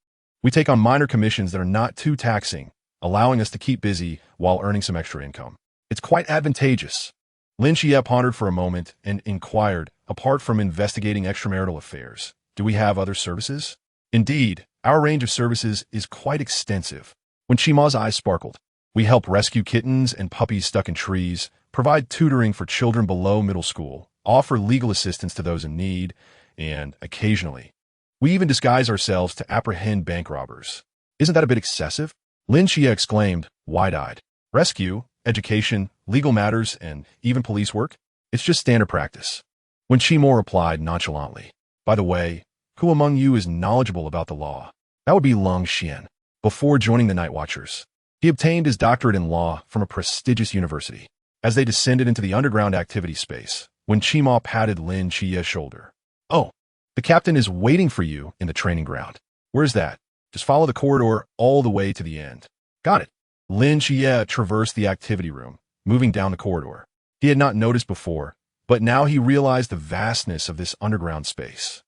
Speaker 1: we take on minor commissions that are not too taxing, allowing us to keep busy while earning some extra income. It's quite advantageous. Lin Chia pondered for a moment and inquired, apart from investigating extramarital affairs, do we have other services? Indeed, our range of services is quite extensive. When Chima's eyes sparkled, we help rescue kittens and puppies stuck in trees, provide tutoring for children below middle school, offer legal assistance to those in need, and, occasionally, we even disguise ourselves to apprehend bank robbers. Isn't that a bit excessive? Lin Chia exclaimed, wide-eyed. Rescue, education, legal matters, and even police work? It's just standard practice. When Chimo replied nonchalantly, by the way, who among you is knowledgeable about the law? That would be Long Xian. Before joining the Night Watchers, he obtained his doctorate in law from a prestigious university. As they descended into the underground activity space, when Chima patted Lin Chia's shoulder. Oh, the captain is waiting for you in the training ground. Where's that? Just follow the corridor all the way to the end. Got it. Lin Chia traversed the activity room, moving down the corridor. He had not noticed before, but now he realized the vastness of this underground space.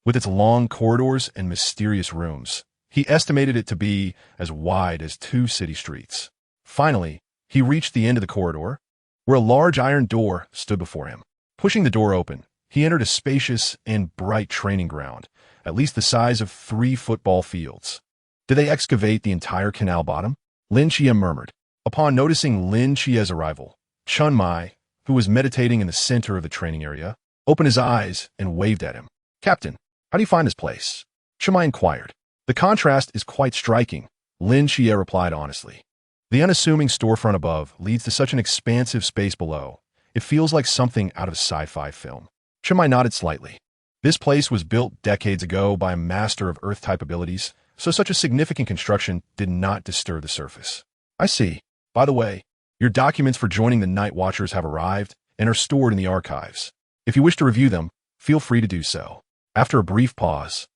Speaker 1: With its long corridors and mysterious rooms, he estimated it to be as wide as 2 city streets. Finally, he reached the end of the corridor, where a large iron door stood before him. Pushing the door open, he entered a spacious and bright training ground, at least the size of 3 football fields. Did they excavate the entire canal bottom? Lin Chia murmured. Upon noticing Lin Chia's arrival, Chun Mai, who was meditating in the center of the training area, opened his eyes and waved at him. Captain, how do you find this place? Chun Mai inquired. The contrast is quite striking, Lin Chia replied honestly. The unassuming storefront above leads to such an expansive space below. It feels like something out of a sci-fi film. Chun Mai nodded slightly. This place was built decades ago by a master of Earth-type abilities, so such a significant construction did not disturb the surface. I see. By the way, your documents for joining the Night Watchers have arrived and are stored in the archives. If you wish to review them, feel free to do so. After a brief pause,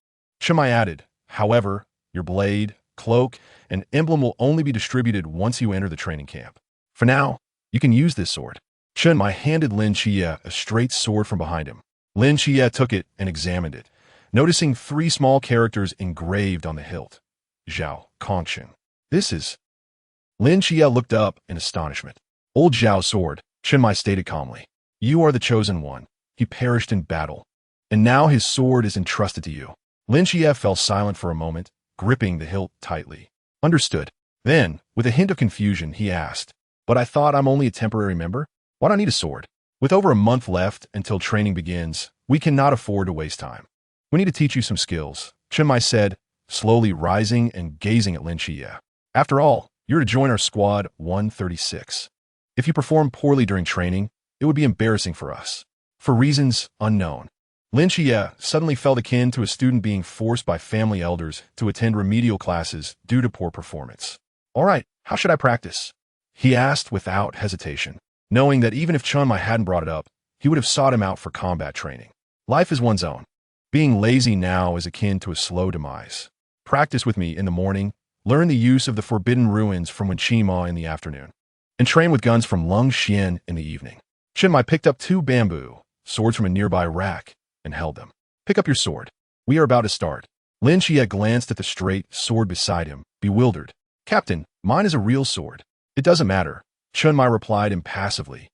Speaker 1: Chun Mai added, however, your blade, cloak, and emblem will only be distributed once you enter the training camp. For now, you can use this sword. Chun Mai handed Lin Chia a straight sword from behind him. Lin Chia took it and examined it, noticing 3 small characters engraved on the hilt. Zhao Kongqin. This is... Lin Chia looked up in astonishment. Old Zhao's sword, Chun Mai stated calmly. You are the chosen one. He perished in battle. And now his sword is entrusted to you. Lin Chia fell silent for a moment, gripping the hilt tightly. Understood. Then, with a hint of confusion, he asked, but I thought I'm only a temporary member? Why do I need a sword? With over a month left until training begins, we cannot afford to waste time. We need to teach you some skills, Chun Mai said, slowly rising and gazing at Lin Chia. After all, you're to join our squad 136. If you perform poorly during training, it would be embarrassing for us. For reasons unknown. Lin Chia suddenly felt akin to a student being forced by family elders to attend remedial classes due to poor performance. All right, how should I practice? He asked without hesitation, knowing that even if Chun Mai hadn't brought it up, he would have sought him out for combat training. Life is one's own. Being lazy now is akin to a slow demise. Practice with me in the morning, learn the use of the forbidden ruins from Wen Qima in the afternoon, and train with guns from Lung Xian in the evening. Chun Mai picked up 2 bamboo swords from a nearby rack and held them. Pick up your sword. We are about to start. Lin Chia glanced at the straight sword beside him, bewildered. Captain, mine is a real sword. It doesn't matter, Chun Mai replied impassively.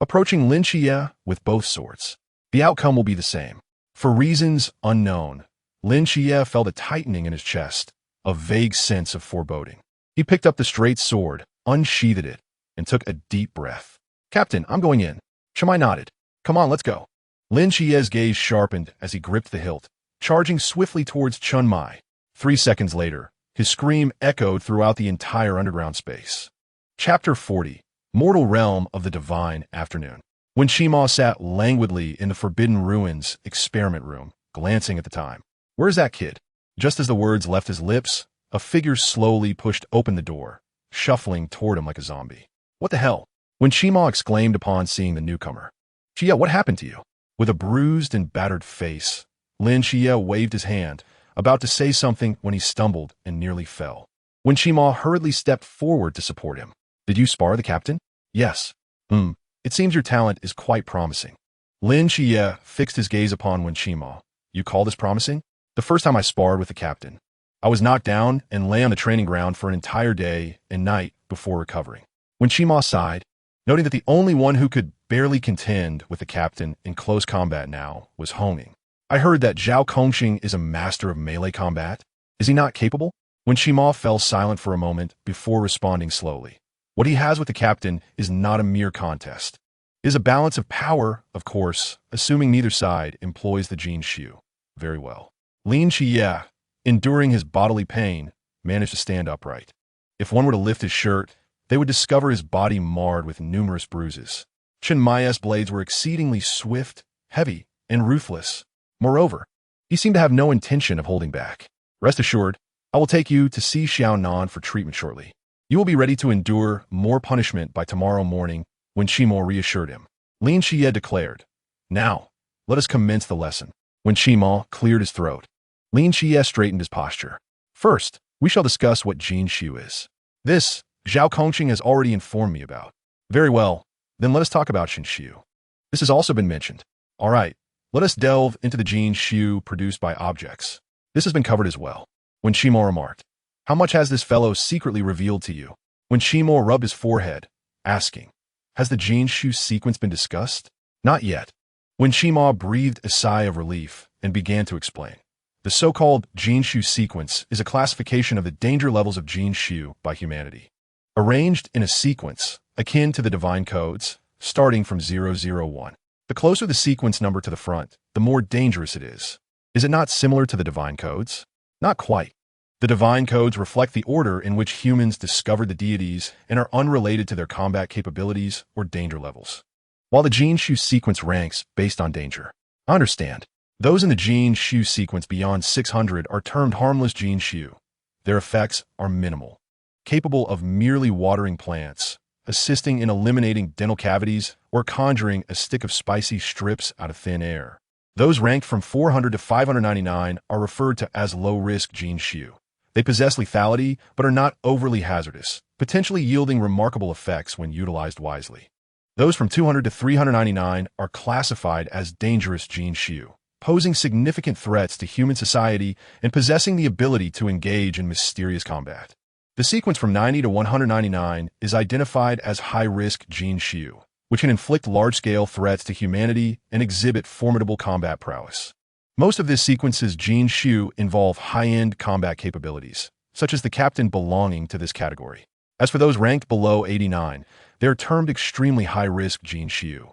Speaker 1: approaching Lin Xie with both swords. The outcome will be the same. For reasons unknown, Lin Xie felt a tightening in his chest, a vague sense of foreboding. He picked up the straight sword, unsheathed it, and took a deep breath. "Captain, I'm going in." Shamai nodded. "Come on, let's go." Lin Xie's gaze sharpened as he gripped the hilt, charging swiftly towards Chun Mai. 3 seconds later, his scream echoed throughout the entire underground space. Chapter 40. Mortal Realm of the Divine Afternoon. When Shima sat languidly in the Forbidden Ruins experiment room, glancing at the time. "Where's that kid?" Just as the words left his lips, a figure slowly pushed open the door, shuffling toward him like a zombie. "What the hell?" When Shima exclaimed upon seeing the newcomer. "Xie, what happened to you?" With a bruised and battered face, Lin Xie waved his hand, about to say something when he stumbled and nearly fell. When Shima hurriedly stepped forward to support him. "Did you spar the captain?" "Yes." It seems your talent is quite promising." Lin Xie fixed his gaze upon Wen Shima. "You call this promising?" "The first time I sparred with the captain, I was knocked down and lay on the training ground for an entire day and night before recovering." Wen Shima sighed, noting that the only one who could barely contend with the captain in close combat now was Honging. "I heard that Zhao Kongxing is a master of melee combat. Is he not capable?" Wen Shima fell silent for a moment before responding slowly. "What he has with the captain is not a mere contest. It is a balance of power, of course, assuming neither side employs the Jin Shu. Very well." Lin Xie, enduring his bodily pain, managed to stand upright. If one were to lift his shirt, they would discover his body marred with numerous bruises. Chen Mai's blades were exceedingly swift, heavy, and ruthless. Moreover, he seemed to have no intention of holding back. "Rest assured, I will take you to see Xiaonan for treatment shortly. You will be ready to endure more punishment by tomorrow morning," when Shima reassured him. Lin Xie declared, "Now, let us commence the lesson." When Shima cleared his throat, Lin Xie straightened his posture. "First, we shall discuss what Jin Shu is. This, Zhao Kongxing has already informed me about." "Very well, then let us talk about Jin Shu. This has also been mentioned." "All right, let us delve into the Jin Shu produced by objects. This has been covered as well." When Shima remarked, "How much has this fellow secretly revealed to you?" When Shima rubbed his forehead, asking, "Has the Jin Shu sequence been discussed?" "Not yet." When Shima breathed a sigh of relief and began to explain. The so-called Jin Shu sequence is a classification of the danger levels of Jin Shu by humanity, arranged in a sequence akin to the divine codes, starting from 001. The closer the sequence number to the front, the more dangerous it is. Is it not similar to the divine codes? Not quite. The divine codes reflect the order in which humans discovered the deities and are unrelated to their combat capabilities or danger levels, while the Jin Shu sequence ranks based on danger. I understand. Those in the Jin Shu sequence beyond 600 are termed harmless Jin Shu. Their effects are minimal, capable of merely watering plants, assisting in eliminating dental cavities, or conjuring a stick of spicy strips out of thin air. Those ranked from 400 to 599 are referred to as low-risk Jin Shu. They possess lethality, but are not overly hazardous, potentially yielding remarkable effects when utilized wisely. Those from 200 to 399 are classified as dangerous Jin Shu, posing significant threats to human society and possessing the ability to engage in mysterious combat. The sequence from 90 to 199 is identified as high-risk Jin Shu, which can inflict large-scale threats to humanity and exhibit formidable combat prowess. Most of this sequence's Jin Shu involve high-end combat capabilities, such as the captain belonging to this category. As for those ranked below 89, they are termed extremely high-risk Jin Shu.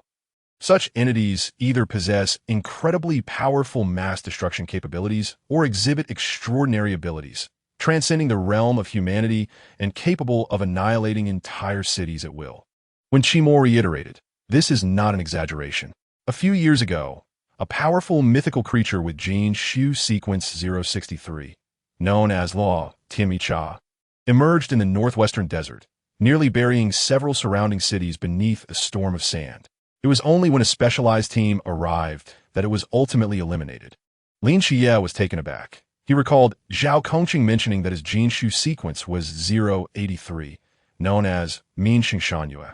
Speaker 1: Such entities either possess incredibly powerful mass destruction capabilities or exhibit extraordinary abilities, transcending the realm of humanity and capable of annihilating entire cities at will. When Shimo reiterated, "This is not an exaggeration. A few years ago, a powerful mythical creature with Jin Shu sequence 063, known as Law Timicha, emerged in the northwestern desert, nearly burying several surrounding cities beneath a storm of sand. It was only when a specialized team arrived that it was ultimately eliminated." Lin Xie was taken aback. He recalled Zhao Kongqing mentioning that his Jin Shu sequence was 083, known as Min Xingshanyue,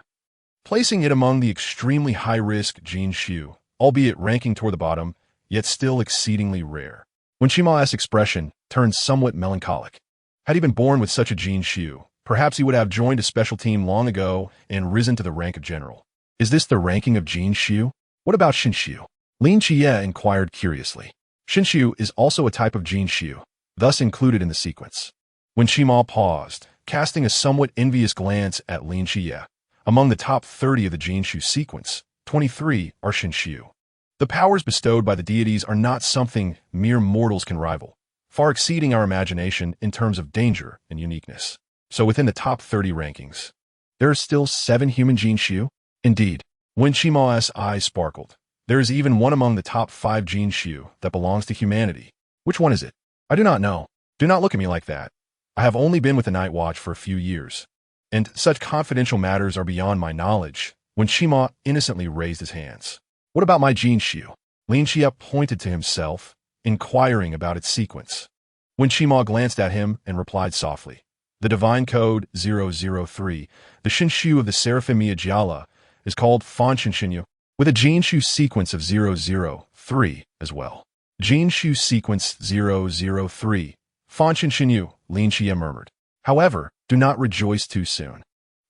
Speaker 1: placing it among the extremely high-risk Jin Shu, albeit ranking toward the bottom, yet still exceedingly rare. When Shima's expression turned somewhat melancholic. Had he been born with such a Jin Shu, perhaps he would have joined a special team long ago and risen to the rank of general. Is this the ranking of Jin Xiu? What about Xin Xiu? Lin Xie inquired curiously. Xin Xiu is also a type of Jin Xiu, thus included in the sequence. When Shima paused, casting a somewhat envious glance at Lin Xie, among the top 30 of the Jin Xiu sequence, 23 are Xin Xiu. The powers bestowed by the deities are not something mere mortals can rival, far exceeding our imagination in terms of danger and uniqueness. So within the top 30 rankings, there are still 7 human Jin Xiu? Indeed, when Shima's eyes sparkled, there is even one among the top 5 Jin Xiu that belongs to humanity. Which one is it? I do not know. Do not look at me like that. I have only been with the Night Watch for a few years, and such confidential matters are beyond my knowledge. When Shima innocently raised his hands. What about my Jin Xiu? Lin Xie pointed to himself, inquiring about its sequence. When Shima glanced at him and replied softly, the divine code 003, the Xin Xiu of the Seraphim Miyajala, is called Fan Xinshinyu, with a Jin Xiu sequence of 003 as well. Jin Xiu sequence 003, Fan Xinshinyu, Lin Xie murmured. However, do not rejoice too soon.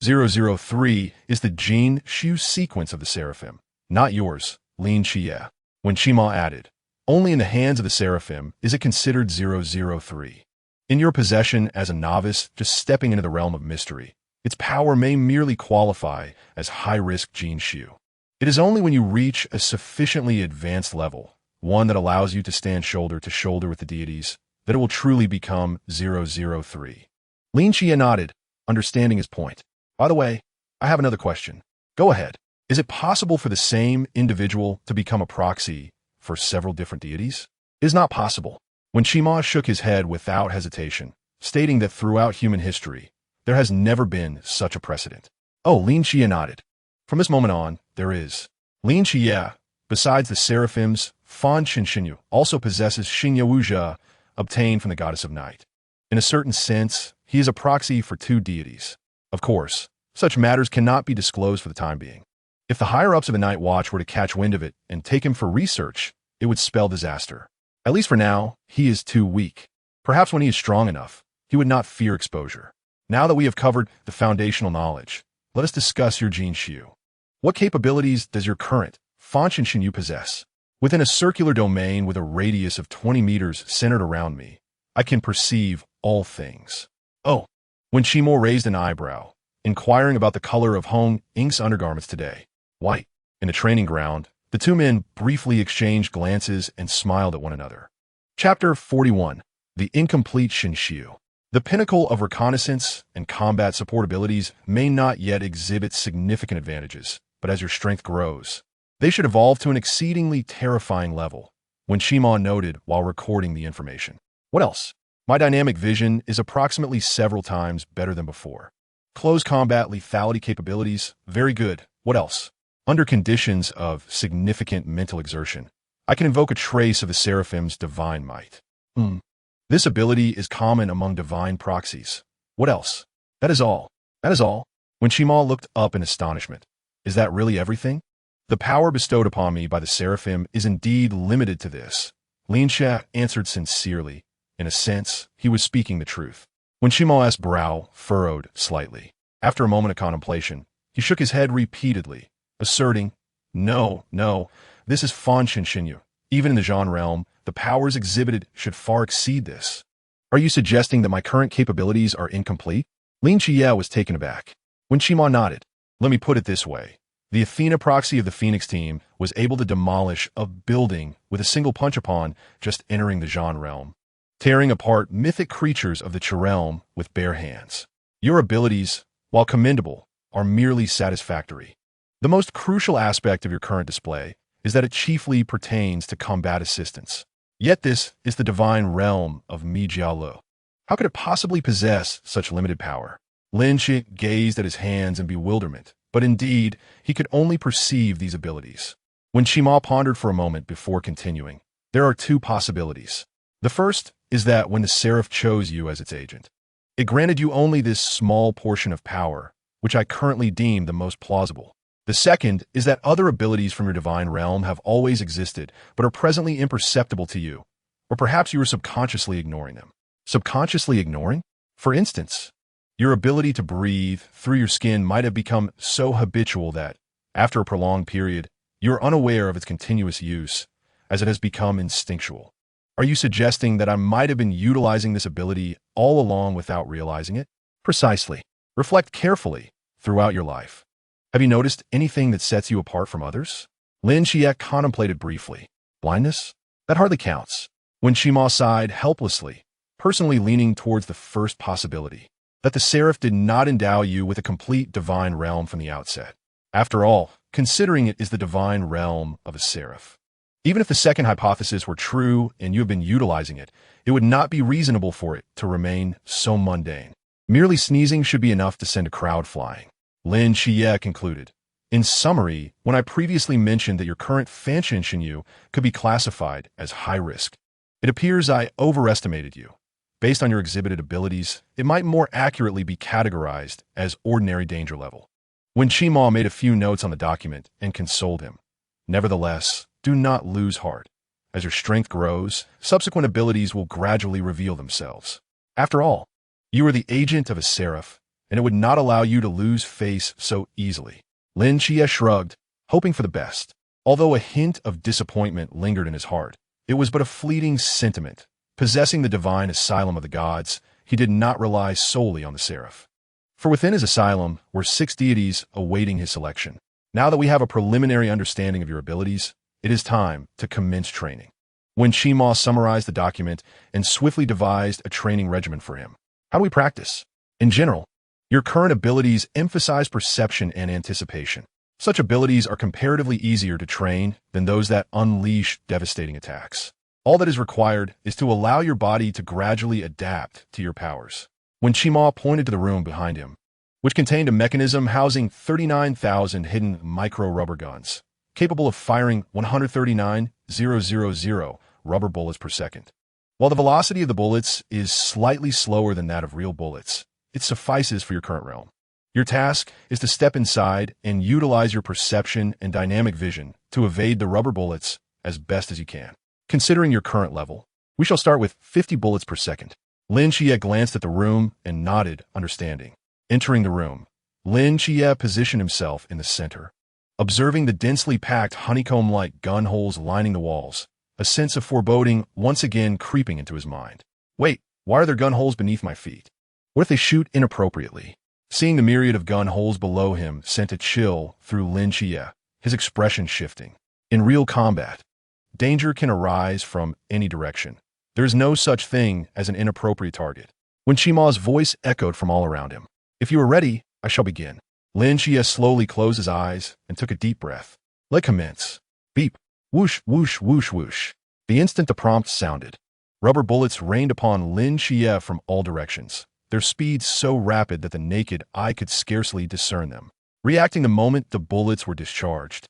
Speaker 1: 003 is the Jin Xiu sequence of the Seraphim, not yours, Lin Xie. When Shima added, only in the hands of the Seraphim is it considered 003. In your possession as a novice just stepping into the realm of mystery, its power may merely qualify as high-risk Jin Xiu. It is only when you reach a sufficiently advanced level, one that allows you to stand shoulder to shoulder with the deities, that it will truly become 003. Lin Xie nodded, understanding his point. By the way, I have another question. Go ahead. Is it possible for the same individual to become a proxy for several different deities? It is not possible. When Shima shook his head without hesitation, stating that throughout human history, there has never been such a precedent. Oh, Lin Xie nodded. From this moment on, there is. Lin Xie, besides the Seraphims, Fan Xinshinyu also possesses Xingya Wuxia, obtained from the goddess of night. In a certain sense, he is a proxy for 2 deities. Of course, such matters cannot be disclosed for the time being. If the higher-ups of the Night Watch were to catch wind of it and take him for research, it would spell disaster. At least for now, he is too weak. Perhaps when he is strong enough, he would not fear exposure. Now that we have covered the foundational knowledge, let us discuss your Jin Xiu. What capabilities does your current Fan Xinshinyu possess? Within a circular domain with a radius of 20 meters centered around me, I can perceive all things. Oh. When Shimo raised an eyebrow, inquiring about the color of Hong Ink's undergarments today. White. In the training ground, the 2 men briefly exchanged glances and smiled at one another. Chapter 41. The Incomplete Xin Xiu. The pinnacle of reconnaissance and combat support abilities may not yet exhibit significant advantages, but as your strength grows, they should evolve to an exceedingly terrifying level, when Shima noted while recording the information. What else? My dynamic vision is approximately several times better than before. Close combat lethality capabilities, very good. What else? Under conditions of significant mental exertion, I can invoke a trace of the Seraphim's divine might. This ability is common among divine proxies. What else? That is all. That is all. When Shima looked up in astonishment, is that really everything? The power bestowed upon me by the Seraphim is indeed limited to this. Lin Xie answered sincerely. In a sense, he was speaking the truth. When Shima's brow furrowed slightly, after a moment of contemplation, he shook his head repeatedly, asserting, No, this is Fan Xinshinyu. Even in the Zhan realm, the powers exhibited should far exceed this. Are you suggesting that my current capabilities are incomplete? Lin Xie was taken aback. When Shima nodded, let me put it this way. The Athena proxy of the Phoenix team was able to demolish a building with a single punch upon just entering the Zhan realm, tearing apart mythic creatures of the Qi realm with bare hands. Your abilities, while commendable, are merely satisfactory. The most crucial aspect of your current display is that it chiefly pertains to combat assistance. Yet this is the divine realm of Mijialo. How could it possibly possess such limited power? Lin Xie gazed at his hands in bewilderment, but indeed, he could only perceive these abilities. When Shima pondered for a moment before continuing, there are 2 possibilities. The first is that when the Seraph chose you as its agent, it granted you only this small portion of power, which I currently deem the most plausible. The second is that other abilities from your divine realm have always existed, but are presently imperceptible to you, or perhaps you are subconsciously ignoring them. Subconsciously ignoring? For instance, your ability to breathe through your skin might have become so habitual that, After a prolonged period, you are unaware of its continuous use, as it has become instinctual. Are you suggesting that I might have been utilizing this ability all along without realizing it? Precisely. Reflect carefully throughout your life. Have you noticed anything that sets you apart from others? Lin Chiek contemplated briefly. Blindness? That hardly counts. When Shima sighed helplessly, personally leaning towards the first possibility, that the seraph did not endow you with a complete divine realm from the outset. After all, considering it is the divine realm of a seraph. Even if the second hypothesis were true and you have been utilizing it, it would not be reasonable for it to remain so mundane. Merely sneezing should be enough to send a crowd flying. Lin Chiek concluded. In summary, when I previously mentioned that your current Fanshin Shinyu could be classified as high risk, it appears I overestimated you. Based on your exhibited abilities, it might more accurately be categorized as ordinary danger level. When Shima made a few notes on the document and consoled him, nevertheless, do not lose heart. As your strength grows, subsequent abilities will gradually reveal themselves. After all, you are the agent of a seraph, and it would not allow you to lose face so easily. Lin Chia shrugged, hoping for the best. Although a hint of disappointment lingered in his heart, it was but a fleeting sentiment. Possessing the divine asylum of the gods, he did not rely solely on the seraph. For within his asylum were 6 deities awaiting his selection. Now that we have a preliminary understanding of your abilities, it is time to commence training. When Shima summarized the document and swiftly devised a training regimen for him. How do we practice? In general, your current abilities emphasize perception and anticipation. Such abilities are comparatively easier to train than those that unleash devastating attacks. All that is required is to allow your body to gradually adapt to your powers. When Shima pointed to the room behind him, which contained a mechanism housing 39,000 hidden micro-rubber guns, capable of firing 139,000 rubber bullets per second. While the velocity of the bullets is slightly slower than that of real bullets, it suffices for your current realm. Your task is to step inside and utilize your perception and dynamic vision to evade the rubber bullets as best as you can. Considering your current level, we shall start with 50 bullets per second. Lin Chia glanced at the room and nodded, understanding. Entering the room, Lin Chia positioned himself in the center. Observing the densely packed honeycomb-like gun holes lining the walls, a sense of foreboding once again creeping into his mind. Wait, why are there gun holes beneath my feet? What if they shoot inappropriately? Seeing the myriad of gun holes below him sent a chill through Lin Chia, his expression shifting. In real combat, danger can arise from any direction. There is no such thing as an inappropriate target. When Shima's voice echoed from all around him. If you are ready, I shall begin. Lin Chia slowly closed his eyes and took a deep breath. Let commence. Beep. Whoosh, whoosh, whoosh, whoosh. The instant the prompt sounded, rubber bullets rained upon Lin Chia from all directions, their speed so rapid that the naked eye could scarcely discern them. Reacting the moment the bullets were discharged,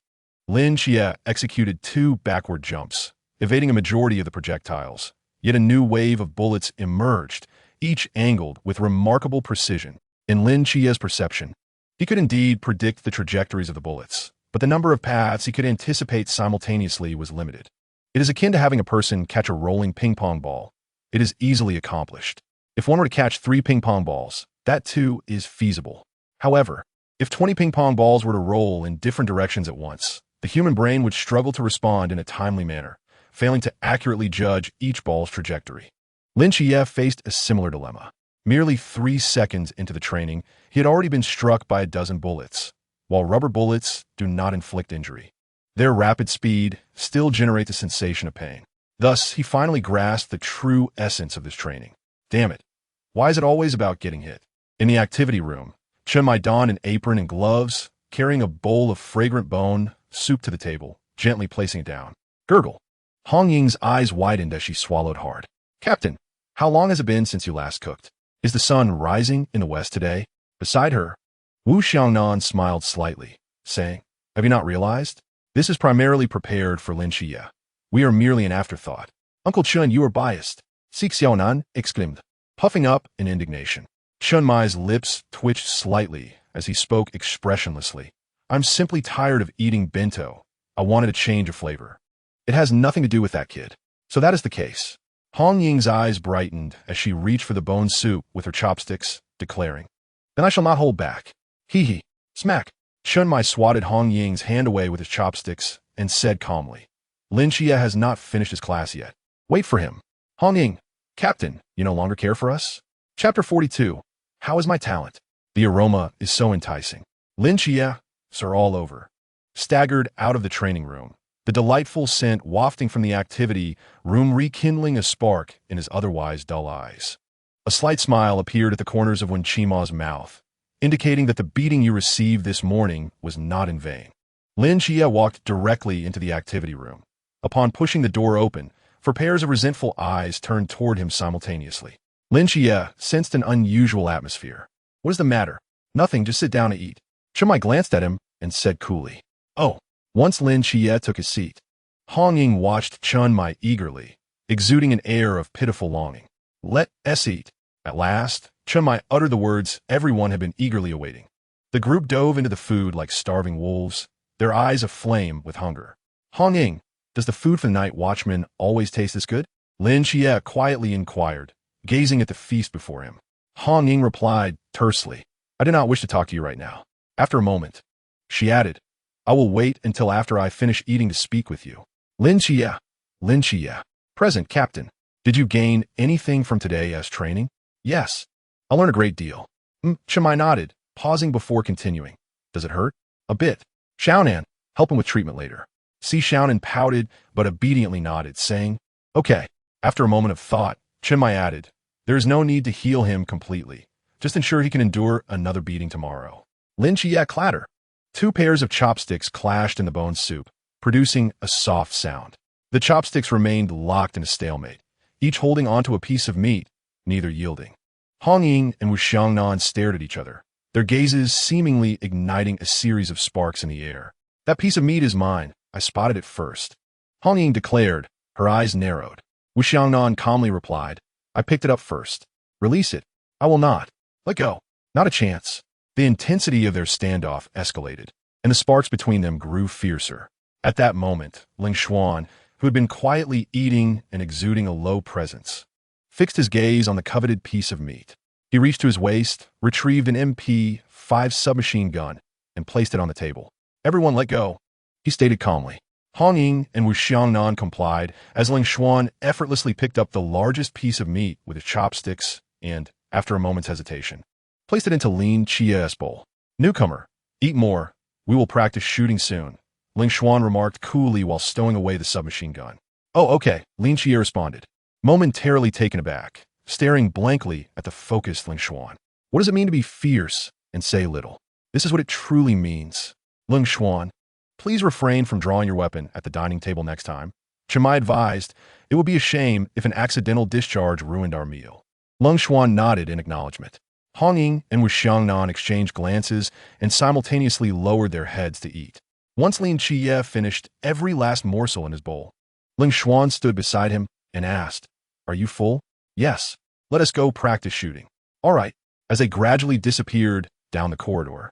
Speaker 1: Lin Chia executed 2 backward jumps, evading a majority of the projectiles. Yet a new wave of bullets emerged, each angled with remarkable precision. In Lin Chia's perception, he could indeed predict the trajectories of the bullets, but the number of paths he could anticipate simultaneously was limited. It is akin to having a person catch a rolling ping-pong ball. It is easily accomplished. If one were to catch 3 ping-pong balls, that too is feasible. However, if 20 ping-pong balls were to roll in different directions at once, the human brain would struggle to respond in a timely manner, failing to accurately judge each ball's trajectory. Lin Chia faced a similar dilemma. Merely 3 seconds into the training, he had already been struck by a dozen bullets. While rubber bullets do not inflict injury, their rapid speed still generates a sensation of pain. Thus, he finally grasped the true essence of this training. Damn it. Why is it always about getting hit? In the activity room, Chen Mai donned an apron and gloves, carrying a bowl of fragrant bone soup to the table, gently placing it down. Gurgle. Hong Ying's eyes widened as she swallowed hard. Captain, how long has it been since you last cooked? Is the sun rising in the west today? Beside her, Wu Xiangnan smiled slightly, saying, Have you not realized? This is primarily prepared for Lin Chia. We are merely an afterthought. Uncle Chen, you are biased. Six Xiaonan exclaimed, puffing up in indignation. Chen Mai's lips twitched slightly as he spoke expressionlessly. I'm simply tired of eating bento. I wanted a change of flavor. It has nothing to do with that kid. So that is the case. Hong Ying's eyes brightened as she reached for the bone soup with her chopsticks, declaring, Then I shall not hold back. Hee hee. Smack. Chun Mai swatted Hong Ying's hand away with his chopsticks and said calmly, Lin Xie has not finished his class yet. Wait for him. Hong Ying, Captain, you no longer care for us? Chapter 42. How is my talent? The aroma is so enticing. Lin Xie, sir, all over. Staggered out of the training room, the delightful scent wafting from the activity room rekindling a spark in his otherwise dull eyes. A slight smile appeared at the corners of Wen Chima's mouth, indicating that the beating you received this morning was not in vain. Lin Xie walked directly into the activity room. Upon pushing the door open, four pairs of resentful eyes turned toward him simultaneously. Lin Xie sensed an unusual atmosphere. What is the matter? Nothing, just sit down and eat. Chun Mai glanced at him and said coolly, Oh. Once Lin Xie took his seat, Hong Ying watched Chun Mai eagerly, exuding an air of pitiful longing. Let us eat. At last, Chun Mai uttered the words everyone had been eagerly awaiting. The group dove into the food like starving wolves, their eyes aflame with hunger. Hong Ying, does the food for the night watchman always taste this good? Lin Xie quietly inquired, gazing at the feast before him. Hong Ying replied tersely, I do not wish to talk to you right now. After a moment, she added, I will wait until after I finish eating to speak with you. Lin Xie. Present, Captain. Did you gain anything from today as training? Yes. I learned a great deal. Chun Mai nodded, pausing before continuing. Does it hurt? A bit. Xiaonan, help him with treatment later. Xiaonan pouted, but obediently nodded, saying, Okay. After a moment of thought, Chun Mai added, There is no need to heal him completely. Just ensure he can endure another beating tomorrow. Lin Xie clatter. 2 pairs of chopsticks clashed in the bone soup, producing a soft sound. The chopsticks remained locked in a stalemate, each holding onto a piece of meat, neither yielding. Hong Ying and Wu Xiangnan stared at each other, their gazes seemingly igniting a series of sparks in the air. That piece of meat is mine. I spotted it first. Hong Ying declared, her eyes narrowed. Wu Xiangnan calmly replied, I picked it up first. Release it. I will not. Let go. Not a chance. The intensity of their standoff escalated, and the sparks between them grew fiercer. At that moment, Ling Xuan, who had been quietly eating and exuding a low presence, fixed his gaze on the coveted piece of meat. He reached to his waist, retrieved an MP5 submachine gun, and placed it on the table. Everyone let go, he stated calmly. Hong Ying and Wu Xiangnan complied as Ling Xuan effortlessly picked up the largest piece of meat with his chopsticks and, after a moment's hesitation, placed it into Lin Xie's bowl. Newcomer, eat more. We will practice shooting soon, Ling Xuan remarked coolly while stowing away the submachine gun. Oh, okay, Lin Xie responded, momentarily taken aback, staring blankly at the focused Ling Xuan. What does it mean to be fierce and say little? This is what it truly means. Ling Xuan, please refrain from drawing your weapon at the dining table next time. Chun Mai advised, it would be a shame if an accidental discharge ruined our meal. Ling Xuan nodded in acknowledgement. Hong Ying and Wu Xiangnan exchanged glances and simultaneously lowered their heads to eat. Once Lin Xie finished every last morsel in his bowl, Ling Xuan stood beside him and asked, Are you full? Yes. Let us go practice shooting. All right. As they gradually disappeared down the corridor,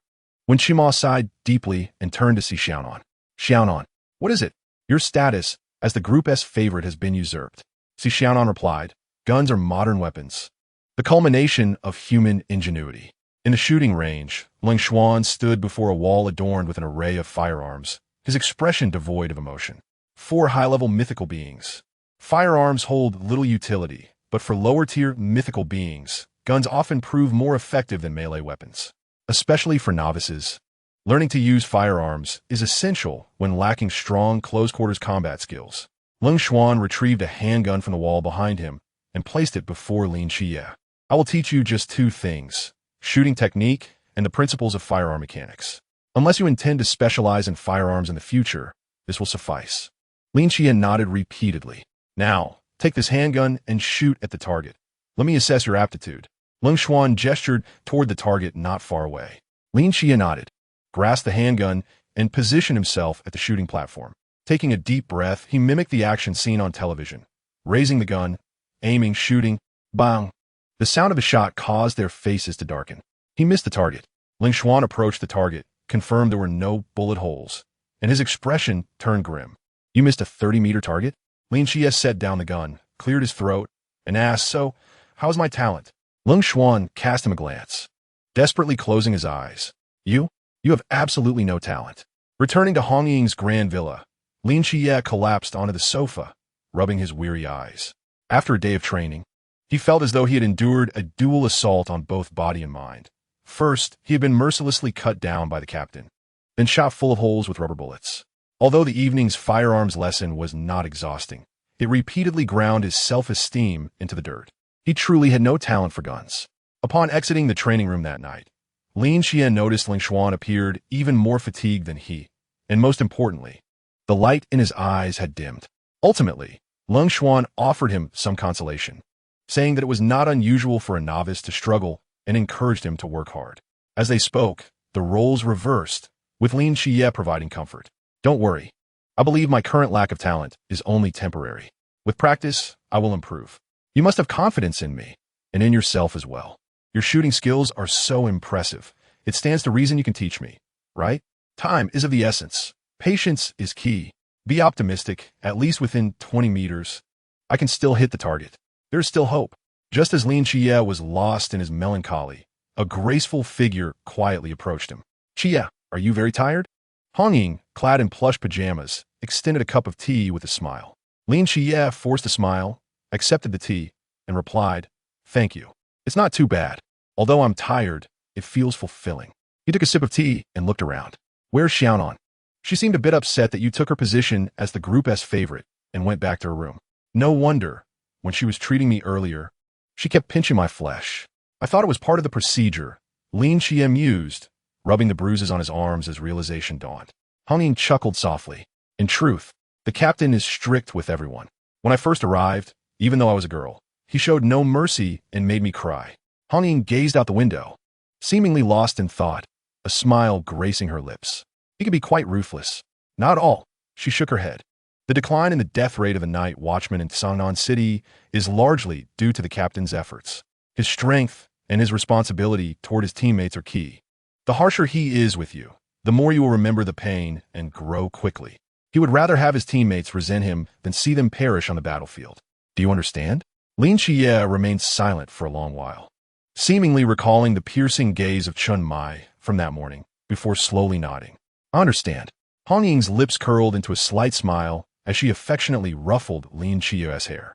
Speaker 1: Wen Qima sighed deeply and turned to see Xiaonan. Xiaonan, what is it? Your status as the Group S favorite has been usurped. Xiaonan replied, Guns are modern weapons, the culmination of human ingenuity. In the shooting range, Ling Xuan stood before a wall adorned with an array of firearms, his expression devoid of emotion. 4 high-level mythical beings. Firearms hold little utility, but for lower-tier mythical beings, guns often prove more effective than melee weapons. Especially for novices, learning to use firearms is essential when lacking strong close-quarters combat skills. Ling Xuan retrieved a handgun from the wall behind him and placed it before Lin Xie. I will teach you just 2 things, shooting technique and the principles of firearm mechanics. Unless you intend to specialize in firearms in the future, this will suffice. Lin Xie nodded repeatedly. Now, take this handgun and shoot at the target. Let me assess your aptitude. Ling Xuan gestured toward the target not far away. Lin Xie nodded, grasped the handgun, and positioned himself at the shooting platform. Taking a deep breath, he mimicked the action seen on television, raising the gun, aiming, shooting, bang. The sound of a shot caused their faces to darken. He missed the target. Ling Xuan approached the target, confirmed there were no bullet holes, and his expression turned grim. You missed a 30-meter target? Lin Xie set down the gun, cleared his throat, and asked, So, how's my talent? Ling Xuan cast him a glance, desperately closing his eyes. You You have absolutely no talent. Returning to Hong Ying's grand villa, Lin Xie collapsed onto the sofa, rubbing his weary eyes. After a day of training, he felt as though he had endured a dual assault on both body and mind. First, he had been mercilessly cut down by the captain, then shot full of holes with rubber bullets. Although the evening's firearms lesson was not exhausting, it repeatedly ground his self-esteem into the dirt. He truly had no talent for guns. Upon exiting the training room that night, Lin Xie noticed Ling Xuan appeared even more fatigued than he, and most importantly, the light in his eyes had dimmed. Ultimately, Ling Xuan offered him some consolation, saying that it was not unusual for a novice to struggle and encouraged him to work hard. As they spoke, the roles reversed, with Lin Xie providing comfort. Don't worry. I believe my current lack of talent is only temporary. With practice, I will improve. You must have confidence in me, and in yourself as well. Your shooting skills are so impressive. It stands to reason you can teach me, right? Time is of the essence. Patience is key. Be optimistic, at least within 20 meters. I can still hit the target. There's still hope. Just as Lin Xie was lost in his melancholy, a graceful figure quietly approached him. Xie, are you very tired? Hong Ying, clad in plush pajamas, extended a cup of tea with a smile. Lin Xie forced a smile, accepted the tea, and replied, "Thank you. It's not too bad. Although I'm tired, it feels fulfilling." He took a sip of tea and looked around. Where's Xiaonan? She seemed a bit upset that you took her position as the Group S favorite and went back to her room. No wonder, when she was treating me earlier, she kept pinching my flesh. I thought it was part of the procedure. Lin Xie mused, rubbing the bruises on his arms as realization dawned. Hong Ying chuckled softly. In truth, the captain is strict with everyone. When I first arrived, even though I was a girl, he showed no mercy and made me cry. Hong Ying gazed out the window, seemingly lost in thought, a smile gracing her lips. He could be quite ruthless. Not all. She shook her head. The decline in the death rate of the night watchman in Sangnan City is largely due to the captain's efforts. His strength and his responsibility toward his teammates are key. The harsher he is with you, the more you will remember the pain and grow quickly. He would rather have his teammates resent him than see them perish on the battlefield. Do you understand? Lin Xie remained silent for a long while, seemingly recalling the piercing gaze of Chun Mai from that morning, before slowly nodding. I understand. Hong Ying's lips curled into a slight smile as she affectionately ruffled Lin Xie's hair.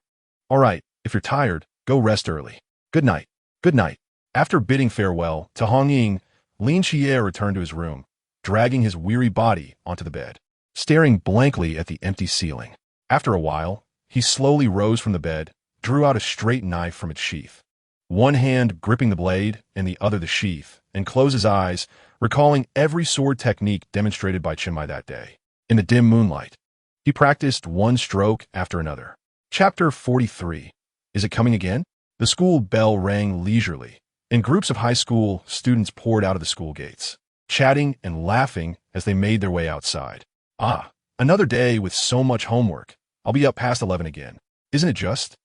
Speaker 1: All right, if you're tired, go rest early. Good night. Good night. After bidding farewell to Hong Ying, Lin Xie returned to his room, dragging his weary body onto the bed, staring blankly at the empty ceiling. After a while, he slowly rose from the bed, drew out a straight knife from its sheath, one hand gripping the blade and the other the sheath, and closed his eyes, recalling every sword technique demonstrated by Chinmai that day. In the dim moonlight, he practiced one stroke after another. Chapter 43. Is it coming again? The school bell rang leisurely, and groups of high school students poured out of the school gates, chatting and laughing as they made their way outside. Ah, another day with so much homework. I'll be up past 11 again. Isn't it just?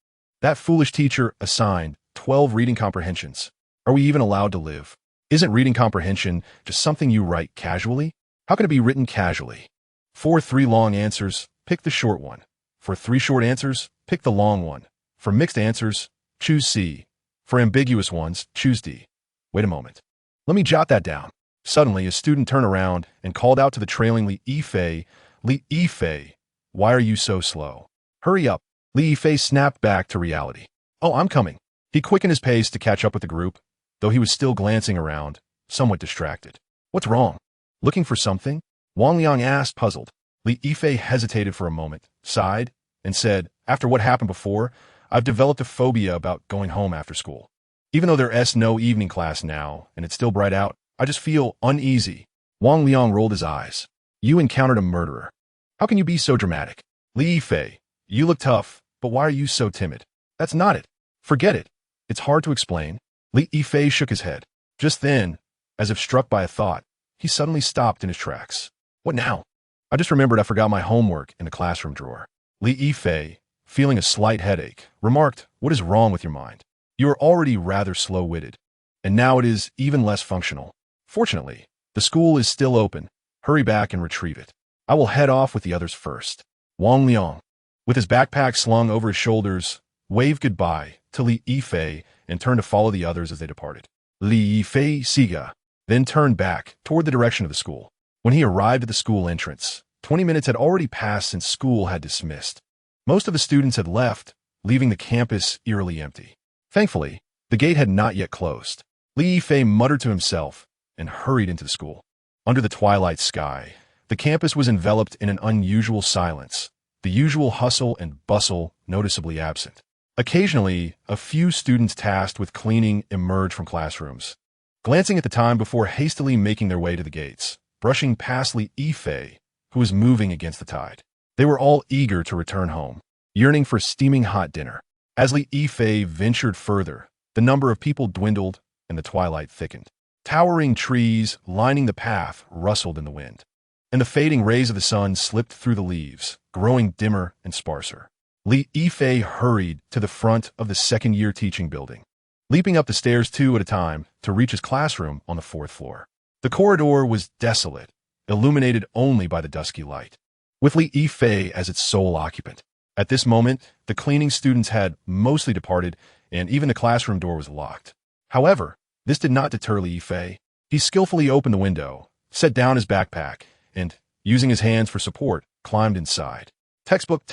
Speaker 1: That foolish teacher assigned 12 reading comprehensions. Are we even allowed to live? Isn't reading comprehension just something you write casually? How can it be written casually? For 3 long answers, pick the short one. For 3 short answers, pick the long one. For mixed answers, choose C. For ambiguous ones, choose D. Wait a moment. Let me jot that down. Suddenly, a student turned around and called out to the trailing Li Yifei, Li Yifei, why are you so slow? Hurry up. Li Yifei snapped back to reality. Oh, I'm coming. He quickened his pace to catch up with the group, though he was still glancing around, somewhat distracted. What's wrong? Looking for something? Wang Liang asked, puzzled. Li Yifei hesitated for a moment, sighed, and said, after what happened before, I've developed a phobia about going home after school. Even though there's no evening class now, and it's still bright out, I just feel uneasy. Wang Liang rolled his eyes. You encountered a murderer. How can you be so dramatic? Li Yifei, you look tough, but why are you so timid? That's not it. Forget it. It's hard to explain. Li Yifei shook his head. Just then, as if struck by a thought, he suddenly stopped in his tracks. What now? I just remembered I forgot my homework in the classroom drawer. Li Yifei, feeling a slight headache, remarked, what is wrong with your mind? You are already rather slow-witted, and now it is even less functional. Fortunately, the school is still open. Hurry back and retrieve it. I will head off with the others first. Wang Liang, with his backpack slung over his shoulders, waved goodbye to Li Yifei and turned to follow the others as they departed. Li Yifei Siga. then turned back toward the direction of the school. When he arrived at the school entrance, 20 minutes had already passed since school had dismissed. Most of the students had left, leaving the campus eerily empty. Thankfully, the gate had not yet closed. Li Yifei muttered to himself and hurried into the school. Under the twilight sky, the campus was enveloped in an unusual silence, the usual hustle and bustle noticeably absent. Occasionally, a few students tasked with cleaning emerged from classrooms, glancing at the time before hastily making their way to the gates, brushing past Li Yifei, who was moving against the tide. They were all eager to return home, yearning for steaming hot dinner. As Li Yifei ventured further, the number of people dwindled and the twilight thickened. Towering trees lining the path rustled in the wind, and the fading rays of the sun slipped through the leaves, growing dimmer and sparser. Li Yifei hurried to the front of the second-year teaching building, leaping up the stairs two at a time to reach his classroom on the fourth floor. The corridor was desolate, illuminated only by the dusky light, with Li Yifei as its sole occupant. At this moment, the cleaning students had mostly departed, and even the classroom door was locked. However, this did not deter Li Yifei. He skillfully opened the window, set down his backpack, and, using his hands for support, climbed inside. Textbook,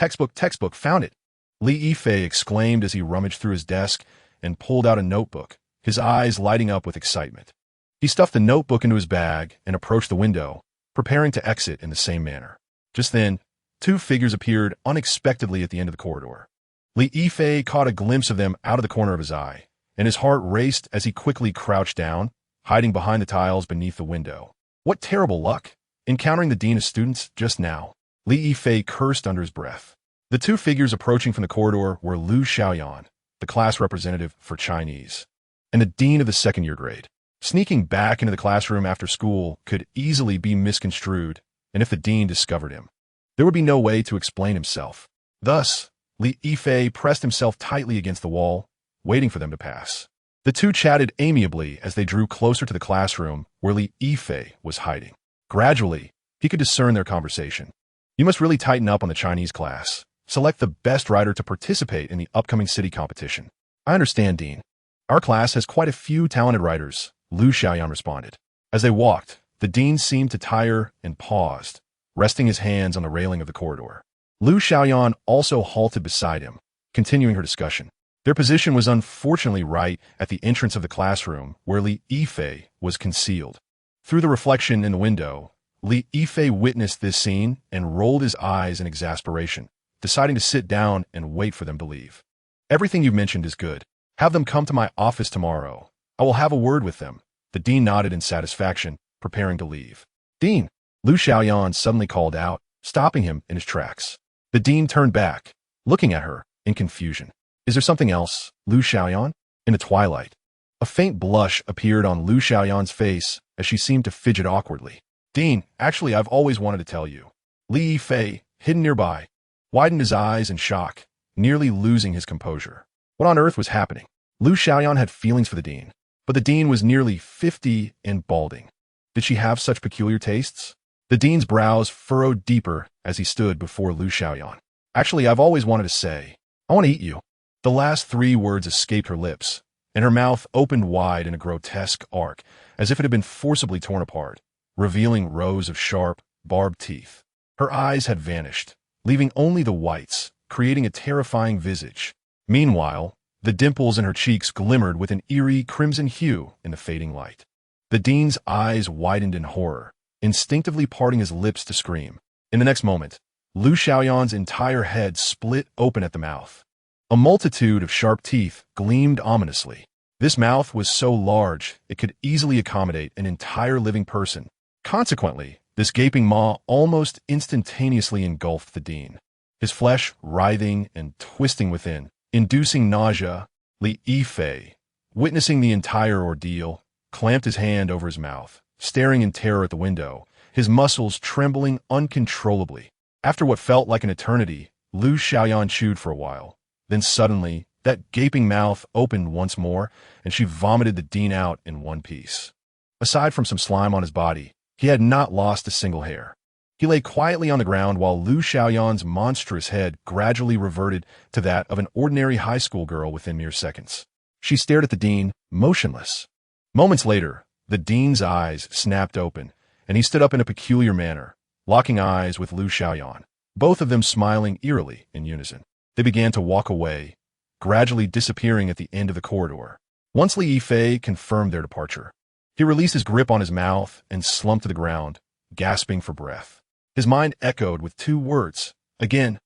Speaker 1: found it! Li Yifei exclaimed as he rummaged through his desk and pulled out a notebook, his eyes lighting up with excitement. He stuffed the notebook into his bag and approached the window, preparing to exit in the same manner. Just then, two figures appeared unexpectedly at the end of the corridor. Li Yifei caught a glimpse of them out of the corner of his eye, and his heart raced as he quickly crouched down, hiding behind the tiles beneath the window. What terrible luck! Encountering the dean of students just now. Li Yifei cursed under his breath. The two figures approaching from the corridor were Lu Xiaoyan, the class representative for Chinese, and the dean of the second-year grade. Sneaking back into the classroom after school could easily be misconstrued, and if the dean discovered him, there would be no way to explain himself. Thus, Li Yifei pressed himself tightly against the wall, waiting for them to pass. The two chatted amiably as they drew closer to the classroom where Li Yifei was hiding. Gradually, he could discern their conversation. You must really tighten up on the Chinese class. Select the best writer to participate in the upcoming city competition. I understand, Dean. Our class has quite a few talented writers, Lu Xiaoyan responded. As they walked, the dean seemed to tire and paused, resting his hands on the railing of the corridor. Lu Xiaoyan also halted beside him, continuing her discussion. Their position was unfortunately right at the entrance of the classroom where Li Yifei was concealed. Through the reflection in the window, Li Yifei witnessed this scene and rolled his eyes in exasperation, deciding to sit down and wait for them to leave. Everything you've mentioned is good. Have them come to my office tomorrow. I will have a word with them. The dean nodded in satisfaction, preparing to leave. Dean, Lu Xiaoyan suddenly called out, stopping him in his tracks. The dean turned back, looking at her in confusion. Is there something else, Lu Xiaoyan? In the twilight, a faint blush appeared on Lu Xiaoyan's face as she seemed to fidget awkwardly. Dean, actually, I've always wanted to tell you. Li Yifei, hidden nearby, widened his eyes in shock, nearly losing his composure. What on earth was happening? Lu Xiaoyan had feelings for the dean, but the dean was nearly 50 and balding. Did she have such peculiar tastes? The dean's brows furrowed deeper as he stood before Lu Xiaoyan. Actually, I've always wanted to say, I want to eat you. The last three words escaped her lips, and her mouth opened wide in a grotesque arc, as if it had been forcibly torn apart, revealing rows of sharp, barbed teeth. Her eyes had vanished, leaving only the whites, creating a terrifying visage. Meanwhile, the dimples in her cheeks glimmered with an eerie crimson hue in the fading light. The dean's eyes widened in horror, instinctively parting his lips to scream. In the next moment, Lu Xiaoyan's entire head split open at the mouth. A multitude of sharp teeth gleamed ominously. This mouth was so large it could easily accommodate an entire living person. Consequently, this gaping maw almost instantaneously engulfed the dean, his flesh writhing and twisting within, inducing nausea. Li Yifei, witnessing the entire ordeal, clamped his hand over his mouth, staring in terror at the window, his muscles trembling uncontrollably. After what felt like an eternity, Lu Xiaoyan chewed for a while. Then suddenly, that gaping mouth opened once more, and she vomited the dean out in one piece. Aside from some slime on his body, he had not lost a single hair. He lay quietly on the ground while Lu Xiaoyan's monstrous head gradually reverted to that of an ordinary high school girl within mere seconds. She stared at the dean, motionless. Moments later, The dean's eyes snapped open, and he stood up in a peculiar manner, locking eyes with Lu Xiaoyan, both of them smiling eerily in unison. They began to walk away, gradually disappearing at the end of the corridor. Once Li Yifei confirmed their departure, he released his grip on his mouth and slumped to the ground, gasping for breath. His mind echoed with two words, again.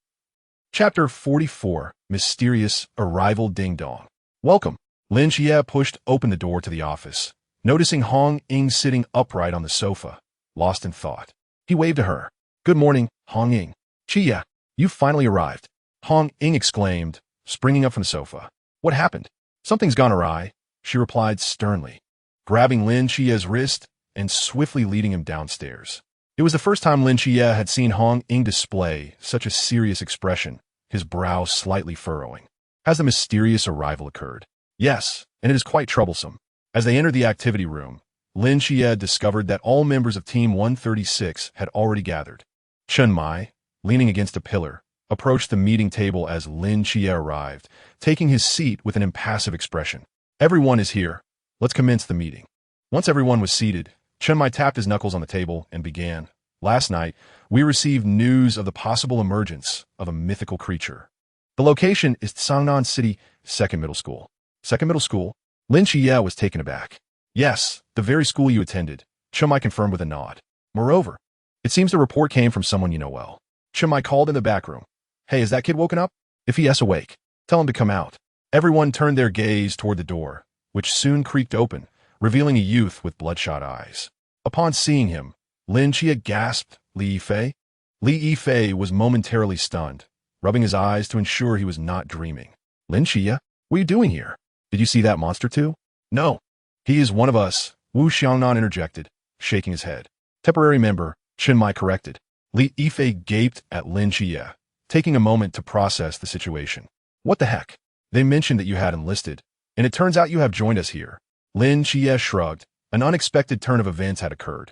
Speaker 1: Chapter 44, Mysterious Arrival Ding Dong. Welcome. Lin Xie pushed open the door to the office, noticing Hong Ying sitting upright on the sofa, lost in thought. He waved to her. Good morning, Hong Ying. Xie, you've finally arrived. Hong Ying exclaimed, springing up from the sofa. What happened? Something's gone awry, she replied sternly, grabbing Lin Xie's wrist and swiftly leading him downstairs. It was the first time Lin Xie had seen Hong Ying display such a serious expression, his brow slightly furrowing. Has the mysterious arrival occurred? Yes, and it is quite troublesome. As they entered the activity room, Lin Xie discovered that all members of Team 136 had already gathered. Chen Mai, leaning against a pillar, approached the meeting table as Lin Xie arrived, taking his seat with an impassive expression. Everyone is here. Let's commence the meeting. Once everyone was seated, Chen Mai tapped his knuckles on the table and began. Last night, we received news of the possible emergence of a mythical creature. The location is Sangnan City Second Middle School. Second Middle School? Lin Xie was taken aback. Yes, the very school you attended, Chen Mai confirmed with a nod. Moreover, it seems the report came from someone you know well. Chen Mai called in the back room. Hey, is that kid woken up? If he is awake, tell him to come out. Everyone turned their gaze toward the door, which soon creaked open, revealing a youth with bloodshot eyes. Upon seeing him, Lin Xie gasped, Li Yifei? Li Yifei was momentarily stunned, rubbing his eyes to ensure he was not dreaming. Lin Xie, what are you doing here? Did you see that monster too? No. He is one of us, Wu Xiangnan interjected, shaking his head. Temporary member, Chen Mai corrected. Li Yifei gaped at Lin Xie, taking a moment to process the situation. What the heck? They mentioned that you had enlisted, and it turns out you have joined us here. Lin Xie shrugged. An unexpected turn of events had occurred.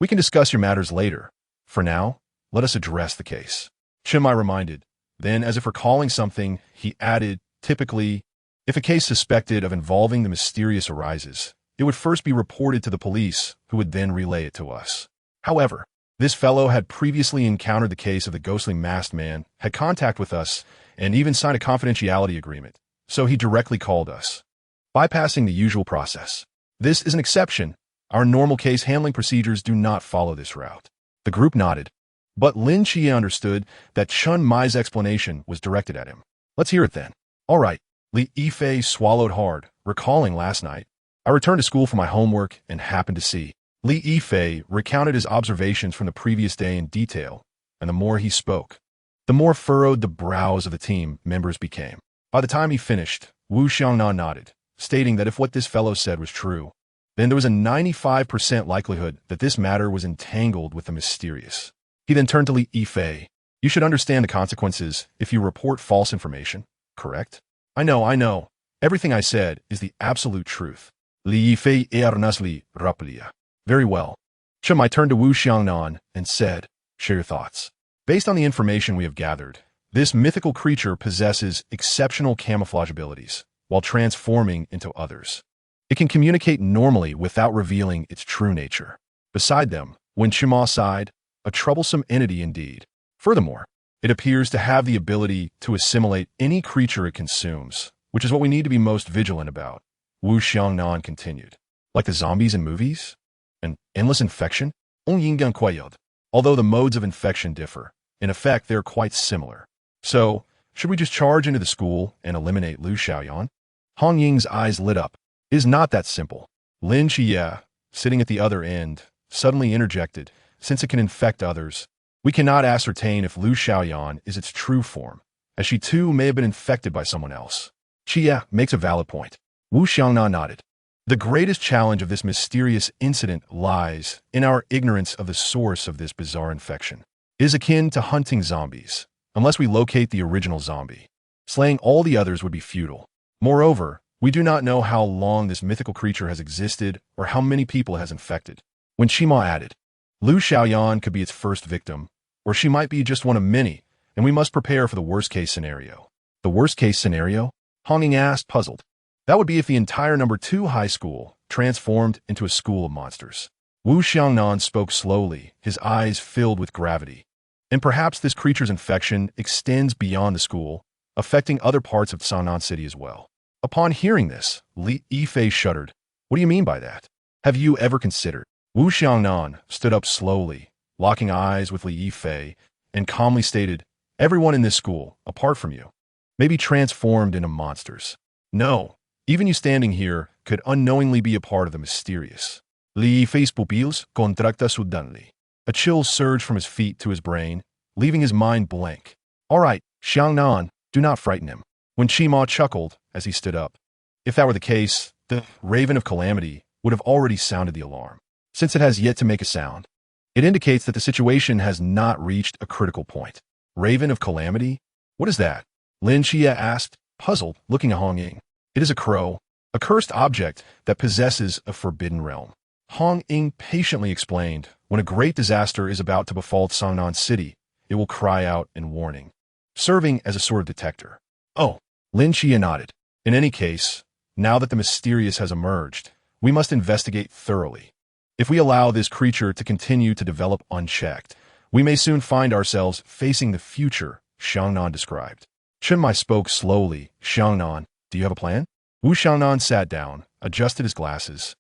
Speaker 1: We can discuss your matters later. For now, let us address the case. Chen Mai reminded. Then, as if recalling something, he added, typically, if a case suspected of involving the mysterious arises, it would first be reported to the police, who would then relay it to us. However, this fellow had previously encountered the case of the ghostly masked man, had contact with us, and even signed a confidentiality agreement, so he directly called us, bypassing the usual process. This is an exception. Our normal case handling procedures do not follow this route. The group nodded, but Lin Xie understood that Chen Mai's explanation was directed at him. Let's hear it then. All right. Li Yifei swallowed hard, recalling last night. I returned to school for my homework and happened to see. Li Yifei recounted his observations from the previous day in detail, and the more he spoke, the more furrowed the brows of the team members became. By the time he finished, Wu Xiangnan nodded, stating that if what this fellow said was true, then there was a 95% likelihood that this matter was entangled with the mysterious. He then turned to Li Yifei. You should understand the consequences if you report false information, correct? I know. Everything I said is the absolute truth. Li Yifei earnestly rappelia. Very well. Chen Mai turned to Wu Xiangnan and said, share your thoughts. Based on the information we have gathered, this mythical creature possesses exceptional camouflage abilities, while transforming into others. It can communicate normally without revealing its true nature. Beside them, when Chen Mai sighed, a troublesome entity indeed. Furthermore, it appears to have the ability to assimilate any creature it consumes, which is what we need to be most vigilant about. Wu Xiangnan continued. Like the zombies in movies? An endless infection? Although the modes of infection differ, in effect they are quite similar. So, should we just charge into the school and eliminate Lu Xiaoyan? Hong Ying's eyes lit up. It is not that simple. Lin Xie, sitting at the other end, suddenly interjected, since it can infect others. We cannot ascertain if Lu Xiaoyan is its true form, as she too may have been infected by someone else. Xie makes a valid point. Wu Xiangnan nodded. The greatest challenge of this mysterious incident lies in our ignorance of the source of this bizarre infection. It is akin to hunting zombies, unless we locate the original zombie. Slaying all the others would be futile. Moreover, we do not know how long this mythical creature has existed or how many people it has infected. When Shima added, Lu Xiaoyan could be its first victim, or she might be just one of many, and we must prepare for the worst-case scenario. The worst-case scenario? Hong Ying asked, puzzled. That would be if the entire number 2 high school, transformed into a school of monsters. Wu Xiangnan spoke slowly, his eyes filled with gravity. And perhaps this creature's infection extends beyond the school, affecting other parts of Sangnan City as well. Upon hearing this, Li Yifei shuddered. What do you mean by that? Have you ever considered? Wu Xiangnan stood up slowly, locking eyes with Li Yifei, and calmly stated, everyone in this school, apart from you, may be transformed into monsters. No, even you standing here could unknowingly be a part of the mysterious. Li Yifei's pupils contracta suddenly. A chill surged from his feet to his brain, leaving his mind blank. All right, Xiangnan, do not frighten him. When Qima chuckled as he stood up. If that were the case, the Raven of Calamity would have already sounded the alarm. Since it has yet to make a sound, it indicates that the situation has not reached a critical point. Raven of Calamity? What is that? Lin Xie asked, puzzled, looking at Hong Ying. It is a crow, a cursed object that possesses a forbidden realm. Hong Ying patiently explained, when a great disaster is about to befall Sangnan City, it will cry out in warning, serving as a sort of detector. Oh, Lin Xie nodded. In any case, now that the mysterious has emerged, we must investigate thoroughly. If we allow this creature to continue to develop unchecked, we may soon find ourselves facing the future, Xiangnan described. Chenmai spoke slowly. Xiangnan, do you have a plan? Wu Xiangnan sat down, adjusted his glasses,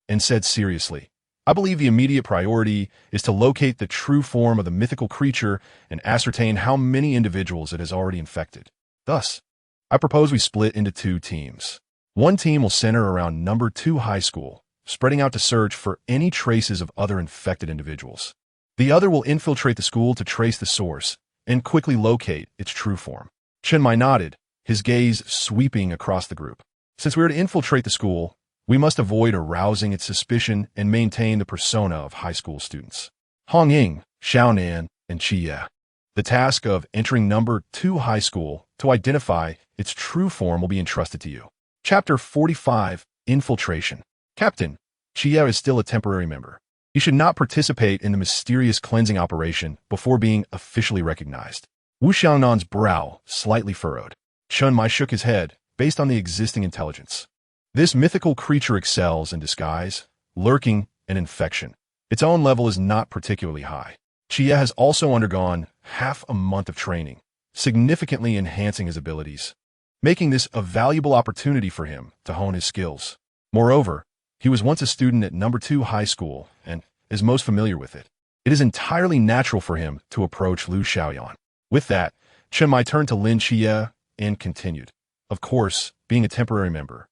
Speaker 1: and said seriously, I believe the immediate priority is to locate the true form of the mythical creature and ascertain how many individuals it has already infected. Thus, I propose we split into two teams. One team will center around number 2 high school, spreading out to search for any traces of other infected individuals. The other will infiltrate the school to trace the source and quickly locate its true form. Chenmai nodded, his gaze sweeping across the group. Since we are to infiltrate the school, we must avoid arousing its suspicion and maintain the persona of high school students. Hong Ying, Xiaonan, and Qie. The task of entering number 2 high school to identify its true form will be entrusted to you. Chapter 45, Infiltration. Captain, Qie is still a temporary member. He should not participate in the mysterious cleansing operation before being officially recognized. Wu Xiaonan's brow slightly furrowed. Chenmai shook his head, based on the existing intelligence. This mythical creature excels in disguise, lurking, and infection. Its own level is not particularly high. Qie has also undergone half a month of training, significantly enhancing his abilities, making this a valuable opportunity for him to hone his skills. Moreover, he was once a student at number 2 high school and is most familiar with it. It is entirely natural for him to approach Lu Xiaoyan. With that, Chenmai turned to Lin Qie and continued. Of course, being a temporary member,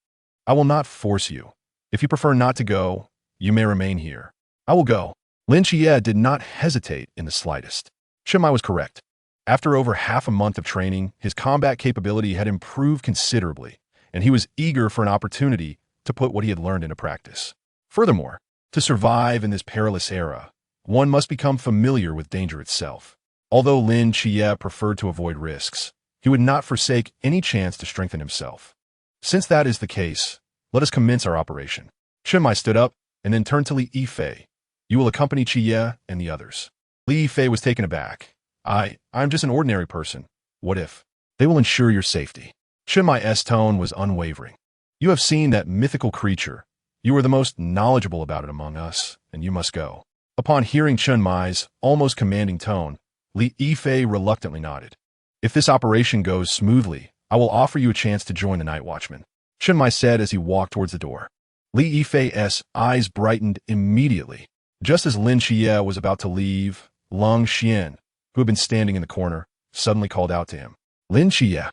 Speaker 1: I will not force you. If you prefer not to go, you may remain here. I will go. Lin Qie did not hesitate in the slightest. Chenmai was correct. After over half a month of training, his combat capability had improved considerably, and he was eager for an opportunity to put what he had learned into practice. Furthermore, to survive in this perilous era, one must become familiar with danger itself. Although Lin Qie preferred to avoid risks, he would not forsake any chance to strengthen himself. Since that is the case, let us commence our operation. Chenmai stood up and then turned to Li Yifei. You will accompany Qie and the others. Li Yifei was taken aback. I'm just an ordinary person. What if? They will ensure your safety. Chenmai's tone was unwavering. You have seen that mythical creature. You are the most knowledgeable about it among us, and you must go. Upon hearing Chenmai's almost commanding tone, Li Yifei reluctantly nodded. If this operation goes smoothly, I will offer you a chance to join the night watchman, Chenmai said as he walked towards the door. Li Yifei's eyes brightened immediately. Just as Lin Qie was about to leave, Long Xian, who had been standing in the corner, suddenly called out to him. Lin Qie.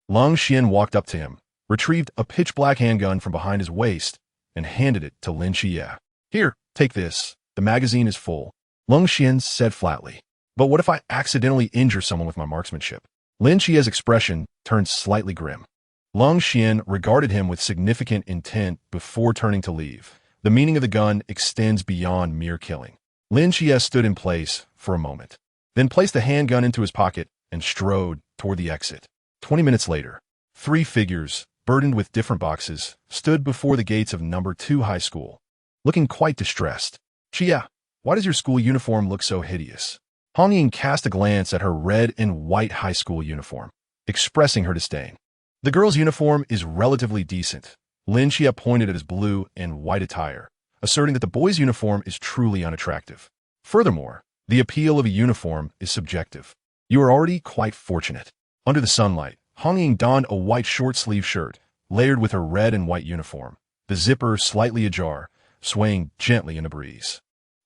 Speaker 1: Long Xian walked up to him, retrieved a pitch-black handgun from behind his waist, and handed it to Lin Qie. Here, take this. The magazine is full. Long Xian said flatly. But what if I accidentally injure someone with my marksmanship? Lin Qie's expression turned slightly grim. Long Xian regarded him with significant intent before turning to leave. The meaning of the gun extends beyond mere killing. Lin Qie stood in place for a moment, then placed the handgun into his pocket and strode toward the exit. 20 minutes later, 3 figures, burdened with different boxes, stood before the gates of number 2 high school, looking quite distressed. Qie, why does your school uniform look so hideous? Hong Ying cast a glance at her red and white high school uniform, expressing her disdain. The girl's uniform is relatively decent, Lin Xie pointed at his blue and white attire, asserting that the boy's uniform is truly unattractive. Furthermore, the appeal of a uniform is subjective. You are already quite fortunate. Under the sunlight, Hong Ying donned a white short-sleeve shirt, layered with her red and white uniform, the zipper slightly ajar, swaying gently in the breeze.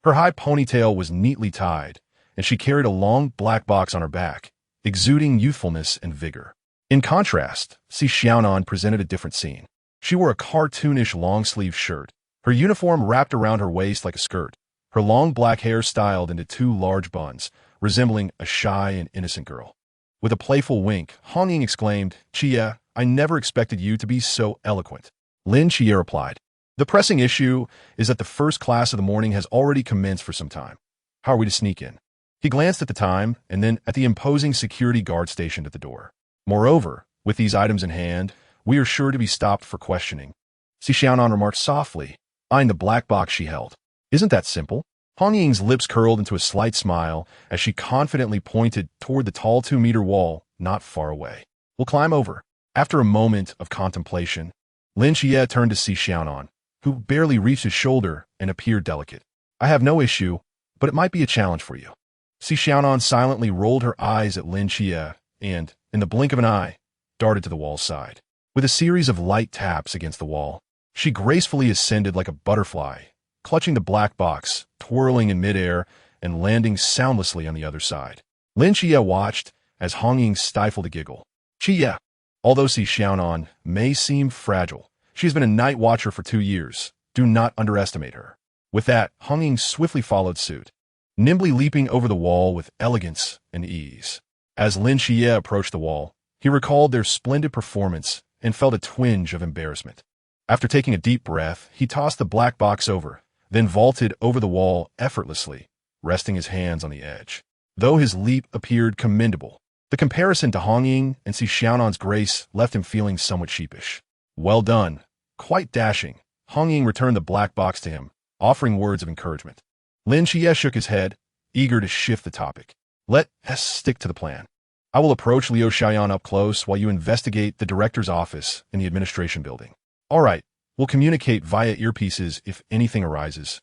Speaker 1: Her high ponytail was neatly tied, and she carried a long black box on her back, exuding youthfulness and vigor. In contrast, Si Xiaonan presented a different scene. She wore a cartoonish long-sleeve shirt, her uniform wrapped around her waist like a skirt, her long black hair styled into two large buns, resembling a shy and innocent girl. With a playful wink, Hong Ying exclaimed, "Chia, I never expected you to be so eloquent." Lin Chia replied, "The pressing issue is that the first class of the morning has already commenced for some time. How are we to sneak in?" He glanced at the time and then at the imposing security guard stationed at the door. "Moreover, with these items in hand, we are sure to be stopped for questioning." Si Xiaonan remarked softly, eyeing the black box she held. "Isn't that simple?" Hong Ying's lips curled into a slight smile as she confidently pointed toward the tall 2-meter wall not far away. "We'll climb over." After a moment of contemplation, Lin Xie turned to Si Xiaonan, who barely reached his shoulder and appeared delicate. "I have no issue, but it might be a challenge for you." Si Xiaonan silently rolled her eyes at Lin Xie and, in the blink of an eye, darted to the wall's side. With a series of light taps against the wall, she gracefully ascended like a butterfly, clutching the black box, twirling in midair, and landing soundlessly on the other side. Lin Xie watched as Hong Ying stifled a giggle. "Xie, although Si Xiaonan may seem fragile, she has been a night watcher for 2 years. Do not underestimate her." With that, Hong Ying swiftly followed suit, nimbly leaping over the wall with elegance and ease. As Lin Xie approached the wall, he recalled their splendid performance and felt a twinge of embarrassment. After taking a deep breath, he tossed the black box over, then vaulted over the wall effortlessly, resting his hands on the edge. Though his leap appeared commendable, the comparison to Hong Ying and Si Xiaonan's grace left him feeling somewhat sheepish. "Well done. Quite dashing." Hong Ying returned the black box to him, offering words of encouragement. Lin Xie shook his head, eager to shift the topic. "Let us stick to the plan. I will approach Liu Xiaoyan up close while you investigate the director's office in the administration building." "All right, we'll communicate via earpieces if anything arises."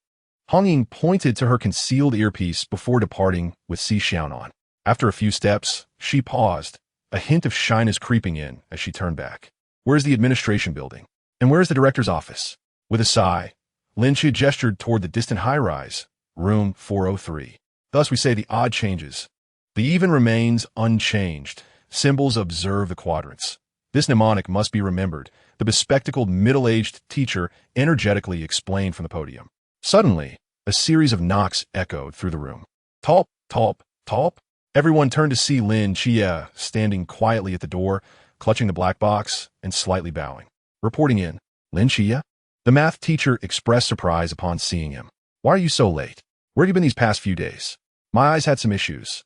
Speaker 1: Hong Ying pointed to her concealed earpiece before departing with Si Xiaonan. After a few steps, she paused, a hint of shyness creeping in as she turned back. "Where's the administration building? And where's the director's office?" With a sigh, Lin Xie gestured toward the distant high-rise, room 403. "Thus we say the odd changes. The even remains unchanged. Symbols observe the quadrants." This mnemonic must be remembered, the bespectacled middle-aged teacher energetically explained from the podium. Suddenly, a series of knocks echoed through the room. "Top, top, top." Everyone turned to see Lin Xie standing quietly at the door, clutching the black box and slightly bowing. "Reporting in, Lin Xie." The math teacher expressed surprise upon seeing him. "Why are you so late? Where have you been these past few days?" "My eyes had some issues.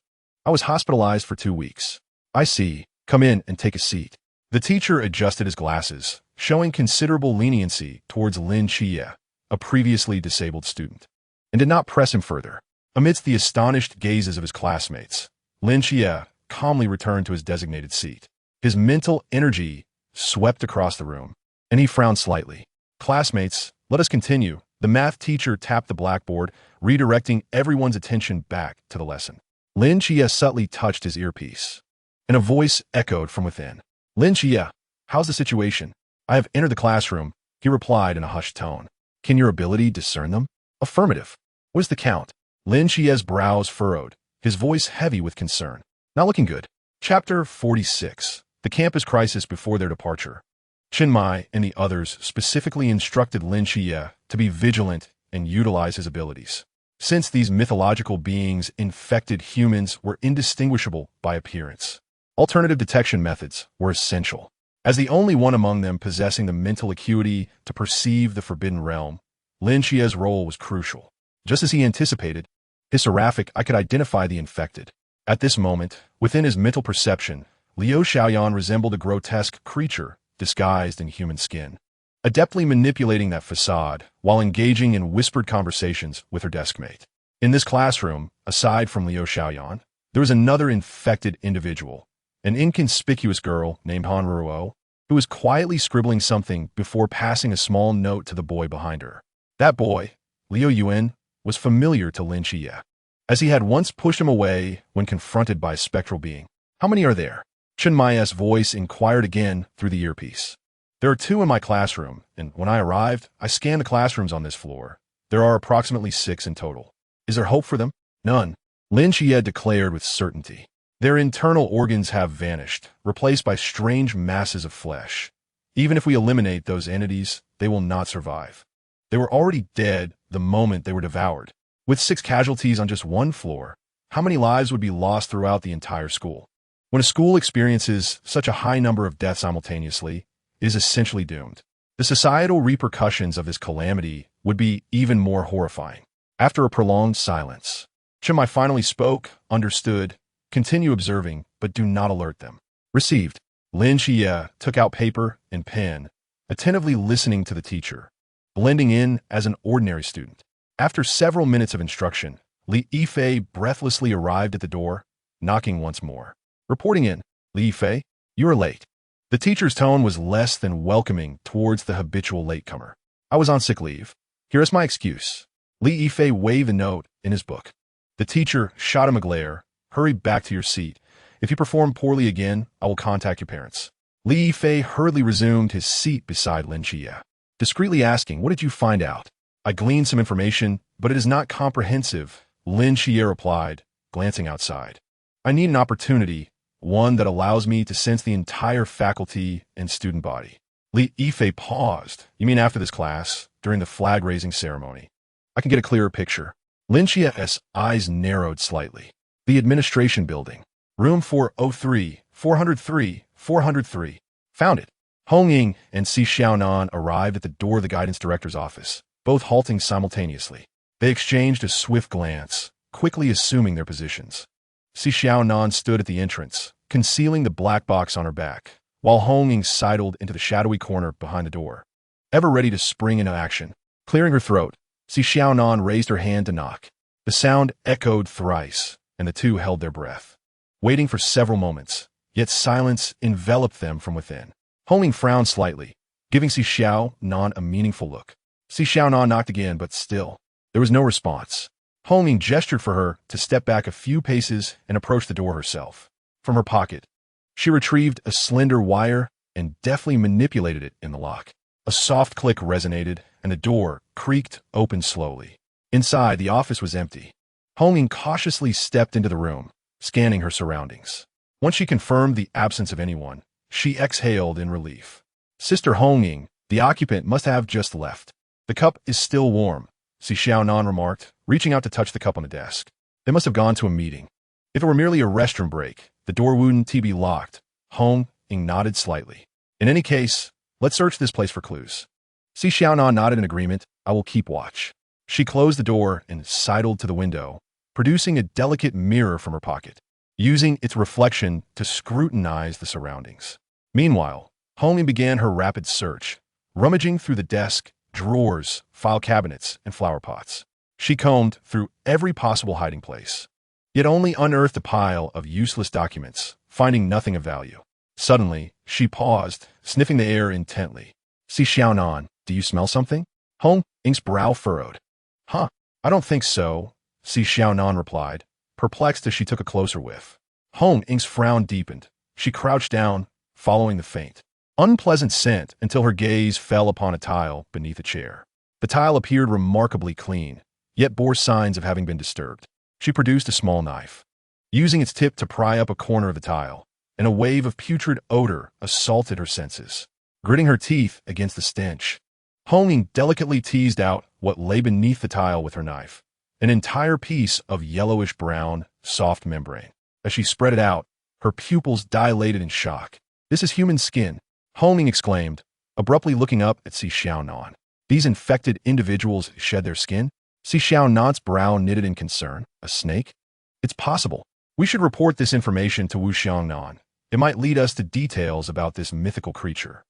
Speaker 1: I was hospitalized for 2 weeks." "I see. Come in and take a seat." The teacher adjusted his glasses, showing considerable leniency towards Lin Xie, a previously disabled student, and did not press him further. Amidst the astonished gazes of his classmates, Lin Xie calmly returned to his designated seat. His mental energy swept across the room, and he frowned slightly. "Classmates, let us continue." The math teacher tapped the blackboard, redirecting everyone's attention back to the lesson. Lin Xie subtly touched his earpiece, and a voice echoed from within. "Lin Xie, how's the situation?" "I have entered the classroom," he replied in a hushed tone. "Can your ability discern them?" "Affirmative." "What is the count?" Lin Xie's brows furrowed, his voice heavy with concern. "Not looking good." Chapter 46. The Campus Crisis Before Their Departure. Chen Mai and the others specifically instructed Lin Xie to be vigilant and utilize his abilities, since these mythological beings infected humans were indistinguishable by appearance. Alternative detection methods were essential. As the only one among them possessing the mental acuity to perceive the forbidden realm, Lin Xie's role was crucial. Just as he anticipated, his seraphic eye could identify the infected. At this moment, within his mental perception, Liu Xiaoyan resembled a grotesque creature disguised in human skin, adeptly manipulating that facade while engaging in whispered conversations with her deskmate. In this classroom, aside from Liu Xiaoyan, there was another infected individual, an inconspicuous girl named Han Ruo. who was quietly scribbling something before passing a small note to the boy behind her. That boy, Liu Yuan, was familiar to Lin Xie, as he had once pushed him away when confronted by a spectral being. "How many are there?" Chen Mai's voice inquired again through the earpiece. "There are 2 in my classroom, and when I arrived, I scanned the classrooms on this floor. There are approximately 6 in total. Is there hope for them?" "None," Lin Xie declared with certainty. "Their internal organs have vanished, replaced by strange masses of flesh. Even if we eliminate those entities, they will not survive. They were already dead the moment they were devoured. With 6 casualties on just 1 floor, how many lives would be lost throughout the entire school? When a school experiences such a high number of deaths simultaneously, it is essentially doomed. The societal repercussions of this calamity would be even more horrifying." After a prolonged silence, Chen Mai finally spoke, understood, "Continue observing, but do not alert them." Received. Lin Xie took out paper and pen, attentively listening to the teacher, blending in as an ordinary student. After several minutes of instruction, Li Yifei breathlessly arrived at the door, knocking once more. "Reporting in, Li Yifei, you are late." The teacher's tone was less than welcoming towards the habitual latecomer. "I was on sick leave. Here is my excuse." Li Yifei waved a note in his book. The teacher shot him a glare. "Hurry back to your seat. If you perform poorly again, I will contact your parents." Li Yifei hurriedly resumed his seat beside Lin Xie, discreetly asking, "What did you find out?" "I gleaned some information, but it is not comprehensive," Lin Xie replied, glancing outside. "I need an opportunity, one that allows me to sense the entire faculty and student body." Li Yifei paused. "You mean after this class, during the flag-raising ceremony? I can get a clearer picture." Lin Xie's eyes narrowed slightly. "The administration building. Room 403, 403, 403. Found it." Hong Ying and Si Xiaonan arrived at the door of the guidance director's office, both halting simultaneously. They exchanged a swift glance, quickly assuming their positions. Si Xiaonan stood at the entrance, concealing the black box on her back, while Hong Ying sidled into the shadowy corner behind the door, ever ready to spring into action. Clearing her throat, Si Xiaonan raised her hand to knock. The sound echoed thrice, and the two held their breath, waiting for several moments, yet silence enveloped them from within. Hong Ying frowned slightly, giving Si Xiaonan a meaningful look. Si Xiaonan knocked again, but still, there was no response. Hong Ying gestured for her to step back a few paces and approach the door herself. From her pocket, she retrieved a slender wire and deftly manipulated it in the lock. A soft click resonated, and the door creaked open slowly. Inside, the office was empty. Hong Ying cautiously stepped into the room, scanning her surroundings. Once she confirmed the absence of anyone, she exhaled in relief. "Sister Hong Ying, the occupant must have just left. The cup is still warm," Si Xiaonan remarked, reaching out to touch the cup on the desk. "They must have gone to a meeting. If it were merely a restroom break, the door wouldn't be locked." Hong Ying nodded slightly. "In any case, let's search this place for clues." Si Xiaonan nodded in agreement. "I will keep watch." She closed the door and sidled to the window, producing a delicate mirror from her pocket, using its reflection to scrutinize the surroundings. Meanwhile, Hong Ying began her rapid search, rummaging through the desk, drawers, file cabinets, and flower pots. She combed through every possible hiding place, yet only unearthed a pile of useless documents, finding nothing of value. Suddenly, she paused, sniffing the air intently. "Si Xiaonan, do you smell something?" Hong Ying's brow furrowed. "Huh, I don't think so," Si Xiaonan replied, perplexed as she took a closer whiff. Hong Ying's frown deepened. She crouched down, following the faint, unpleasant scent until her gaze fell upon a tile beneath a chair. The tile appeared remarkably clean, yet bore signs of having been disturbed. She produced a small knife, using its tip to pry up a corner of the tile, and a wave of putrid odor assaulted her senses, gritting her teeth against the stench. Hong Ying delicately teased out what lay beneath the tile with her knife, an entire piece of yellowish-brown, soft membrane. As she spread it out, her pupils dilated in shock. "This is human skin," Hong Ying exclaimed, abruptly looking up at Si Xiaonan. "These infected individuals shed their skin?" Si Xiaonan's brow knitted in concern. "A snake? It's possible. We should report this information to Wu Xiangnan. It might lead us to details about this mythical creature."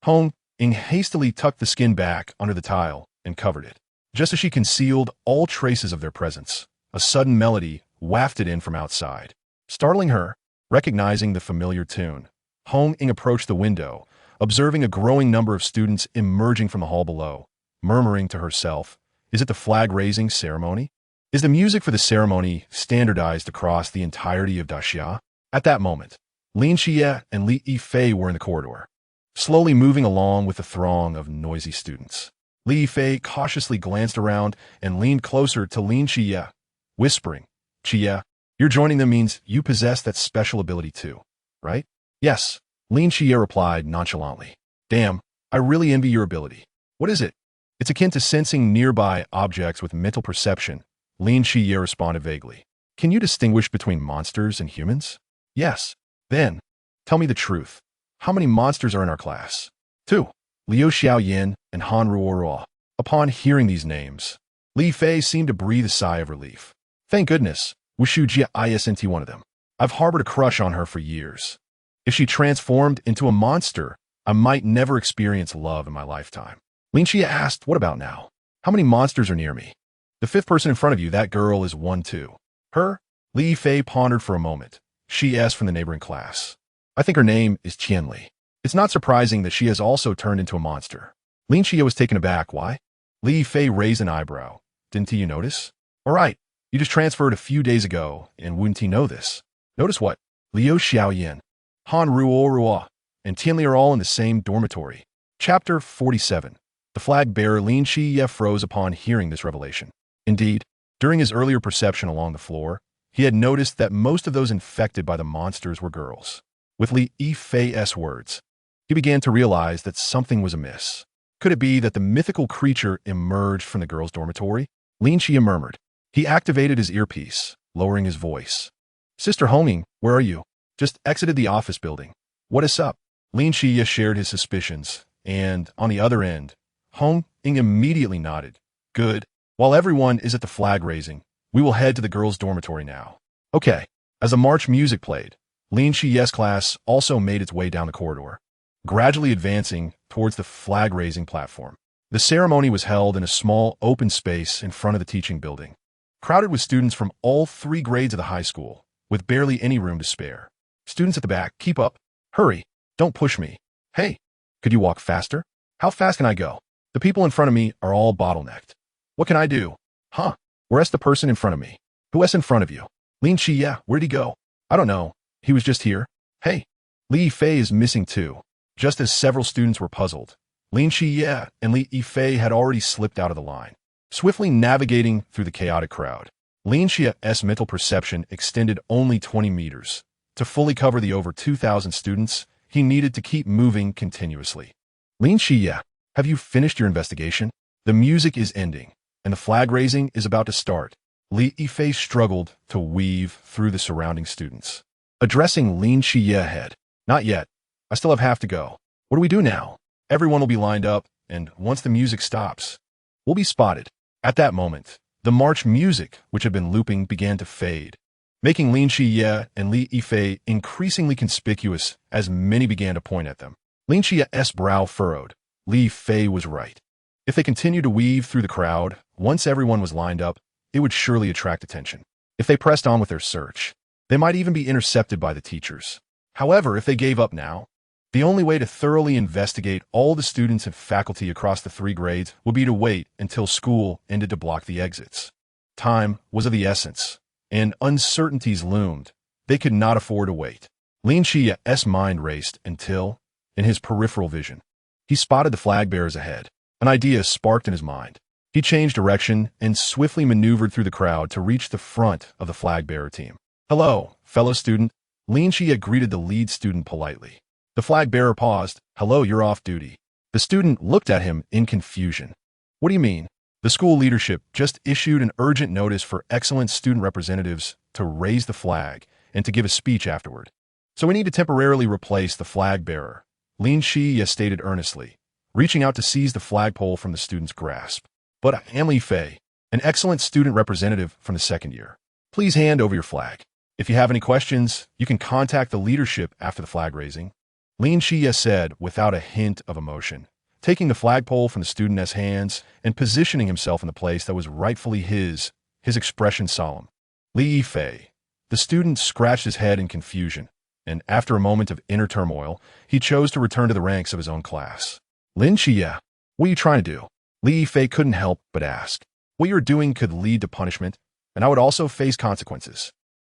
Speaker 1: Hong Ying hastily tucked the skin back under the tile and covered it. Just as she concealed all traces of their presence, a sudden melody wafted in from outside. Startling her, recognizing the familiar tune, Hong Ying approached the window, observing a growing number of students emerging from the hall below, murmuring to herself, "Is it the flag-raising ceremony? Is the music for the ceremony standardized across the entirety of Daxia?" At that moment, Lin Xie and Li Yifei were in the corridor, slowly moving along with the throng of noisy students. Li Yifei cautiously glanced around and leaned closer to Lin Xie, whispering, "Xie, your joining them means you possess that special ability too, right?" "Yes," Lin Xie replied nonchalantly. "Damn, I really envy your ability. What is it?" "It's akin to sensing nearby objects with mental perception," Lin Xie responded vaguely. "Can you distinguish between monsters and humans?" "Yes." "Then, tell me the truth. How many monsters are in our class?" "Two. Liu Xiaoyan and Han Ruoruo." Upon hearing these names, Li Fei seemed to breathe a sigh of relief. "Thank goodness, Wushu Jia isn't one of them. I've harbored a crush on her for years. If she transformed into a monster, I might never experience love in my lifetime." Lin Xie asked, "What about now? How many monsters are near me?" "The fifth person in front of you, that girl is one too." "Her?" Li Fei pondered for a moment. "She is from the neighboring class. I think her name is Qianli. It's not surprising that she has also turned into a monster." Lin Xie was taken aback. "Why?" Li Fei raised an eyebrow. "Didn't you notice?" "All right, you just transferred a few days ago, and wouldn't he know this?" "Notice what?" "Liu Xiaoyan, Han Ruoruo, and Tianli are all in the same dormitory." Chapter 47. The flag bearer Lin Xie froze upon hearing this revelation. Indeed, during his earlier perception along the floor, he had noticed that most of those infected by the monsters were girls. With Li Yifei's words, he began to realize that something was amiss. Could it be that the mythical creature emerged from the girls' dormitory? Lin Xie murmured. He activated his earpiece, lowering his voice. "Sister Honging, where are you?" "Just exited the office building." "What is up?" Lin Xie shared his suspicions, and, on the other end, Honging immediately nodded. "Good. While everyone is at the flag raising, we will head to the girls' dormitory now." "Okay." As the march music played, Lin Xie's class also made its way down the corridor, gradually advancing towards the flag-raising platform. The ceremony was held in a small, open space in front of the teaching building, crowded with students from all 3 grades of the high school, with barely any room to spare. "Students at the back, keep up. Hurry. Don't push me. Hey, could you walk faster? How fast can I go? The people in front of me are all bottlenecked. What can I do?" "Huh? Where's the person in front of me?" "Who's in front of you?" "Lin Xie, where'd he go?" "I don't know. He was just here." "Hey, Li Fei is missing too." Just as several students were puzzled, Lin Xie and Li Yifei had already slipped out of the line. Swiftly navigating through the chaotic crowd, Lin Xie's mental perception extended only 20 meters. To fully cover the over 2,000 students, he needed to keep moving continuously. "Lin Xie, have you finished your investigation? The music is ending, and the flag raising is about to start." Li Yifei struggled to weave through the surrounding students. Addressing Lin Xie ahead. "Not yet. I still have half to go. What do we do now?" "Everyone will be lined up, and once the music stops, we'll be spotted." At that moment, the march music, which had been looping, began to fade, making Lin Xie and Li Yifei increasingly conspicuous as many began to point at them. Lin Xie's brow furrowed. Li Fei was right. If they continued to weave through the crowd, once everyone was lined up, it would surely attract attention. If they pressed on with their search, they might even be intercepted by the teachers. However, if they gave up now, the only way to thoroughly investigate all the students and faculty across the 3 grades would be to wait until school ended to block the exits. Time was of the essence, and uncertainties loomed. They could not afford to wait. Lin Xie's mind raced until, in his peripheral vision, he spotted the flag bearers ahead. An idea sparked in his mind. He changed direction and swiftly maneuvered through the crowd to reach the front of the flag bearer team. "Hello, fellow student." Lin Xie greeted the lead student politely. The flag bearer paused. "Hello, you're off duty." The student looked at him in confusion. "What do you mean?" "The school leadership just issued an urgent notice for excellent student representatives to raise the flag and to give a speech afterward. So we need to temporarily replace the flag bearer," Lin Xie stated earnestly, reaching out to seize the flagpole from the student's grasp. "But I am Li Fei, an excellent student representative from the 2nd year. Please hand over your flag. If you have any questions, you can contact the leadership after the flag raising," Lin Xie said without a hint of emotion, taking the flagpole from the student's hands and positioning himself in the place that was rightfully his expression solemn. "Li Yifei." The student scratched his head in confusion, and after a moment of inner turmoil, he chose to return to the ranks of his own class. Lin Xie, what are you trying to do? Li Yifei couldn't help but ask. What you're doing could lead to punishment, and I would also face consequences.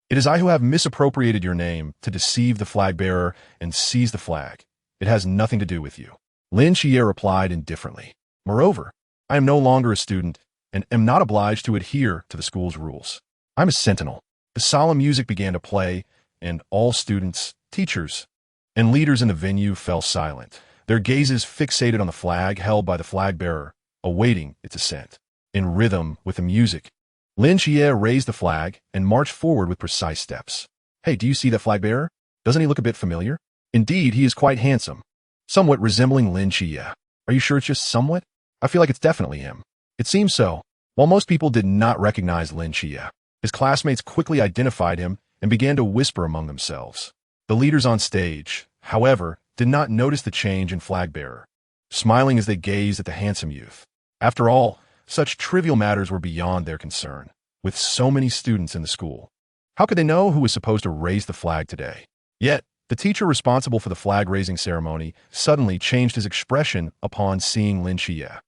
Speaker 1: It is I who have misappropriated your name to deceive the flag bearer and seize the flag. It has nothing to do with you. Lin Xie replied indifferently. Moreover, I am no longer a student and am not obliged to adhere to the school's rules. I'm a sentinel. The solemn music began to play, and all students, teachers, and leaders in the venue fell silent, their gazes fixated on the flag held by the flag bearer, awaiting its ascent. In rhythm with the music, Lin Xie raised the flag and marched forward with precise steps. Hey, do you see that flag bearer? Doesn't he look a bit familiar? Indeed, he is quite handsome, somewhat resembling Lin Xie. Are you sure it's just somewhat? I feel like it's definitely him. It seems so. While most people did not recognize Lin Xie, his classmates quickly identified him and began to whisper among themselves. The leaders on stage, however, did not notice the change in flag bearer, smiling as they gazed at the handsome youth. After all, such trivial matters were beyond their concern, with so many students in the school. How could they know who was supposed to raise the flag today? Yet, the teacher responsible for the flag-raising ceremony suddenly changed his expression upon seeing Lin Xie.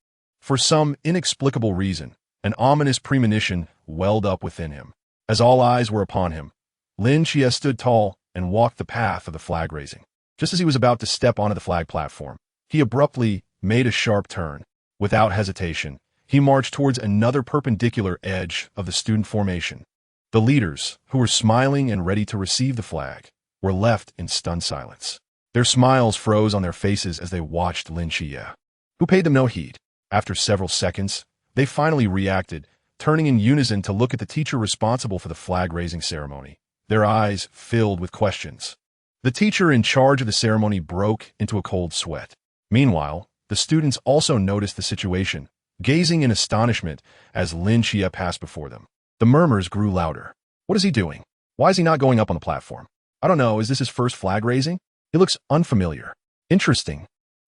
Speaker 1: For some inexplicable reason, an ominous premonition welled up within him. As all eyes were upon him, Lin Xie stood tall and walked the path of the flag raising. Just as he was about to step onto the flag platform, he abruptly made a sharp turn. Without hesitation, he marched towards another perpendicular edge of the student formation. The leaders, who were smiling and ready to receive the flag, were left in stunned silence. Their smiles froze on their faces as they watched Lin Xie, who paid them no heed. After several seconds, they finally reacted, turning in unison to look at the teacher responsible for the flag-raising ceremony, their eyes filled with questions. The teacher in charge of the ceremony broke into a cold sweat. Meanwhile, the students also noticed the situation, gazing in astonishment as Lin Xie passed before them. The murmurs grew louder. What is he doing? Why is he not going up on the platform? I don't know, is this his first flag raising? He looks unfamiliar. Interesting.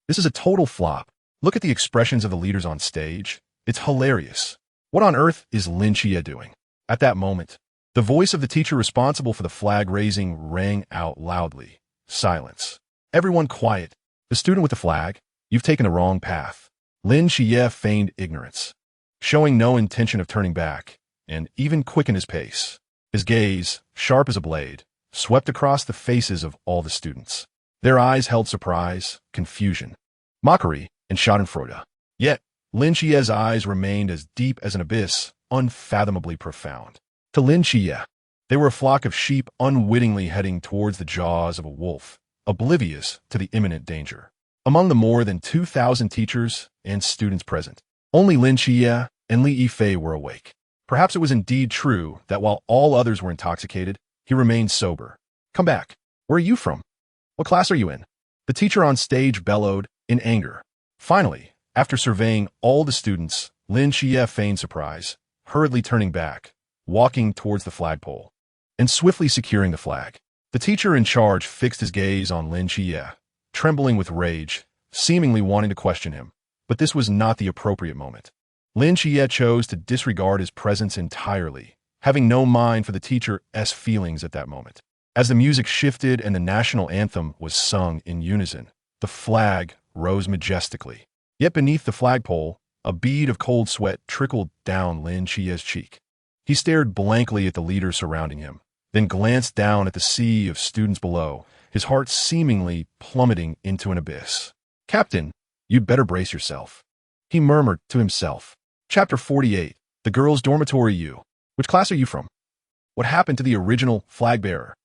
Speaker 1: This is a total flop. Look at the expressions of the leaders on stage. It's hilarious. What on earth is Lin Xie doing? At that moment, the voice of the teacher responsible for the flag raising rang out loudly. Silence. Everyone quiet. The student with the flag, you've taken the wrong path. Lin Xie feigned ignorance, showing no intention of turning back, and even quickened his pace. His gaze, sharp as a blade, swept across the faces of all the students. Their eyes held surprise, confusion, mockery, and schadenfreude. Yet, Lin Xie's eyes remained as deep as an abyss, unfathomably profound. To Lin Xie, they were a flock of sheep unwittingly heading towards the jaws of a wolf, oblivious to the imminent danger. Among the more than 2,000 teachers and students present, only Lin Xie and Li Yifei were awake. Perhaps it was indeed true that while all others were intoxicated, he remained sober. Come back. Where are you from? What class are you in? The teacher on stage bellowed in anger. Finally, after surveying all the students, Lin Xie feigned surprise, hurriedly turning back, walking towards the flagpole, and swiftly securing the flag. The teacher in charge fixed his gaze on Lin Xie, trembling with rage, seemingly wanting to question him. But this was not the appropriate moment. Lin Xie chose to disregard his presence entirely, having no mind for the teacher's feelings at that moment. As the music shifted and the national anthem was sung in unison, the flag rose majestically. Yet beneath the flagpole, a bead of cold sweat trickled down Lin Xie's cheek. He stared blankly at the leaders surrounding him, then glanced down at the sea of students below, his heart seemingly plummeting into an abyss. Captain, you'd better brace yourself, he murmured to himself. Chapter 48, The Girls' Dormitory U. Which class are you from? What happened to the original flag bearer?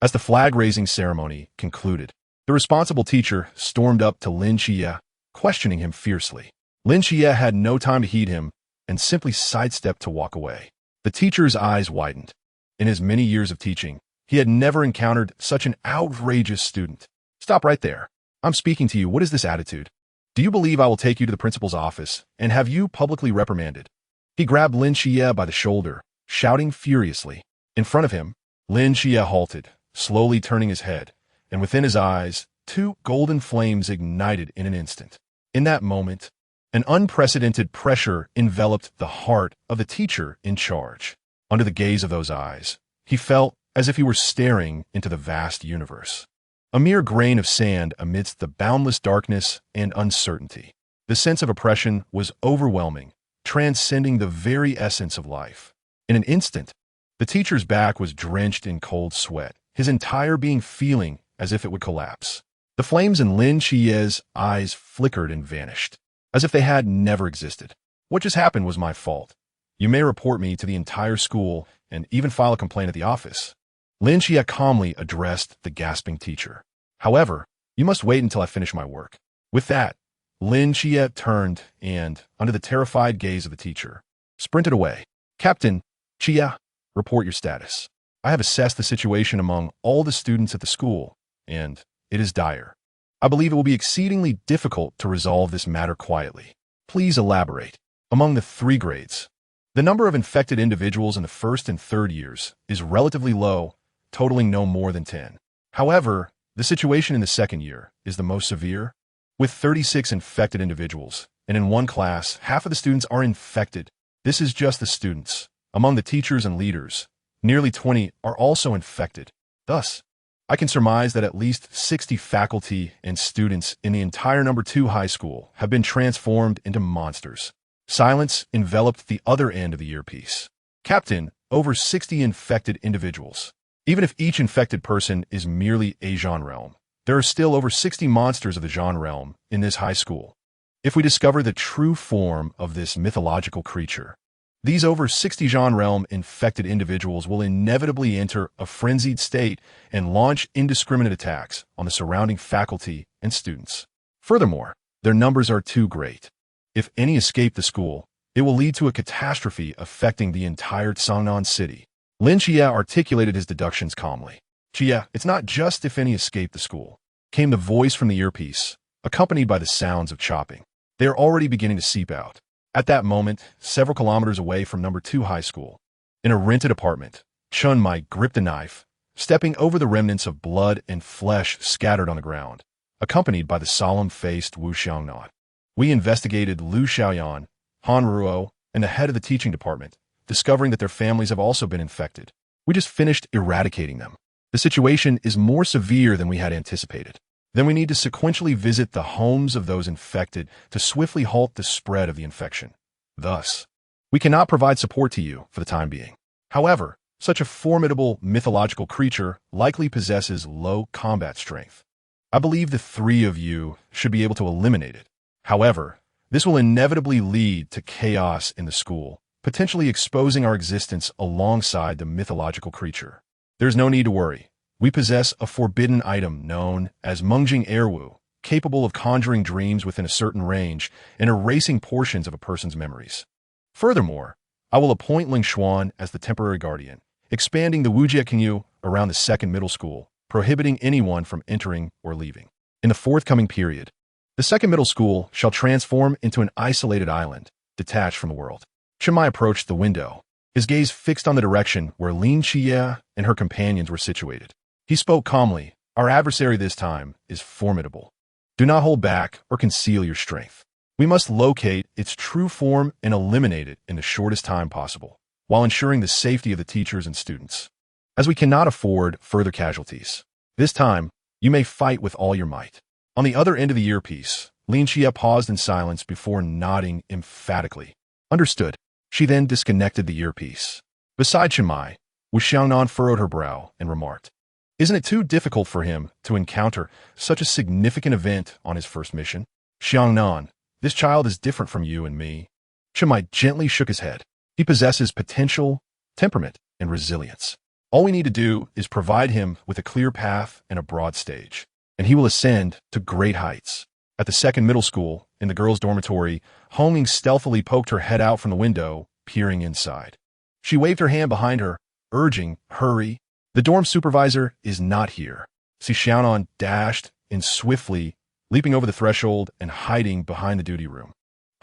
Speaker 1: As the flag-raising ceremony concluded, the responsible teacher stormed up to Lin Xie, questioning him fiercely. Lin Xie had no time to heed him and simply sidestepped to walk away. The teacher's eyes widened. In his many years of teaching, he had never encountered such an outrageous student. Stop right there. I'm speaking to you. What is this attitude? Do you believe I will take you to the principal's office and have you publicly reprimanded? He grabbed Lin Xie by the shoulder, shouting furiously. In front of him, Lin Xie halted, slowly turning his head, and within his eyes, two golden flames ignited in an instant. In that moment, an unprecedented pressure enveloped the heart of the teacher in charge. Under the gaze of those eyes, he felt as if he were staring into the vast universe. A mere grain of sand amidst the boundless darkness and uncertainty. The sense of oppression was overwhelming, transcending the very essence of life. In an instant, the teacher's back was drenched in cold sweat, his entire being feeling as if it would collapse. The flames in Lin Chie's eyes flickered and vanished, as if they had never existed. What just happened was my fault. You may report me to the entire school and even file a complaint at the office. Lin Chie calmly addressed the gasping teacher. However, you must wait until I finish my work. With that, Lin Chie turned and, under the terrified gaze of the teacher, sprinted away. Captain Chie, report your status. I have assessed the situation among all the students at the school, and it is dire. I believe it will be exceedingly difficult to resolve this matter quietly. Please elaborate. Among the 3 grades, the number of infected individuals in the first and third years is relatively low, totaling no more than 10. However, the situation in the second year is the most severe, with 36 infected individuals, and in one class, half of the students are infected. This is just the students. Among the teachers and leaders, nearly 20 are also infected. Thus, I can surmise that at least 60 faculty and students in the entire number 2 high school have been transformed into monsters. Silence enveloped the other end of the earpiece. Captain, over 60 infected individuals. Even if each infected person is merely a genre realm, there are still over 60 monsters of the genre realm in this high school. If we discover the true form of this mythological creature, these over 60 genre realm infected individuals will inevitably enter a frenzied state and launch indiscriminate attacks on the surrounding faculty and students. Furthermore, their numbers are too great. If any escape the school, it will lead to a catastrophe affecting the entire Tsangnan city. Lin Chie articulated his deductions calmly. Chie, it's not just if any escape the school, came the voice from the earpiece, accompanied by the sounds of chopping. They are already beginning to seep out. At that moment, several kilometers away from number 2 high school, in a rented apartment, Chun Mai gripped a knife, stepping over the remnants of blood and flesh scattered on the ground, accompanied by the solemn-faced Wu Xiangnan. We investigated Lu Xiaoyan, Han Ruo, and the head of the teaching department, discovering that their families have also been infected. We just finished eradicating them. The situation is more severe than we had anticipated. Then we need to sequentially visit the homes of those infected to swiftly halt the spread of the infection. Thus, we cannot provide support to you for the time being. However, such a formidable mythological creature likely possesses low combat strength. I believe the 3 of you should be able to eliminate it. However, this will inevitably lead to chaos in the school, potentially exposing our existence alongside the mythological creature. There's no need to worry. We possess a forbidden item known as Mungjing Erwu, capable of conjuring dreams within a certain range and erasing portions of a person's memories. Furthermore, I will appoint Ling Xuan as the temporary guardian, expanding the Wujie Qingyu around the second middle school, prohibiting anyone from entering or leaving. In the forthcoming period, the second middle school shall transform into an isolated island, detached from the world. Chimai approached the window, his gaze fixed on the direction where Lin Chie and her companions were situated. He spoke calmly. Our adversary this time is formidable. Do not hold back or conceal your strength. We must locate its true form and eliminate it in the shortest time possible, while ensuring the safety of the teachers and students. As we cannot afford further casualties, this time, you may fight with all your might. On the other end of the earpiece, Lin Chie paused in silence before nodding emphatically. Understood. She then disconnected the earpiece. Beside Chimai, Wu Xiangnan furrowed her brow and remarked, "Isn't it too difficult for him to encounter such a significant event on his first mission? Xiangnan, this child is different from you and me." Chimai gently shook his head. He possesses potential, temperament, and resilience. All we need to do is provide him with a clear path and a broad stage, and he will ascend to great heights. At the second middle school, in the girls' dormitory, Hongming stealthily poked her head out from the window, peering inside. She waved her hand behind her, urging, "Hurry. The dorm supervisor is not here." Si Xiaonan dashed in swiftly, leaping over the threshold and hiding behind the duty room.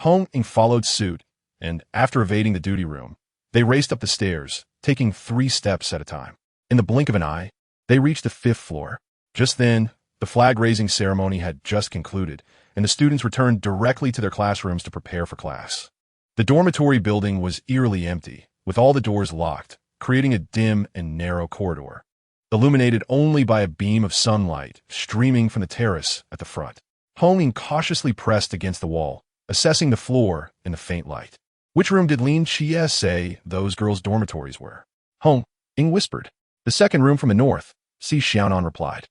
Speaker 1: Hongming followed suit, and after evading the duty room, they raced up the stairs, taking 3 steps at a time. In the blink of an eye, they reached the 5th floor. Just then, the flag-raising ceremony had just concluded, and the students returned directly to their classrooms to prepare for class. The dormitory building was eerily empty, with all the doors locked, creating a dim and narrow corridor, illuminated only by a beam of sunlight streaming from the terrace at the front. Hong Ying cautiously pressed against the wall, assessing the floor in the faint light. Which room did Lin Xie say those girls' dormitories were? Hong Ying whispered. The second room from the north, Si Xiaonan replied.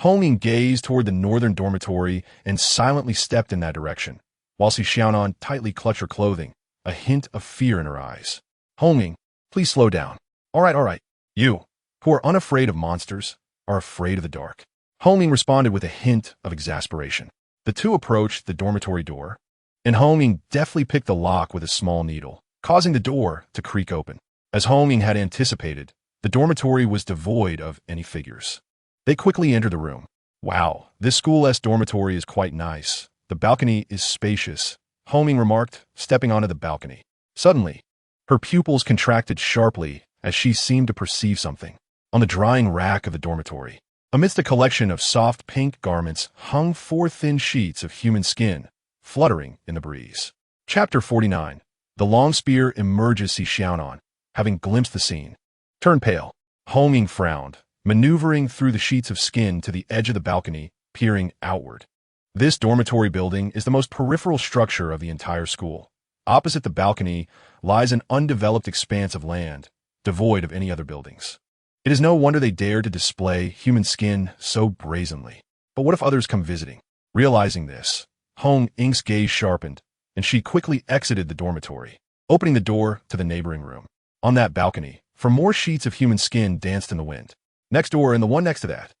Speaker 1: Hong Ying gazed toward the northern dormitory and silently stepped in that direction, while Si Xiaonan tightly clutched her clothing, a hint of fear in her eyes. Hong Ying, please slow down. All right. You, who are unafraid of monsters, are afraid of the dark. Hong Ying responded with a hint of exasperation. The two approached the dormitory door, and Hong Ying deftly picked the lock with a small needle, causing the door to creak open. As Hong Ying had anticipated, the dormitory was devoid of any figures. They quickly entered the room. Wow, this school-esque dormitory is quite nice. The balcony is spacious, Hong Ying remarked, stepping onto the balcony. Suddenly, her pupils contracted sharply as she seemed to perceive something. On the drying rack of the dormitory, amidst a collection of soft pink garments, hung 4 thin sheets of human skin, fluttering in the breeze. Chapter 49. The long spear emerges. Si Xiaonan, having glimpsed the scene, turned pale. Hong Ying frowned, maneuvering through the sheets of skin to the edge of the balcony, peering outward. This dormitory building is the most peripheral structure of the entire school. Opposite the balcony lies an undeveloped expanse of land, devoid of any other buildings. It is no wonder they dared to display human skin so brazenly. But what if others come visiting? Realizing this, Hong Ying's gaze sharpened, and she quickly exited the dormitory, opening the door to the neighboring room. On that balcony, for more sheets of human skin danced in the wind. Next door and the one next to that,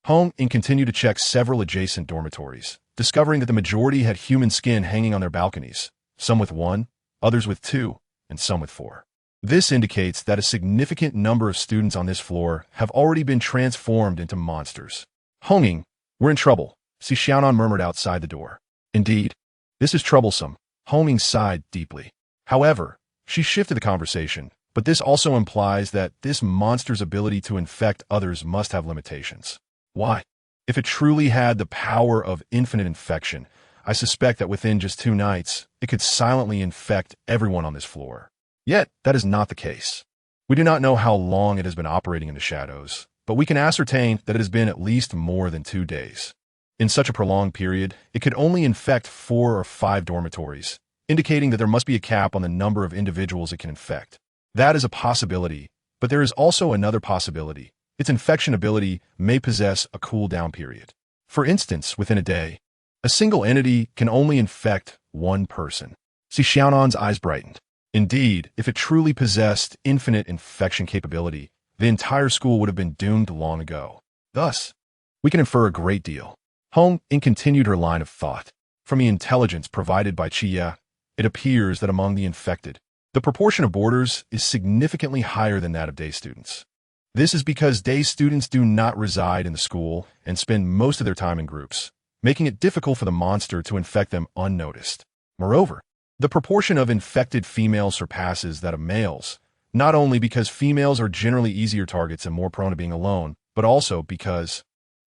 Speaker 1: Hong Ying continued to check several adjacent dormitories, discovering that the majority had human skin hanging on their balconies, some with 1, others with 2, and some with 4. This indicates that a significant number of students on this floor have already been transformed into monsters. Hong Ying, we're in trouble, Si Xiaonan murmured outside the door. Indeed, this is troublesome, Hong Ying sighed deeply. However, she shifted the conversation, but this also implies that this monster's ability to infect others must have limitations. Why? If it truly had the power of infinite infection, I suspect that within just 2 nights, it could silently infect everyone on this floor. Yet, that is not the case. We do not know how long it has been operating in the shadows, but we can ascertain that it has been at least more than 2 days. In such a prolonged period, it could only infect 4 or 5 dormitories, indicating that there must be a cap on the number of individuals it can infect. That is a possibility, but there is also another possibility. Its infection ability may possess a cooldown period. For instance, within a day, a single entity can only infect 1 person. Si Xiaonan's eyes brightened. Indeed, if it truly possessed infinite infection capability, the entire school would have been doomed long ago. Thus, we can infer a great deal. Hong Ying continued her line of thought. From the intelligence provided by Qie, it appears that among the infected, the proportion of boarders is significantly higher than that of day students. This is because day students do not reside in the school and spend most of their time in groups, making it difficult for the monster to infect them unnoticed. Moreover, the proportion of infected females surpasses that of males, not only because females are generally easier targets and more prone to being alone, but also because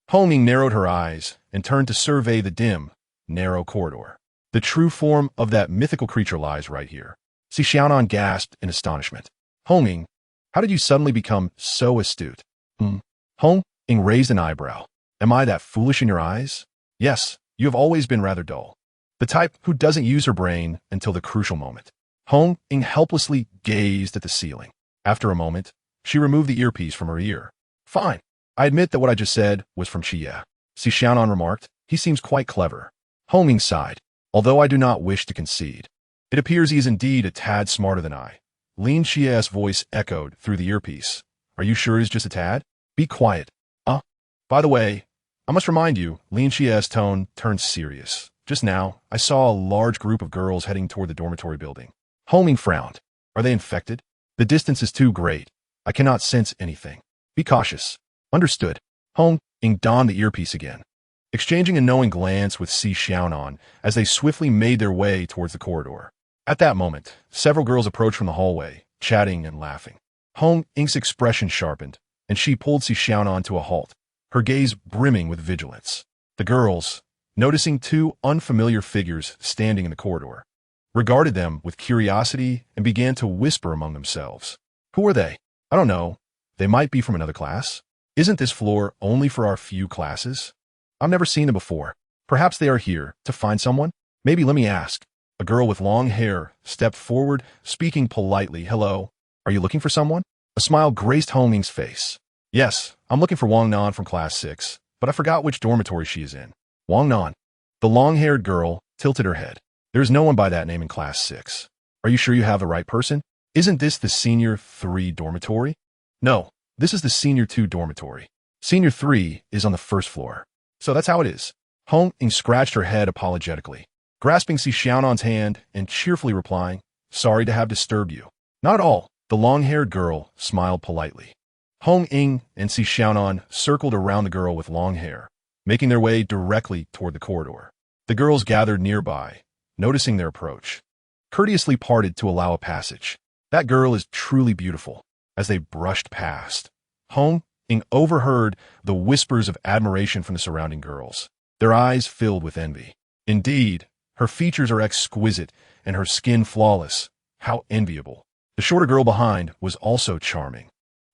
Speaker 1: Hong Ying narrowed her eyes and turned to survey the dim, narrow corridor. The true form of that mythical creature lies right here. Si Xiaonan gasped in astonishment. Hong Ying, how did you suddenly become so astute? Hong Ying raised an eyebrow. Am I that foolish in your eyes? Yes, you have always been rather dull. The type who doesn't use her brain until the crucial moment. Hong Ying helplessly gazed at the ceiling. After a moment, she removed the earpiece from her ear. Fine. I admit that what I just said was from Qie. Si Xiaonan remarked. He seems quite clever. Hong Ying sighed. Although I do not wish to concede, it appears he is indeed a tad smarter than I. Lin Xie's voice echoed through the earpiece. Are you sure he's just a tad? Be quiet. By the way, I must remind you, Lin Xie's tone turned serious. Just now, I saw a large group of girls heading toward the dormitory building. Hong Ying frowned. Are they infected? The distance is too great. I cannot sense anything. Be cautious. Understood. Hong Ying donned the earpiece again, exchanging a knowing glance with Si Xiaonan as they swiftly made their way towards the corridor. At that moment, several girls approached from the hallway, chatting and laughing. Hong Ying's expression sharpened, and she pulled Si Xiaonan to a halt, her gaze brimming with vigilance. The girls, noticing 2 unfamiliar figures standing in the corridor, regarded them with curiosity and began to whisper among themselves. Who are they? I don't know. They might be from another class. Isn't this floor only for our few classes? I've never seen them before. Perhaps they are here to find someone? Maybe let me ask. A girl with long hair stepped forward, speaking politely. Hello. Are you looking for someone? A smile graced Hong Ying's face. Yes, I'm looking for Wang Nan from class 6, but I forgot which dormitory she is in. Wang Nan. The long-haired girl tilted her head. There's no one by that name in class 6. Are you sure you have the right person? Isn't this the senior 3 dormitory? No, this is the senior 2 dormitory. Senior 3 is on the first floor. So that's how it is. Hong Ying scratched her head apologetically, grasping Si Xiaonan's hand and cheerfully replying, sorry to have disturbed you. Not at all. The long-haired girl smiled politely. Hong Ying and Si Xiaonan circled around the girl with long hair, making their way directly toward the corridor. The girls gathered nearby, noticing their approach, courteously parted to allow a passage. That girl is truly beautiful. As they brushed past, Hong Ying overheard the whispers of admiration from the surrounding girls. Their eyes filled with envy. Indeed, her features are exquisite and her skin flawless. How enviable. The shorter girl behind was also charming.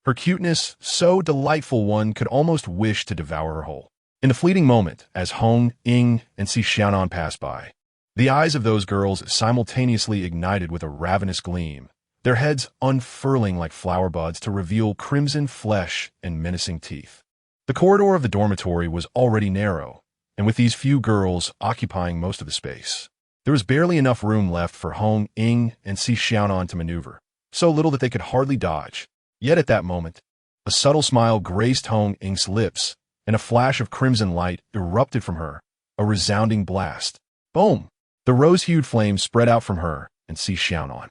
Speaker 1: Her cuteness, so delightful one could almost wish to devour her whole. In the fleeting moment, as Hong Ying and Si Xiaonan passed by, the eyes of those girls simultaneously ignited with a ravenous gleam, their heads unfurling like flower buds to reveal crimson flesh and menacing teeth. The corridor of the dormitory was already narrow, and with these few girls occupying most of the space, there was barely enough room left for Hong Ying and Si Xiaonan to maneuver, so little that they could hardly dodge. Yet at that moment, a subtle smile graced Hong Ying's lips, and a flash of crimson light erupted from her, a resounding blast. Boom! The rose-hued flame spread out from her and Si Xiaonan,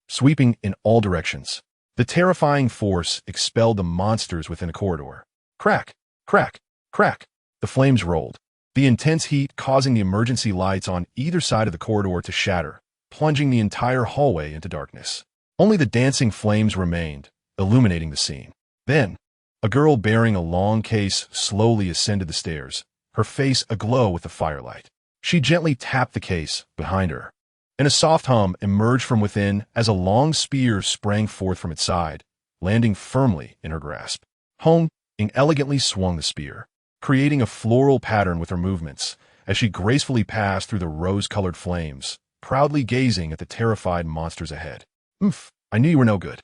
Speaker 1: sweeping in all directions. The terrifying force expelled the monsters within the corridor. Crack! Crack! Crack! The flames rolled, the intense heat causing the emergency lights on either side of the corridor to shatter, plunging the entire hallway into darkness. Only the dancing flames remained, illuminating the scene. Then, a girl bearing a long case slowly ascended the stairs, her face aglow with the firelight. She gently tapped the case behind her, and a soft hum emerged from within as a long spear sprang forth from its side, landing firmly in her grasp. Hong Ying elegantly swung the spear, creating a floral pattern with her movements as she gracefully passed through the rose-colored flames, proudly gazing at the terrified monsters ahead. Oomph, I knew you were no good.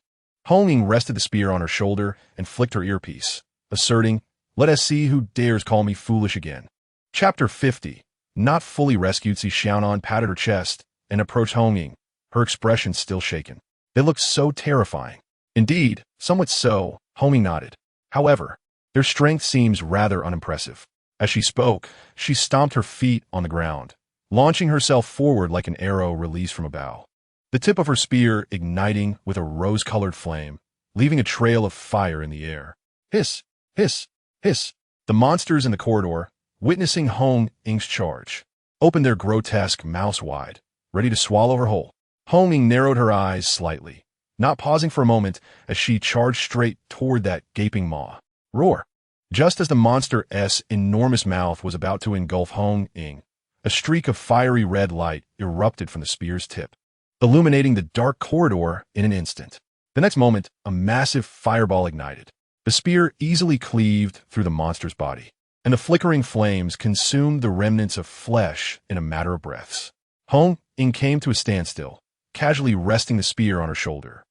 Speaker 1: Hong Ying rested the spear on her shoulder and flicked her earpiece, asserting, let us see who dares call me foolish again. Chapter 50. Not fully rescued. Si Xiaonan patted her chest and approached Hong Ying, her expression still shaken. They looked so terrifying. Indeed, somewhat so, Hong Ying nodded. However, their strength seems rather unimpressive. As she spoke, she stomped her feet on the ground, launching herself forward like an arrow released from a bow, the tip of her spear igniting with a rose-colored flame, leaving a trail of fire in the air. Hiss! Hiss! Hiss! The monsters in the corridor, witnessing Hong Ying's charge, opened their grotesque mouths wide, ready to swallow her whole. Hong Ying narrowed her eyes slightly, not pausing for a moment as she charged straight toward that gaping maw. Roar! Just as the monster's enormous mouth was about to engulf Hong Ying, a streak of fiery red light erupted from the spear's tip, illuminating the dark corridor in an instant. The next moment, a massive fireball ignited. The spear easily cleaved through the monster's body, and the flickering flames consumed the remnants of flesh in a matter of breaths. Hong Ying came to a standstill, casually resting the spear on her shoulder,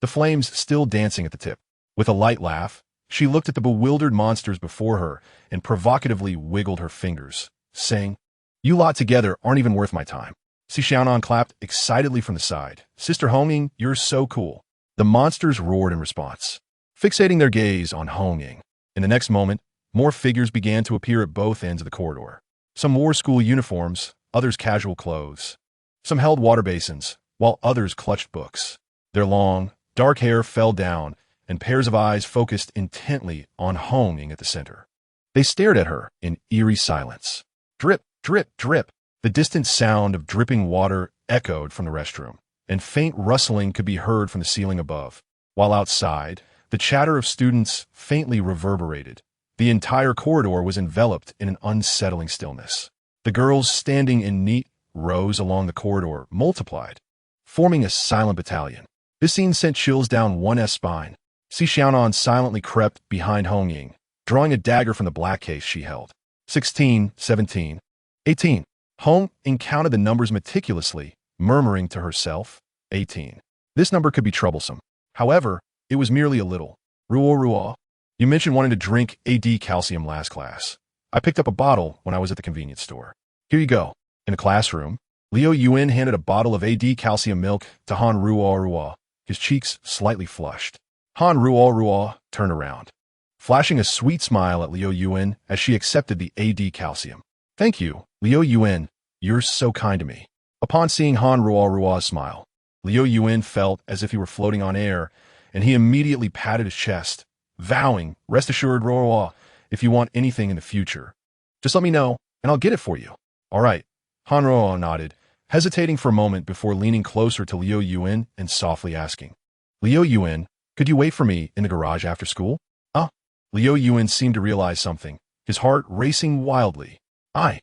Speaker 1: the flames still dancing at the tip. With a light laugh, she looked at the bewildered monsters before her and provocatively wiggled her fingers, saying, you lot together aren't even worth my time. Si Xiaonan clapped excitedly from the side. Sister Hong Ying, you're so cool. The monsters roared in response, fixating their gaze on Hong Ying. In the next moment, more figures began to appear at both ends of the corridor. Some wore school uniforms, others casual clothes. Some held water basins, while others clutched books. Their long, dark hair fell down, and pairs of eyes focused intently on Hong Ying at the center. They stared at her in eerie silence. Drip, drip, drip. The distant sound of dripping water echoed from the restroom, and faint rustling could be heard from the ceiling above, while outside, the chatter of students faintly reverberated. The entire corridor was enveloped in an unsettling stillness. The girls standing in neat rows along the corridor multiplied, forming a silent battalion. This scene sent chills down one's spine. Si Xiaonan silently crept behind Hong Ying, drawing a dagger from the black case she held. 16, 17, 18. Hong Ying counted the numbers meticulously, murmuring to herself, 18. This number could be troublesome. However, it was merely a little. Ruo. You mentioned wanting to drink AD calcium last class. I picked up a bottle when I was at the convenience store. Here you go. In the classroom, Liu Yuan handed a bottle of AD calcium milk to Han Ruo, his cheeks slightly flushed. Han Ruo turned around, flashing a sweet smile at Liu Yuan as she accepted the AD calcium. Thank you, Liu Yuan. You're so kind to me. Upon seeing Han Ruo's smile, Liu Yuan felt as if he were floating on air, and he immediately patted his chest, vowing, rest assured, Ruo, if you want anything in the future, just let me know, and I'll get it for you. All right. Han Ruo nodded, hesitating for a moment before leaning closer to Liu Yuan and softly asking, Liu Yuan, could you wait for me in the garage after school? Liu Yuan seemed to realize something, his heart racing wildly. I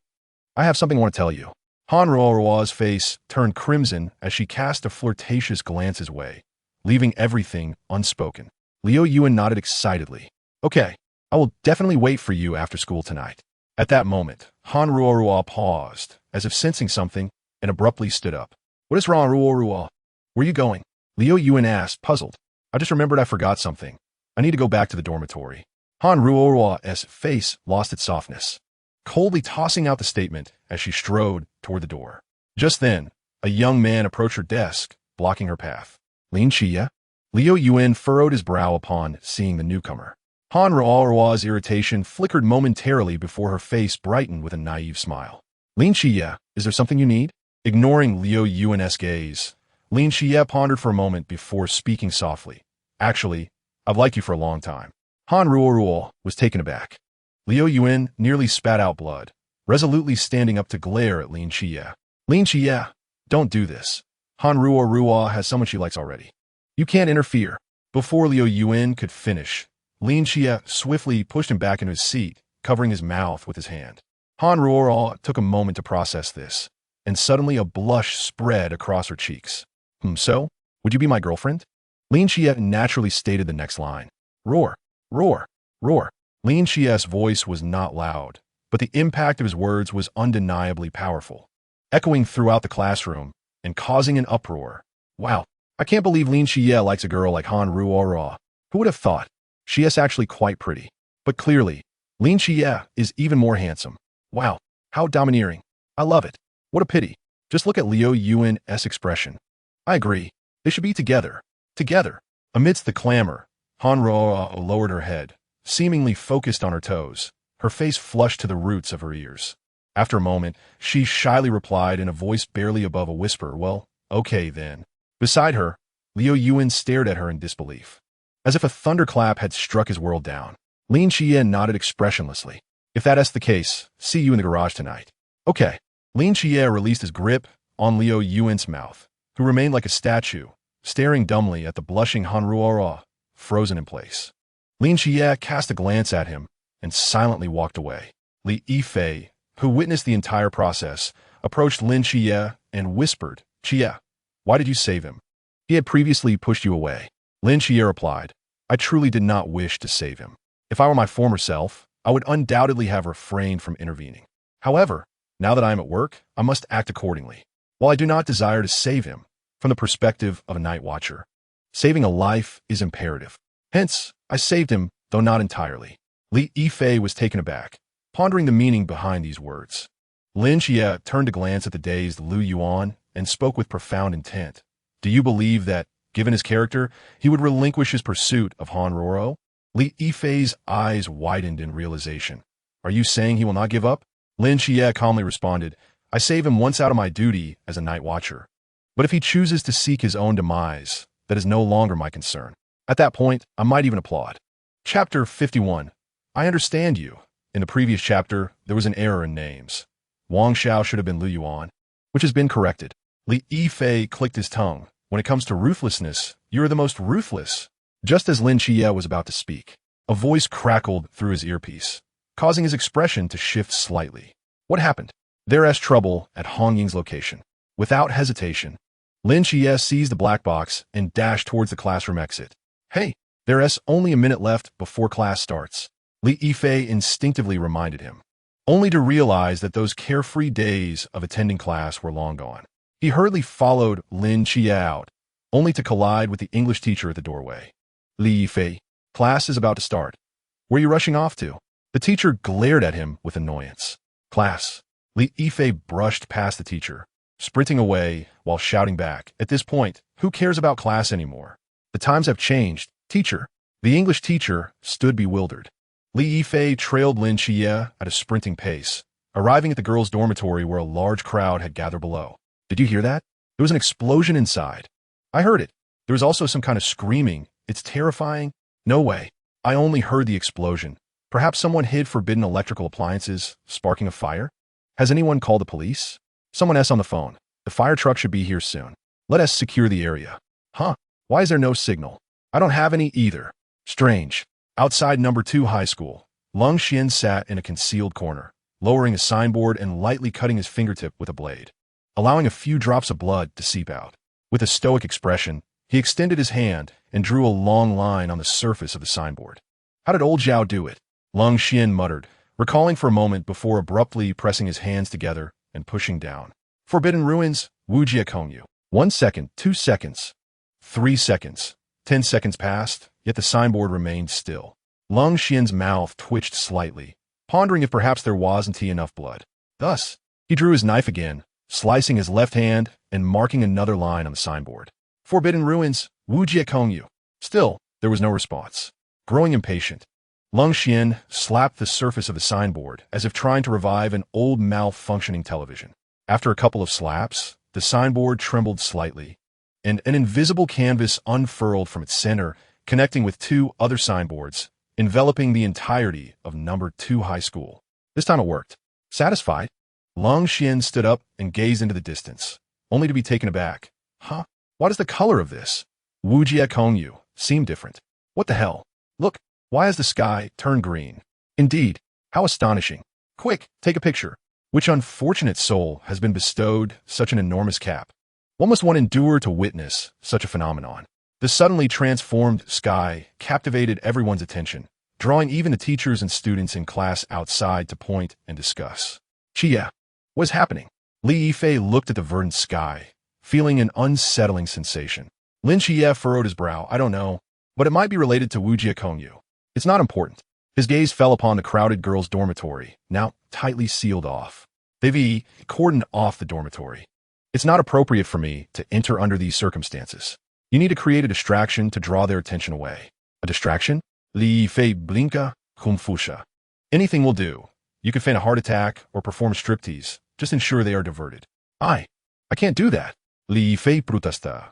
Speaker 1: have something I want to tell you. Han Ruo's face turned crimson as she cast a flirtatious glance his way, leaving everything unspoken. Liu Yuan nodded excitedly. Okay, I will definitely wait for you after school tonight. At that moment, Han Ruo paused, as if sensing something, and abruptly stood up. What is wrong, Ruo? Where are you going? Liu Yuan asked, puzzled. I just remembered I forgot something. I need to go back to the dormitory. Han Ruo's face lost its softness, coldly tossing out the statement as she strode toward the door. Just then, a young man approached her desk, blocking her path. Lin Xie? Liu Yuan furrowed his brow upon seeing the newcomer. Han Ruo's irritation flickered momentarily before her face brightened with a naive smile. Lin Xie, is there something you need? Ignoring Liu Yuan's gaze, Lin Xie pondered for a moment before speaking softly. Actually, I've liked you for a long time. Han Ruo was taken aback. Liu Yuan nearly spat out blood, resolutely standing up to glare at Lin Xie. Lin Xie, don't do this. Han Ruo has someone she likes already. You can't interfere. Before Liu Yuan could finish, Lin Xie swiftly pushed him back into his seat, covering his mouth with his hand. Han Ruo took a moment to process this, and suddenly a blush spread across her cheeks. So? Would you be my girlfriend? Lin Xie naturally stated the next line. Roar. Lin Xie's voice was not loud, but the impact of his words was undeniably powerful, echoing throughout the classroom and causing an uproar. Wow, I can't believe Lin Xie likes a girl like Han Ruo. Who would have thought? She is actually quite pretty. But clearly, Lin Xie is even more handsome. Wow, how domineering. I love it. What a pity. Just look at Liu Yuan's expression. I agree. They should be together. Together. Amidst the clamor, Han Ruo lowered her head, seemingly focused on her toes, her face flushed to the roots of her ears. After a moment, she shyly replied in a voice barely above a whisper, well, okay then. Beside her, Liu Yuan stared at her in disbelief, as if a thunderclap had struck his world down. Lin Xie nodded expressionlessly. If that is the case, see you in the garage tonight. Okay. Lin Xie released his grip on Liu Yuan's mouth, who remained like a statue, staring dumbly at the blushing Han Ruo, frozen in place. Lin Xie cast a glance at him and silently walked away. Li Yifei, who witnessed the entire process, approached Lin Xie and whispered, Xie, why did you save him? He had previously pushed you away. Lin Xie replied, I truly did not wish to save him. If I were my former self, I would undoubtedly have refrained from intervening. However, now that I am at work, I must act accordingly. While I do not desire to save him, from the perspective of a night watcher, saving a life is imperative. Hence, I saved him, though not entirely. Li Yifei was taken aback, pondering the meaning behind these words. Lin Xie turned to glance at the dazed Liu Yuan and spoke with profound intent. Do you believe that, given his character, he would relinquish his pursuit of Han Ruo? Li Yifei's eyes widened in realization. Are you saying he will not give up? Lin Xie calmly responded, I save him once out of my duty as a night watcher. But if he chooses to seek his own demise, that is no longer my concern. At that point, I might even applaud. Chapter 51. I understand you. In the previous chapter, there was an error in names. Wang Xiao should have been Liu Yuan, which has been corrected. Li Yifei clicked his tongue. When it comes to ruthlessness, you are the most ruthless. Just as Lin Xie was about to speak, a voice crackled through his earpiece, causing his expression to shift slightly. What happened? There is trouble at Hong Ying's location. Without hesitation, Lin Xie seized the black box and dashed towards the classroom exit. Hey, There's only a minute left before class starts, Li Yifei instinctively reminded him, only to realize that those carefree days of attending class were long gone. He hurriedly followed Lin Chia out, only to collide with the English teacher at the doorway. Li Yifei, class is about to start. Where are you rushing off to? The teacher glared at him with annoyance. Class. Li Yifei brushed past the teacher, sprinting away while shouting back, at this point, who cares about class anymore? The times have changed, teacher. The English teacher stood bewildered. Li Yifei trailed Lin Chia at a sprinting pace, arriving at the girls' dormitory where a large crowd had gathered below. Did you hear that? There was an explosion inside. I heard it. There was also some kind of screaming. It's terrifying. No way. I only heard the explosion. Perhaps someone hid forbidden electrical appliances, sparking a fire? Has anyone called the police? Someone else on the phone. The fire truck should be here soon. Let us secure the area. Huh? Why is there no signal? I don't have any either. Strange. Outside number 2 high school, Lung Xian sat in a concealed corner, lowering a signboard and lightly cutting his fingertip with a blade, allowing a few drops of blood to seep out. With a stoic expression, he extended his hand and drew a long line on the surface of the signboard. How did old Zhao do it? Lung Xian muttered, recalling for a moment before abruptly pressing his hands together and pushing down. Forbidden Ruins, Wu Jiakongyu. 1 second, 2 seconds, 3 seconds, 10 seconds passed, yet the signboard remained still. Lung Xian's mouth twitched slightly, pondering if perhaps there wasn't enough blood. Thus, he drew his knife again, slicing his left hand and marking another line on the signboard. Forbidden Ruins, Wu Jiakongyu. Still, there was no response. Growing impatient, Lung Xian slapped the surface of the signboard as if trying to revive an old malfunctioning television. After a couple of slaps, the signboard trembled slightly, and an invisible canvas unfurled from its center, connecting with 2 other signboards, enveloping the entirety of number 2 high school. This time it worked. Satisfied, Lung Xian stood up and gazed into the distance, only to be taken aback. Huh? What is the color of this? Wu Jiakongyu seemed different. What the hell? Look, why has the sky turned green? Indeed, how astonishing. Quick, take a picture. Which unfortunate soul has been bestowed such an enormous cap? What must one endure to witness such a phenomenon? The suddenly transformed sky captivated everyone's attention, drawing even the teachers and students in class outside to point and discuss. Chia, what is happening? Li Yifei looked at the verdant sky, feeling an unsettling sensation. Lin Chia furrowed his brow. I don't know, but it might be related to Wu Jiakongyu. It's not important. His gaze fell upon the crowded girls' dormitory, now tightly sealed off. They've cordoned off the dormitory. It's not appropriate for me to enter under these circumstances. You need to create a distraction to draw their attention away. A distraction? Li Fei Blinka Kumfusha. Anything will do. You could feign a heart attack or perform striptease. Just ensure they are diverted. I can't do that. Li Fei protesta.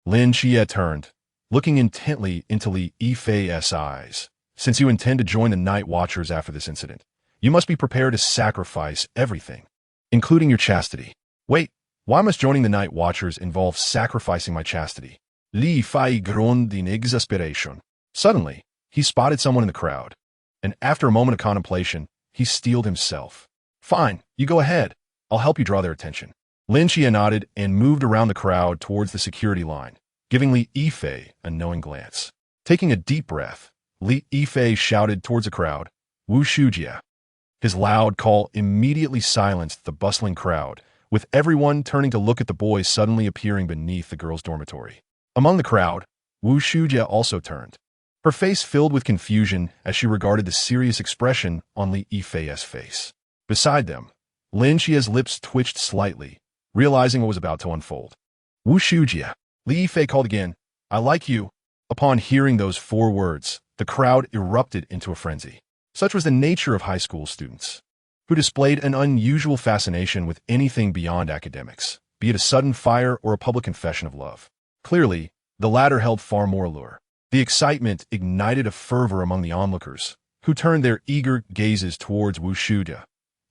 Speaker 1: Lin Chia turned, looking intently into Li Yifei's eyes. Since you intend to join the Night Watchers after this incident, you must be prepared to sacrifice everything, including your chastity. Wait, why must joining the Night Watchers involve sacrificing my chastity? Li Fei groaned in exasperation. Suddenly, he spotted someone in the crowd, and after a moment of contemplation, he steeled himself. Fine, you go ahead. I'll help you draw their attention. Lin Chia nodded and moved around the crowd towards the security line, giving Li Yifei a knowing glance. Taking a deep breath, Li Yifei shouted towards the crowd, Wu Shujia. His loud call immediately silenced the bustling crowd, with everyone turning to look at the boy suddenly appearing beneath the girls' dormitory. Among the crowd, Wu Shujia also turned, her face filled with confusion as she regarded the serious expression on Li Yifei's face. Beside them, Lin Chia's lips twitched slightly, realizing what was about to unfold. Wu Shujia. Li Yifei called again, I like you. Upon hearing those 4 words, the crowd erupted into a frenzy. Such was the nature of high school students, who displayed an unusual fascination with anything beyond academics, be it a sudden fire or a public confession of love. Clearly, the latter held far more allure. The excitement ignited a fervor among the onlookers, who turned their eager gazes towards Wu Shujia,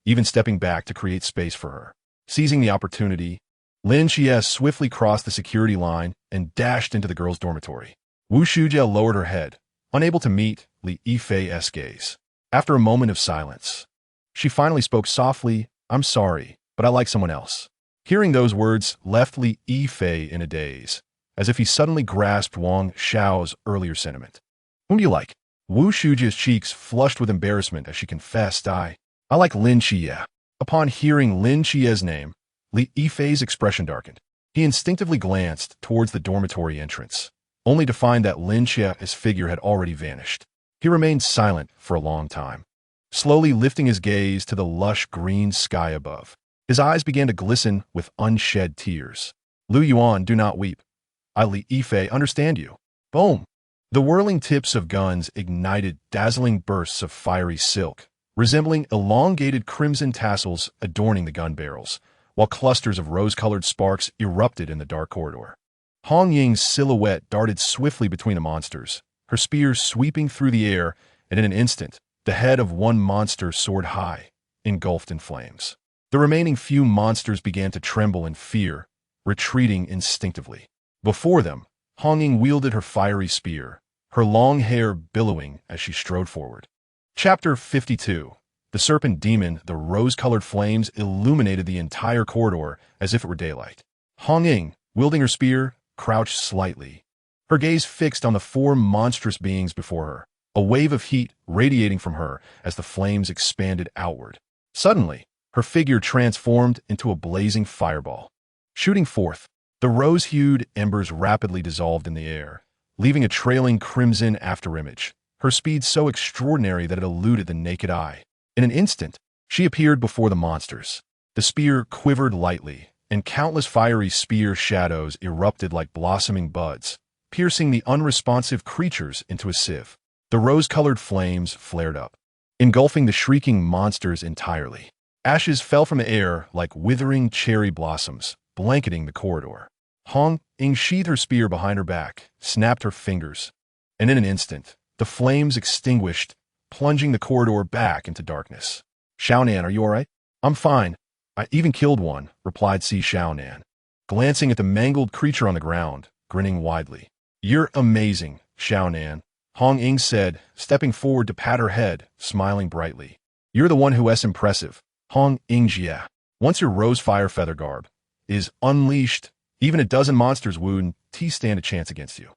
Speaker 1: even stepping back to create space for her. Seizing the opportunity, Lin Chia swiftly crossed the security line and dashed into the girls' dormitory. Wu Shujia lowered her head, unable to meet Li Yifei's gaze. After a moment of silence, she finally spoke softly, I'm sorry, but I like someone else. Hearing those words left Li Yifei in a daze, as if he suddenly grasped Wang Xiao's earlier sentiment. Whom do you like? Wu Shujia's cheeks flushed with embarrassment as she confessed, I like Lin Xie. Upon hearing Lin Xie's name, Li Yifei's expression darkened. He instinctively glanced towards the dormitory entrance, only to find that Lin Xie's figure had already vanished. He remained silent for a long time, slowly lifting his gaze to the lush green sky above. His eyes began to glisten with unshed tears. Lu Yuan, do not weep. I, Li Yifei, understand you. Boom! The whirling tips of guns ignited dazzling bursts of fiery silk, resembling elongated crimson tassels adorning the gun barrels, while clusters of rose-colored sparks erupted in the dark corridor. Hong Ying's silhouette darted swiftly between the monsters, her spear sweeping through the air, and in an instant, the head of one monster soared high, engulfed in flames. The remaining few monsters began to tremble in fear, retreating instinctively. Before them, Hong Ying wielded her fiery spear, her long hair billowing as she strode forward. Chapter 52. The Serpent Demon. The rose-colored flames illuminated the entire corridor as if it were daylight. Hong Ying, wielding her spear, crouched slightly, her gaze fixed on the four monstrous beings before her, a wave of heat radiating from her as the flames expanded outward. Suddenly, her figure transformed into a blazing fireball. Shooting forth, the rose-hued embers rapidly dissolved in the air, leaving a trailing crimson afterimage, her speed so extraordinary that it eluded the naked eye. In an instant, she appeared before the monsters. The spear quivered lightly, and countless fiery spear shadows erupted like blossoming buds, piercing the unresponsive creatures into a sieve. The rose-colored flames flared up, engulfing the shrieking monsters entirely. Ashes fell from the air like withering cherry blossoms, blanketing the corridor. Hong Ying sheathed her spear behind her back, snapped her fingers, and in an instant, the flames extinguished, plunging the corridor back into darkness. Xiaonan, are you all right? I'm fine. I even killed one, replied Si Xiaonan, glancing at the mangled creature on the ground, grinning widely. You're amazing, Xiaonan, Hong Ying said, stepping forward to pat her head, smiling brightly. You're the one who is impressive, Hong Ying Jia. Once your rose fire feather garb is unleashed, even a dozen monsters wouldn't stand a chance against you.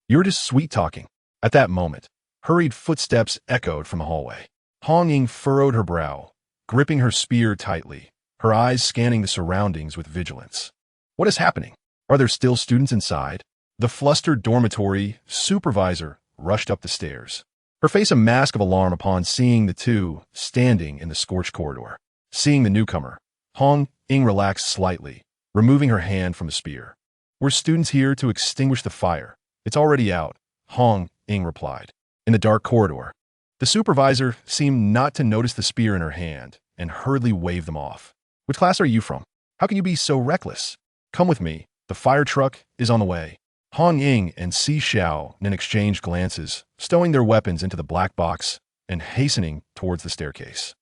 Speaker 1: You're just sweet-talking. At that moment, hurried footsteps echoed from the hallway. Hong Ying furrowed her brow, gripping her spear tightly, her eyes scanning the surroundings with vigilance. What is happening? Are there still students inside? The flustered dormitory supervisor rushed up the stairs, her face a mask of alarm upon seeing the two standing in the scorched corridor. Seeing the newcomer, Hong Ying relaxed slightly, removing her hand from the spear. We're students here to extinguish the fire. It's already out, Hong Ying replied. In the dark corridor, the supervisor seemed not to notice the spear in her hand and hurriedly waved them off. Which class are you from? How can you be so reckless? Come with me. The fire truck is on the way. Hong Ying and Si Xiaonan exchanged glances, stowing their weapons into the black box and hastening towards the staircase.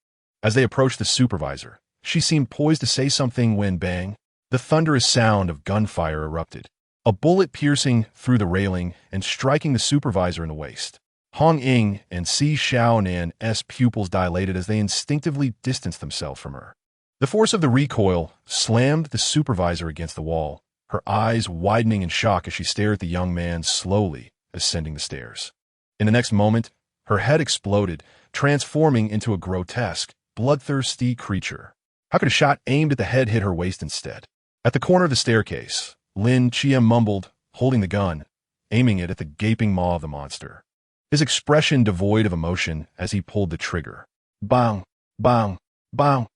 Speaker 1: As they approached the supervisor, she seemed poised to say something when bang, the thunderous sound of gunfire erupted, a bullet piercing through the railing and striking the supervisor in the waist. Hong Ying and Si Xiaonan's pupils dilated as they instinctively distanced themselves from her. The force of the recoil slammed the supervisor against the wall, her eyes widening in shock as she stared at the young man slowly ascending the stairs. In the next moment, her head exploded, transforming into a grotesque, bloodthirsty creature. How could a shot aimed at the head hit her waist instead? At the corner of the staircase, Lin Xie mumbled, holding the gun, aiming it at the gaping maw of the monster, his expression devoid of emotion as he pulled the trigger. Bang! Bang! Bang!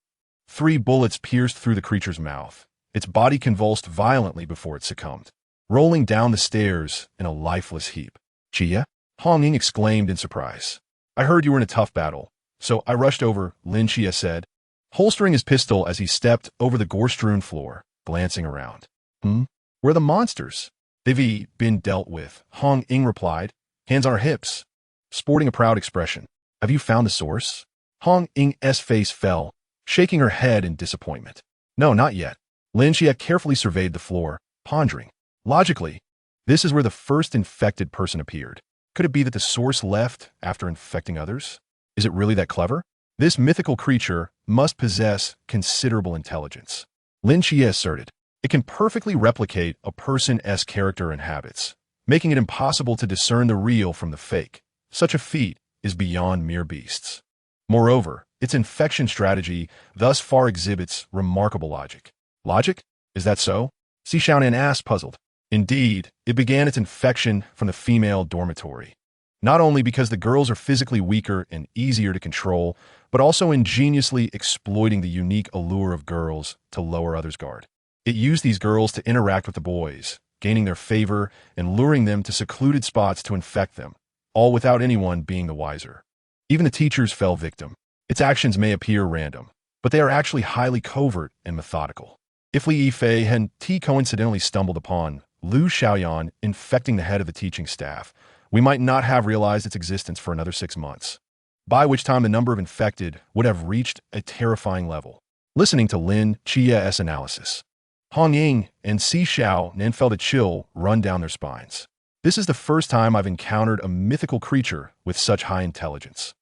Speaker 1: 3 bullets pierced through the creature's mouth. Its body convulsed violently before it succumbed, rolling down the stairs in a lifeless heap. Xie? Hong Ying exclaimed in surprise. I heard you were in a tough battle, so I rushed over, Lin Xie said, holstering his pistol as he stepped over the gore-strewn floor, glancing around. Where are the monsters? They've been dealt with, Hong Ying replied, hands on her hips, sporting a proud expression. Have you found the source? Hong Ying's face fell, shaking her head in disappointment. No, not yet. Lin Xie carefully surveyed the floor, pondering. Logically, this is where the first infected person appeared. Could it be that the source left after infecting others? Is it really that clever? This mythical creature must possess considerable intelligence. Lin Xie asserted. It can perfectly replicate a person's character and habits, making it impossible to discern the real from the fake. Such a feat is beyond mere beasts. Moreover, its infection strategy thus far exhibits remarkable logic. Logic? Is that so? Si Xiaonan asked, puzzled. Indeed, it began its infection from the female dormitory. Not only because the girls are physically weaker and easier to control, but also ingeniously exploiting the unique allure of girls to lower others' guard. It used these girls to interact with the boys, gaining their favor and luring them to secluded spots to infect them, all without anyone being the wiser. Even the teachers fell victim. Its actions may appear random, but they are actually highly covert and methodical. If Li Yifei and Ti coincidentally stumbled upon Lu Xiaoyan infecting the head of the teaching staff, we might not have realized its existence for another 6 months, by which time the number of infected would have reached a terrifying level. Listening to Lin Chia's analysis, Hong Ying and Si Xiaonan felt a chill run down their spines. This is the first time I've encountered a mythical creature with such high intelligence.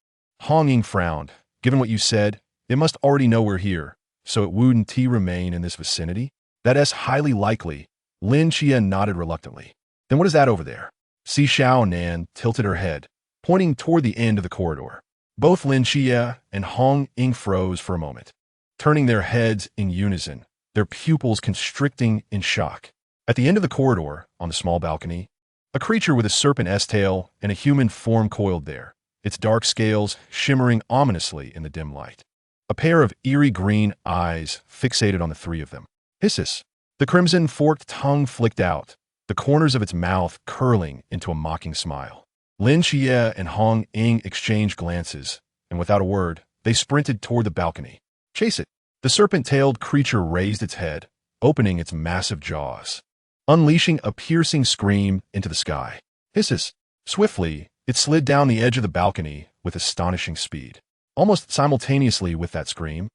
Speaker 1: Hong Ying frowned. Given what you said, it must already know we're here, so it wouldn't remain in this vicinity? That is highly likely. Lin Chia nodded reluctantly. Then what is that over there? Si Xiaonan tilted her head, pointing toward the end of the corridor. Both Lin Chia and Hong Ying froze for a moment, turning their heads in unison, their pupils constricting in shock. At the end of the corridor, on the small balcony, a creature with a serpent's tail and a human form coiled there, its dark scales shimmering ominously in the dim light. A pair of eerie green eyes fixated on the three of them. Hisses. The crimson forked tongue flicked out, the corners of its mouth curling into a mocking smile. Lin Xie and Hong Ying exchanged glances, and without a word, they sprinted toward the balcony. Chase it! The serpent-tailed creature raised its head, opening its massive jaws, unleashing a piercing scream into the sky. Hisses! Swiftly, it slid down the edge of the balcony with astonishing speed. Almost simultaneously with that scream,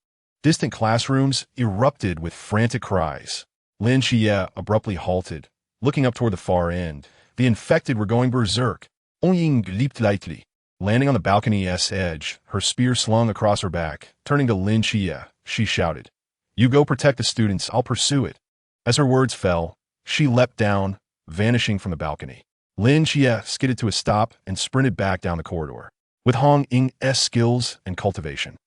Speaker 1: distant classrooms erupted with frantic cries. Lin Xie abruptly halted, looking up toward the far end. The infected were going berserk. Hong Ying leaped lightly, landing on the balcony's edge, her spear slung across her back. Turning to Lin Xie, she shouted, "You go protect the students, I'll pursue it." As her words fell, she leapt down, vanishing from the balcony. Lin Xie skidded to a stop and sprinted back down the corridor. With Hong Ying's skills and cultivation,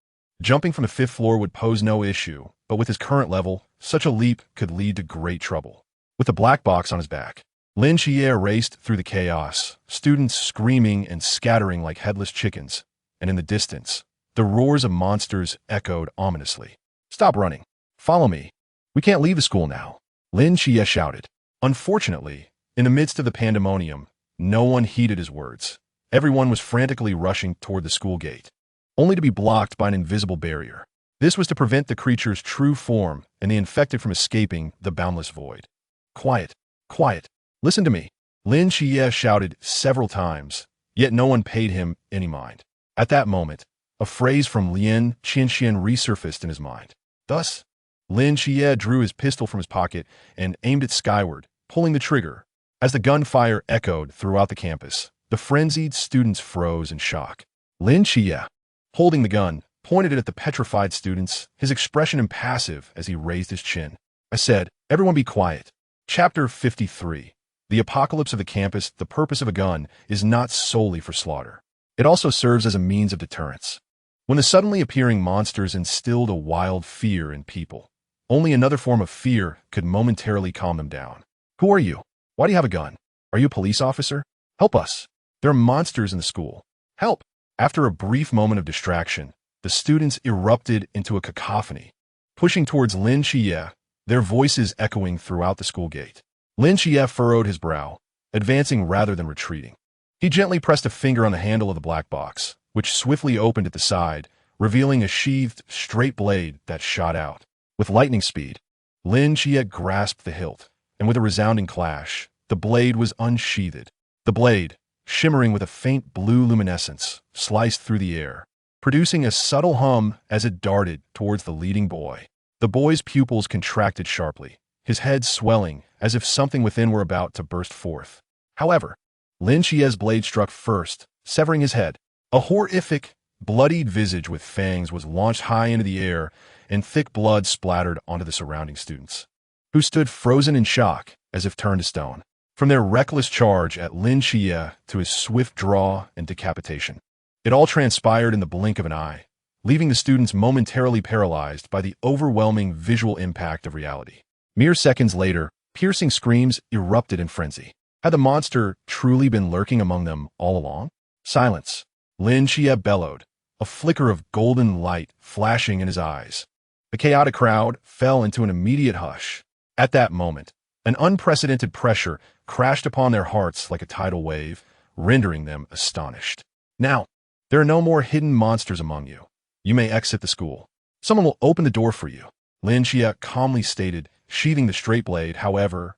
Speaker 1: jumping from the 5th floor would pose no issue, but with his current level, such a leap could lead to great trouble. With the black box on his back, Lin Xie raced through the chaos, students screaming and scattering like headless chickens, and in the distance, the roars of monsters echoed ominously. "Stop running. Follow me. We can't leave the school now," Lin Xie shouted. Unfortunately, in the midst of the pandemonium, no one heeded his words. Everyone was frantically rushing toward the school gate, only to be blocked by an invisible barrier. This was to prevent the creature's true form and the infected from escaping the boundless void. "Quiet, quiet, listen to me," Lin Xie shouted several times, yet no one paid him any mind. At that moment, a phrase from Lin Qianxian resurfaced in his mind. Thus, Lin Xie drew his pistol from his pocket and aimed it skyward, pulling the trigger. As the gunfire echoed throughout the campus, the frenzied students froze in shock. Lin Xie, holding the gun, pointed it at the petrified students, his expression impassive as he raised his chin. I said, "Everyone be quiet." Chapter 53. The apocalypse of the campus. The purpose of a gun is not solely for slaughter. It also serves as a means of deterrence. When the suddenly appearing monsters instilled a wild fear in people, only another form of fear could momentarily calm them down. "Who are you? Why do you have a gun? Are you a police officer? Help us. There are monsters in the school. Help!" After a brief moment of distraction, the students erupted into a cacophony, pushing towards Lin Xie, their voices echoing throughout the school gate. Lin Xie furrowed his brow, advancing rather than retreating. He gently pressed a finger on the handle of the black box, which swiftly opened at the side, revealing a sheathed, straight blade that shot out. With lightning speed, Lin Xie grasped the hilt, and with a resounding clash, the blade was unsheathed. The blade, shimmering with a faint blue luminescence, sliced through the air, producing a subtle hum as it darted towards the leading boy. The boy's pupils contracted sharply, his head swelling as if something within were about to burst forth. However, Lin Xie's blade struck first, severing his head. A horrific, bloodied visage with fangs was launched high into the air, and thick blood splattered onto the surrounding students. who stood frozen in shock as if turned to stone. From their reckless charge at Lin Xie to his swift draw and decapitation. It all transpired in the blink of an eye, leaving the students momentarily paralyzed by the overwhelming visual impact of reality. Mere seconds later, piercing screams erupted in frenzy. Had the monster truly been lurking among them all along? Silence. Lin Xie bellowed, a flicker of golden light flashing in his eyes. The chaotic crowd fell into an immediate hush. At that moment, an unprecedented pressure crashed upon their hearts like a tidal wave, rendering them astonished. Now, there are no more hidden monsters among you. You may exit the school. Someone will open the door for you, Lin Xie calmly stated, sheathing the straight blade. However,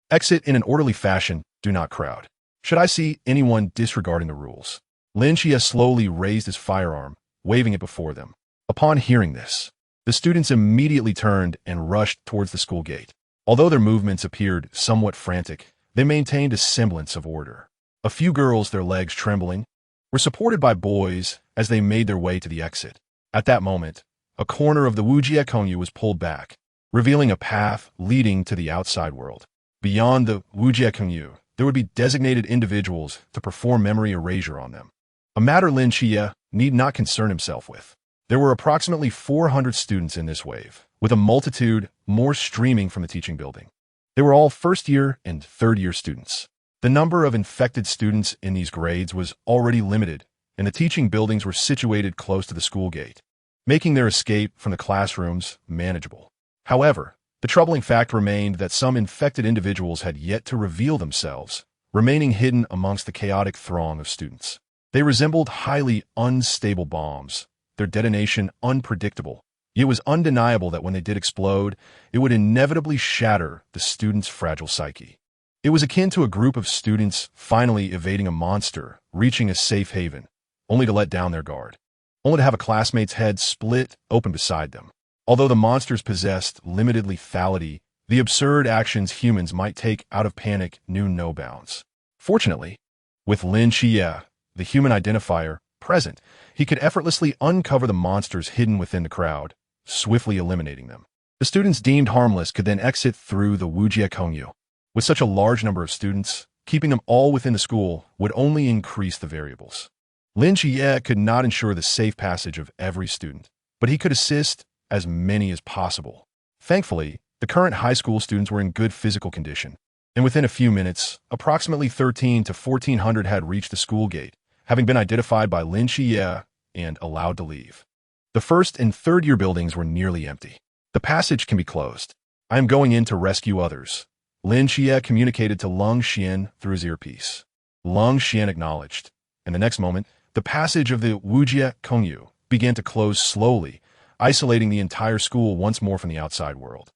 Speaker 1: exit in an orderly fashion, do not crowd. Should I see anyone disregarding the rules? Lin Xie slowly raised his firearm, waving it before them. Upon hearing this, the students immediately turned and rushed towards the school gate. Although their movements appeared somewhat frantic, they maintained a semblance of order. A few girls, their legs trembling, were supported by boys as they made their way to the exit. At that moment, a corner of the Wujie Kongyu was pulled back, revealing a path leading to the outside world. Beyond the Wujie Kongyu, there would be designated individuals to perform memory erasure on them. A matter Lin Xie need not concern himself with. There were approximately 400 students in this wave, with a multitude more streaming from the teaching building. They were all first-year and third-year students. The number of infected students in these grades was already limited, and the teaching buildings were situated close to the school gate, making their escape from the classrooms manageable. However, the troubling fact remained that some infected individuals had yet to reveal themselves, remaining hidden amongst the chaotic throng of students. They resembled highly unstable bombs, their detonation unpredictable. It was undeniable that when they did explode, it would inevitably shatter the student's fragile psyche. It was akin to a group of students finally evading a monster, reaching a safe haven, only to let down their guard, only to have a classmate's head split open beside them. Although the monsters possessed limited lethality, the absurd actions humans might take out of panic knew no bounds. Fortunately, with Lin Xie, the human identifier, present, he could effortlessly uncover the monsters hidden within the crowd, swiftly eliminating them. The students deemed harmless could then exit through the Wujie Kongyu. With such a large number of students, keeping them all within the school would only increase the variables. Lin Xie could not ensure the safe passage of every student, but he could assist as many as possible. Thankfully, the current high school students were in good physical condition, and within a few minutes, approximately 13 to 1400 had reached the school gate, having been identified by Lin Xie and allowed to leave. The first and third-year buildings were nearly empty. The passage can be closed. I am going in to rescue others, Lin Xie communicated to Lung Xian through his earpiece. Lung Xian acknowledged, and the next moment, the passage of the Wujie Kongyu began to close slowly, isolating the entire school once more from the outside world.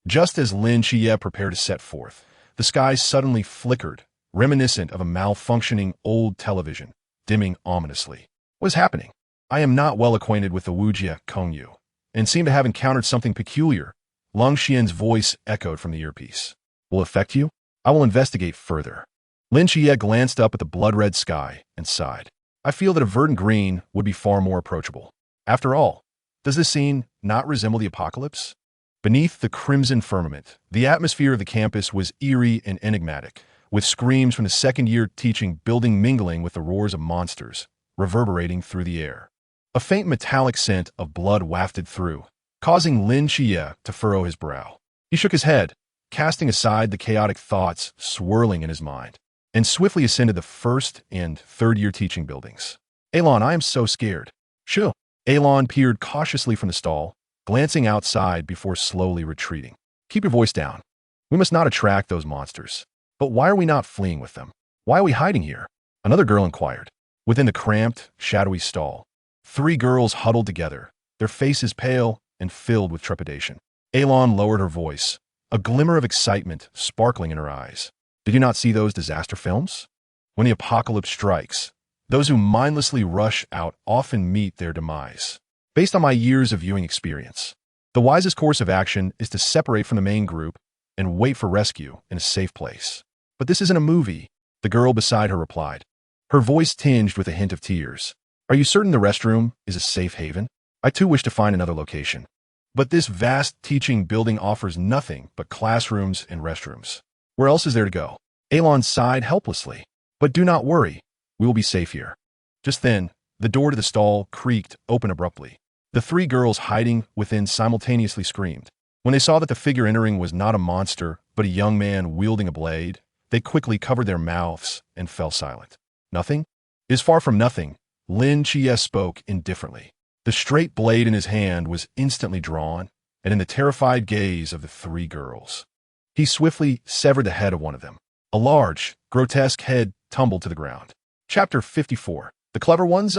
Speaker 1: Just as Lin Xie prepared to set forth, the sky suddenly flickered, reminiscent of a malfunctioning old television, dimming ominously. What is happening? I am not well acquainted with the Wujie Kongyu, and seem to have encountered something peculiar. Lung Xian's voice echoed from the earpiece. Will it affect you? I will investigate further. Lin Xie glanced up at the blood-red sky and sighed. I feel that a verdant green would be far more approachable. After all, does this scene not resemble the apocalypse? Beneath the crimson firmament, the atmosphere of the campus was eerie and enigmatic, with screams from the second-year teaching building mingling with the roars of monsters, reverberating through the air. A faint metallic scent of blood wafted through, causing Lin Xie to furrow his brow. He shook his head, casting aside the chaotic thoughts swirling in his mind, and swiftly ascended the first and third-year teaching buildings. Elon, I am so scared. Shoo. Elon peered cautiously from the stall, glancing outside before slowly retreating. Keep your voice down. We must not attract those monsters. But why are we not fleeing with them? Why are we hiding here? Another girl inquired. Within the cramped, shadowy stall, 3 girls huddled together, their faces pale and filled with trepidation. Elon lowered her voice, a glimmer of excitement sparkling in her eyes. Did you not see those disaster films? When the apocalypse strikes, those who mindlessly rush out often meet their demise. Based on my years of viewing experience, the wisest course of action is to separate from the main group and wait for rescue in a safe place. But this isn't a movie, the girl beside her replied, her voice tinged with a hint of tears. Are you certain the restroom is a safe haven? I too wish to find another location. But this vast teaching building offers nothing but classrooms and restrooms. Where else is there to go? Alon sighed helplessly. But do not worry, we will be safe here. Just then, the door to the stall creaked open abruptly. The three girls hiding within simultaneously screamed. When they saw that the figure entering was not a monster, but a young man wielding a blade, they quickly covered their mouths and fell silent. Nothing? It is far from nothing, Lin Chia spoke indifferently. The straight blade in his hand was instantly drawn, and in the terrified gaze of the three girls, he swiftly severed the head of one of them. A large, grotesque head tumbled to the ground. Chapter 54. The Clever Ones.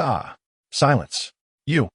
Speaker 1: Silence. You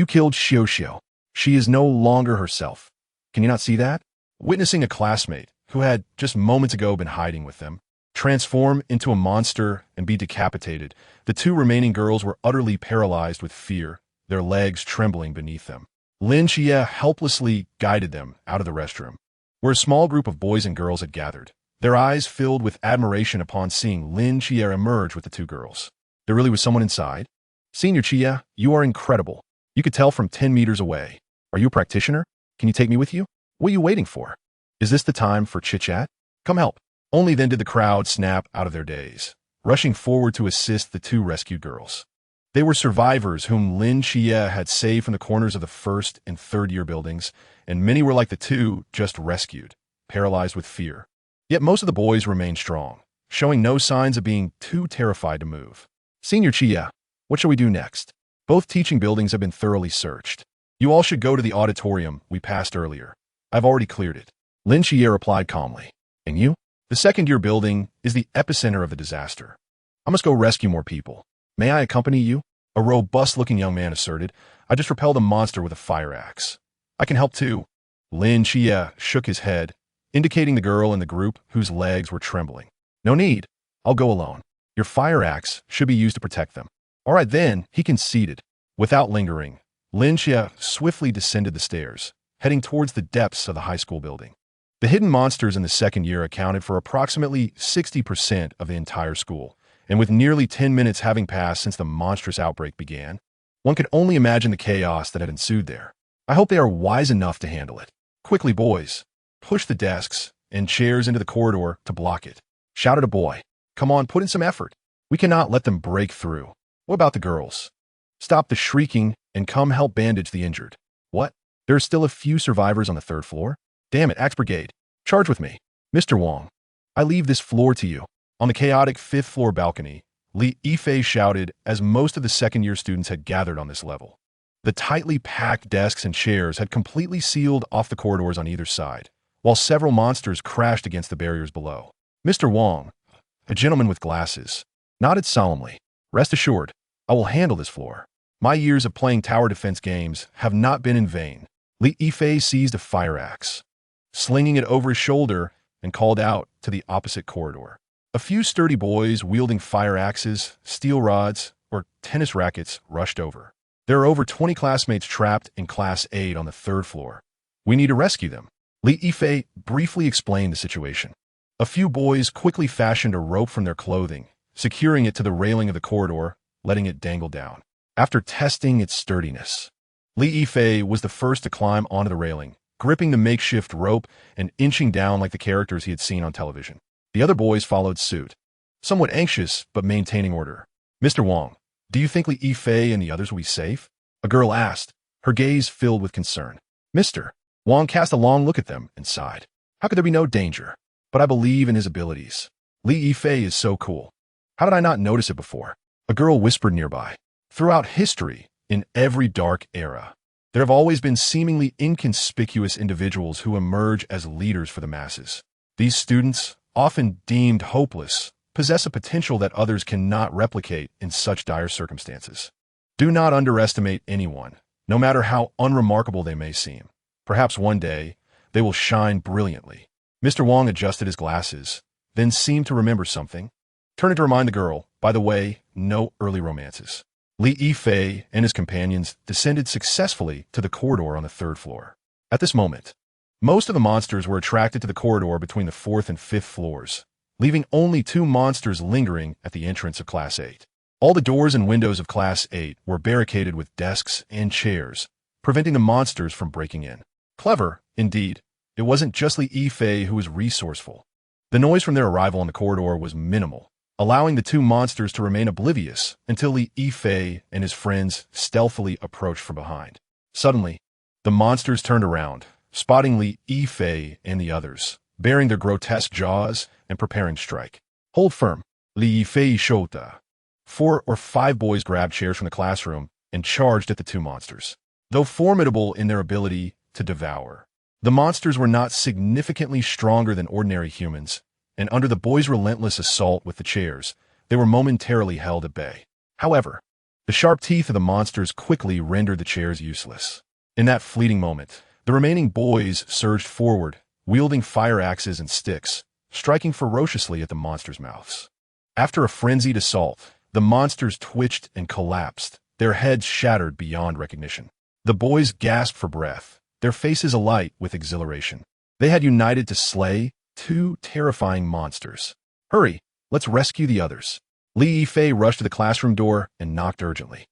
Speaker 1: killed Xiao Xiao. She is no longer herself. Can you not see that? Witnessing a classmate, who had just moments ago been hiding with them, transform into a monster and be decapitated, the two remaining girls were utterly paralyzed with fear, their legs trembling beneath them. Lin Chia helplessly guided them out of the restroom, where a small group of boys and girls had gathered, their eyes filled with admiration upon seeing Lin Chia emerge with the two girls. There really was someone inside? Senior Chia, you are incredible. You could tell from 10 meters away. Are you a practitioner? Can you take me with you? What are you waiting for? Is this the time for chit-chat? Come help. Only then did the crowd snap out of their daze, rushing forward to assist the two rescued girls. They were survivors whom Lin Chia had saved from the corners of the first and third-year buildings, and many were like the two just rescued, paralyzed with fear. Yet most of the boys remained strong, showing no signs of being too terrified to move. Senior Chia, what shall we do next? Both teaching buildings have been thoroughly searched. You all should go to the auditorium we passed earlier. I've already cleared it. Lin Chia replied calmly. And you? The second-year building is the epicenter of the disaster. I must go rescue more people. May I accompany you? A robust-looking young man asserted. I just repelled a monster with a fire axe. I can help too. Lin Chia shook his head, indicating the girl in the group whose legs were trembling. No need. I'll go alone. Your fire axe should be used to protect them. All right then, he conceded. Without lingering, Lin Chia swiftly descended the stairs, heading towards the depths of the high school building. The hidden monsters in the second year accounted for approximately 60% of the entire school, and with nearly 10 minutes having passed since the monstrous outbreak began, one could only imagine the chaos that had ensued there. I hope they are wise enough to handle it. Quickly, boys. Push the desks and chairs into the corridor to block it, shouted a boy. Come on, put in some effort. We cannot let them break through. What about the girls? Stop the shrieking and come help bandage the injured. What? There are still a few survivors on the third floor? Damn it, Axe Brigade. Charge with me. Mr. Wong, I leave this floor to you. On the chaotic fifth-floor balcony, Li Yifei shouted as most of the second-year students had gathered on this level. The tightly packed desks and chairs had completely sealed off the corridors on either side, while several monsters crashed against the barriers below. Mr. Wong, a gentleman with glasses, nodded solemnly. Rest assured, I will handle this floor. My years of playing tower defense games have not been in vain. Li Yifei seized a fire axe, slinging it over his shoulder, and called out to the opposite corridor. A few sturdy boys wielding fire axes, steel rods, or tennis rackets rushed over. There are over 20 classmates trapped in Class 8 on the third floor. We need to rescue them. Li Yifei briefly explained the situation. A few boys quickly fashioned a rope from their clothing, securing it to the railing of the corridor, letting it dangle down. After testing its sturdiness, Li Yifei was the first to climb onto the railing, gripping the makeshift rope and inching down like the characters he had seen on television. The other boys followed suit, somewhat anxious but maintaining order. Mr. Wong, do you think Li Yifei and the others will be safe? A girl asked, her gaze filled with concern. Mr. Wong cast a long look at them and sighed. How could there be no danger? But I believe in his abilities. Li Yifei is so cool. How did I not notice it before? A girl whispered nearby. Throughout history, in every dark era, there have always been seemingly inconspicuous individuals who emerge as leaders for the masses. These students, often deemed hopeless, possess a potential that others cannot replicate in such dire circumstances. Do not underestimate anyone, no matter how unremarkable they may seem. Perhaps one day, they will shine brilliantly. Mr. Wong adjusted his glasses, then seemed to remember something. Turning to remind the girl, by the way, no early romances. Li Yifei and his companions descended successfully to the corridor on the third floor. At this moment, most of the monsters were attracted to the corridor between the fourth and fifth floors, leaving only 2 monsters lingering at the entrance of Class 8. All the doors and windows of Class 8 were barricaded with desks and chairs, preventing the monsters from breaking in. Clever, indeed. It wasn't just Li Yifei who was resourceful. The noise from their arrival on the corridor was minimal, allowing the two monsters to remain oblivious until Li Yifei and his friends stealthily approached from behind. Suddenly, the monsters turned around, spotting Li Yifei and the others, baring their grotesque jaws and preparing to strike. Hold firm, Li Yifei Shota. 4 or 5 boys grabbed chairs from the classroom and charged at the two monsters. Though formidable in their ability to devour, the monsters were not significantly stronger than ordinary humans, and under the boys' relentless assault with the chairs, they were momentarily held at bay. However, the sharp teeth of the monsters quickly rendered the chairs useless. In that fleeting moment, the remaining boys surged forward, wielding fire axes and sticks, striking ferociously at the monsters' mouths. After a frenzied assault, the monsters twitched and collapsed, their heads shattered beyond recognition. The boys gasped for breath, their faces alight with exhilaration. They had united to slay 2 terrifying monsters. Hurry, let's rescue the others. Li Yifei rushed to the classroom door and knocked urgently.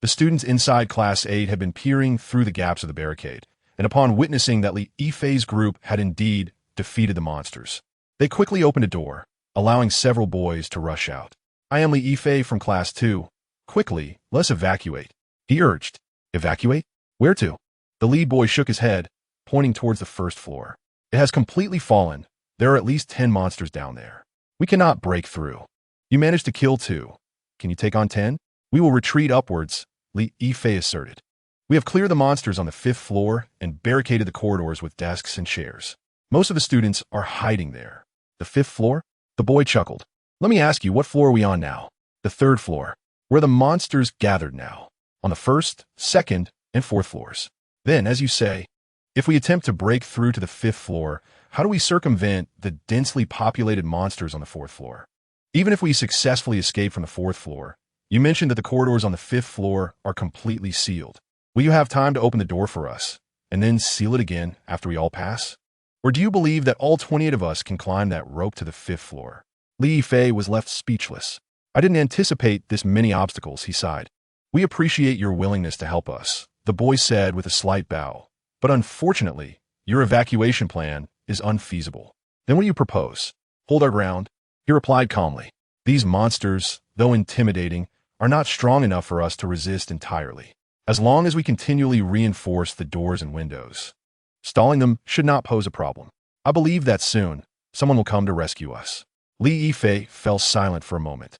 Speaker 1: The students inside Class 8 had been peering through the gaps of the barricade, and upon witnessing that Li Yifei's group had indeed defeated the monsters, they quickly opened a door, allowing several boys to rush out. I am Li Yifei from Class 2. Quickly, let's evacuate, he urged. Evacuate? Where to? The lead boy shook his head, pointing towards the first floor. It has completely fallen. There are at least 10 monsters down there. We cannot break through. You managed to kill 2. Can you take on 10? We will retreat upwards, Li Yifei asserted. We have cleared the monsters on the 5th floor and barricaded the corridors with desks and chairs. Most of the students are hiding there. The 5th floor? The boy chuckled. Let me ask you, what floor are we on now? The 3rd floor, where the monsters gathered now. On the 1st, 2nd, and 4th floors. Then, as you say, if we attempt to break through to the 5th floor, how do we circumvent the densely populated monsters on the 4th floor? Even if we successfully escape from the 4th floor, you mentioned that the corridors on the 5th floor are completely sealed. Will you have time to open the door for us, and then seal it again after we all pass? Or do you believe that all 28 of us can climb that rope to the 5th floor? Li Yifei was left speechless. I didn't anticipate this many obstacles, he sighed. We appreciate your willingness to help us, the boy said with a slight bow. But unfortunately, your evacuation plan is unfeasible. Then what do you propose? Hold our ground? He replied calmly. These monsters, though intimidating, are not strong enough for us to resist entirely, as long as we continually reinforce the doors and windows. Stalling them should not pose a problem. I believe that soon, someone will come to rescue us. Li Yifei fell silent for a moment,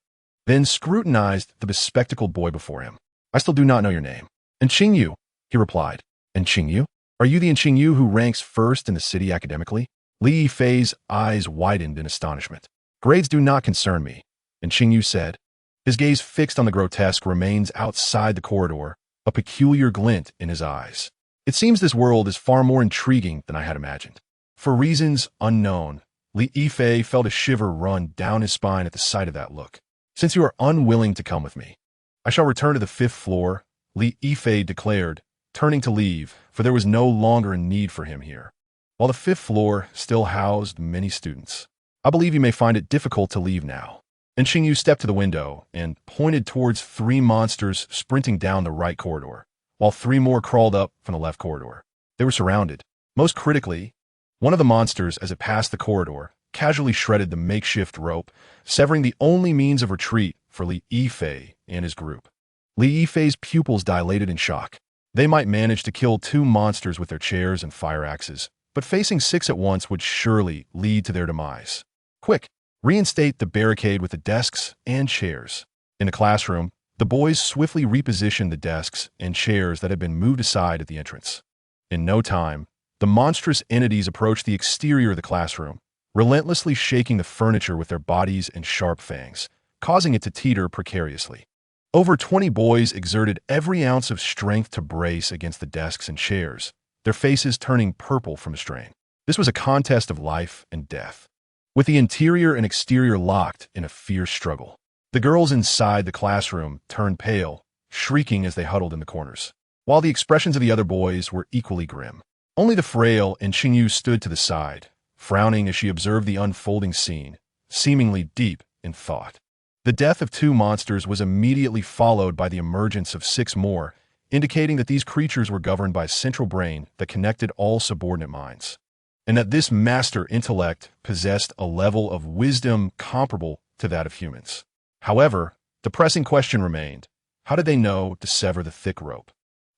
Speaker 1: then scrutinized the bespectacled boy before him. I still do not know your name. And Qingyu, he replied. And Qingyu? Are you the Qingyu who ranks first in the city academically? Li Yifei's eyes widened in astonishment. Grades do not concern me, and Qingyu said, his gaze fixed on the grotesque remains outside the corridor, a peculiar glint in his eyes. It seems this world is far more intriguing than I had imagined. For reasons unknown, Li Yifei felt a shiver run down his spine at the sight of that look. Since you are unwilling to come with me, I shall return to the 5th floor, Li Yifei declared, turning to leave, for there was no longer a need for him here. While the 5th floor still housed many students, I believe you may find it difficult to leave now. And Qingyu stepped to the window and pointed towards 3 monsters sprinting down the right corridor, while 3 more crawled up from the left corridor. They were surrounded. Most critically, one of the monsters, as it passed the corridor, casually shredded the makeshift rope, severing the only means of retreat for Li Yifei and his group. Li Yifei's pupils dilated in shock. They might manage to kill 2 monsters with their chairs and fire axes, but facing 6 at once would surely lead to their demise. Quick, reinstate the barricade with the desks and chairs. In the classroom, the boys swiftly repositioned the desks and chairs that had been moved aside at the entrance. In no time, the monstrous entities approached the exterior of the classroom, relentlessly shaking the furniture with their bodies and sharp fangs, causing it to teeter precariously. Over 20 boys exerted every ounce of strength to brace against the desks and chairs, their faces turning purple from strain. This was a contest of life and death, with the interior and exterior locked in a fierce struggle. The girls inside the classroom turned pale, shrieking as they huddled in the corners, while the expressions of the other boys were equally grim. Only the frail and Qingyu stood to the side, frowning as she observed the unfolding scene, seemingly deep in thought. The death of 2 monsters was immediately followed by the emergence of 6 more, indicating that these creatures were governed by a central brain that connected all subordinate minds, and that this master intellect possessed a level of wisdom comparable to that of humans. However, the pressing question remained: how did they know to sever the thick rope?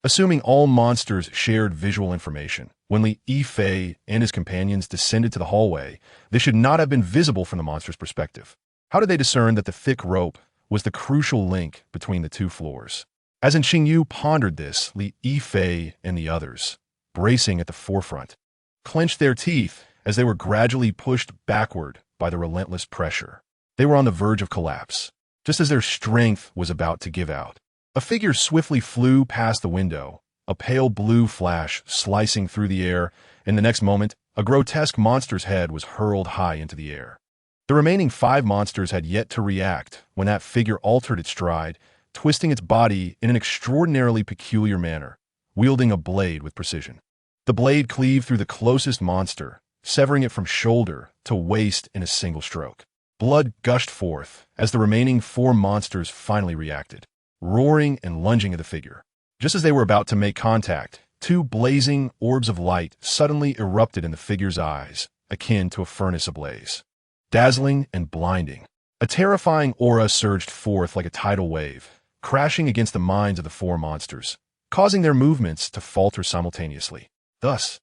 Speaker 1: Assuming all monsters shared visual information, when Li Yifei and his companions descended to the hallway, they should not have been visible from the monster's perspective. How did they discern that the thick rope was the crucial link between the two floors? As Qingyu pondered this, Li Yifei and the others, bracing at the forefront, clenched their teeth as they were gradually pushed backward by the relentless pressure. They were on the verge of collapse, just as their strength was about to give out. A figure swiftly flew past the window, a pale blue flash slicing through the air, and the next moment, a grotesque monster's head was hurled high into the air. The remaining 5 monsters had yet to react when that figure altered its stride, twisting its body in an extraordinarily peculiar manner, wielding a blade with precision. The blade cleaved through the closest monster, severing it from shoulder to waist in a single stroke. Blood gushed forth as the remaining 4 monsters finally reacted, roaring and lunging at the figure. Just as they were about to make contact, 2 blazing orbs of light suddenly erupted in the figure's eyes, akin to a furnace ablaze. Dazzling and blinding, a terrifying aura surged forth like a tidal wave, crashing against the minds of the 4 monsters, causing their movements to falter simultaneously. Thus,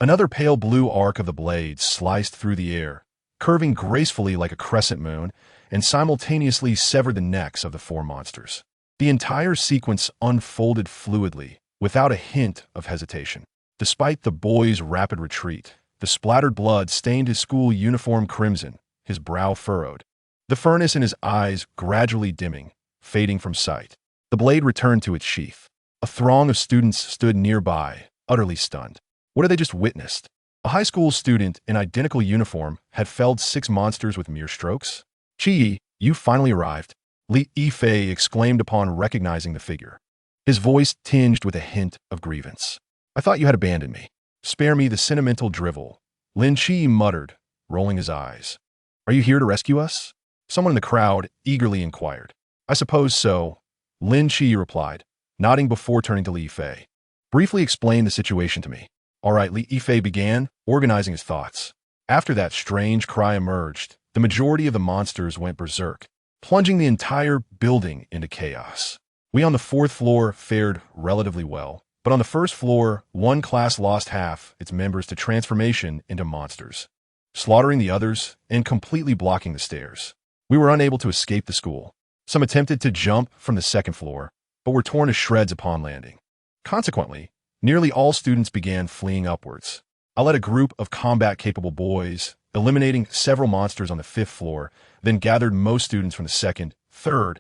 Speaker 1: another pale blue arc of the blade sliced through the air, curving gracefully like a crescent moon, and simultaneously severed the necks of the 4 monsters. The entire sequence unfolded fluidly, without a hint of hesitation. Despite the boy's rapid retreat, the splattered blood stained his school uniform crimson, his brow furrowed, the furnace in his eyes gradually dimming, fading from sight. The blade returned to its sheath. A throng of students stood nearby, utterly stunned. What had they just witnessed? A high school student in identical uniform had felled 6 monsters with mere strokes? Qi, you finally arrived, Li Yifei exclaimed upon recognizing the figure, his voice tinged with a hint of grievance. I thought you had abandoned me. Spare me the sentimental drivel, Lin Qi muttered, rolling his eyes. Are you here to rescue us? Someone in the crowd eagerly inquired. I suppose so, Lin Qi replied, nodding before turning to Li Yifei. Briefly explain the situation to me. All right, Li Yifei began, organizing his thoughts. After that strange cry emerged, the majority of the monsters went berserk, plunging the entire building into chaos. We on the 4th floor fared relatively well, but on the 1st floor, one class lost half its members to transformation into monsters, slaughtering the others and completely blocking the stairs. We were unable to escape the school. Some attempted to jump from the 2nd floor, but were torn to shreds upon landing. Consequently, nearly all students began fleeing upwards. I led a group of combat-capable boys, eliminating several monsters on the 5th floor, then gathered most students from the 2nd, 3rd,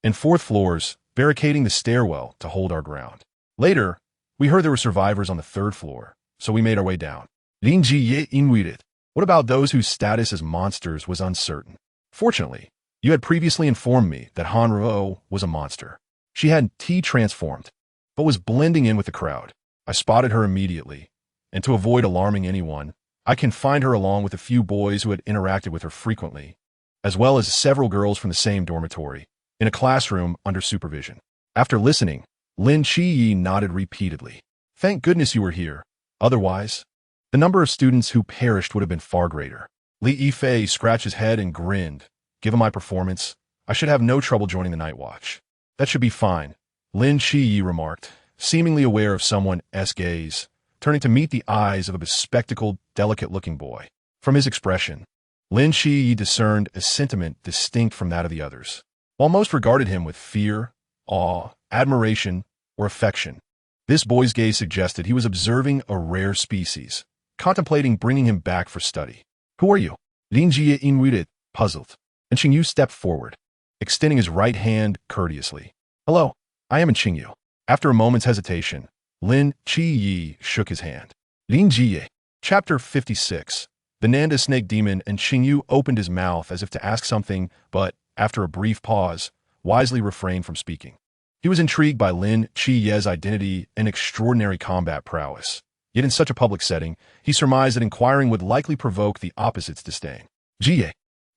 Speaker 1: and 4th floors, barricading the stairwell to hold our ground. Later, we heard there were survivors on the 3rd floor, so we made our way down. What about those whose status as monsters was uncertain? Fortunately, you had previously informed me that Han Ruo was a monster. She had T-transformed, but was blending in with the crowd. I spotted her immediately, and to avoid alarming anyone, I confined her along with a few boys who had interacted with her frequently, as well as several girls from the same dormitory, in a classroom under supervision. After listening, Lin Qi nodded repeatedly. Thank goodness you were here. Otherwise, the number of students who perished would have been far greater. Li Yifei scratched his head and grinned. Given my performance, I should have no trouble joining the night watch. That should be fine, Lin Qi remarked, seemingly aware of someone's gaze, turning to meet the eyes of a bespectacled, delicate-looking boy. From his expression, Lin Qi discerned a sentiment distinct from that of the others. While most regarded him with fear, awe, admiration, or affection, this boy's gaze suggested he was observing a rare species, contemplating bringing him back for study. Who are you? Lin Jie inwided, puzzled, and Qingyu stepped forward, extending his right hand courteously. Hello, I am Qingyu. After a moment's hesitation, Lin Qi shook his hand. Lin Jie. Chapter 56. The Nanda Snake Demon and Qingyu opened his mouth as if to ask something, but, after a brief pause, wisely refrained from speaking. He was intrigued by Lin Qi's identity and extraordinary combat prowess. Yet in such a public setting, he surmised that inquiring would likely provoke the opposite's disdain. Jie.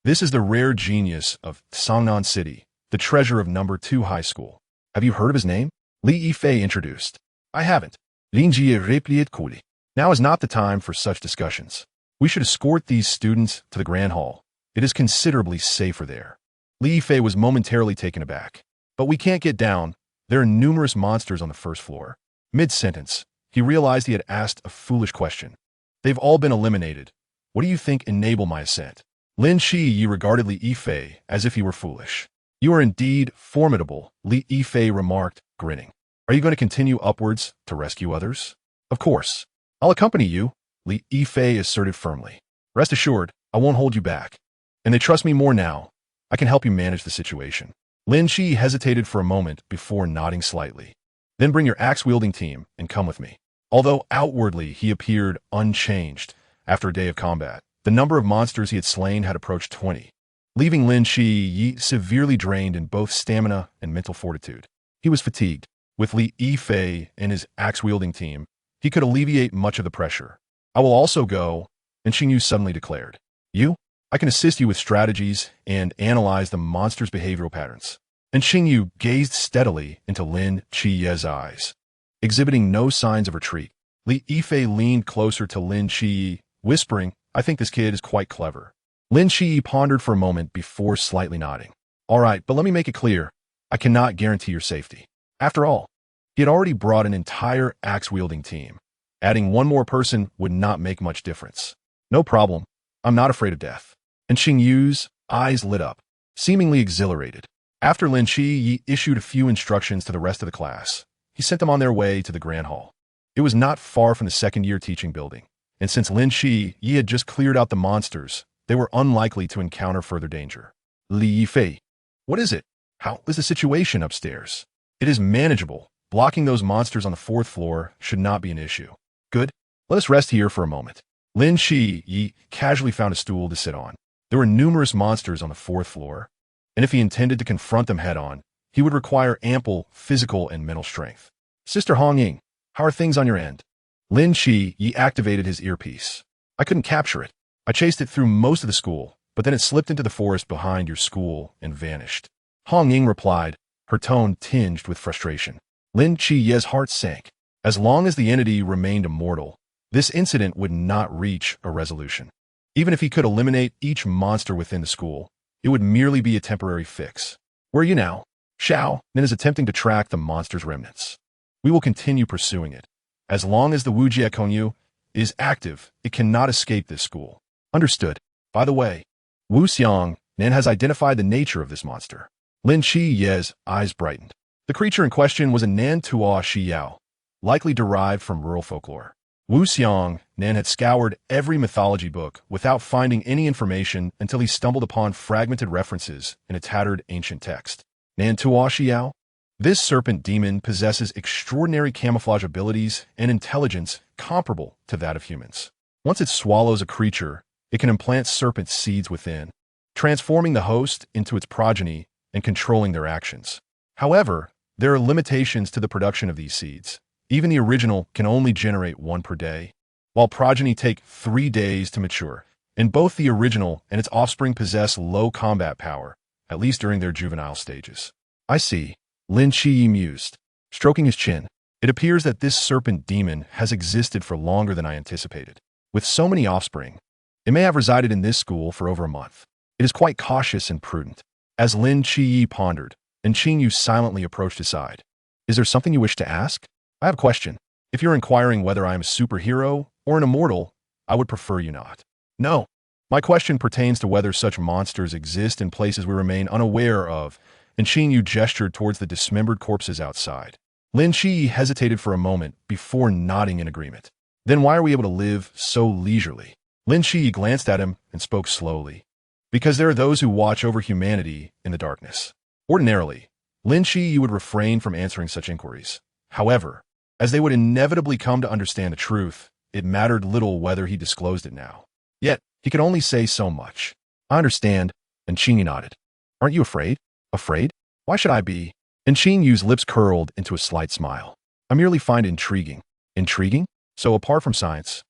Speaker 1: This is the rare genius of Sangnan City, the treasure of number 2 high school. Have you heard of his name? Li Yifei introduced. I haven't. Lin Jie replied coolly. Now is not the time for such discussions. We should escort these students to the Grand Hall. It is considerably safer there. Li Yifei was momentarily taken aback. But we can't get down. There are numerous monsters on the first floor. Mid-sentence, he realized he had asked a foolish question. They've all been eliminated. What do you think enable my ascent? Lin Shi regarded Li Yifei as if he were foolish. You are indeed formidable, Li Yifei remarked, grinning. Are you going to continue upwards to rescue others? Of course. I'll accompany you, Li Yifei asserted firmly. Rest assured, I won't hold you back. And they trust me more now. I can help you manage the situation. Lin Shi hesitated for a moment before nodding slightly. Then bring your axe-wielding team and come with me. Although outwardly he appeared unchanged after a day of combat, the number of monsters he had slain had approached 20, leaving Lin Shi severely drained in both stamina and mental fortitude. He was fatigued. With Li Yifei and his axe-wielding team, he could alleviate much of the pressure. I will also go, and Xingyu suddenly declared. You? I can assist you with strategies and analyze the monster's behavioral patterns. And Xingyu gazed steadily into Lin Chiye's eyes, exhibiting no signs of retreat. Li Yifei leaned closer to Lin Chiye, whispering, I think this kid is quite clever. Lin Chiye pondered for a moment before slightly nodding. All right, but let me make it clear. I cannot guarantee your safety. After all, he had already brought an entire axe-wielding team. Adding one more person would not make much difference. No problem. I'm not afraid of death. And Xingyu's eyes lit up, seemingly exhilarated. After Lin Chi issued a few instructions to the rest of the class, he sent them on their way to the Grand Hall. It was not far from the second-year teaching building, and since Lin Chi had just cleared out the monsters, they were unlikely to encounter further danger. Li Yifei, what is it? How is the situation upstairs? It is manageable. Blocking those monsters on the fourth floor should not be an issue. Good. Let us rest here for a moment. Lin Chi casually found a stool to sit on. There were numerous monsters on the fourth floor, and if he intended to confront them head-on, he would require ample physical and mental strength. Sister Hong Ying, how are things on your end? Lin Chi activated his earpiece. I couldn't capture it. I chased it through most of the school, but then it slipped into the forest behind your school and vanished. Hong Ying replied, her tone tinged with frustration. Lin Chiye's heart sank. As long as the entity remained immortal, this incident would not reach a resolution. Even if he could eliminate each monster within the school, it would merely be a temporary fix. Where are you now? Xiao Nin is attempting to track the monster's remnants. We will continue pursuing it. As long as the Wujie Kongyu is active, it cannot escape this school. Understood. By the way, Wu Xiang Nin has identified the nature of this monster. Lin Chiye's eyes brightened. The creature in question was a Nan Tua Xiyao, likely derived from rural folklore. Wu Xiang Nan had scoured every mythology book without finding any information until he stumbled upon fragmented references in a tattered ancient text. Nan Tua Xiao? This serpent demon possesses extraordinary camouflage abilities and intelligence comparable to that of humans. Once it swallows a creature, it can implant serpent seeds within, transforming the host into its progeny and controlling their actions. However, there are limitations to the production of these seeds. Even the original can only generate one per day, while progeny take 3 days to mature, and both the original and its offspring possess low combat power, at least during their juvenile stages. I see, Lin Chi mused, stroking his chin. It appears that this serpent demon has existed for longer than I anticipated. With so many offspring, it may have resided in this school for over a month. It is quite cautious and prudent. As Lin Chi pondered, and Qingyu silently approached his side. Is there something you wish to ask? I have a question. If you're inquiring whether I am a superhero or an immortal, I would prefer you not. No. My question pertains to whether such monsters exist in places we remain unaware of, and Qingyu gestured towards the dismembered corpses outside. Lin Chi hesitated for a moment before nodding in agreement. Then why are we able to live so leisurely? Lin Chi glanced at him and spoke slowly. Because there are those who watch over humanity in the darkness. Ordinarily, Lin Chi would refrain from answering such inquiries. However, as they would inevitably come to understand the truth, it mattered little whether he disclosed it now. Yet, he could only say so much. I understand, and Qingyu nodded. Aren't you afraid? Afraid? Why should I be? And Qingyu's lips curled into a slight smile. I merely find it intriguing. Intriguing? So apart from science,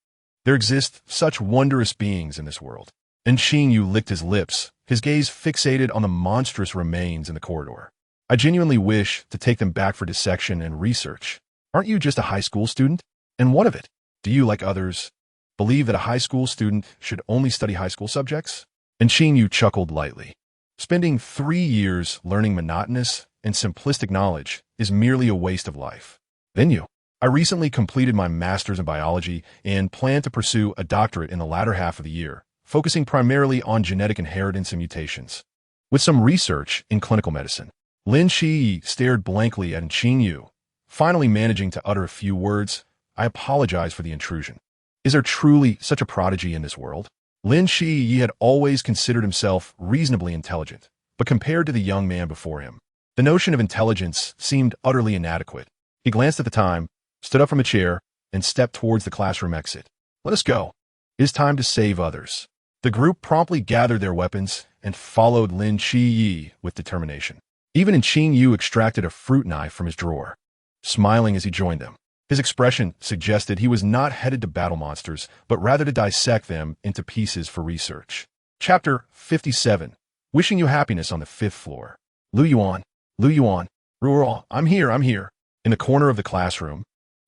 Speaker 1: there exist such wondrous beings in this world. And Qingyu licked his lips, his gaze fixated on the monstrous remains in the corridor. I genuinely wish to take them back for dissection and research. Aren't you just a high school student? And what of it? Do you, like others, believe that a high school student should only study high school subjects? And Yu chuckled lightly. Spending 3 years learning monotonous and simplistic knowledge is merely a waste of life. Then I recently completed my master's in biology and plan to pursue a doctorate in the latter half of the year, focusing primarily on genetic inheritance and mutations, with some research in clinical medicine. Lin Shi stared blankly at Qin Yu, finally managing to utter a few words. I apologize for the intrusion. Is there truly such a prodigy in this world? Lin Shi had always considered himself reasonably intelligent, but compared to the young man before him, the notion of intelligence seemed utterly inadequate. He glanced at the time, stood up from a chair, and stepped towards the classroom exit. Let us go. It is time to save others. The group promptly gathered their weapons and followed Lin Shi with determination. Even Qin Yu extracted a fruit knife from his drawer, smiling as he joined them. His expression suggested he was not headed to battle monsters, but rather to dissect them into pieces for research. Chapter 57. Wishing you happiness on the 5th floor. Lu Yuan, Ruo, I'm here. In the corner of the classroom,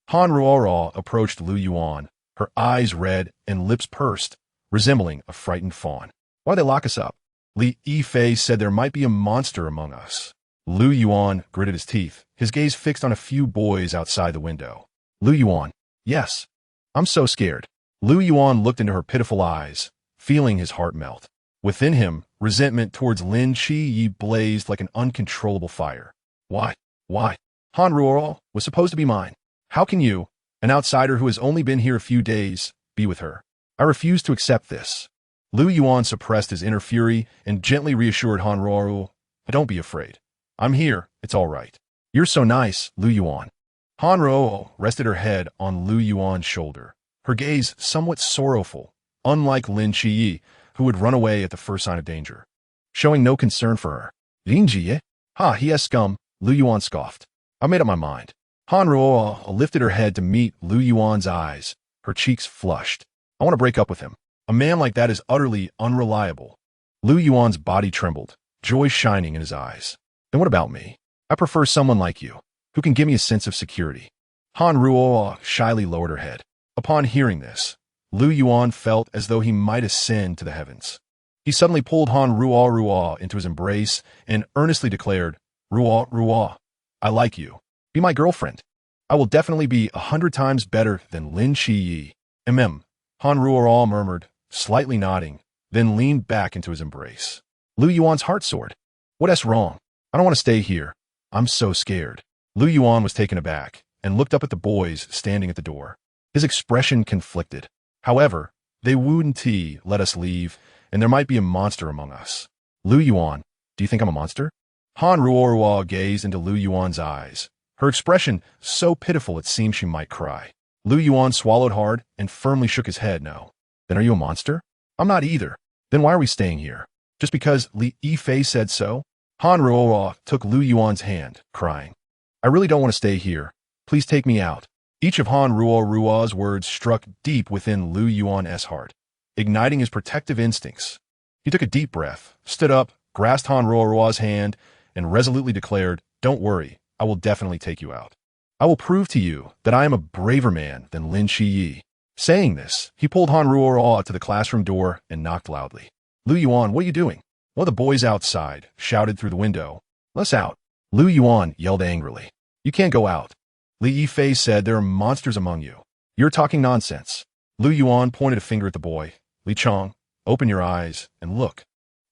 Speaker 1: Han Ruo approached Lu Yuan, her eyes red and lips pursed, resembling a frightened fawn. Why'd they lock us up? Li Yifei said there might be a monster among us. Lu Yuan gritted his teeth, his gaze fixed on a few boys outside the window. Lu Yuan, yes. I'm so scared. Lu Yuan looked into her pitiful eyes, feeling his heart melt. Within him, resentment towards Lin Shi blazed like an uncontrollable fire. Why? Han Ruo was supposed to be mine. How can you, an outsider who has only been here a few days, be with her? I refuse to accept this. Lu Yuan suppressed his inner fury and gently reassured Han Ruo, don't be afraid. I'm here, it's all right. You're so nice, Lu Yuan. Han Ruo rested her head on Lu Yuan's shoulder, her gaze somewhat sorrowful, unlike Lin Shi, who would run away at the first sign of danger, showing no concern for her. Lin Ji, ha, he has scum, Lu Yuan scoffed. I made up my mind. Han Ruo lifted her head to meet Lu Yuan's eyes, her cheeks flushed. I want to break up with him. A man like that is utterly unreliable. Lu Yuan's body trembled, joy shining in his eyes. Then what about me? I prefer someone like you, who can give me a sense of security. Han Ruo shyly lowered her head. Upon hearing this, Lu Yuan felt as though he might ascend to the heavens. He suddenly pulled Han Ruo into his embrace and earnestly declared, Ruo, I like you. Be my girlfriend. I will definitely be 100 times better than Lin Shi. Han Ruo murmured, slightly nodding, then leaned back into his embrace. Lu Yuan's heart soared. What's wrong? I don't want to stay here. I'm so scared. Lu Yuan was taken aback and looked up at the boys standing at the door. His expression conflicted. However, they wouldn't let us leave, and there might be a monster among us. Lu Yuan, do you think I'm a monster? Han Ruo gazed into Lu Yuan's eyes, her expression so pitiful it seemed she might cry. Lu Yuan swallowed hard and firmly shook his head. No. Then are you a monster? I'm not either. Then why are we staying here? Just because Li Yifei said so? Han Ruo took Lu Yuan's hand, crying. I really don't want to stay here. Please take me out. Each of Han Ruo's words struck deep within Lu Yuan's heart, igniting his protective instincts. He took a deep breath, stood up, grasped Han Ruo's hand, and resolutely declared, Don't worry, I will definitely take you out. I will prove to you that I am a braver man than Lin Shi. Saying this, he pulled Han Ruo to the classroom door and knocked loudly. Lu Yuan, what are you doing? One of the boys outside shouted through the window. Let's out. Lu Yuan yelled angrily. You can't go out. Li Yifei said there are monsters among you. You're talking nonsense. Lu Yuan pointed a finger at the boy. Li Chong, open your eyes and look.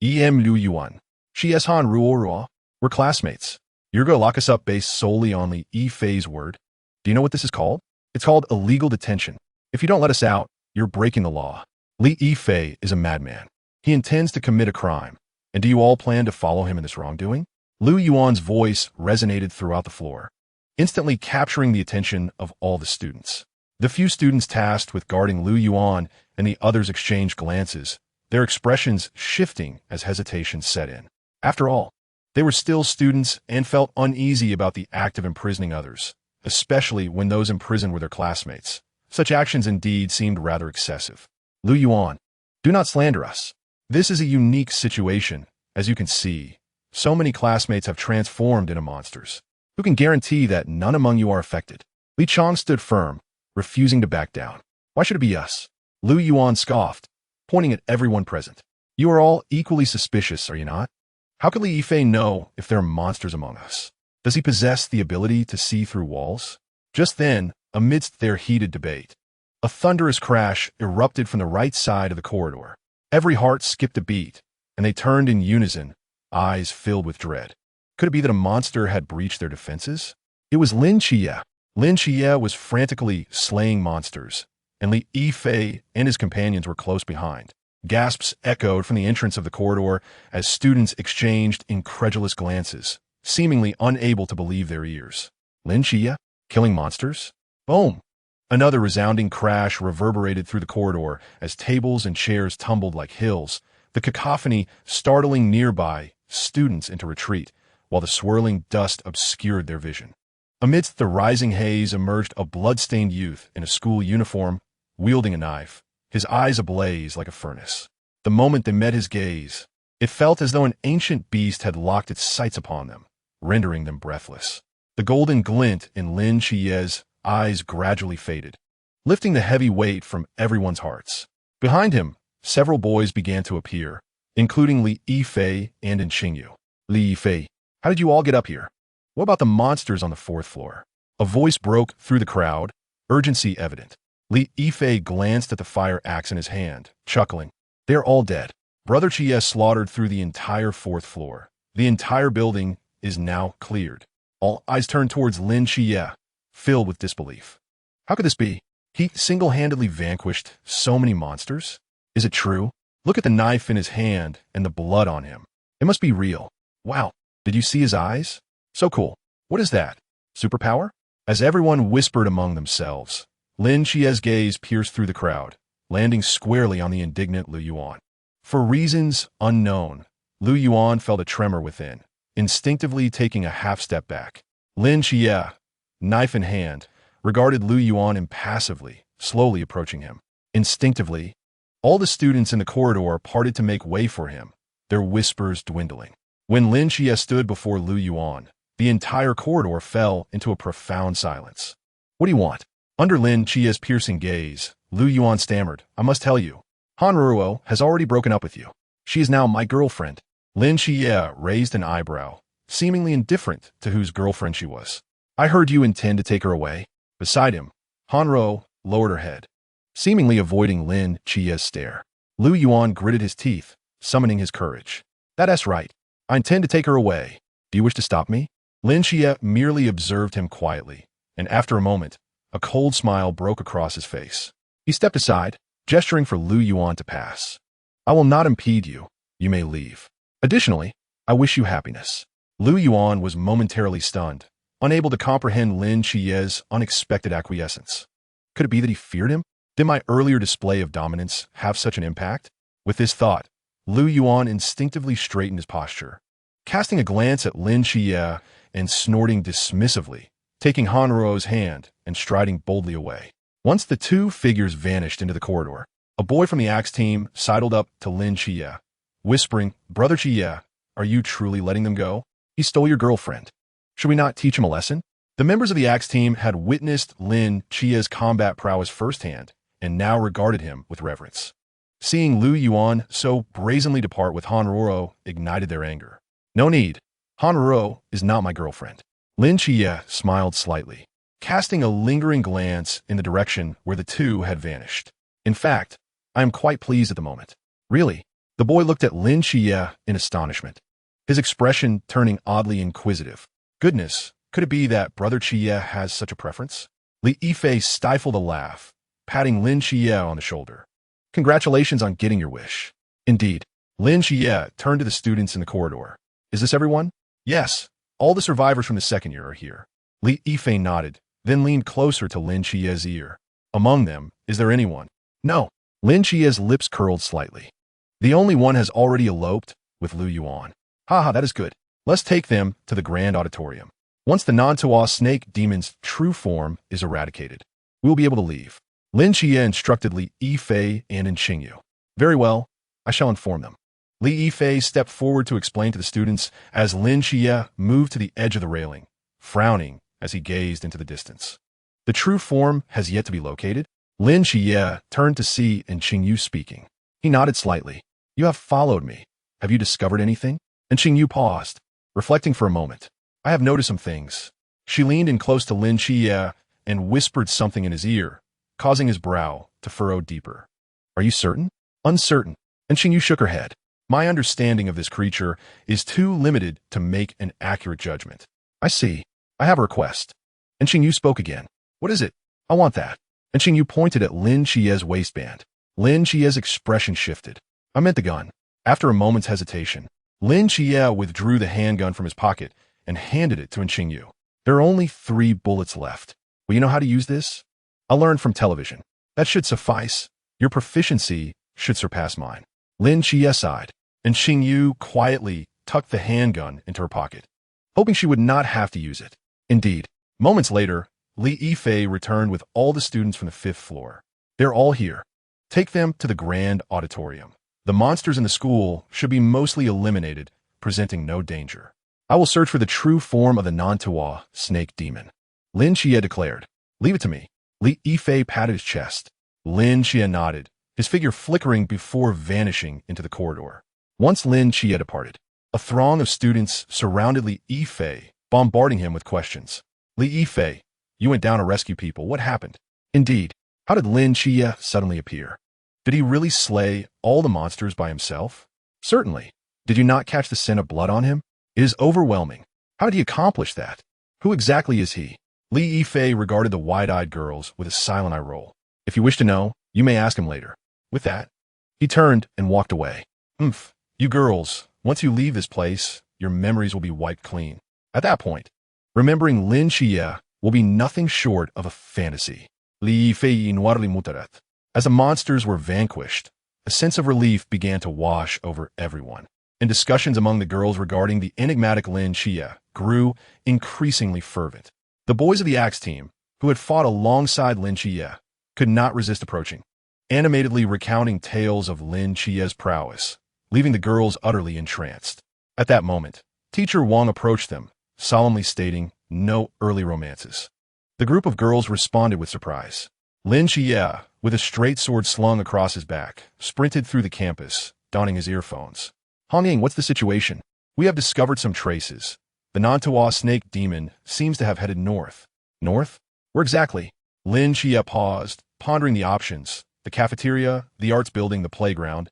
Speaker 1: Lu Yuan. She is Han Ruo. We're classmates. You're going to lock us up based solely on Li Yifei's word? Do you know what this is called? It's called illegal detention. If you don't let us out, you're breaking the law. Li Yifei is a madman. He intends to commit a crime. And do you all plan to follow him in this wrongdoing? Lu Yuan's voice resonated throughout the floor, instantly capturing the attention of all the students. The few students tasked with guarding Lu Yuan and the others exchanged glances, their expressions shifting as hesitation set in. After all, they were still students and felt uneasy about the act of imprisoning others, especially when those imprisoned were their classmates. Such actions indeed seemed rather excessive. Lu Yuan, do not slander us. This is a unique situation, as you can see. So many classmates have transformed into monsters. Who can guarantee that none among you are affected? Li Chang stood firm, refusing to back down. Why should it be us? Lu Yuan scoffed, pointing at everyone present. You are all equally suspicious, are you not? How could Li Yifei know if there are monsters among us? Does he possess the ability to see through walls? Just then, amidst their heated debate, a thunderous crash erupted from the right side of the corridor. Every heart skipped a beat, and they turned in unison, eyes filled with dread. Could it be that a monster had breached their defenses? It was Lin Chia. Lin Chia was frantically slaying monsters, and Li Yifei and his companions were close behind. Gasps echoed from the entrance of the corridor as students exchanged incredulous glances, seemingly unable to believe their ears. Lin Chia? Killing monsters? Boom! Another resounding crash reverberated through the corridor as tables and chairs tumbled like hills, the cacophony startling nearby students into retreat, while the swirling dust obscured their vision. Amidst the rising haze emerged a blood-stained youth in a school uniform, wielding a knife, his eyes ablaze like a furnace. The moment they met his gaze, it felt as though an ancient beast had locked its sights upon them, rendering them breathless. The golden glint in Lin Chia's eyes gradually faded, lifting the heavy weight from everyone's hearts. Behind him, several boys began to appear, including Li Yifei and Xingyu. Li Yifei, how did you all get up here? What about the monsters on the fourth floor? A voice broke through the crowd, urgency evident. Li Yifei glanced at the fire axe in his hand, chuckling. They're all dead. Brother Chia slaughtered through the entire fourth floor. The entire building is now cleared. All eyes turned towards Lin Chia, filled with disbelief. How could this be? He single-handedly vanquished so many monsters? Is it true? Look at the knife in his hand and the blood on him. It must be real. Wow, did you see his eyes? So cool. What is that? Superpower? As everyone whispered among themselves, Lin Chia's gaze pierced through the crowd, landing squarely on the indignant Lu Yuan. For reasons unknown, Lu Yuan felt a tremor within, instinctively taking a half-step back. Lin Chia, knife in hand, regarded Lu Yuan impassively, slowly approaching him. Instinctively, all the students in the corridor parted to make way for him, their whispers dwindling. When Lin Chia stood before Lu Yuan, the entire corridor fell into a profound silence. What do you want? Under Lin Chia's piercing gaze, Lu Yuan stammered, I must tell you, Han Ruo has already broken up with you. She is now my girlfriend. Lin Chia raised an eyebrow, seemingly indifferent to whose girlfriend she was. I heard you intend to take her away. Beside him, Han Ruo lowered her head, seemingly avoiding Lin Chia's stare. Lu Yuan gritted his teeth, summoning his courage. That's right. I intend to take her away. Do you wish to stop me? Lin Chia merely observed him quietly, and after a moment, a cold smile broke across his face. He stepped aside, gesturing for Lu Yuan to pass. I will not impede you. You may leave. Additionally, I wish you happiness. Lu Yuan was momentarily stunned, unable to comprehend Lin Chia's unexpected acquiescence. Could it be that he feared him? Did my earlier display of dominance have such an impact? With this thought, Lu Yuan instinctively straightened his posture, casting a glance at Lin Chia and snorting dismissively, taking Han Ruo's hand and striding boldly away. Once the two figures vanished into the corridor, a boy from the Axe team sidled up to Lin Chia, whispering, Brother Chia, are you truly letting them go? He stole your girlfriend. Should we not teach him a lesson? The members of the Axe team had witnessed Lin Chia's combat prowess firsthand and now regarded him with reverence. Seeing Lu Yuan so brazenly depart with Han Ruo ignited their anger. No need. Han Ruo is not my girlfriend. Lin Chia smiled slightly, casting a lingering glance in the direction where the two had vanished. In fact, I am quite pleased at the moment. Really? The boy looked at Lin Chia in astonishment, his expression turning oddly inquisitive. Goodness, could it be that Brother Chia has such a preference? Li Yifei stifled a laugh, patting Lin Chia on the shoulder. Congratulations on getting your wish. Indeed. Lin Chia turned to the students in the corridor. Is this everyone? Yes. All the survivors from the second year are here. Li Yifei nodded, then leaned closer to Lin Chia's ear. Among them, is there anyone? No. Lin Chia's lips curled slightly. The only one has already eloped with Lu Yuan. Haha, that is good. Let's take them to the grand auditorium. Once the Nantua snake demon's true form is eradicated, we will be able to leave. Lin Chia instructed Li Yifei and Xingyu. Very well, I shall inform them. Li Yifei stepped forward to explain to the students as Lin Xie moved to the edge of the railing, frowning as he gazed into the distance. The true form has yet to be located. Lin Xie turned to see and Qingyu speaking. He nodded slightly. You have followed me. Have you discovered anything? And Qingyu paused, reflecting for a moment. I have noticed some things. She leaned in close to Lin Xie and whispered something in his ear, causing his brow to furrow deeper. Are you certain? Uncertain. And Qingyu shook her head. My understanding of this creature is too limited to make an accurate judgment. I see. I have a request. And Qingyu spoke again. What is it? I want that. And Qingyu pointed at Lin Xie's waistband. Lin Xie's expression shifted. I meant the gun. After a moment's hesitation, Lin Xie withdrew the handgun from his pocket and handed it to Qingyu. There are only 3 bullets left. Will you know how to use this? I learned from television. That should suffice. Your proficiency should surpass mine. Lin Xie sighed, and Qingyu quietly tucked the handgun into her pocket, hoping she would not have to use it. Indeed, moments later, Li Yifei returned with all the students from the 5th floor. They're all here. Take them to the grand auditorium. The monsters in the school should be mostly eliminated, presenting no danger. I will search for the true form of the Nantua snake demon. Lin Xie declared. Leave it to me. Li Yifei patted his chest. Lin Xie nodded, his figure flickering before vanishing into the corridor. Once Lin Xie departed, a throng of students surrounded Li Yifei, bombarding him with questions. Li Yifei, you went down to rescue people. What happened? Indeed, how did Lin Xie suddenly appear? Did he really slay all the monsters by himself? Certainly. Did you not catch the scent of blood on him? It is overwhelming. How did he accomplish that? Who exactly is he? Li Yifei regarded the wide-eyed girls with a silent eye roll. If you wish to know, you may ask him later. With that, he turned and walked away. You girls, once you leave this place, your memories will be wiped clean. At that point, remembering Lin Xie will be nothing short of a fantasy. Li Yifei noirli mutaret. As the monsters were vanquished, a sense of relief began to wash over everyone, and discussions among the girls regarding the enigmatic Lin Xie grew increasingly fervent. The boys of the Axe team, who had fought alongside Lin Xie, could not resist approaching, animatedly recounting tales of Lin Xie's prowess, leaving the girls utterly entranced. At that moment, Teacher Wang approached them, solemnly stating, no early romances. The group of girls responded with surprise. Lin Xie, with a straight sword slung across his back, sprinted through the campus, donning his earphones. Hongying, what's the situation? We have discovered some traces. The Nantua snake demon seems to have headed north. North? Where exactly? Lin Xie paused, pondering the options. The cafeteria, the arts building, the playground,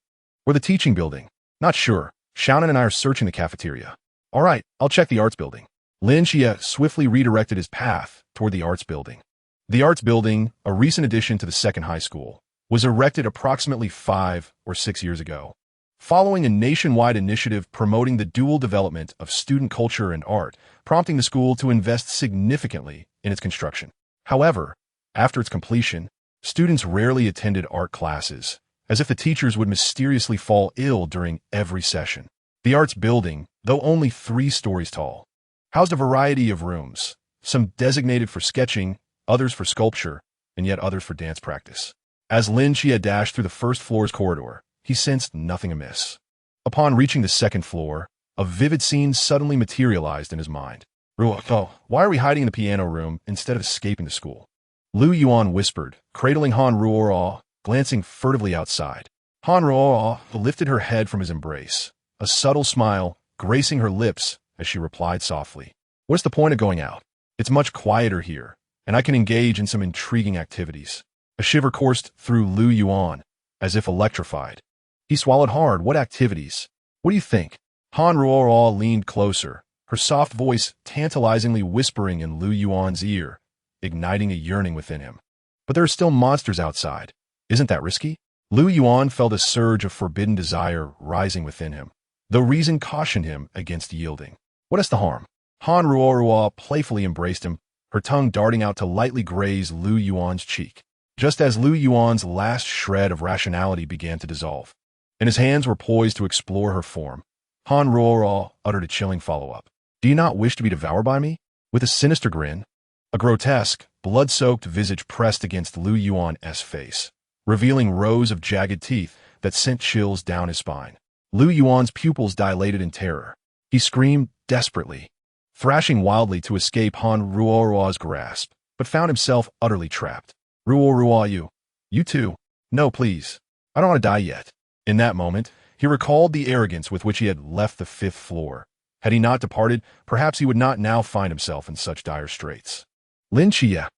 Speaker 1: or the teaching building. Not sure. Xiaonan and I are searching the cafeteria. All right, I'll check the arts building. Lin Xie swiftly redirected his path toward the arts building. The arts building, a recent addition to the second high school, was erected approximately 5 or 6 years ago, following a nationwide initiative promoting the dual development of student culture and art, prompting the school to invest significantly in its construction. However, after its completion, students rarely attended art classes, as if the teachers would mysteriously fall ill during every session. The arts building, though only 3 stories tall, housed a variety of rooms, some designated for sketching, others for sculpture, and yet others for dance practice. As Lin Xie dashed through the first floor's corridor, he sensed nothing amiss. Upon reaching the second floor, a vivid scene suddenly materialized in his mind. Oh, why are we hiding in the piano room instead of escaping the school? Lu Yuan whispered, cradling Han Ruo'er, glancing furtively outside. Han Ruo'er lifted her head from his embrace, a subtle smile gracing her lips as she replied softly. What's the point of going out? It's much quieter here, and I can engage in some intriguing activities. A shiver coursed through Lu Yuan, as if electrified. He swallowed hard. What activities? What do you think? Han Ruo'er leaned closer, her soft voice tantalizingly whispering in Lu Yuan's ear, igniting a yearning within him. But there are still monsters outside. Isn't that risky? Lu Yuan felt a surge of forbidden desire rising within him, though reason cautioned him against yielding. What is the harm? Han Ruo'er playfully embraced him, her tongue darting out to lightly graze Lu Yuan's cheek, just as Lu Yuan's last shred of rationality began to dissolve, and his hands were poised to explore her form. Han Ruo'er uttered a chilling follow-up. Do you not wish to be devoured by me? With a sinister grin, a grotesque, blood-soaked visage pressed against Lu Yuan's face, revealing rows of jagged teeth that sent chills down his spine. Lu Yuan's pupils dilated in terror. He screamed desperately, thrashing wildly to escape Han Ruoruo's grasp, but found himself utterly trapped. Ruoruo, you too. No, please. I don't want to die yet. In that moment, he recalled the arrogance with which he had left the 5th floor. Had he not departed, perhaps he would not now find himself in such dire straits. Lin Chia,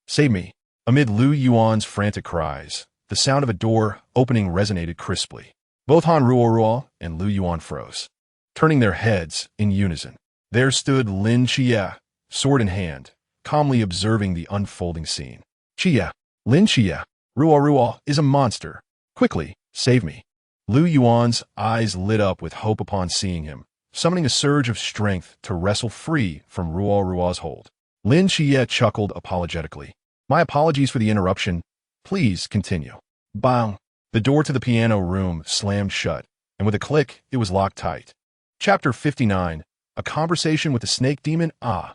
Speaker 1: save me. Amid Lu Yuan's frantic cries, the sound of a door opening resonated crisply. Both Han Ruoruo and Lu Yuan froze, turning their heads in unison. There stood Lin Chia, sword in hand, calmly observing the unfolding scene. Lin Chia, Ruoruo is a monster. Quickly, save me. Lu Yuan's eyes lit up with hope upon seeing him, summoning a surge of strength to wrestle free from Ruoruo's hold. Lin Chia chuckled apologetically. My apologies for the interruption. Please continue. Bang! The door to the piano room slammed shut, and with a click, it was locked tight. Chapter 59. A Conversation with the Snake Demon. A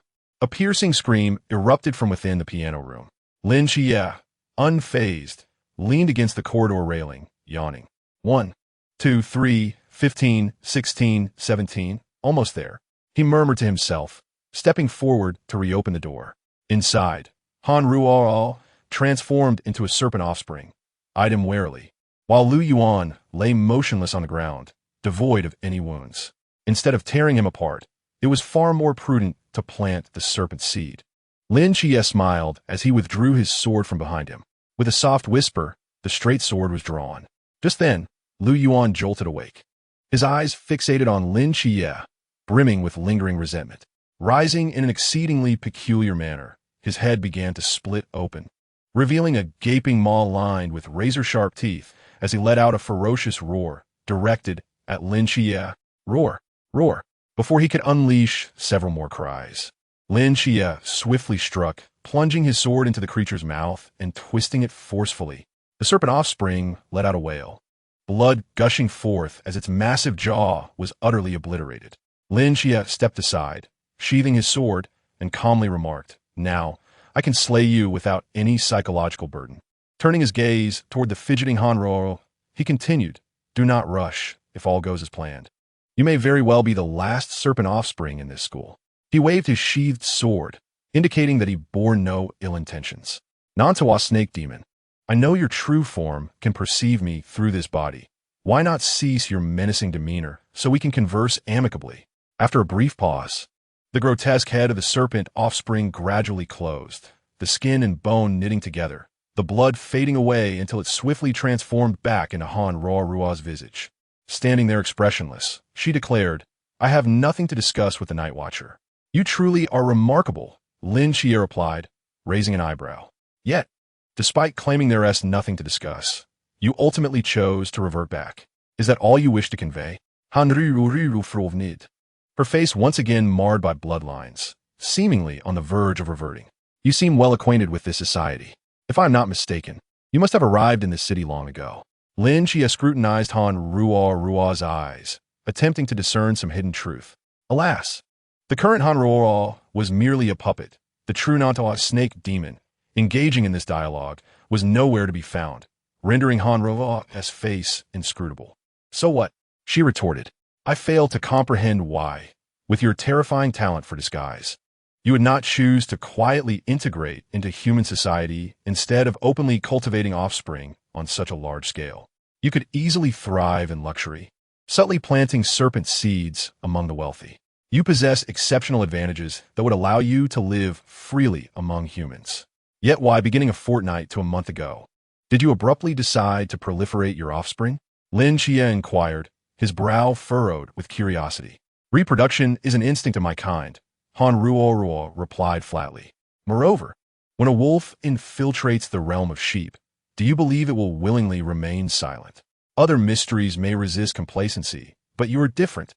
Speaker 1: piercing scream erupted from within the piano room. Lin Chia, unfazed, leaned against the corridor railing, yawning. 1, 2, 3, 15, 16, 17, almost there. He murmured to himself, stepping forward to reopen the door. Inside, Han Ruoruo, transformed into a serpent offspring, eyed him warily, while Lu Yuan lay motionless on the ground, devoid of any wounds. Instead of tearing him apart, it was far more prudent to plant the serpent seed. Lin Chia smiled as he withdrew his sword from behind him. With a soft whisper, the straight sword was drawn. Just then, Lu Yuan jolted awake, his eyes fixated on Lin Chia, brimming with lingering resentment. Rising in an exceedingly peculiar manner, his head began to split open, revealing a gaping maw lined with razor-sharp teeth as he let out a ferocious roar directed at Lin Chia. Roar, roar, before he could unleash several more cries. Lin Chia swiftly struck, plunging his sword into the creature's mouth and twisting it forcefully. The serpent offspring let out a wail, blood gushing forth as its massive jaw was utterly obliterated. Lin Chia stepped aside, sheathing his sword, and calmly remarked, Now, I can slay you without any psychological burden. Turning his gaze toward the fidgeting Han Ruoruo, he continued, Do not rush, if all goes as planned. You may very well be the last serpent offspring in this school. He waved his sheathed sword, indicating that he bore no ill intentions. Nantawa Snake Demon, I know your true form can perceive me through this body. Why not cease your menacing demeanor so we can converse amicably? After a brief pause, the grotesque head of the serpent offspring gradually closed, the skin and bone knitting together, the blood fading away until it swiftly transformed back into Han Ruoruo's visage. Standing there expressionless, she declared, I have nothing to discuss with the Night Watcher. You truly are remarkable, Lin Chia replied, raising an eyebrow. Yet, despite claiming there is nothing to discuss, you ultimately chose to revert back. Is that all you wish to convey? Her face once again marred by bloodlines, seemingly on the verge of reverting. You seem well acquainted with this society. If I am not mistaken, you must have arrived in this city long ago. Lin Chia scrutinized Han Ruoruo's eyes, attempting to discern some hidden truth. Alas, the current Han Ruoruo was merely a puppet. The true Nantawa Snake Demon, engaging in this dialogue, was nowhere to be found, rendering Han Ruoruo's face inscrutable. So what? She retorted. I fail to comprehend why, with your terrifying talent for disguise, you would not choose to quietly integrate into human society instead of openly cultivating offspring on such a large scale. You could easily thrive in luxury, subtly planting serpent seeds among the wealthy. You possess exceptional advantages that would allow you to live freely among humans. Yet why, beginning a fortnight to a month ago, did you abruptly decide to proliferate your offspring? Lin Chia inquired, his brow furrowed with curiosity. Reproduction is an instinct of my kind, Han Ruoruo replied flatly. Moreover, when a wolf infiltrates the realm of sheep, do you believe it will willingly remain silent? Other mysteries may resist complacency, but you are different.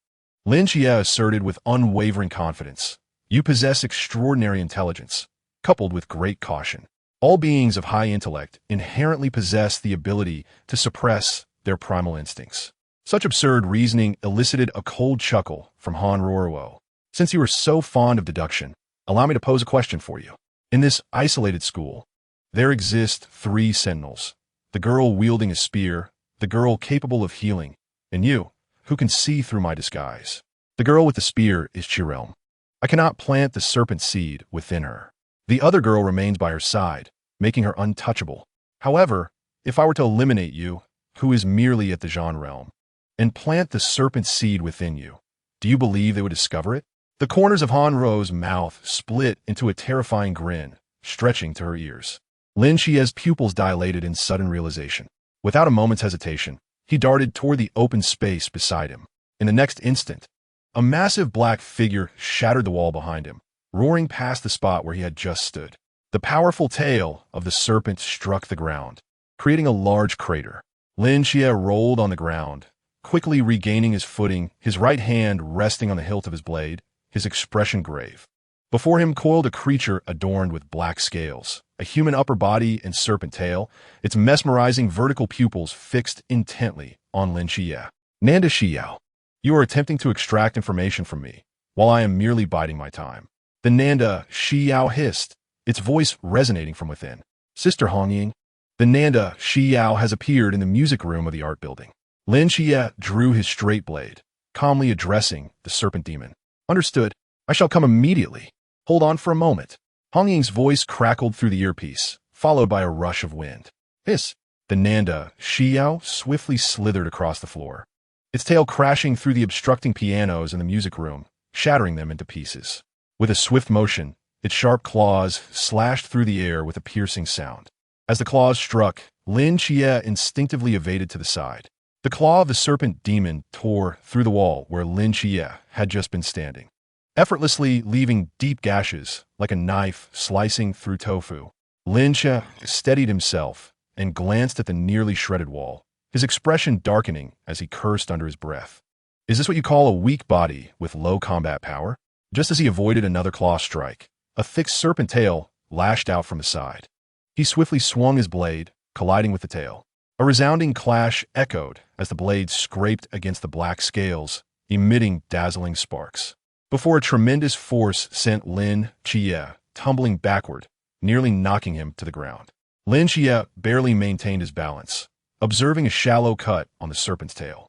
Speaker 1: Lin Chia asserted with unwavering confidence. You possess extraordinary intelligence, coupled with great caution. All beings of high intellect inherently possess the ability to suppress their primal instincts. Such absurd reasoning elicited a cold chuckle from Han Ruoruo. Since you are so fond of deduction, allow me to pose a question for you. In this isolated school, there exist 3 sentinels. The girl wielding a spear, the girl capable of healing, And you, who can see through my disguise? The girl with the spear is Chirelm. I cannot plant the serpent seed within her. The other girl remains by her side, making her untouchable. However, if I were to eliminate you, who is merely at the Jean realm, and plant the serpent seed within you, do you believe they would discover it? The corners of Han Ro's mouth split into a terrifying grin, stretching to her ears. Lin Xie's pupils dilated in sudden realization. Without a moment's hesitation, he darted toward the open space beside him. In the next instant, a massive black figure shattered the wall behind him, roaring past the spot where he had just stood. The powerful tail of the serpent struck the ground, creating a large crater. Lin Xie rolled on the ground, quickly regaining his footing, his right hand resting on the hilt of his blade, his expression grave. Before him coiled a creature adorned with black scales, a human upper body and serpent tail, its mesmerizing vertical pupils fixed intently on Lin Xie. Nanda Xiao, you are attempting to extract information from me, while I am merely biding my time. The Nanda Xiao hissed, its voice resonating from within. Sister Hongying, the Nanda Xiao has appeared in the music room of the art building. Lin Xie drew his straight blade, calmly addressing the serpent demon. Understood. I shall come immediately. Hold on for a moment. Hongying's voice crackled through the earpiece, followed by a rush of wind. Hiss! The Nanda Xiao swiftly slithered across the floor, its tail crashing through the obstructing pianos in the music room, shattering them into pieces. With a swift motion, its sharp claws slashed through the air with a piercing sound. As the claws struck, Lin Xie instinctively evaded to the side. The claw of the serpent demon tore through the wall where Lin Xie had just been standing, effortlessly leaving deep gashes like a knife slicing through tofu. Lin Xie steadied himself and glanced at the nearly shredded wall, his expression darkening as he cursed under his breath. Is this what you call a weak body with low combat power? Just as he avoided another claw strike, a thick serpent tail lashed out from the side. He swiftly swung his blade, colliding with the tail. A resounding clash echoed as the blade scraped against the black scales, emitting dazzling sparks. Before a tremendous force sent Lin Xie tumbling backward, nearly knocking him to the ground. Lin Xie barely maintained his balance, observing a shallow cut on the serpent's tail.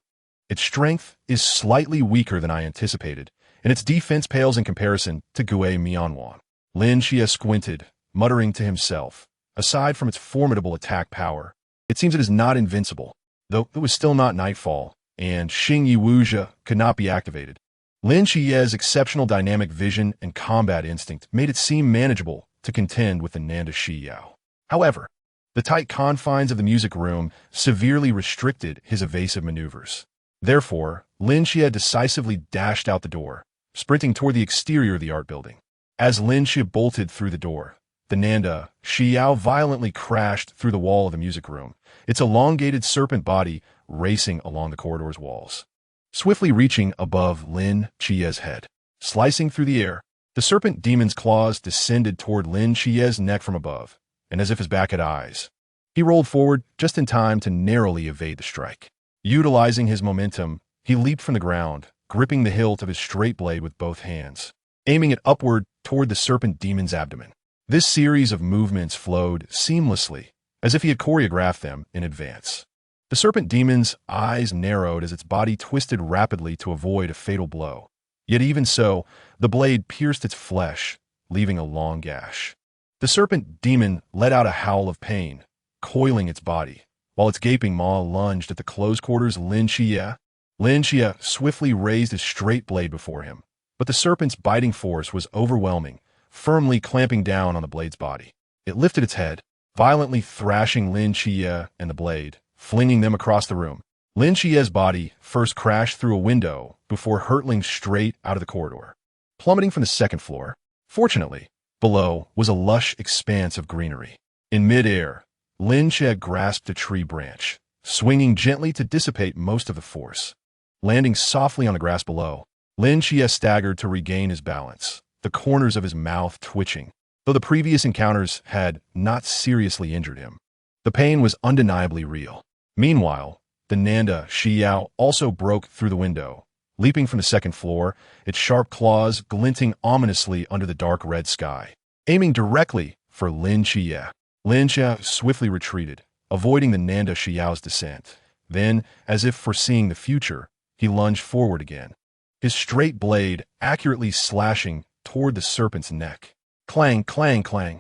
Speaker 1: Its strength is slightly weaker than I anticipated, and its defense pales in comparison to Gue Mianwan. Lin Xie squinted, muttering to himself. Aside from its formidable attack power, it seems it is not invincible, though it was still not nightfall, and Xing Yi Wuzhe could not be activated. Lin Xie's exceptional dynamic vision and combat instinct made it seem manageable to contend with the Nanda Xiao. However, the tight confines of the music room severely restricted his evasive maneuvers. Therefore, Lin Xie decisively dashed out the door, sprinting toward the exterior of the art building. As Lin Xie bolted through the door, the Nanda Xiao violently crashed through the wall of the music room, its elongated serpent body racing along the corridor's walls. Swiftly reaching above Lin Xie's head, slicing through the air, the serpent demon's claws descended toward Lin Xie's neck from above, and as if his back had eyes, he rolled forward just in time to narrowly evade the strike. Utilizing his momentum, he leaped from the ground, gripping the hilt of his straight blade with both hands, aiming it upward toward the serpent demon's abdomen. This series of movements flowed seamlessly, as if he had choreographed them in advance. The serpent demon's eyes narrowed as its body twisted rapidly to avoid a fatal blow. Yet even so, the blade pierced its flesh, leaving a long gash. The serpent demon let out a howl of pain, coiling its body, while its gaping maw lunged at the close quarters Lin Xie. Lin Xie swiftly raised his straight blade before him, but the serpent's biting force was overwhelming, firmly clamping down on the blade's body. It lifted its head, violently thrashing Lin Xie and the blade, flinging them across the room. Lin Xie's body first crashed through a window before hurtling straight out of the corridor, plummeting from the second floor. Fortunately, below was a lush expanse of greenery. In midair, Lin Xie grasped a tree branch, swinging gently to dissipate most of the force. Landing softly on the grass below, Lin Xie staggered to regain his balance, the corners of his mouth twitching, though the previous encounters had not seriously injured him. The pain was undeniably real. Meanwhile, the Nanda Xiao also broke through the window, leaping from the second floor, its sharp claws glinting ominously under the dark red sky, aiming directly for Lin Xie. Lin Xie swiftly retreated, avoiding the Nanda Xiao's descent, Then, as if foreseeing the future, he lunged forward again, his straight blade accurately slashing toward the serpent's neck. Clang, clang, clang.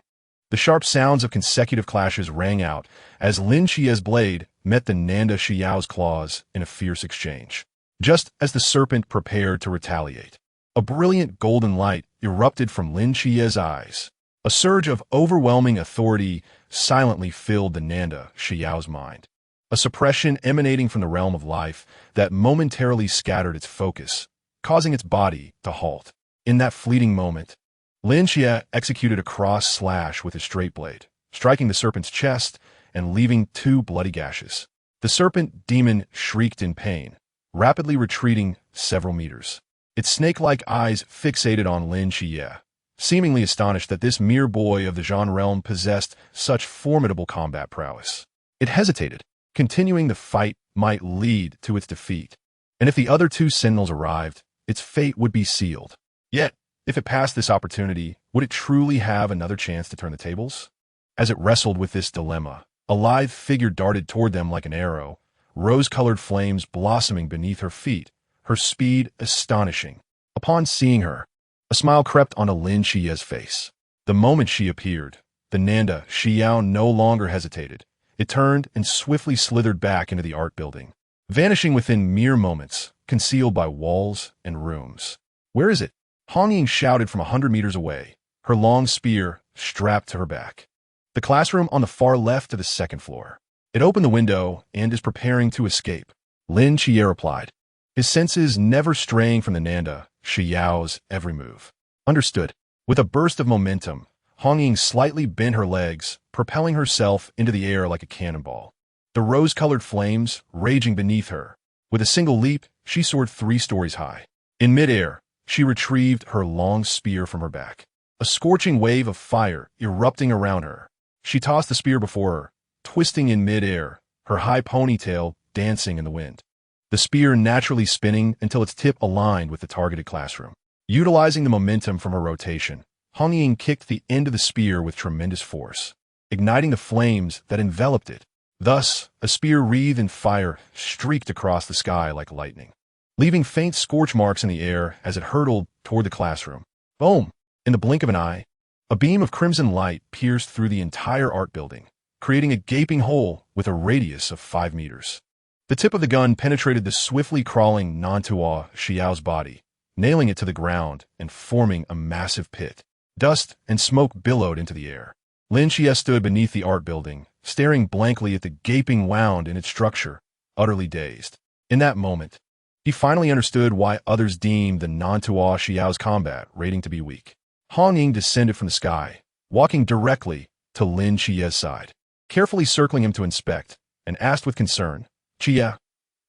Speaker 1: The sharp sounds of consecutive clashes rang out as Lin Chia's blade met the Nanda Xiao's claws in a fierce exchange. Just as the serpent prepared to retaliate, a brilliant golden light erupted from Lin Chia's eyes. A surge of overwhelming authority silently filled the Nanda Xiao's mind. A suppression emanating from the realm of life that momentarily scattered its focus, causing its body to halt. In that fleeting moment, Lin Xia executed a cross slash with his straight blade, striking the serpent's chest and leaving 2 bloody gashes. The serpent demon shrieked in pain, rapidly retreating several meters. Its snake-like eyes fixated on Lin Xia, seemingly astonished that this mere boy of the Zhan realm possessed such formidable combat prowess. It hesitated. Continuing the fight might lead to its defeat, and if the other 2 sentinels arrived, its fate would be sealed. Yet, if it passed this opportunity, would it truly have another chance to turn the tables? As it wrestled with this dilemma, a lithe figure darted toward them like an arrow, rose-colored flames blossoming beneath her feet, her speed astonishing. Upon seeing her, a smile crept onto Lin Xia's face. The moment she appeared, the Nanda Xiao no longer hesitated. It turned and swiftly slithered back into the art building, vanishing within mere moments, concealed by walls and rooms. "Where is it?" Hong Ying shouted from 100 meters away, her long spear strapped to her back. "The classroom on the far left of the 2nd floor. It opened the window and is preparing to escape," Lin Xia replied, his senses never straying from the Nanda Xiao's every move. "Understood." With a burst of momentum, Hong Ying slightly bent her legs, propelling herself into the air like a cannonball. The rose-colored flames raging beneath her. With a single leap, she soared 3 stories high. In midair, she retrieved her long spear from her back, a scorching wave of fire erupting around her. She tossed the spear before her, twisting in midair, her high ponytail dancing in the wind. The spear naturally spinning until its tip aligned with the targeted classroom. Utilizing the momentum from her rotation, Hong Ying kicked the end of the spear with tremendous force, igniting the flames that enveloped it. Thus, a spear wreathed in fire streaked across the sky like lightning, leaving faint scorch marks in the air as it hurtled toward the classroom. Boom! In the blink of an eye, a beam of crimson light pierced through the entire art building, creating a gaping hole with a radius of 5 meters. The tip of the gun penetrated the swiftly crawling Nantua Xiao's body, nailing it to the ground and forming a massive pit. Dust and smoke billowed into the air. Lin Xia stood beneath the art building, staring blankly at the gaping wound in its structure, utterly dazed. In that moment, he finally understood why others deemed the Nantua Xiao's combat rating to be weak. Hong Ying descended from the sky, walking directly to Lin Xia's side, carefully circling him to inspect, and asked with concern, "Xia,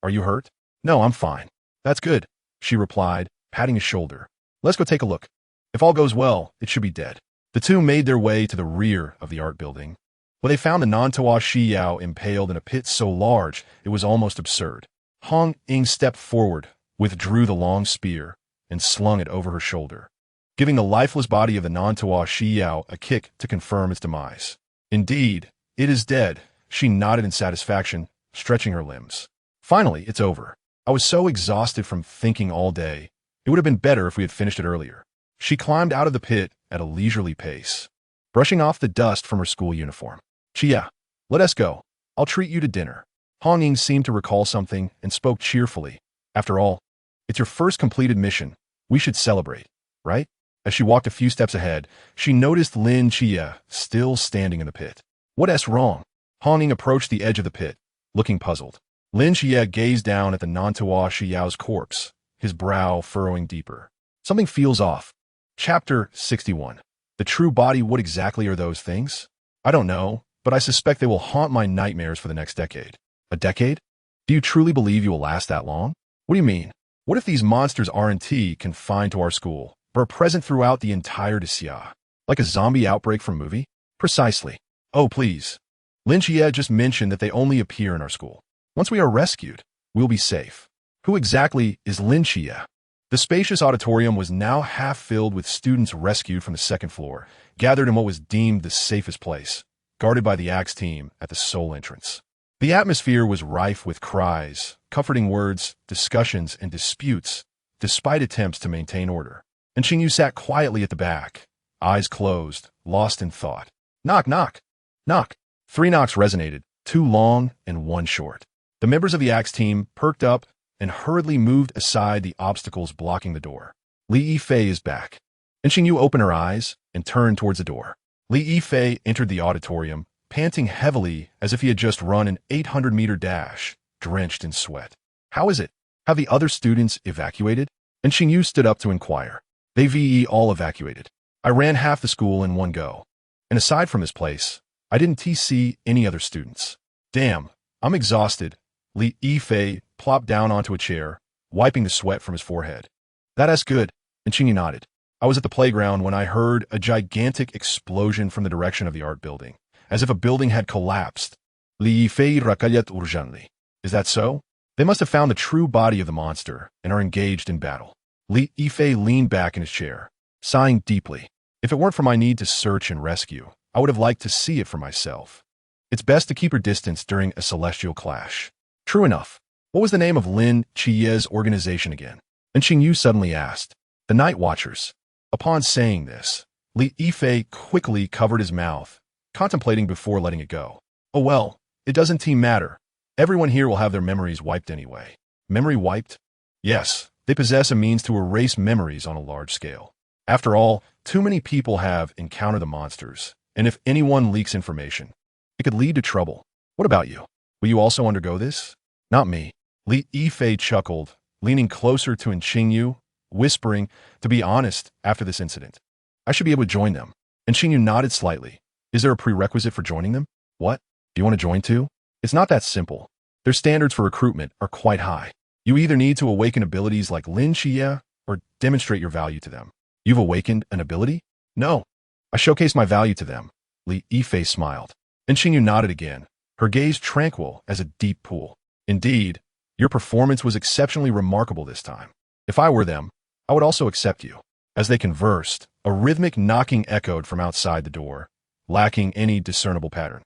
Speaker 1: are you hurt?" "No, I'm fine." "That's good," she replied, patting his shoulder. "Let's go take a look. If all goes well, it should be dead." The 2 made their way to the rear of the art building, where they found the Nantua Xiao impaled in a pit so large it was almost absurd. Hong Ying stepped forward, withdrew the long spear, and slung it over her shoulder, giving the lifeless body of the Nantua Xiao a kick to confirm its demise. "Indeed, it is dead," she nodded in satisfaction, stretching her limbs. "Finally, it's over. I was so exhausted from thinking all day. It would have been better if we had finished it earlier." She climbed out of the pit at a leisurely pace, brushing off the dust from her school uniform. "Xia, let us go. I'll treat you to dinner." Hong Ying seemed to recall something and spoke cheerfully. "After all, it's your first completed mission. We should celebrate, right?" As she walked a few steps ahead, she noticed Lin Xia still standing in the pit. "What's wrong?" Hong Ying approached the edge of the pit, looking puzzled. Lin Xia gazed down at the Nantua Xiao's corpse, his brow furrowing deeper. "Something feels off." Chapter 61. The true body. What exactly are those things? I don't know, but I suspect they will haunt my nightmares for the next decade. A decade? Do you truly believe you will last that long? What do you mean? What if these monsters aren't confined to our school, but are present throughout the entire Xia? Like a zombie outbreak from a movie? Precisely. Oh, please. Lin Xia just mentioned that they only appear in our school. Once we are rescued, we'll be safe. Who exactly is Lin Xia? The spacious auditorium was now half filled with students rescued from the 2nd floor, gathered in what was deemed the safest place, guarded by the Axe team at the sole entrance. The atmosphere was rife with cries, comforting words, discussions, and disputes, despite attempts to maintain order. And Xingyu sat quietly at the back, eyes closed, lost in thought. Knock, knock, knock. 3 knocks resonated, 2 long and 1 short. The members of the Axe team perked up and hurriedly moved aside the obstacles blocking the door. Li Yifei is back. And Xingyu opened her eyes and turned towards the door. Li Yifei entered the auditorium, panting heavily as if he had just run an 800-meter dash, drenched in sweat. How is it? Have the other students evacuated? And Xingyu stood up to inquire. They VE all evacuated. I ran half the school in one go. And aside from this place, I didn't TC any other students. Damn, I'm exhausted. Li Yifei plopped down onto a chair, wiping the sweat from his forehead. That's good, and Xingyu nodded. I was at the playground when I heard a gigantic explosion from the direction of the art building, as if a building had collapsed. Li Yifei rakayat urgently. Is that so? They must have found the true body of the monster and are engaged in battle. Li Yifei leaned back in his chair, sighing deeply. If it weren't for my need to search and rescue, I would have liked to see it for myself. It's best to keep her distance during a celestial clash. True enough. What was the name of Lin Chie's organization again? And Xingyu suddenly asked. The Night Watchers. Upon saying this, Li Yifei quickly covered his mouth, contemplating before letting it go. Oh well, it doesn't matter. Everyone here will have their memories wiped anyway. Memory wiped? Yes, they possess a means to erase memories on a large scale. After all, too many people have encountered the monsters, and if anyone leaks information, it could lead to trouble. What about you? Will you also undergo this? Not me. Li Yifei chuckled, leaning closer to Xingyu, whispering, to be honest, after this incident, I should be able to join them. And Xingyu nodded slightly. Is there a prerequisite for joining them? What? Do you want to join too? It's not that simple. Their standards for recruitment are quite high. You either need to awaken abilities like Lin Xie or demonstrate your value to them. You've awakened an ability? No. I showcased my value to them. Li Yifei smiled. And Xingyu nodded again, her gaze tranquil as a deep pool. Indeed, your performance was exceptionally remarkable this time. If I were them, I would also accept you. As they conversed, a rhythmic knocking echoed from outside the door, lacking any discernible pattern.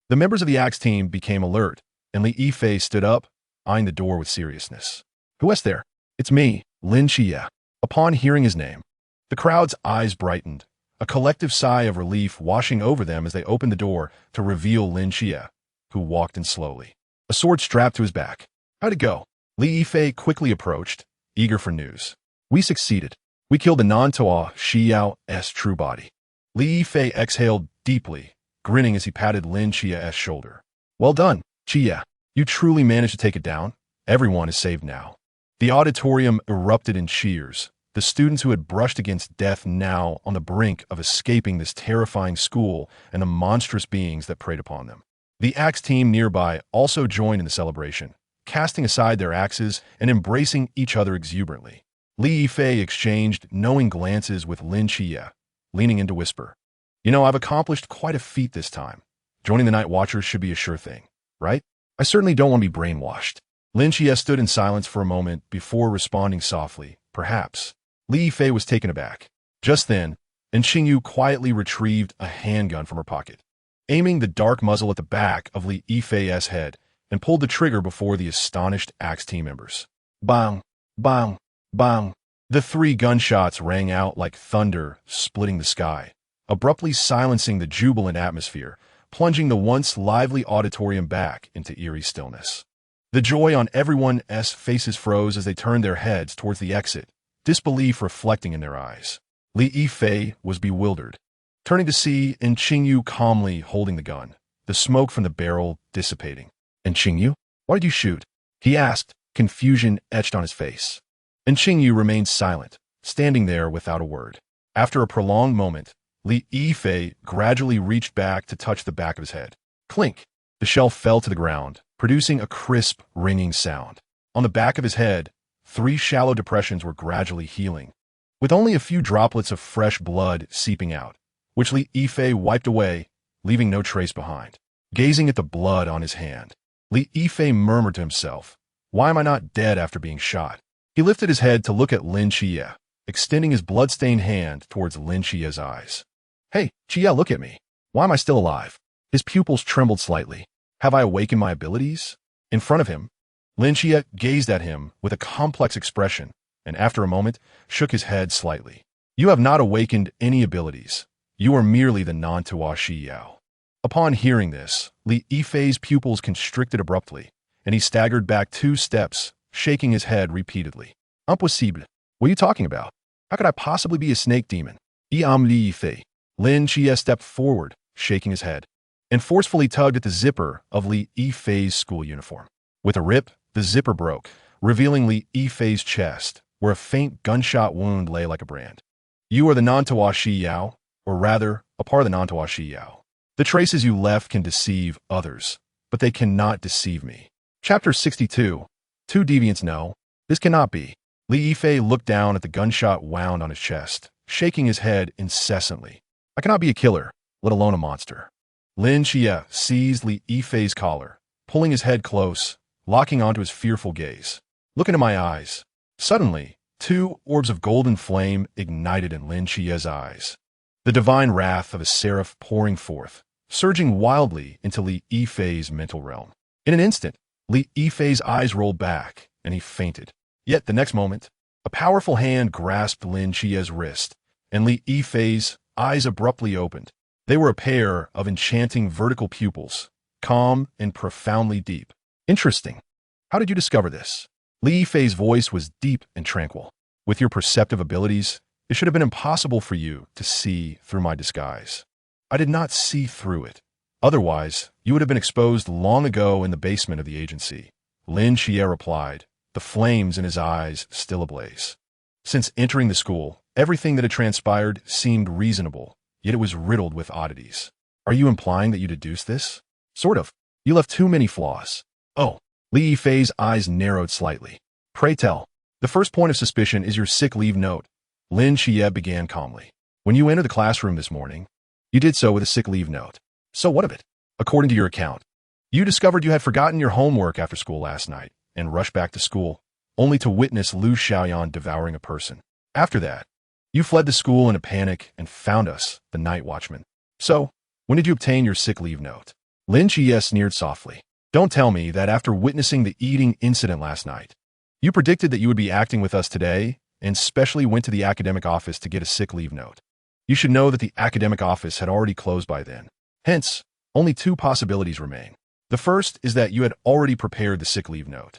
Speaker 1: The members of the Axe team became alert, and Li Yifei stood up, eyeing the door with seriousness. Who is there? It's me, Lin Xie. Upon hearing his name, the crowd's eyes brightened, a collective sigh of relief washing over them as they opened the door to reveal Lin Xie, who walked in slowly, a sword strapped to his back. How'd it go? Li Yifei quickly approached, eager for news. We succeeded. We killed the non-Toa Xiao's true body. Li Yifei exhaled deeply, grinning as he patted Lin Xie's shoulder. Well done, Xie. You truly managed to take it down. Everyone is saved now. The auditorium erupted in cheers, the students who had brushed against death now on the brink of escaping this terrifying school and the monstrous beings that preyed upon them. The Axe team nearby also joined in the celebration, casting aside their axes and embracing each other exuberantly. Li Yifei exchanged knowing glances with Lin Xie, leaning in to whisper, You know, I've accomplished quite a feat this time. Joining the Night Watchers should be a sure thing, right? I certainly don't want to be brainwashed. Lin Xie stood in silence for a moment before responding softly, perhaps. Li Yifei was taken aback. Just then, Xingyu quietly retrieved a handgun from her pocket, aiming the dark muzzle at the back of Li Yifei's head, and pulled the trigger before the astonished Axe team members. Bang! Bang! Bang! The 3 gunshots rang out like thunder, splitting the sky, abruptly silencing the jubilant atmosphere, plunging the once lively auditorium back into eerie stillness. The joy on everyone's faces froze as they turned their heads towards the exit, disbelief reflecting in their eyes. Li Yifei was bewildered, turning to see Xingyu calmly holding the gun, the smoke from the barrel dissipating. Xingyu, why did you shoot? He asked, confusion etched on his face. Xingyu remained silent, standing there without a word. After a prolonged moment, Li Yifei gradually reached back to touch the back of his head. Clink! The shell fell to the ground, producing a crisp, ringing sound. On the back of his head, 3 shallow depressions were gradually healing, with only a few droplets of fresh blood seeping out, which Li Yifei wiped away, leaving no trace behind. Gazing at the blood on his hand, Li Yifei murmured to himself, Why am I not dead after being shot? He lifted his head to look at Lin Xie, extending his blood-stained hand towards Lin Xie's eyes. Hey, Xie, look at me. Why am I still alive? His pupils trembled slightly, Have I awakened my abilities? In front of him, Lin Xie gazed at him with a complex expression, and after a moment, shook his head slightly. You have not awakened any abilities. You are merely the non-Tua Shi Yao. Upon hearing this, Li Yifei's pupils constricted abruptly, and he staggered back 2 steps, shaking his head repeatedly. Impossible. What are you talking about? How could I possibly be a snake demon? Li Yifei. Lin Xie stepped forward, shaking his head, and forcefully tugged at the zipper of Li Yifei's school uniform. With a rip, the zipper broke, revealing Li Yifei's chest, where a faint gunshot wound lay like a brand. You are the non-Tua Shi Yao, or rather, a part of the non-Tua Shi Yao. The traces you left can deceive others, but they cannot deceive me. Chapter 62. 2 deviants know. This cannot be. Li Yifei looked down at the gunshot wound on his chest, shaking his head incessantly. I cannot be a killer, let alone a monster. Lin Xie seized Li Yifei's collar, pulling his head close, locking onto his fearful gaze. Look into my eyes. Suddenly, 2 orbs of golden flame ignited in Lin Xie's eyes. The divine wrath of a seraph pouring forth, surging wildly into Li Yifei's mental realm. In an instant, Li Yifei's eyes rolled back, and he fainted. Yet the next moment, a powerful hand grasped Lin Xie's wrist, and Li Yifei's eyes abruptly opened. They were a pair of enchanting vertical pupils, calm and profoundly deep. Interesting. How did you discover this? Li Yifei's voice was deep and tranquil. With your perceptive abilities, it should have been impossible for you to see through my disguise. I did not see through it. Otherwise, you would have been exposed long ago in the basement of the agency. Lin Xie replied, the flames in his eyes still ablaze. Since entering the school, everything that had transpired seemed reasonable, yet it was riddled with oddities. Are you implying that you deduced this? Sort of. You left too many flaws. Oh. Li Yifei's eyes narrowed slightly. Pray tell. The first point of suspicion is your sick leave note. Lin Xie began calmly. When you entered the classroom this morning, you did so with a sick leave note. So what of it? According to your account, you discovered you had forgotten your homework after school last night and rushed back to school, only to witness Lu Xiaoyan devouring a person. After that, you fled the school in a panic and found us, the night watchman. So, when did you obtain your sick leave note? Lin Xie sneered softly. Don't tell me that after witnessing the eating incident last night, you predicted that you would be acting with us today and specially went to the academic office to get a sick leave note. You should know that the academic office had already closed by then. Hence, only 2 possibilities remain. The first is that you had already prepared the sick leave note,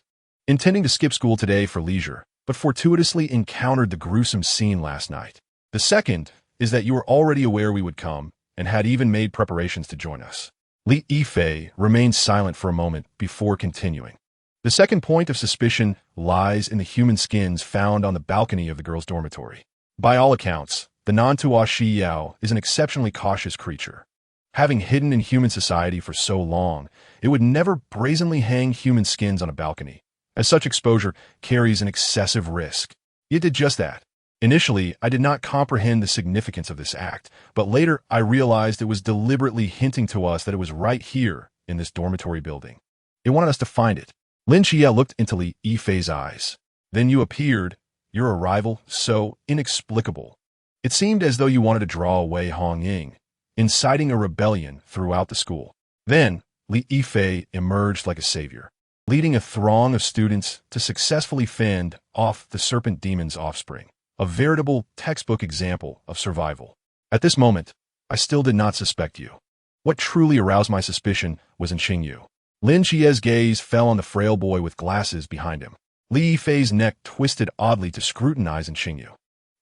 Speaker 1: intending to skip school today for leisure, but fortuitously encountered the gruesome scene last night. The second is that you were already aware we would come and had even made preparations to join us. Li Yifei remained silent for a moment before continuing. The second point of suspicion lies in the human skins found on the balcony of the girls' dormitory. By all accounts, the non-Tua Shi Yao is an exceptionally cautious creature. Having hidden in human society for so long, it would never brazenly hang human skins on a balcony, as such exposure carries an excessive risk. It did just that. Initially, I did not comprehend the significance of this act, but later I realized it was deliberately hinting to us that it was right here in this dormitory building. It wanted us to find it. Lin Xie looked into Li Yifei's eyes. Then you appeared, your arrival so inexplicable. It seemed as though you wanted to draw away Hong Ying, inciting a rebellion throughout the school. Then, Li Yifei emerged like a savior, leading a throng of students to successfully fend off the serpent demon's offspring. A veritable textbook example of survival. At this moment, I still did not suspect you. What truly aroused my suspicion was in Xingyu. Lin Xie's gaze fell on the frail boy with glasses behind him. Li Yifei's neck twisted oddly to scrutinize in Xingyu.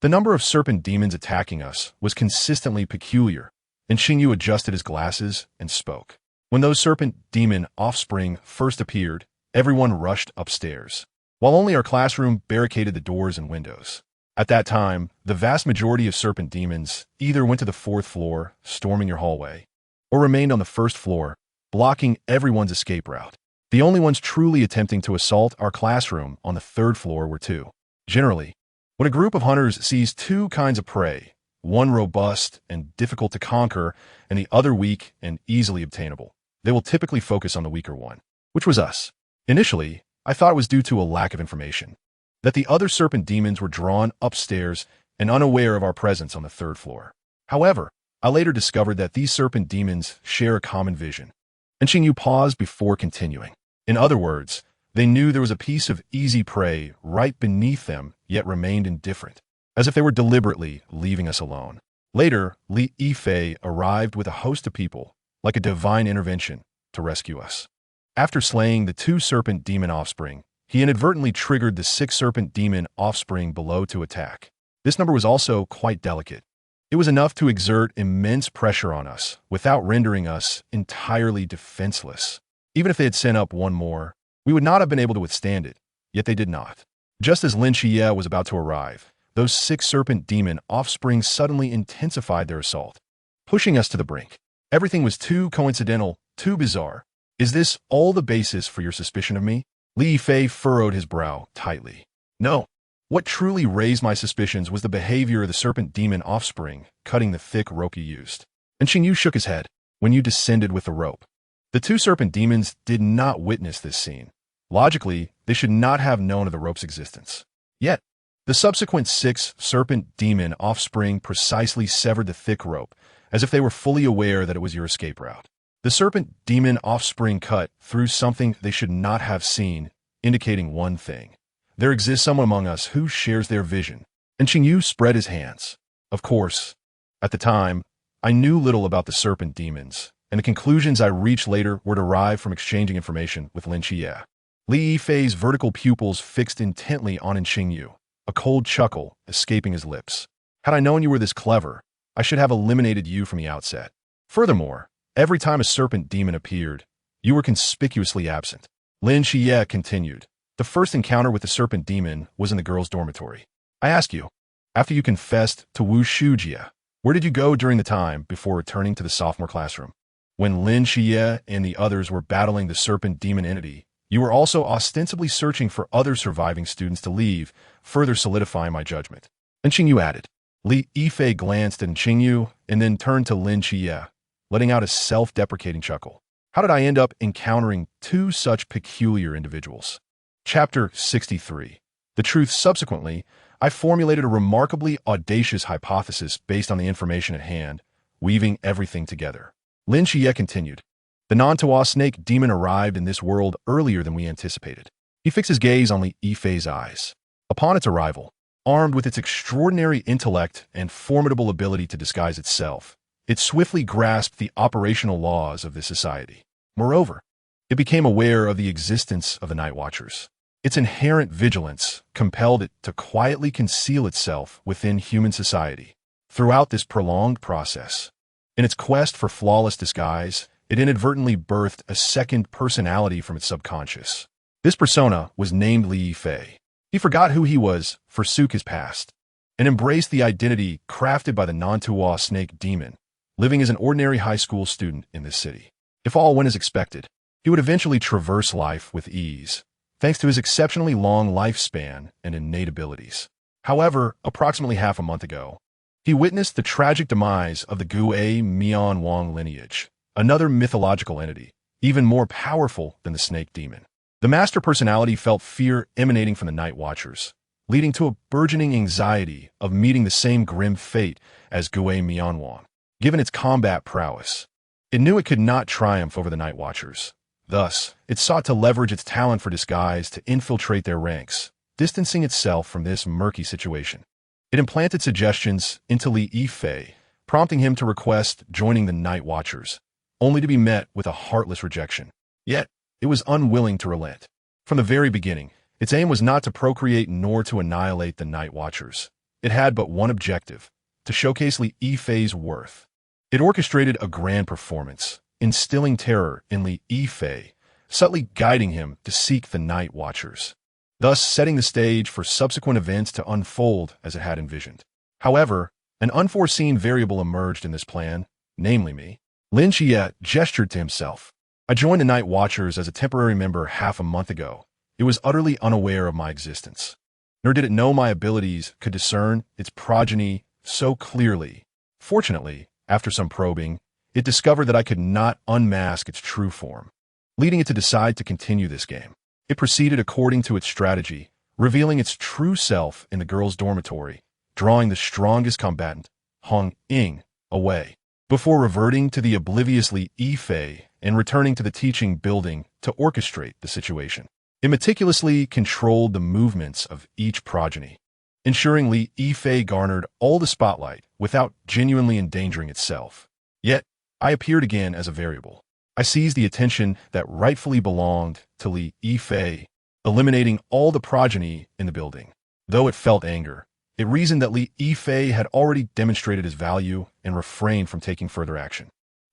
Speaker 1: The number of serpent demons attacking us was consistently peculiar, and Xingyu adjusted his glasses and spoke. When those serpent demon offspring first appeared, everyone rushed upstairs, while only our classroom barricaded the doors and windows. At that time, the vast majority of serpent demons either went to the 4th floor, storming your hallway, or remained on the 1st floor, blocking everyone's escape route. The only ones truly attempting to assault our classroom on the 3rd floor were 2. Generally, when a group of hunters sees 2 kinds of prey, one robust and difficult to conquer, and the other weak and easily obtainable, they will typically focus on the weaker one, which was us. Initially, I thought it was due to a lack of information, that the other serpent demons were drawn upstairs and unaware of our presence on the 3rd floor. However, I later discovered that these serpent demons share a common vision. And Xingyu paused before continuing. In other words, they knew there was a piece of easy prey right beneath them, yet remained indifferent, as if they were deliberately leaving us alone. Later, Li Yifei arrived with a host of people, like a divine intervention, to rescue us. After slaying the 2 serpent demon offspring, he inadvertently triggered the 6 serpent demon offspring below to attack. This number was also quite delicate. It was enough to exert immense pressure on us, without rendering us entirely defenseless. Even if they had sent up one more, we would not have been able to withstand it, yet they did not. Just as Lin Xie was about to arrive, those 6 serpent demon offspring suddenly intensified their assault, pushing us to the brink. Everything was too coincidental, too bizarre. Is this all the basis for your suspicion of me? Li Yifei furrowed his brow tightly. No. What truly raised my suspicions was the behavior of the serpent demon offspring, cutting the thick rope you used. And Xingyu shook his head. When you descended with the rope. The 2 serpent demons did not witness this scene. Logically, they should not have known of the rope's existence. Yet, the subsequent 6 serpent demon offspring precisely severed the thick rope, as if they were fully aware that it was your escape route. The serpent demon offspring cut through something they should not have seen, indicating one thing. There exists someone among us who shares their vision. And Xingyu spread his hands. Of course, at the time, I knew little about the serpent demons, and the conclusions I reached later were derived from exchanging information with Lin Xie. Li Yifei's vertical pupils fixed intently on Xingyu, a cold chuckle escaping his lips. Had I known you were this clever, I should have eliminated you from the outset. Furthermore, every time a serpent demon appeared, you were conspicuously absent. Lin Xie continued. The first encounter with the serpent demon was in the girls' dormitory. I ask you, after you confessed to Wu Shujie, where did you go during the time before returning to the sophomore classroom? When Lin Xie and the others were battling the serpent demon entity, you were also ostensibly searching for other surviving students to leave, further solidifying my judgment. And Xingyu added. Li Yifei glanced at Xingyu and then turned to Lin Xie, letting out a self-deprecating chuckle. How did I end up encountering 2 such peculiar individuals? Chapter 63. The truth. Subsequently, I formulated a remarkably audacious hypothesis based on the information at hand, weaving everything together. Lin Xie continued. The non-Tawa snake demon arrived in this world earlier than we anticipated. He fixed his gaze on Li Yifei's eyes. Upon its arrival, armed with its extraordinary intellect and formidable ability to disguise itself, it swiftly grasped the operational laws of this society. Moreover, it became aware of the existence of the Night Watchers. Its inherent vigilance compelled it to quietly conceal itself within human society. Throughout this prolonged process, in its quest for flawless disguise, it inadvertently birthed a second personality from its subconscious. This persona was named Li Yifei. He forgot who he was, forsook his past, and embraced the identity crafted by the non-Tawa snake demon, living as an ordinary high school student in this city. If all went as expected, he would eventually traverse life with ease, thanks to his exceptionally long lifespan and innate abilities. However, approximately half a month ago, he witnessed the tragic demise of the Gue Mian Wang lineage, another mythological entity, even more powerful than the snake demon. The master personality felt fear emanating from the Night Watchers, leading to a burgeoning anxiety of meeting the same grim fate as Gue Mian Wang. Given its combat prowess, it knew it could not triumph over the Night Watchers. Thus, it sought to leverage its talent for disguise to infiltrate their ranks, distancing itself from this murky situation. It implanted suggestions into Li Yifei, prompting him to request joining the Night Watchers, only to be met with a heartless rejection. Yet, it was unwilling to relent. From the very beginning, its aim was not to procreate nor to annihilate the Night Watchers. It had but one objective, to showcase Li Yifei's worth. It orchestrated a grand performance, instilling terror in Li Yifei, subtly guiding him to seek the Night Watchers, thus setting the stage for subsequent events to unfold as it had envisioned. However, an unforeseen variable emerged in this plan, namely me. Lin Xie gestured to himself. I joined the Night Watchers as a temporary member half a month ago. It was utterly unaware of my existence, nor did it know my abilities could discern its progeny so clearly. Fortunately, after some probing, it discovered that I could not unmask its true form, leading it to decide to continue this game. It proceeded according to its strategy, revealing its true self in the girls' dormitory, drawing the strongest combatant, Hong Ying, away. before reverting to the oblivious Li Yifei and returning to the teaching building to orchestrate the situation. It meticulously controlled the movements of each progeny, ensuring Li Yifei garnered all the spotlight without genuinely endangering itself. Yet, I appeared again as a variable. I seized the attention that rightfully belonged to Li Yifei, eliminating all the progeny in the building. Though it felt anger, it reasoned that Li Yifei had already demonstrated his value and refrained from taking further action.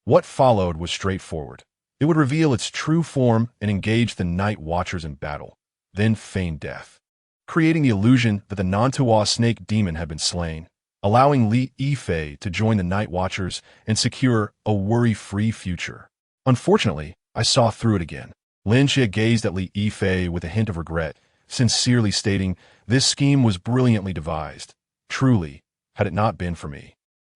Speaker 1: What followed was straightforward. It would reveal its true form and engage the Night Watchers in battle, then feign death, creating the illusion that the Nantua snake demon had been slain, allowing Li Yifei to join the Night Watchers and secure a worry-free future. Unfortunately, I saw through it again. Lin Xie gazed at Li Yifei with a hint of regret, sincerely stating, "This scheme was brilliantly devised. Truly, had it not been for me,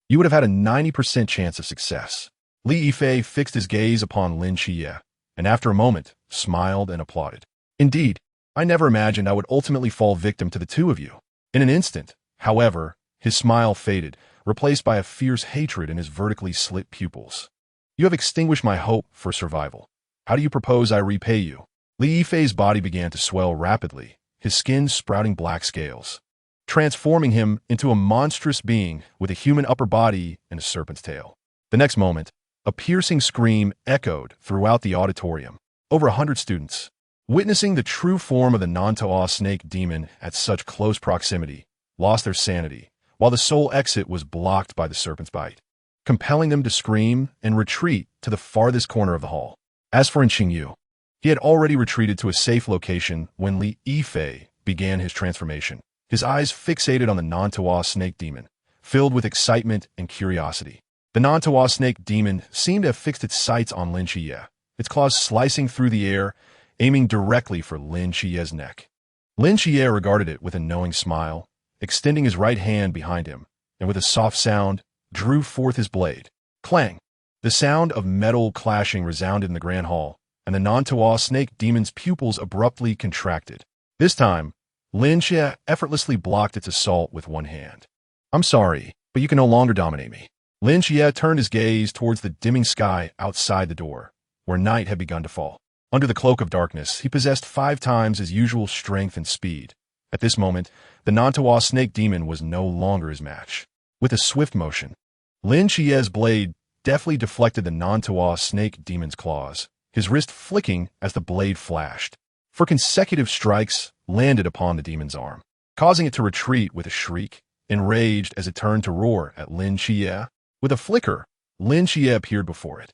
Speaker 1: you would have had a 90% chance of success." Li Yifei fixed his gaze upon Lin Xie, and after a moment, smiled and applauded. "Indeed, I never imagined I would ultimately fall victim to the two of you." In an instant, however, his smile faded, replaced by a fierce hatred in his vertically slit pupils. "You have extinguished my hope for survival. How do you propose I repay you?" Li Yifei's body began to swell rapidly, his skin sprouting black scales, transforming him into a monstrous being with a human upper body and a serpent's tail. The next moment, a piercing scream echoed throughout the auditorium. Over 100 students, witnessing the true form of the Nantua snake demon at such close proximity, lost their sanity, while the sole exit was blocked by the serpent's bite, compelling them to scream and retreat to the farthest corner of the hall. As for Xingyu, he had already retreated to a safe location when Li Yifei began his transformation, his eyes fixated on the Nantua snake demon, filled with excitement and curiosity. The Nantua snake demon seemed to have fixed its sights on Lin Xie, its claws slicing through the air, aiming directly for Lin Xie's neck. Lin Xie regarded it with a knowing smile, extending his right hand behind him, and with a soft sound, drew forth his blade. Clang! The sound of metal clashing resounded in the grand hall, and the Nantua snake demon's pupils abruptly contracted. This time, Lin Xie effortlessly blocked its assault with one hand. "I'm sorry, but you can no longer dominate me." Lin Xie turned his gaze towards the dimming sky outside the door, where night had begun to fall. Under the cloak of darkness, he possessed 5 times his usual strength and speed. At this moment, the Nantua snake demon was no longer his match. With a swift motion, Lin Xie's blade deftly deflected the Nantua snake demon's claws, his wrist flicking as the blade flashed. For consecutive strikes landed upon the demon's arm, causing it to retreat with a shriek, enraged as it turned to roar at Lin Xie. With a flicker, Lin Xie appeared before it,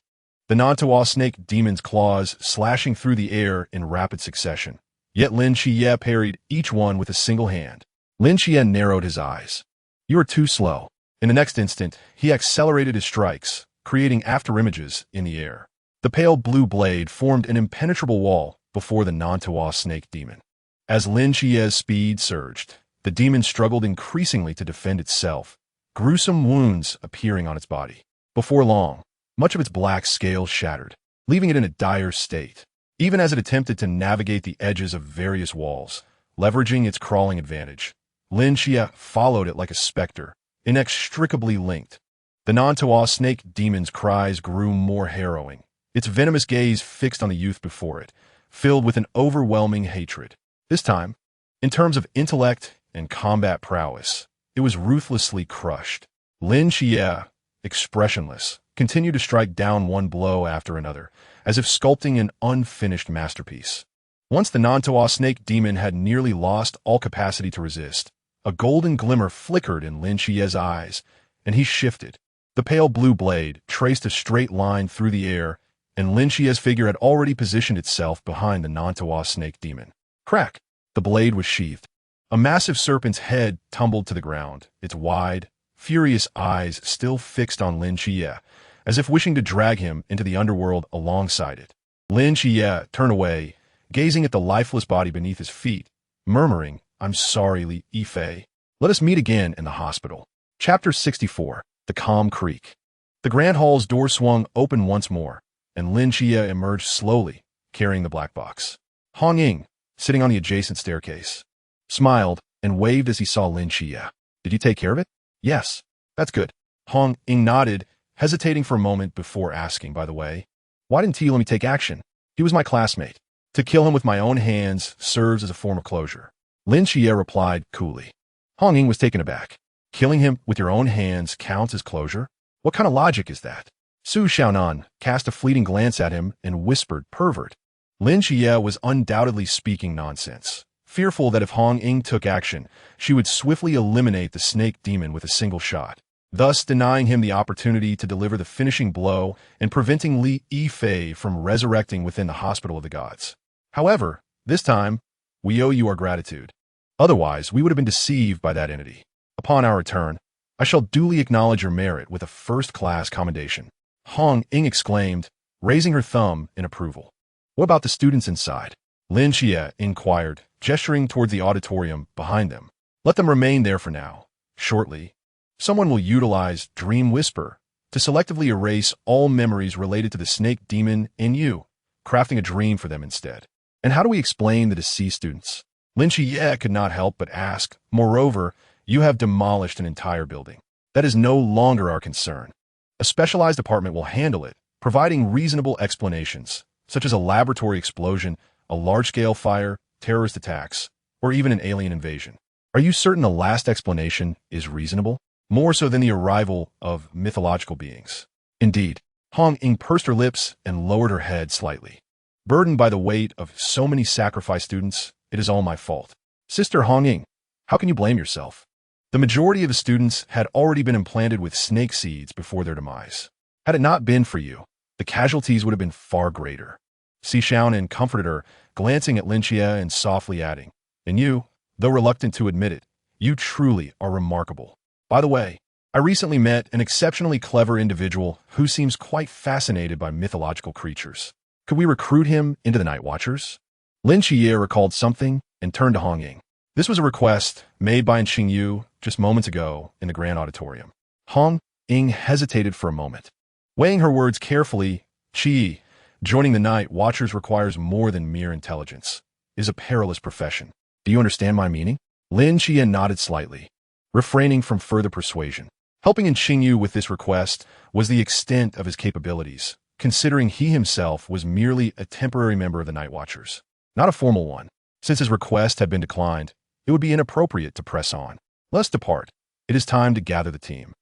Speaker 1: the Nantua snake demon's claws slashing through the air in rapid succession. Yet Lin Xie parried each one with a single hand. Lin Xie narrowed his eyes. "You are too slow." In the next instant, he accelerated his strikes, creating afterimages in the air. The pale blue blade formed an impenetrable wall before the Nantua snake demon. As Lin Xie's speed surged, the demon struggled increasingly to defend itself, gruesome wounds appearing on its body. Before long, much of its black scales shattered, leaving it in a dire state. Even as it attempted to navigate the edges of various walls, leveraging its crawling advantage, Lin Xie followed it like a specter, inextricably linked. The Nantua snake demon's cries grew more harrowing, its venomous gaze fixed on the youth before it, filled with an overwhelming hatred. This time, in terms of intellect and combat prowess, it was ruthlessly crushed. Lin Xie, expressionless, continued to strike down one blow after another, as if sculpting an unfinished masterpiece. Once the Nantua snake demon had nearly lost all capacity to resist, a golden glimmer flickered in Lin Xie's eyes, and he shifted. The pale blue blade traced a straight line through the air, and Lin Xie's figure had already positioned itself behind the Nantua snake demon. Crack! The blade was sheathed. A massive serpent's head tumbled to the ground, its wide, furious eyes still fixed on Lin Xie, as if wishing to drag him into the underworld alongside it. Lin Xie turned away, gazing at the lifeless body beneath his feet, murmuring, "I'm sorry, Li Yifei. Let us meet again in the hospital." Chapter 64. The Calm Creek. The grand hall's door swung open once more, and Lin Xie emerged slowly, carrying the black box. Hong Ying, sitting on the adjacent staircase, smiled and waved as he saw Lin Xie. "Did you take care of it?" "Yes." "That's good." Hong Ying nodded hesitating for a moment before asking, by the way, "Why didn't you let me take action? He was my classmate. To kill him with my own hands serves as a form of closure." Lin Xie replied coolly. Hong Ying was taken aback. "Killing him with your own hands counts as closure? What kind of logic is that?" Su Xiaonan cast a fleeting glance at him and whispered, "Pervert." Lin Xie was undoubtedly speaking nonsense, fearful that if Hong Ying took action, she would swiftly eliminate the snake demon with a single shot, thus denying him the opportunity to deliver the finishing blow and preventing Li Yifei from resurrecting within the Hospital of the Gods. However, this time, we owe you our gratitude. Otherwise, we would have been deceived by that entity. Upon our return, I shall duly acknowledge your merit with a first-class commendation." Hong Ying exclaimed, raising her thumb in approval. "What about the students inside?" Lin Xie inquired, gesturing towards the auditorium behind them. "Let them remain there for now. Shortly, someone will utilize Dream Whisper to selectively erase all memories related to the snake demon in you, crafting a dream for them instead." "And how do we explain the deceased students?" Lin Xie could not help but ask. "Moreover, you have demolished an entire building. That is no longer our concern. A specialized department will handle it, providing reasonable explanations, such as a laboratory explosion, a large-scale fire, terrorist attacks, or even an alien invasion." "Are you certain the last explanation is reasonable? More so than the arrival of mythological beings?" "Indeed." Hong Ying pursed her lips and lowered her head slightly. "Burdened by the weight of so many sacrificed students, it is all my fault." "Sister Hong Ying, how can you blame yourself? The majority of the students had already been implanted with snake seeds before their demise. Had it not been for you, the casualties would have been far greater." Si Xiaonan comforted her, glancing at Lin Xie and softly adding, "And you, though reluctant to admit it, you truly are remarkable. By the way, I recently met an exceptionally clever individual who seems quite fascinated by mythological creatures. Could we recruit him into the Night Watchers?" Lin Xie recalled something and turned to Hong Ying. This was a request made by Qing Yu just moments ago in the Grand Auditorium. Hong Ying hesitated for a moment. Weighing her words carefully, "Qi, joining the Night Watchers requires more than mere intelligence. It is a perilous profession. Do you understand my meaning?" Lin Xie nodded slightly, refraining from further persuasion. Helping in Qing Yu with this request was the extent of his capabilities, considering he himself was merely a temporary member of the Night Watchers, not a formal one. Since his request had been declined, it would be inappropriate to press on. "Let's depart. It is time to gather the team."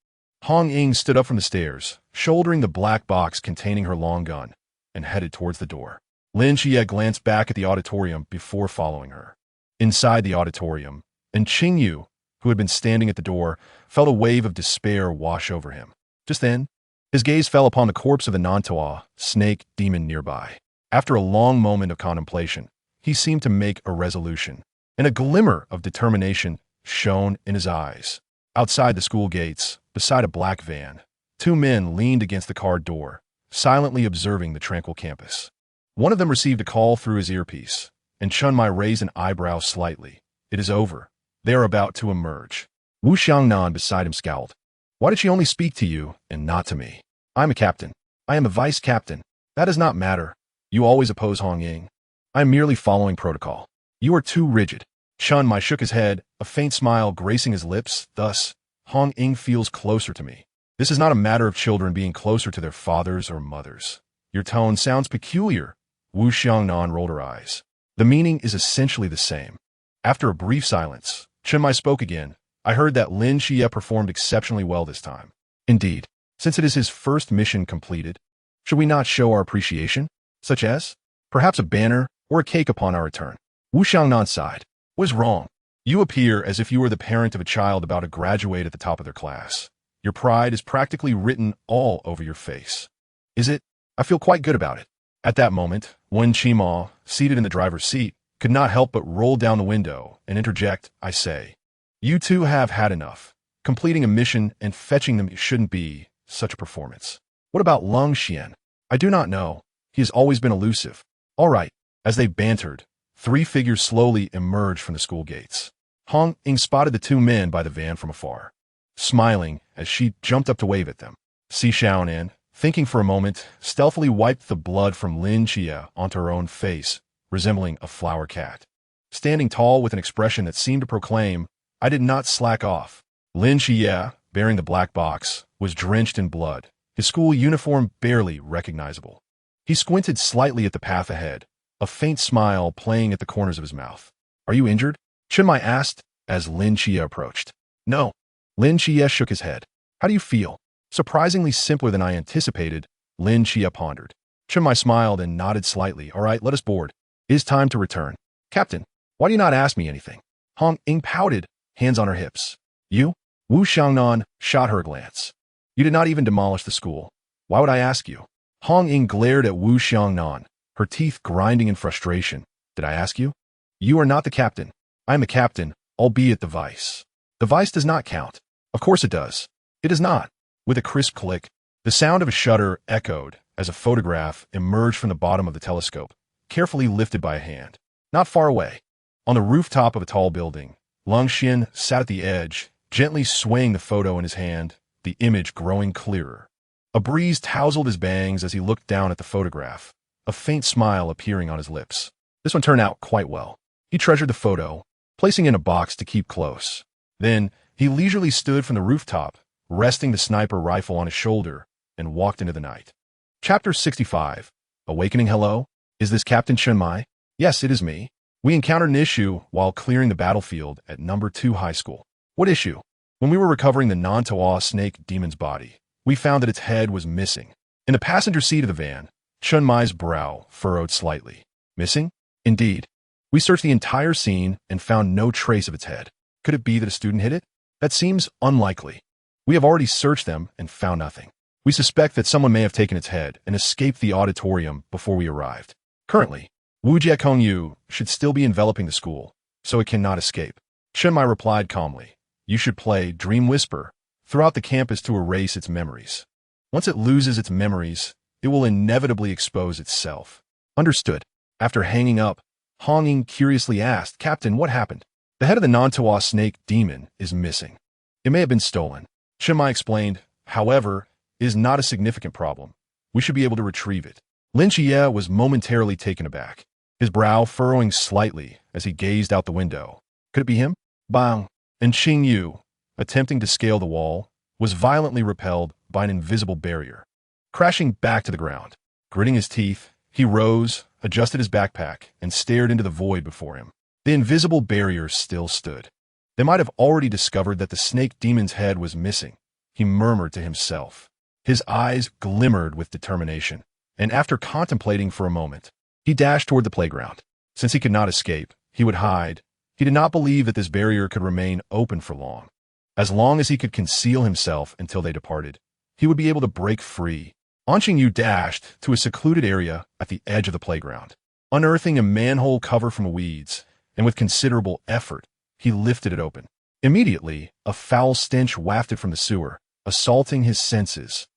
Speaker 1: Hong Ying stood up from the stairs, shouldering the black box containing her long gun, and headed towards the door. Lin Xie glanced back at the auditorium before following her. Inside the auditorium, and Qing Yu, who had been standing at the door, felt a wave of despair wash over him. Just then, his gaze fell upon the corpse of the Nantoa snake demon nearby. After a long moment of contemplation, he seemed to make a resolution, and a glimmer of determination shone in his eyes. Outside the school gates, beside a black van, two men leaned against the car door, silently observing the tranquil campus. One of them received a call through his earpiece, and Chunmai raised an eyebrow slightly. "It is over. They are about to emerge." Wu Xiangnan beside him scowled. "Why did she only speak to you and not to me? I'm a captain. I am a vice captain. That does not matter. You always oppose Hong Ying. I am merely following protocol. You are too rigid." Chunmai shook his head, a faint smile gracing his lips. "Thus, Hong Ying feels closer to me. This is not a matter of children being closer to their fathers or mothers." "Your tone sounds peculiar." Wu Xiangnan rolled her eyes. "The meaning is essentially the same." After a brief silence, Chunmai spoke again. "I heard that Lin Xie performed exceptionally well this time." "Indeed. Since it is his first mission completed, should we not show our appreciation? Such as, perhaps a banner or a cake upon our return?" Wu Xiangnan sighed. "What is wrong? You appear as if you were the parent of a child about to graduate at the top of their class. Your pride is practically written all over your face." "Is it? I feel quite good about it." At that moment, Wen Qima, seated in the driver's seat, could not help but roll down the window and interject, "I say, you two have had enough. Completing a mission and fetching them shouldn't be such a performance." "What about Lung Xian?" "I do not know. He has always been elusive." "All right." As they bantered, three figures slowly emerged from the school gates. Hong Ying spotted the two men by the van from afar, smiling as she jumped up to wave at them. Si Xiaonan, thinking for a moment, stealthily wiped the blood from Lin Xie onto her own face, resembling a flower cat. Standing tall with an expression that seemed to proclaim, "I did not slack off." Lin Xie, bearing the black box, was drenched in blood, his school uniform barely recognizable. He squinted slightly at the path ahead, a faint smile playing at the corners of his mouth. "Are you injured?" Chunmai asked as Lin Chia approached. "No." Lin Chia shook his head. "How do you feel?" Surprisingly simpler than I anticipated, Lin Chia pondered. Chunmai smiled and nodded slightly. "All right, let us board. It is time to return." "Captain, why do you not ask me anything?" Hong Ying pouted, hands on her hips. "You?" Wu Xiangnan shot her a glance. "You did not even demolish the school. Why would I ask you?" Hong Ying glared at Wu Xiangnan, her teeth grinding in frustration. "Did I ask you?" "You are not the captain. I am the captain, albeit the vice." "The vice does not count." "Of course it does." "It does not." With a crisp click, the sound of a shutter echoed as a photograph emerged from the bottom of the telescope, carefully lifted by a hand. Not far away, on the rooftop of a tall building, Long Xian sat at the edge, gently swaying the photo in his hand, the image growing clearer. A breeze tousled his bangs as he looked down at the photograph, a faint smile appearing on his lips. This one turned out quite well. He treasured the photo, placing it in a box to keep close. Then, he leisurely stood from the rooftop, resting the sniper rifle on his shoulder, and walked into the night. Chapter 65. Awakening. "Hello? Is this Captain Chunmai?" "Yes, it is me. We encountered an issue while clearing the battlefield at number 2 high school." "What issue?" "When we were recovering the non-Tawa snake demon's body, we found that its head was missing." In the passenger seat of the van, Chunmai's brow furrowed slightly. "Missing?" "Indeed. We searched the entire scene and found no trace of its head. Could it be that a student hid it?" "That seems unlikely. We have already searched them and found nothing. We suspect that someone may have taken its head and escaped the auditorium before we arrived. Currently, Wu Jiekongyu should still be enveloping the school, so it cannot escape." Chunmai replied calmly. "You should play Dream Whisper throughout the campus to erase its memories. Once it loses its memories, it will inevitably expose itself." "Understood." After hanging up, Hong Ying curiously asked, "Captain, what happened?" "The head of the non-Tawa snake demon is missing. It may have been stolen." Chunmai explained. "However, it is not a significant problem. We should be able to retrieve it." Lin Chia was momentarily taken aback, his brow furrowing slightly as he gazed out the window. Could it be him? Bang! And Xing Yu, attempting to scale the wall, was violently repelled by an invisible barrier. Crashing back to the ground, gritting his teeth, he rose, adjusted his backpack, and stared into the void before him. The invisible barrier still stood. They might have already discovered that the snake demon's head was missing, he murmured to himself. His eyes glimmered with determination, and after contemplating for a moment, he dashed toward the playground. Since he could not escape, he would hide. He did not believe that this barrier could remain open for long. As long as he could conceal himself until they departed, he would be able to break free. Anqing Yu dashed to a secluded area at the edge of the playground, unearthing a manhole cover from weeds, and with considerable effort, he lifted it open. Immediately, a foul stench wafted from the sewer, assaulting his senses.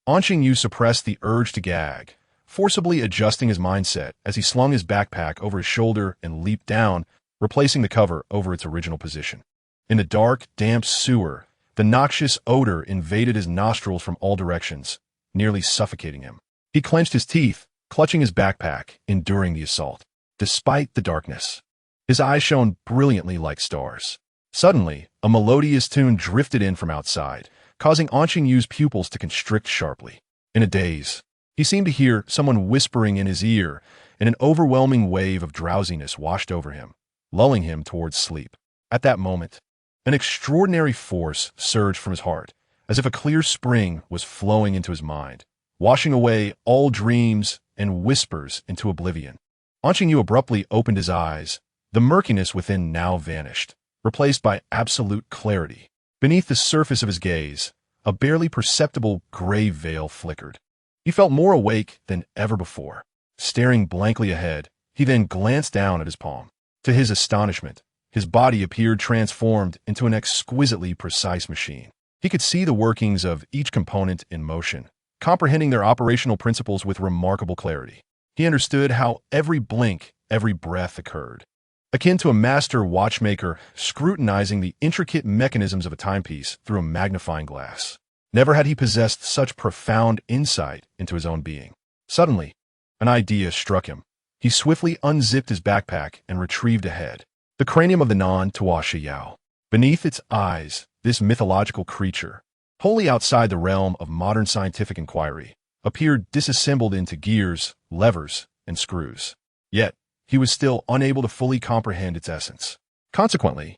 Speaker 1: Anqing Yu suppressed the urge to gag, forcibly adjusting his mindset as he slung his backpack over his shoulder and leaped down, replacing the cover over its original position. In the dark, damp sewer, the noxious odor invaded his nostrils from all directions, nearly suffocating him. He clenched his teeth, clutching his backpack, enduring the assault. Despite the darkness, his eyes shone brilliantly like stars. Suddenly, a melodious tune drifted in from outside, causing Anqing Yu's pupils to constrict sharply. In a daze, he seemed to hear someone whispering in his ear, and an overwhelming wave of drowsiness washed over him, lulling him towards sleep. At that moment, an extraordinary force surged from his heart, as if a clear spring was flowing into his mind, washing away all dreams and whispers into oblivion. Anqing Yu abruptly opened his eyes. The murkiness within now vanished, replaced by absolute clarity. Beneath the surface of his gaze, a barely perceptible gray veil flickered. He felt more awake than ever before. Staring blankly ahead, he then glanced down at his palm. To his astonishment, his body appeared transformed into an exquisitely precise machine. He could see the workings of each component in motion, comprehending their operational principles with remarkable clarity. He understood how every blink, every breath occurred, akin to a master watchmaker scrutinizing the intricate mechanisms of a timepiece through a magnifying glass. Never had he possessed such profound insight into his own being. Suddenly, an idea struck him. He swiftly unzipped his backpack and retrieved a head. The cranium of the non-Tawa Shiyao. Beneath its eyes, this mythological creature, wholly outside the realm of modern scientific inquiry, appeared disassembled into gears, levers, and screws. Yet, he was still unable to fully comprehend its essence. Consequently,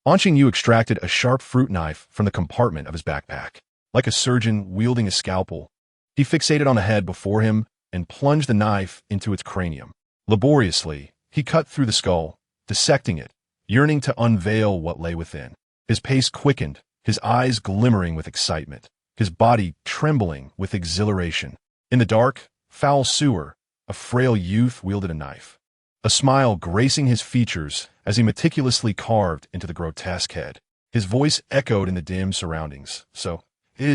Speaker 1: Anqing Yu extracted a sharp fruit knife from the compartment of his backpack. Like a surgeon wielding a scalpel, he fixated on the head before him and plunged the knife into its cranium. Laboriously, he cut through the skull, dissecting it, yearning to unveil what lay within. His pace quickened, his eyes glimmering with excitement, his body trembling with exhilaration. In the dark, foul sewer, a frail youth wielded a knife, a smile gracing his features as he meticulously carved into the grotesque head. His voice echoed in the dim surroundings. So it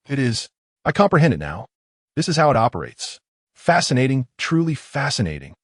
Speaker 1: is. I comprehend it now. This is how it operates. Fascinating, truly fascinating.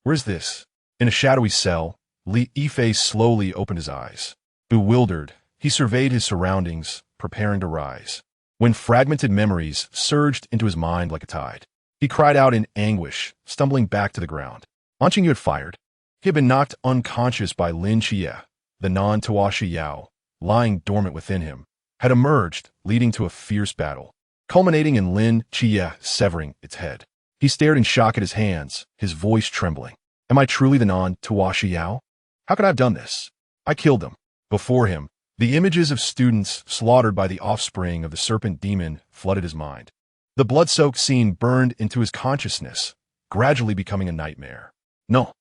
Speaker 1: Where's this? In a shadowy cell, Li Yifei slowly opened his eyes. Bewildered, he surveyed his surroundings, preparing to rise, when fragmented memories surged into his mind like a tide. He cried out in anguish, stumbling back to the ground. Anqing Yu had fired. He had been knocked unconscious by Lin Xie, the non-Tuashi Yao, lying dormant within him, had emerged, leading to a fierce battle, culminating in Lin Xie severing its head. He stared in shock at his hands, his voice trembling. Am I truly the non-Tuashi Yao? How could I have done this? I killed them. Before him, the images of students slaughtered by the offspring of the serpent demon flooded his mind. The blood-soaked scene burned into his consciousness, gradually becoming a nightmare. No.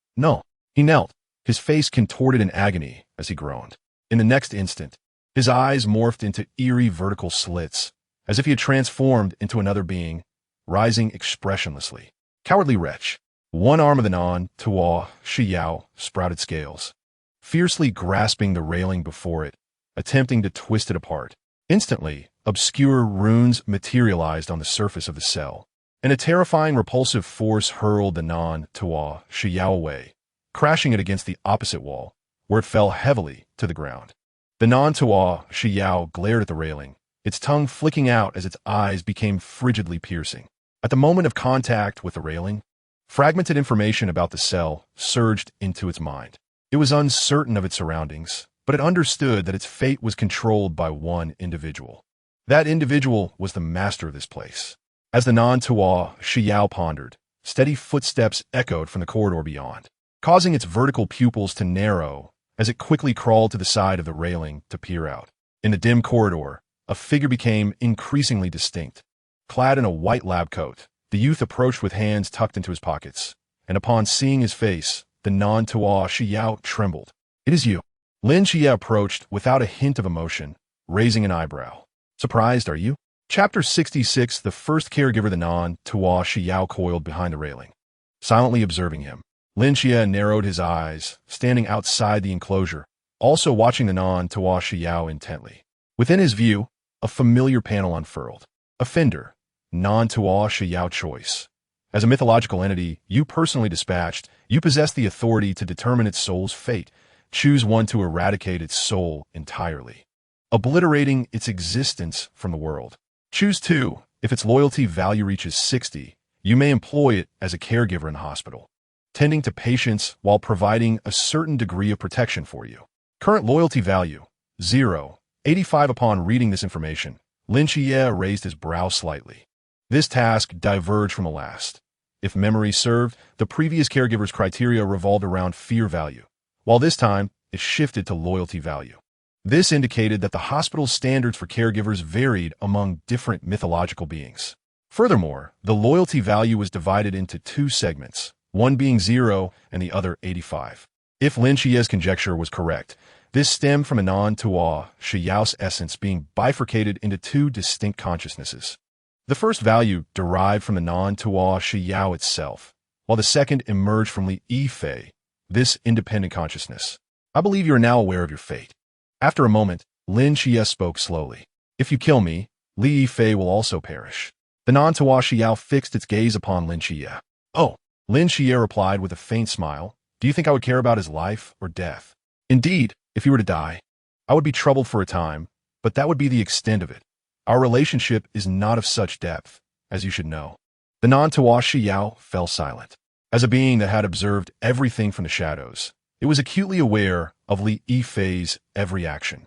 Speaker 1: He knelt, his face contorted in agony as he groaned. In the next instant, his eyes morphed into eerie vertical slits, as if he had transformed into another being, rising expressionlessly. Cowardly wretch. One arm of the non-Tuashi Yao sprouted scales, fiercely grasping the railing before it, attempting to twist it apart. Instantly, obscure runes materialized on the surface of the cell, and a terrifying repulsive force hurled the non-Tuashi Yao away, crashing it against the opposite wall, where it fell heavily to the ground. The non-Tuashi Yao glared at the railing, its tongue flicking out as its eyes became frigidly piercing. At the moment of contact with the railing, fragmented information about the cell surged into its mind. It was uncertain of its surroundings, but it understood that its fate was controlled by one individual. That individual was the master of this place. As the non-Tuashi Yao pondered, steady footsteps echoed from the corridor beyond, causing its vertical pupils to narrow as it quickly crawled to the side of the railing to peer out. In the dim corridor, a figure became increasingly distinct. Clad in a white lab coat, the youth approached with hands tucked into his pockets, and upon seeing his face, the non-Tuashi Yao trembled. It is you. Lin Xie approached without a hint of emotion, raising an eyebrow. Surprised, are you? Chapter 66. The first caregiver. The non-Tuashi Yao coiled behind the railing, silently observing him. Lin Xie narrowed his eyes, standing outside the enclosure, also watching the non-Tuashi Yao intently. Within his view, a familiar panel unfurled. Offender, non-Tuashi Yao choice. As a mythological entity you personally dispatched, you possess the authority to determine its soul's fate. Choose one to eradicate its soul entirely, obliterating its existence from the world. Choose two. If its loyalty value reaches 60, you may employ it as a caregiver in the hospital, tending to patients while providing a certain degree of protection for you. Current loyalty value, 0. 85. Upon reading this information, Lin Xie raised his brow slightly. This task diverged from the last. If memory served, the previous caregiver's criteria revolved around fear value, while this time it shifted to loyalty value. This indicated that the hospital's standards for caregivers varied among different mythological beings. Furthermore, the loyalty value was divided into two segments, one being 0 and the other 85. If Lin Xie's conjecture was correct, this stemmed from a non-Tuashi Yao's essence being bifurcated into two distinct consciousnesses. The first value derived from the non-Tuashi Yao itself, while the second emerged from Li Yifei, this independent consciousness. I believe you are now aware of your fate. After a moment, Lin Xie spoke slowly. If you kill me, Li Yifei will also perish. The non-Tuashi Yao fixed its gaze upon Lin Xie. Oh, Lin Xie replied with a faint smile. Do you think I would care about his life or death? Indeed, if he were to die, I would be troubled for a time, but that would be the extent of it. Our relationship is not of such depth, as you should know. The non-Tuashi Yao fell silent. As a being that had observed everything from the shadows, it was acutely aware of Li Yifei's every action.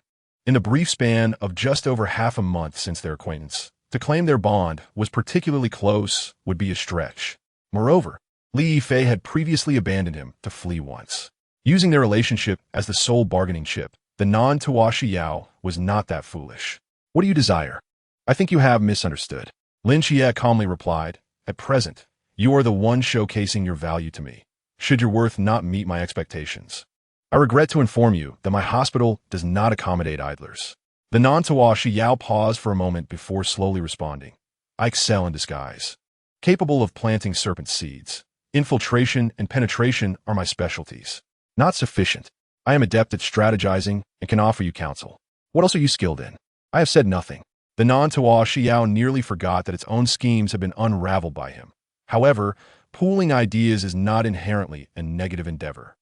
Speaker 1: In the brief span of just over half a month since their acquaintance, to claim their bond was particularly close would be a stretch. Moreover, Li Yifei had previously abandoned him to flee once. Using their relationship as the sole bargaining chip, the non-Tuo Yao was not that foolish. What do you desire? I think you have misunderstood. Lin Xie calmly replied, at present, you are the one showcasing your value to me, should your worth not meet my expectations. I regret to inform you that my hospital does not accommodate idlers. The non-Tuo Yao paused for a moment before slowly responding. I excel in disguise. Capable of planting serpent seeds. Infiltration and penetration are my specialties. Not sufficient. I am adept at strategizing and can offer you counsel. What else are you skilled in? I have said nothing. The non-Tuo Yao nearly forgot that its own schemes had been unraveled by him. However, pooling ideas is not inherently a negative endeavor.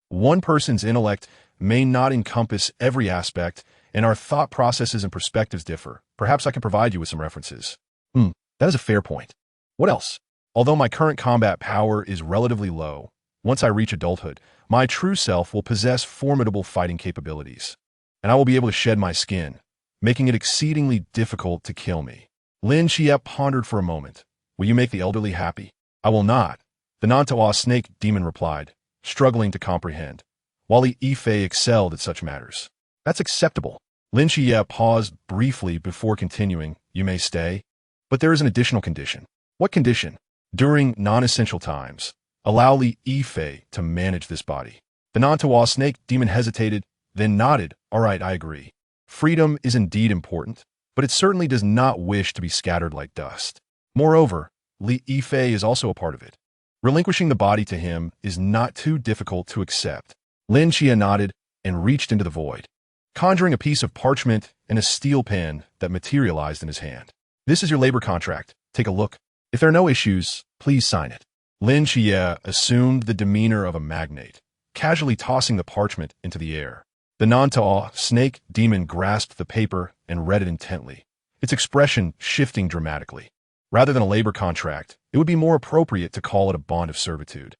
Speaker 1: One person's intellect may not encompass every aspect, and our thought processes and perspectives differ. Perhaps I can provide you with some references. That is a fair point. What else? Although my current combat power is relatively low, once I reach adulthood, my true self will possess formidable fighting capabilities, and I will be able to shed my skin, making it exceedingly difficult to kill me. Lin Xie pondered for a moment. Will you make the elderly happy? I will not. The non-Tuo snake demon replied, struggling to comprehend. While Li Yifei excelled at such matters. That's acceptable. Lin Xie paused briefly before continuing. You may stay. But there is an additional condition. What condition? During non-essential times, allow Li Yifei to manage this body. The non-Tuo snake demon hesitated, then nodded. All right, I agree. Freedom is indeed important, but it certainly does not wish to be scattered like dust. Moreover, Li Yifei is also a part of it. Relinquishing the body to him is not too difficult to accept. Lin Xie nodded and reached into the void, conjuring a piece of parchment and a steel pen that materialized in his hand. This is your labor contract. Take a look. If there are no issues, please sign it. Lin Xie assumed the demeanor of a magnate, casually tossing the parchment into the air. The non-Tuo snake demon grasped the paper and read it intently, its expression shifting dramatically. Rather than a labor contract, it would be more appropriate to call it a bond of servitude.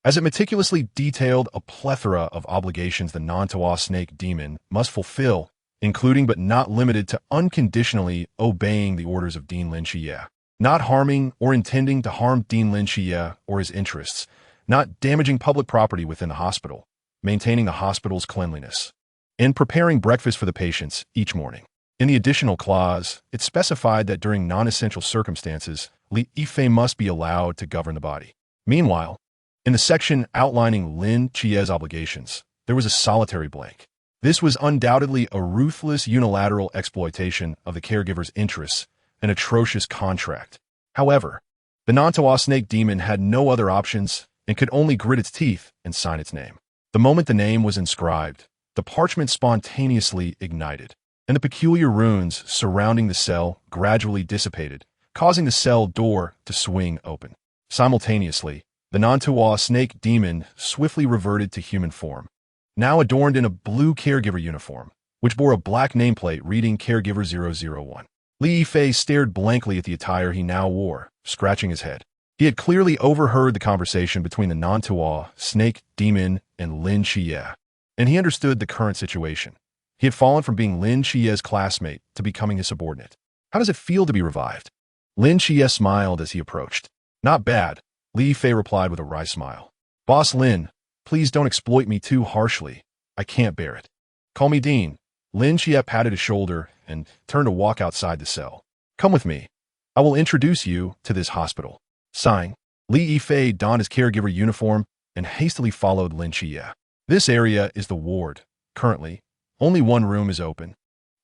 Speaker 1: As it meticulously detailed a plethora of obligations the non-Tuo snake demon must fulfill, including but not limited to unconditionally obeying the orders of Dean Lin Xie, not harming or intending to harm Dean Lin Xie or his interests, not damaging public property within the hospital, maintaining the hospital's cleanliness, and preparing breakfast for the patients each morning. In the additional clause, it specified that during non-essential circumstances, Li Yifei must be allowed to govern the body. Meanwhile, in the section outlining Lin Xie's obligations, there was a solitary blank. This was undoubtedly a ruthless unilateral exploitation of the caregiver's interests, an atrocious contract. However, the non-Tuo snake demon had no other options and could only grit its teeth and sign its name. The moment the name was inscribed, the parchment spontaneously ignited, and the peculiar runes surrounding the cell gradually dissipated, causing the cell door to swing open. Simultaneously, the non-Tuo snake demon swiftly reverted to human form, now adorned in a blue caregiver uniform, which bore a black nameplate reading Caregiver 001. Li Yifei stared blankly at the attire he now wore, scratching his head. He had clearly overheard the conversation between the non-Tuo snake demon and Lin Xie, and he understood the current situation. He had fallen from being Lin Xie's classmate to becoming his subordinate. How does it feel to be revived? Lin Xie smiled as he approached. Not bad, Li Yifei replied with a wry smile. Boss Lin, please don't exploit me too harshly. I can't bear it. Call me Dean. Lin Xie patted his shoulder and turned to walk outside the cell. Come with me. I will introduce you to this hospital. Sighing, Li Yifei donned his caregiver uniform and hastily followed Lin Xie. This area is the ward. Currently, only one room is open,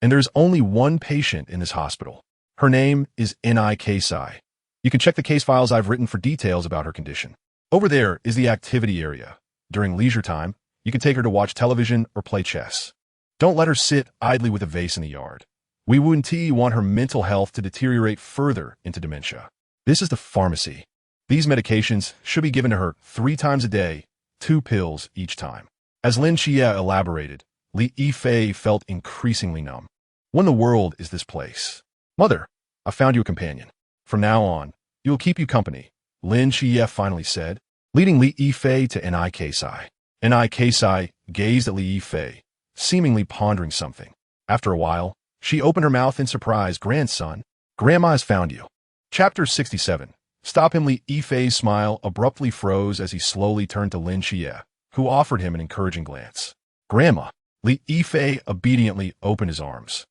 Speaker 1: and there's only one patient in this hospital. Her name is Ni Keisai. You can check the case files I've written for details about her condition. Over there is the activity area. During leisure time, you can take her to watch television or play chess. Don't let her sit idly with a vase in the yard. We wouldn't want her mental health to deteriorate further into dementia. This is the pharmacy. These medications should be given to her 3 times a day, 2 pills each time. As Lin Xie elaborated, Li Yifei felt increasingly numb. What in the world is this place? Mother, I found you a companion. From now on, you will keep you company, Lin Xie finally said, leading Li Yifei to Ni Keisai. Ni Keisai gazed at Li Yifei, seemingly pondering something. After a while, she opened her mouth in surprise. Grandson, Grandma has found you. Chapter 67. Stop him. Li Yifei's smile abruptly froze as he slowly turned to Lin Xie, who offered him an encouraging glance. Grandma. Li Yifei obediently opened his arms,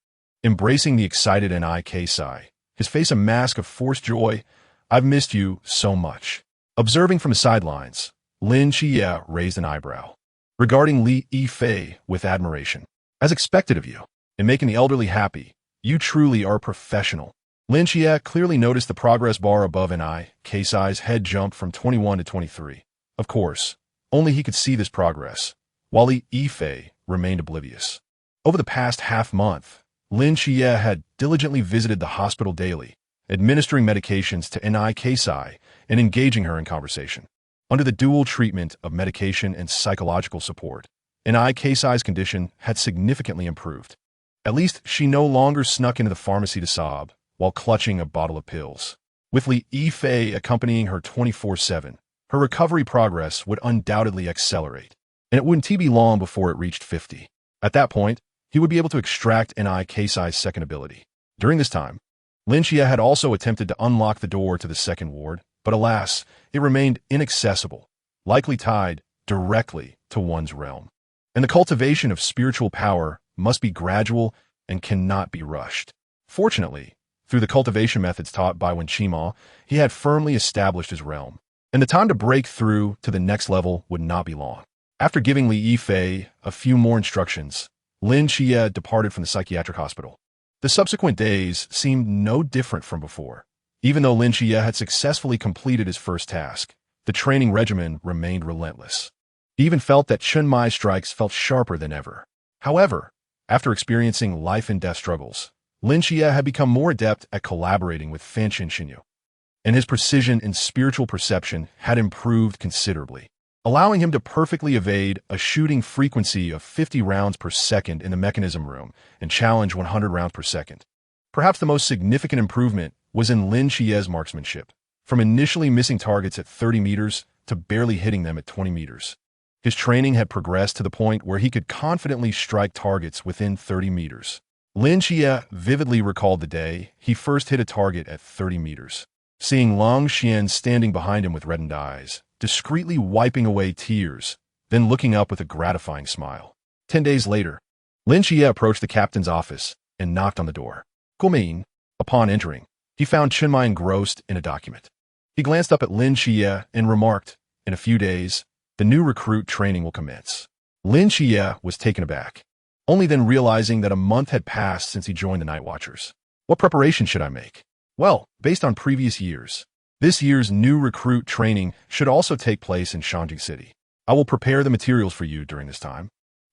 Speaker 1: embracing the excited Ni-Sai, his face a mask of forced joy. I've missed you so much. Observing from the sidelines, Lin Xie raised an eyebrow, regarding Li Yifei with admiration. As expected of you, in making the elderly happy, you truly are a professional. Lin Xie clearly noticed the progress bar above Ni-Sai's head jumped from 21 to 23. Of course, only he could see this progress, while Li Yifei remained oblivious. Over the past half-month, Lin Xie had diligently visited the hospital daily, administering medications to Ni-Sai and engaging her in conversation. Under the dual treatment of medication and psychological support, Ni-Sai's condition had significantly improved. At least she no longer snuck into the pharmacy to sob while clutching a bottle of pills. With Li Yifei accompanying her 24/7, her recovery progress would undoubtedly accelerate, and it wouldn't be long before it reached 50. At that point, he would be able to extract Ni-Sai's second ability. During this time, Lin Xie had also attempted to unlock the door to the second ward, but alas, it remained inaccessible, likely tied directly to one's realm. And the cultivation of spiritual power must be gradual and cannot be rushed. Fortunately, through the cultivation methods taught by Wen Qima, he had firmly established his realm, and the time to break through to the next level would not be long. After giving Li Yifei a few more instructions, Lin Xie departed from the psychiatric hospital. The subsequent days seemed no different from before. Even though Lin Xie had successfully completed his first task, the training regimen remained relentless. He even felt that Chen Mai's strikes felt sharper than ever. However, after experiencing life-and-death struggles, Lin Xie had become more adept at collaborating with Fan Xinyu, and his precision in spiritual perception had improved considerably, allowing him to perfectly evade a shooting frequency of 50 rounds per second in the mechanism room and challenge 100 rounds per second. Perhaps the most significant improvement was in Lin Xie's marksmanship, from initially missing targets at 30 meters to barely hitting them at 20 meters. His training had progressed to the point where he could confidently strike targets within 30 meters. Lin Xie vividly recalled the day he first hit a target at 30 meters, seeing Long Xian standing behind him with reddened eyes, discreetly wiping away tears, then looking up with a gratifying smile. 10 days later, Lin Xie approached the captain's office and knocked on the door. Guoming. Upon entering, he found Chen Mai engrossed in a document. He glanced up at Lin Xie and remarked, "In a few days, the new recruit training will commence." Lin Xie was taken aback, only then realizing that a month had passed since he joined the Night Watchers. What preparation should I make? Well, based on previous years, this year's new recruit training should also take place in Shangjing City. I will prepare the materials for you during this time,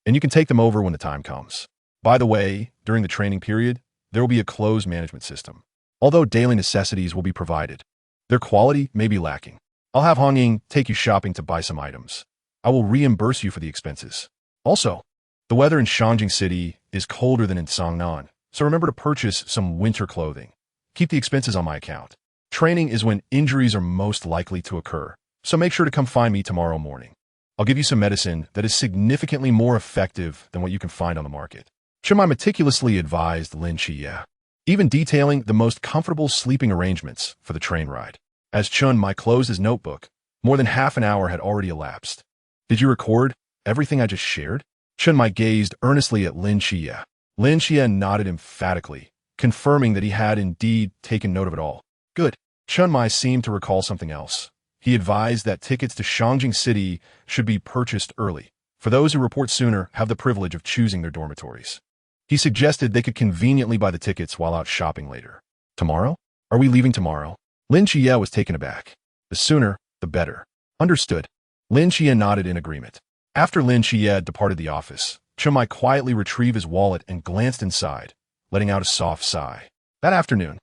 Speaker 1: and you can take them over when the time comes. By the way, during the training period, there will be a closed management system. Although daily necessities will be provided, their quality may be lacking. I'll have Hong Ying take you shopping to buy some items. I will reimburse you for the expenses. Also, the weather in Shangjing City is colder than in Songnan, so remember to purchase some winter clothing. Keep the expenses on my account. Training is when injuries are most likely to occur, so make sure to come find me tomorrow morning. I'll give you some medicine that is significantly more effective than what you can find on the market. Chen Mai meticulously advised Lin Xie, even detailing the most comfortable sleeping arrangements for the train ride. As Chen Mai closed his notebook, more than half an hour had already elapsed. Did you record everything I just shared? Chen Mai gazed earnestly at Lin Xie. Lin Xie nodded emphatically, confirming that he had indeed taken note of it all. Good. Chen Mai seemed to recall something else. He advised that tickets to Shangjing City should be purchased early, for those who report sooner have the privilege of choosing their dormitories. He suggested they could conveniently buy the tickets while out shopping later. Tomorrow? Are we leaving tomorrow? Lin Xie was taken aback. The sooner, the better. Understood. Lin Xie nodded in agreement. After Lin Xie departed the office, Chen Mai quietly retrieved his wallet and glanced inside, letting out a soft sigh. That afternoon,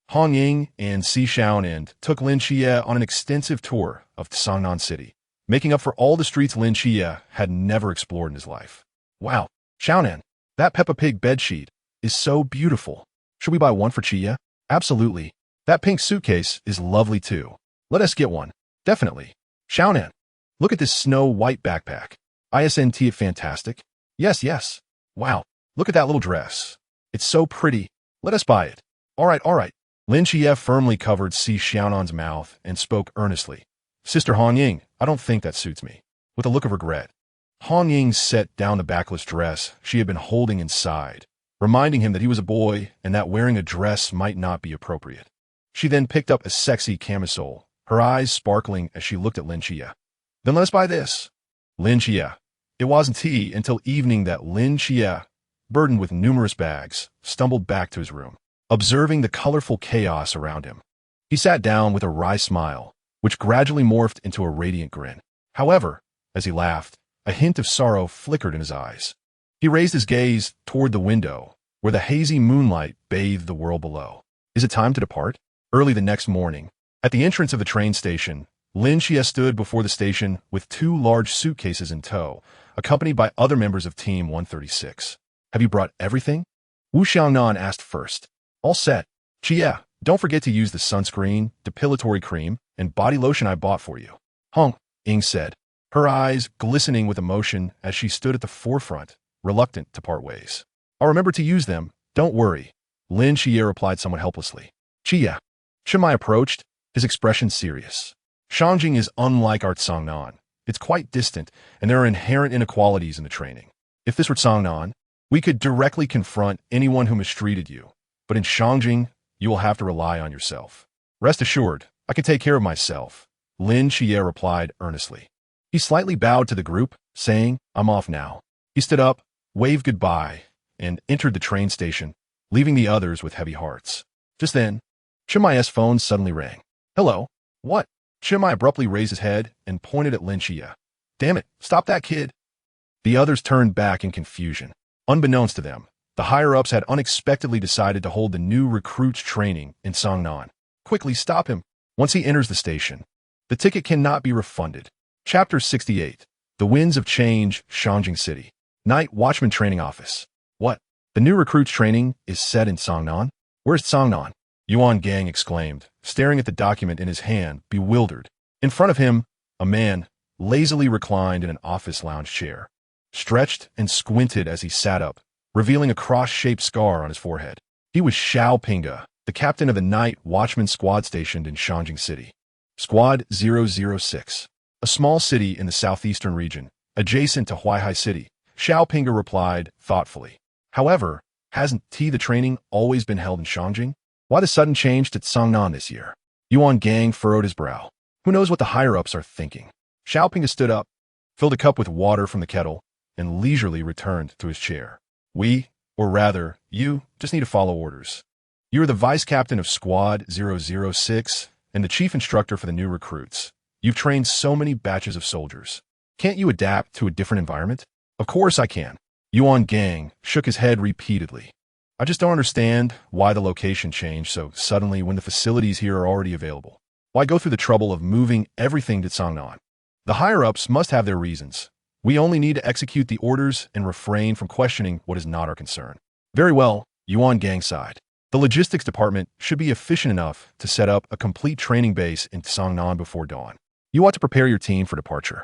Speaker 1: Hong Ying and Si Xiaonan took Lin Xie on an extensive tour of Songnan City, making up for all the streets Lin Xie had never explored in his life. Wow, Xiaonan, that Peppa Pig bedsheet is so beautiful. Should we buy one for Xie? Absolutely. That pink suitcase is lovely too. Let us get one. Definitely. Xiaonan, look at this snow-white backpack. Isn't it fantastic? Yes, yes. Wow, Look at that little dress. It's so pretty. Let us buy it. All right, all right. Lin Xie firmly covered Si Xiaonan's mouth and spoke earnestly. Sister Han Ying, I don't think that suits me. With a look of regret, Han Ying set down the backless dress she had been holding and sighed, reminding him that he was a boy and that wearing a dress might not be appropriate. She then picked up a sexy camisole, her eyes sparkling as she looked at Lin Xie. Then let us buy this. Lin Xie. It wasn't until evening that Lin Xie, burdened with numerous bags, stumbled back to his room, observing the colorful chaos around him. He sat down with a wry smile, which gradually morphed into a radiant grin. However, as he laughed, a hint of sorrow flickered in his eyes. He raised his gaze toward the window, where the hazy moonlight bathed the world below. Is it time to depart? Early the next morning, at the entrance of the train station, Lin Xie stood before the station with 2 large suitcases in tow, accompanied by other members of Team 136. Have you brought everything? Wu Xiaonan asked first. All set. Xie, don't forget to use the sunscreen, depilatory cream, and body lotion I bought for you. Hong, Ying said, her eyes glistening with emotion as she stood at the forefront, reluctant to part ways. I'll remember to use them, don't worry, Lin Xie replied somewhat helplessly. Xie. Shimai approached, his expression serious. Shangjing is unlike our Cangnan. It's quite distant, and there are inherent inequalities in the training. If this were Cangnan, we could directly confront anyone who mistreated you, but in Shangjing, you will have to rely on yourself. Rest assured, I can take care of myself, Lin Xie replied earnestly. He slightly bowed to the group, saying, I'm off now. He stood up, waved goodbye, and entered the train station, leaving the others with heavy hearts. Just then, Chimai's phone suddenly rang. Hello? What? Chimai abruptly raised his head and pointed at Lin Xie. Damn it, stop that kid. The others turned back in confusion. Unbeknownst to them, the higher-ups had unexpectedly decided to hold the new recruits' training in Cangnan. Quickly stop him. Once he enters the station, the ticket cannot be refunded. Chapter 68. The Winds of Change, Shangjing City. Night Watchman Training Office. What? The new recruits' training is set in Cangnan? Where's Cangnan? Yuan Gang exclaimed, staring at the document in his hand, bewildered. In front of him, a man, lazily reclined in an office lounge chair, stretched and squinted as he sat up, revealing a cross-shaped scar on his forehead. He was Xiao Pinga, the captain of the night watchman squad stationed in Shangjing City. Squad 006. A small city in the southeastern region, adjacent to Huaihai City, Xiao Pinga replied thoughtfully. However, hasn't the training always been held in Shangjing? Why the sudden change to Cangnan this year? Yuan Gang furrowed his brow. Who knows what the higher-ups are thinking? Xiao Pinga stood up, filled a cup with water from the kettle, and leisurely returned to his chair. We, or rather, you, just need to follow orders. You are the vice captain of Squad 006 and the chief instructor for the new recruits. You've trained so many batches of soldiers. Can't you adapt to a different environment? Of course I can. Yuan Gang shook his head repeatedly. I just don't understand why the location changed so suddenly when the facilities here are already available. Why go through the trouble of moving everything to Cangnan? The higher-ups must have their reasons. We only need to execute the orders and refrain from questioning what is not our concern. Very well, Yuan Gang sighed. The logistics department should be efficient enough to set up a complete training base in Cangnan before dawn. You ought to prepare your team for departure.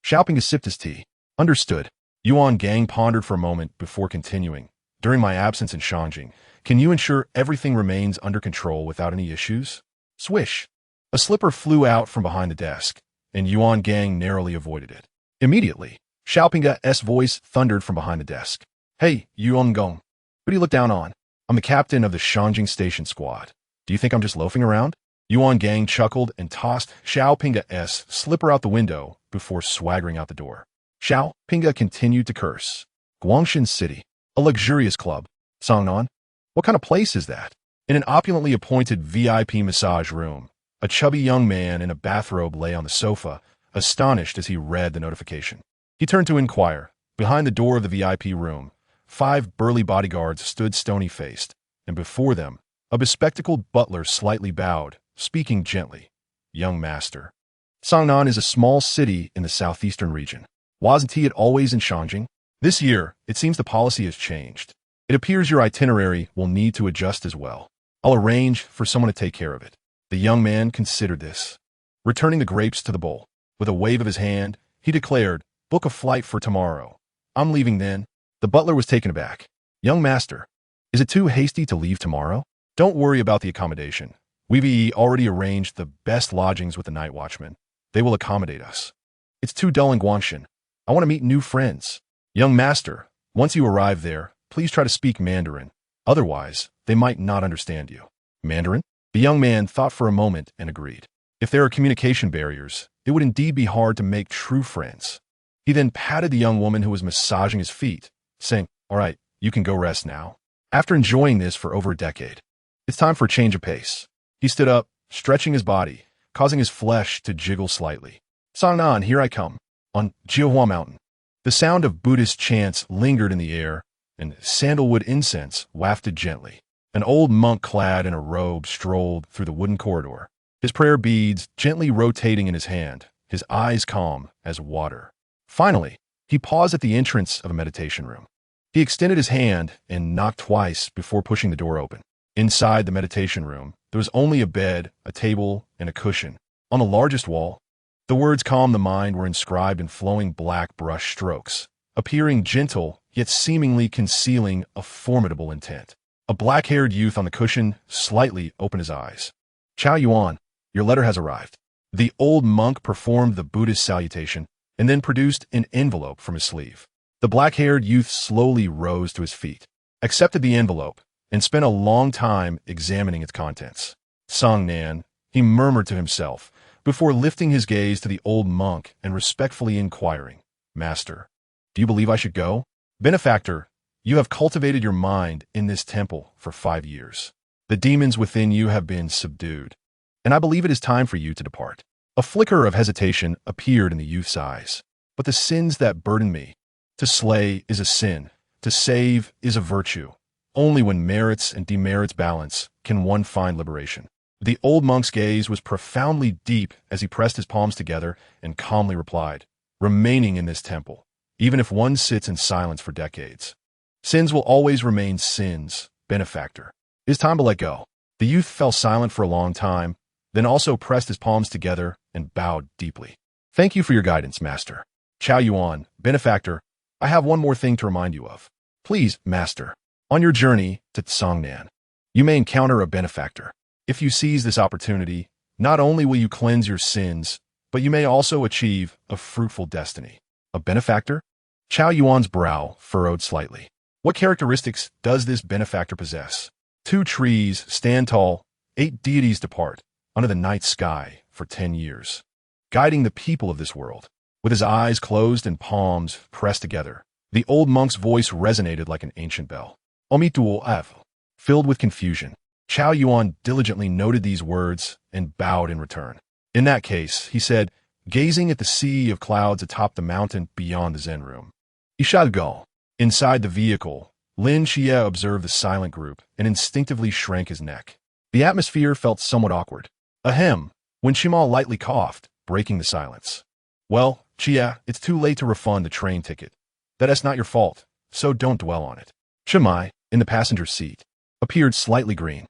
Speaker 1: Xiaoping sipped his tea. Understood. Yuan Gang pondered for a moment before continuing. During my absence in Shangjing, can you ensure everything remains under control without any issues? Swish. A slipper flew out from behind the desk, and Yuan Gang narrowly avoided it. Immediately, Xiaoping's voice thundered from behind the desk. Hey, Yuan Gong. Who do you look down on? I'm the captain of the Shangjing Station Squad. Do you think I'm just loafing around? Yuan Gang chuckled and tossed Xiaoping's slipper out the window before swaggering out the door. Xiaoping continued to curse. Guangshan City. A luxurious club. Cangnan? What kind of place is that? In an opulently appointed VIP massage room, a chubby young man in a bathrobe lay on the sofa, astonished as he read the notification. He turned to inquire. Behind the door of the VIP room, 5 burly bodyguards stood stony-faced, and before them, a bespectacled butler slightly bowed, speaking gently. Young master. Cangnan is a small city in the southeastern region. Wasn't it always in Shangjing? This year, it seems the policy has changed. It appears your itinerary will need to adjust as well. I'll arrange for someone to take care of it. The young man considered this. Returning the grapes to the bowl, with a wave of his hand, he declared, book a flight for tomorrow. I'm leaving then. The butler was taken aback. Young master, is it too hasty to leave tomorrow? Don't worry about the accommodation. We've already arranged the best lodgings with the night watchman. They will accommodate us. It's too dull in Guangshan. I want to meet new friends. Young master, once you arrive there, please try to speak Mandarin. Otherwise, they might not understand you. Mandarin? The young man thought for a moment and agreed. If there are communication barriers, it would indeed be hard to make true friends. He then patted the young woman who was massaging his feet, saying, "All right, you can go rest now." After enjoying this for over a decade, it's time for a change of pace. He stood up, stretching his body, causing his flesh to jiggle slightly. "Sangnan, here I come," on Jiahua Mountain. The sound of Buddhist chants lingered in the air, and sandalwood incense wafted gently. An old monk clad in a robe strolled through the wooden corridor, his prayer beads gently rotating in his hand, his eyes calm as water. Finally, he paused at the entrance of a meditation room. He extended his hand and knocked twice before pushing the door open. Inside the meditation room, there was only a bed, a table, and a cushion. On the largest wall, the words "Calm the Mind" were inscribed in flowing black brush strokes, appearing gentle yet seemingly concealing a formidable intent. A black-haired youth on the cushion slightly opened his eyes. "Chow Yuan, your letter has arrived." The old monk performed the Buddhist salutation and then produced an envelope from his sleeve. The black-haired youth slowly rose to his feet, accepted the envelope, and spent a long time examining its contents. "Sangnan," he murmured to himself, before lifting his gaze to the old monk and respectfully inquiring, "Master, do you believe I should go?" "Benefactor, you have cultivated your mind in this temple for 5 years. The demons within you have been subdued, and I believe it is time for you to depart." A flicker of hesitation appeared in the youth's eyes. "But the sins that burden me, to slay is a sin, to save is a virtue. Only when merits and demerits balance can one find liberation." The old monk's gaze was profoundly deep as he pressed his palms together and calmly replied, "Remaining in this temple, even if one sits in silence for decades, sins will always remain sins, benefactor. It is time to let go." The youth fell silent for a long time, then also pressed his palms together and bowed deeply. "Thank you for your guidance, master." "Chow Yuan, benefactor, I have one more thing to remind you of." "Please, master." "On your journey to Sangnan, you may encounter a benefactor. If you seize this opportunity, not only will you cleanse your sins, but you may also achieve a fruitful destiny." "A benefactor?" Chow Yuan's brow furrowed slightly. "What characteristics does this benefactor possess?" 2 trees stand tall, 8 deities depart under the night sky for 10 years, guiding the people of this world. With his eyes closed and palms pressed together, the old monk's voice resonated like an ancient bell. "Omituo F." Filled with confusion, Chow Yuan diligently noted these words and bowed in return. "In that case," he said, gazing at the sea of clouds atop the mountain beyond the Zen room, "You shall go." Inside the vehicle, Lin Xie observed the silent group and instinctively shrank his neck. The atmosphere felt somewhat awkward. Ahem, when Shimal lightly coughed, breaking the silence. "Well, Chia, it's too late to refund the train ticket. That is not your fault, so don't dwell on it." Shimai, in the passenger seat, appeared slightly green.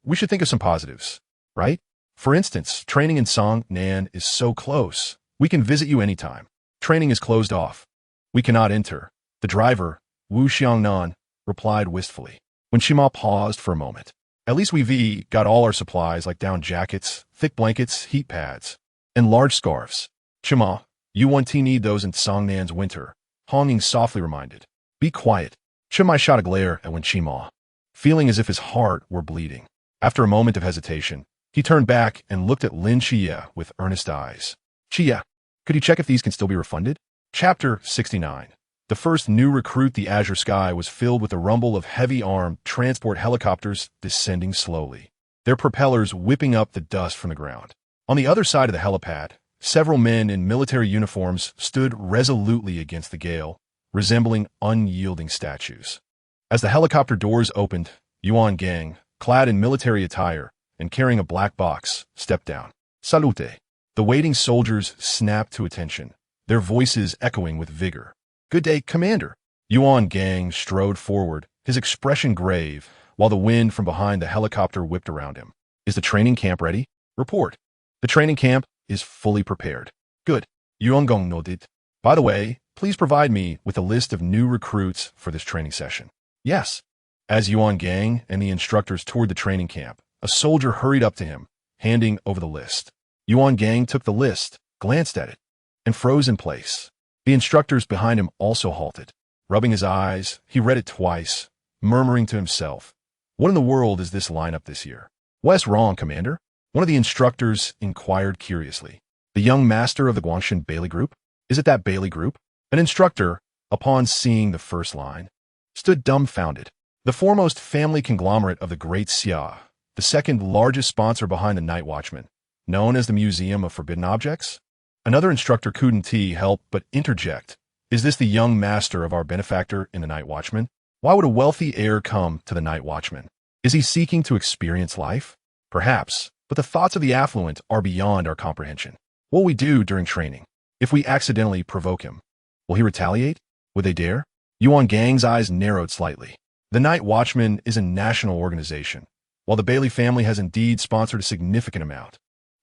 Speaker 1: We should think of some positives, right? For instance, training in Sangnan is so close. We can visit you anytime. Training is closed off. We cannot enter." The driver, Wu Xiangnan, replied wistfully. When Shima paused for a moment, "At least we've got all our supplies like down jackets, thick blankets, heat pads, and large scarves." "Shima, you won't need those in Sangnan's winter," Honging softly reminded. "Be quiet." Shimai shot a glare at Wen Qima, feeling as if his heart were bleeding. After a moment of hesitation, he turned back and looked at Lin Xie with earnest eyes. "Xie, could you check if these can still be refunded?" Chapter 69. The first new recruit, the azure sky was filled with the rumble of heavy-armed transport helicopters descending slowly, their propellers whipping up the dust from the ground. On the other side of the helipad, several men in military uniforms stood resolutely against the gale, resembling unyielding statues. As the helicopter doors opened, Yuan Gang, clad in military attire and carrying a black box, stepped down. "Salute." The waiting soldiers snapped to attention, their voices echoing with vigor. "Good day, Commander." Yuan Gang strode forward, his expression grave, while the wind from behind the helicopter whipped around him. "Is the training camp ready?" "Report." "The training camp is fully prepared." "Good." Yuan Gong nodded. "By the way, please provide me with a list of new recruits for this training session." Yes. As Yuan Gang and the instructors toured the training camp, a soldier hurried up to him, handing over the list. Yuan Gang took the list, glanced at it, and froze in place. The instructors behind him also halted. Rubbing his eyes, he read it twice, murmuring to himself, "What in the world is this lineup this year?" "What's wrong, Commander?" one of the instructors inquired curiously. "The young master of the Guangshan Bailey Group? Is it that Bailey Group?" An instructor, upon seeing the first line, stood dumbfounded. The foremost family conglomerate of the Great Xia, the second largest sponsor behind the Night Watchman, known as the Museum of Forbidden Objects? Another instructor couldn't help but interject. "Is this the young master of our benefactor in the Night Watchman? Why would a wealthy heir come to the Night Watchman? Is he seeking to experience life? Perhaps, but the thoughts of the affluent are beyond our comprehension. What will we do during training? If we accidentally provoke him, will he retaliate? Would they dare?" Yuan Gang's eyes narrowed slightly. The Night Watchman is a national organization, while the Bailey family has indeed sponsored a significant amount.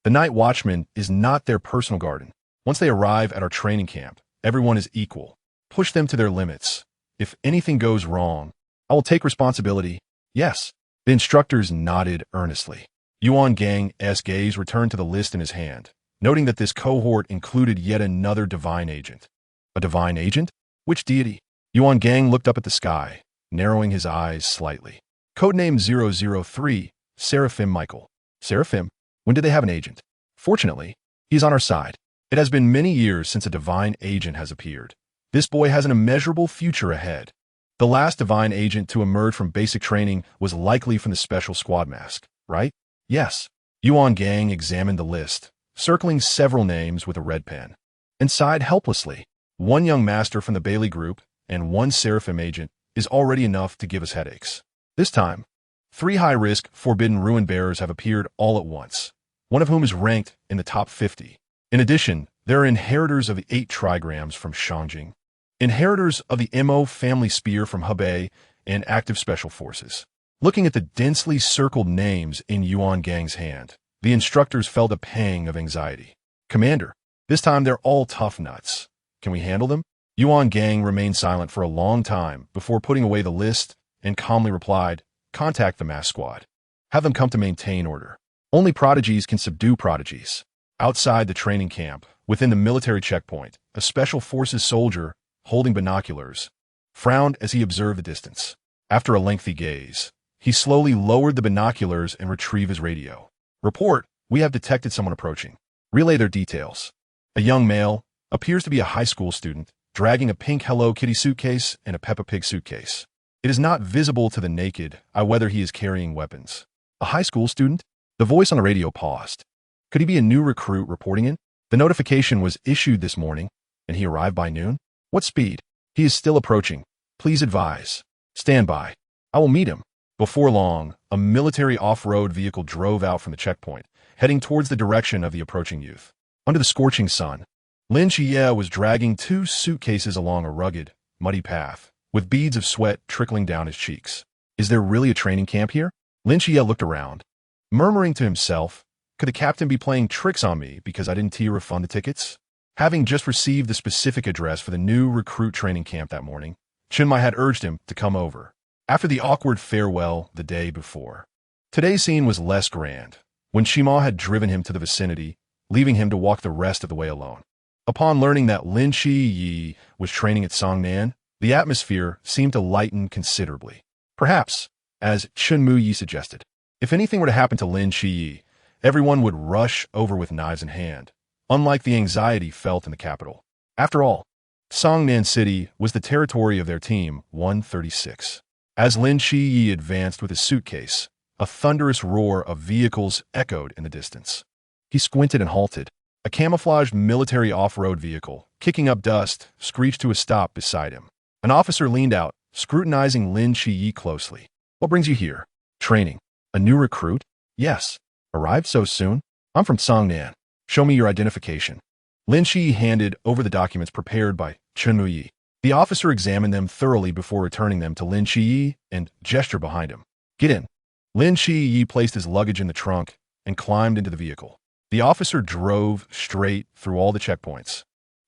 Speaker 1: The Night Watchman is not their personal garden. Once they arrive at our training camp, everyone is equal. Push them to their limits. If anything goes wrong, I will take responsibility. Yes. The instructors nodded earnestly. Yuan Gang's gaze returned to the list in his hand, noting that this cohort included yet another divine agent. A divine agent? Which deity? Yuan Gang looked up at the sky, narrowing his eyes slightly. Codename 003, Seraphim Michael. Seraphim? When did they have an agent? Fortunately, he's on our side. It has been many years since a divine agent has appeared. This boy has an immeasurable future ahead. The last divine agent to emerge from basic training was likely from the special squad mask, right? Yes. Yuan Gang examined the list, circling several names with a red pen, and sighed helplessly. One young master from the Bailey Group and one Seraphim agent is already enough to give us headaches. This time, 3 high-risk Forbidden Ruin Bearers have appeared all at once, one of whom is ranked in the top 50. In addition, there are inheritors of the 8 trigrams from Shangjing, inheritors of the Mo family spear from Hebei, and active special forces. Looking at the densely circled names in Yuan Gang's hand, the instructors felt a pang of anxiety. "Commander, this time they're all tough nuts. Can we handle them?" Yuan Gang remained silent for a long time before putting away the list and calmly replied, "Contact the mass squad. Have them come to maintain order. Only prodigies can subdue prodigies." Outside the training camp, within the military checkpoint, a special forces soldier, holding binoculars, frowned as he observed the distance. After a lengthy gaze, he slowly lowered the binoculars and retrieved his radio. "Report, we have detected someone approaching. Relay their details." A young male, appears to be a high school student, dragging a pink Hello Kitty suitcase and a Peppa Pig suitcase. It is not visible to the naked eye whether he is carrying weapons. A high school student? The voice on the radio paused. Could he be a new recruit reporting in? The notification was issued this morning, and he arrived by noon? What speed? He is still approaching. Please advise. Stand by. I will meet him. Before long, a military off-road vehicle drove out from the checkpoint, heading towards the direction of the approaching youth. Under the scorching sun, Lin Xie was dragging 2 suitcases along a rugged, muddy path, with beads of sweat trickling down his cheeks. Is there really a training camp here? Lin Xie looked around, murmuring to himself, could the captain be playing tricks on me because I didn't refund the tickets? Having just received the specific address for the new recruit training camp that morning, Chinmai had urged him to come over, after the awkward farewell the day before. Today's scene was less grand, when Shima had driven him to the vicinity, leaving him to walk the rest of the way alone. Upon learning that Lin Yi was training at Songnan, the atmosphere seemed to lighten considerably. Perhaps, as Chen Muyi suggested, if anything were to happen to Lin Yi, everyone would rush over with knives in hand, unlike the anxiety felt in the capital. After all, Songnan City was the territory of their Team 136. As Lin Yi advanced with his suitcase, a thunderous roar of vehicles echoed in the distance. He squinted and halted. A camouflaged military off-road vehicle, kicking up dust, screeched to a stop beside him. An officer leaned out, scrutinizing Lin Yi closely. What brings you here? Training. A new recruit? Yes. Arrived so soon? I'm from Songnan. Show me your identification. Lin Yi handed over the documents prepared by Chen Muyi. The officer examined them thoroughly before returning them to Lin Yi and gestured behind him. Get in. Lin Yi placed his luggage in the trunk and climbed into the vehicle. The officer drove straight through all the checkpoints,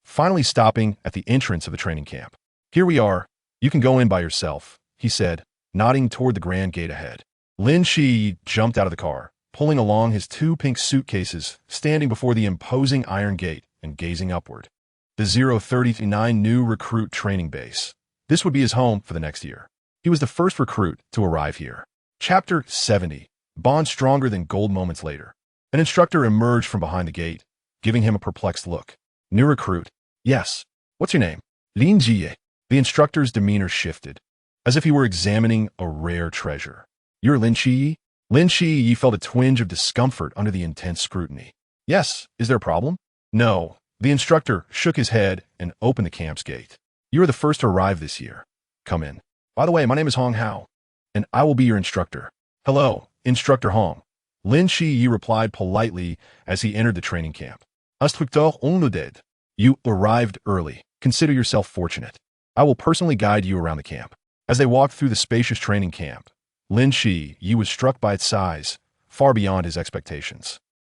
Speaker 1: finally stopping at the entrance of the training camp. Here we are. You can go in by yourself, he said, nodding toward the grand gate ahead. Lin Shi jumped out of the car, pulling along his two pink suitcases, standing before the imposing iron gate and gazing upward. The 039 new recruit training base. This would be his home for the next year. He was the first recruit to arrive here. Chapter 70. Bond stronger than gold moments later. An instructor emerged from behind the gate, giving him a perplexed look. New recruit. Yes. What's your name? Lin Jie. The instructor's demeanor shifted, as if he were examining a rare treasure. You're Lin Shi? Lin Shi felt a twinge of discomfort under the intense scrutiny. Yes. Is there a problem? No. The instructor shook his head and opened the camp's gate. You are the first to arrive this year. Come in. By the way, my name is Hong Hao, and I will be your instructor. Hello, Instructor Hong. Lin Shi replied politely as he entered the training camp. Instructeur Onluded. You arrived early. Consider yourself fortunate. I will personally guide you around the camp. As they walked through the spacious training camp, Lin Shi was struck by its size, far beyond his expectations.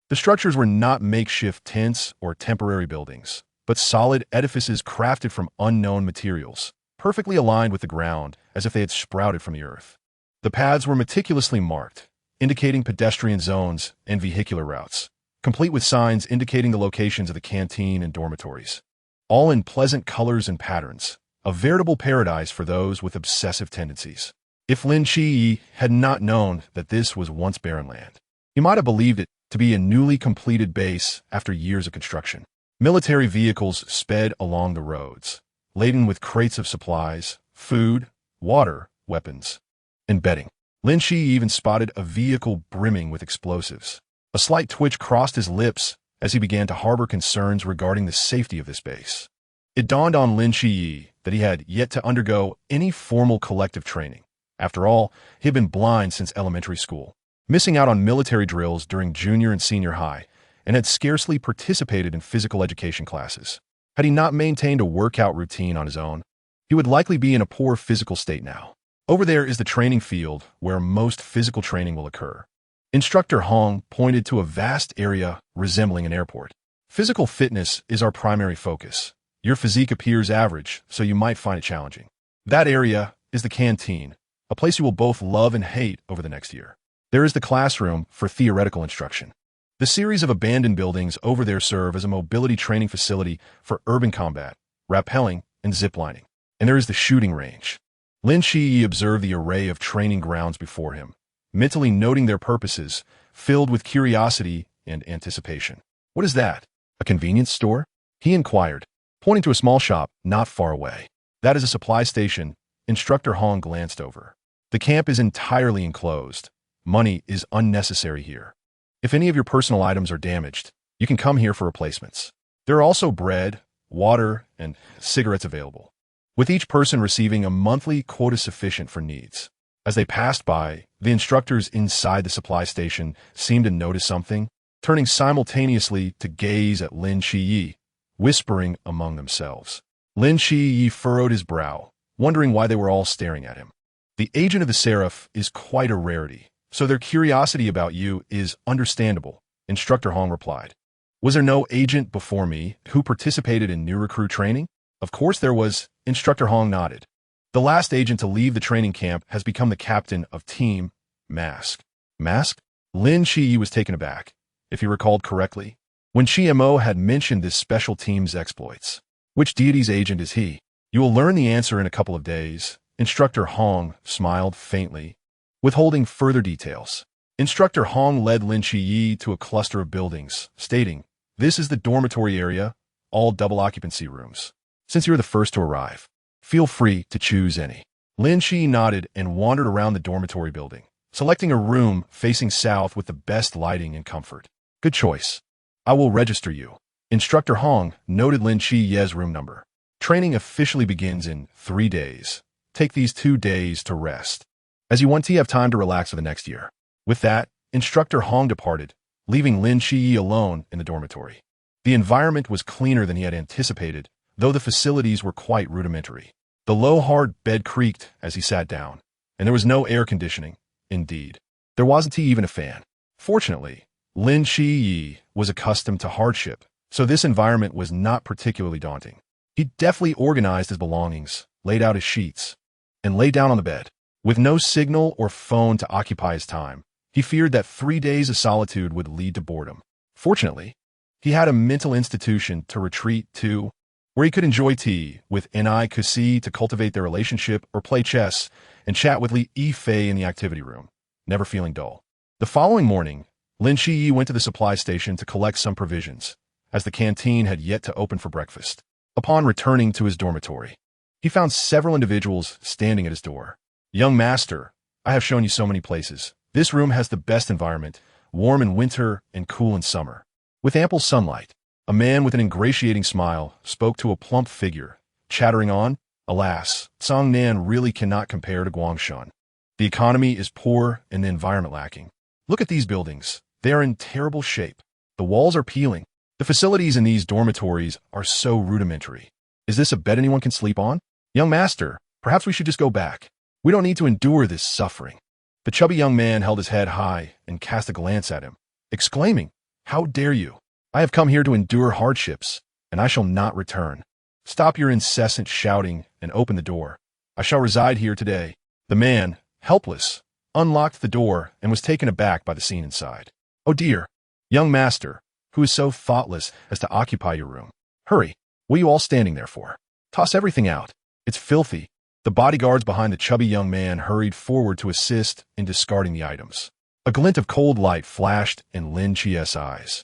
Speaker 1: The structures were not makeshift tents or temporary buildings, but solid edifices crafted from unknown materials, perfectly aligned with the ground as if they had sprouted from the earth. The paths were meticulously marked, indicating pedestrian zones and vehicular routes, complete with signs indicating the locations of the canteen and dormitories, all in pleasant colors and patterns, a veritable paradise for those with obsessive tendencies. If Lin Shi had not known that this was once barren land, he might have believed it to be a newly completed base after years of construction. Military vehicles sped along the roads, laden with crates of supplies, food, water, weapons, and bedding. Lin Shi even spotted a vehicle brimming with explosives. A slight twitch crossed his lips as he began to harbor concerns regarding the safety of this base. It dawned on Lin Shi that he had yet to undergo any formal collective training. After all, he had been blind since elementary school, missing out on military drills during junior and senior high, and had scarcely participated in physical education classes. Had he not maintained a workout routine on his own, he would likely be in a poor physical state now. Over there is the training field where most physical training will occur. Instructor Hong pointed to a vast area resembling an airport. Physical fitness is our primary focus. Your physique appears average, so you might find it challenging. That area is the canteen, a place you will both love and hate over the next year. There is the classroom for theoretical instruction. The series of abandoned buildings over there serve as a mobility training facility for urban combat, rappelling, and ziplining. And there is the shooting range. Lin Shi observed the array of training grounds before him, mentally noting their purposes, filled with curiosity and anticipation. What is that? A convenience store? He inquired, pointing to a small shop not far away. That is a supply station. Instructor Hong glanced over. The camp is entirely enclosed. Money is unnecessary here. If any of your personal items are damaged, you can come here for replacements. There are also bread, water, and cigarettes available, with each person receiving a monthly quota sufficient for needs. As they passed by, the instructors inside the supply station seemed to notice something, turning simultaneously to gaze at Lin Shi, whispering among themselves. Lin Shi furrowed his brow, wondering why they were all staring at him. The agent of the Seraph is quite a rarity, so their curiosity about you is understandable, Instructor Hong replied. Was there no agent before me who participated in new recruit training? Of course there was. Instructor Hong nodded. The last agent to leave the training camp has become the captain of Team Mask. Mask? Lin Shi was taken aback, if he recalled correctly, when Mo had mentioned this special team's exploits. Which deity's agent is he? You will learn the answer in a couple of days. Instructor Hong smiled faintly, withholding further details. Instructor Hong led Lin Shi to a cluster of buildings, stating, "This is the dormitory area, all double occupancy rooms. Since you're the first to arrive, feel free to choose any." Lin Shi nodded and wandered around the dormitory building, selecting a room facing south with the best lighting and comfort. Good choice. I will register you. Instructor Hong noted Lin Shi's room number. Training officially begins in 3 days. Take these 2 days to rest, as you want to have time to relax for the next year. With that, Instructor Hong departed, leaving Lin Shi alone in the dormitory. The environment was cleaner than he had anticipated, though the facilities were quite rudimentary. The low, hard bed creaked as he sat down, and there was no air conditioning. Indeed, there wasn't even a fan. Fortunately, Lin Shi was accustomed to hardship, so this environment was not particularly daunting. He deftly organized his belongings, laid out his sheets, and lay down on the bed. With no signal or phone to occupy his time, he feared that 3 days of solitude would lead to boredom. Fortunately, he had a mental institution to retreat to, where he could enjoy tea with Ni Kusi to cultivate their relationship or play chess and chat with Li Yifei in the activity room, never feeling dull. The following morning, Lin Shiyi went to the supply station to collect some provisions, as the canteen had yet to open for breakfast. Upon returning to his dormitory, he found several individuals standing at his door. "Young master, I have shown you so many places. This room has the best environment, warm in winter and cool in summer. With ample sunlight." A man with an ingratiating smile spoke to a plump figure, chattering on, "Alas, Tsangnan really cannot compare to Guangshan. The economy is poor and the environment lacking. Look at these buildings. They are in terrible shape. The walls are peeling. The facilities in these dormitories are so rudimentary. Is this a bed anyone can sleep on? Young master, perhaps we should just go back. We don't need to endure this suffering." The chubby young man held his head high and cast a glance at him, exclaiming, "How dare you? I have come here to endure hardships, and I shall not return. Stop your incessant shouting and open the door. I shall reside here today." The man, helpless, unlocked the door and was taken aback by the scene inside. "Oh dear, young master, who is so thoughtless as to occupy your room? Hurry, what are you all standing there for? Toss everything out. It's filthy." The bodyguards behind the chubby young man hurried forward to assist in discarding the items. A glint of cold light flashed in Lin Chie's eyes.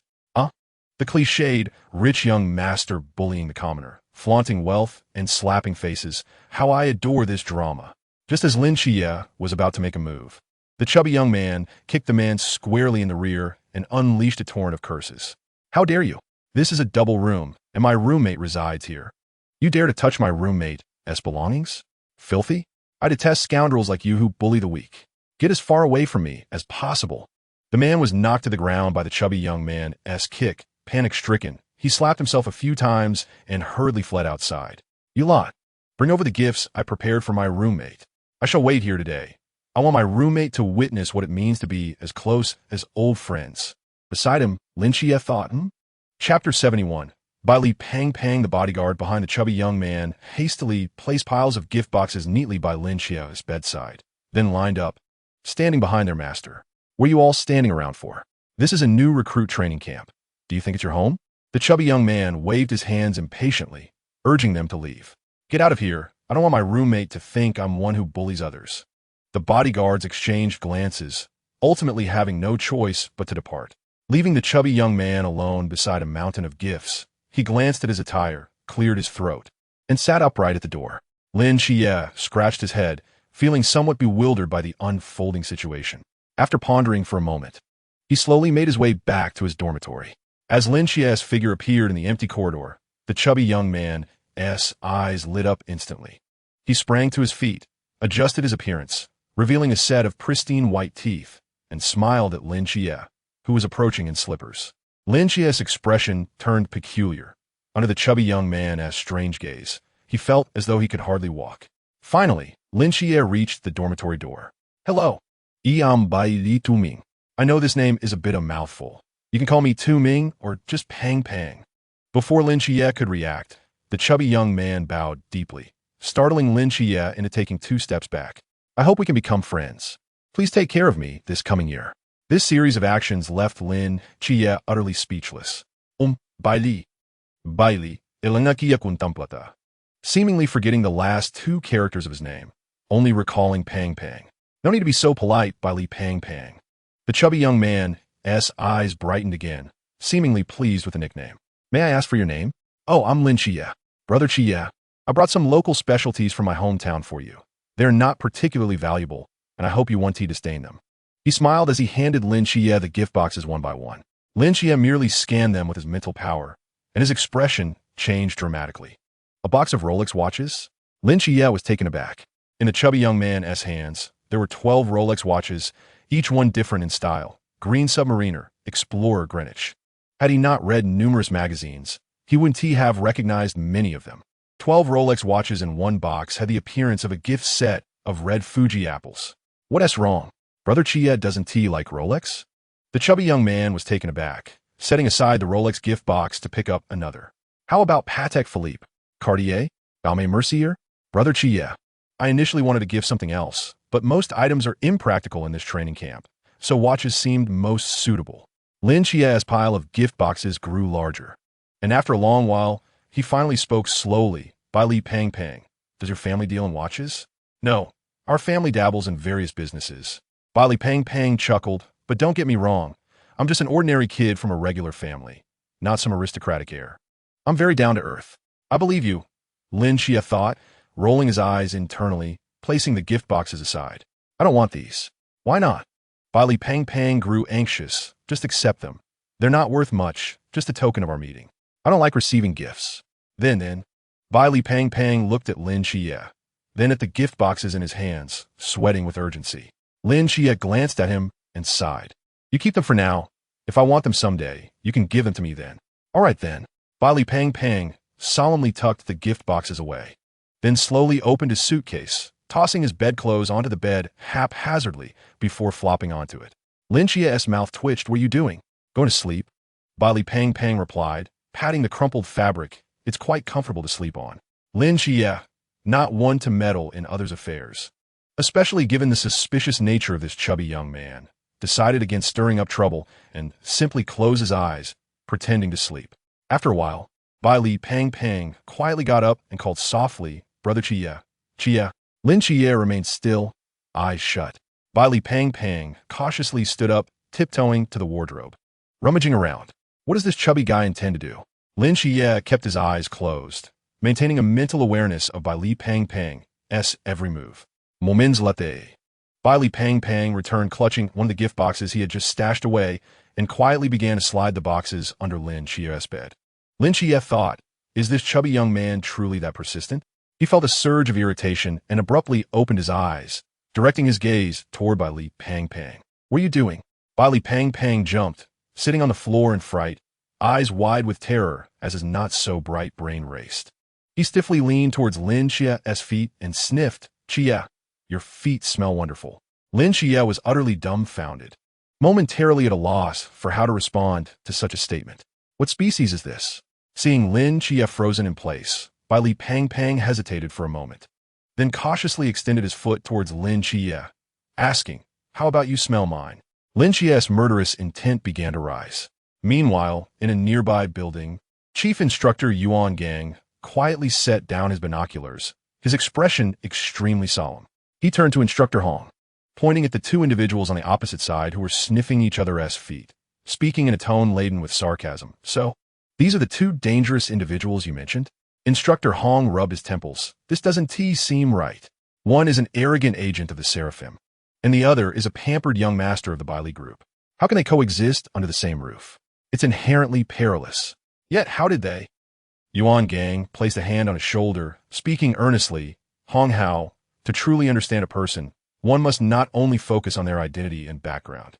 Speaker 1: The cliched, rich young master bullying the commoner, flaunting wealth and slapping faces. How I adore this drama. Just as Lin Chie was about to make a move, the chubby young man kicked the man squarely in the rear and unleashed a torrent of curses. "How dare you? This is a double room, and my roommate resides here. You dare to touch my roommate's belongings? Filthy! I detest scoundrels like you who bully the weak. Get as far away from me as possible." The man was knocked to the ground by the chubby young man's kick. Panic-stricken, he slapped himself a few times and hurriedly fled outside. "You lot, bring over the gifts I prepared for my roommate. I shall wait here today. I want my roommate to witness what it means to be as close as old friends." Beside him, Lin Chie thought, Chapter 71. Bai Li Pang, the bodyguard behind the chubby young man, hastily placed piles of gift boxes neatly by Lin Chie's bedside, then lined up, standing behind their master. "What are you all standing around for? This is a new recruit training camp. Do you think it's your home?" The chubby young man waved his hands impatiently, urging them to leave. "Get out of here. I don't want my roommate to think I'm one who bullies others." The bodyguards exchanged glances, ultimately having no choice but to depart. Leaving the chubby young man alone beside a mountain of gifts, he glanced at his attire, cleared his throat, and sat upright at the door. Lin Chie scratched his head, feeling somewhat bewildered by the unfolding situation. After pondering for a moment, he slowly made his way back to his dormitory. As Lin Chie's figure appeared in the empty corridor, the chubby young man's eyes lit up instantly. He sprang to his feet, adjusted his appearance, revealing a set of pristine white teeth, and smiled at Lin Chie, who was approaching in slippers. Lin Chie's expression turned peculiar. Under the chubby young man's strange gaze, he felt as though he could hardly walk. Finally, Lin Chie reached the dormitory door. "Hello. I am Bai Li Tuming. I know this name is a bit of a mouthful. You can call me Tu Ming or just Pang." Before Lin Chie could react, the chubby young man bowed deeply, startling Lin Chie into taking 2 steps back. "I hope we can become friends. Please take care of me this coming year." This series of actions left Lin Chie utterly speechless. Bai Li, Elangakia Contemplata. Seemingly forgetting the last 2 characters of his name, only recalling Pang. "No need to be so polite, Bai Li Pang." The chubby young man's eyes brightened again, seemingly pleased with the nickname. "May I ask for your name?" "Oh, I'm Lin Chie. Brother Chie. I brought some local specialties from my hometown for you. They're not particularly valuable, and I hope you won't disdain them." He smiled as he handed Lin Chie the gift boxes one by one. Lin Chie merely scanned them with his mental power, and his expression changed dramatically. "A box of Rolex watches?" Lin Chie was taken aback. In the chubby young man's hands, there were 12 Rolex watches, each one different in style. Green Submariner, Explorer, Greenwich. Had he not read numerous magazines, he wouldn't have recognized many of them. 12 Rolex watches in one box had the appearance of a gift set of red Fuji apples. What's wrong? Brother Chie doesn't like Rolex? The chubby young man was taken aback, setting aside the Rolex gift box to pick up another. How about Patek Philippe, Cartier, Baume Mercier? Brother Chie, I initially wanted to gift something else, but most items are impractical in this training camp, so watches seemed most suitable. Lin Chia's pile of gift boxes grew larger, and after a long while, he finally spoke slowly. Bai Li Pang Pang, does your family deal in watches? No, our family dabbles in various businesses. Bai Li Pang Pang chuckled, but don't get me wrong, I'm just an ordinary kid from a regular family, not some aristocratic heir. I'm very down to earth. I believe you, Lin Chia thought, rolling his eyes internally, placing the gift boxes aside. I don't want these. Why not? Bai Li Pang Pang grew anxious. Just accept them. They're not worth much, just a token of our meeting. I don't like receiving gifts. Then, Bai Li Pang Pang looked at Lin Chia, then at the gift boxes in his hands, sweating with urgency. Lin Chia glanced at him and sighed. You keep them for now. If I want them someday, you can give them to me then. All right then. Bai Li Pang Pang solemnly tucked the gift boxes away, then slowly opened his suitcase, tossing his bedclothes onto the bed haphazardly before flopping onto it. Lin Chia's mouth twitched. What are you doing? Going to sleep? Bai Li Pang Pang replied, patting the crumpled fabric. It's quite comfortable to sleep on. Lin Chia, not one to meddle in others' affairs, especially given the suspicious nature of this chubby young man, decided against stirring up trouble and simply closed his eyes, pretending to sleep. After a while, Bai Li Pang Pang quietly got up and called softly, Brother Chia. Chia. Lin Chia remained still, eyes shut. Bai Li Pang Pang cautiously stood up, tiptoeing to the wardrobe. Rummaging around. What does this chubby guy intend to do? Lin Chia kept his eyes closed, maintaining a mental awareness of Bai Li Pang Pang's every move. Moments later, Bai Li Pang Pang returned clutching one of the gift boxes he had just stashed away and quietly began to slide the boxes under Lin Chia's bed. Lin Chia thought, is this chubby young man truly that persistent? He felt a surge of irritation and abruptly opened his eyes, directing his gaze toward Bai Li Pang Pang. What are you doing? Bai Li Pang Pang jumped, sitting on the floor in fright, eyes wide with terror as his not-so-bright brain raced. He stiffly leaned towards Lin Chia's feet and sniffed. Chia, your feet smell wonderful. Lin Chia was utterly dumbfounded, momentarily at a loss for how to respond to such a statement. What species is this? Seeing Lin Chia frozen in place, Bai Li Pang Pang hesitated for a moment, then cautiously extended his foot towards Lin Chia, asking, how about you smell mine? Lin Chia's murderous intent began to rise. Meanwhile, in a nearby building, Chief Instructor Yuan Gang quietly set down his binoculars, his expression extremely solemn. He turned to Instructor Hong, pointing at the two individuals on the opposite side who were sniffing each other's feet, speaking in a tone laden with sarcasm. So, these are the two dangerous individuals you mentioned? Instructor Hong rubbed his temples. This doesn't seem right. One is an arrogant agent of the Seraphim, and the other is a pampered young master of the Bai Li group. How can they coexist under the same roof? It's inherently perilous. Yet how did they? Yuan Gang placed a hand on his shoulder, speaking earnestly. Hong Hao, to truly understand a person, one must not only focus on their identity and background.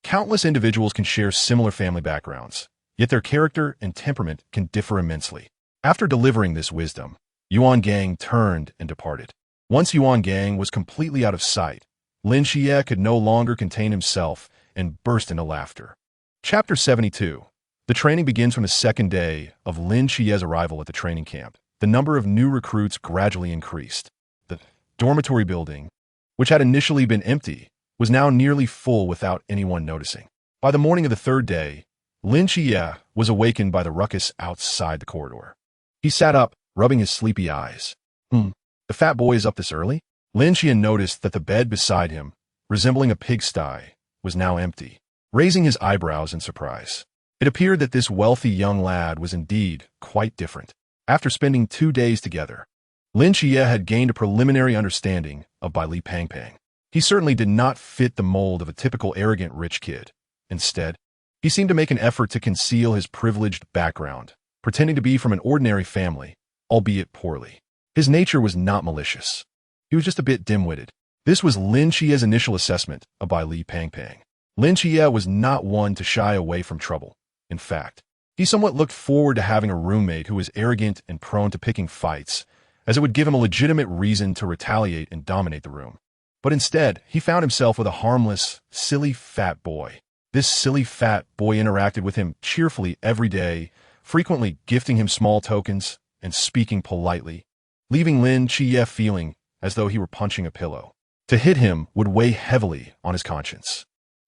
Speaker 1: Countless individuals can share similar family backgrounds, yet their character and temperament can differ immensely. After delivering this wisdom, Yuan Gang turned and departed. Once Yuan Gang was completely out of sight, Lin Chia could no longer contain himself and burst into laughter. Chapter 72. The training begins from the second day of Lin Chia's arrival at the training camp. The number of new recruits gradually increased. The dormitory building, which had initially been empty, was now nearly full without anyone noticing. By the morning of the third day, Lin Chia was awakened by the ruckus outside the corridor. He sat up, rubbing his sleepy eyes. The fat boy is up this early? Lin Chia noticed that the bed beside him, resembling a pigsty, was now empty, raising his eyebrows in surprise. It appeared that this wealthy young lad was indeed quite different. After spending 2 days together, Lin Chia had gained a preliminary understanding of Bai Li Pang Pang. He certainly did not fit the mold of a typical arrogant rich kid. Instead, he seemed to make an effort to conceal his privileged background, pretending to be from an ordinary family, albeit poorly. His nature was not malicious. He was just a bit dim-witted. This was Lin Chia's initial assessment of Bai Li Pang Pang. Lin Chia was not one to shy away from trouble. In fact, he somewhat looked forward to having a roommate who was arrogant and prone to picking fights, as it would give him a legitimate reason to retaliate and dominate the room. But instead, he found himself with a harmless, silly fat boy. This silly fat boy interacted with him cheerfully every day, frequently gifting him small tokens and speaking politely, leaving Lin Chia feeling as though he were punching a pillow. To hit him would weigh heavily on his conscience.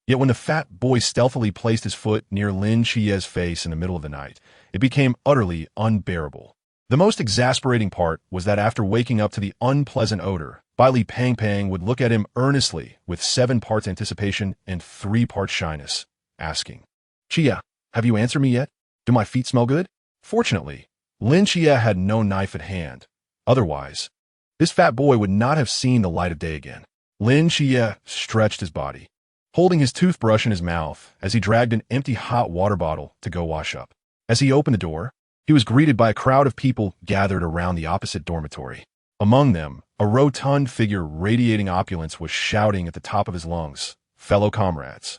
Speaker 1: Yet when the fat boy stealthily placed his foot near Lin Chie's face in the middle of the night, it became utterly unbearable. The most exasperating part was that after waking up to the unpleasant odor, Bai Li Pang would look at him earnestly with 7 parts anticipation and 3 parts shyness, asking, "Chia, have you answered me yet? Do my feet smell good?" Fortunately, Lin Chia had no knife at hand. Otherwise, this fat boy would not have seen the light of day again. Lin Chia stretched his body, holding his toothbrush in his mouth as he dragged an empty hot water bottle to go wash up. As he opened the door, he was greeted by a crowd of people gathered around the opposite dormitory. Among them, a rotund figure radiating opulence was shouting at the top of his lungs, "Fellow comrades,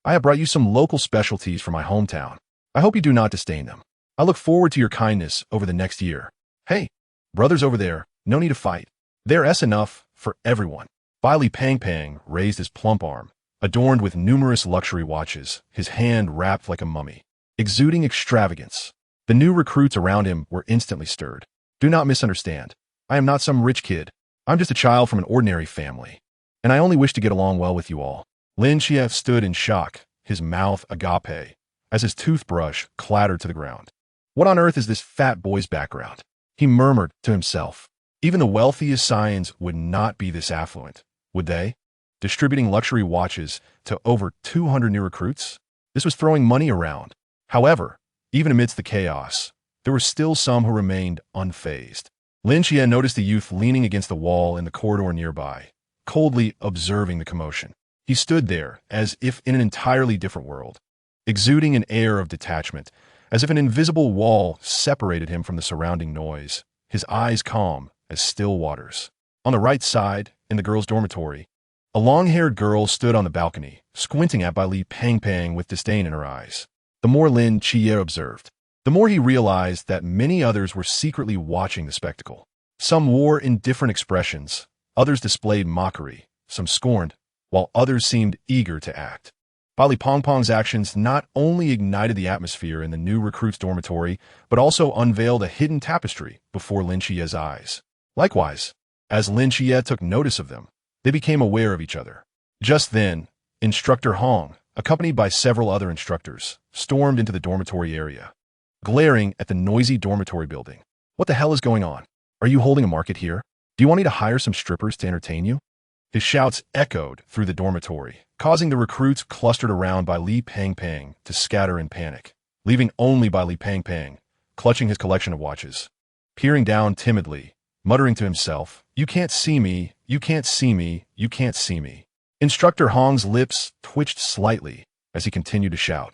Speaker 1: I have brought you some local specialties from my hometown. I hope you do not disdain them. I look forward to your kindness over the next year. Hey, brothers over there, no need to fight. There's enough for everyone." Bai Li Pang raised his plump arm, adorned with numerous luxury watches, his hand wrapped like a mummy, exuding extravagance. The new recruits around him were instantly stirred. "Do not misunderstand. I am not some rich kid. I'm just a child from an ordinary family, and I only wish to get along well with you all." Lin Chia stood in shock, his mouth agape, as his toothbrush clattered to the ground. What on earth is this fat boy's background? He murmured to himself. Even the wealthiest scions would not be this affluent, would they? Distributing luxury watches to over 200 new recruits? This was throwing money around. However, even amidst the chaos, there were still some who remained unfazed. Lin Chia noticed the youth leaning against the wall in the corridor nearby, coldly observing the commotion. He stood there as if in an entirely different world, exuding an air of detachment, as if an invisible wall separated him from the surrounding noise, his eyes calm as still waters. On the right side, in the girls' dormitory, a long-haired girl stood on the balcony, squinting at Bai Li Pang with disdain in her eyes. The more Lin Chia observed, the more he realized that many others were secretly watching the spectacle. Some wore indifferent expressions, others displayed mockery, some scorned, while others seemed eager to act. Bai Li Pang's actions not only ignited the atmosphere in the new recruits' dormitory, but also unveiled a hidden tapestry before Lin Chia's eyes. Likewise, as Lin Chia took notice of them, they became aware of each other. Just then, Instructor Hong, accompanied by several other instructors, stormed into the dormitory area, glaring at the noisy dormitory building. "What the hell is going on? Are you holding a market here? Do you want me to hire some strippers to entertain you?" His shouts echoed through the dormitory, causing the recruits clustered around Bai Li Pang to scatter in panic, leaving only Bai Li Pang clutching his collection of watches, peering down timidly, muttering to himself, "You can't see me, you can't see me, you can't see me." Instructor Hong's lips twitched slightly as he continued to shout,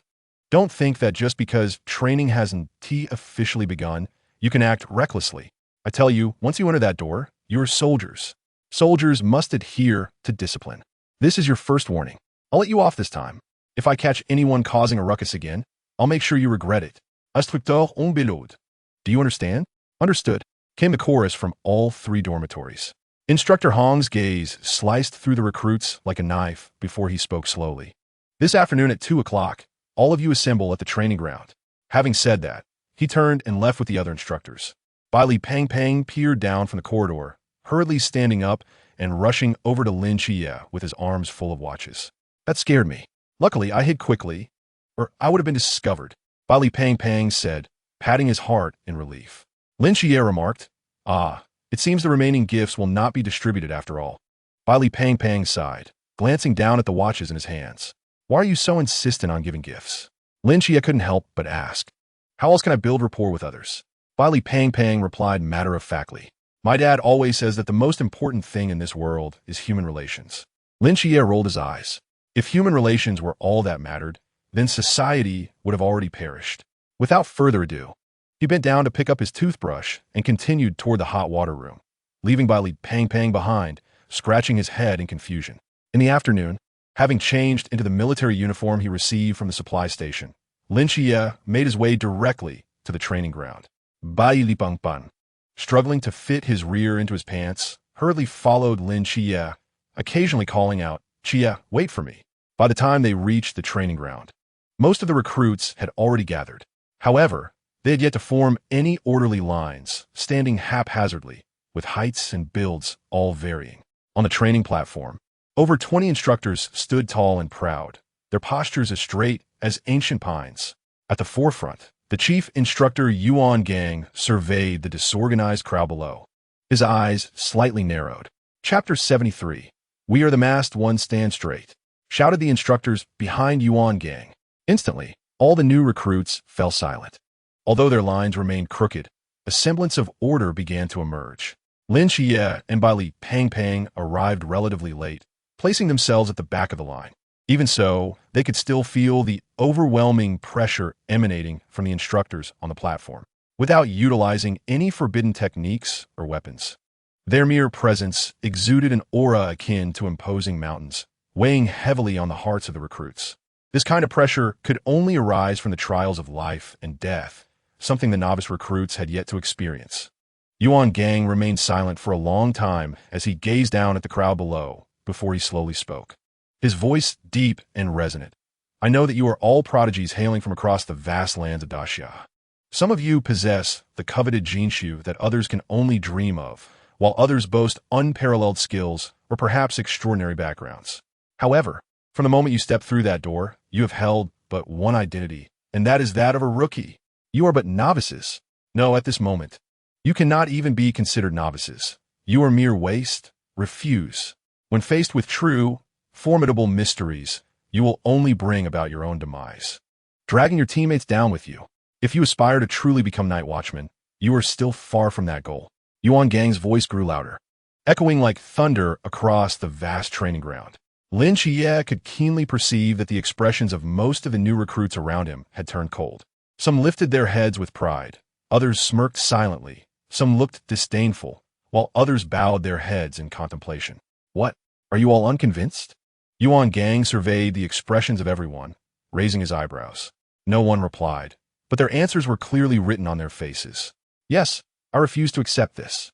Speaker 1: "Don't think that just because training hasn't officially begun, you can act recklessly. I tell you, once you enter that door, you're soldiers. Soldiers must adhere to discipline. This is your first warning. I'll let you off this time. If I catch anyone causing a ruckus again, I'll make sure you regret it. Instructeur en bilod. Do you understand?" "Understood," came the chorus from all 3 dormitories. Instructor Hong's gaze sliced through the recruits like a knife before he spoke slowly. "This afternoon at 2 o'clock, all of you assemble at the training ground." Having said that, he turned and left with the other instructors. Bai Li Pang peered down from the corridor, hurriedly standing up and rushing over to Lin Chia with his arms full of watches. "That scared me. Luckily, I hid quickly, or I would have been discovered," Bai Li Pang said, patting his heart in relief. Lin Chia remarked, "Ah, it seems the remaining gifts will not be distributed after all." Bai Li Pang sighed, glancing down at the watches in his hands. "Why are you so insistent on giving gifts?" Lin Chia couldn't help but ask. "How else can I build rapport with others?" Bai Li Pang replied matter-of-factly, "My dad always says that the most important thing in this world is human relations." Lin Chia rolled his eyes. If human relations were all that mattered, then society would have already perished. Without further ado, he bent down to pick up his toothbrush and continued toward the hot water room, leaving Bai Li Pang behind, scratching his head in confusion. In the afternoon, having changed into the military uniform he received from the supply station, Lin Chia made his way directly to the training ground. Bai Li Pang, struggling to fit his rear into his pants, hurriedly followed Lin Chia, occasionally calling out, "Chia, wait for me." By the time they reached the training ground, most of the recruits had already gathered. However, they had yet to form any orderly lines, standing haphazardly, with heights and builds all varying. On the training platform, over 20 instructors stood tall and proud, their postures as straight as ancient pines. At the forefront, the chief instructor Yuan Gang surveyed the disorganized crowd below, his eyes slightly narrowed. Chapter 73. We are the masked ones, stand straight, shouted the instructors behind Yuan Gang. Instantly, all the new recruits fell silent. Although their lines remained crooked, a semblance of order began to emerge. Lin Xie and Bai Li Pang arrived relatively late, placing themselves at the back of the line. Even so, they could still feel the overwhelming pressure emanating from the instructors on the platform, without utilizing any forbidden techniques or weapons. Their mere presence exuded an aura akin to imposing mountains, weighing heavily on the hearts of the recruits. This kind of pressure could only arise from the trials of life and death, something the novice recruits had yet to experience. Yuan Gang remained silent for a long time as he gazed down at the crowd below before he slowly spoke. His voice deep and resonant. I know that you are all prodigies hailing from across the vast lands of Daxia. Some of you possess the coveted Jinshu that others can only dream of, while others boast unparalleled skills or perhaps extraordinary backgrounds. However, from the moment you step through that door, you have held but one identity, and that is that of a rookie. You are but novices. No, at this moment, you cannot even be considered novices. You are mere waste. Refuse. When faced with true, formidable mysteries, you will only bring about your own demise, dragging your teammates down with you. If you aspire to truly become Night Watchman, you are still far from that goal. Yuan Gang's voice grew louder, echoing like thunder across the vast training ground. Lin Xie could keenly perceive that the expressions of most of the new recruits around him had turned cold. Some lifted their heads with pride, others smirked silently, some looked disdainful, while others bowed their heads in contemplation. What? Are you all unconvinced? Yuan Gang surveyed the expressions of everyone, raising his eyebrows. No one replied, but their answers were clearly written on their faces. Yes, I refuse to accept this.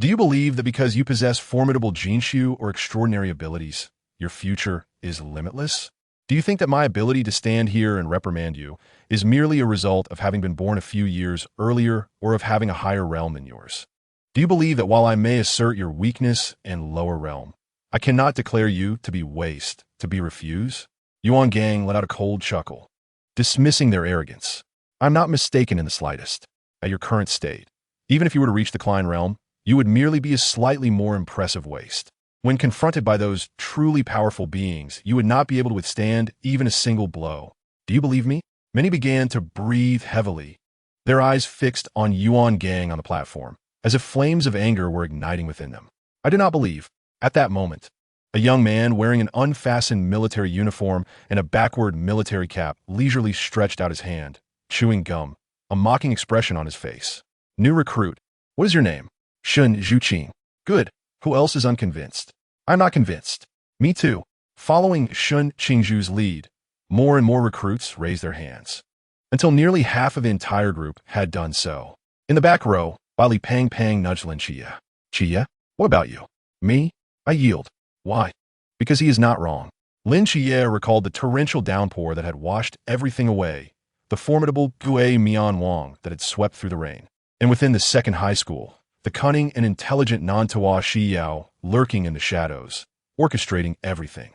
Speaker 1: Do you believe that because you possess formidable Jinshu or extraordinary abilities, your future is limitless? Do you think that my ability to stand here and reprimand you is merely a result of having been born a few years earlier or of having a higher realm than yours? Do you believe that while I may assert your weakness and lower realm, I cannot declare you to be waste, to be refused? Yuan Gang let out a cold chuckle, dismissing their arrogance. I'm not mistaken in the slightest. At your current state, even if you were to reach the Klein realm, you would merely be a slightly more impressive waste. When confronted by those truly powerful beings, you would not be able to withstand even a single blow. Do you believe me? Many began to breathe heavily, their eyes fixed on Yuan Gang on the platform, as if flames of anger were igniting within them. I do not believe. At that moment, a young man wearing an unfastened military uniform and a backward military cap leisurely stretched out his hand, chewing gum, a mocking expression on his face. New recruit. What is your name? Shun Zhuqing. Good. Who else is unconvinced? I'm not convinced. Me too. Following Shun Qingzhu's lead, more and more recruits raised their hands, until nearly half of the entire group had done so. In the back row, Bai Li Pang nudged Lin Xie. Xie, what about you? Me? I yield. Why? Because he is not wrong. Lin Xie recalled the torrential downpour that had washed everything away, the formidable Gue Mian Wang that had swept through the rain. And within the second high school, the cunning and intelligent Nantua Shi Yao lurking in the shadows, orchestrating everything.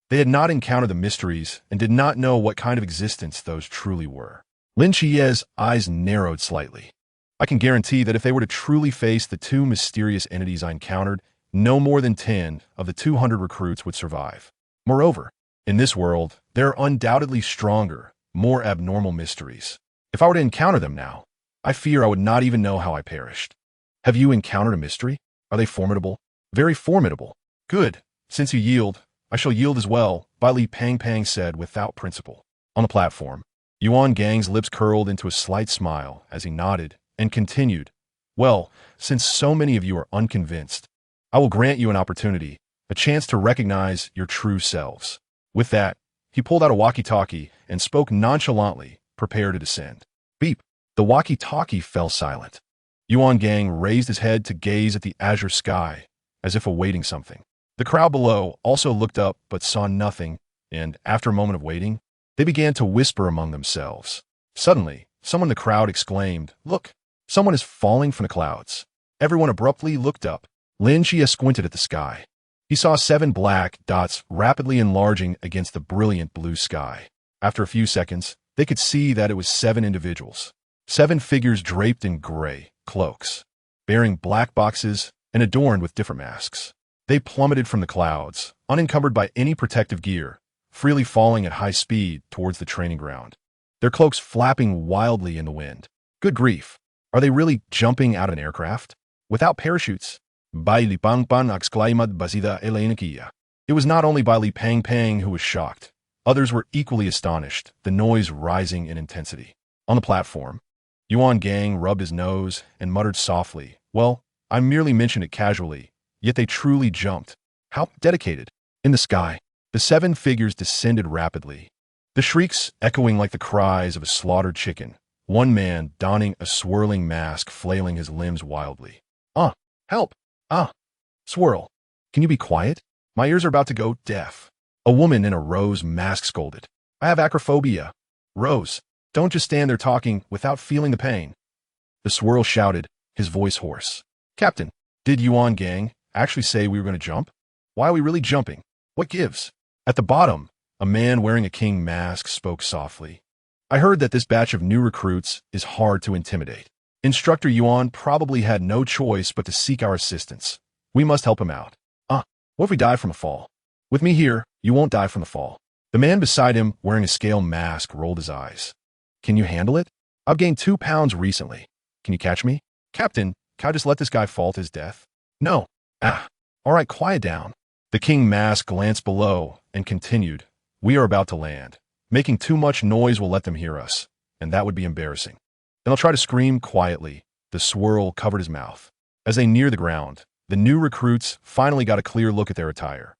Speaker 1: They had not encountered the mysteries and did not know what kind of existence those truly were. Lin Xie's eyes narrowed slightly. I can guarantee that if they were to truly face the two mysterious entities I encountered, no more than 10 of the 200 recruits would survive. Moreover, in this world, there are undoubtedly stronger, more abnormal mysteries. If I were to encounter them now, I fear I would not even know how I perished. Have you encountered a mystery? Are they formidable? Very formidable. Good. Since you yield, I shall yield as well, Bai Li Pang said without principle. On the platform, Yuan Gang's lips curled into a slight smile as he nodded and continued. Well, since so many of you are unconvinced, I will grant you an opportunity, a chance to recognize your true selves. With that, he pulled out a walkie-talkie and spoke nonchalantly, prepare to descend. Beep. The walkie-talkie fell silent. Yuan Gang raised his head to gaze at the azure sky, as if awaiting something. The crowd below also looked up but saw nothing, and after a moment of waiting, they began to whisper among themselves. Suddenly, someone in the crowd exclaimed, "Look, someone is falling from the clouds." Everyone abruptly looked up. Lin Chia squinted at the sky. He saw 7 black dots rapidly enlarging against the brilliant blue sky. After a few seconds, they could see that it was 7 individuals. 7 figures draped in gray cloaks, bearing black boxes and adorned with different masks. They plummeted from the clouds, unencumbered by any protective gear, freely falling at high speed towards the training ground, their cloaks flapping wildly in the wind. Good grief! Are they really jumping out of an aircraft? Without parachutes? Baili Pang Pan exclaimed Basida Elenikia. It was not only Baili Pang Pang who was shocked. Others were equally astonished, the noise rising in intensity. On the platform, Yuan Gang rubbed his nose and muttered softly, "Well, I merely mentioned it casually, yet they truly jumped. How dedicated!" In the sky, the 7 figures descended rapidly, the shrieks echoing like the cries of a slaughtered chicken, one man donning a swirling mask flailing his limbs wildly. Help! Swirl! Can you be quiet? My ears are about to go deaf." A woman in a rose mask scolded. "I have acrophobia. Rose, don't just stand there talking without feeling the pain." The swirl shouted, his voice hoarse. "Captain, did Yuan Gang actually say we were going to jump? Why are we really jumping? What gives?" At the bottom, a man wearing a king mask spoke softly. "I heard that this batch of new recruits is hard to intimidate. Instructor Yuan probably had no choice but to seek our assistance. We must help him out. What if we die from a fall? With me here, you won't die from the fall." The man beside him, wearing a scale mask, rolled his eyes. "Can you handle it? I've gained 2 pounds recently. Can you catch me? Captain, can I just let this guy fall to his death?" "No." All right, quiet down." The king mask glanced below and continued, "We are about to land. Making too much noise will let them hear us, and that would be embarrassing. Then I'll try to scream quietly." The swirl covered his mouth. As they neared the ground, the new recruits finally got a clear look at their attire.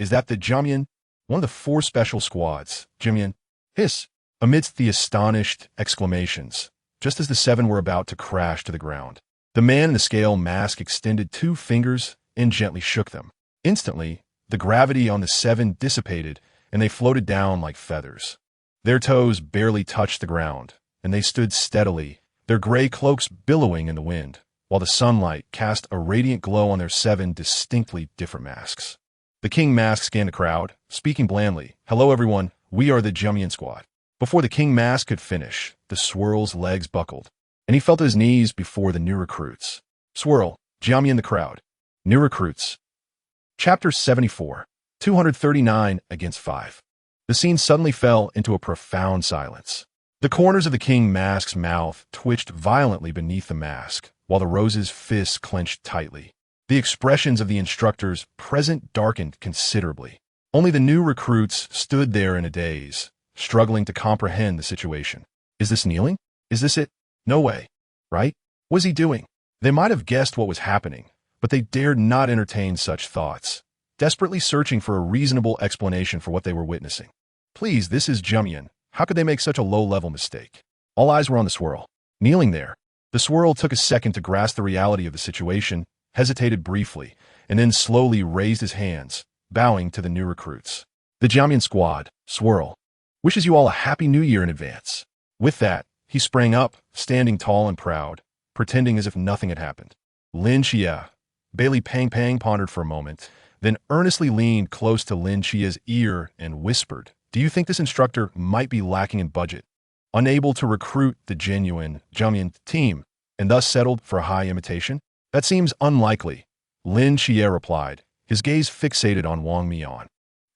Speaker 1: "Is that the Jumyan? One of the 4 special squads, Jumyan?" Hiss! Amidst the astonished exclamations, just as the 7 were about to crash to the ground, the man in the scale mask extended 2 fingers and gently shook them. Instantly, the gravity on the 7 dissipated and they floated down like feathers. Their toes barely touched the ground, and they stood steadily, their gray cloaks billowing in the wind, while the sunlight cast a radiant glow on their 7 distinctly different masks. The king mask scanned the crowd, speaking blandly, "Hello everyone, we are the Jumyan squad." Before the king mask could finish, the swirl's legs buckled, and he fell to his knees before the new recruits. Swirl, Jumyan the crowd. New recruits. Chapter 74, 239 against 5. The scene suddenly fell into a profound silence. The corners of the king mask's mouth twitched violently beneath the mask, while the rose's fists clenched tightly. The expressions of the instructors present darkened considerably. Only the new recruits stood there in a daze, struggling to comprehend the situation. Is this kneeling? Is this it? No way. Right? What is he doing? They might have guessed what was happening, but they dared not entertain such thoughts, desperately searching for a reasonable explanation for what they were witnessing. Please, this is Jumyan. How could they make such a low-level mistake? All eyes were on the swirl. Kneeling there, the swirl took a second to grasp the reality of the situation, hesitated briefly, and then slowly raised his hands, bowing to the new recruits. "The Jumyan squad, Swirl, wishes you all a happy new year in advance." With that, he sprang up, standing tall and proud, pretending as if nothing had happened. Lin Chia. Bailey Pang Pang pondered for a moment, then earnestly leaned close to Lin Chia's ear and whispered, "Do you think this instructor might be lacking in budget, unable to recruit the genuine Jumyan team, and thus settled for a high imitation?" "That seems unlikely," Lin Chia replied, his gaze fixated on Wang Mian,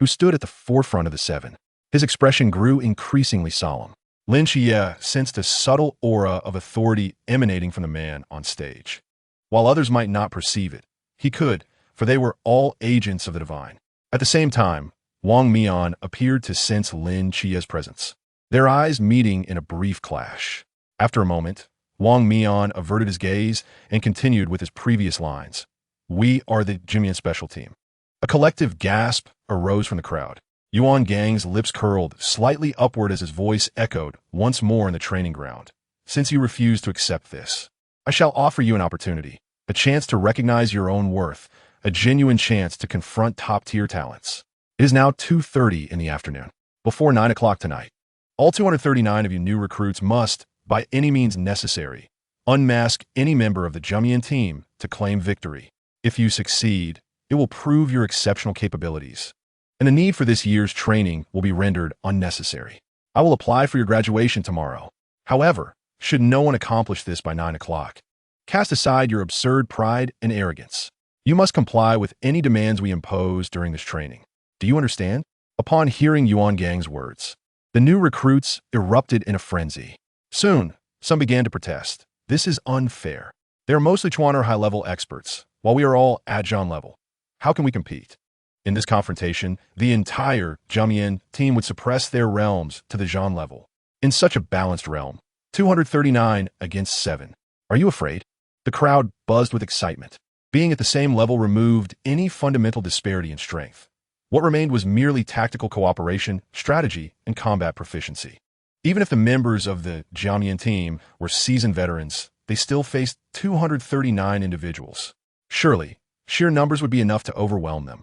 Speaker 1: who stood at the forefront of the 7. His expression grew increasingly solemn. Lin Chia sensed a subtle aura of authority emanating from the man on stage. While others might not perceive it, he could, for they were all agents of the divine. At the same time, Wang Mian appeared to sense Lin Chia's presence, their eyes meeting in a brief clash. After a moment, Wang Mian averted his gaze and continued with his previous lines. "We are the Jumyan special team." A collective gasp arose from the crowd. Yuan Gang's lips curled slightly upward as his voice echoed once more in the training ground. "Since you refuse to accept this, I shall offer you an opportunity, a chance to recognize your own worth, a genuine chance to confront top-tier talents. It is now 2:30 in the afternoon, before 9 o'clock tonight. All 239 of you new recruits must, by any means necessary, Unmask any member of the Jumian team to claim victory. If you succeed, it will prove your exceptional capabilities, and the need for this year's training will be rendered unnecessary. I will apply for your graduation tomorrow. However, should no one accomplish this by 9 o'clock, cast aside your absurd pride and arrogance. You must comply with any demands we impose during this training. Do you understand? Upon hearing Yuan Gang's words, the new recruits erupted in a frenzy. Soon, some began to protest. This is unfair. They are mostly Chuan or high-level experts, while we are all Adjan level. How can we compete? In this confrontation, the entire Jumian team would suppress their realms to the Zhan level. In such a balanced realm, 239 against 7. Are you afraid? The crowd buzzed with excitement. Being at the same level removed any fundamental disparity in strength. What remained was merely tactical cooperation, strategy, and combat proficiency. Even if the members of the Jiamian team were seasoned veterans, they still faced 239 individuals. Surely, sheer numbers would be enough to overwhelm them.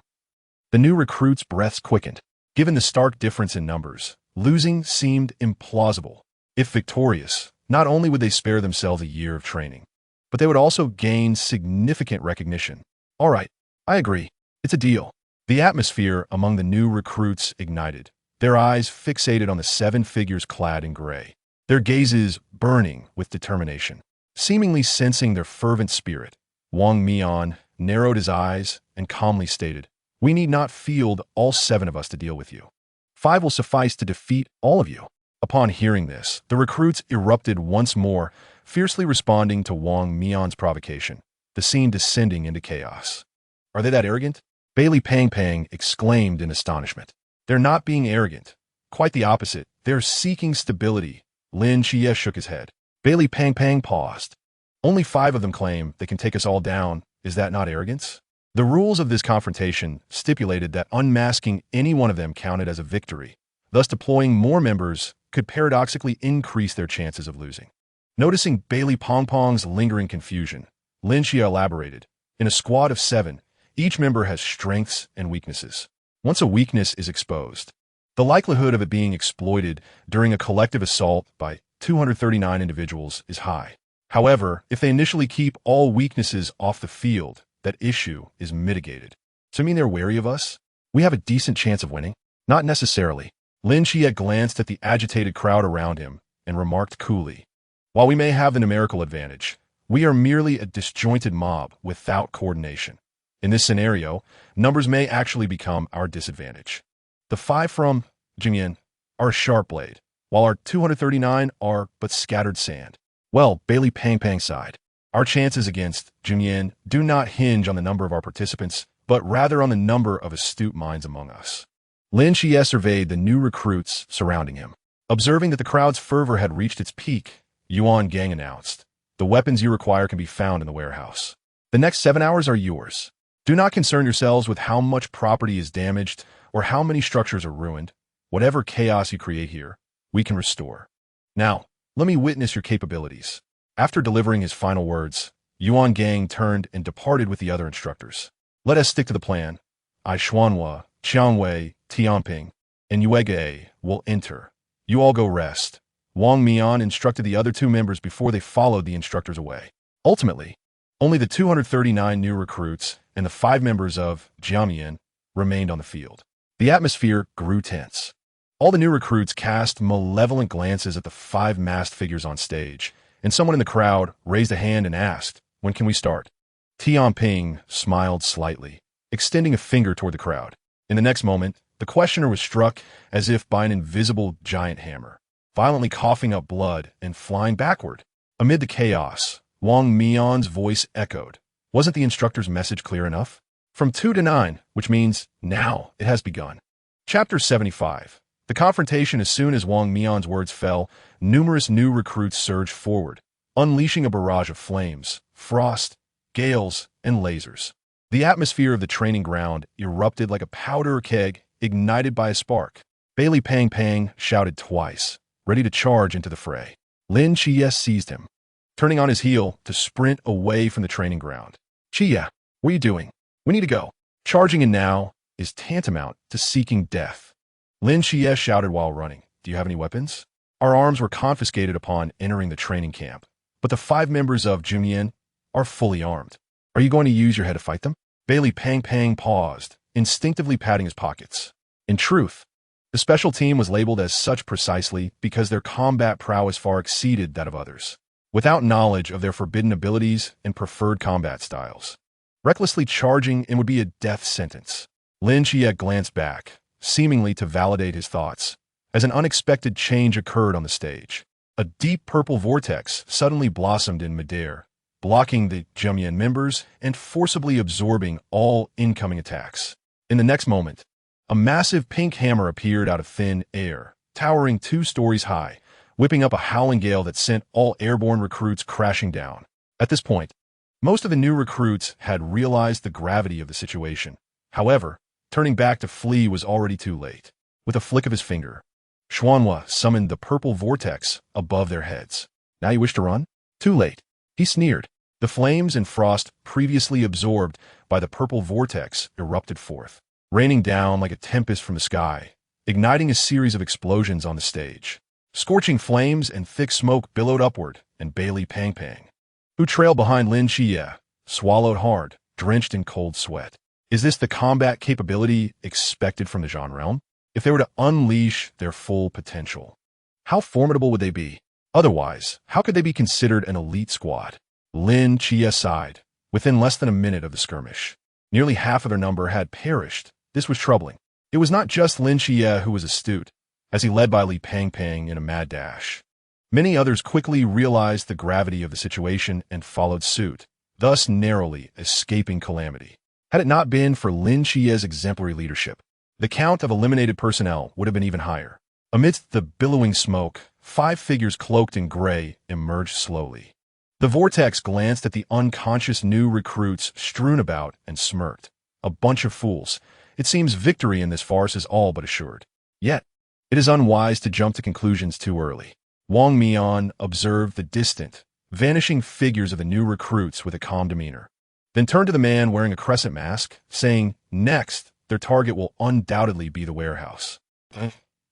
Speaker 1: The new recruits' breaths quickened. Given the stark difference in numbers, losing seemed implausible. If victorious, not only would they spare themselves a year of training, but they would also gain significant recognition. All right, I agree. It's a deal. The atmosphere among the new recruits ignited, their eyes fixated on the 7 figures clad in gray, their gazes burning with determination. Seemingly sensing their fervent spirit, Wang Mian narrowed his eyes and calmly stated, "We need not field all 7 of us to deal with you. 5 will suffice to defeat all of you." Upon hearing this, the recruits erupted once more, fiercely responding to Wang Mian's provocation, the scene descending into chaos. "Are they that arrogant?" Bailey Pang Pang exclaimed in astonishment. "They're not being arrogant. Quite the opposite. They're seeking stability." Lin Xie shook his head. Bailey Pang Pang paused. "Only 5 of them claim they can take us all down. Is that not arrogance?" The rules of this confrontation stipulated that unmasking any one of them counted as a victory. Thus, deploying more members could paradoxically increase their chances of losing. Noticing Bailey Pong Pong's lingering confusion, Lin Xie elaborated, "In a squad of 7, each member has strengths and weaknesses. Once a weakness is exposed, the likelihood of it being exploited during a collective assault by 239 individuals is high. However, if they initially keep all weaknesses off the field, that issue is mitigated. So you mean they're wary of us? We have a decent chance of winning?" "Not necessarily." Lin Xie glanced at the agitated crowd around him and remarked coolly, "While we may have the numerical advantage, we are merely a disjointed mob without coordination. In this scenario, numbers may actually become our disadvantage. The 5 from Jingyan are a sharp blade, while our 239 are but scattered sand." "Well," Bailey Pang Pang sighed, "our chances against Jingyan do not hinge on the number of our participants, but rather on the number of astute minds among us." Lin Xie surveyed the new recruits surrounding him. Observing that the crowd's fervor had reached its peak, Yuan Gang announced, "The weapons you require can be found in the warehouse. The next 7 hours are yours. Do not concern yourselves with how much property is damaged or how many structures are ruined. Whatever chaos you create here, we can restore. Now, let me witness your capabilities." After delivering his final words, Yuan Gang turned and departed with the other instructors. "Let us stick to the plan. I Xuanhua, Qiangwei, Tianping, and Yuege will enter. You all go rest." Wang Mian instructed the other 2 members before they followed the instructors away. Ultimately, only the 239 new recruits and the 5 members of Jiamian remained on the field. The atmosphere grew tense. All the new recruits cast malevolent glances at the 5 masked figures on stage, and someone in the crowd raised a hand and asked, "When can we start?" Tianping smiled slightly, extending a finger toward the crowd. In the next moment, the questioner was struck as if by an invisible giant hammer, violently coughing up blood and flying backward. Amid the chaos, Wang Mian's voice echoed. Wasn't the instructor's message clear enough? From 2 to 9, which means now it has begun. Chapter 75. The confrontation. As soon as Wang Mian's words fell, numerous new recruits surged forward, unleashing a barrage of flames, frost, gales, and lasers. The atmosphere of the training ground erupted like a powder keg ignited by a spark. Bailey Pang Pang shouted twice, ready to charge into the fray. Lin Xie seized him, turning on his heel to sprint away from the training ground. "Xie, what are you doing? We need to go. Charging in now is tantamount to seeking death." Lin Xie shouted while running. "Do you have any weapons?" "Our arms were confiscated upon entering the training camp. but the 5 members of Junyan are fully armed. Are you going to use your head to fight them? Bailey Pang Pang paused, instinctively patting his pockets. In truth, the special team was labeled as such precisely because their combat prowess far exceeded that of others. Without knowledge of their forbidden abilities and preferred combat styles, recklessly charging in would be a death sentence. Lin Chia glanced back, seemingly to validate his thoughts, as an unexpected change occurred on the stage. A deep purple vortex suddenly blossomed in midair, blocking the Junyan members and forcibly absorbing all incoming attacks. In the next moment, a massive pink hammer appeared out of thin air, towering 2 stories high, whipping up a howling gale that sent all airborne recruits crashing down. At this point, most of the new recruits had realized the gravity of the situation. However, turning back to flee was already too late. With a flick of his finger, Xuanhua summoned the purple vortex above their heads. Now you wish to run? Too late. He sneered. The flames and frost previously absorbed by the purple vortex erupted forth, raining down like a tempest from the sky, igniting a series of explosions on the stage. Scorching flames and thick smoke billowed upward, and Bailey Pang Pang, who trailed behind Lin Chia, swallowed hard, drenched in cold sweat. Is this the combat capability expected from the Zhan realm? If they were to unleash their full potential, how formidable would they be? Otherwise, how could they be considered an elite squad? Lin Chia sighed. Within less than a minute of the skirmish, nearly half of their number had perished. This was troubling. It was not just Lin Chia who was astute, as he led by Li Pang Pang in a mad dash. Many others quickly realized the gravity of the situation and followed suit, thus narrowly escaping calamity. Had it not been for Lin Chia's exemplary leadership, the count of eliminated personnel would have been even higher. Amidst the billowing smoke, 5 figures cloaked in gray emerged slowly. The vortex glanced at the unconscious new recruits strewn about and smirked. A bunch of fools. It seems victory in this farce is all but assured. Yet, it is unwise to jump to conclusions too early. Wang Mian observed the distant, vanishing figures of the new recruits with a calm demeanor, then turned to the man wearing a crescent mask, saying, "Next, their target will undoubtedly be the warehouse.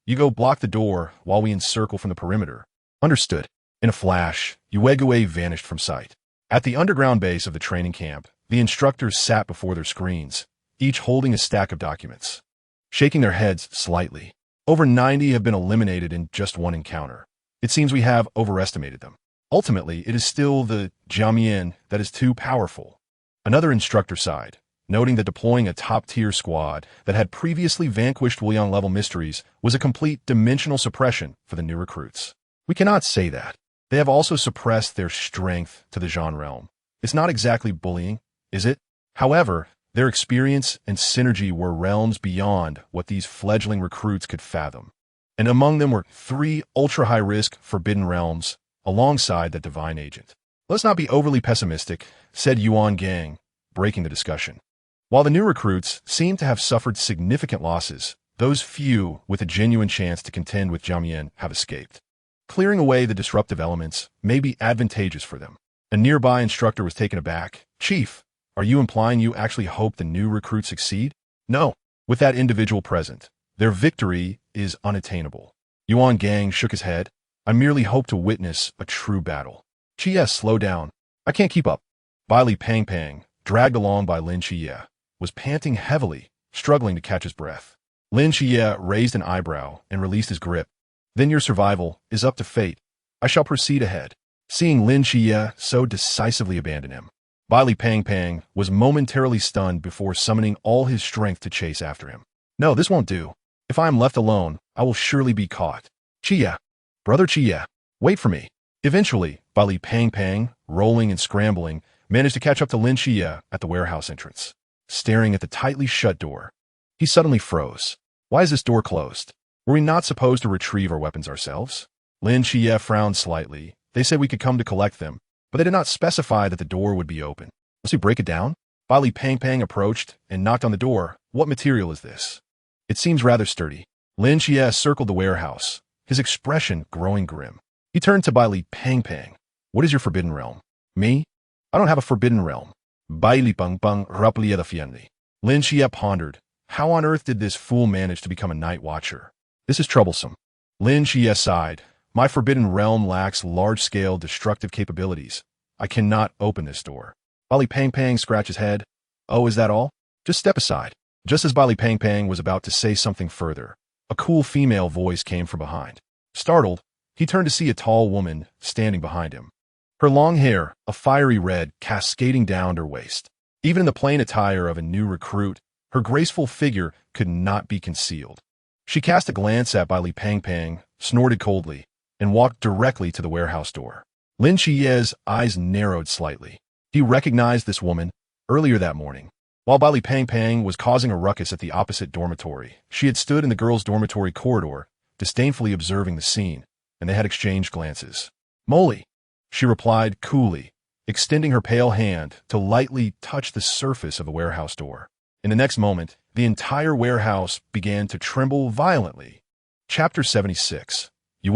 Speaker 1: You go block the door while we encircle from the perimeter." Understood. In a flash, Yuegue vanished from sight. At the underground base of the training camp, the instructors sat before their screens, each holding a stack of documents, shaking their heads slightly. Over 90 have been eliminated in just one encounter. It seems we have overestimated them. Ultimately, it is still the Jiamian that is too powerful. Another instructor sighed, noting that deploying a top-tier squad that had previously vanquished Wuliang-level mysteries was a complete dimensional suppression for the new recruits. We cannot say that. They have also suppressed their strength to the Zhan realm. It's not exactly bullying, is it? However, their experience and synergy were realms beyond what these fledgling recruits could fathom. And among them were 3 ultra-high-risk forbidden realms alongside the divine agent. Let's not be overly pessimistic, said Yuan Gang, breaking the discussion. While the new recruits seem to have suffered significant losses, those few with a genuine chance to contend with Jiamian have escaped. Clearing away the disruptive elements may be advantageous for them. A nearby instructor was taken aback. "Chief, are you implying you actually hope the new recruits succeed?" "No. With that individual present, their victory is unattainable." Yuan Gang shook his head. "I merely hope to witness a true battle." "Chia, slow down. I can't keep up." Bailey Pang Pang, dragged along by Lin Chia, was panting heavily, struggling to catch his breath. Lin Chia raised an eyebrow and released his grip. "Then your survival is up to fate. I shall proceed ahead." Seeing Lin Chia so decisively abandon him, Bailey Pang Pang was momentarily stunned before summoning all his strength to chase after him. "No, this won't do. If I am left alone, I will surely be caught. Chia, brother Chia, wait for me." Eventually, Bailey Pang Pang, rolling and scrambling, managed to catch up to Lin Chia at the warehouse entrance. Staring at the tightly shut door, he suddenly froze. "Why is this door closed? Were we not supposed to retrieve our weapons ourselves?" Lin Chia frowned slightly. "They said we could come to collect them, but they did not specify that the door would be open. Must we break it down?" Bailey Pang Pang approached and knocked on the door. "What material is this? It seems rather sturdy." Lin Chia circled the warehouse, his expression growing grim. He turned to Bailey Pang Pang. "What is your forbidden realm?" "Me? I don't have a forbidden realm." Bailey Pang Pang rapidly defiende. Lin Chia pondered. How on earth did this fool manage to become a night watcher? This is troublesome. Lin Chia sighed. My forbidden realm lacks large-scale destructive capabilities. I cannot open this door. Bali Pang Pang scratched his head. Oh, is that all? Just step aside. Just as Bali Pang Pang was about to say something further, a cool female voice came from behind. Startled, he turned to see a tall woman standing behind him. Her long hair, a fiery red, cascading down her waist. Even in the plain attire of a new recruit, her graceful figure could not be concealed. She cast a glance at Bali Pang Pang, snorted coldly, and walked directly to the warehouse door. Lin Chie's eyes narrowed slightly. He recognized this woman earlier that morning. While Bali Pang Pang was causing a ruckus at the opposite dormitory, she had stood in the girls' dormitory corridor, disdainfully observing the scene, and they had exchanged glances. Molly, she replied coolly, extending her pale hand to lightly touch the surface of the warehouse door. In the next moment, the entire warehouse began to tremble violently. Chapter 76. Yue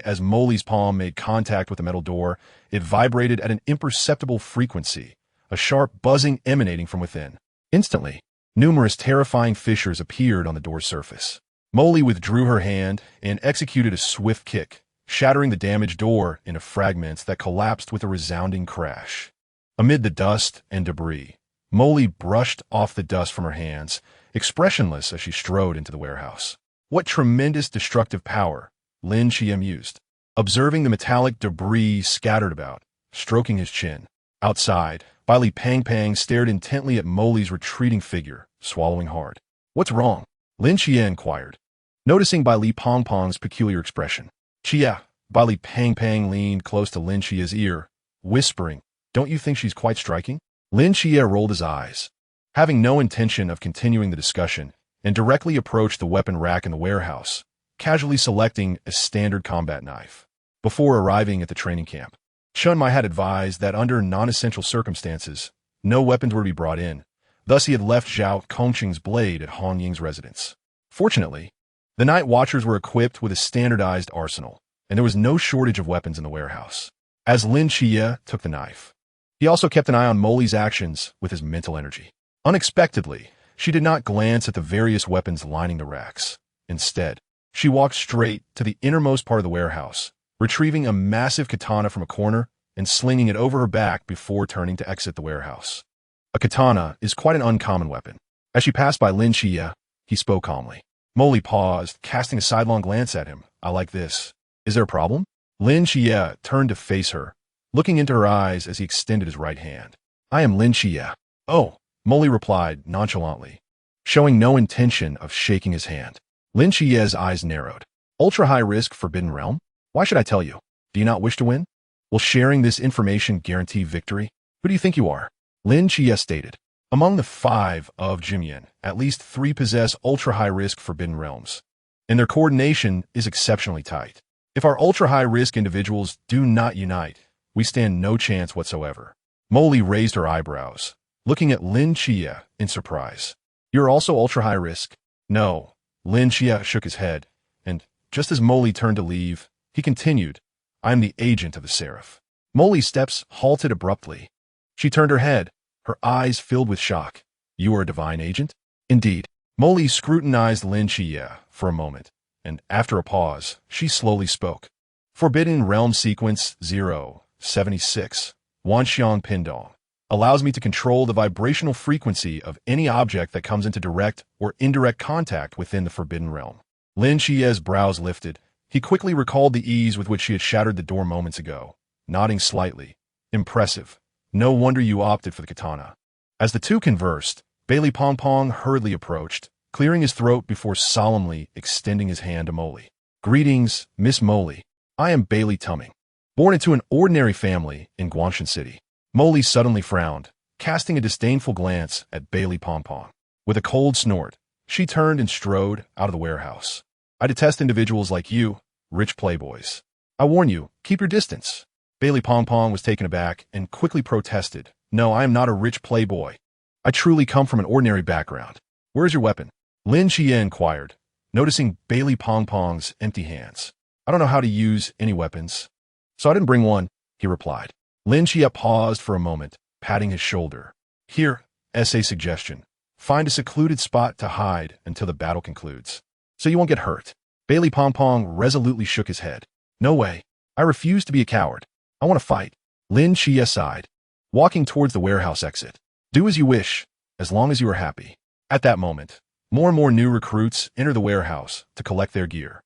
Speaker 1: as Molly's palm made contact with the metal door, it vibrated at an imperceptible frequency, a sharp buzzing emanating from within. Instantly, numerous terrifying fissures appeared on the door's surface. Molly withdrew her hand and executed a swift kick, shattering the damaged door into fragments that collapsed with a resounding crash. Amid the dust and debris, Molly brushed off the dust from her hands, expressionless as she strode into the warehouse. What tremendous destructive power, Lin Chia mused, observing the metallic debris scattered about, stroking his chin. Outside, Bali Pang Pang stared intently at Molly's retreating figure, swallowing hard. What's wrong? Lin Chia inquired, noticing Bali Pong Pong's peculiar expression. Chia, Bali Pang Pang leaned close to Lin Chia's ear, whispering, don't you think she's quite striking? Lin Chia rolled his eyes, having no intention of continuing the discussion, and directly approached the weapon rack in the warehouse, casually selecting a standard combat knife. Before arriving at the training camp, Chun Mai had advised that under non-essential circumstances, no weapons were to be brought in. Thus he had left Zhao Kongqing's blade at Han Ying's residence. Fortunately, the night watchers were equipped with a standardized arsenal, and there was no shortage of weapons in the warehouse. As Lin Chia took the knife, he also kept an eye on Molly's actions with his mental energy. Unexpectedly, she did not glance at the various weapons lining the racks. Instead, she walked straight to the innermost part of the warehouse, retrieving a massive katana from a corner and slinging it over her back before turning to exit the warehouse. A katana is quite an uncommon weapon. As she passed by Lin Chia, he spoke calmly. Molly paused, casting a sidelong glance at him. I like this. Is there a problem? Lin Chia turned to face her, looking into her eyes as he extended his right hand. I am Lin Chia. Oh, Molly replied nonchalantly, showing no intention of shaking his hand. Lin Chia's eyes narrowed. Ultra-high risk Forbidden Realm? Why should I tell you? Do you not wish to win? Will sharing this information guarantee victory? Who do you think you are? Lin Chia stated. Among the 5 of Jimyan, at least 3 possess ultra-high-risk Forbidden Realms, and their coordination is exceptionally tight. If our ultra-high-risk individuals do not unite, we stand no chance whatsoever. Molly raised her eyebrows, looking at Lin Chia in surprise. You're also ultra-high-risk? No. Lin Chia shook his head, and, just as Molly turned to leave, he continued, I am the agent of the Seraph. Molly's steps halted abruptly. She turned her head, her eyes filled with shock. You are a divine agent? Indeed. Molly scrutinized Lin Chia for a moment, and after a pause, she slowly spoke. Forbidden Realm Sequence 076, Wanxiang Pindong, allows me to control the vibrational frequency of any object that comes into direct or indirect contact within the Forbidden Realm. Lin Chia's brows lifted. He quickly recalled the ease with which she had shattered the door moments ago, nodding slightly. Impressive. No wonder you opted for the katana. As the two conversed, Bailey Pong Pong hurriedly approached, clearing his throat before solemnly extending his hand to Molly. Greetings, Miss Molly. I am Bailey Tumming, born into an ordinary family in Guangshan City. Molly suddenly frowned, casting a disdainful glance at Bailey Pong Pong. With a cold snort, she turned and strode out of the warehouse. I detest individuals like you, rich playboys. I warn you, keep your distance. Bailey Pong Pong was taken aback and quickly protested. No, I am not a rich playboy. I truly come from an ordinary background. Where is your weapon? Lin Chia inquired, noticing Bailey Pong Pong's empty hands. I don't know how to use any weapons, so I didn't bring one, he replied. Lin Chia paused for a moment, patting his shoulder. Here, as a suggestion, find a secluded spot to hide until the battle concludes, so you won't get hurt. Bailey Pong Pong resolutely shook his head. No way. I refuse to be a coward. I want to fight. Lin Xie sighed, walking towards the warehouse exit. Do as you wish, as long as you are happy. At that moment, more and more new recruits enter the warehouse to collect their gear.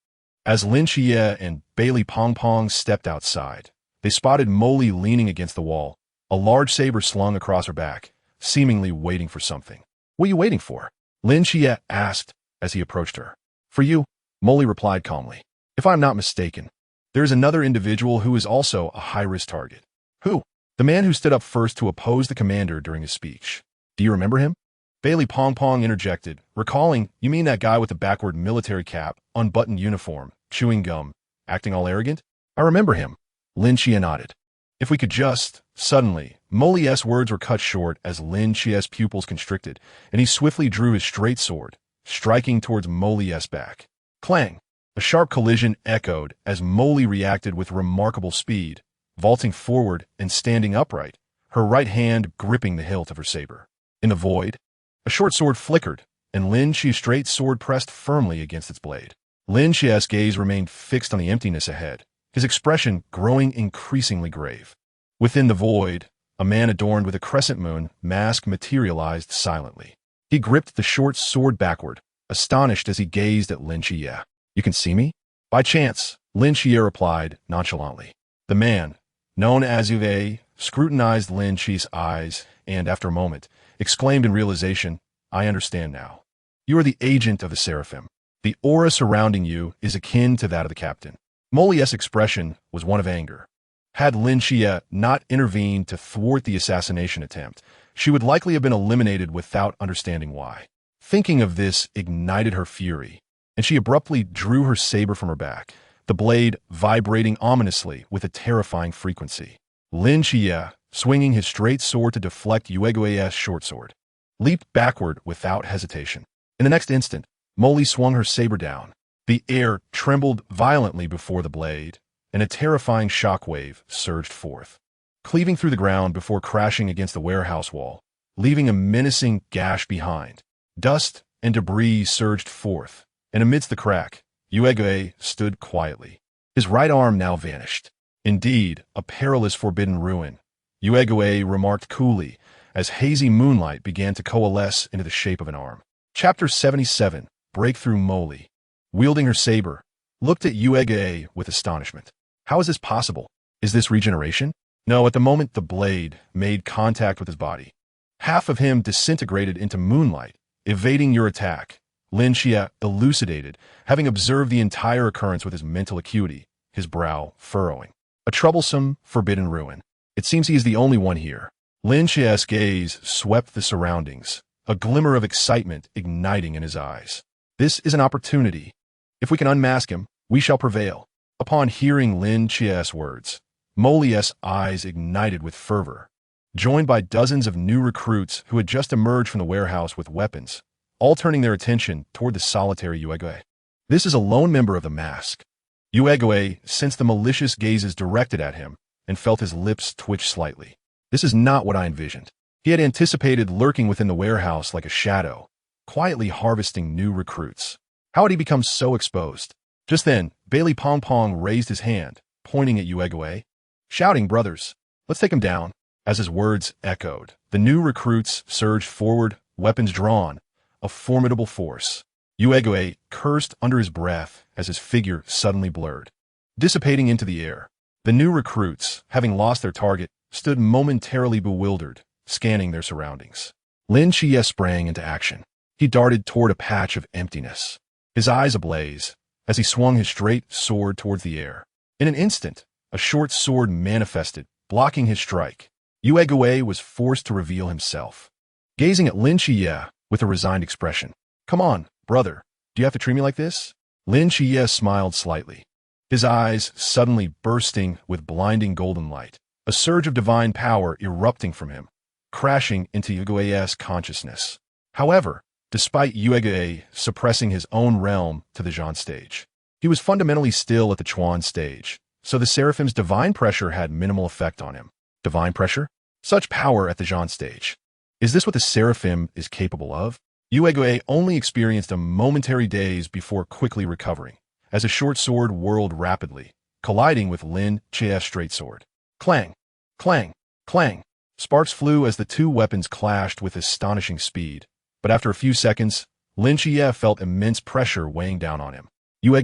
Speaker 1: As Lin Xie and Bailey Pong Pong stepped outside, they spotted Molly leaning against the wall, a large saber slung across her back, seemingly waiting for something. What are you waiting for? Lin Xie asked as he approached her. For you, Molly replied calmly. If I'm not mistaken, there is another individual who is also a high-risk target. Who? The man who stood up first to oppose the commander during his speech. Do you remember him? Bailey Pong Pong interjected, recalling, you mean that guy with the backward military cap, unbuttoned uniform, chewing gum, acting all arrogant? I remember him. Lin Xie nodded. If we could just... Suddenly, Molly's words were cut short as Lin Xie's pupils constricted, and he swiftly drew his straight sword, striking towards Molly's back. Clang! A sharp collision echoed as Molly reacted with remarkable speed, vaulting forward and standing upright, her right hand gripping the hilt of her saber. In the void, a short sword flickered, and Lin Xie's straight sword pressed firmly against its blade. Lin Xie's gaze remained fixed on the emptiness ahead, his expression growing increasingly grave. Within the void, a man adorned with a crescent moon mask materialized silently. He gripped the short sword backward, astonished as he gazed at Lin Xie. You can see me? By chance, Lin Xie replied nonchalantly. The man, known as Yue, scrutinized Lin Xie's eyes and, after a moment, exclaimed in realization, I understand now. You are the agent of the Seraphim. The aura surrounding you is akin to that of the captain. Molly's expression was one of anger. Had Lin Xie not intervened to thwart the assassination attempt, she would likely have been eliminated without understanding why. Thinking of this ignited her fury, and she abruptly drew her saber from her back, the blade vibrating ominously with a terrifying frequency. Lin Xie, swinging his straight sword to deflect Yuegui's short sword, leaped backward without hesitation. In the next instant, Molly swung her saber down. The air trembled violently before the blade, and a terrifying shockwave surged forth, cleaving through the ground before crashing against the warehouse wall, leaving a menacing gash behind. Dust and debris surged forth, and amidst the crack, Yuegui stood quietly. His right arm now vanished. Indeed, a perilous forbidden ruin, Yuegui remarked coolly, as hazy moonlight began to coalesce into the shape of an arm. Chapter 77, Breakthrough Molly, wielding her saber, looked at Yuegui with astonishment. How is this possible? Is this regeneration? No, at the moment the blade made contact with his body, half of him disintegrated into moonlight, evading your attack. Lin Xie elucidated, having observed the entire occurrence with his mental acuity, his brow furrowing. A troublesome, forbidden ruin. It seems he is the only one here. Lin Xie's gaze swept the surroundings, a glimmer of excitement igniting in his eyes. This is an opportunity. If we can unmask him, we shall prevail. Upon hearing Lin Xie's words, Molly's eyes ignited with fervor. Joined by dozens of new recruits who had just emerged from the warehouse with weapons, all turning their attention toward the solitary Yuegui. This is a lone member of the mask. Yuegui sensed the malicious gazes directed at him and felt his lips twitch slightly. This is not what I envisioned. He had anticipated lurking within the warehouse like a shadow, quietly harvesting new recruits. How had he become so exposed? Just then, Bailey Pong Pong raised his hand, pointing at Yuegui, shouting, brothers, let's take him down. As his words echoed, the new recruits surged forward, weapons drawn, a formidable force. Yuegui cursed under his breath as his figure suddenly blurred, dissipating into the air. The new recruits, having lost their target, stood momentarily bewildered, scanning their surroundings. Lin Xie sprang into action. He darted toward a patch of emptiness, his eyes ablaze, as he swung his straight sword towards the air. In an instant, a short sword manifested, blocking his strike. Yuegui was forced to reveal himself, gazing at Lin Xie with a resigned expression. Come on, brother, do you have to treat me like this? Lin Xie smiled slightly, his eyes suddenly bursting with blinding golden light, a surge of divine power erupting from him, crashing into Yuegui's consciousness. However, despite Yuegui suppressing his own realm to the Zhan stage, he was fundamentally still at the Chuan stage, so the Seraphim's divine pressure had minimal effect on him. Divine pressure? Such power at the Zhan stage. Is this what the Seraphim is capable of? Yuegui only experienced a momentary daze before quickly recovering, as a short sword whirled rapidly, colliding with Lin Chie's straight sword. Clang! Clang! Clang! Sparks flew as the two weapons clashed with astonishing speed, but after a few seconds, Lin Chie felt immense pressure weighing down on him. Yue,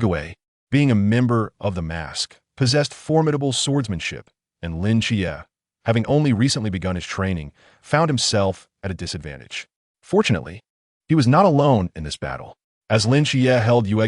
Speaker 1: being a member of the Mask, possessed formidable swordsmanship, and Lin Chie, having only recently begun his training, found himself at a disadvantage. Fortunately, he was not alone in this battle. As Lin Chie held Yue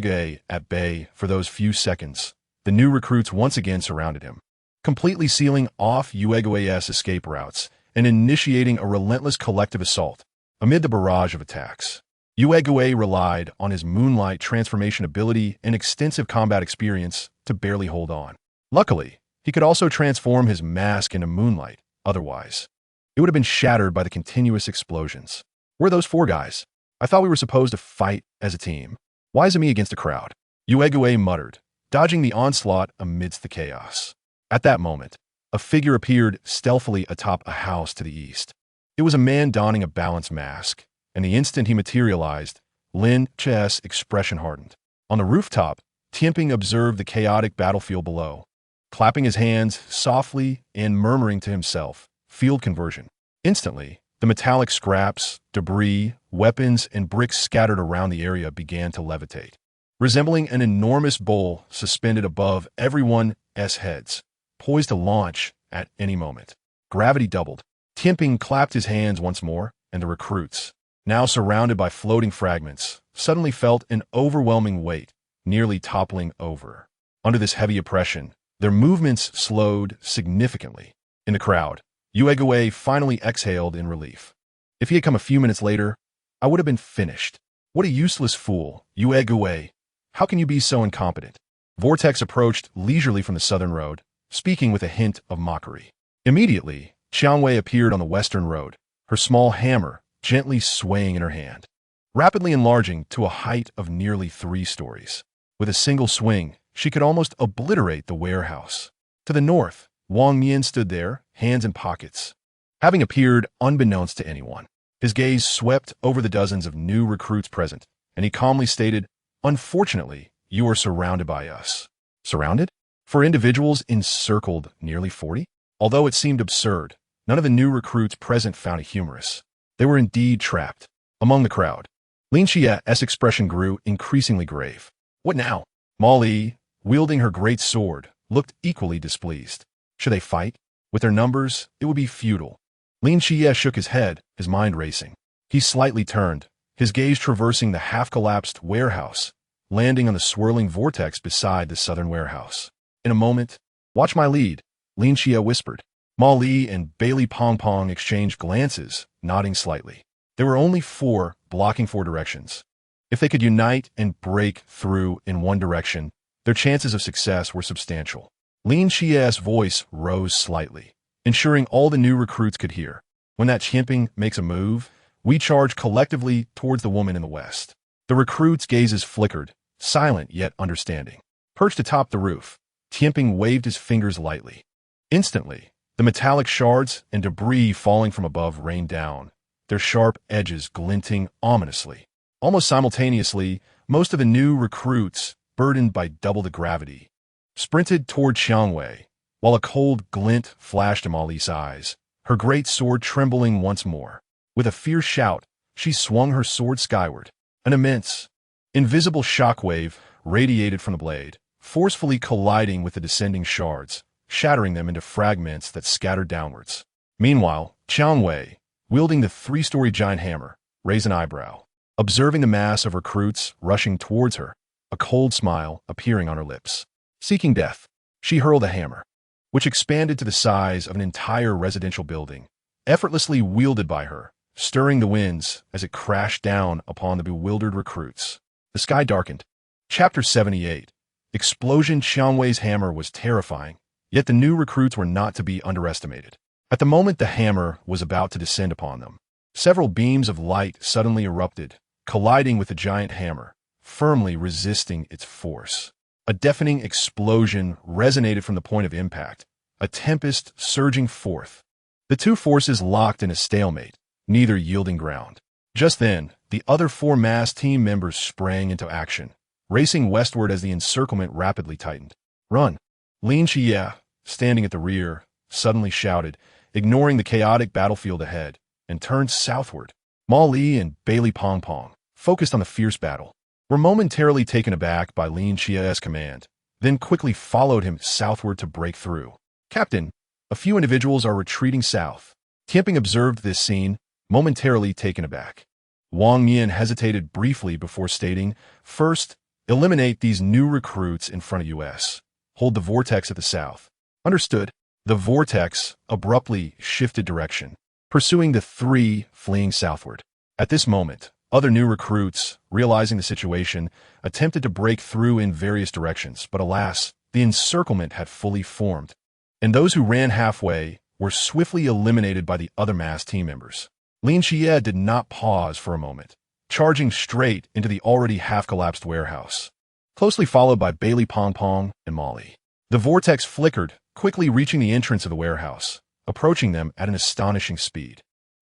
Speaker 1: at bay for those few seconds, the new recruits once again surrounded him, completely sealing off Yue's escape routes and initiating a relentless collective assault. Amid the barrage of attacks, Yue relied on his moonlight transformation ability and extensive combat experience to barely hold on. Luckily, he could also transform his mask into moonlight. Otherwise, it would have been shattered by the continuous explosions. Where are those four guys? I thought we were supposed to fight as a team. Why is it me against a crowd? Yue muttered, dodging the onslaught amidst the chaos. At that moment, a figure appeared stealthily atop a house to the east. It was a man donning a balanced mask, and the instant he materialized, Lin Chie's expression hardened. On the rooftop, Tianping observed the chaotic battlefield below, clapping his hands softly and murmuring to himself, "Field conversion." Instantly, the metallic scraps, debris, weapons, and bricks scattered around the area began to levitate, resembling an enormous bowl suspended above everyone's heads, poised to launch at any moment. Gravity doubled. Tianping clapped his hands once more, and the recruits, now surrounded by floating fragments, suddenly felt an overwhelming weight, nearly toppling over. Under this heavy oppression, their movements slowed significantly. In the crowd, Yue finally exhaled in relief. If he had come a few minutes later, I would have been finished. What a useless fool, Yue. How can you be so incompetent? Vortex approached leisurely from the southern road, speaking with a hint of mockery. Immediately, Qiangwei appeared on the western road, her small hammer gently swaying in her hand, rapidly enlarging to a height of nearly 3 stories. With a single swing, she could almost obliterate the warehouse. To the north, Wang Mian stood there, hands in pockets, having appeared unbeknownst to anyone. His gaze swept over the dozens of new recruits present, and he calmly stated, "Unfortunately, you are surrounded by us." Surrounded? For individuals encircled nearly 40? Although it seemed absurd, none of the new recruits present found it humorous. They were indeed trapped. Among the crowd, Lin Chie's expression grew increasingly grave. What now? Ma Li, wielding her great sword, looked equally displeased. Should they fight? With their numbers, it would be futile. Lin Chie shook his head, his mind racing. He slightly turned, his gaze traversing the half-collapsed warehouse, landing on the swirling vortex beside the southern warehouse. In a moment, "Watch my lead," Lin Chie whispered. Ma Li and Bailey Pong Pong exchanged glances, nodding slightly. There were only 4, blocking 4 directions. If they could unite and break through in one direction, their chances of success were substantial. Lin Chie's voice rose slightly, ensuring all the new recruits could hear. "When that Tianping makes a move, we charge collectively towards the woman in the west." The recruits' gazes flickered, silent yet understanding. Perched atop the roof, Tianping waved his fingers lightly. Instantly, the metallic shards and debris falling from above rained down, their sharp edges glinting ominously. Almost simultaneously, most of the new recruits, burdened by double the gravity, sprinted toward Qiangwei, while a cold glint flashed in Ma Li's eyes, her great sword trembling once more. With a fierce shout, she swung her sword skyward. An immense, invisible shockwave radiated from the blade, forcefully colliding with the descending shards, shattering them into fragments that scattered downwards. Meanwhile, Qiangwei, wielding the 3-story giant hammer, raised an eyebrow, observing the mass of recruits rushing towards her, a cold smile appearing on her lips. Seeking death, she hurled a hammer, which expanded to the size of an entire residential building, effortlessly wielded by her, stirring the winds as it crashed down upon the bewildered recruits. The sky darkened. Chapter 78. Explosion. Qiangwei's hammer was terrifying, yet the new recruits were not to be underestimated. At the moment the hammer was about to descend upon them, several beams of light suddenly erupted, colliding with the giant hammer, firmly resisting its force. A deafening explosion resonated from the point of impact, a tempest surging forth. The two forces locked in a stalemate, neither yielding ground. Just then, the other 4 mass team members sprang into action, racing westward as the encirclement rapidly tightened. "Run!" Lin Xie, standing at the rear, suddenly shouted, ignoring the chaotic battlefield ahead, and turned southward. Ma Li and Bailey Pong Pong, focused on the fierce battle, were momentarily taken aback by Lin Xie's command, then quickly followed him southward to break through. Captain, a few individuals are retreating south. Tianping observed this scene, momentarily taken aback. Wang Mian hesitated briefly before stating, first, eliminate these new recruits in front of us. Hold the vortex at the south. Understood. The vortex abruptly shifted direction, pursuing the three fleeing southward. At this moment, other new recruits, realizing the situation, attempted to break through in various directions, but alas, the encirclement had fully formed, and those who ran halfway were swiftly eliminated by the other mass team members. Lin Xie did not pause for a moment, charging straight into the already half-collapsed warehouse, closely followed by Bailey Pong Pong and Molly. The vortex flickered, quickly reaching the entrance of the warehouse, approaching them at an astonishing speed.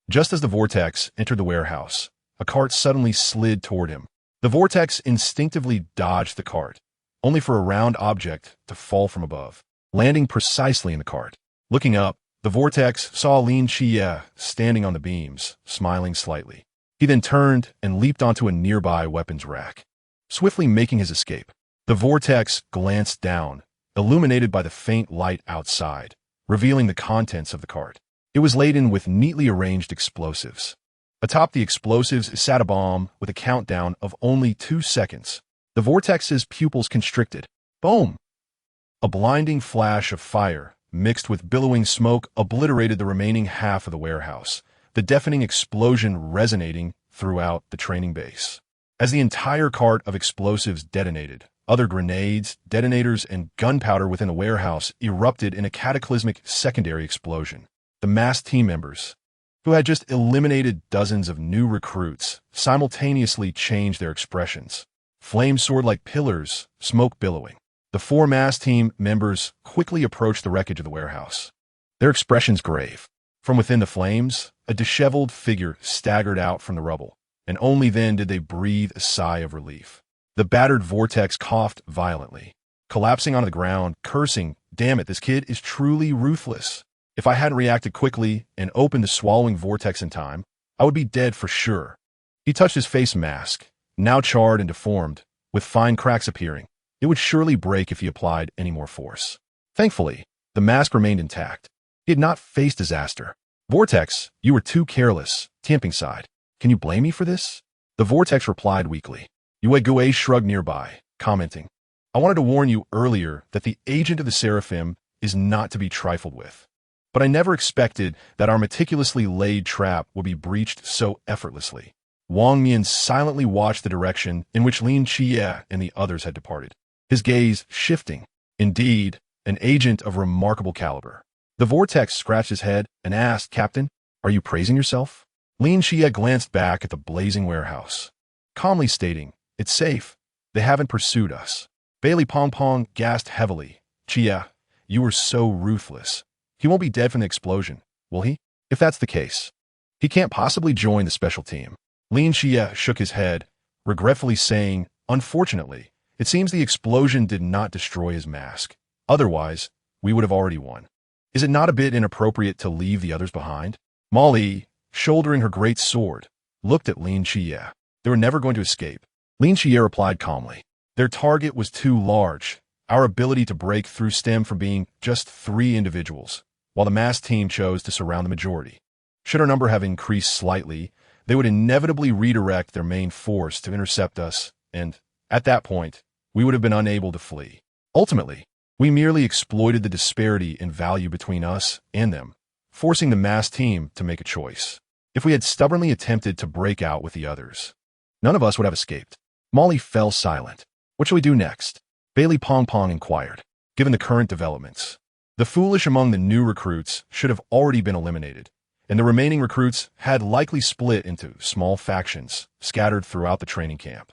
Speaker 1: Just as the vortex entered the warehouse, a cart suddenly slid toward him. The vortex instinctively dodged the cart, only for a round object to fall from above, landing precisely in the cart. Looking up, the vortex saw Lin Xie standing on the beams, smiling slightly. He then turned and leaped onto a nearby weapons rack, swiftly making his escape. The vortex glanced down, illuminated by the faint light outside, revealing the contents of the cart. It was laden with neatly arranged explosives. Atop the explosives sat a bomb with a countdown of only 2 seconds. The vortex's pupils constricted. Boom! A blinding flash of fire, mixed with billowing smoke, obliterated the remaining half of the warehouse, the deafening explosion resonating throughout the training base. As the entire cart of explosives detonated, other grenades, detonators, and gunpowder within the warehouse erupted in a cataclysmic secondary explosion. The mass team members, who had just eliminated dozens of new recruits, simultaneously changed their expressions. Flames soared like pillars, smoke billowing. The 4 mass team members quickly approached the wreckage of the warehouse, their expressions grave. From within the flames, a disheveled figure staggered out from the rubble, and only then did they breathe a sigh of relief. The battered vortex coughed violently, collapsing onto the ground, cursing, "Damn it, this kid is truly ruthless. If I hadn't reacted quickly and opened the swallowing vortex in time, I would be dead for sure." He touched his face mask, now charred and deformed, with fine cracks appearing. It would surely break if he applied any more force. Thankfully, the mask remained intact. He had not faced disaster. "Vortex, you were too careless," Tianping sighed. "Can you blame me for this?" The vortex replied weakly. Yue Gui shrugged nearby, commenting, "I wanted to warn you earlier that the agent of the Seraphim is not to be trifled with. But I never expected that our meticulously laid trap would be breached so effortlessly." Wang Mian silently watched the direction in which Lin Xie and the others had departed, his gaze shifting. Indeed, an agent of remarkable caliber. The vortex scratched his head and asked, "Captain, are you praising yourself?" Lin Xie glanced back at the blazing warehouse, calmly stating, "It's safe. They haven't pursued us." Bailey Pong Pong gasped heavily. "Xie, you were so ruthless. He won't be dead from the explosion, will he? If that's the case, he can't possibly join the special team." Lin Xie shook his head, regretfully saying, "Unfortunately, it seems the explosion did not destroy his mask. Otherwise, we would have already won. Is it not a bit inappropriate to leave the others behind?" Molly, shouldering her great sword, looked at Lin Xie. They were never going to escape. Lin Xie replied calmly, "Their target was too large. Our ability to break through stemmed from being just 3 individuals, while the mass team chose to surround the majority. Should our number have increased slightly, they would inevitably redirect their main force to intercept us, and, at that point, we would have been unable to flee. Ultimately, we merely exploited the disparity in value between us and them, forcing the mass team to make a choice. If we had stubbornly attempted to break out with the others, none of us would have escaped." Molly fell silent. "What shall we do next?" Bailey Pong Pong inquired. Given the current developments, the foolish among the new recruits should have already been eliminated, and the remaining recruits had likely split into small factions scattered throughout the training camp,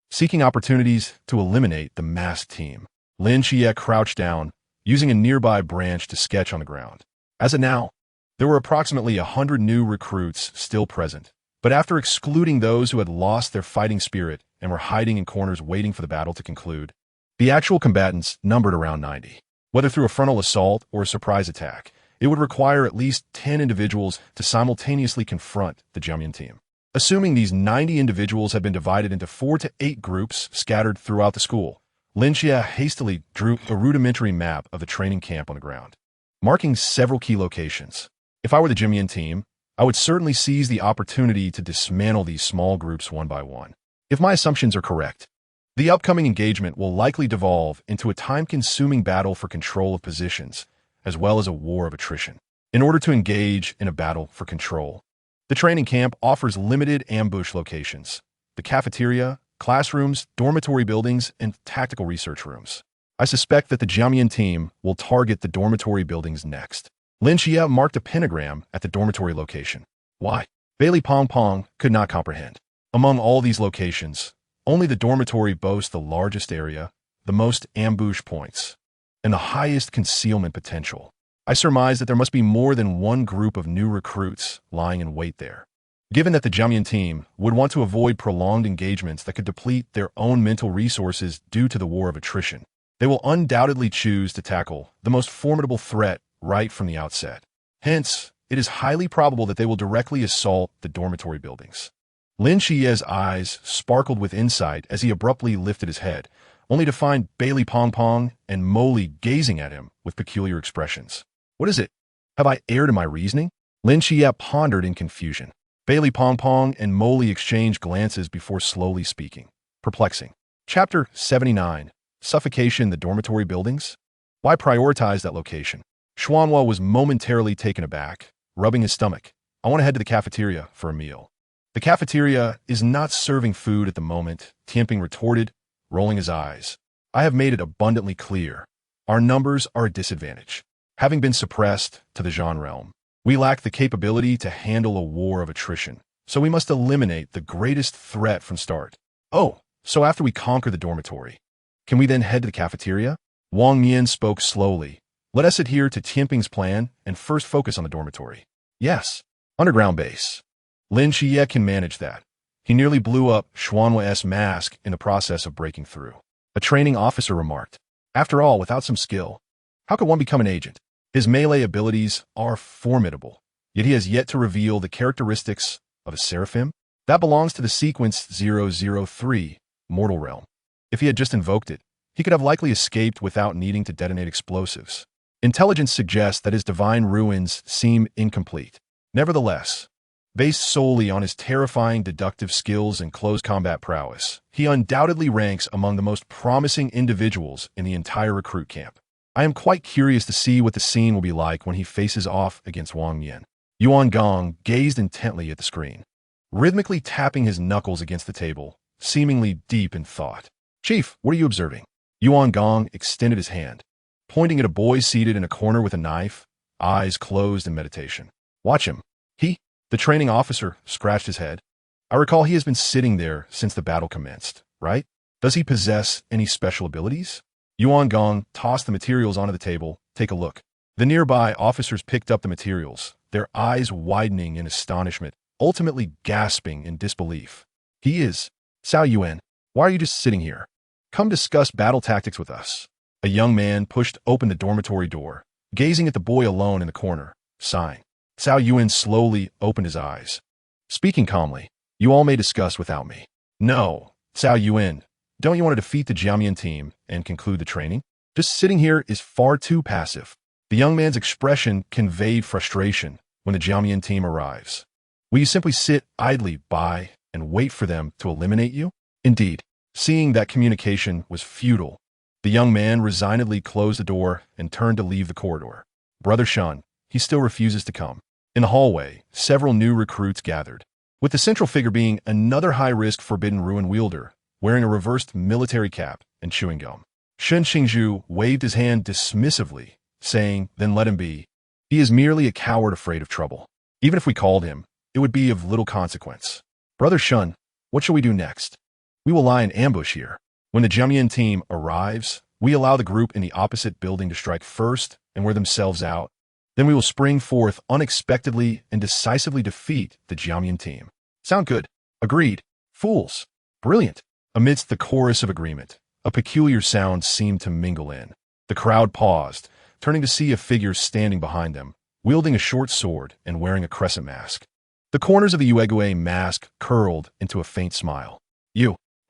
Speaker 1: seeking opportunities to eliminate the masked team. Lin Xie crouched down, using a nearby branch to sketch on the ground. As of now, there were approximately 100 new recruits still present, but after excluding those who had lost their fighting spirit and were hiding in corners waiting for the battle to conclude, the actual combatants numbered around 90. Whether through a frontal assault or a surprise attack, it would require at least 10 individuals to simultaneously confront the Jiamian team. Assuming these 90 individuals had been divided into 4 to 8 groups scattered throughout the school, Lin Xie hastily drew a rudimentary map of the training camp on the ground, marking several key locations. If I were the Jiamian team, I would certainly seize the opportunity to dismantle these small groups one by one. If my assumptions are correct, the upcoming engagement will likely devolve into a time-consuming battle for control of positions, as well as a war of attrition. In order to engage in a battle for control, the training camp offers limited ambush locations: the cafeteria, classrooms, dormitory buildings, and tactical research rooms. I suspect that the Jiamian team will target the dormitory buildings next. Lin Xie marked a pentagram at the dormitory location. Why? Bailey Pong Pong could not comprehend. Among all these locations, only the dormitory boasts the largest area, the most ambush points, and the highest concealment potential. I surmise that there must be more than one group of new recruits lying in wait there. Given that the Jiamian team would want to avoid prolonged engagements that could deplete their own mental resources due to the war of attrition, they will undoubtedly choose to tackle the most formidable threat right from the outset. Hence, it is highly probable that they will directly assault the dormitory buildings. Lin Xie's eyes sparkled with insight as he abruptly lifted his head, only to find Bailey Pong Pong and Molly gazing at him with peculiar expressions. What is it? Have I erred in my reasoning? Lin Xie pondered in confusion. Bailey Pong Pong and Molly exchanged glances before slowly speaking. Perplexing. Chapter 79. Suffocation in the dormitory buildings? Why prioritize that location? Xuanhua was momentarily taken aback, rubbing his stomach. I want to head to the cafeteria for a meal. The cafeteria is not serving food at the moment, Tianping retorted, rolling his eyes. I have made it abundantly clear. Our numbers are a disadvantage. Having been suppressed to the Zhan realm, we lack the capability to handle a war of attrition, so we must eliminate the greatest threat from start. Oh, so after we conquer the dormitory, can we then head to the cafeteria? Wang Mian spoke slowly. Let us adhere to Tianping's plan and first focus on the dormitory. Yes, underground base. Lin Xie can manage that. He nearly blew up Xuanhua's mask in the process of breaking through. A training officer remarked. After all, without some skill, how could one become an agent? His melee abilities are formidable, yet he has yet to reveal the characteristics of a seraphim. That belongs to the sequence 003, Mortal Realm. If he had just invoked it, he could have likely escaped without needing to detonate explosives. Intelligence suggests that his divine ruins seem incomplete. Nevertheless, based solely on his terrifying deductive skills and close combat prowess, he undoubtedly ranks among the most promising individuals in the entire recruit camp. I am quite curious to see what the scene will be like when he faces off against Wang Yan. Yuan Gong gazed intently at the screen, rhythmically tapping his knuckles against the table, seemingly deep in thought. Chief, what are you observing? Yuan Gong extended his hand, pointing at a boy seated in a corner with a knife, eyes closed in meditation. Watch him. The training officer scratched his head. I recall he has been sitting there since the battle commenced, right? Does he possess any special abilities? Yuan Gong tossed the materials onto the table. Take a look. The nearby officers picked up the materials, their eyes widening in astonishment, ultimately gasping in disbelief. He is. Cao Yuan, why are you just sitting here? Come discuss battle tactics with us. A young man pushed open the dormitory door, gazing at the boy alone in the corner, sighing. Cao Yuan slowly opened his eyes. Speaking calmly, you all may discuss without me. No, Cao Yuan, don't you want to defeat the Jiamian team and conclude the training? Just sitting here is far too passive. The young man's expression conveyed frustration when the Jiamian team arrives. Will you simply sit idly by and wait for them to eliminate you? Indeed, seeing that communication was futile, the young man resignedly closed the door and turned to leave the corridor. Brother Shun, he still refuses to come. In the hallway, several new recruits gathered, with the central figure being another high-risk Forbidden Ruin wielder, wearing a reversed military cap and chewing gum. Shen Xingzhu waved his hand dismissively, saying, then let him be. He is merely a coward afraid of trouble. Even if we called him, it would be of little consequence. Brother Shun, what shall we do next? We will lie in ambush here. When the Jiamian team arrives, we allow the group in the opposite building to strike first and wear themselves out. Then we will spring forth unexpectedly and decisively defeat the Jiamian team. Sound good? Agreed. Fools. Brilliant. Amidst the chorus of agreement, a peculiar sound seemed to mingle in. The crowd paused, turning to see a figure standing behind them, wielding a short sword and wearing a crescent mask. The corners of the Uegwe mask curled into a faint smile.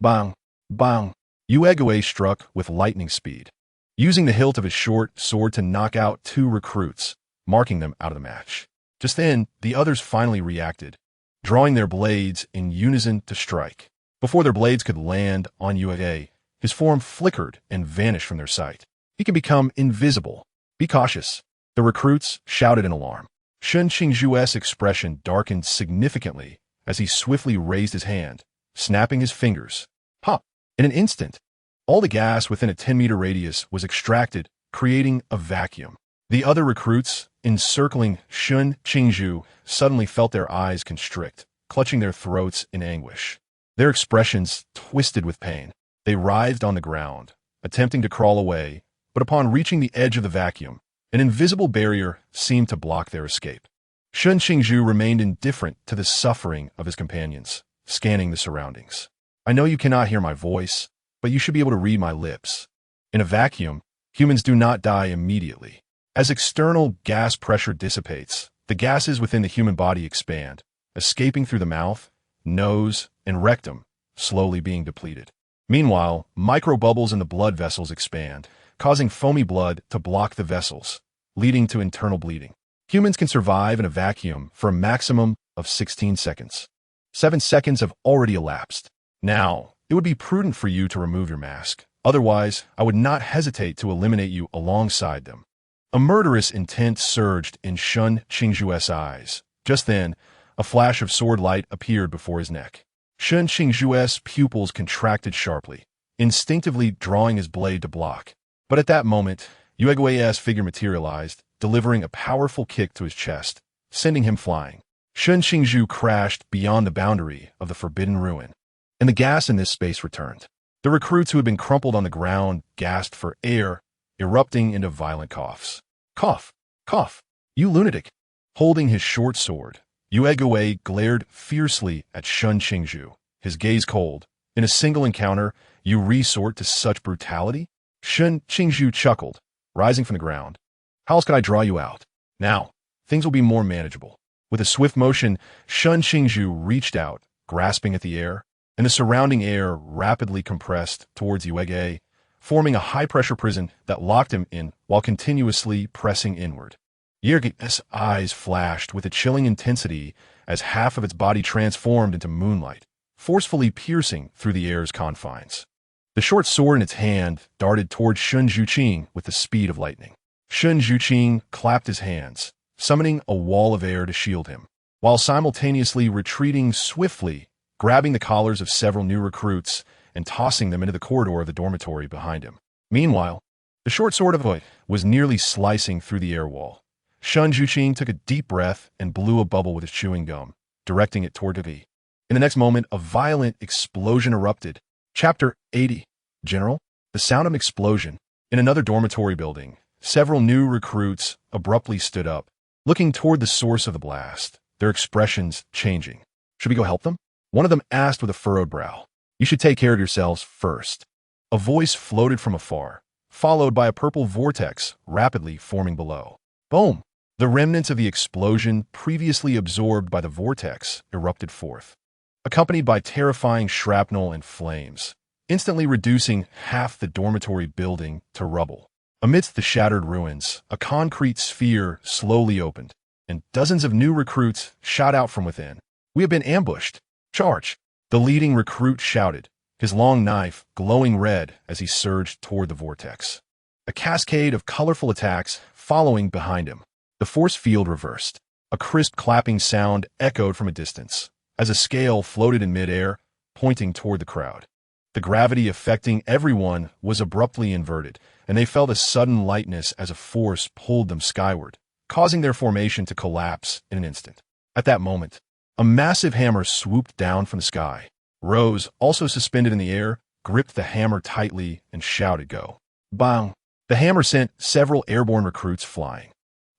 Speaker 1: Bang, bang. Uegwe struck with lightning speed, using the hilt of his short sword to knock out two recruits, marking them out of the match. Just then, the others finally reacted, drawing their blades in unison to strike. Before their blades could land on Uegwe, his form flickered and vanished from their sight. He can become invisible. Be cautious. The recruits shouted in alarm. Shun Qingzhu's expression darkened significantly as he swiftly raised his hand, snapping his fingers. Pop! In an instant, all the gas within a 10-meter radius was extracted, creating a vacuum. The other recruits, encircling Shun Qingzhu, suddenly felt their eyes constrict, clutching their throats in anguish. Their expressions twisted with pain. They writhed on the ground, attempting to crawl away, but upon reaching the edge of the vacuum, an invisible barrier seemed to block their escape. Shun Qingzhu remained indifferent to the suffering of his companions, scanning the surroundings. I know you cannot hear my voice, but you should be able to read my lips. In a vacuum, humans do not die immediately. As external gas pressure dissipates, the gases within the human body expand, escaping through the mouth, nose, and rectum, slowly being depleted. Meanwhile, microbubbles in the blood vessels expand, causing foamy blood to block the vessels, leading to internal bleeding. Humans can survive in a vacuum for a maximum of 16 seconds. 7 seconds have already elapsed. Now, it would be prudent for you to remove your mask. Otherwise, I would not hesitate to eliminate you alongside them. A murderous intent surged in Shun Qingzhu's eyes. Just then, a flash of sword light appeared before his neck. Shun Qingzhu's pupils contracted sharply, instinctively drawing his blade to block. But at that moment, Uegwe's figure materialized, delivering a powerful kick to his chest, sending him flying. Shun Qingzhu crashed beyond the boundary of the forbidden ruin, and the gas in this space returned. The recruits who had been crumpled on the ground gasped for air, erupting into violent coughs. Cough! Cough! You lunatic! Holding his short sword, Uegwe glared fiercely at Shun Qingzhu, his gaze cold. In a single encounter, you resort to such brutality? Shun Qingzhu chuckled, rising from the ground. How else could I draw you out? Now, things will be more manageable. With a swift motion, Shun Qingzhu reached out, grasping at the air, and the surrounding air rapidly compressed towards Uegwe, forming a high-pressure prison that locked him in while continuously pressing inward. Uegwe's eyes flashed with a chilling intensity as half of its body transformed into moonlight, forcefully piercing through the air's confines. The short sword in its hand darted toward Shun Zhuqing with the speed of lightning. Shun Zhuqing clapped his hands, summoning a wall of air to shield him, while simultaneously retreating swiftly, grabbing the collars of several new recruits and tossing them into the corridor of the dormitory behind him. Meanwhile, the short sword of Hui was nearly slicing through the air wall. Shun Zhuqing took a deep breath and blew a bubble with his chewing gum, directing it toward Hui. In the next moment, a violent explosion erupted. Chapter 80. General, the sound of an explosion. In another dormitory building, several new recruits abruptly stood up, looking toward the source of the blast, their expressions changing. Should we go help them? One of them asked with a furrowed brow. You should take care of yourselves first. A voice floated from afar, followed by a purple vortex rapidly forming below. Boom! The remnants of the explosion previously absorbed by the vortex erupted forth, accompanied by terrifying shrapnel and flames, instantly reducing half the dormitory building to rubble. Amidst the shattered ruins, a concrete sphere slowly opened, and dozens of new recruits shot out from within. We have been ambushed. Charge! The leading recruit shouted, his long knife glowing red as he surged toward the vortex. A cascade of colorful attacks following behind him. The force field reversed. A crisp clapping sound echoed from a distance, as a scale floated in midair, pointing toward the crowd. The gravity affecting everyone was abruptly inverted, and they felt a sudden lightness as a force pulled them skyward, causing their formation to collapse in an instant. At that moment, a massive hammer swooped down from the sky. Rose, also suspended in the air, gripped the hammer tightly and shouted, "Go!" Bang! The hammer sent several airborne recruits flying.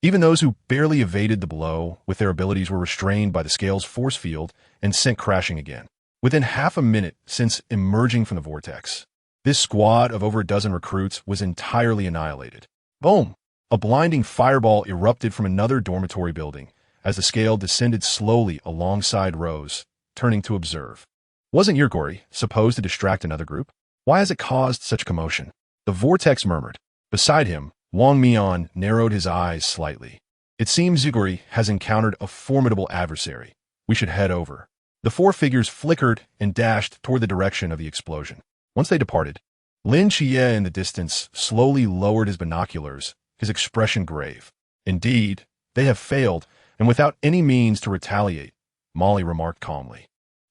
Speaker 1: Even those who barely evaded the blow with their abilities were restrained by the scale's force field and sent crashing again. Within half a minute since emerging from the vortex, This squad of over a dozen recruits was entirely annihilated. Boom! A blinding fireball erupted from another dormitory building as the scale descended slowly alongside Rose, turning to observe. Wasn't Yurgori supposed to distract another group? Why has it caused such commotion? The vortex murmured. Beside him, Wang Mian narrowed his eyes slightly. It seems Yurgori has encountered a formidable adversary. We should head over. The four figures flickered and dashed toward the direction of the explosion. Once they departed, Lin Xie in the distance slowly lowered his binoculars, his expression grave. Indeed, they have failed, and without any means to retaliate, Molly remarked calmly.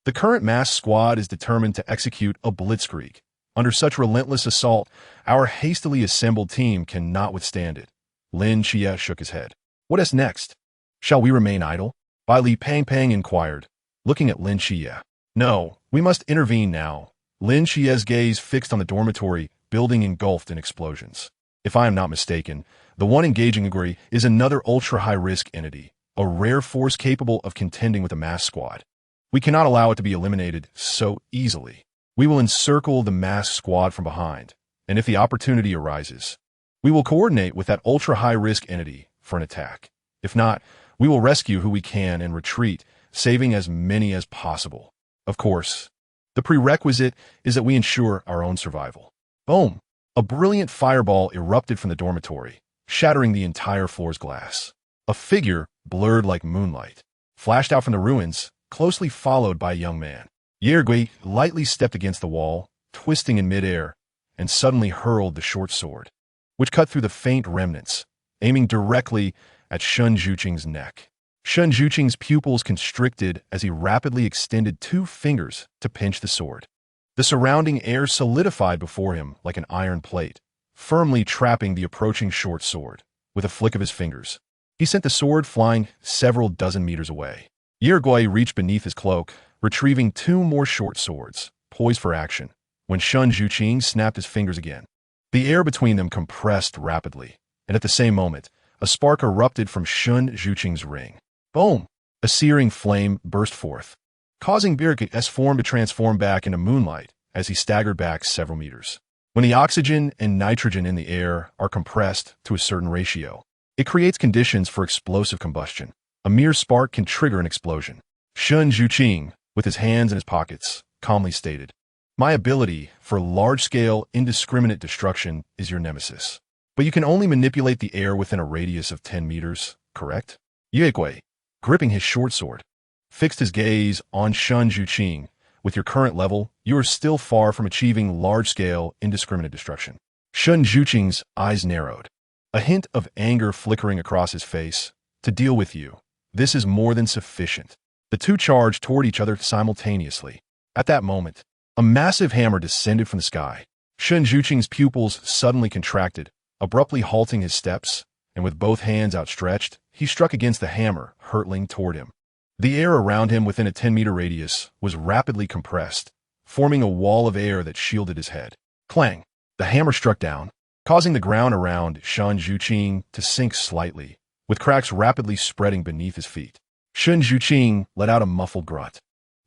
Speaker 1: The current mass squad is determined to execute a blitzkrieg. Under such relentless assault, our hastily assembled team cannot withstand it. Lin Xie shook his head. What is next? Shall we remain idle? Bai Li Pang Pang inquired, looking at Lin Xie. No, we must intervene now. Lin Xie's gaze fixed on the dormitory building engulfed in explosions. If I am not mistaken, the one engaging Yurgori is another ultra-high-risk entity, a rare force capable of contending with a mass squad. We cannot allow it to be eliminated so easily. We will encircle the mass squad from behind, and if the opportunity arises, we will coordinate with that ultra-high-risk entity for an attack. If not, we will rescue who we can and retreat, saving as many as possible. Of course, the prerequisite is that we ensure our own survival. Boom! A brilliant fireball erupted from the dormitory, shattering the entire floor's glass. A figure, blurred like moonlight, flashed out from the ruins, closely followed by a young man. Yurgori lightly stepped against the wall, twisting in midair, and suddenly hurled the short sword, which cut through the faint remnants, aiming directly at Shun Zhuqing's neck. Shun Zhuqing's pupils constricted as he rapidly extended 2 fingers to pinch the sword. The surrounding air solidified before him like an iron plate, firmly trapping the approaching short sword. With a flick of his fingers, he sent the sword flying several dozen meters away. Yurgori reached beneath his cloak, retrieving 2 more short swords, poised for action, when Shun Zhuqing snapped his fingers again. The air between them compressed rapidly, and at the same moment, a spark erupted from Shun Zhuqing's ring. Boom! A searing flame burst forth, causing Birgit's form to transform back into moonlight as he staggered back several meters. When the oxygen and nitrogen in the air are compressed to a certain ratio, it creates conditions for explosive combustion. A mere spark can trigger an explosion. Shun Zhuqing, with his hands in his pockets, calmly stated, "My ability for large-scale, indiscriminate destruction is your nemesis. But you can only manipulate the air within a radius of 10 meters, correct?" Yurgori, gripping his short sword, fixed his gaze on Shun Zhuqing. With your current level, you are still far from achieving large-scale, indiscriminate destruction. Shun Zhuqing's eyes narrowed, a hint of anger flickering across his face. To deal with you, this is more than sufficient. The two charged toward each other simultaneously. At that moment, a massive hammer descended from the sky. Shun Zhuqing's pupils suddenly contracted, abruptly halting his steps, and with both hands outstretched, he struck against the hammer, hurtling toward him. The air around him within a 10-meter radius was rapidly compressed, forming a wall of air that shielded his head. Clang! The hammer struck down, causing the ground around Shun Zhuqing to sink slightly, with cracks rapidly spreading beneath his feet. Shun Zhuqing let out a muffled grunt,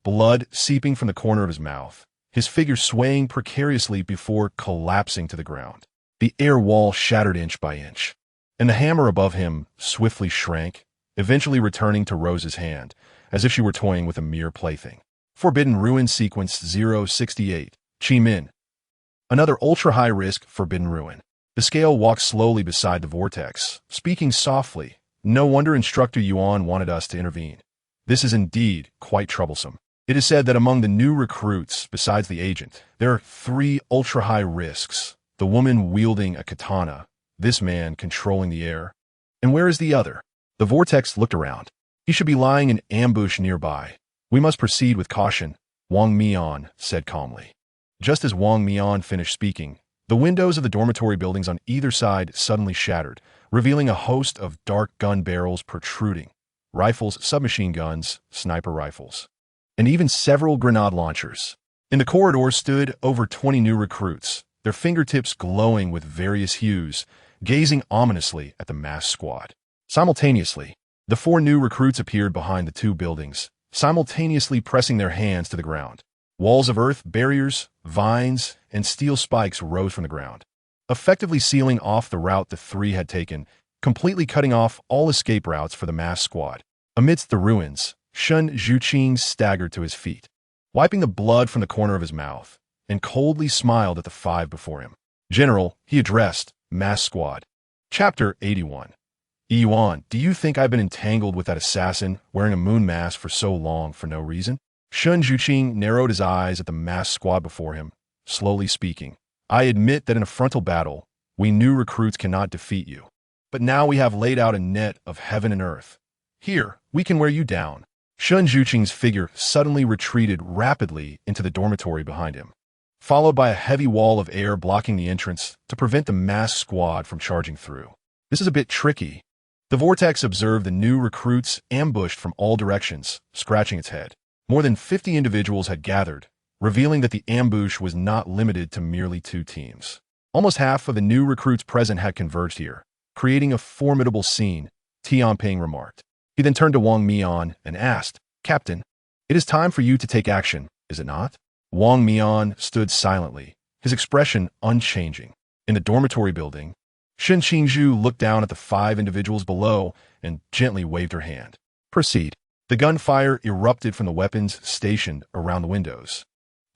Speaker 1: blood seeping from the corner of his mouth, his figure swaying precariously before collapsing to the ground. The air wall shattered inch by inch, and the hammer above him swiftly shrank, eventually returning to Rose's hand, as if she were toying with a mere plaything. Forbidden Ruin Sequence 068, Chi Min. Another ultra-high-risk Forbidden Ruin. The scale walked slowly beside the vortex, speaking softly. No wonder Instructor Yuan wanted us to intervene. This is indeed quite troublesome. It is said that among the new recruits, besides the agent, there are 3 ultra-high risks. The woman wielding a katana, this man controlling the air. And where is the other? The vortex looked around. He should be lying in ambush nearby. We must proceed with caution, Wang Mian said calmly. Just as Wang Mian finished speaking, the windows of the dormitory buildings on either side suddenly shattered, revealing a host of dark gun barrels protruding, rifles, submachine guns, sniper rifles, and even several grenade launchers. In the corridor stood over 20 new recruits, their fingertips glowing with various hues, gazing ominously at the mass squad. Simultaneously, the 4 new recruits appeared behind the 2 buildings, simultaneously pressing their hands to the ground. Walls of earth, barriers, vines, and steel spikes rose from the ground, effectively sealing off the route the three had taken, completely cutting off all escape routes for the masked squad. Amidst the ruins, Shun Zhuqing staggered to his feet, wiping the blood from the corner of his mouth, and coldly smiled at the five before him. General, he addressed, masked squad. Chapter 81. Yuan, do you think I've been entangled with that assassin wearing a moon mask for so long for no reason? Shun Zhuqing narrowed his eyes at the masked squad before him, slowly speaking. I admit that in a frontal battle, we new recruits cannot defeat you. But now we have laid out a net of heaven and earth. Here, we can wear you down. Shun Zhuqing's figure suddenly retreated rapidly into the dormitory behind him, followed by a heavy wall of air blocking the entrance to prevent the masked squad from charging through. This is a bit tricky. The vortex observed the new recruits ambushed from all directions, scratching its head. More than 50 individuals had gathered, revealing that the ambush was not limited to merely 2 teams. Almost half of the new recruits present had converged here, creating a formidable scene, Tianping remarked. He then turned to Wang Mian and asked, Captain, it is time for you to take action, is it not? Wang Mian stood silently, his expression unchanging. In the dormitory building, Shen Qingzhu looked down at the 5 individuals below and gently waved her hand. Proceed. The gunfire erupted from the weapons stationed around the windows,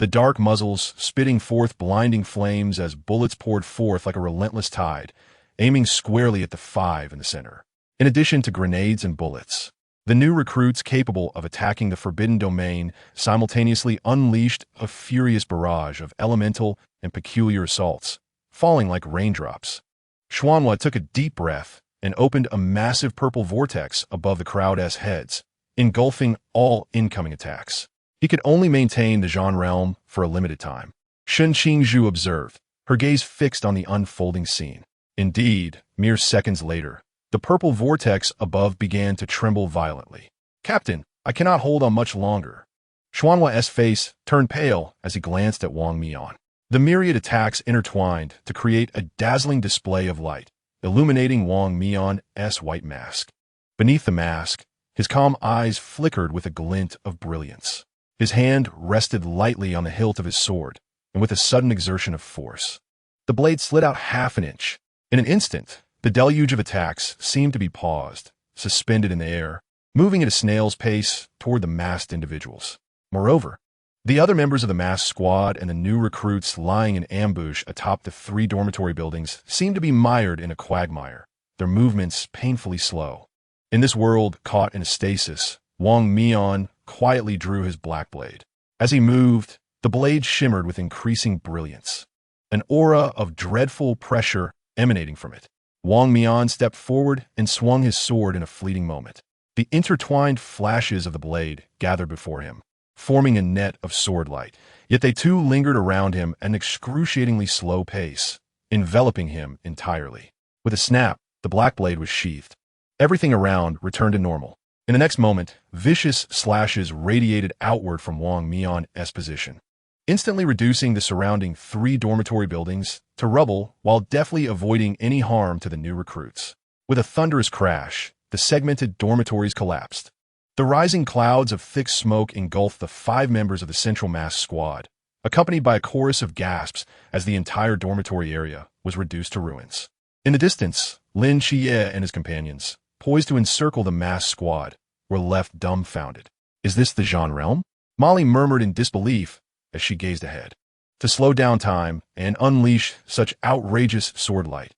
Speaker 1: the dark muzzles spitting forth blinding flames as bullets poured forth like a relentless tide, aiming squarely at the 5 in the center. In addition to grenades and bullets, the new recruits capable of attacking the Forbidden Domain simultaneously unleashed a furious barrage of elemental and peculiar assaults, falling like raindrops. Xuanhua took a deep breath and opened a massive purple vortex above the crowd's heads, engulfing all incoming attacks. He could only maintain the Zhan realm for a limited time. Shen Qingzhu observed, her gaze fixed on the unfolding scene. Indeed, mere seconds later, the purple vortex above began to tremble violently. Captain, I cannot hold on much longer. Xuanhua's face turned pale as he glanced at Wang Mian. The myriad attacks intertwined to create a dazzling display of light, illuminating Wang Mian's white mask. Beneath the mask, his calm eyes flickered with a glint of brilliance. His hand rested lightly on the hilt of his sword, and with a sudden exertion of force, the blade slid out half an inch. In an instant, the deluge of attacks seemed to be paused, suspended in the air, moving at a snail's pace toward the masked individuals. Moreover, the other members of the masked squad and the new recruits lying in ambush atop the 3 dormitory buildings seemed to be mired in a quagmire, their movements painfully slow. In this world caught in a stasis, Wang Mian quietly drew his black blade. As he moved, the blade shimmered with increasing brilliance, an aura of dreadful pressure emanating from it. Wang Mian stepped forward and swung his sword in a fleeting moment. The intertwined flashes of the blade gathered before him, forming a net of sword light, yet they too lingered around him at an excruciatingly slow pace, enveloping him entirely. With a snap, the black blade was sheathed. Everything around returned to normal. In the next moment, vicious slashes radiated outward from Wang Mian's position, instantly reducing the surrounding 3 dormitory buildings to rubble while deftly avoiding any harm to the new recruits. With a thunderous crash, the segmented dormitories collapsed. The rising clouds of thick smoke engulfed the 5 members of the central masked squad, accompanied by a chorus of gasps as the entire dormitory area was reduced to ruins. In the distance, Lin Qiye and his companions, poised to encircle the masked squad, were left dumbfounded. Is this the Zhan realm? Molly murmured in disbelief as she gazed ahead. To slow down time and unleash such outrageous sword light,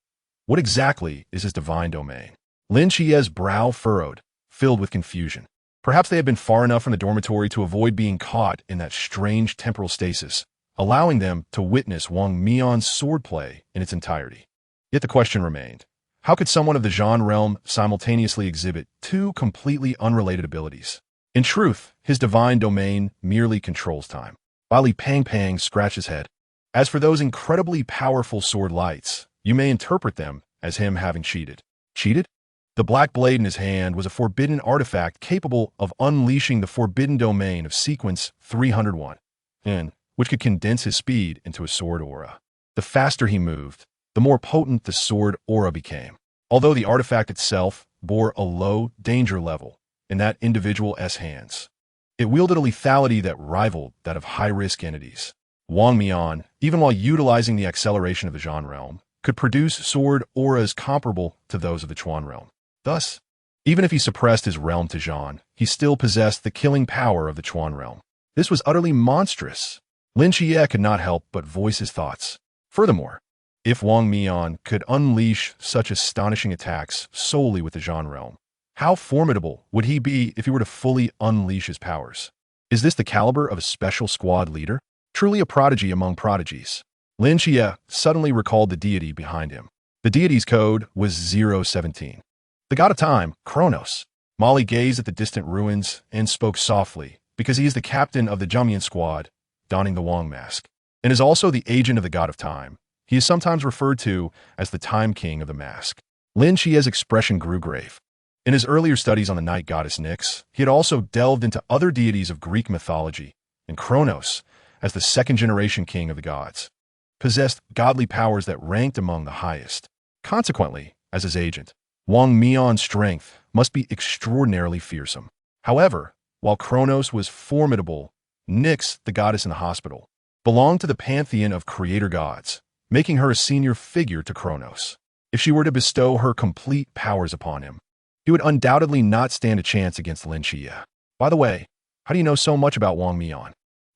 Speaker 1: what exactly is his divine domain? Lin Qiye's brow furrowed, filled with confusion. Perhaps they had been far enough from the dormitory to avoid being caught in that strange temporal stasis, allowing them to witness Wang Mian's swordplay in its entirety. Yet the question remained. How could someone of the Zhan realm simultaneously exhibit 2 completely unrelated abilities? In truth, his divine domain merely controls time. Li Pang scratched his head. As for those incredibly powerful sword lights, you may interpret them as him having cheated. Cheated? The black blade in his hand was a forbidden artifact capable of unleashing the forbidden domain of sequence 301, and which could condense his speed into a sword aura. The faster he moved, the more potent the sword aura became. Although the artifact itself bore a low danger level in that individual's hands, It wielded a lethality that rivaled that of high-risk entities. Wang Mian, even while utilizing the acceleration of the Zhan realm, could produce sword auras comparable to those of the Chuan realm. Thus, even if he suppressed his realm to Zhan, he still possessed the killing power of the Chuan realm. This was utterly monstrous. Lin Xie could not help but voice his thoughts. Furthermore, if Wang Mian could unleash such astonishing attacks solely with the Zhan realm, how formidable would he be if he were to fully unleash his powers? Is this the caliber of a special squad leader? Truly a prodigy among prodigies. Lin Xie suddenly recalled the deity behind him. The deity's code was 017. The god of time, Kronos. Molly gazed at the distant ruins and spoke softly, because he is the captain of the Zhangmian squad, donning the Wang mask, and is also the agent of the god of time. He is sometimes referred to as the Time King of the Mask. Lin Xie's expression grew grave. In his earlier studies on the night goddess Nyx, he had also delved into other deities of Greek mythology, and Kronos, as the second-generation king of the gods, possessed godly powers that ranked among the highest. Consequently, as his agent, Wang Mian's strength must be extraordinarily fearsome. However, while Kronos was formidable, Nyx, the goddess in the hospital, belonged to the pantheon of creator gods, making her a senior figure to Kronos. If she were to bestow her complete powers upon him, he would undoubtedly not stand a chance against Lin Xie. By the way, how do you know so much about Wang Mian?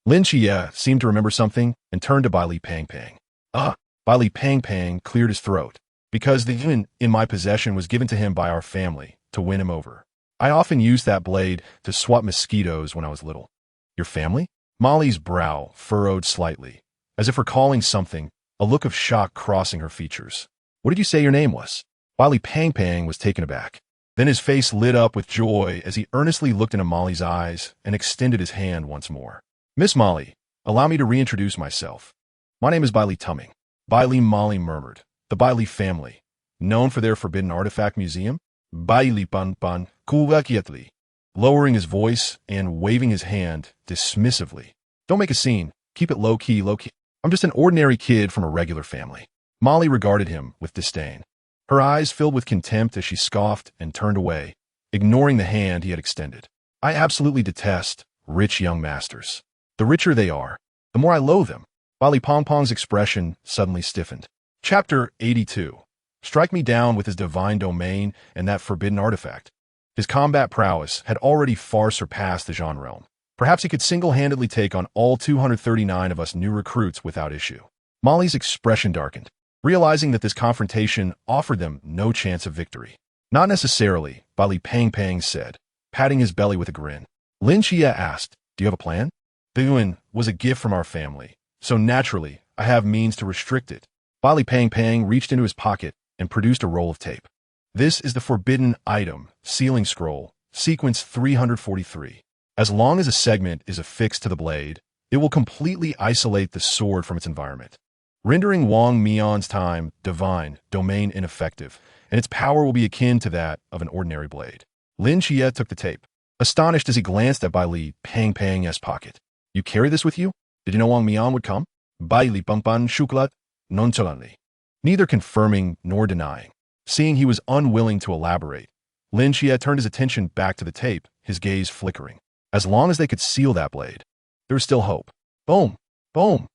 Speaker 1: Lin Xie seemed to remember something and turned to Bai Li Pang Pang. Bai Li Pang Pang cleared his throat, because the yin in my possession was given to him by our family to win him over. I often used that blade to swat mosquitoes when I was little. Your family? Molly's brow furrowed slightly, as if recalling something, a look of shock crossing her features. What did you say your name was? Bai Li Pang Pang was taken aback. Then his face lit up with joy as he earnestly looked into Molly's eyes and extended his hand once more. Miss Molly, allow me to reintroduce myself. My name is Bai Li Tumming. Bai Li, Molly murmured. The Bai Li family, known for their forbidden artifact museum? Bai Li Pan Pan Kuwakiatli, lowering his voice and waving his hand dismissively. Don't make a scene. Keep it low-key, low-key. I'm just an ordinary kid from a regular family. Molly regarded him with disdain. Her eyes filled with contempt as she scoffed and turned away, ignoring the hand he had extended. I absolutely detest rich young masters. The richer they are, the more I loathe them. Bai Li Pong Pong's expression suddenly stiffened. Chapter 82. Strike me down with his divine domain and that forbidden artifact. His combat prowess had already far surpassed the Zhan realm. Perhaps he could single-handedly take on all 239 of us new recruits without issue. Molly's expression darkened, realizing that this confrontation offered them no chance of victory. Not necessarily, Bai Li Pang Pang said, patting his belly with a grin. Lin Xie asked, do you have a plan? The yuan was a gift from our family, so naturally, I have means to restrict it. Bai Li Pang Pang reached into his pocket and produced a roll of tape. This is the forbidden item, sealing scroll, sequence 343. As long as a segment is affixed to the blade, it will completely isolate the sword from its environment, rendering Wang Mian's time, divine, domain ineffective, and its power will be akin to that of an ordinary blade. Lin Xie took the tape, astonished as he glanced at Bai Li Pang Pang's pocket. You carry this with you? Did you know Wang Mian would come? Bai Li Pang Pang Shuklat, nonchalantly, neither confirming nor denying. Seeing he was unwilling to elaborate, Lin Xie turned his attention back to the tape, his gaze flickering. As long as they could seal that blade, there was still hope. Boom! Boom!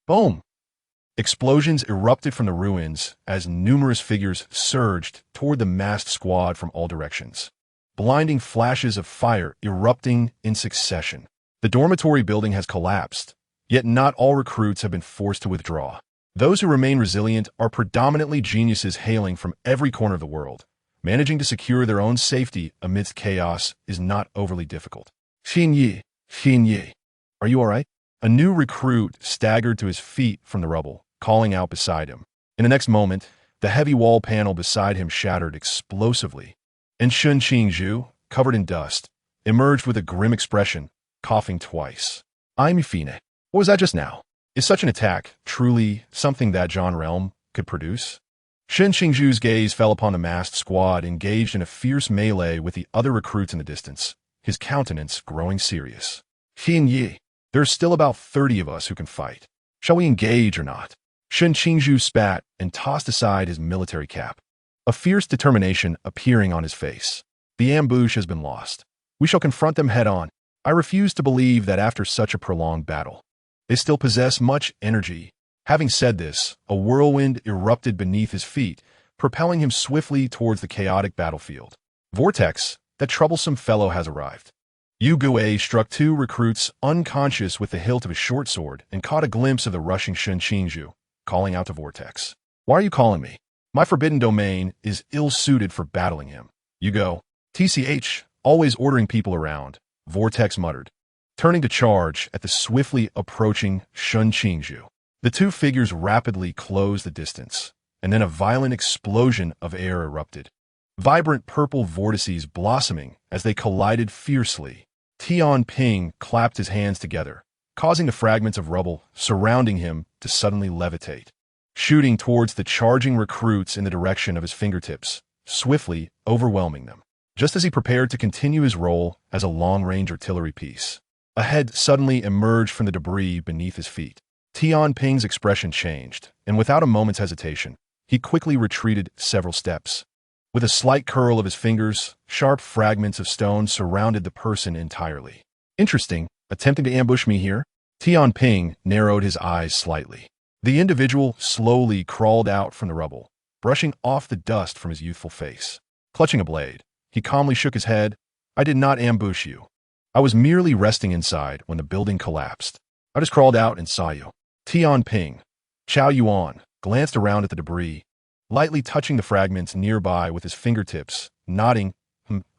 Speaker 1: Boom! Explosions erupted from the ruins as numerous figures surged toward the massed squad from all directions. Blinding flashes of fire erupting in succession. The dormitory building has collapsed, yet not all recruits have been forced to withdraw. Those who remain resilient are predominantly geniuses hailing from every corner of the world. Managing to secure their own safety amidst chaos is not overly difficult. Xin Yi, are you all right? A new recruit staggered to his feet from the rubble, calling out beside him. In the next moment, the heavy wall panel beside him shattered explosively, and Shun Qingzhu, covered in dust, emerged with a grim expression, coughing twice. I'm Fine. What was that just now? Is such an attack truly something that Zhan realm could produce? Shen Qingzhu's gaze fell upon the masked squad engaged in a fierce melee with the other recruits in the distance, his countenance growing serious. Xin Yi, there's still about 30 of us who can fight. Shall we engage or not? Shen Qingzhu spat and tossed aside his military cap, a fierce determination appearing on his face. The ambush has been lost. We shall confront them head-on. I refuse to believe that after such a prolonged battle, they still possess much energy. Having said this, a whirlwind erupted beneath his feet, propelling him swiftly towards the chaotic battlefield. Vortex, that troublesome fellow has arrived. Yu Gui struck two recruits unconscious with the hilt of his short sword and caught a glimpse of the rushing Shen Qingzhu, calling out to Vortex. Why are you calling me? My forbidden domain is ill-suited for battling him. You go. TCH, always ordering people around, Vortex muttered, turning to charge at the swiftly approaching Shen Qingzhu. The two figures rapidly closed the distance, and then a violent explosion of air erupted. Vibrant purple vortices blossoming as they collided fiercely. Tian Ping clapped his hands together, causing the fragments of rubble surrounding him to suddenly levitate, shooting towards the charging recruits in the direction of his fingertips, swiftly overwhelming them. Just as he prepared to continue his role as a long-range artillery piece, a head suddenly emerged from the debris beneath his feet. Tian Ping's expression changed, and without a moment's hesitation, he quickly retreated several steps. With a slight curl of his fingers, sharp fragments of stone surrounded the person entirely. Interesting, attempting to ambush me here? Tian Ping narrowed his eyes slightly. The individual slowly crawled out from the rubble, brushing off the dust from his youthful face. Clutching a blade, he calmly shook his head. I did not ambush you. I was merely resting inside when the building collapsed. I just crawled out and saw you. Tian Ping, Chao Yuan, glanced around at the debris, lightly touching the fragments nearby with his fingertips, nodding,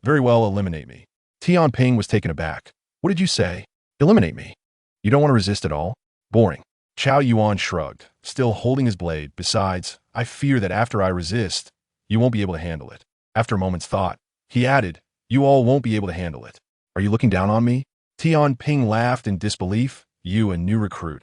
Speaker 1: very well, eliminate me. Tian Ping was taken aback. What did you say? Eliminate me. You don't want to resist at all? Boring. Chao Yuan shrugged, still holding his blade. Besides, I fear that after I resist, you won't be able to handle it. After a moment's thought, he added, you all won't be able to handle it. Are you looking down on me? Tian Ping laughed in disbelief. You, a new recruit.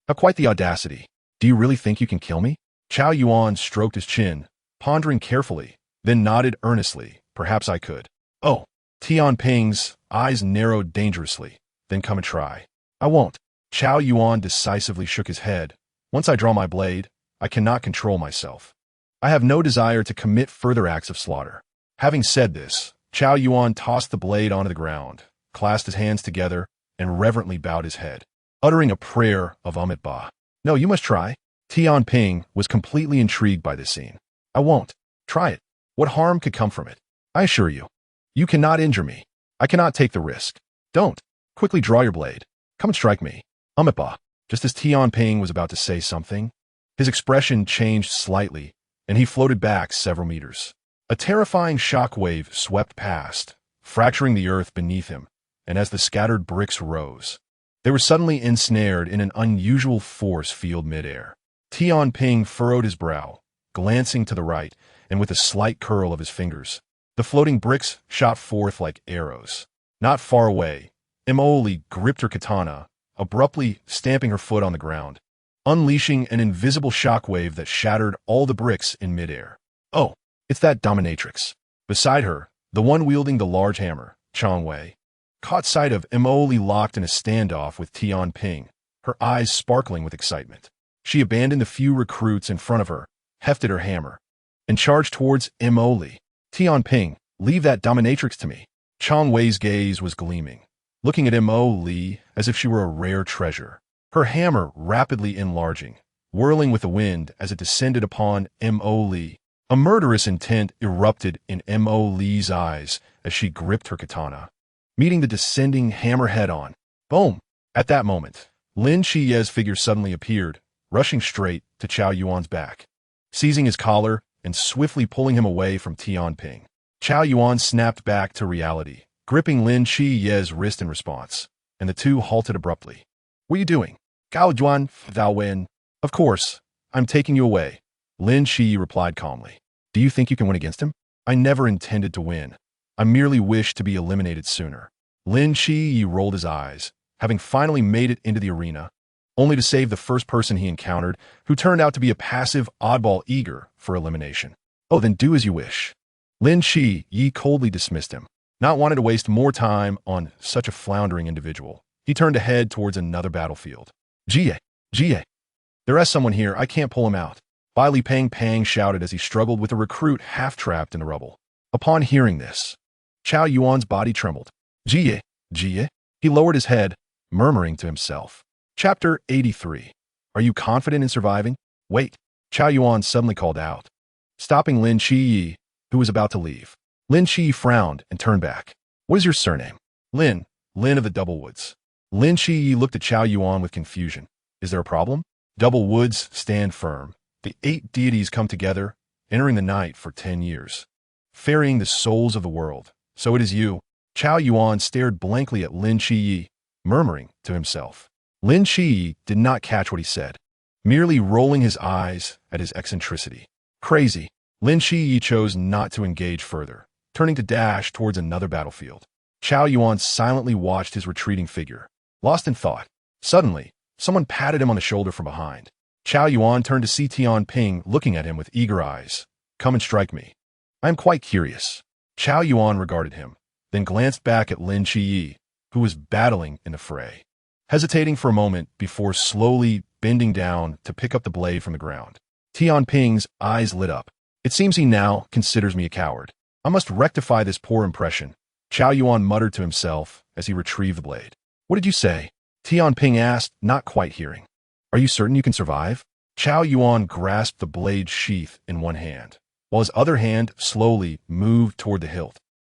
Speaker 1: How quite the audacity. Do you really think you can kill me? Chao Yuan stroked his chin, pondering carefully, then nodded earnestly. Perhaps I could. Oh. Tian Ping's eyes narrowed dangerously. Then come and try. I won't. Chao Yuan decisively shook his head. Once I draw my blade, I cannot control myself. I have no desire to commit further acts of slaughter. Having said this, Chao Yuan tossed the blade onto the ground, clasped his hands together, and reverently bowed his head, uttering a prayer of Amitabha. No, you must try. Tian Ping was completely intrigued by this scene. I won't. Try it. What harm could come from it? I assure you. You cannot injure me. I cannot take the risk. Don't. Quickly draw your blade. Come and strike me. Amitabha. Just as Tian Ping was about to say something, his expression changed slightly, and he floated back several meters. A terrifying shockwave swept past, fracturing the earth beneath him, and as the scattered bricks rose, they were suddenly ensnared in an unusual force field midair. Tian Ping furrowed his brow, glancing to the right, and with a slight curl of his fingers, the floating bricks shot forth like arrows. Not far away, Imoli gripped her katana, abruptly stamping her foot on the ground, unleashing an invisible shockwave that shattered all the bricks in midair. Oh, it's that dominatrix. Beside her, the one wielding the large hammer, Chang Wei, caught sight of Imoli locked in a standoff with Tian Ping, her eyes sparkling with excitement. She abandoned the few recruits in front of her, hefted her hammer, and charged towards Imoli. Tian Ping, leave that dominatrix to me. Chang Wei's gaze was gleaming, looking at Imoli as if she were a rare treasure, her hammer rapidly enlarging, whirling with the wind as it descended upon Imoli. A murderous intent erupted in Imoli's eyes as she gripped her katana, meeting the descending hammer head-on. Boom! At that moment, Lin Shiye's figure suddenly appeared, rushing straight to Chao Yuan's back, seizing his collar and swiftly pulling him away from Tian Ping. Chao Yuan snapped back to reality, gripping Lin Shiye's wrist in response, and the two halted abruptly. What are you doing? Gao Juan, Thou Wen. Of course, I'm taking you away. Lin Shi replied calmly. Do you think you can win against him? I never intended to win. I merely wished to be eliminated sooner. Lin Shi rolled his eyes, having finally made it into the arena, only to save the first person he encountered, who turned out to be a passive oddball eager for elimination. Oh, then do as you wish. Lin Shi coldly dismissed him, not wanting to waste more time on such a floundering individual. He turned to head towards another battlefield. Jie, there is someone here, I can't pull him out. Bai Li Pang shouted as he struggled with a recruit half-trapped in the rubble. Upon hearing this, Chao Yuan's body trembled. Jie, he He lowered his head, murmuring to himself. Chapter 83. Are you confident in surviving? Wait, Chao Yuan suddenly called out, stopping Lin Shiyi, who was about to leave. Lin Shiyi frowned and turned back. What is your surname? Lin of the Double Woods. Lin Shiyi looked at Chao Yuan with confusion. Is there a problem? Double Woods stand firm. The 8 deities come together, entering the night for 10 years, ferrying the souls of the world. So it is you. Chao Yuan stared blankly at Lin Shiyi, murmuring to himself. Lin Shiyi did not catch what he said, merely rolling his eyes at his eccentricity. Crazy. Lin Shiyi chose not to engage further, turning to dash towards another battlefield. Chao Yuan silently watched his retreating figure, lost in thought. Suddenly, someone patted him on the shoulder from behind. Chao Yuan turned to see Tian Ping looking at him with eager eyes. Come and strike me. I am quite curious. Chao Yuan regarded him, then glanced back at Lin Shiyi, who was battling in the fray, hesitating for a moment before slowly bending down to pick up the blade from the ground. Tian Ping's eyes lit up. It seems he now considers me a coward. I must rectify this poor impression. Chao Yuan muttered to himself as he retrieved the blade. What did you say? Tian Ping asked, not quite hearing. Are you certain you can survive? Chao Yuan grasped the blade sheath in one hand, while his other hand slowly moved toward the hilt.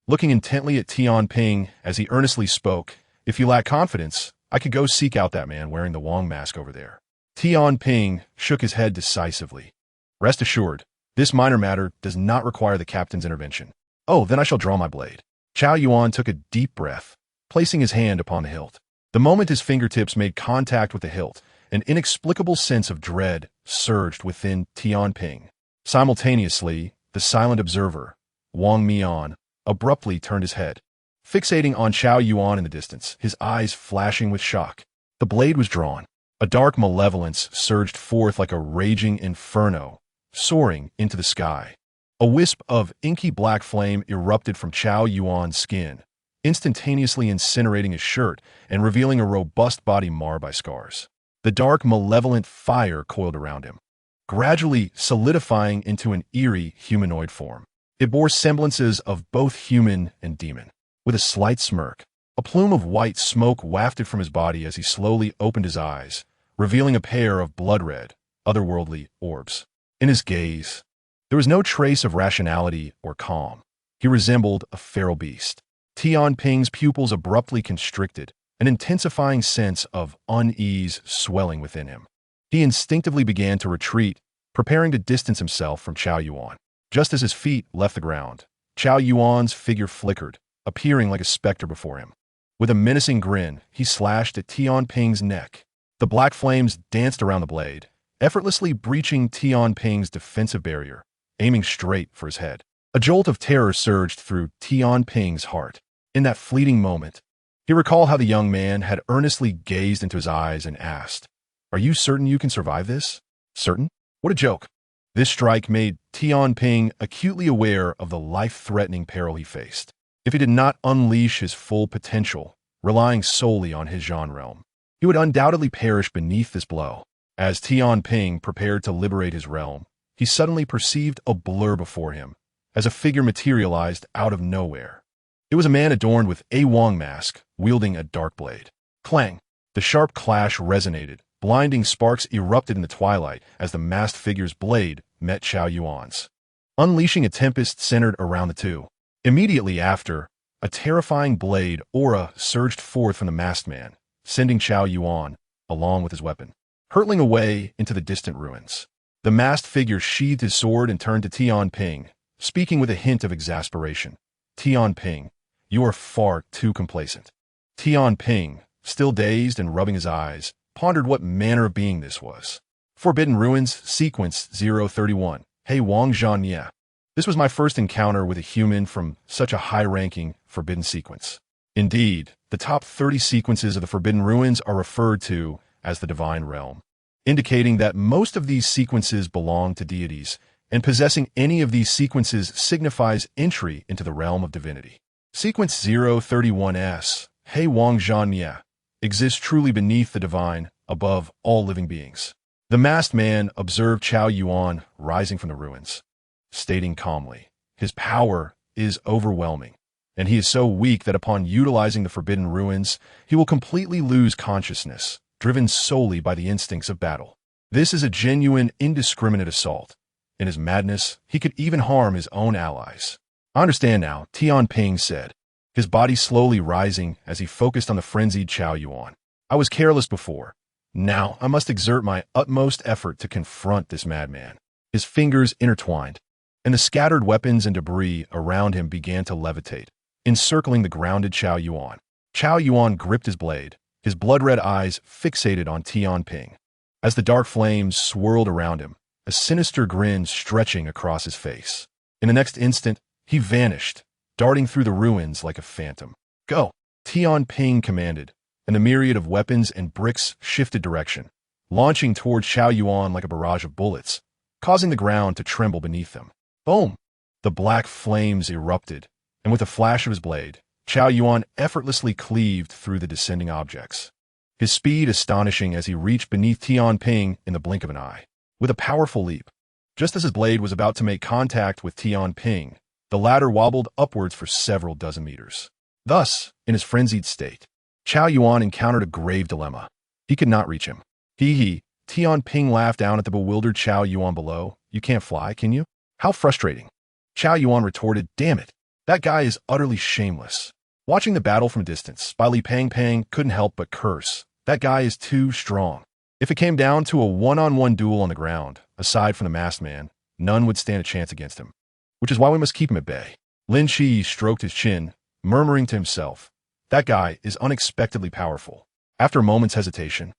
Speaker 1: Looking intently at Tian Ping as he earnestly spoke, if you lack confidence, I could go seek out that man wearing the Wong mask over there. Tian Ping shook his head decisively. Rest assured, this minor matter does not require the captain's intervention. Oh, then I shall draw my blade. Chao Yuan took a deep breath, placing his hand upon the hilt. The moment his fingertips made contact with the hilt, an inexplicable sense of dread surged within Tian Ping. Simultaneously, the silent observer, Wang Mian, abruptly turned his head, fixating on Chao Yuan in the distance, his eyes flashing with shock. The blade was drawn. A dark malevolence surged forth like a raging inferno, soaring into the sky. A wisp of inky black flame erupted from Chao Yuan's skin, instantaneously incinerating his shirt and revealing a robust body marred by scars. The dark, malevolent fire coiled around him, gradually solidifying into an eerie humanoid form. It bore semblances of both human and demon. With a slight smirk, a plume of white smoke wafted from his body as he slowly opened his eyes, revealing a pair of blood-red, otherworldly orbs. In his gaze, there was no trace of rationality or calm. He resembled a feral beast. Tian Ping's pupils abruptly constricted, an intensifying sense of unease swelling within him. He instinctively began to retreat, preparing to distance himself from Chao Yuan. Just as his feet left the ground, Chao Yuan's figure flickered, appearing like a specter before him. With a menacing grin, he slashed at Tian Ping's neck. The black flames danced around the blade, effortlessly breaching Tian Ping's defensive barrier, aiming straight for his head. A jolt of terror surged through Tian Ping's heart. In that fleeting moment, he recalled how the young man had earnestly gazed into his eyes and asked, Are you certain you can survive this? Certain? What a joke. This strike made Tian Ping acutely aware of the life-threatening peril he faced. If he did not unleash his full potential, relying solely on his Zhan realm, he would undoubtedly perish beneath this blow. As Tian Ping prepared to liberate his realm, he suddenly perceived a blur before him, as a figure materialized out of nowhere. It was a man adorned with a Wong mask, wielding a dark blade. Clang! The sharp clash resonated. Blinding sparks erupted in the twilight as the masked figure's blade met Chao Yuan's, unleashing a tempest centered around the two. Immediately after, a terrifying blade aura surged forth from the masked man, sending Chao Yuan, along with his weapon, hurtling away into the distant ruins. The masked figure sheathed his sword and turned to Tian Ping, speaking with a hint of exasperation. Tian Ping, you are far too complacent. Tian Ping, still dazed and rubbing his eyes, pondered what manner of being this was. Forbidden Ruins, Sequence 031. Hey Wang Zhanya. This was my first encounter with a human from such a high-ranking forbidden sequence. Indeed, the top 30 sequences of the Forbidden Ruins are referred to as the Divine Realm, indicating that most of these sequences belong to deities, and possessing any of these sequences signifies entry into the realm of divinity. Sequence 031S, Hey Wang Zhanya, exists truly beneath the divine, above all living beings. The masked man observed Chao Yuan rising from the ruins, stating calmly, His power is overwhelming. and he is so weak that upon utilizing the forbidden ruins, he will completely lose consciousness, driven solely by the instincts of battle. This is a genuine, indiscriminate assault. In his madness, he could even harm his own allies. I understand now, Tian Ping said, his body slowly rising as he focused on the frenzied Chao Yuan. I was careless before. Now I must exert my utmost effort to confront this madman. His fingers intertwined, and the scattered weapons and debris around him began to levitate, encircling the grounded Chao Yuan. Chao Yuan gripped his blade, his blood-red eyes fixated on Tian Ping. As the dark flames swirled around him, a sinister grin stretching across his face. In the next instant, he vanished, darting through the ruins like a phantom. Go! Tian Ping commanded, and the myriad of weapons and bricks shifted direction, launching toward Chao Yuan like a barrage of bullets, causing the ground to tremble beneath them. Boom! The black flames erupted, and with a flash of his blade, Chao Yuan effortlessly cleaved through the descending objects, his speed astonishing as he reached beneath Tian Ping in the blink of an eye. With a powerful leap, just as his blade was about to make contact with Tian Ping, the latter wobbled upwards for several dozen meters. Thus, in his frenzied state, Chao Yuan encountered a grave dilemma. He could not reach him. Tian Ping laughed down at the bewildered Chao Yuan below. You can't fly, can you? How frustrating. Chao Yuan retorted, damn it, that guy is utterly shameless. Watching the battle from a distance, Bai Li Pang couldn't help but curse. That guy is too strong. If it came down to a one-on-one duel on the ground, aside from the masked man, none would stand a chance against him. Which is why we must keep him at bay. Lin Shi stroked his chin, murmuring to himself, that guy is unexpectedly powerful. After a moment's hesitation,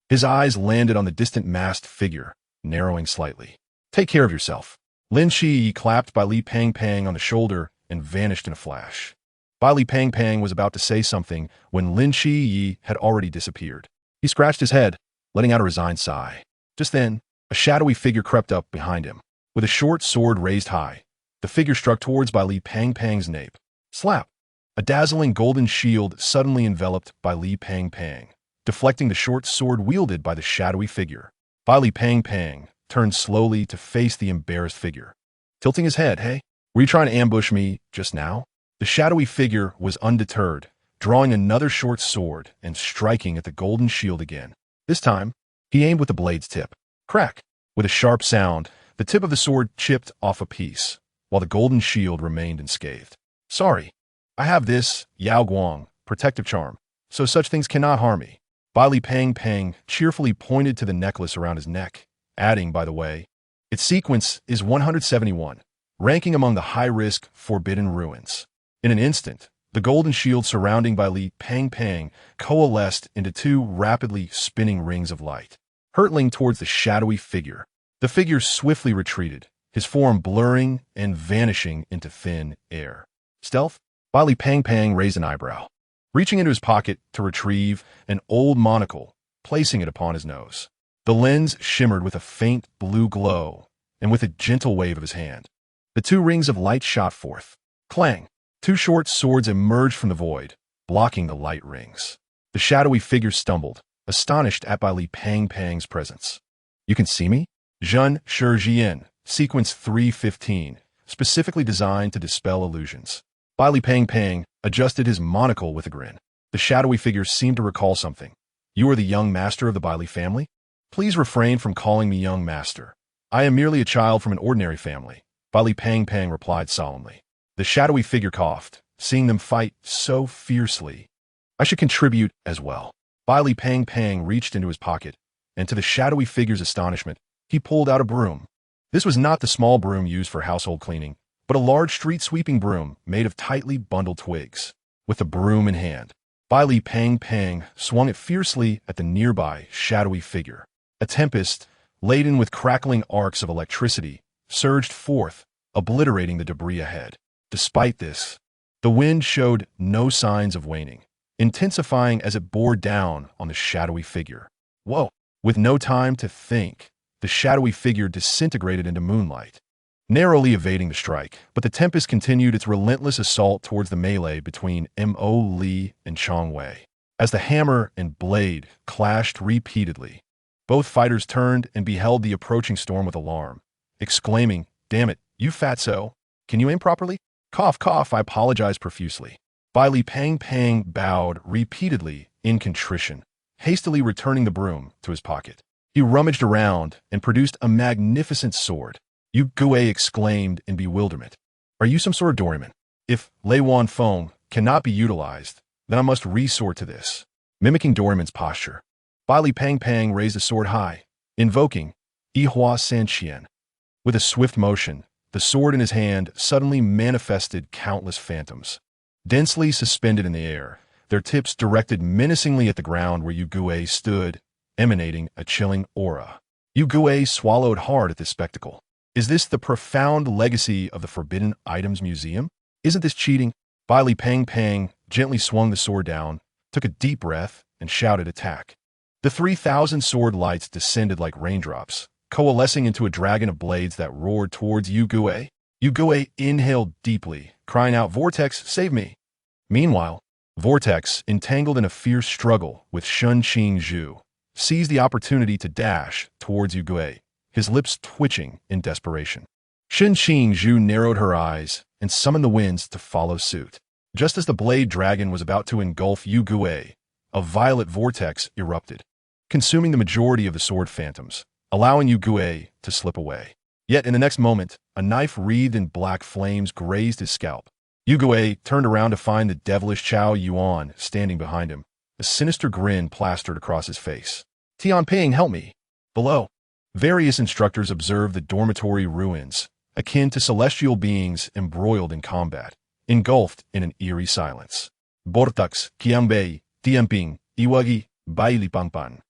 Speaker 1: his eyes landed on the distant masked figure, narrowing slightly. Take care of yourself. Lin Shi clapped Bai Li Pang on the shoulder and vanished in a flash. Bai Li Pang was about to say something when Lin Shi had already disappeared. He scratched his head, letting out a resigned sigh. Just then, a shadowy figure crept up behind him. With a short sword raised high, the figure struck towards Bai Li Pang's nape. Slap! A dazzling golden shield suddenly enveloped Bai Li Pang, deflecting the short sword wielded by the shadowy figure. Bai Li Pang turned slowly to face the embarrassed figure. Tilting his head, hey? Were you trying to ambush me just now? The shadowy figure was undeterred, drawing another short sword and striking at the golden shield again. This time, he aimed with the blade's tip. Crack! With a sharp sound, the tip of the sword chipped off a piece, while the golden shield remained unscathed. Sorry, I have this, Yao Guang, protective charm, so such things cannot harm me. Bai Li Pang cheerfully pointed to the necklace around his neck, adding, by the way, its sequence is 171, ranking among the high-risk forbidden ruins. In an instant, the golden shield surrounding Bai Li Pang coalesced into two rapidly spinning rings of light, hurtling towards the shadowy figure. The figure swiftly retreated, his form blurring and vanishing into thin air. Stealth? Bai Li Pang raised an eyebrow, reaching into his pocket to retrieve an old monocle, placing it upon his nose. The lens shimmered with a faint blue glow, and with a gentle wave of his hand, the two rings of light shot forth. Clang! Two short swords emerged from the void, blocking the light rings. The shadowy figure stumbled, astonished at Bai Li Pang's presence. You can see me? Zhen Shijian, sequence 315, specifically designed to dispel illusions. Bai Li Pang adjusted his monocle with a grin. The shadowy figure seemed to recall something. You are the young master of the Bai Li family? Please refrain from calling me young master. I am merely a child from an ordinary family, Bai Li Pang replied solemnly. The shadowy figure coughed, seeing them fight so fiercely. I should contribute as well. Bai Li Pang reached into his pocket, and to the shadowy figure's astonishment, he pulled out a broom. This was not the small broom used for household cleaning, but a large street-sweeping broom made of tightly bundled twigs. With the broom in hand, Bai Li Pang swung it fiercely at the nearby shadowy figure. A tempest, laden with crackling arcs of electricity, surged forth, obliterating the debris ahead. Despite this, the wind showed no signs of waning, intensifying as it bore down on the shadowy figure. Whoa! With no time to think, the shadowy figure disintegrated into moonlight, narrowly evading the strike, but the tempest continued its relentless assault towards the melee between Mo Li and Chong Wei. As the hammer and blade clashed repeatedly, both fighters turned and beheld the approaching storm with alarm, exclaiming, "Damn it, you fatso! Can you aim properly?" Cough, cough, I apologize profusely. Bai Li Pang Pang bowed repeatedly in contrition, hastily returning the broom to his pocket. He rummaged around and produced a magnificent sword. Yu Gui exclaimed in bewilderment. Are you some sort of doryman? If Lei Wan Feng cannot be utilized, then I must resort to this. Mimicking doryman's posture, Bai Li Pang Pang raised the sword high, invoking Yihua Sanqian. With a swift motion, the sword in his hand suddenly manifested countless phantoms. Densely suspended in the air, their tips directed menacingly at the ground where Yu Gui stood, emanating a chilling aura. Yu Gui swallowed hard at this spectacle. Is this the profound legacy of the Forbidden Items Museum? Isn't this cheating? Bai Li Pang Pang gently swung the sword down, took a deep breath, and shouted attack. The 3,000 sword lights descended like raindrops, coalescing into a dragon of blades that roared towards Yu Gui. Yu Gui inhaled deeply, crying out, "Vortex, save me!" Meanwhile, Vortex, entangled in a fierce struggle with Shun Qing Zhu, seized the opportunity to dash towards Yu Gui, his lips twitching in desperation. Shun Qing Zhu narrowed her eyes and summoned the winds to follow suit. Just as the blade dragon was about to engulf Yu Gui, a violet vortex erupted, consuming the majority of the sword phantoms, allowing Yu Gui to slip away. Yet in the next moment, a knife wreathed in black flames grazed his scalp. Yu Gui turned around to find the devilish Chao Yuan standing behind him, a sinister grin plastered across his face. "Tianping, help me!" Below, various instructors observed the dormitory ruins, akin to celestial beings embroiled in combat, engulfed in an eerie silence. Vortex, Qianbei, Tianping, Iwagi, Bai Li Pangpan,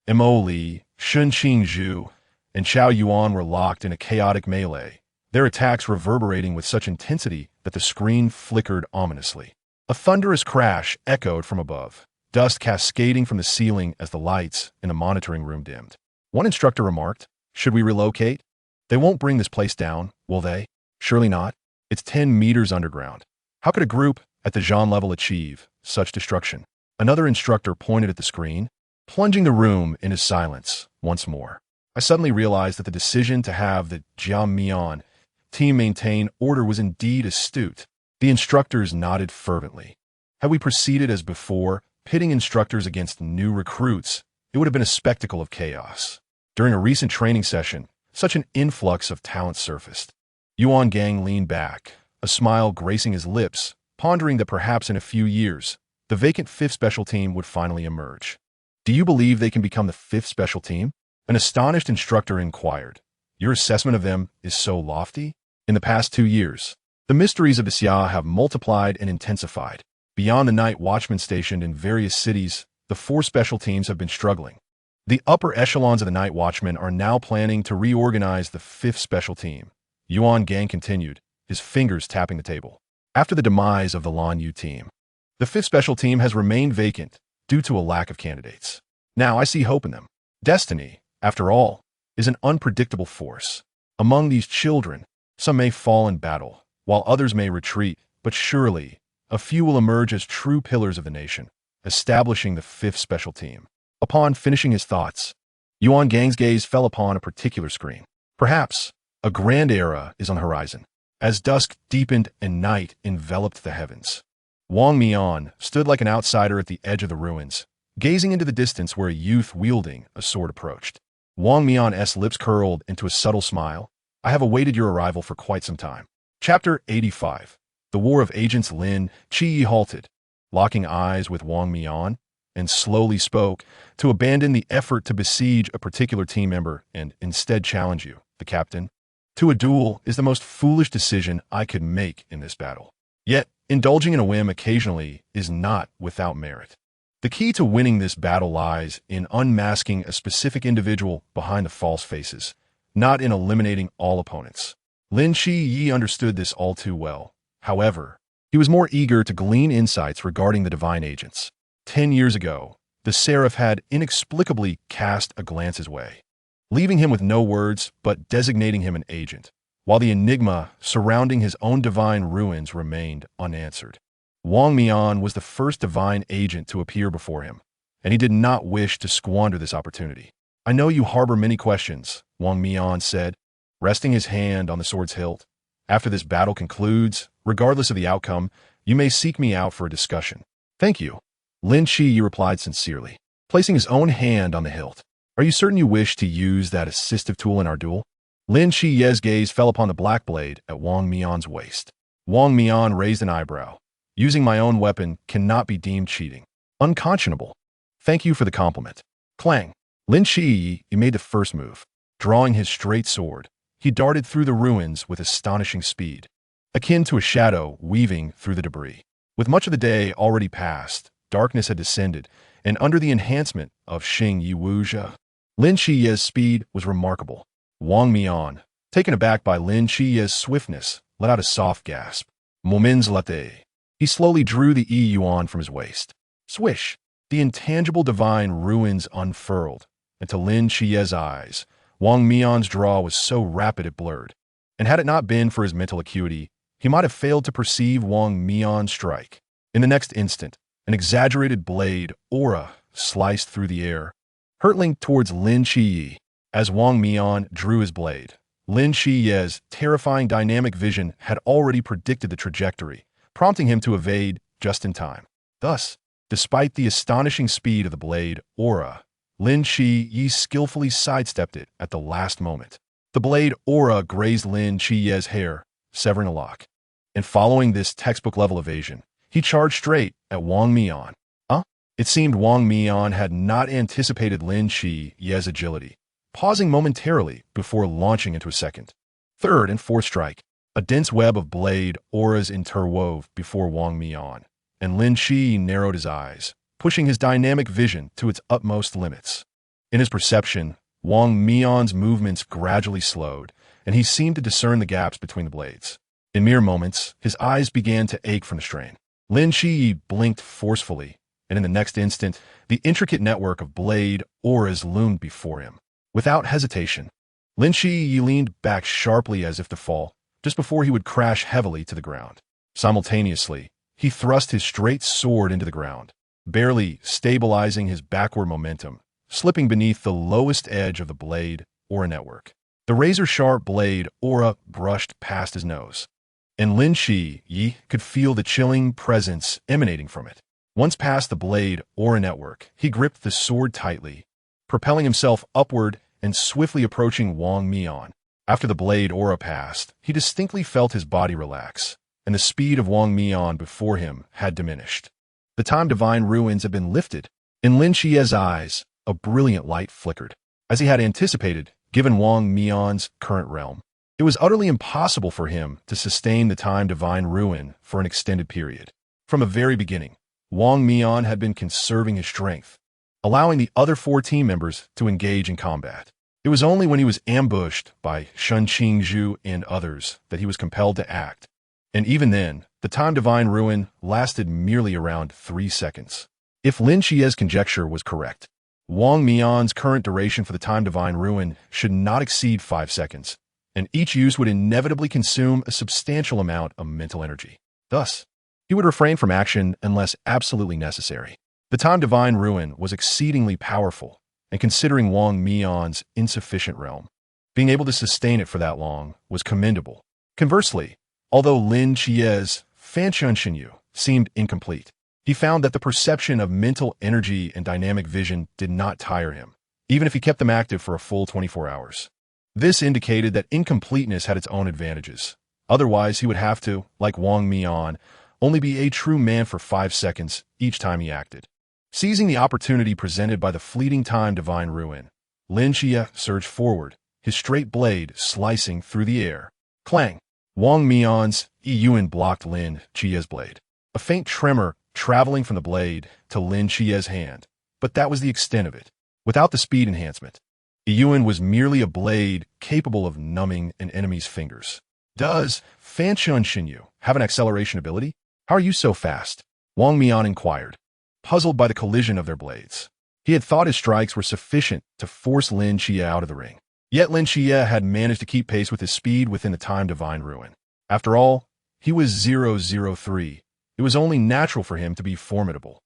Speaker 1: Mo Li, Shun Qing Zhu, and Chao Yuan were locked in a chaotic melee, their attacks reverberating with such intensity that the screen flickered ominously. A thunderous crash echoed from above, dust cascading from the ceiling as the lights in the monitoring room dimmed. One instructor remarked, "Should we relocate? They won't bring this place down, will they? Surely not. It's 10 meters underground. How could a group at the Zhan level achieve such destruction?" Another instructor pointed at the screen, plunging the room into silence once more. I suddenly realized that the decision to have the Jiamian team maintain order was indeed astute. The instructors nodded fervently. Had we proceeded as before, pitting instructors against new recruits, it would have been a spectacle of chaos. During a recent training session, such an influx of talent surfaced. Yuan Gang leaned back, a smile gracing his lips, pondering that perhaps in a few years, the vacant 5th Special Team would finally emerge. "Do you believe they can become the 5th Special Team?" An astonished instructor inquired. "Your assessment of them is so lofty?" In the past 2 years, the mysteries of the Xia have multiplied and intensified. Beyond the night watchmen stationed in various cities, the 4 special teams have been struggling. The upper echelons of the night watchmen are now planning to reorganize the 5th Special Team. Yuan Gang continued, his fingers tapping the table. After the demise of the Lan Yu team, the 5th Special Team has remained vacant due to a lack of candidates. Now I see hope in them. Destiny, after all, is an unpredictable force. Among these children, some may fall in battle, while others may retreat, but surely a few will emerge as true pillars of the nation, establishing the 5th Special Team. Upon finishing his thoughts, Yuan Gang's gaze fell upon a particular screen. Perhaps a grand era is on the horizon. As dusk deepened and night enveloped the heavens, Wang Mian stood like an outsider at the edge of the ruins, gazing into the distance where a youth wielding a sword approached. Wang Mian's lips curled into a subtle smile. "I have awaited your arrival for quite some time." Chapter 85. The War of Agents. Lin Qi halted, locking eyes with Wang Mian, and slowly spoke, "To abandon the effort to besiege a particular team member and instead challenge you, the captain, to a duel is the most foolish decision I could make in this battle. Yet, indulging in a whim occasionally is not without merit. The key to winning this battle lies in unmasking a specific individual behind the false faces, not in eliminating all opponents." Lin Qi understood this all too well. However, he was more eager to glean insights regarding the divine agents. 10 years ago, the Seraph had inexplicably cast a glance his way, leaving him with no words but designating him an agent, while the enigma surrounding his own divine ruins remained unanswered. Wang Mian was the first divine agent to appear before him, and he did not wish to squander this opportunity. "I know you harbor many questions," Wang Mian said, resting his hand on the sword's hilt. "After this battle concludes, Regardless of the outcome, you may seek me out for a discussion. Thank you. Lin Shi replied sincerely, placing his own hand on the hilt. Are you certain you wish to use that assistive tool in our duel? Lin Shi's gaze fell upon the black blade at Wang Mian's waist. Wang Mian raised an eyebrow. Using my own weapon cannot be deemed cheating. Unconscionable. Thank you for the compliment. Clang. Lin Shi made the first move. Drawing his straight sword, he darted through the ruins with astonishing speed, akin to a shadow weaving through the debris. With much of the day already past, darkness had descended, and under the enhancement of Xing Yi Wuzhe, Lin Shi's speed was remarkable. Wang Mian, taken aback by Lin Shi's swiftness, let out a soft gasp. Moments later, he slowly drew the yuan from his waist. Swish! The intangible divine ruins unfurled, and to Lin Shi's eyes, Wang Mian's draw was so rapid it blurred, and had it not been for his mental acuity, he might have failed to perceive Wang Mian's strike. In the next instant, an exaggerated blade, aura, sliced through the air, hurtling towards Lin Shi. As Wang Mian drew his blade, Lin Shi's terrifying dynamic vision had already predicted the trajectory, prompting him to evade just in time. Thus, despite the astonishing speed of the blade, aura, Lin Shi skillfully sidestepped it at the last moment. The blade aura grazed Lin Shi's hair, severing a lock. And following this textbook-level evasion, he charged straight at Wang Mian. It seemed Wang Mian had not anticipated Lin Shi's agility, pausing momentarily before launching into a second, third, and fourth strike. A dense web of blade auras interwove before Wang Mian, and Lin Shi narrowed his eyes, pushing his dynamic vision to its utmost limits. In his perception, Wang Mian's movements gradually slowed, and he seemed to discern the gaps between the blades. In mere moments, his eyes began to ache from the strain. Lin Shi blinked forcefully, and in the next instant, the intricate network of blade auras loomed before him. Without hesitation, Lin Shi leaned back sharply as if to fall, just before he would crash heavily to the ground. Simultaneously, he thrust his straight sword into the ground, barely stabilizing his backward momentum, slipping beneath the lowest edge of the blade aura network. The razor-sharp blade aura brushed past his nose, and Lin Shi could feel the chilling presence emanating from it. Once past the blade aura network, he gripped the sword tightly, propelling himself upward and swiftly approaching Wang Mian. After the blade aura passed, he distinctly felt his body relax, and the speed of Wang Mian before him had diminished. The time divine ruins had been lifted. In Lin Shi's eyes, a brilliant light flickered. As he had anticipated, given Wang Mian's current realm, it was utterly impossible for him to sustain the time divine ruin for an extended period. From the very beginning, Wang Mian had been conserving his strength, allowing the other 4 team members to engage in combat. It was only when he was ambushed by Shen Qingzhu and others that he was compelled to act, and even then, the time divine ruin lasted merely around 3 seconds. If Lin Shi's conjecture was correct, Wang Mian's current duration for the time divine ruin should not exceed 5 seconds, and each use would inevitably consume a substantial amount of mental energy. Thus, he would refrain from action unless absolutely necessary. The time divine ruin was exceedingly powerful, and considering Wang Mian's insufficient realm, being able to sustain it for that long was commendable. Conversely, although Lin Shi's Fanchun Xinyu seemed incomplete, he found that the perception of mental energy and dynamic vision did not tire him, even if he kept them active for a full 24 hours. This indicated that incompleteness had its own advantages. Otherwise, he would have to, like Wang Mian, only be a true man for 5 seconds each time he acted. Seizing the opportunity presented by the fleeting time divine ruin, Lin Shi surged forward, his straight blade slicing through the air. Clang! Wang Mian's yuan blocked Lin Shi's blade. A faint tremor traveling from the blade to Lin Shi's hand, but that was the extent of it. Without the speed enhancement, yuan was merely a blade capable of numbing an enemy's fingers. Does Fanchun Xinyu have an acceleration ability? How are you so fast? Wang Mian inquired, puzzled by the collision of their blades. He had thought his strikes were sufficient to force Lin Shi out of the ring. Yet Lin Shi had managed to keep pace with his speed within the time divine ruin. After all, he was 003. It was only natural for him to be formidable.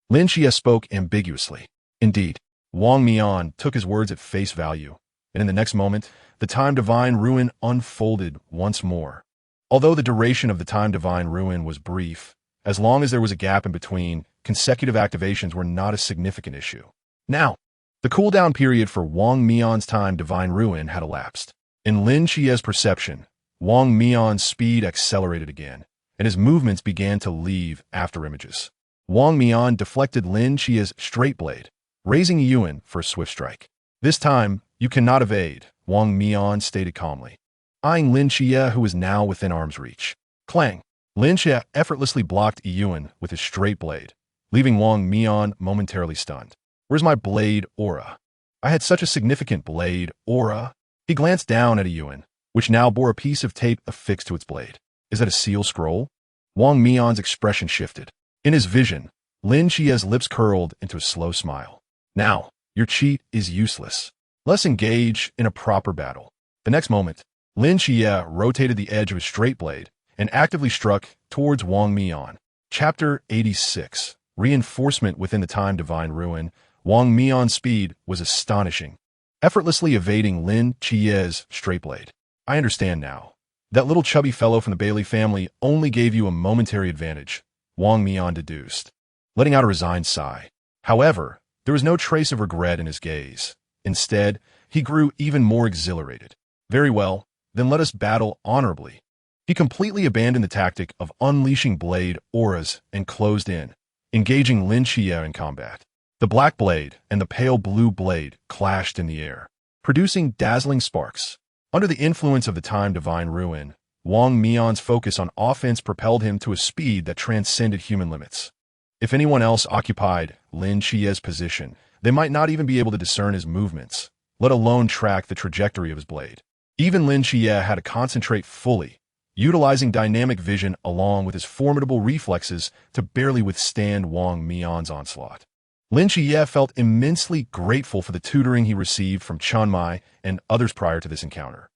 Speaker 1: Lin Shi spoke ambiguously. Indeed, Wang Mian took his words at face value, and in the next moment, the time divine ruin unfolded once more. Although the duration of the Time Divine Ruin was brief, as long as there was a gap in between, consecutive activations were not a significant issue. Now, the cooldown period for Wang Mian's Time Divine Ruin had elapsed. In Lin Chie's perception, Wang Mian's speed accelerated again, and his movements began to leave afterimages. Wang Mian deflected Lin Chie's straight blade, raising Yuan for a swift strike. This time, you cannot evade, Wang Mian stated calmly, eyeing Lin Chie, who was now within arm's reach. Clang! Lin Chie effortlessly blocked Yuan with his straight blade, leaving Wang Mian momentarily stunned. Where's my blade aura? I had such a significant blade aura. He glanced down at Yuan, which now bore a piece of tape affixed to its blade. Is that a seal scroll? Wang Mian's expression shifted. In his vision, Lin Chie's lips curled into a slow smile. Now, your cheat is useless. Let's engage in a proper battle. The next moment, Lin Chie rotated the edge of his straight blade and actively struck towards Wang Mian. Chapter 86. Reinforcement within the Time Divine Ruin. Wang Mian's speed was astonishing, effortlessly evading Lin Chie's straight blade. I understand now. That little chubby fellow from the Bailey family only gave you a momentary advantage, Wang Mian deduced, letting out a resigned sigh. However, there was no trace of regret in his gaze. Instead, he grew even more exhilarated. Very well, then let us battle honorably. He completely abandoned the tactic of unleashing blade auras and closed in, engaging Lin Chie in combat. The black blade and the pale blue blade clashed in the air, producing dazzling sparks. Under the influence of the Time Divine Ruin, Wang Mian's focus on offense propelled him to a speed that transcended human limits. If anyone else occupied Lin Chie's position, they might not even be able to discern his movements, let alone track the trajectory of his blade. Even Lin Chie had to concentrate fully, utilizing dynamic vision along with his formidable reflexes to barely withstand Wang Mian's onslaught. Lin Chie felt immensely grateful for the tutoring he received from Chun Mai and others prior to this encounter.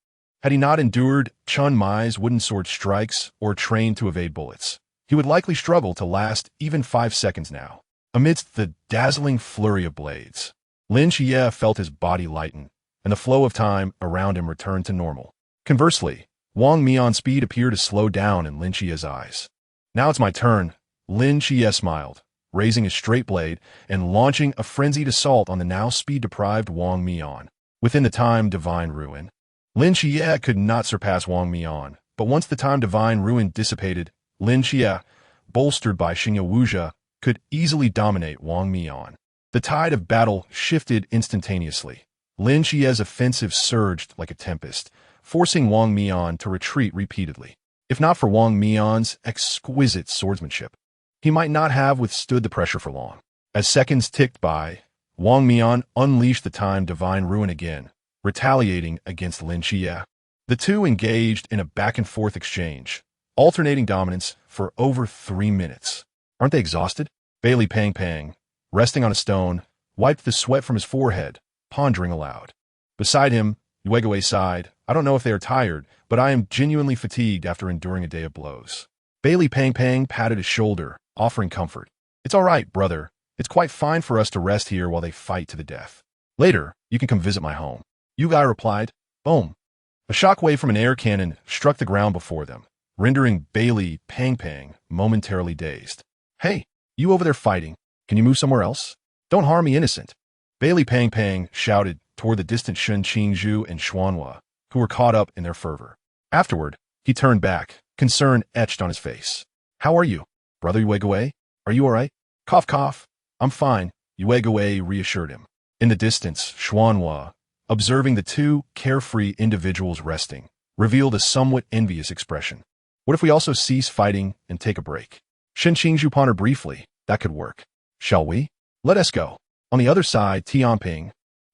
Speaker 1: Had he not endured Chun Mai's wooden sword strikes or trained to evade bullets, he would likely struggle to last even 5 seconds now. Amidst the dazzling flurry of blades, Lin Chie felt his body lighten, and the flow of time around him returned to normal. Conversely, Wang Mian's speed appeared to slow down in Lin Chie's eyes. Now it's my turn, Lin Chie smiled, raising his straight blade and launching a frenzied assault on the now speed-deprived Wang Mian. Within the Time Divine Ruin, Lin Chie could not surpass Wang Mian, but once the Time Divine Ruin dissipated, Lin Chie, bolstered by Xingye Wuxia, could easily dominate Wang Mian. The tide of battle shifted instantaneously. Lin Chie's offensive surged like a tempest, forcing Wang Mian to retreat repeatedly. If not for Wang Mian's exquisite swordsmanship, he might not have withstood the pressure for long. As seconds ticked by, Wang Mian unleashed the Time Divine Ruin again, retaliating against Lin Chie. The two engaged in a back-and-forth exchange, alternating dominance for over 3 minutes. Aren't they exhausted? Bailey Pang Pang, resting on a stone, wiped the sweat from his forehead, pondering aloud. Beside him, Yuegawei sighed, I don't know if they are tired, but I am genuinely fatigued after enduring a day of blows. Bailey Pang Pang patted his shoulder, offering comfort. It's all right, brother. It's quite fine for us to rest here while they fight to the death. Later, you can come visit my home. Yugai replied. Boom. A shockwave from an air cannon struck the ground before them, rendering Bailey Pang Pang momentarily dazed. Hey, you over there fighting. Can you move somewhere else? Don't harm me innocent. Bailey Pang Pang shouted toward the distant Shen Qingzhu and Xuanhua, who were caught up in their fervor. Afterward, he turned back, concern etched on his face. How are you, brother Yuegawei? Are you all right? Cough, cough. I'm fine, Yuegawei reassured him. In the distance, Xuanhua, observing the two carefree individuals resting, revealed a somewhat envious expression. What if we also cease fighting and take a break? Shen Qingzhu pondered briefly. That could work. Shall we? Let us go. On the other side, Tianping,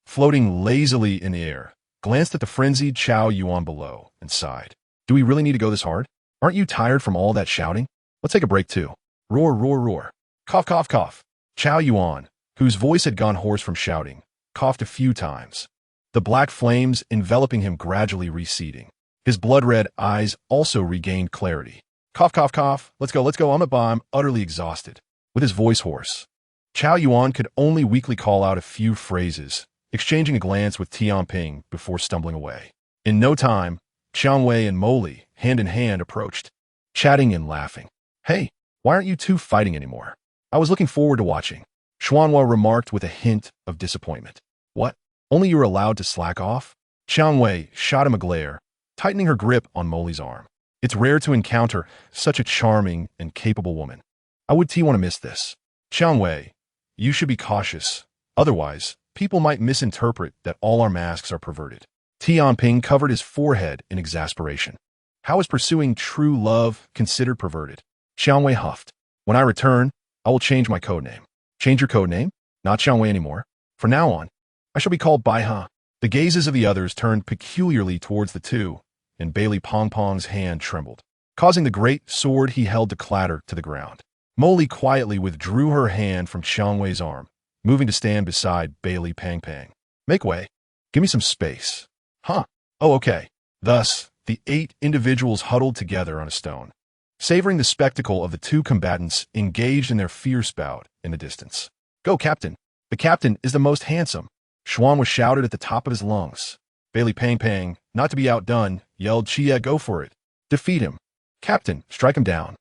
Speaker 1: floating lazily in the air, glanced at the frenzied Chao Yuan below and sighed. Do we really need to go this hard? Aren't you tired from all that shouting? Let's take a break too. Roar, roar, roar. Cough, cough, cough. Chao Yuan, whose voice had gone hoarse from shouting, coughed a few times, the black flames enveloping him gradually receding. His blood-red eyes also regained clarity. Cough, cough, cough. Let's go, I'm utterly exhausted. With his voice hoarse, Chao Yuan could only weakly call out a few phrases, exchanging a glance with Tianping before stumbling away. In no time, Qianwei and Moli, hand in hand, approached, chatting and laughing. Hey, why aren't you two fighting anymore? I was looking forward to watching. Xuanhua remarked with a hint of disappointment. What? Only you were allowed to slack off? Xiangwei shot him a glare, tightening her grip on Molly's arm. It's rare to encounter such a charming and capable woman. I would want to miss this. Xiangwei, you should be cautious. Otherwise, people might misinterpret that all our masks are perverted. Tianping covered his forehead in exasperation. How is pursuing true love considered perverted? Xiangwei huffed. When I return, I will change my codename. Change your codename? Not Xiangwei anymore. From now on, I shall be called Baiha. The gazes of the others turned peculiarly towards the two, and Bailey Pongpong's hand trembled, causing the great sword he held to clatter to the ground. Molly quietly withdrew her hand from Xiangwei's arm, moving to stand beside Bailey Pangpang. Make way. Give me some space. Huh. Oh, okay. Thus, the 8 individuals huddled together on a stone, savoring the spectacle of the 2 combatants engaged in their fierce bout in the distance. Go, Captain. The captain is the most handsome. Xuan was shouted at the top of his lungs. Bailey Pangpang, not to be outdone, yelled, Chia, go for it. Defeat him. Captain, strike him down.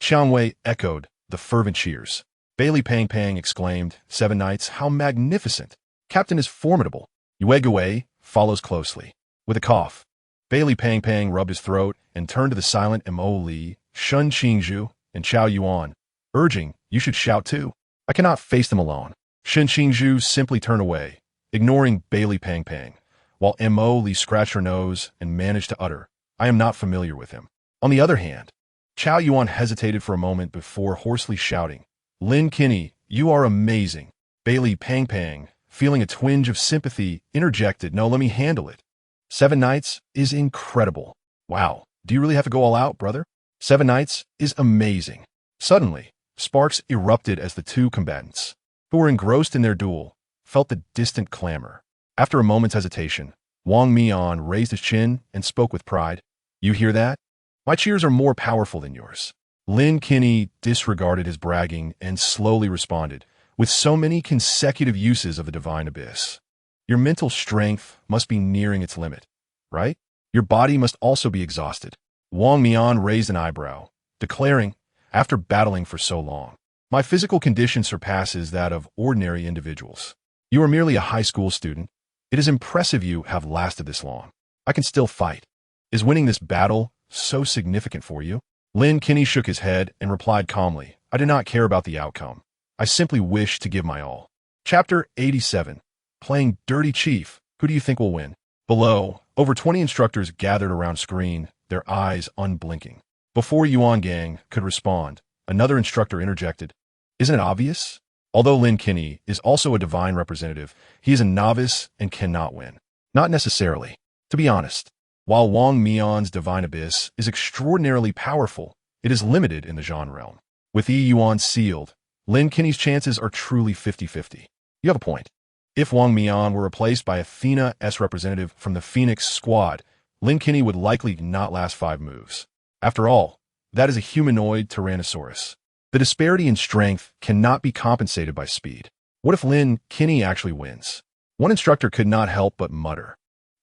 Speaker 1: Xiangwei echoed the fervent cheers. Bailey Pangpang exclaimed, 7 knights, how magnificent. Captain is formidable. Yuegui follows closely. With a cough, Bailey Pangpang rubbed his throat and turned to the silent Mo Li, Shun Qingzhu, and Chao Yuan, urging, you should shout too. I cannot face them alone. Shun Qingzhu simply turned away, ignoring Bailey Pangpang, while Mo Li scratched her nose and managed to utter, I am not familiar with him. On the other hand, Chao Yuan hesitated for a moment before hoarsely shouting, Lin Kinney, you are amazing. Bailey Pangpang, feeling a twinge of sympathy, interjected, no, let me handle it. 7 Knights is incredible. Wow, do you really have to go all out, brother? 7 Knights is amazing. Suddenly, sparks erupted as the 2 combatants, who were engrossed in their duel, felt the distant clamor. After a moment's hesitation, Wang Mian raised his chin and spoke with pride. You hear that? My cheers are more powerful than yours. Lin Kinney disregarded his bragging and slowly responded, with so many consecutive uses of the divine abyss. Your mental strength must be nearing its limit, right? Your body must also be exhausted. Wang Mian raised an eyebrow, declaring, after battling for so long, my physical condition surpasses that of ordinary individuals. You are merely a high school student. It is impressive you have lasted this long. I can still fight. Is winning this battle so significant for you? Lin Kinney shook his head and replied calmly, I do not care about the outcome. I simply wish to give my all. Chapter 87. Playing Dirty Chief. Who do you think will win? Below, over 20 instructors gathered around screen, their eyes unblinking. Before Yuan Gang could respond, another instructor interjected, Isn't it obvious? Although Lin Kinney is also a divine representative, he is a novice and cannot win. Not necessarily. To be honest, while Wang Mian's divine abyss is extraordinarily powerful, it is limited in the Zhan realm. With Yi Yuan sealed, Lin Kinney's chances are truly 50-50. You have a point. If Wang Mian were replaced by Athena's representative from the Phoenix squad, Lin Kinney would likely not last 5 moves. After all, that is a humanoid Tyrannosaurus. The disparity in strength cannot be compensated by speed. What if Lin Kinney actually wins? One instructor could not help but mutter,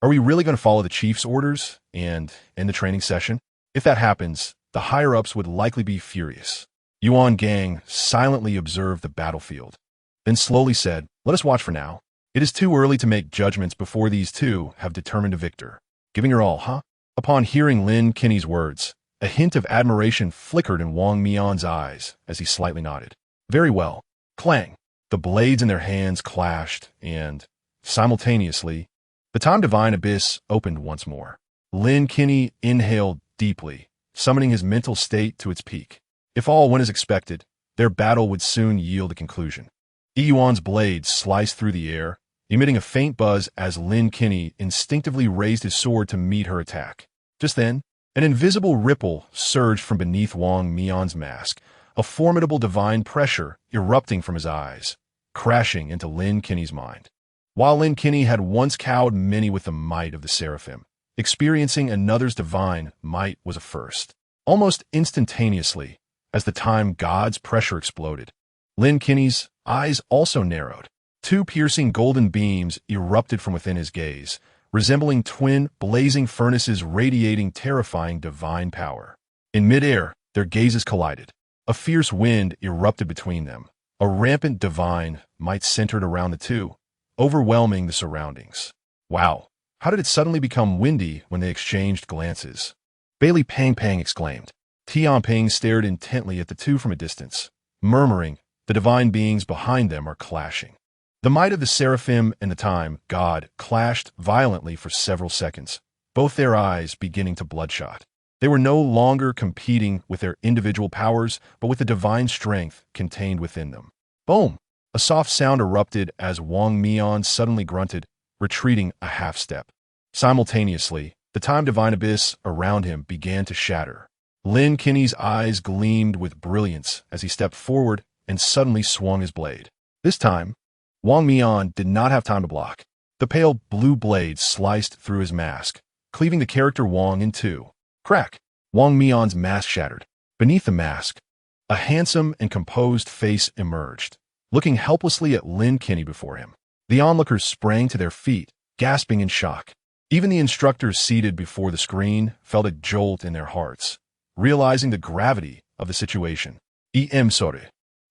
Speaker 1: Are we really going to follow the chief's orders and end the training session? If that happens, the higher-ups would likely be furious. Yuan Gang silently observed the battlefield, then slowly said, Let us watch for now. It is too early to make judgments before these 2 have determined a victor. Giving her all, huh? Upon hearing Lin Kinney's words, a hint of admiration flickered in Wang Mian's eyes as he slightly nodded. Very well. Clang. The blades in their hands clashed, and, simultaneously, the Time Divine Abyss opened once more. Lin Kinney inhaled deeply, summoning his mental state to its peak. If all went as expected, their battle would soon yield a conclusion. Yuan's blade sliced through the air, emitting a faint buzz as Lin Kinney instinctively raised his sword to meet her attack. Just then, an invisible ripple surged from beneath Wang Mian's mask, a formidable divine pressure erupting from his eyes, crashing into Lin Kinney's mind. While Lin Kinney had once cowed many with the might of the Seraphim, experiencing another's divine might was a first. Almost instantaneously, as the time god's pressure exploded, Lin Kinney's eyes also narrowed. 2 piercing golden beams erupted from within his gaze, resembling twin blazing furnaces radiating terrifying divine power. In midair, their gazes collided. A fierce wind erupted between them. A rampant divine might centered around the two, overwhelming the surroundings. Wow, how did it suddenly become windy when they exchanged glances? Bailey Pang Pang exclaimed. Tian Ping stared intently at the two from a distance, murmuring, the divine beings behind them are clashing. The might of the seraphim and the time god clashed violently for several seconds, both their eyes beginning to bloodshot. They were no longer competing with their individual powers, but with the divine strength contained within them. Boom! A soft sound erupted as Wang Mian suddenly grunted, retreating a half step. Simultaneously, the time divine abyss around him began to shatter. Lin Kinney's eyes gleamed with brilliance as he stepped forward and suddenly swung his blade. This time, Wang Mian did not have time to block. The pale blue blade sliced through his mask, cleaving the character Wang in two. Crack! Wang Mian's mask shattered. Beneath the mask, a handsome and composed face emerged, looking helplessly at Lin Kinney before him. The onlookers sprang to their feet, gasping in shock. Even the instructors seated before the screen felt a jolt in their hearts, realizing the gravity of the situation. "Em sorry."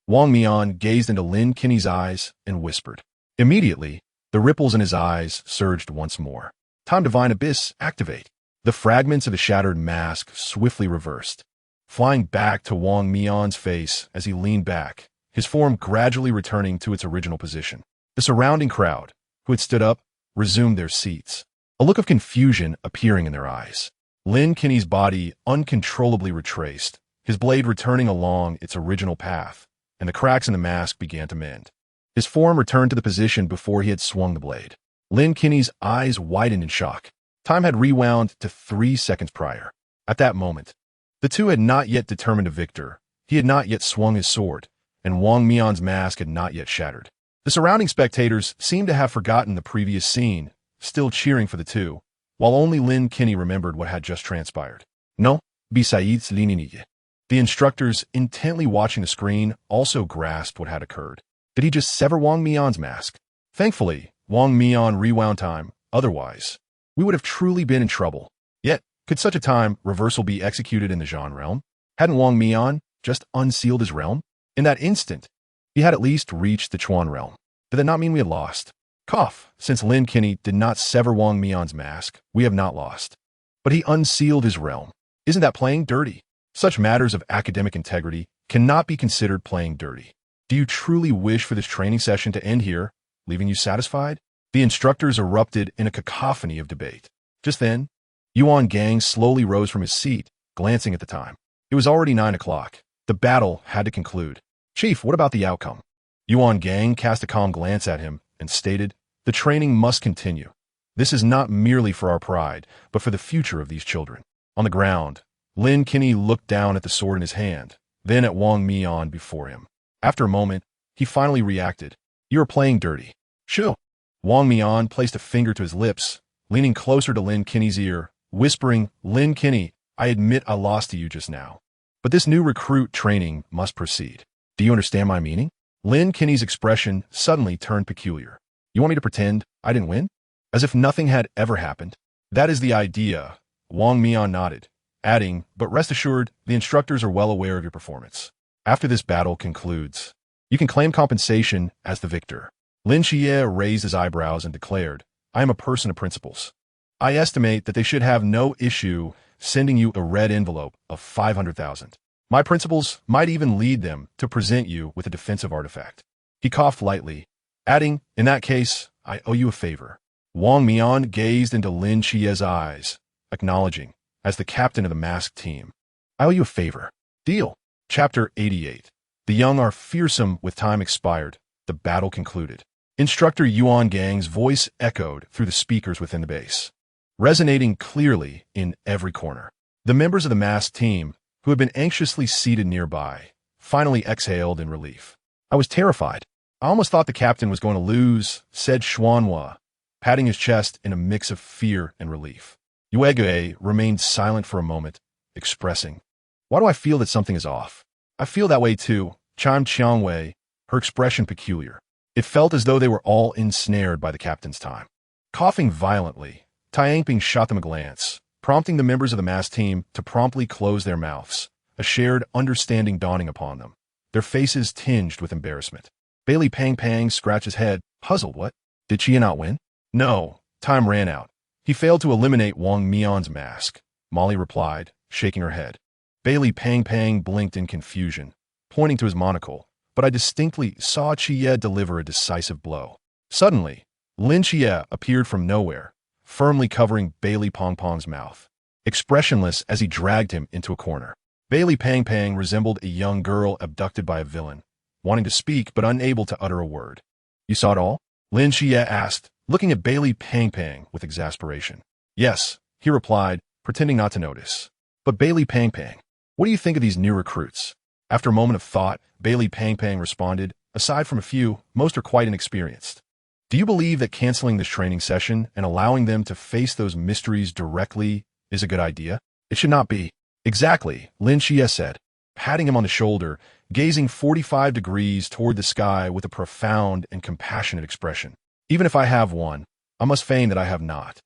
Speaker 1: Wang Mian gazed into Lin Kinney's eyes and whispered. Immediately, the ripples in his eyes surged once more. Time Divine Abyss, activate. The fragments of the shattered mask swiftly reversed, flying back to Wang Mian's face as he leaned back, his form gradually returning to its original position. The surrounding crowd, who had stood up, resumed their seats, a look of confusion appearing in their eyes. Lin Kinney's body uncontrollably retraced, his blade returning along its original path, and the cracks in the mask began to mend. His form returned to the position before he had swung the blade. Lin Kinney's eyes widened in shock. Time had rewound to 3 seconds prior. At that moment, the two had not yet determined a victor, he had not yet swung his sword, and Wang Mian's mask had not yet shattered. The surrounding spectators seemed to have forgotten the previous scene, still cheering for the two, while only Lin Kinney remembered what had just transpired. No, besides Lininiye. The instructors, intently watching the screen, also grasped what had occurred. Did he just sever Wang Mian's mask? Thankfully, Wang Mian rewound time, otherwise, we would have truly been in trouble. Yet, could such a time reversal be executed in the Zhan realm? Hadn't Wang Mian just unsealed his realm? In that instant, he had at least reached the Chuan realm. Did that not mean we had lost? Cough. Since Lin Kinney did not sever Wang Mian's mask, we have not lost. But he unsealed his realm. Isn't that playing dirty? Such matters of academic integrity cannot be considered playing dirty. Do you truly wish for this training session to end here, leaving you satisfied? The instructors erupted in a cacophony of debate. Just then, Yuan Gang slowly rose from his seat, glancing at the time. It was already 9 o'clock. The battle had to conclude. Chief, what about the outcome? Yuan Gang cast a calm glance at him and stated, the training must continue. This is not merely for our pride, but for the future of these children. On the ground, Lin Kinney looked down at the sword in his hand, then at Wang Mian before him. After a moment, he finally reacted. You are playing dirty. Shoo. Wang Mian placed a finger to his lips, leaning closer to Lin Kinney's ear, whispering, Lin Kinney, I admit I lost to you just now. But this new recruit training must proceed. Do you understand my meaning? Lin Kinney's expression suddenly turned peculiar. You want me to pretend I didn't win? As if nothing had ever happened? That is the idea. Wang Mian nodded, adding, but rest assured, the instructors are well aware of your performance. After this battle concludes, you can claim compensation as the victor. Lin Xie raised his eyebrows and declared, I am a person of principles. I estimate that they should have no issue sending you a red envelope of 500,000. My principles might even lead them to present you with a defensive artifact. He coughed lightly, adding, in that case, I owe you a favor. Wang Mian gazed into Lin Xie's eyes, acknowledging, as the captain of the masked team, I owe you a favor. Deal. Chapter 88. The young are fearsome with time expired. The battle concluded. Instructor Yuan Gang's voice echoed through the speakers within the base, resonating clearly in every corner. The members of the masked team, who had been anxiously seated nearby, finally exhaled in relief. I was terrified. I almost thought the captain was going to lose, said Xuanhua, patting his chest in a mix of fear and relief. Yuegue remained silent for a moment, expressing, why do I feel that something is off? I feel that way too, chimed Qiangwei, her expression peculiar. It felt as though they were all ensnared by the captain's time. Coughing violently, Taiyangping shot them a glance, prompting the members of the mass team to promptly close their mouths, a shared understanding dawning upon them, their faces tinged with embarrassment. Bailey Pang Pang scratched his head, puzzled. What? Did Chia not win? No, time ran out. He failed to eliminate Wang Mian's mask, Molly replied, shaking her head. Bailey Pang Pang blinked in confusion, pointing to his monocle, but I distinctly saw Chia deliver a decisive blow. Suddenly, Lin Chia appeared from nowhere, firmly covering Bailey Pong Pong's mouth, expressionless as he dragged him into a corner. Bailey Pang Pang resembled a young girl abducted by a villain, wanting to speak but unable to utter a word. You saw it all? Lin Chia asked, looking at Bailey Pang Pang with exasperation. Yes, he replied, pretending not to notice. But Bailey Pang Pang, what do you think of these new recruits? After a moment of thought, Bailey Pang Pang responded, aside from a few, most are quite inexperienced. Do you believe that canceling this training session and allowing them to face those mysteries directly is a good idea? It should not be. Exactly, Lin Chia said, patting him on the shoulder, gazing 45 degrees toward the sky with a profound and compassionate expression. Even if I have won, I must feign that I have not.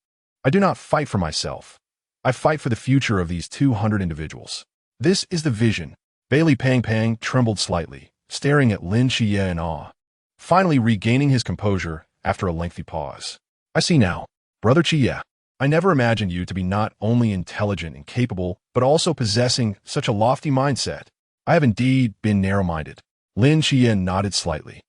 Speaker 1: I do not fight for myself. I fight for the future of these 200 individuals. This is the vision. Bailey Pang Pang trembled slightly, staring at Lin Chia in awe. Finally regaining his composure after a lengthy pause. I see now, Brother Chia. I never imagined you to be not only intelligent and capable, but also possessing such a lofty mindset. I have indeed been narrow-minded. Lin Chia nodded slightly.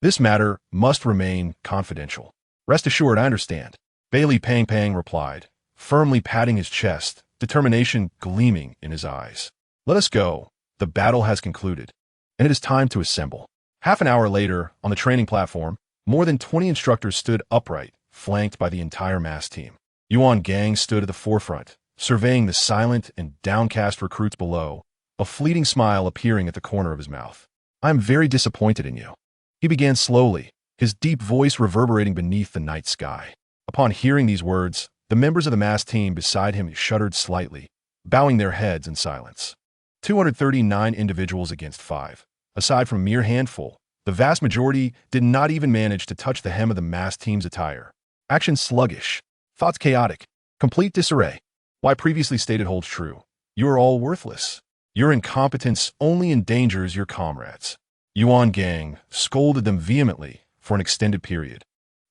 Speaker 1: This matter must remain confidential. Rest assured, I understand. Bailey Pang Pang replied, firmly patting his chest, determination gleaming in his eyes. Let us go. The battle has concluded, and it is time to assemble. Half an hour later, on the training platform, more than 20 instructors stood upright, flanked by the entire mass team. Yuan Gang stood at the forefront, surveying the silent and downcast recruits below, a fleeting smile appearing at the corner of his mouth. I am very disappointed in you. He began slowly, his deep voice reverberating beneath the night sky. Upon hearing these words, the members of the mass team beside him shuddered slightly, bowing their heads in silence. 239 individuals against 5. Aside from a mere handful, the vast majority did not even manage to touch the hem of the mass team's attire. Action sluggish. Thoughts chaotic. Complete disarray. Why previously stated holds true. You are all worthless. Your incompetence only endangers your comrades. Yuan Gang scolded them vehemently for an extended period.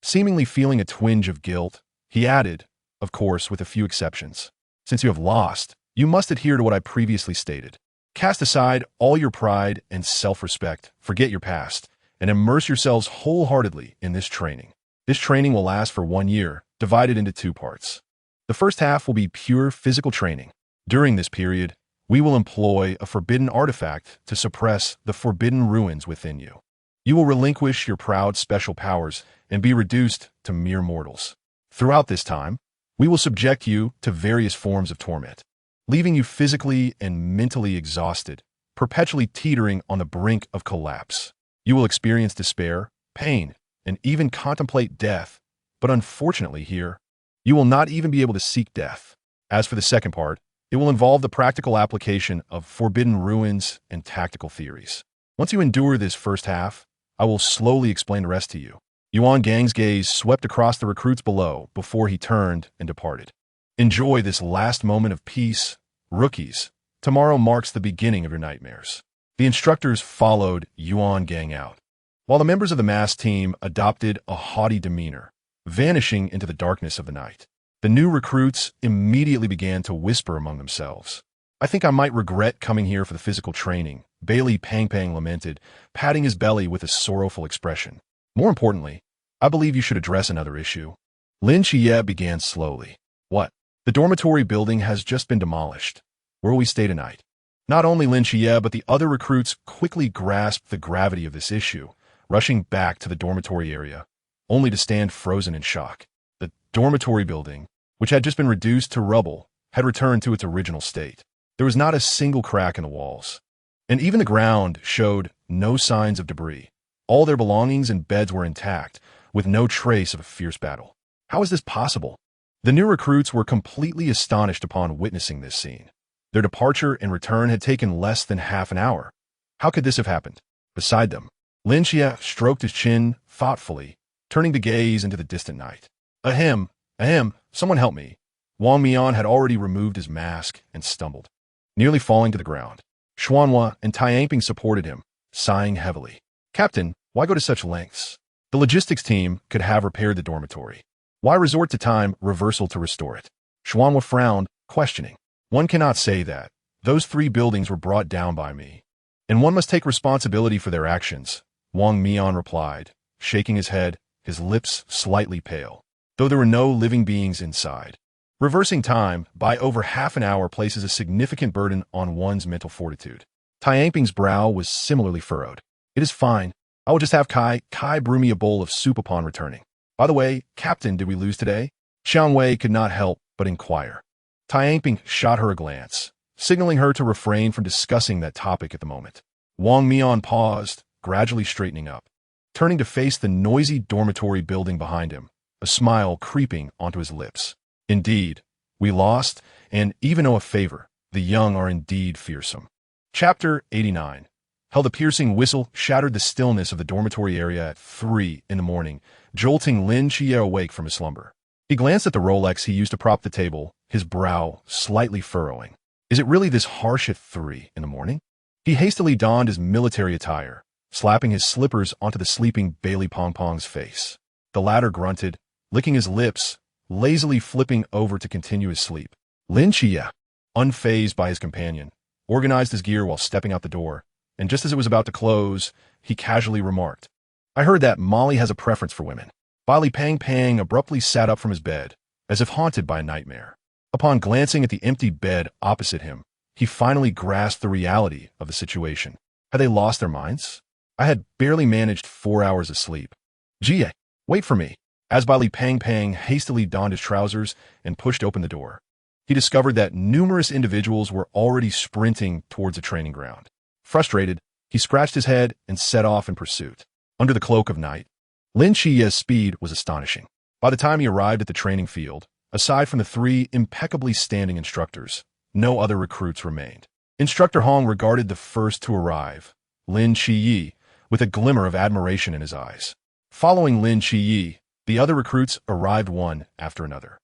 Speaker 1: Seemingly feeling a twinge of guilt, he added, of course with a few exceptions. Since you have lost, you must adhere to what I previously stated. Cast aside all your pride and self-respect, forget your past, and immerse yourselves wholeheartedly in this training. This training will last for 1 year, divided into 2 parts. The first half will be pure physical training. During this period, we will employ a forbidden artifact to suppress the forbidden ruins within you. You will relinquish your proud special powers and be reduced to mere mortals. Throughout this time, we will subject you to various forms of torment, leaving you physically and mentally exhausted, perpetually teetering on the brink of collapse. You will experience despair, pain, and even contemplate death, but unfortunately here, you will not even be able to seek death. As for the second part, it will involve the practical application of forbidden ruins and tactical theories. Once you endure this first half, I will slowly explain the rest to you. Yuan Gang's gaze swept across the recruits below before he turned and departed. Enjoy this last moment of peace, rookies. Tomorrow marks the beginning of your nightmares. The instructors followed Yuan Gang out, while the members of the mass team adopted a haughty demeanor, vanishing into the darkness of the night. The new recruits immediately began to whisper among themselves. I think I might regret coming here for the physical training, Bailey Pang Pang lamented, patting his belly with a sorrowful expression. More importantly, I believe you should address another issue. Lin Chia began slowly. What? The dormitory building has just been demolished. Where will we stay tonight? Not only Lin Chia, but the other recruits quickly grasped the gravity of this issue, rushing back to the dormitory area, only to stand frozen in shock. The dormitory building, which had just been reduced to rubble, had returned to its original state. There was not a single crack in the walls, and even the ground showed no signs of debris. All their belongings and beds were intact, with no trace of a fierce battle. How is this possible? The new recruits were completely astonished upon witnessing this scene. Their departure and return had taken less than half an hour. How could this have happened? Beside them, Lin Chia stroked his chin thoughtfully, turning to gaze into the distant night. Ahem, Someone help me. Wang Mian had already removed his mask and stumbled, nearly falling to the ground. Xuanhua and Taiyangping supported him, sighing heavily. Captain, why go to such lengths? The logistics team could have repaired the dormitory. Why resort to time reversal to restore it? Xuanhua frowned, questioning. One cannot say that. Those 3 buildings were brought down by me, and one must take responsibility for their actions, Wang Mian replied, shaking his head, his lips slightly pale, though there were no living beings inside. Reversing time by over half an hour places a significant burden on one's mental fortitude. Taiyangping's brow was similarly furrowed. It is fine. I will just have Kai brew me a bowl of soup upon returning. By the way, Captain, did we lose today? Xiang Wei could not help but inquire. Taiyangping shot her a glance, signaling her to refrain from discussing that topic at the moment. Wang Mian paused, gradually straightening up, turning to face the noisy dormitory building behind him, a smile creeping onto his lips. Indeed, we lost, and even owe a favor. The young are indeed fearsome. Chapter 89. How the piercing whistle shattered the stillness of the dormitory area at 3 in the morning, jolting Lin Qiye awake from his slumber. He glanced at the Rolex he used to prop the table, his brow slightly furrowing. Is it really this harsh at 3 in the morning? He hastily donned his military attire, slapping his slippers onto the sleeping Bailey Pong Pong's face. The latter grunted, licking his lips, lazily flipping over to continue his sleep. Lin Qiye, unfazed by his companion, organized his gear while stepping out the door, and just as it was about to close, he casually remarked, I heard that Molly has a preference for women. Bali Pang Pang abruptly sat up from his bed, as if haunted by a nightmare. Upon glancing at the empty bed opposite him, he finally grasped the reality of the situation. Had they lost their minds? I had barely managed 4 hours of sleep. Jie, wait for me. As Bali Pang Pang hastily donned his trousers and pushed open the door, he discovered that numerous individuals were already sprinting towards the training ground. Frustrated, he scratched his head and set off in pursuit. Under the cloak of night, Lin Qiye's speed was astonishing. By the time he arrived at the training field, aside from the 3 impeccably standing instructors, no other recruits remained. Instructor Hong regarded the first to arrive, Lin Qiye, with a glimmer of admiration in his eyes. Following Lin Qiye, the other recruits arrived one after another.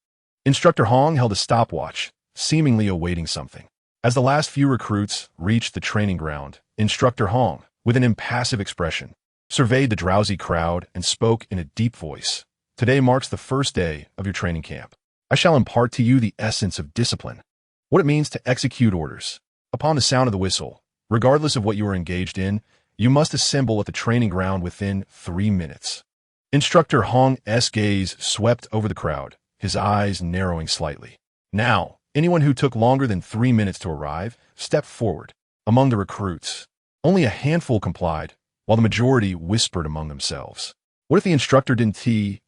Speaker 1: Instructor Hong held a stopwatch, seemingly awaiting something. As the last few recruits reached the training ground, Instructor Hong, with an impassive expression, surveyed the drowsy crowd and spoke in a deep voice. Today marks the first day of your training camp. I shall impart to you the essence of discipline, what it means to execute orders. Upon the sound of the whistle, regardless of what you are engaged in, you must assemble at the training ground within 3 minutes. Instructor Hong's gaze swept over the crowd, his eyes narrowing slightly. Now, anyone who took longer than 3 minutes to arrive stepped forward. Among the recruits, only a handful complied, while the majority whispered among themselves. What if the instructor didn't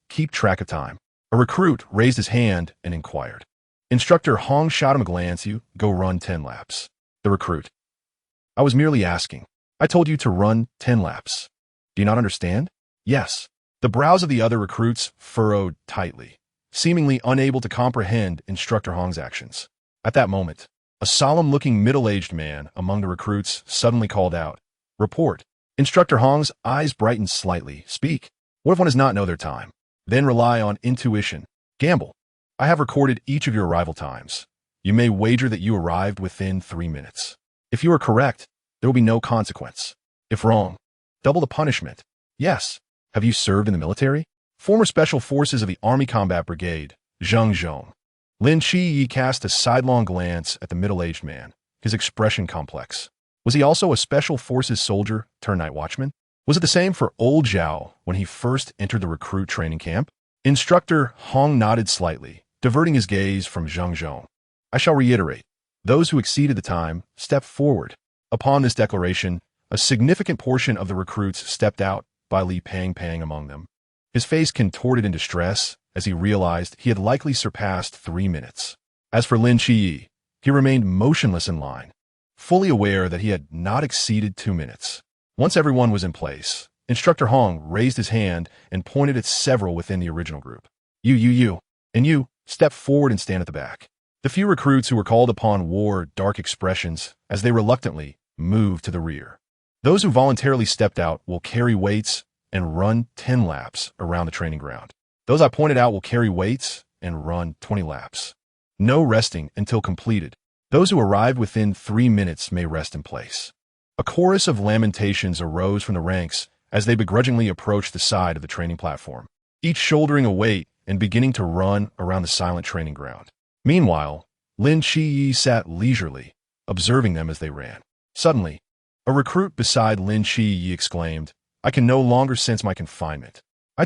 Speaker 1: keep track of time? A recruit raised his hand and inquired. Instructor Hong shot him a glance. You go run 10 laps. The recruit. I was merely asking. I told you to run 10 laps. Do you not understand? Yes. The brows of the other recruits furrowed tightly, seemingly unable to comprehend Instructor Hong's actions. At that moment, a solemn-looking middle-aged man among the recruits suddenly called out, Report. Instructor Hong's eyes brightened slightly. Speak. What if one does not know their time? Then rely on intuition. Gamble. I have recorded each of your arrival times. You may wager that you arrived within 3 minutes. If you are correct, there will be no consequence. If wrong, double the punishment. Yes. Have you served in the military? Former Special Forces of the Army Combat Brigade, Zheng Zhong. Lin Qiye cast a sidelong glance at the middle-aged man, his expression complex. Was he also a Special Forces soldier turned night watchman? Was it the same for Old Zhao when he first entered the recruit training camp? Instructor Hong nodded slightly, diverting his gaze from Zheng Zhong. I shall reiterate. Those who exceeded the time stepped forward. Upon this declaration, a significant portion of the recruits stepped out, by Li Pang Pang among them. His face contorted in distress as he realized he had likely surpassed 3 minutes. As for Lin Qiye, he remained motionless in line, fully aware that he had not exceeded 2 minutes. Once everyone was in place, Instructor Hong raised his hand and pointed at several within the original group. You, and you, step forward and stand at the back. The few recruits who were called upon wore dark expressions as they reluctantly moved to the rear. Those who voluntarily stepped out will carry weights and run 10 laps around the training ground. Those I pointed out will carry weights and run 20 laps. No resting until completed. Those who arrive within 3 minutes may rest in place. A chorus of lamentations arose from the ranks as they begrudgingly approached the side of the training platform, each shouldering a weight and beginning to run around the silent training ground. Meanwhile, Lin Chi sat leisurely, observing them as they ran. Suddenly, a recruit beside Lin Chi exclaimed, "I can no longer sense my confinement." I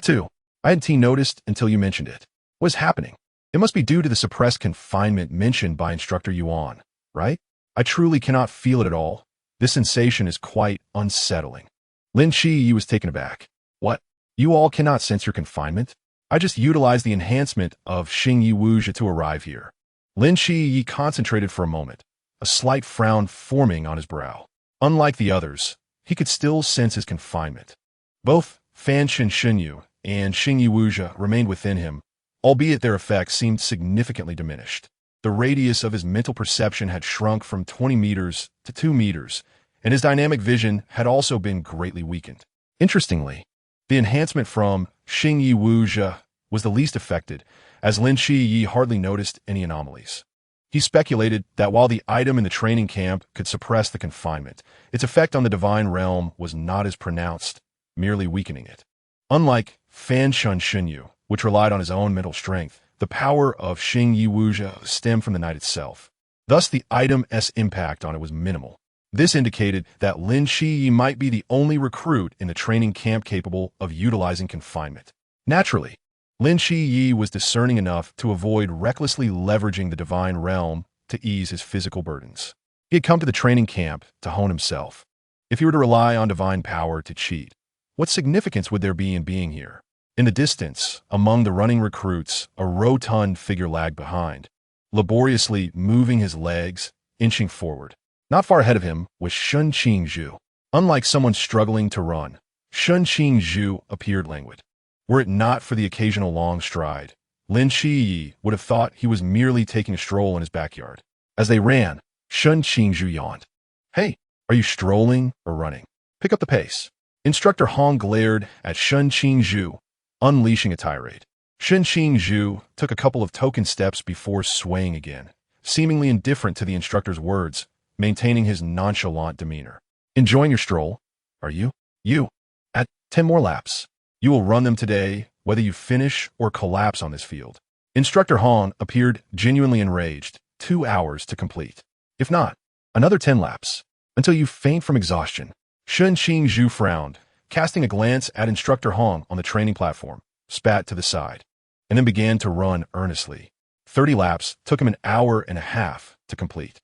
Speaker 1: hadn't noticed until you mentioned it. What is happening? It must be due to the suppressed confinement mentioned by Instructor Yuan, right? I truly cannot feel it at all. This sensation is quite unsettling. Lin Chi was taken aback. What? You all cannot sense your confinement? I just utilized the enhancement of Xing Yi Wuxia to arrive here. Lin Chi concentrated for a moment, a slight frown forming on his brow. Unlike the others, he could still sense his confinement. Both Fan Shen Shenyu and Xing Yi Wuxia remained within him, albeit their effects seemed significantly diminished. The radius of his mental perception had shrunk from 20 meters to 2 meters, and his dynamic vision had also been greatly weakened. Interestingly, the enhancement from Xing Yi Wuxia was the least affected, as Lin Chi hardly noticed any anomalies. He speculated that while the item in the training camp could suppress the confinement, its effect on the divine realm was not as pronounced, merely weakening it. Unlike Fan Shen Shenyu, which relied on his own mental strength, the power of Xing Yi Wuxia stemmed from the night itself. Thus, the item's impact on it was minimal. This indicated that Lin Chi might be the only recruit in the training camp capable of utilizing confinement. Naturally, Lin Chi was discerning enough to avoid recklessly leveraging the divine realm to ease his physical burdens. He had come to the training camp to hone himself. If he were to rely on divine power to cheat, what significance would there be in being here? In the distance, among the running recruits, a rotund figure lagged behind, laboriously moving his legs, inching forward. Not far ahead of him was Shun Qingzhu. Unlike someone struggling to run, Shun Qingzhu appeared languid. Were it not for the occasional long stride, Lin Chi would have thought he was merely taking a stroll in his backyard. As they ran, Shun Qingzhu yawned. "Hey, are you strolling or running? Pick up the pace." Instructor Hong glared at Shun Qingzhu, unleashing a tirade. Shun Qingzhu took a couple of token steps before swaying again, seemingly indifferent to the instructor's words, maintaining his nonchalant demeanor. "Enjoying your stroll, are you? You. At 10 more laps. You will run them today, whether you finish or collapse on this field." Instructor Hong appeared genuinely enraged. 2 hours to complete. If not, another 10 laps, until you faint from exhaustion. Shun Qingzhu frowned, casting a glance at Instructor Hong on the training platform, spat to the side, and then began to run earnestly. 30 laps took him an hour and a half to complete.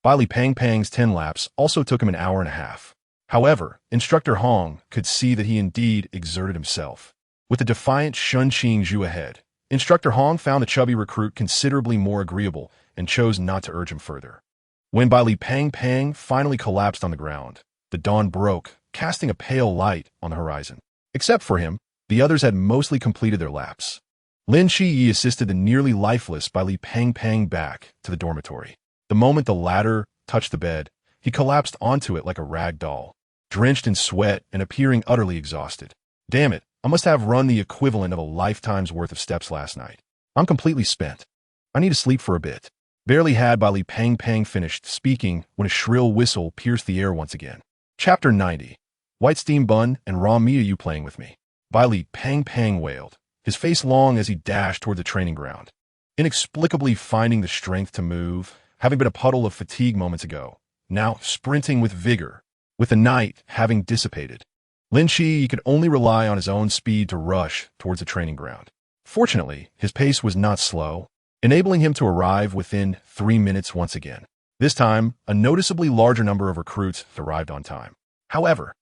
Speaker 1: Baili Pang's 10 laps also took him an hour and a half. However, Instructor Hong could see that he indeed exerted himself. With the defiant Shun Qingzhu ahead, Instructor Hong found the chubby recruit considerably more agreeable and chose not to urge him further. When Baili Pang finally collapsed on the ground, the dawn broke, casting a pale light on the horizon. Except for him, the others had mostly completed their laps. Lin Chi assisted the nearly lifeless Baili Pang back to the dormitory. The moment the latter touched the bed, he collapsed onto it like a rag doll, drenched in sweat and appearing utterly exhausted. "Damn it, I must have run the equivalent of a lifetime's worth of steps last night. I'm completely spent. I need to sleep for a bit." Barely had Baili Pang finished speaking when a shrill whistle pierced the air once again. Chapter 90. White steam bun and raw meat, are you playing with me? Baili Pang wailed, his face long as he dashed toward the training ground. Inexplicably finding the strength to move, having been a puddle of fatigue moments ago, now sprinting with vigor, with the night having dissipated. Lin Chi could only rely on his own speed to rush towards the training ground. Fortunately, his pace was not slow, enabling him to arrive within 3 minutes once again. This time, a noticeably larger number of recruits arrived on time. However,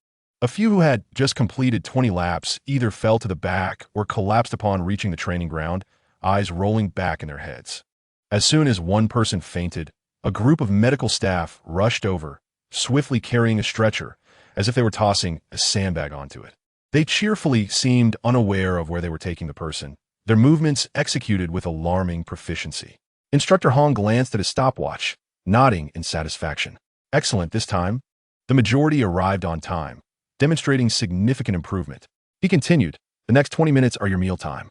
Speaker 1: a few who had just completed 20 laps either fell to the back or collapsed upon reaching the training ground, eyes rolling back in their heads. As soon as one person fainted, a group of medical staff rushed over, swiftly carrying a stretcher, as if they were tossing a sandbag onto it. They cheerfully seemed unaware of where they were taking the person, their movements executed with alarming proficiency. Instructor Hong glanced at his stopwatch, nodding in satisfaction. Excellent this time. The majority arrived on time, demonstrating significant improvement. He continued, "The next 20 minutes are your meal time.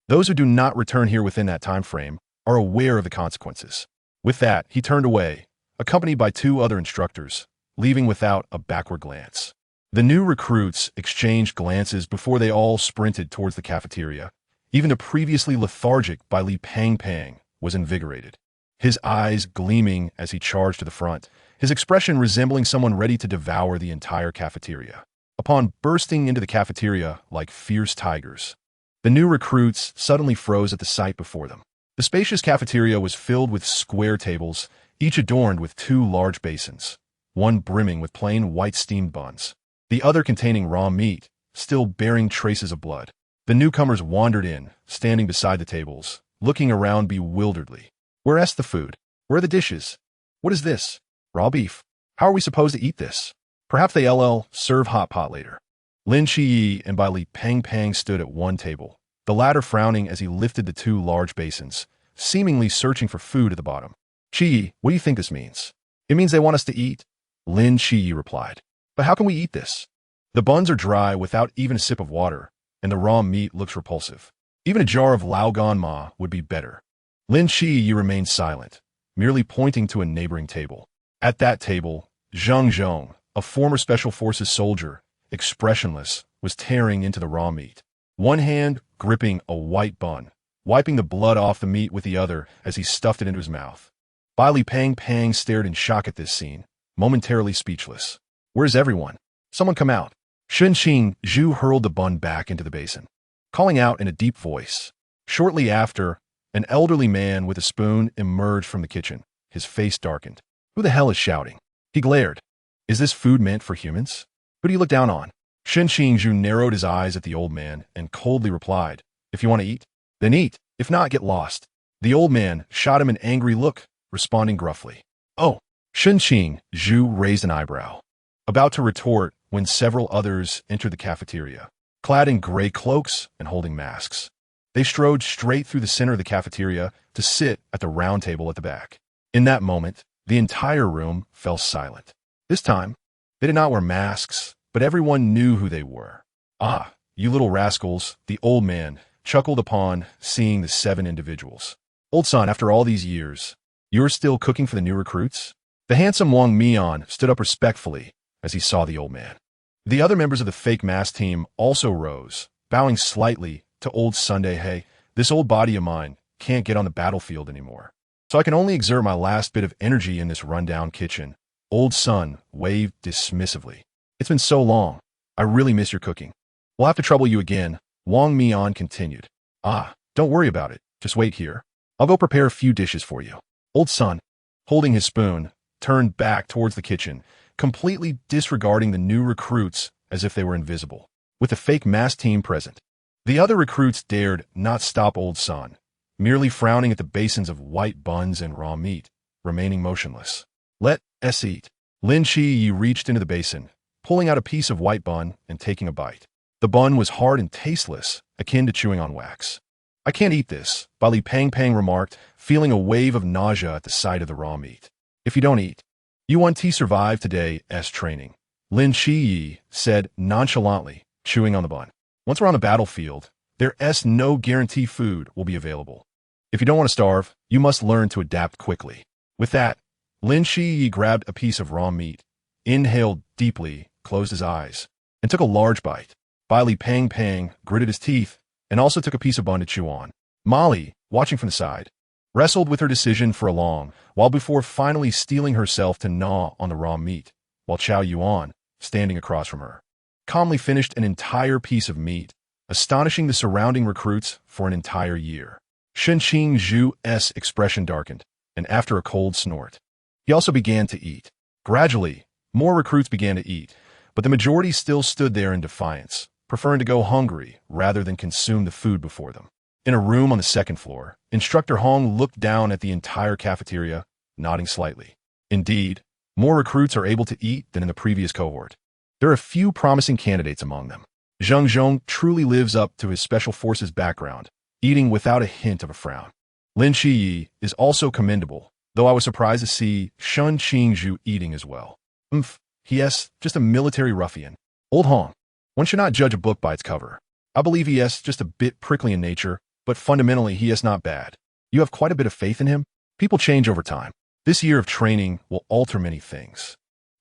Speaker 1: Those who do not return here within that time frame are aware of the consequences. With that, he turned away, accompanied by 2 other instructors, leaving without a backward glance. The new recruits exchanged glances before they all sprinted towards the cafeteria. Even the previously lethargic Bai Li Pang was invigorated, his eyes gleaming as he charged to the front, his expression resembling someone ready to devour the entire cafeteria. Upon bursting into the cafeteria like fierce tigers, the new recruits suddenly froze at the sight before them. The spacious cafeteria was filled with square tables, each adorned with 2 large basins, one brimming with plain white steamed buns, the other containing raw meat, still bearing traces of blood. The newcomers wandered in, standing beside the tables, looking around bewilderedly. Where's the food? Where are the dishes? What is this? Raw beef? How are we supposed to eat this? Perhaps they serve hot pot later. Lin Shiyi and Bai Li Pang stood at one table, the latter frowning as he lifted the 2 large basins, seemingly searching for food at the bottom. Shiyi, what do you think this means? It means they want us to eat, Lin Shiyi replied. But how can we eat this? The buns are dry without even a sip of water, and the raw meat looks repulsive. Even a jar of Laogan Ma would be better. Lin Shiyi remained silent, merely pointing to a neighboring table. At that table, Zhang Zhong, a former Special Forces soldier, expressionless, was tearing into the raw meat, one hand gripping a white bun, wiping the blood off the meat with the other as he stuffed it into his mouth. Bai Li Pang stared in shock at this scene, momentarily speechless. Where's everyone? Someone come out. Shunqing Zhu hurled the bun back into the basin, calling out in a deep voice. Shortly after, an elderly man with a spoon emerged from the kitchen, his face darkened. Who the hell is shouting? He glared. Is this food meant for humans? Who do you look down on? Shunqing Zhu narrowed his eyes at the old man and coldly replied, If you want to eat, then eat. If not, get lost. The old man shot him an angry look, responding gruffly. Oh, Shunqing Zhu raised an eyebrow, about to retort when several others entered the cafeteria, clad in gray cloaks and holding masks. They strode straight through the center of the cafeteria to sit at the round table at the back. In that moment, the entire room fell silent. This time, they did not wear masks, but everyone knew who they were. Ah, you little rascals, the old man chuckled upon seeing the 7 individuals. Old son, after all these years, you're still cooking for the new recruits? The handsome Wang Mian stood up respectfully as he saw the old man. The other members of the fake mask team also rose, bowing slightly to old Sunday. Hey, this old body of mine can't get on the battlefield anymore, so I can only exert my last bit of energy in this rundown kitchen. Old Sun waved dismissively. It's been so long. I really miss your cooking. We'll have to trouble you again, Wang Mian continued. Ah, don't worry about it. Just wait here. I'll go prepare a few dishes for you. Old Sun, holding his spoon, turned back towards the kitchen, completely disregarding the new recruits as if they were invisible. With the fake mask team present, the other recruits dared not stop Old Sun, merely frowning at the basins of white buns and raw meat, remaining motionless. Let us eat. Lin Shi reached into the basin, pulling out a piece of white bun and taking a bite. The bun was hard and tasteless, akin to chewing on wax. I can't eat this, Bai Li Pang remarked, feeling a wave of nausea at the sight of the raw meat. If you don't eat, you want to survive today's training, Lin Shi said nonchalantly, chewing on the bun. Once we're on the battlefield, there's no guarantee food will be available. If you don't want to starve, you must learn to adapt quickly. With that, Lin Shi grabbed a piece of raw meat, inhaled deeply, closed his eyes, and took a large bite. Bai Li Pang gritted his teeth and also took a piece of bun to chew on. Molly, watching from the side, wrestled with her decision for a long while before finally steeling herself to gnaw on the raw meat, while Chow Yuan, standing across from her, calmly finished an entire piece of meat, astonishing the surrounding recruits for an entire year. Shunqing Zhu's expression darkened, and after a cold snort, he also began to eat. Gradually, more recruits began to eat, but the majority still stood there in defiance, preferring to go hungry rather than consume the food before them. In a room on the second floor, Instructor Hong looked down at the entire cafeteria, nodding slightly. Indeed, more recruits are able to eat than in the previous cohort. There are a few promising candidates among them. Zhang Zhong truly lives up to his Special Forces background, eating without a hint of a frown. Lin Shiyi is also commendable, though I was surprised to see Shunqing Zhu eating as well. He is just a military ruffian. Old Hong, one should not judge a book by its cover. I believe he is just a bit prickly in nature, but fundamentally he is not bad. You have quite a bit of faith in him? People change over time. This year of training will alter many things.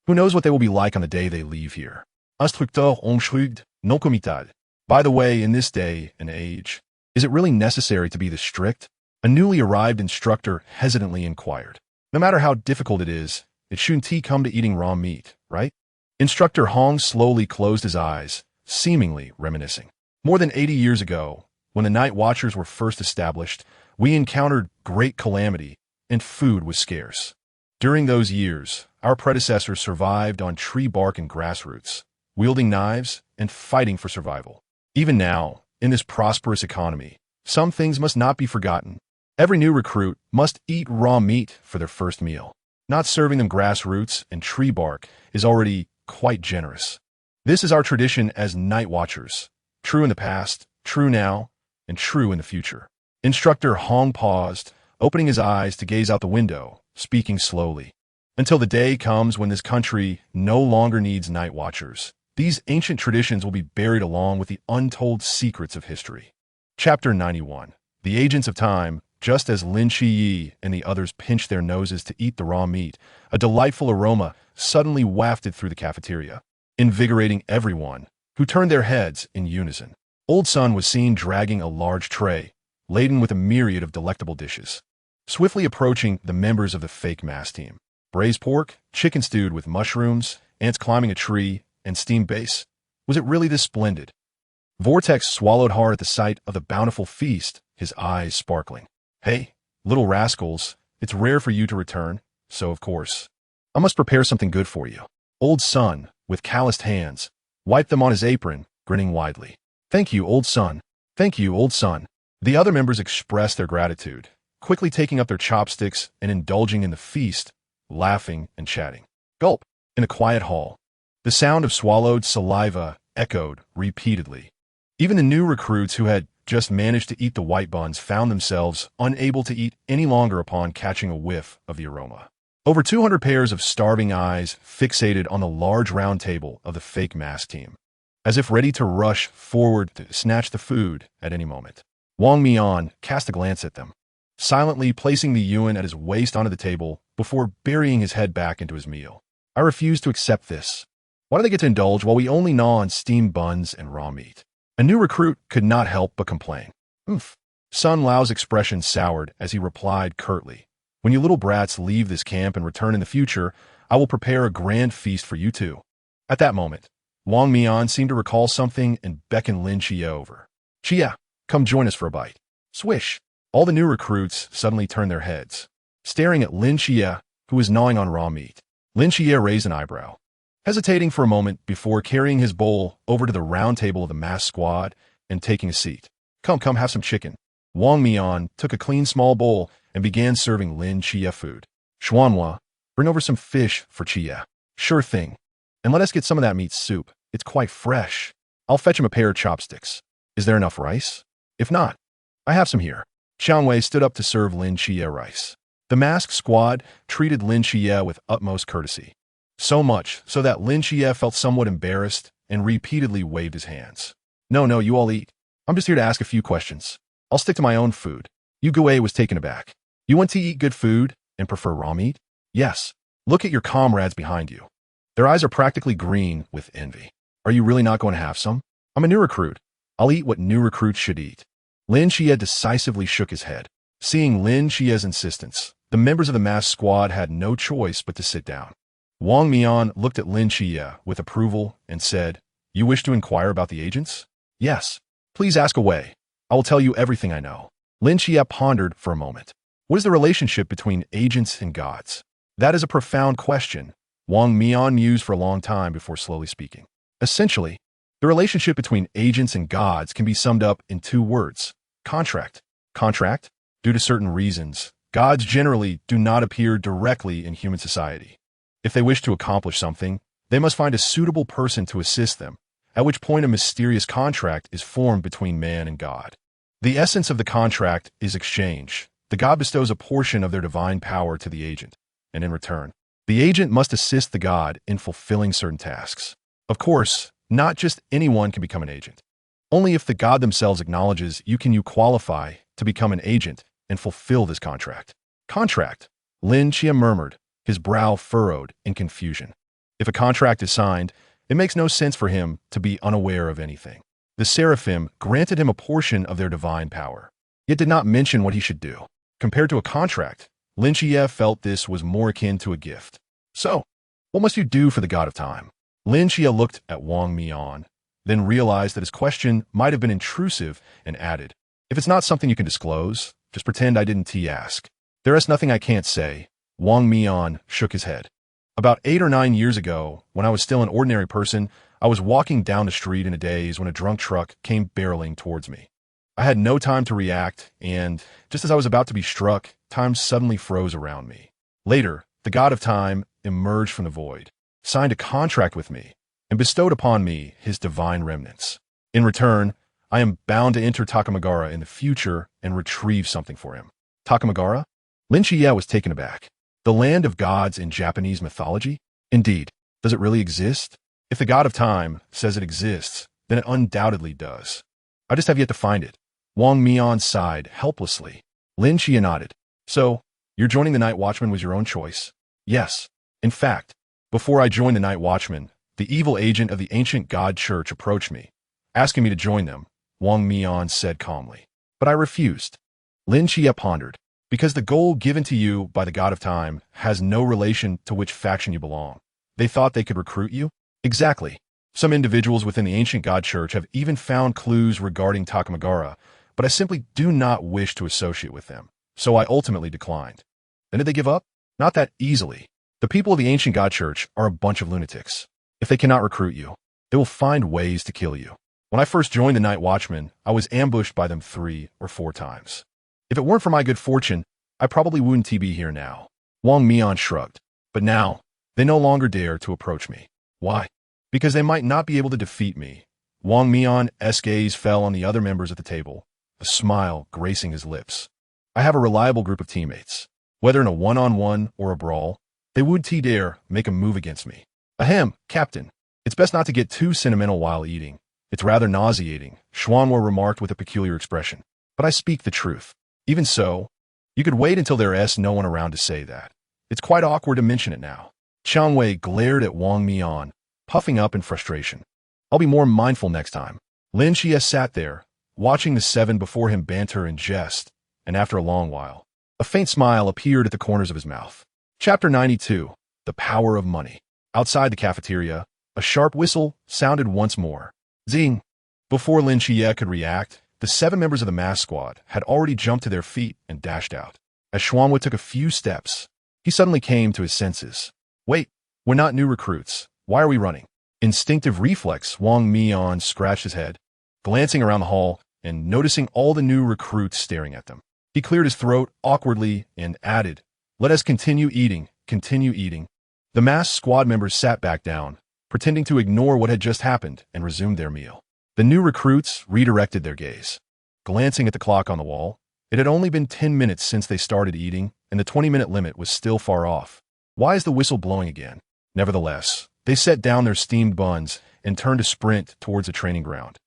Speaker 1: Who knows what they will be like on the day they leave here? Instructeur enschuldigt, non committal. By the way, in this day and age, is it really necessary to be this strict? A newly arrived instructor hesitantly inquired. No matter how difficult it is, it shouldn't he come to eating raw meat, right? Instructor Hong slowly closed his eyes, seemingly reminiscing. More than 80 years ago, when the night watchers were first established, we encountered great calamity, and food was scarce. During those years, our predecessors survived on tree bark and grass roots, wielding knives and fighting for survival. Even now, in this prosperous economy, some things must not be forgotten. Every new recruit must eat raw meat for their first meal. Not serving them grass roots and tree bark is already quite generous. This is our tradition as night watchers. True in the past, true now, and true in the future. Instructor Hong paused, opening his eyes to gaze out the window, speaking slowly. Until the day comes when this country no longer needs night watchers, these ancient traditions will be buried along with the untold secrets of history. Chapter 91. The Agents of Time. Just as Lin Shiyi and the others pinched their noses to eat the raw meat, a delightful aroma suddenly wafted through the cafeteria, invigorating everyone, who turned their heads in unison. Old Sun was seen dragging a large tray, laden with a myriad of delectable dishes, swiftly approaching the members of the fake mass team. Braised pork, chicken stewed with mushrooms, ants climbing a tree, and steamed base. Was it really this splendid? Vortex swallowed hard at the sight of the bountiful feast, his eyes sparkling. Hey, little rascals, it's rare for you to return, so of course, I must prepare something good for you. Old Sun, with calloused hands, wiped them on his apron, grinning widely. Thank you, Old Sun. Thank you, Old Sun. The other members expressed their gratitude, quickly taking up their chopsticks and indulging in the feast, laughing and chatting. Gulp. In a quiet hall, the sound of swallowed saliva echoed repeatedly. Even the new recruits who had just managed to eat the white buns found themselves unable to eat any longer upon catching a whiff of the aroma. Over 200 pairs of starving eyes fixated on the large round table of the fake mass team, as if ready to rush forward to snatch the food at any moment. Wang Mian cast a glance at them, silently placing the yuan at his waist onto the table before burying his head back into his meal. I refuse to accept this. Why do they get to indulge while we only gnaw on steamed buns and raw meat? A new recruit could not help but complain. Oof. Sun Lao's expression soured as he replied curtly, when you little brats leave this camp and return in the future, I will prepare a grand feast for you too. At that moment, Wang Mian seemed to recall something and beckoned Lin Chia over. Chia, come join us for a bite. Swish. All the new recruits suddenly turned their heads, staring at Lin Chia, who was gnawing on raw meat. Lin Chia raised an eyebrow, hesitating for a moment before carrying his bowl over to the round table of the mass squad and taking a seat. Come, have some chicken. Wang Mian took a clean small bowl and began serving Lin Chia food. Xuanhua, bring over some fish for Chia. Sure thing. And let us get some of that meat soup. It's quite fresh. I'll fetch him a pair of chopsticks. Is there enough rice? If not, I have some here. Xiangwei stood up to serve Lin Chia rice. The masked squad treated Lin Chia with utmost courtesy. So much so that Lin Chia felt somewhat embarrassed and repeatedly waved his hands. No, you all eat. I'm just here to ask a few questions. I'll stick to my own food. Yu Gui was taken aback. You want to eat good food and prefer raw meat? Yes. Look at your comrades behind you. Their eyes are practically green with envy. Are you really not going to have some? I'm a new recruit. I'll eat what new recruits should eat. Lin Chia decisively shook his head. Seeing Lin Chia's insistence, the members of the mass squad had no choice but to sit down. Wang Mian looked at Lin Chia with approval and said, You wish to inquire about the agents? Yes. Please ask away. I will tell you everything I know. Lin Chia pondered for a moment. What is the relationship between agents and gods? That is a profound question. Wang Mian mused for a long time before slowly speaking. Essentially, the relationship between agents and gods can be summed up in two words. Contract. Contract? Due to certain reasons, gods generally do not appear directly in human society. If they wish to accomplish something, they must find a suitable person to assist them, at which point a mysterious contract is formed between man and God. The essence of the contract is exchange. The god bestows a portion of their divine power to the agent, and in return, the agent must assist the god in fulfilling certain tasks. Of course, not just anyone can become an agent. Only if the god themselves acknowledges you qualify to become an agent and fulfill this contract. Contract, Lin Chia murmured, his brow furrowed in confusion. If a contract is signed, it makes no sense for him to be unaware of anything. The seraphim granted him a portion of their divine power, yet did not mention what he should do. Compared to a contract, Lin Chia felt this was more akin to a gift. So, what must you do for the god of time? Lin Chia looked at Wang Mian, then realized that his question might have been intrusive and added, if it's not something you can disclose, just pretend I didn't ask. There is nothing I can't say. Wang Mian shook his head. About 8 or 9 years ago, when I was still an ordinary person, I was walking down the street in a daze when a drunk truck came barreling towards me. I had no time to react, and just as I was about to be struck, time suddenly froze around me. Later, the god of time emerged from the void, signed a contract with me, and bestowed upon me his divine remnants. In return, I am bound to enter Takamagara in the future and retrieve something for him. Takamagara? Lin Chia was taken aback. The land of gods in Japanese mythology? Indeed. Does it really exist? If the god of time says it exists, then it undoubtedly does. I just have yet to find it. Wang Mian sighed helplessly. Lin Chia nodded. So, your joining the Night Watchman was your own choice? Yes. In fact, before I joined the Night Watchman, the evil agent of the ancient god church approached me, asking me to join them, Wang Mian said calmly. But I refused. Lin Chia pondered. Because the goal given to you by the god of time has no relation to which faction you belong. They thought they could recruit you? Exactly. Some individuals within the ancient god church have even found clues regarding Takamagara, but I simply do not wish to associate with them, so I ultimately declined. Then did they give up? Not that easily. The people of the ancient god church are a bunch of lunatics. If they cannot recruit you, they will find ways to kill you. When I first joined the Night Watchman, I was ambushed by them 3 or 4 times. If it weren't for my good fortune, I probably wouldn't be here now. Wang Mian shrugged. But now, they no longer dare to approach me. Why? Because they might not be able to defeat me. Wang Mian's gaze fell on the other members at the table, a smile gracing his lips. I have a reliable group of teammates. Whether in a one-on-one or a brawl, they would dare make a move against me. Ahem, Captain. It's best not to get too sentimental while eating. It's rather nauseating, Xuanhua remarked with a peculiar expression. But I speak the truth. Even so, you could wait until there is no one around to say that. It's quite awkward to mention it now. Qiang Wei glared at Wang Mian, puffing up in frustration. I'll be more mindful next time. Lin Chia sat there, watching the 7 before him banter and jest, and after a long while, a faint smile appeared at the corners of his mouth. Chapter 92, The Power of Money. Outside the cafeteria, a sharp whistle sounded once more. Zing! Before Lin Chia could react, the 7 members of the mass squad had already jumped to their feet and dashed out. As Xuanhua took a few steps, he suddenly came to his senses. Wait, we're not new recruits. Why are we running? Instinctive reflex, Wang Mian scratched his head, glancing around the hall and noticing all the new recruits staring at them. He cleared his throat awkwardly and added, let us continue eating, continue eating. The mass squad members sat back down, pretending to ignore what had just happened and resumed their meal. The new recruits redirected their gaze. Glancing at the clock on the wall, it had only been 10 minutes since they started eating, and the 20-minute limit was still far off. Why is the whistle blowing again? Nevertheless, they set down their steamed buns and turned to sprint towards the training ground,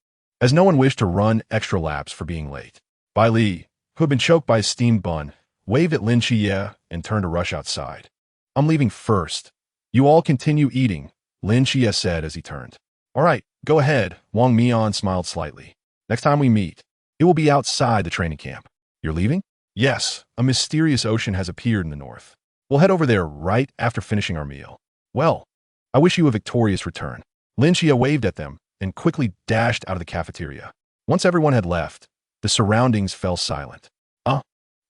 Speaker 1: as no one wished to run extra laps for being late. Bai Li, who had been choked by his steamed bun, waved at Lin Chia and turned to rush outside. I'm leaving first. You all continue eating, Lin Chia said as he turned. All right, go ahead, Wang Mian smiled slightly. Next time we meet, it will be outside the training camp. You're leaving? Yes, a mysterious ocean has appeared in the north. We'll head over there right after finishing our meal. Well, I wish you a victorious return. Lin Chia waved at them and quickly dashed out of the cafeteria. Once everyone had left, the surroundings fell silent.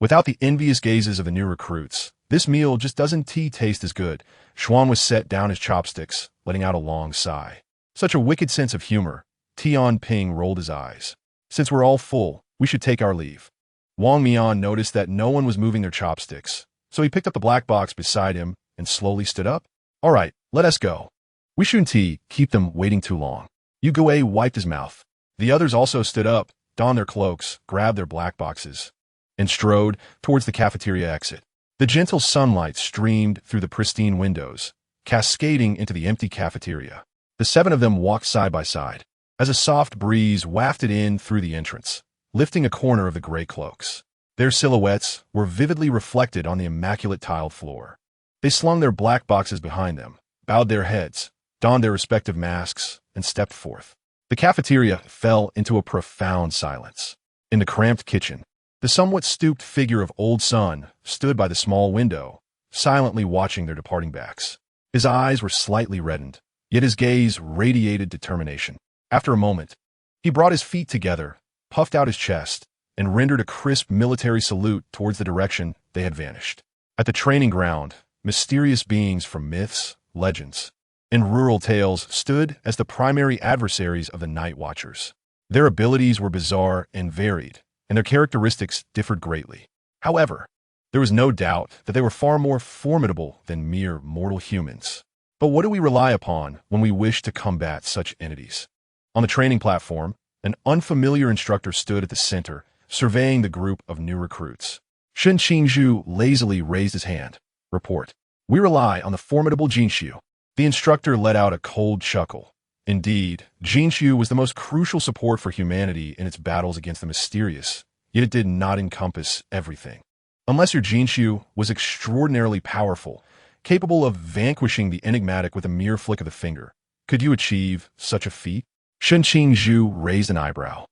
Speaker 1: Without the envious gazes of the new recruits, this meal just doesn't taste as good. Xuan set down his chopsticks, letting out a long sigh. Such a wicked sense of humor. Tian Ping rolled his eyes. Since we're all full, we should take our leave. Wang Mian noticed that no one was moving their chopsticks, so he picked up the black box beside him and slowly stood up. All right, let us go. We shouldn't keep them waiting too long. Yu Guei wiped his mouth. The others also stood up, donned their cloaks, grabbed their black boxes, and strode towards the cafeteria exit. The gentle sunlight streamed through the pristine windows, cascading into the empty cafeteria. The 7 of them walked side by side. as a soft breeze wafted in through the entrance, lifting a corner of the gray cloaks. Their silhouettes were vividly reflected on the immaculate tiled floor. They slung their black boxes behind them, bowed their heads, donned their respective masks, and stepped forth. The cafeteria fell into a profound silence. In the cramped kitchen, the somewhat stooped figure of Old Sun stood by the small window, silently watching their departing backs. His eyes were slightly reddened, yet his gaze radiated determination. After a moment, he brought his feet together, puffed out his chest, and rendered a crisp military salute towards the direction they had vanished. At the training ground, mysterious beings from myths, legends, and rural tales stood as the primary adversaries of the Night Watchers. Their abilities were bizarre and varied, and their characteristics differed greatly. However, there was no doubt that they were far more formidable than mere mortal humans. But what do we rely upon when we wish to combat such entities? On the training platform, an unfamiliar instructor stood at the center, surveying the group of new recruits. Shen Qingzhu lazily raised his hand. Report. We rely on the formidable Jinshu. The instructor let out a cold chuckle. Indeed, Jinshu was the most crucial support for humanity in its battles against the mysterious, yet it did not encompass everything. Unless your Jinshu was extraordinarily powerful, capable of vanquishing the enigmatic with a mere flick of the finger, could you achieve such a feat? Shen Qingzhu raised an eyebrow.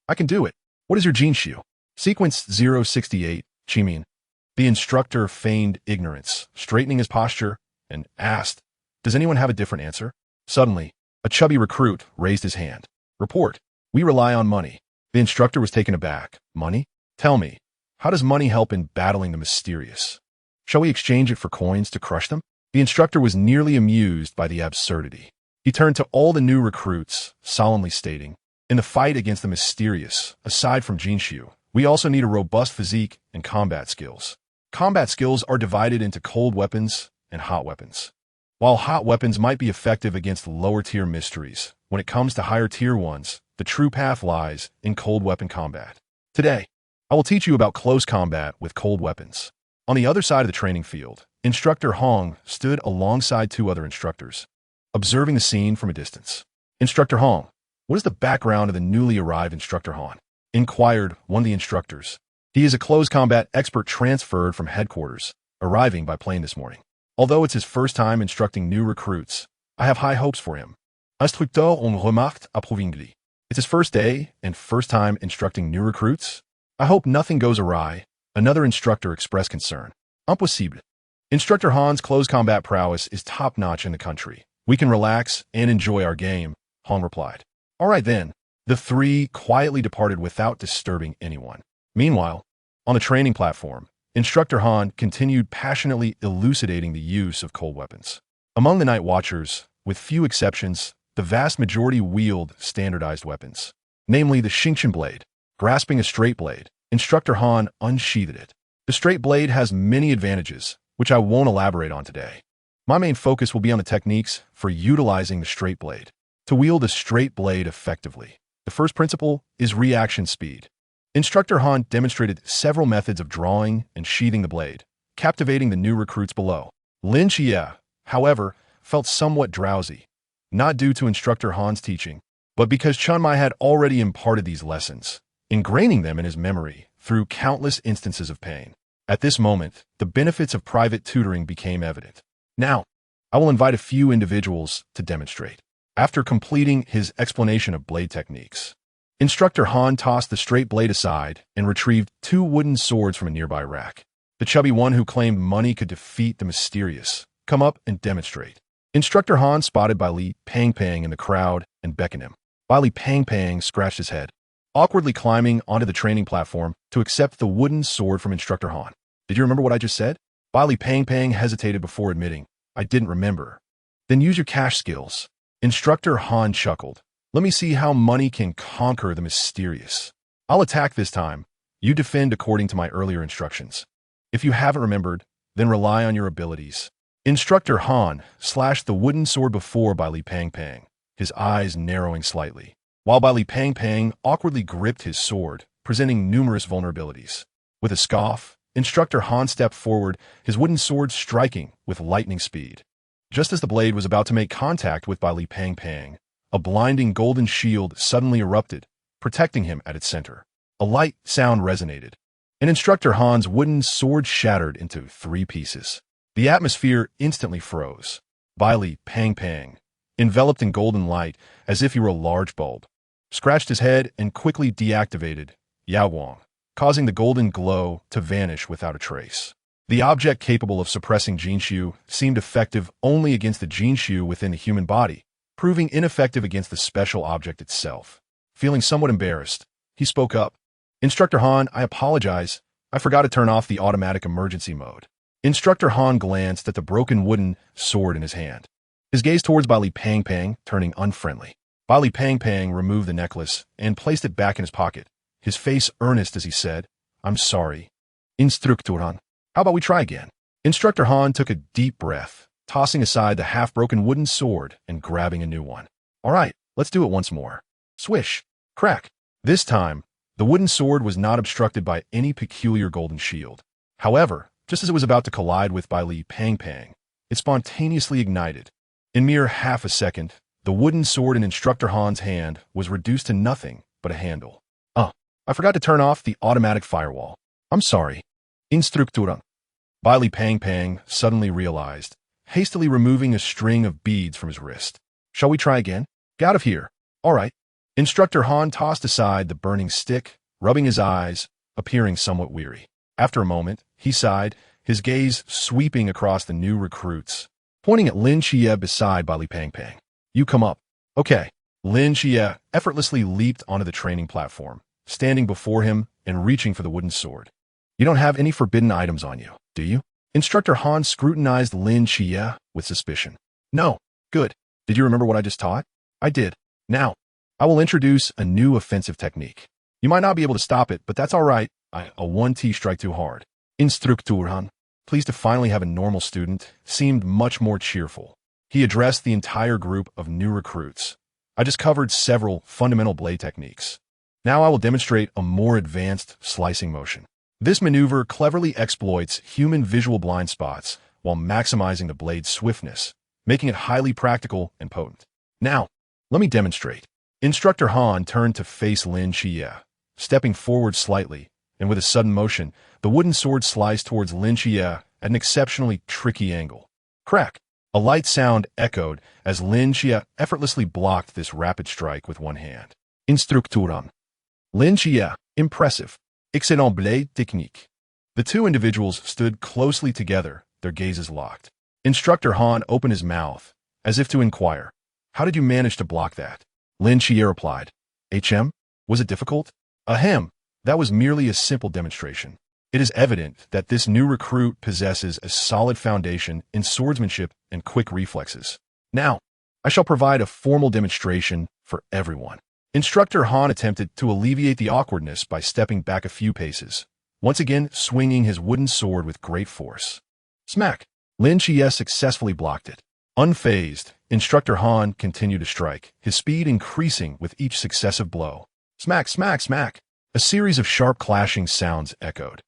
Speaker 1: I can do it. What is your Jinshu? Sequence 068, Chimin. The instructor feigned ignorance, straightening his posture, and asked, Does anyone have a different answer? Suddenly, a chubby recruit raised his hand. Report. We rely on money. The instructor was taken aback. Money? Tell me, how does money help in battling the mysterious? Shall we exchange it for coins to crush them? The instructor was nearly amused by the absurdity. He turned to all the new recruits, solemnly stating, In the fight against the mysterious, aside from Jinshu, we also need a robust physique and combat skills. Combat skills are divided into cold weapons and hot weapons. While hot weapons might be effective against lower-tier mysteries, when it comes to higher-tier ones, the true path lies in cold weapon combat. Today, I will teach you about close combat with cold weapons. On the other side of the training field, Instructor Hong stood alongside two other instructors, observing the scene from a distance. Instructor Hong, what is the background of the newly arrived Instructor Han? Inquired one of the instructors. He is a close combat expert transferred from headquarters, arriving by plane this morning. Although it's his first time instructing new recruits, I have high hopes for him. Instructeur en remarque approvingly. It's his first day and first time instructing new recruits. I hope nothing goes awry. Another instructor expressed concern. Impossible. Instructor Han's close combat prowess is top-notch in the country. We can relax and enjoy our game, Han replied. All right then. The three quietly departed without disturbing anyone. Meanwhile, on the training platform, Instructor Han continued passionately elucidating the use of cold weapons. Among the Night Watchers, with few exceptions, the vast majority wield standardized weapons, namely the Xingqian blade. Grasping a straight blade, Instructor Han unsheathed it. The straight blade has many advantages, which I won't elaborate on today. My main focus will be on the techniques for utilizing the straight blade. To wield a straight blade effectively, the first principle is reaction speed. Instructor Han demonstrated several methods of drawing and sheathing the blade, captivating the new recruits below. Lin Xie, however, felt somewhat drowsy, not due to Instructor Han's teaching, but because Chun Mai had already imparted these lessons, ingraining them in his memory through countless instances of pain. At this moment, the benefits of private tutoring became evident. Now, I will invite a few individuals to demonstrate. After completing his explanation of blade techniques, Instructor Han tossed the straight blade aside and retrieved two wooden swords from a nearby rack. The chubby one who claimed money could defeat the mysterious. Come up and demonstrate. Instructor Han spotted Bai Li Pang Pang in the crowd and beckoned him. Bai Li Pang Pang scratched his head, awkwardly climbing onto the training platform to accept the wooden sword from Instructor Han. Did you remember what I just said? Bai Li Pang Pang hesitated before admitting, I didn't remember. Then use your cash skills. Instructor Han chuckled. Let me see how money can conquer the mysterious. I'll attack this time. You defend according to my earlier instructions. If you haven't remembered, then rely on your abilities. Instructor Han slashed the wooden sword before Bai Li Pang Pang, his eyes narrowing slightly, while Bai Li Pang Pang awkwardly gripped his sword, presenting numerous vulnerabilities. With a scoff, Instructor Han stepped forward, his wooden sword striking with lightning speed. Just as the blade was about to make contact with Bai Li Pang Pang, a blinding golden shield suddenly erupted, protecting him at its center. A light sound resonated, and Instructor Han's wooden sword shattered into 3 pieces. The atmosphere instantly froze. Bailey Pang Pang, enveloped in golden light as if he were a large bulb, scratched his head and quickly deactivated Yao Wang, causing the golden glow to vanish without a trace. The object capable of suppressing Jinshu seemed effective only against the Jinshu within the human body, proving ineffective against the special object itself. Feeling somewhat embarrassed, he spoke up. Instructor Han, I apologize. I forgot to turn off the automatic emergency mode. Instructor Han glanced at the broken wooden sword in his hand, his gaze towards Bailey Pang Pang turning unfriendly. Bailey Pang Pang removed the necklace and placed it back in his pocket, his face earnest as he said, I'm sorry. Instructor Han, how about we try again? Instructor Han took a deep breath, tossing aside the half-broken wooden sword and grabbing a new one. All right, let's do it once more. Swish, crack. This time, the wooden sword was not obstructed by any peculiar golden shield. However, just as it was about to collide with Bailey Pang Pang, it spontaneously ignited. In mere half a second, the wooden sword in Instructor Han's hand was reduced to nothing but a handle. I forgot to turn off the automatic firewall. I'm sorry. Instructor. Bailey Pang Pang suddenly realized, hastily removing a string of beads from his wrist. Shall we try again? Get out of here. All right. Instructor Han tossed aside the burning stick, rubbing his eyes, appearing somewhat weary. After a moment, he sighed, his gaze sweeping across the new recruits, pointing at Lin Xie beside Bailey Pang Pang. You come up. Okay. Lin Xie effortlessly leaped onto the training platform, standing before him and reaching for the wooden sword. You don't have any forbidden items on you, do you? Instructor Han scrutinized Lin Xie with suspicion. No. Good. Did you remember what I just taught? I did. Now, I will introduce a new offensive technique. You might not be able to stop it, but that's all right. A 1T strike too hard. Instructor Han, pleased to finally have a normal student, seemed much more cheerful. He addressed the entire group of new recruits. I just covered several fundamental blade techniques. Now I will demonstrate a more advanced slicing motion. This maneuver cleverly exploits human visual blind spots while maximizing the blade's swiftness, making it highly practical and potent. Now, let me demonstrate. Instructor Han turned to face Lin Xie, stepping forward slightly, and with a sudden motion, the wooden sword sliced towards Lin Xie at an exceptionally tricky angle. Crack! A light sound echoed as Lin Xie effortlessly blocked this rapid strike with one hand. Instructor Han. Lin Xie, impressive. Excellent blade technique. The two individuals stood closely together, their gazes locked. Instructor Han opened his mouth, as if to inquire, how did you manage to block that? Lin Xie replied, Was it difficult? Ahem, that was merely a simple demonstration. It is evident that this new recruit possesses a solid foundation in swordsmanship and quick reflexes. Now, I shall provide a formal demonstration for everyone. Instructor Han attempted to alleviate the awkwardness by stepping back a few paces, once again swinging his wooden sword with great force. Smack! Lin Xie successfully blocked it. Unfazed, Instructor Han continued to strike, his speed increasing with each successive blow. Smack, smack, smack! A series of sharp clashing sounds echoed,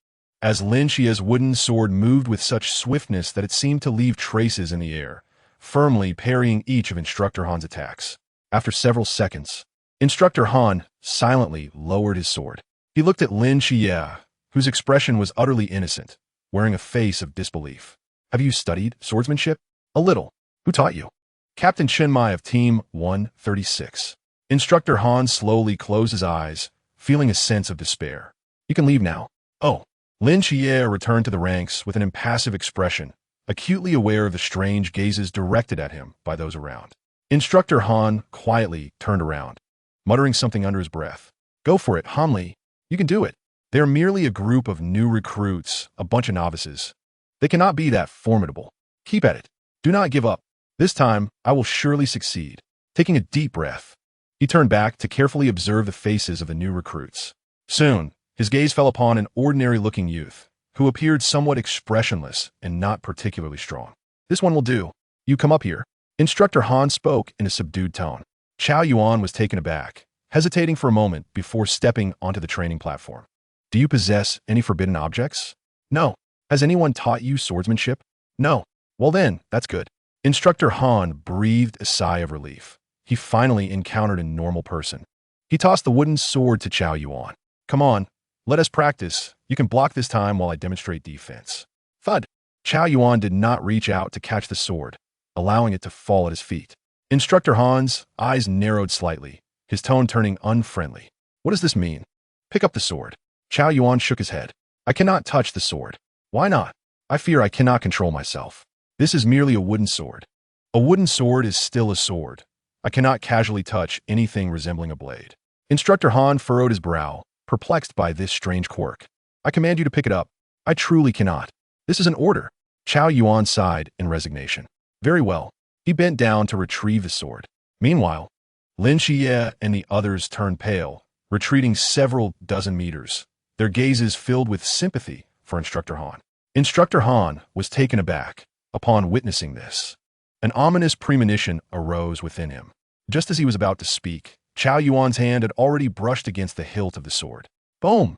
Speaker 1: as Lin Xie's wooden sword moved with such swiftness that it seemed to leave traces in the air, firmly parrying each of Instructor Han's attacks. After several seconds, Instructor Han silently lowered his sword. He looked at Lin Xie, whose expression was utterly innocent, wearing a face of disbelief. Have you studied swordsmanship? A little. Who taught you? Captain Chen Mai of Team 136. Instructor Han slowly closed his eyes, feeling a sense of despair. You can leave now. Oh. Lin Xie returned to the ranks with an impassive expression, acutely aware of the strange gazes directed at him by those around. Instructor Han quietly turned around, muttering something under his breath. Go for it, Han Li. You can do it. They are merely a group of new recruits, a bunch of novices. They cannot be that formidable. Keep at it. Do not give up. This time, I will surely succeed. Taking a deep breath, he turned back to carefully observe the faces of the new recruits. Soon, his gaze fell upon an ordinary-looking youth, who appeared somewhat expressionless and not particularly strong. This one will do. You come up here. Instructor Han spoke in a subdued tone. Chao Yuan was taken aback, hesitating for a moment before stepping onto the training platform. Do you possess any forbidden objects? No. Has anyone taught you swordsmanship? No. Well then, that's good. Instructor Han breathed a sigh of relief. he finally encountered a normal person. He tossed the wooden sword to Chao Yuan. Come on, let us practice. You can block this time while I demonstrate defense. Thud. Chao Yuan did not reach out to catch the sword, allowing it to fall at his feet. Instructor Han's eyes narrowed slightly, his tone turning unfriendly. What does this mean? Pick up the sword. Chao Yuan shook his head. I cannot touch the sword. Why not? I fear I cannot control myself. This is merely a wooden sword. A wooden sword is still a sword. I cannot casually touch anything resembling a blade. Instructor Han furrowed his brow, perplexed by this strange quirk. I command you to pick it up. I truly cannot. This is an order. Chao Yuan sighed in resignation. Very well. He bent down to retrieve the sword. Meanwhile, Lin Xie and the others turned pale, retreating several dozen meters, their gazes filled with sympathy for Instructor Han. Instructor Han was taken aback upon witnessing this. An ominous premonition arose within him. Just as he was about to speak, Chao Yuan's hand had already brushed against the hilt of the sword. Boom!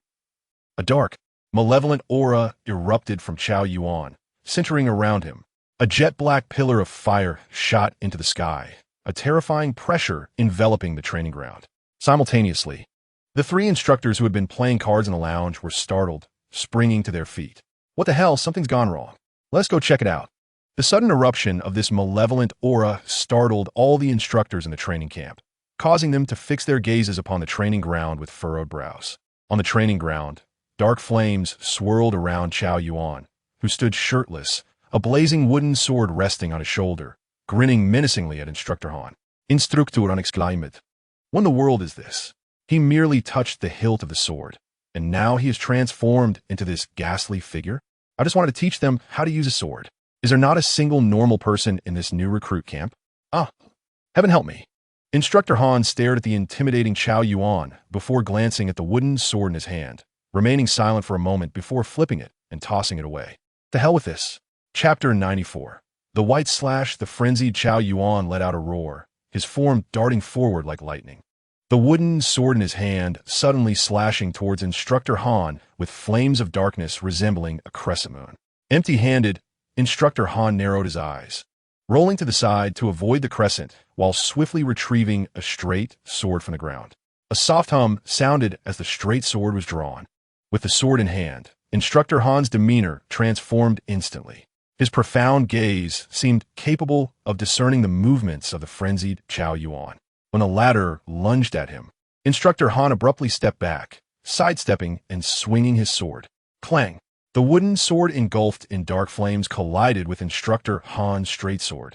Speaker 1: A dark, malevolent aura erupted from Chao Yuan, centering around him. A jet-black pillar of fire shot into the sky, a terrifying pressure enveloping the training ground. Simultaneously, the three instructors who had been playing cards in the lounge were startled, springing to their feet. What the hell? Something's gone wrong. Let's go check it out. The sudden eruption of this malevolent aura startled all the instructors in the training camp, causing them to fix their gazes upon the training ground with furrowed brows. On the training ground, dark flames swirled around Chao Yuan, who stood shirtless, a blazing wooden sword resting on his shoulder, grinning menacingly at Instructor Han. Instructor exclaimed. What in the world is this? He merely touched the hilt of the sword, and now he is transformed into this ghastly figure? I just wanted to teach them how to use a sword. Is there not a single normal person in this new recruit camp? Ah, heaven help me. Instructor Han stared at the intimidating Chao Yuan before glancing at the wooden sword in his hand, remaining silent for a moment before flipping it and tossing it away. The hell with this. Chapter 94. The the frenzied Chao Yuan let out a roar, his form darting forward like lightning. The wooden sword in his hand suddenly slashing towards Instructor Han with flames of darkness resembling a crescent moon. Empty-handed, Instructor Han narrowed his eyes, rolling to the side to avoid the crescent while swiftly retrieving a straight sword from the ground. A soft hum sounded as the straight sword was drawn. With the sword in hand, Instructor Han's demeanor transformed instantly. His profound gaze seemed capable of discerning the movements of the frenzied Chao Yuan. When the latter lunged at him, Instructor Han abruptly stepped back, sidestepping and swinging his sword. Clang! The wooden sword engulfed in dark flames collided with Instructor Han's straight sword,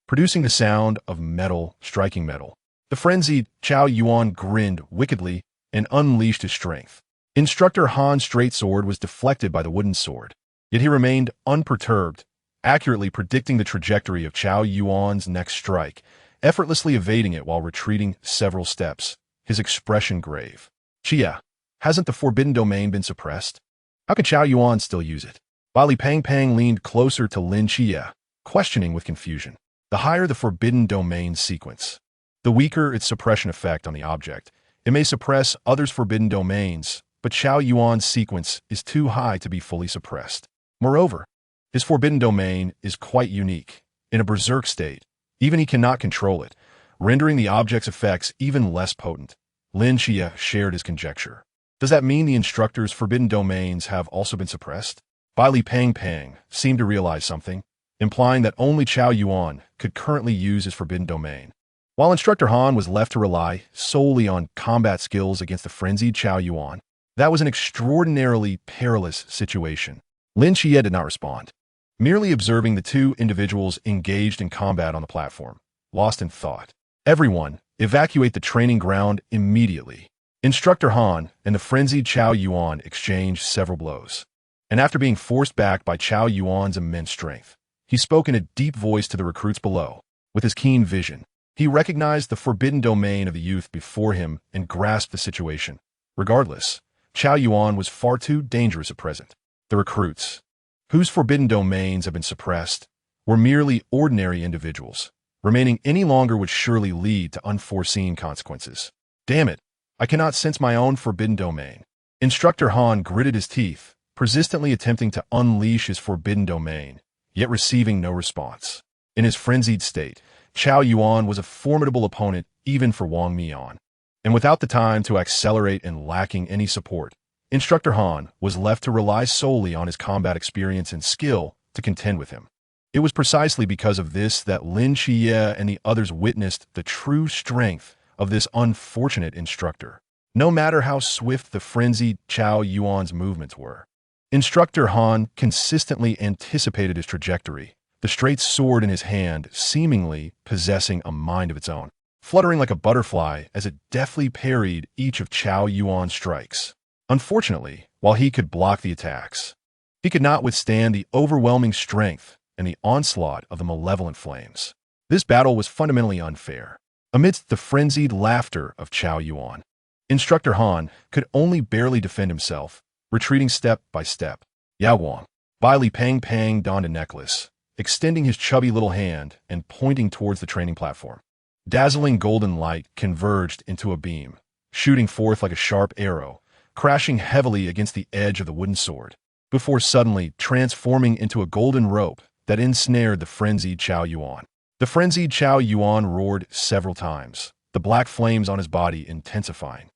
Speaker 1: producing the sound of metal striking metal. The frenzied Chao Yuan grinned wickedly and unleashed his strength. Instructor Han's straight sword was deflected by the wooden sword, yet he remained unperturbed, accurately predicting the trajectory of Chao Yuan's next strike, effortlessly evading it while retreating several steps, his expression grave. Chia, hasn't the forbidden domain been suppressed? How can Chao Yuan still use it? Li Pang leaned closer to Lin Xie, questioning with confusion. The higher the forbidden domain sequence, the weaker its suppression effect on the object. It may suppress others' forbidden domains, but Chao Yuan's sequence is too high to be fully suppressed. Moreover, his forbidden domain is quite unique. In a berserk state, even he cannot control it, rendering the object's effects even less potent. Lin Xie shared his conjecture. Does that mean the instructor's forbidden domains have also been suppressed? Li Pang seemed to realize something, implying that only Chao Yuan could currently use his forbidden domain. While Instructor Han was left to rely solely on combat skills against the frenzied Chao Yuan, that was an extraordinarily perilous situation. Lin Xie did not respond, merely observing the two individuals engaged in combat on the platform, lost in thought. Everyone, evacuate the training ground immediately. Instructor Han and the frenzied Chao Yuan exchanged several blows, and after being forced back by Chao Yuan's immense strength, he spoke in a deep voice to the recruits below. With his keen vision, he recognized the forbidden domain of the youth before him and grasped the situation. Regardless, Chao Yuan was far too dangerous at present. The recruits, whose forbidden domains have been suppressed, were merely ordinary individuals. Remaining any longer would surely lead to unforeseen consequences. Damn it, I cannot sense my own forbidden domain. Instructor Han gritted his teeth, persistently attempting to unleash his forbidden domain, yet receiving no response. In his frenzied state, Chao Yuan was a formidable opponent even for Wang Mian. And without the time to accelerate and lacking any support, Instructor Han was left to rely solely on his combat experience and skill to contend with him. It was precisely because of this that Lin Xie and the others witnessed the true strength of this unfortunate instructor. No matter how swift the frenzied Chao Yuan's movements were, Instructor Han consistently anticipated his trajectory, the straight sword in his hand seemingly possessing a mind of its own, fluttering like a butterfly as it deftly parried each of Chao Yuan's strikes. Unfortunately, while he could block the attacks, he could not withstand the overwhelming strength and the onslaught of the malevolent flames. This battle was fundamentally unfair. Amidst the frenzied laughter of Chao Yuan, Instructor Han could only barely defend himself, retreating step by step. Yao Guang, Bai Li Pang Pang donned a necklace, extending his chubby little hand and pointing towards the training platform. Dazzling golden light converged into a beam, shooting forth like a sharp arrow, crashing heavily against the edge of the wooden sword, before suddenly transforming into a golden rope that ensnared the frenzied Chao Yuan. The frenzied Chao Yuan roared several times, the black flames on his body intensifying.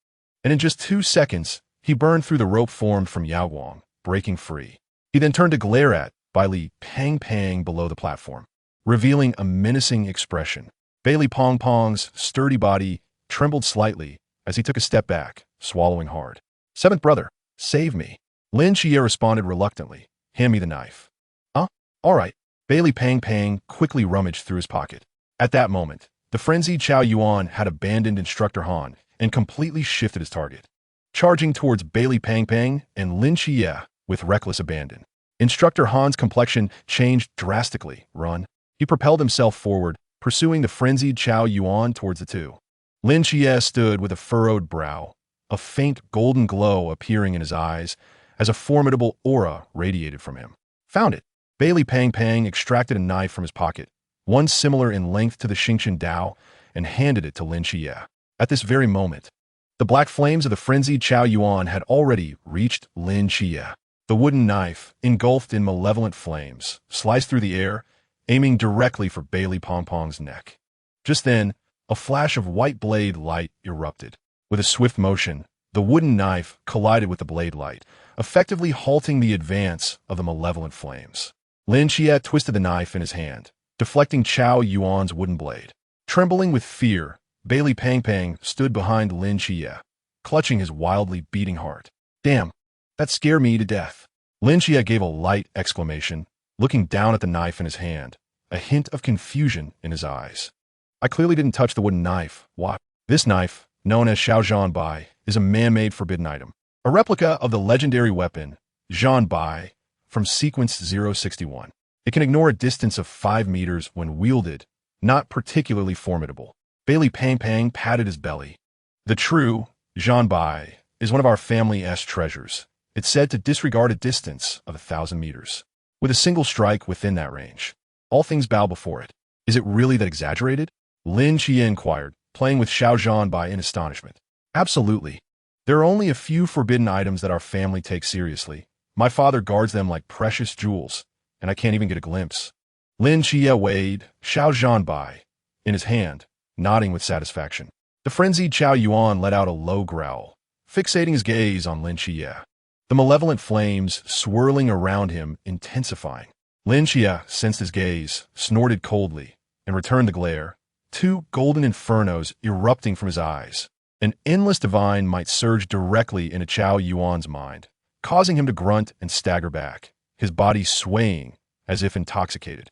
Speaker 1: And in just 2 seconds, he burned through the rope formed from Yao Guang, breaking free. He then turned to glare at Bai Li Pang Pang below the platform, revealing a menacing expression. Bai Li Pong Pong's sturdy body trembled slightly as he took a step back, swallowing hard. "Seventh brother, save me." Lin Xie responded reluctantly. "Hand me the knife." "Huh? All right." Bai Li Pang Pang quickly rummaged through his pocket. At that moment, the frenzied Chao Yuan had abandoned Instructor Han and completely shifted his target, charging towards Bai Li Pang Pang and Lin Xie with reckless abandon. Instructor Han's complexion changed drastically. Run. He propelled himself forward, pursuing the frenzied Chao Yuan towards the two. Lin Xie stood with a furrowed brow, a faint golden glow appearing in his eyes as a formidable aura radiated from him. "Found it." Bai Li Pang Pang extracted a knife from his pocket, one similar in length to the Xingqian Dao, and handed it to Lin Xie. At this very moment, the black flames of the frenzied Chao Yuan had already reached Lin Xie. The wooden knife, engulfed in malevolent flames, sliced through the air, aiming directly for Bai Li Pong Pong's neck. Just then, a flash of white blade light erupted. With a swift motion, the wooden knife collided with the blade light, effectively halting the advance of the malevolent flames. Lin Xie twisted the knife in his hand, deflecting Chao Yuan's wooden blade. Trembling with fear, Bai Li Pang Pang stood behind Lin Xie, clutching his wildly beating heart. "Damn, that scared me to death." Lin Xie gave a light exclamation, looking down at the knife in his hand, a hint of confusion in his eyes. "I clearly didn't touch the wooden knife. Why?" "This knife, known as Xiaozhan Bai, is a man-made forbidden item. A replica of the legendary weapon, Zhan Bai, from Sequence 061. It can ignore a distance of 5 meters when wielded, not particularly formidable." Bai Li Pang Pang patted his belly. "The true Zhan Bai is one of our family's treasures. It's said to disregard a distance of 1,000 meters. With a single strike within that range, all things bow before it." "Is it really that exaggerated?" Lin Xie inquired, playing with Xiaozhan Bai in astonishment. "Absolutely. There are only a few forbidden items that our family takes seriously. My father guards them like precious jewels, and I can't even get a glimpse." Lin Xie weighed Xiaozhan Bai in his hand, nodding with satisfaction. The frenzied Chao Yuan let out a low growl, fixating his gaze on Lin Xie. The malevolent flames swirling around him intensifying. Lin Xie sensed his gaze, snorted coldly, and returned the glare, 2 golden infernos erupting from his eyes. An endless divine might surge directly into Chao Yuan's mind, causing him to grunt and stagger back, his body swaying as if intoxicated.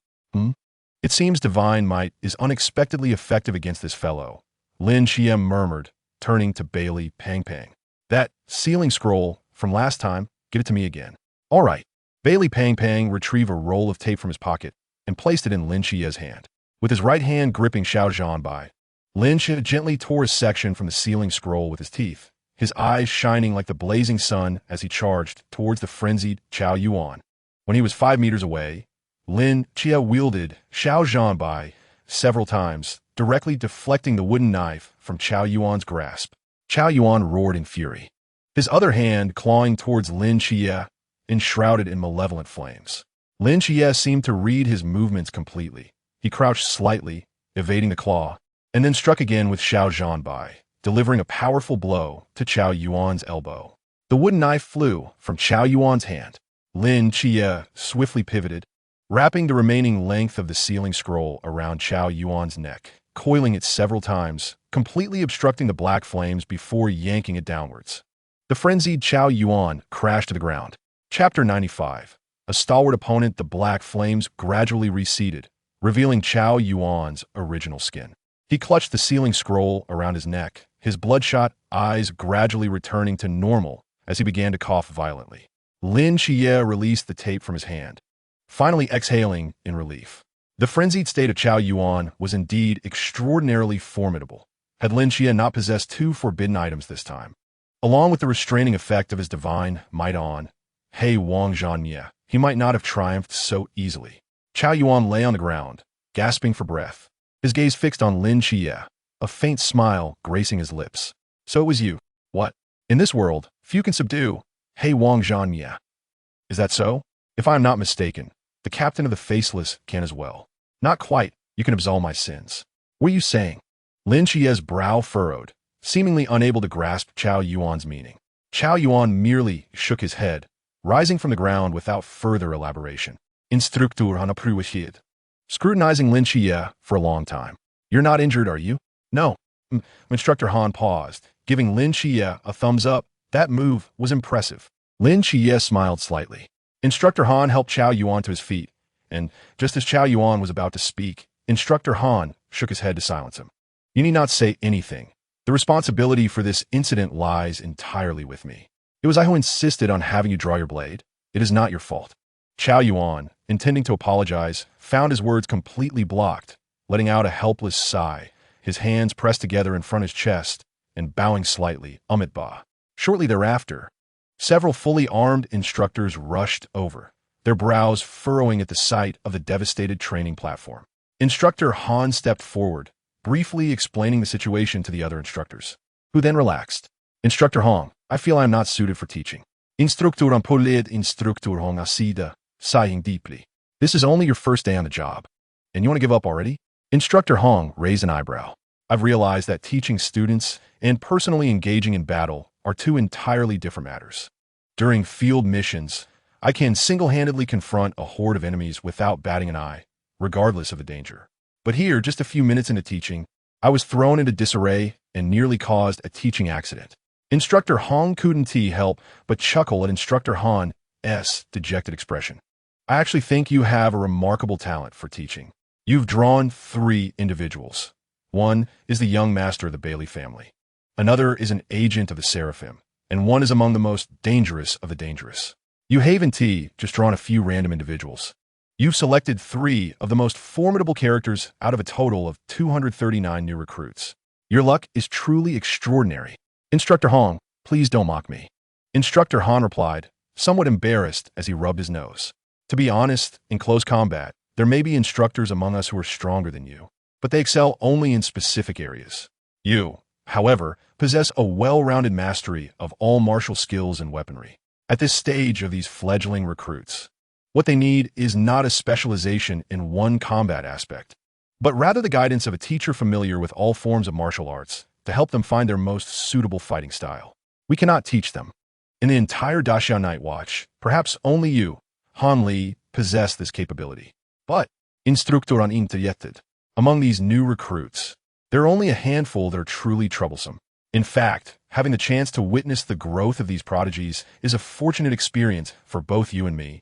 Speaker 1: "It seems divine might is unexpectedly effective against this fellow," Lin Xie murmured, turning to Bai Li Pang Pang. "That sealing scroll from last time, give it to me again." "All right." Bai Li Pang Pang retrieved a roll of tape from his pocket and placed it in Lin Xie's hand. With his right hand gripping Xiaozhan Bai, Lin Xie gently tore a section from the sealing scroll with his teeth, his eyes shining like the blazing sun as he charged towards the frenzied Chao Yuan. When he was 5 meters away, Lin Xie wielded Xiaozhan Bai several times, directly deflecting the wooden knife from Chao Yuan's grasp. Chao Yuan roared in fury, his other hand clawing towards Lin Xie, enshrouded in malevolent flames. Lin Xie seemed to read his movements completely. He crouched slightly, evading the claw, and then struck again with Xiao Zhanbai, delivering a powerful blow to Chao Yuan's elbow. The wooden knife flew from Chao Yuan's hand. Lin Chia swiftly pivoted, wrapping the remaining length of the sealing scroll around Chao Yuan's neck, coiling it several times, completely obstructing the black flames before yanking it downwards. The frenzied Chao Yuan crashed to the ground. Chapter 95. A stalwart opponent, the black flames gradually receded, revealing Chao Yuan's original skin. He clutched the sealing scroll around his neck, his bloodshot eyes gradually returning to normal as he began to cough violently. Lin Chia released the tape from his hand, finally exhaling in relief. The frenzied state of Chao Yuan was indeed extraordinarily formidable, had Lin Chia not possessed two forbidden items this time. Along with the restraining effect of his divine might on He Wang Zhanmie, he might not have triumphed so easily. Chao Yuan lay on the ground, gasping for breath, his gaze fixed on Lin Chia, a faint smile gracing his lips. So it was you. What? In this world, few can subdue He Wang Zhanmie. Is that so? If I am not mistaken, the captain of the Faceless can as well. Not quite. You can absolve my sins. What are you saying? Lin Chia's brow furrowed, seemingly unable to grasp Chao Yuan's meaning. Chao Yuan merely shook his head, rising from the ground without further elaboration. Instructor han apruishid. Scrutinizing Lin Chia for a long time. You're not injured, are you? No. Instructor Han paused, giving Lin Chia a thumbs up. That move was impressive. Lin Chia smiled slightly. Instructor Han helped Chao Yuan to his feet, and just as Chao Yuan was about to speak, Instructor Han shook his head to silence him. You need not say anything. The responsibility for this incident lies entirely with me. It was I who insisted on having you draw your blade. It is not your fault. Chao Yuan, intending to apologize, found his words completely blocked, letting out a helpless sigh, his hands pressed together in front of his chest, and bowing slightly, Ba. Shortly thereafter, several fully armed instructors rushed over, their brows furrowing at the sight of the devastated training platform. Instructor Han stepped forward, briefly explaining the situation to the other instructors, who then relaxed. Instructor Hong, I feel I am not suited for teaching. Instructor Ampoled Instructor Hong Asida, sighing deeply. This is only your first day on the job, and you want to give up already? Instructor Hong raised an eyebrow. I've realized that teaching students and personally engaging in battle are two entirely different matters. During field missions, I can single-handedly confront a horde of enemies without batting an eye, regardless of the danger. But here, just a few minutes into teaching, I was thrown into disarray and nearly caused a teaching accident. Instructor Hong couldn't help but chuckle at Instructor Han's dejected expression. I actually think you have a remarkable talent for teaching. You've drawn 3 individuals. One is the young master of the Bailey family. Another is an agent of the Seraphim, and one is among the most dangerous of the dangerous. You haven't just drawn a few random individuals. You've selected 3 of the most formidable characters out of a total of 239 new recruits. Your luck is truly extraordinary. Instructor Hong, please don't mock me. Instructor Han replied, somewhat embarrassed as he rubbed his nose. To be honest, in close combat, there may be instructors among us who are stronger than you, but they excel only in specific areas. You, however, possess a well-rounded mastery of all martial skills and weaponry. At this stage of these fledgling recruits, what they need is not a specialization in one combat aspect, but rather the guidance of a teacher familiar with all forms of martial arts to help them find their most suitable fighting style. We cannot teach them. In the entire Daxia Night Watch, perhaps only you, Han Li, possess this capability. But, Instructor an Interjetted, among these new recruits, there are only a handful that are truly troublesome. In fact, having the chance to witness the growth of these prodigies is a fortunate experience for both you and me.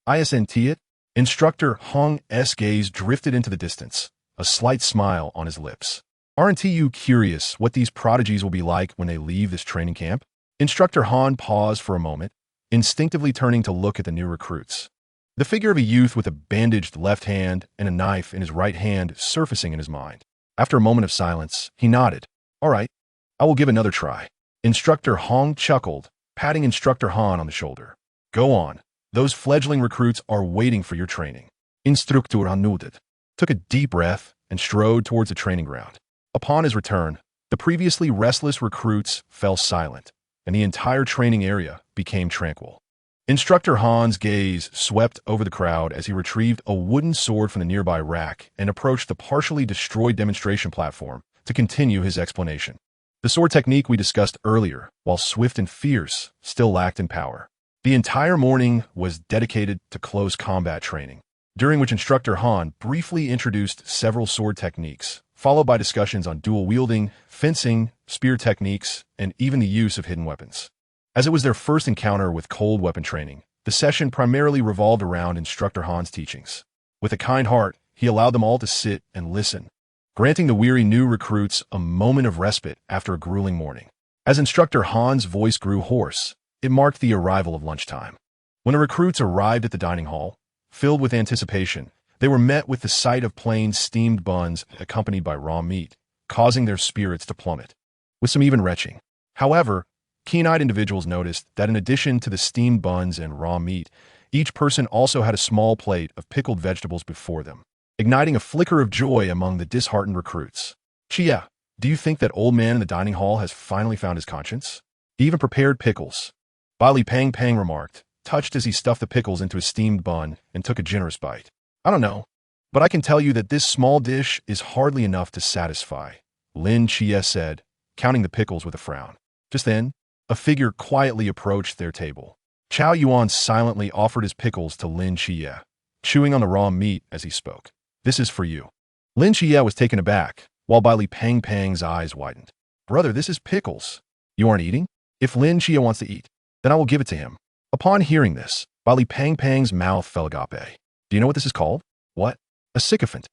Speaker 1: ISNT it? Instructor Hong's gaze drifted into the distance, a slight smile on his lips. Aren't you curious what these prodigies will be like when they leave this training camp? Instructor Han paused for a moment, instinctively turning to look at the new recruits. The figure of a youth with a bandaged left hand and a knife in his right hand surfacing in his mind. After a moment of silence, he nodded. All right, I will give another try. Instructor Hong chuckled, patting Instructor Han on the shoulder. Go on. Those fledgling recruits are waiting for your training. Instructor Han nodded, took a deep breath, and strode towards the training ground. Upon his return, the previously restless recruits fell silent, and the entire training area became tranquil. Instructor Han's gaze swept over the crowd as he retrieved a wooden sword from the nearby rack and approached the partially destroyed demonstration platform to continue his explanation. The sword technique we discussed earlier, while swift and fierce, still lacked in power. The entire morning was dedicated to close combat training, during which Instructor Han briefly introduced several sword techniques, followed by discussions on dual wielding, fencing, spear techniques, and even the use of hidden weapons. As it was their first encounter with cold weapon training, the session primarily revolved around Instructor Han's teachings. With a kind heart, he allowed them all to sit and listen, granting the weary new recruits a moment of respite after a grueling morning. As Instructor Han's voice grew hoarse, it marked the arrival of lunchtime. When the recruits arrived at the dining hall, filled with anticipation, they were met with the sight of plain steamed buns accompanied by raw meat, causing their spirits to plummet, with some even retching. However, keen-eyed individuals noticed that in addition to the steamed buns and raw meat, each person also had a small plate of pickled vegetables before them, igniting a flicker of joy among the disheartened recruits. Chia, do you think that old man in the dining hall has finally found his conscience? He even prepared pickles. Bali Pang Pang remarked, touched as he stuffed the pickles into a steamed bun and took a generous bite. I don't know, but I can tell you that this small dish is hardly enough to satisfy, Lin Chia said, counting the pickles with a frown. Just then, a figure quietly approached their table. Chao Yuan silently offered his pickles to Lin Chia, chewing on the raw meat as he spoke. This is for you. Lin Chia was taken aback, while Bali Pang Pang's eyes widened. Brother, this is pickles. You aren't eating? If Lin Chia wants to eat, then I will give it to him. Upon hearing this, Bali Pang Pang's mouth fell agape. Do you know what this is called? What? A sycophant.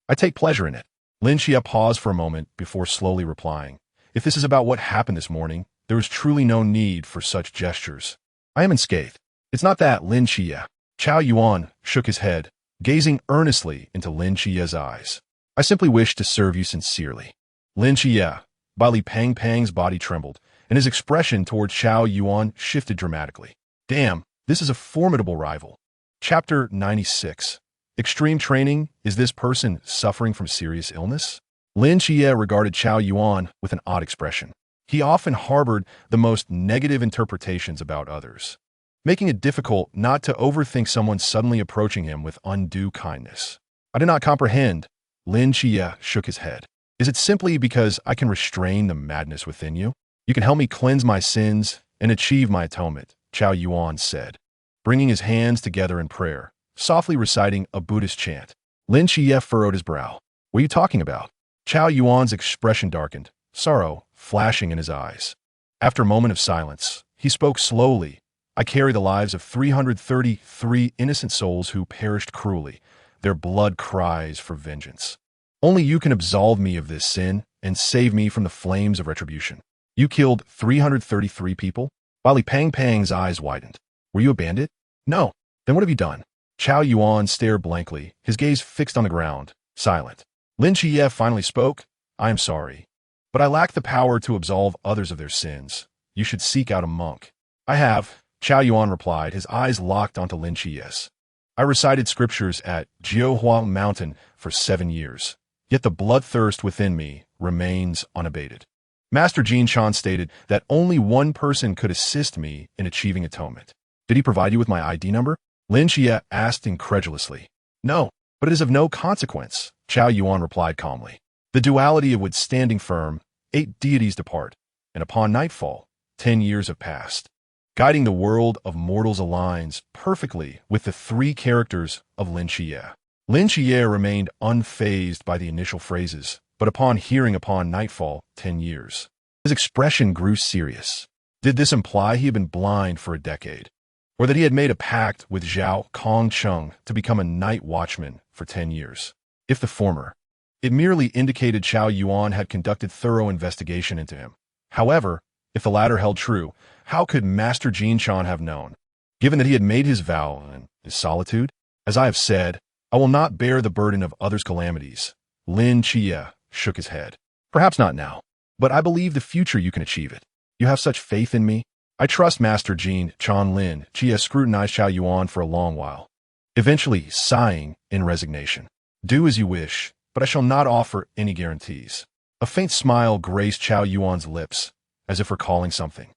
Speaker 1: I take pleasure in it. Lin Chia paused for a moment before slowly replying. If this is about what happened this morning, there is truly no need for such gestures. I am unscathed. It's not that, Lin Chia. Chao Yuan shook his head, gazing earnestly into Lin Chia's eyes. I simply wish to serve you sincerely. Lin Chia, Bali Pang Pang's body trembled, and his expression toward Chao Yuan shifted dramatically. Damn, this is a formidable rival. Chapter 96. Extreme training? Is this person suffering from serious illness? Lin Chia regarded Chao Yuan with an odd expression. He often harbored the most negative interpretations about others, making it difficult not to overthink someone suddenly approaching him with undue kindness. I do not comprehend. Lin Chia shook his head. Is it simply because I can restrain the madness within you? You can help me cleanse my sins and achieve my atonement, Chao Yuan said, bringing his hands together in prayer, softly reciting a Buddhist chant. Lin Chia furrowed his brow. What are you talking about? Chao Yuan's expression darkened, sorrow flashing in his eyes. After a moment of silence, he spoke slowly. I carry the lives of 333 innocent souls who perished cruelly. Their blood cries for vengeance. Only you can absolve me of this sin and save me from the flames of retribution. You killed 333 people? Bali Pang Pang's eyes widened. Were you a bandit? No. Then what have you done? Chao Yuan stared blankly, his gaze fixed on the ground, silent. Lin Chia finally spoke. I am sorry, but I lack the power to absolve others of their sins. You should seek out a monk. I have, Chao Yuan replied, his eyes locked onto Lin Chia's. I recited scriptures at Jiuhua Mountain for 7 years, yet the bloodthirst within me remains unabated. Master Jin Chan stated that only one person could assist me in achieving atonement. Did he provide you with my ID number? Lin Chia asked incredulously. No, but it is of no consequence, Chao Yuan replied calmly. The duality of wood standing firm, 8 deities depart, and upon nightfall, 10 years have passed. Guiding the world of mortals aligns perfectly with the 3 characters of Lin Chia. Lin Chia remained unfazed by the initial phrases, but upon hearing upon nightfall, 10 years, his expression grew serious. Did this imply he had been blind for a decade, or that he had made a pact with Zhao Kongcheng to become a night watchman for 10 years? If the former, it merely indicated Chao Yuan had conducted thorough investigation into him. However, if the latter held true, how could Master Jin Chan have known? Given that he had made his vow in his solitude, as I have said, I will not bear the burden of others' calamities. Lin Chia shook his head. Perhaps not now, but I believe the future you can achieve it. You have such faith in me. I trust Master Jin Chan. Lin Chia scrutinized Chao Yuan for a long while, eventually sighing in resignation. Do as you wish, but I shall not offer any guarantees. A faint smile graced Chao Yuan's lips, as if recalling something,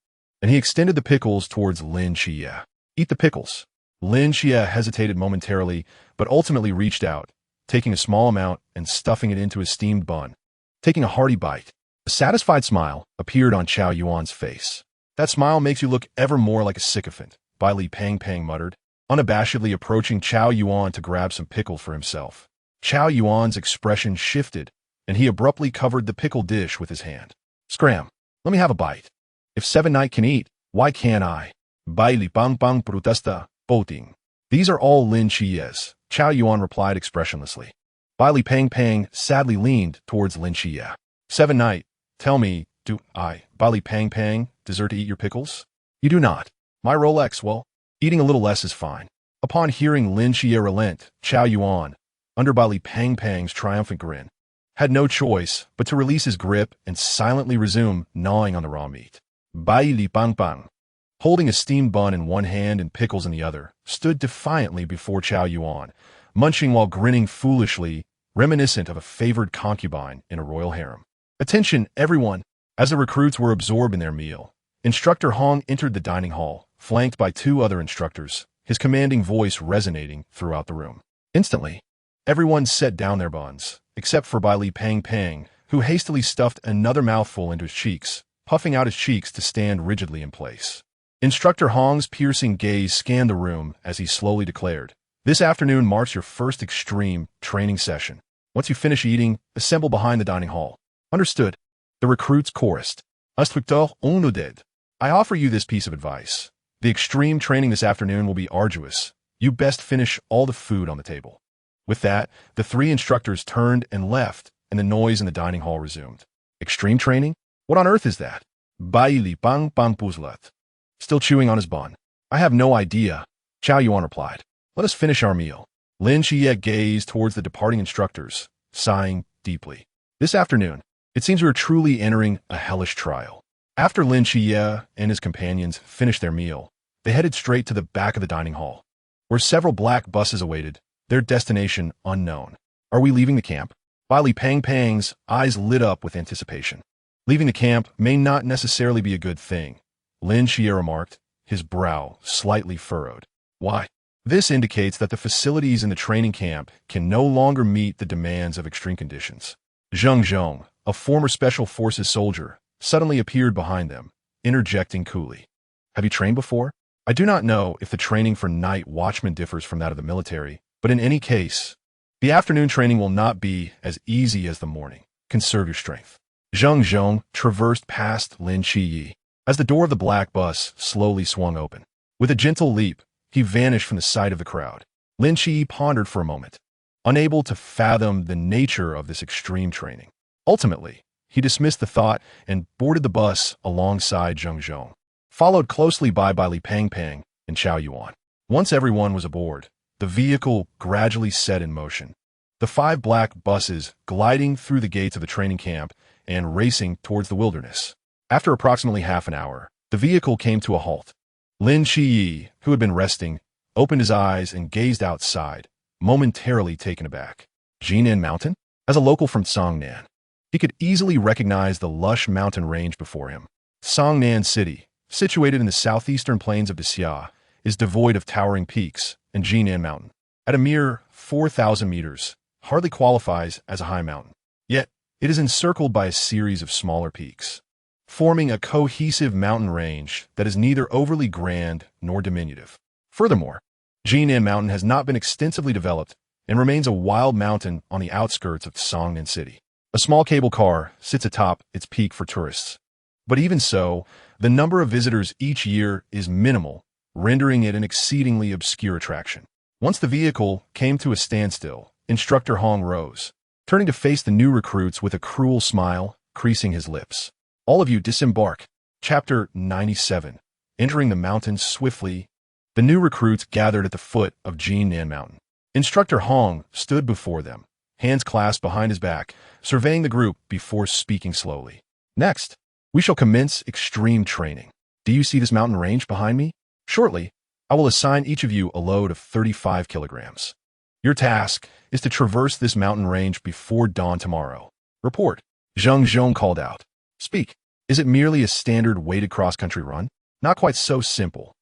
Speaker 1: and he extended the pickles towards Lin Chia. Eat the pickles. Lin Xie hesitated momentarily, but ultimately reached out, taking a small amount and stuffing it into a steamed bun. Taking a hearty bite, a satisfied smile appeared on Chow Yuan's face. That smile makes you look ever more like a sycophant, Bai Li Pang Pang muttered, unabashedly approaching Chow Yuan to grab some pickles for himself. Chow Yuan's expression shifted, and he abruptly covered the pickle dish with his hand. Scram, let me have a bite. If Seven Knight can eat, why can't I? Bai Li Pang Pang protesta, boating. These are all Lin Xie's, Chow Yuan replied expressionlessly. Bai Li Pang Pang sadly leaned towards Lin Xie. Seven Knight, tell me, do I, Bai Li Pang Pang, deserve to eat your pickles? You do not. My Rolex, well, eating a little less is fine. Upon hearing Lin Xie relent, Chow Yuan, under Bai Li Pang Pang's triumphant grin, had no choice but to release his grip and silently resume gnawing on the raw meat. Bai Li Pang Pang, holding a steamed bun in one hand and pickles in the other, stood defiantly before Chow Yuan, munching while grinning foolishly, reminiscent of a favored concubine in a royal harem. Attention, everyone! As the recruits were absorbed in their meal, Instructor Hong entered the dining hall, flanked by two other instructors, his commanding voice resonating throughout the room. Instantly, everyone set down their buns, except for Bai Li Pang Pang, who hastily stuffed another mouthful into his cheeks, puffing out his cheeks to stand rigidly in place. Instructor Hong's piercing gaze scanned the room as he slowly declared, "This afternoon marks your first extreme training session. Once you finish eating, assemble behind the dining hall." Understood. The recruits chorused. Instructeur Onuded. I offer you this piece of advice. The extreme training this afternoon will be arduous. You best finish all the food on the table. With that, the three instructors turned and left, and the noise in the dining hall resumed. Extreme training? What on earth is that? Bai Li Pang Pang Puzlat. Still chewing on his bun. I have no idea, Chow Yuan replied. Let us finish our meal. Lin Xie gazed towards the departing instructors, sighing deeply. This afternoon, it seems we are truly entering a hellish trial. After Lin Xie and his companions finished their meal, they headed straight to the back of the dining hall, where several black buses awaited, their destination unknown. Are we leaving the camp? Bai Li Pang Pang's eyes lit up with anticipation. Leaving the camp may not necessarily be a good thing, Lin Xie remarked, his brow slightly furrowed. Why? This indicates that the facilities in the training camp can no longer meet the demands of extreme conditions. Zheng Zhong, a former Special Forces soldier, suddenly appeared behind them, interjecting coolly. Have you trained before? I do not know if the training for night watchmen differs from that of the military, but in any case, the afternoon training will not be as easy as the morning. Conserve your strength. Zheng Zhong traversed past Lin Xie as the door of the black bus slowly swung open. With a gentle leap, he vanished from the sight of the crowd. Lin Xie pondered for a moment, unable to fathom the nature of this extreme training. Ultimately, he dismissed the thought and boarded the bus alongside Zheng Zhong, followed closely by Bai Li Pang Pang and Chow Yuan. Once everyone was aboard, the vehicle gradually set in motion. The 5 black buses gliding through the gates of the training camp and racing towards the wilderness. After approximately half an hour, the vehicle came to a halt. Lin Xie, who had been resting, opened his eyes and gazed outside, momentarily taken aback. Jinan Mountain? As a local from Songnan, he could easily recognize the lush mountain range before him. Songnan City, situated in the southeastern plains of Xia, is devoid of towering peaks, and Jinan Mountain, at a mere 4,000 meters, hardly qualifies as a high mountain. Yet, it is encircled by a series of smaller peaks, forming a cohesive mountain range that is neither overly grand nor diminutive. Furthermore, Jinan Mountain has not been extensively developed and remains a wild mountain on the outskirts of Songnan City. A small cable car sits atop its peak for tourists. But even so, the number of visitors each year is minimal, rendering it an exceedingly obscure attraction. Once the vehicle came to a standstill, Instructor Hong rose, turning to face the new recruits with a cruel smile creasing his lips. All of you disembark. Chapter 97. Entering the mountains swiftly, the new recruits gathered at the foot of Jinan Mountain. Instructor Hong stood before them, hands clasped behind his back, surveying the group before speaking slowly. Next, we shall commence extreme training. Do you see this mountain range behind me? Shortly, I will assign each of you a load of 35 kilograms. Your task is to traverse this mountain range before dawn tomorrow. Report. Zheng Zhong called out. Speak. Is it merely a standard weighted cross-country run? Not quite so simple.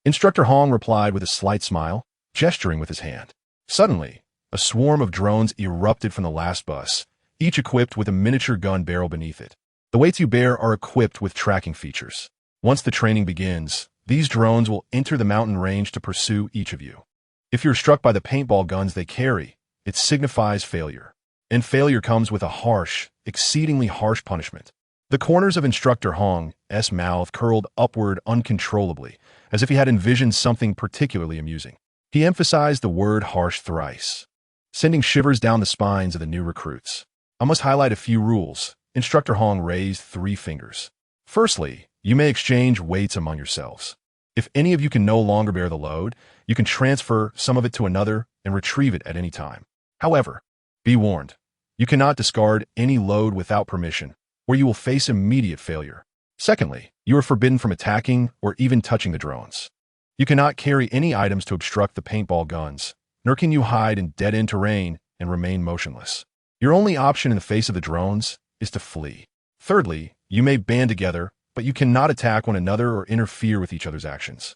Speaker 1: Instructor Hong replied with a slight smile, gesturing with his hand. Suddenly, a swarm of drones erupted from the last bus, each equipped with a miniature gun barrel beneath it. The weights you bear are equipped with tracking features. Once the training begins, these drones will enter the mountain range to pursue each of you. If you're struck by the paintball guns they carry, it signifies failure. And failure comes with a harsh, exceedingly harsh punishment. The corners of Instructor Hong's mouth curled upward uncontrollably, as if he had envisioned something particularly amusing. He emphasized the word harsh thrice, sending shivers down the spines of the new recruits. I must highlight a few rules. Instructor Hong raised 3 fingers. Firstly, you may exchange weights among yourselves. If any of you can no longer bear the load, you can transfer some of it to another and retrieve it at any time. However, be warned, you cannot discard any load without permission, or you will face immediate failure. Secondly, you are forbidden from attacking or even touching the drones. You cannot carry any items to obstruct the paintball guns, nor can you hide in dead-end terrain and remain motionless. Your only option in the face of the drones is to flee. Thirdly, you may band together, but you cannot attack one another or interfere with each other's actions.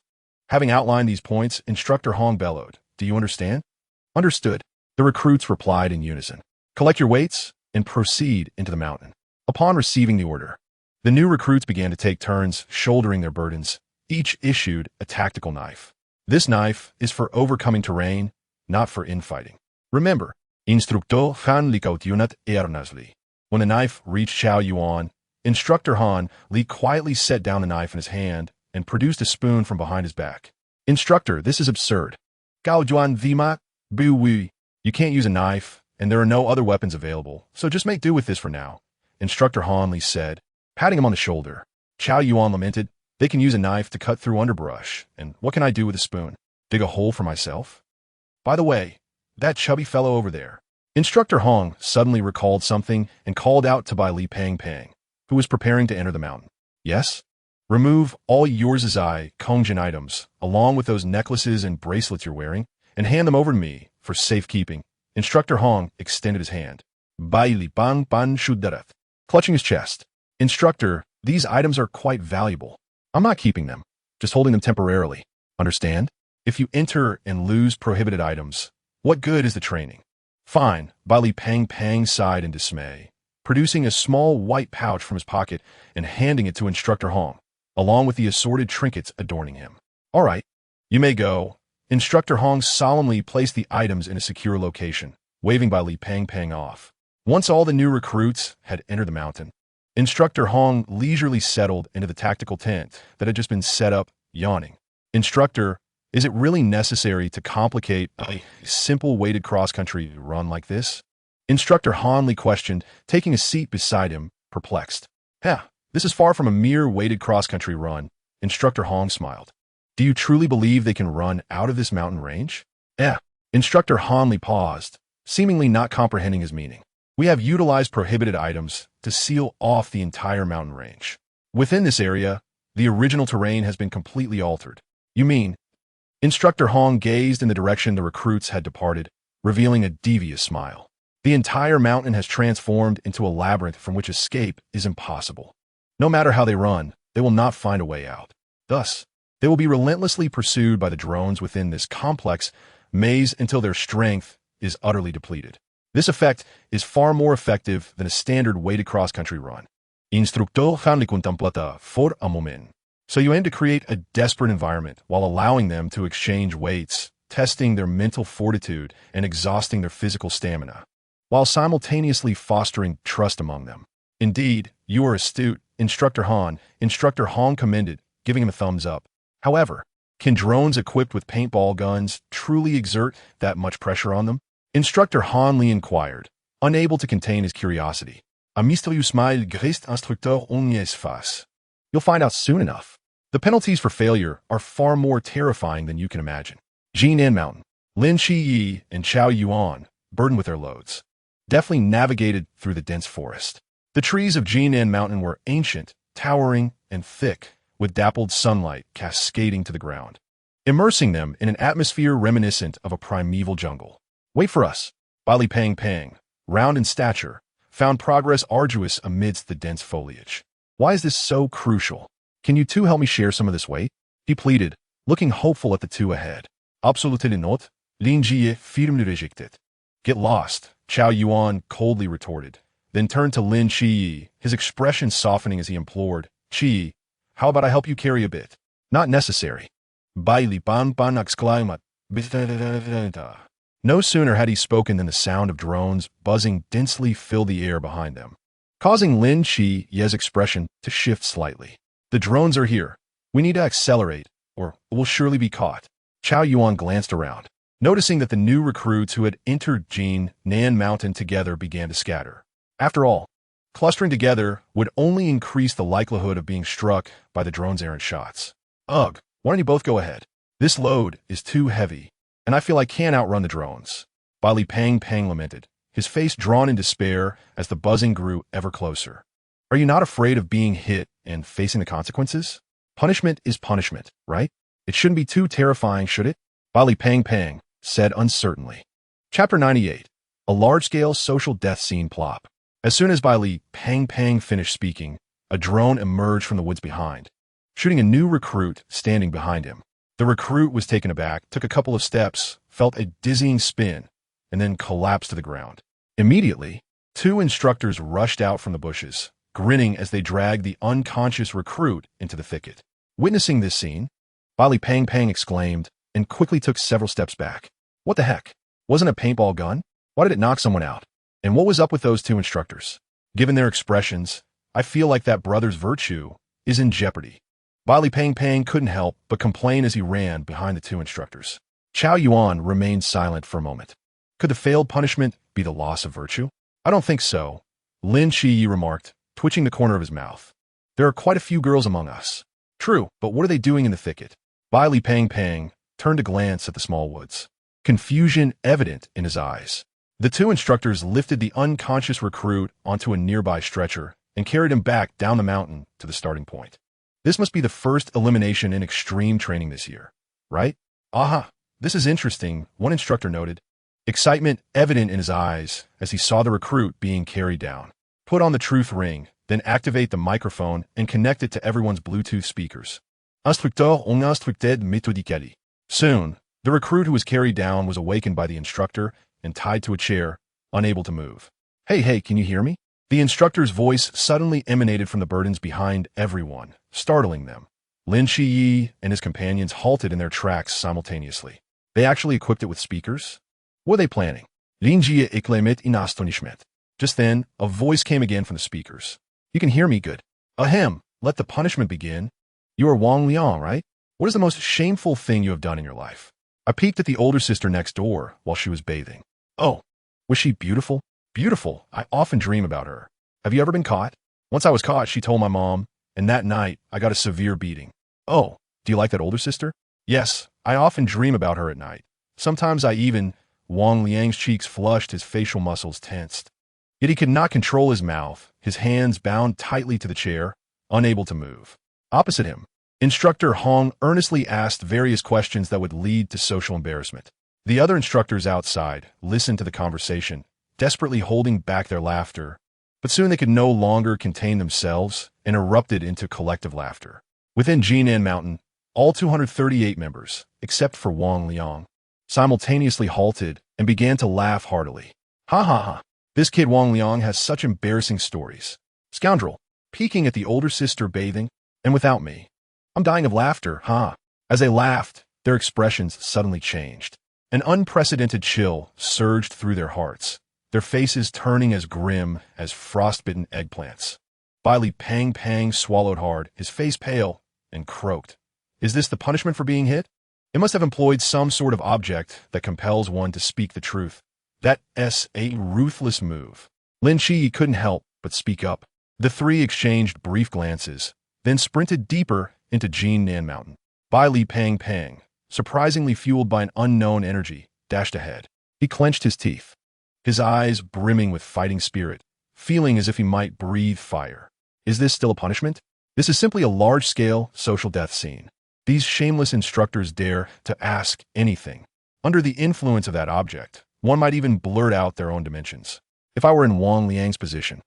Speaker 1: Having outlined these points, Instructor Hong bellowed, "Do you understand?" "Understood," the recruits replied in unison. "Collect your weights and proceed into the mountain." Upon receiving the order, the new recruits began to take turns shouldering their burdens, each issued a tactical knife. This knife is for overcoming terrain, not for infighting. Remember, Instructor Han li cautionat earnestly. When the knife reached Chao Yuan, Instructor Han Li quietly set down the knife in his hand and produced a spoon from behind his back. "Instructor, this is absurd. Gao Juan Vima, Bu Wui. You can't use a knife, and there are no other weapons available, so just make do with this for now," Instructor Han Li said, patting him on the shoulder. Chao Yuan lamented, "They can use a knife to cut through underbrush, and what can I do with a spoon? Dig a hole for myself? By the way, that chubby fellow over there." Instructor Hong suddenly recalled something and called out to Bai Li Pang Pang, who was preparing to enter the mountain. "Yes? Remove all Yorzai Kongjin items, along with those necklaces and bracelets you're wearing, and hand them over to me for safekeeping." Instructor Hong extended his hand. Bai Li Bang Ban Shudarat, clutching his chest. "Instructor, these items are quite valuable. I'm not keeping them, just holding them temporarily. Understand? If you enter and lose prohibited items, what good is the training?" "Fine," Bai Li Pang Pang sighed in dismay, producing a small white pouch from his pocket and handing it to Instructor Hong, along with the assorted trinkets adorning him. "All right, you may go." Instructor Hong solemnly placed the items in a secure location, waving Bai Li Pang Pang off. Once all the new recruits had entered the mountain, Instructor Hong leisurely settled into the tactical tent that had just been set up, yawning. "Instructor, is it really necessary to complicate a simple weighted cross-country run like this?" Instructor Han Li questioned, taking a seat beside him, perplexed. This is far from a mere weighted cross-country run," Instructor Hong smiled. "Do you truly believe they can run out of this mountain range?" Instructor Han Li paused, seemingly not comprehending his meaning. "We have utilized prohibited items to seal off the entire mountain range. Within this area, the original terrain has been completely altered." "You mean?" Instructor Hong gazed in the direction the recruits had departed, revealing a devious smile. "The entire mountain has transformed into a labyrinth from which escape is impossible. No matter how they run, they will not find a way out. Thus, they will be relentlessly pursued by the drones within this complex maze until their strength is utterly depleted. This effect is far more effective than a standard weighted cross-country run." Instructor Han Li contemplata for a moment. "So you aim to create a desperate environment while allowing them to exchange weights, testing their mental fortitude and exhausting their physical stamina, while simultaneously fostering trust among them. Indeed, you are astute, Instructor Han," Instructor Hong commended, giving him a thumbs up. "However, can drones equipped with paintball guns truly exert that much pressure on them?" Instructor Han Li inquired, unable to contain his curiosity. "A mystérieux smile grist instructeur onnies face. You'll find out soon enough. The penalties for failure are far more terrifying than you can imagine." Jinan Mountain. Lin Shiyi and Chao Yuan, burdened with their loads, deftly navigated through the dense forest. The trees of Jinan Mountain were ancient, towering, and thick, with dappled sunlight cascading to the ground, immersing them in an atmosphere reminiscent of a primeval jungle. "Wait for us." Bai Li Pang Pang, round in stature, found progress arduous amidst the dense foliage. "Why is this so crucial? Can you two help me share some of this weight?" he pleaded, looking hopeful at the two ahead. Absolutely not. Linjiye firmly rejected. Get lost, Chao Yuan coldly retorted, then turned to Lin Chiyi, his expression softening as he implored, Chiyi, how about I help you carry a bit? Not necessary. Bailey ban exclaimed. No sooner had he spoken than the sound of drones buzzing densely filled the air behind them, causing Lin Chiyi's expression to shift slightly. The drones are here. We need to accelerate, or we'll surely be caught. Chao Yuan glanced around, noticing that the new recruits who had entered Nan Mountain together began to scatter. After all, clustering together would only increase the likelihood of being struck by the drone's errant shots. Ugh, why don't you both go ahead? This load is too heavy, and I feel I can't outrun the drones. Bali Pang lamented, his face drawn in despair as the buzzing grew ever closer. Are you not afraid of being hit and facing the consequences? Punishment is punishment, right? It shouldn't be too terrifying, should it? Bali Pang said uncertainly. Chapter 98. A large-scale social death scene plop. As soon as Bali Pang finished speaking, a drone emerged from the woods behind, shooting a new recruit standing behind him. The recruit was taken aback, took a couple of steps, felt a dizzying spin, and then collapsed to the ground. Immediately, two instructors rushed out from the bushes, grinning as they dragged the unconscious recruit into the thicket. Witnessing this scene, Bali Pang exclaimed and quickly took several steps back. What the heck? Wasn't a paintball gun? Why did it knock someone out? And what was up with those two instructors? Given their expressions, I feel like that brother's virtue is in jeopardy. Bali Pang couldn't help but complain as he ran behind the two instructors. Chao Yuan remained silent for a moment. Could the failed punishment be the loss of virtue? I don't think so, Lin Chiyi remarked, twitching the corner of his mouth. There are quite a few girls among us. True, but what are they doing in the thicket? Bali Pang turned to glance at the small woods, confusion evident in his eyes. The two instructors lifted the unconscious recruit onto a nearby stretcher and carried him back down the mountain to the starting point. This must be the first elimination in extreme training this year, right? Aha, this is interesting, one instructor noted, excitement evident in his eyes as he saw the recruit being carried down. Put on the truth ring, then activate the microphone and connect it to everyone's Bluetooth speakers. Instructeur on instructed méthodiquement. Soon, the recruit who was carried down was awakened by the instructor and tied to a chair, unable to move. Hey, can you hear me? The instructor's voice suddenly emanated from the burdens behind everyone, startling them. Lin Chiyi and his companions halted in their tracks simultaneously. They actually equipped it with speakers? What are they planning? Linjiye exclaimed in astonishment. Just then, a voice came again from the speakers. You can hear me good. Ahem, let the punishment begin. You are Wang Liang, right? What is the most shameful thing you have done in your life? I peeked at the older sister next door while she was bathing. Oh, was she beautiful? Beautiful. I often dream about her. Have you ever been caught? Once I was caught, she told my mom, and that night I got a severe beating. Oh, do you like that older sister? Yes, I often dream about her at night. Sometimes I even... Wang Liang's cheeks flushed, his facial muscles tensed. Yet he could not control his mouth, his hands bound tightly to the chair, unable to move. Opposite him, Instructor Hong earnestly asked various questions that would lead to social embarrassment. The other instructors outside listened to the conversation, desperately holding back their laughter, but soon they could no longer contain themselves and erupted into collective laughter. Within Jinan Mountain, all 238 members, except for Wang Liang, simultaneously halted and began to laugh heartily. Ha. This kid Wang Liang has such embarrassing stories. Scoundrel, peeking at the older sister bathing, and without me. I'm dying of laughter, ha. As they laughed, their expressions suddenly changed. An unprecedented chill surged through their hearts, their faces turning as grim as frostbitten eggplants. Bili Pang swallowed hard, his face pale, and croaked. Is this the punishment for being hit? It must have employed some sort of object that compels one to speak the truth. That's a ruthless move. Lin Chi couldn't help but speak up. The three exchanged brief glances, then sprinted deeper into Jinan Mountain. Bili Pang, surprisingly fueled by an unknown energy, dashed ahead. He clenched his teeth, his eyes brimming with fighting spirit, feeling as if he might breathe fire. Is this still a punishment? This is simply a large-scale social death scene. These shameless instructors dare to ask anything. Under the influence of that object, one might even blurt out their own dimensions. If I were in Wang Liang's position,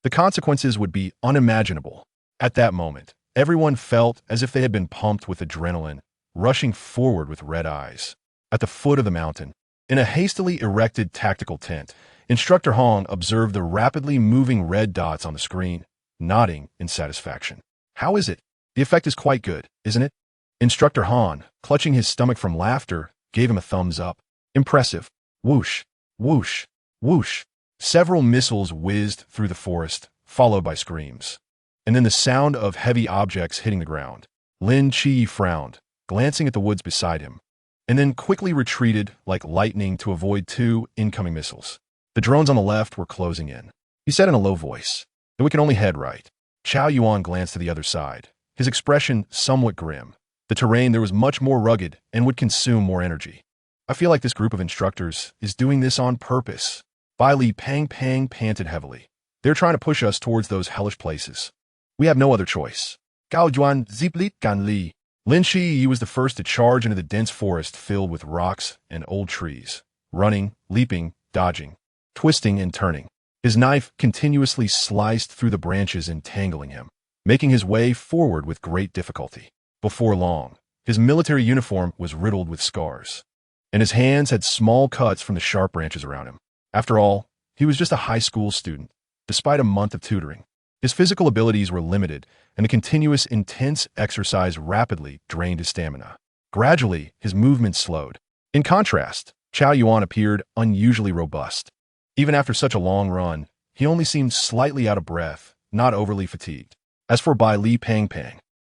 Speaker 1: the consequences would be unimaginable. At that moment, everyone felt as if they had been pumped with adrenaline, rushing forward with red eyes. At the foot of the mountain, in a hastily erected tactical tent, Instructor Han observed the rapidly moving red dots on the screen, nodding in satisfaction. How is it? The effect is quite good, isn't it? Instructor Han, clutching his stomach from laughter, gave him a thumbs up. Impressive. Whoosh, whoosh, whoosh. Several missiles whizzed through the forest, followed by screams. And then the sound of heavy objects hitting the ground. Lin Chi frowned, glancing at the woods beside him, and then quickly retreated like lightning to avoid 2 incoming missiles. The drones on the left were closing in. He said in a low voice, "Then we can only head right." Chao Yuan glanced to the other side, his expression somewhat grim. The terrain there was much more rugged and would consume more energy. I feel like this group of instructors is doing this on purpose. Bai Li Pang panted heavily. They're trying to push us towards those hellish places. We have no other choice. Gao Juan Ziplit Gan Li. Lin Shi was the first to charge into the dense forest filled with rocks and old trees, running, leaping, dodging, twisting and turning. His knife continuously sliced through the branches, entangling him, making his way forward with great difficulty. Before long, his military uniform was riddled with scars, and his hands had small cuts from the sharp branches around him. After all, he was just a high school student, despite a month of tutoring. His physical abilities were limited, and the continuous, intense exercise rapidly drained his stamina. Gradually, his movements slowed. In contrast, Chao Yuan appeared unusually robust. Even after such a long run, he only seemed slightly out of breath, not overly fatigued. As for Bai Li Pang,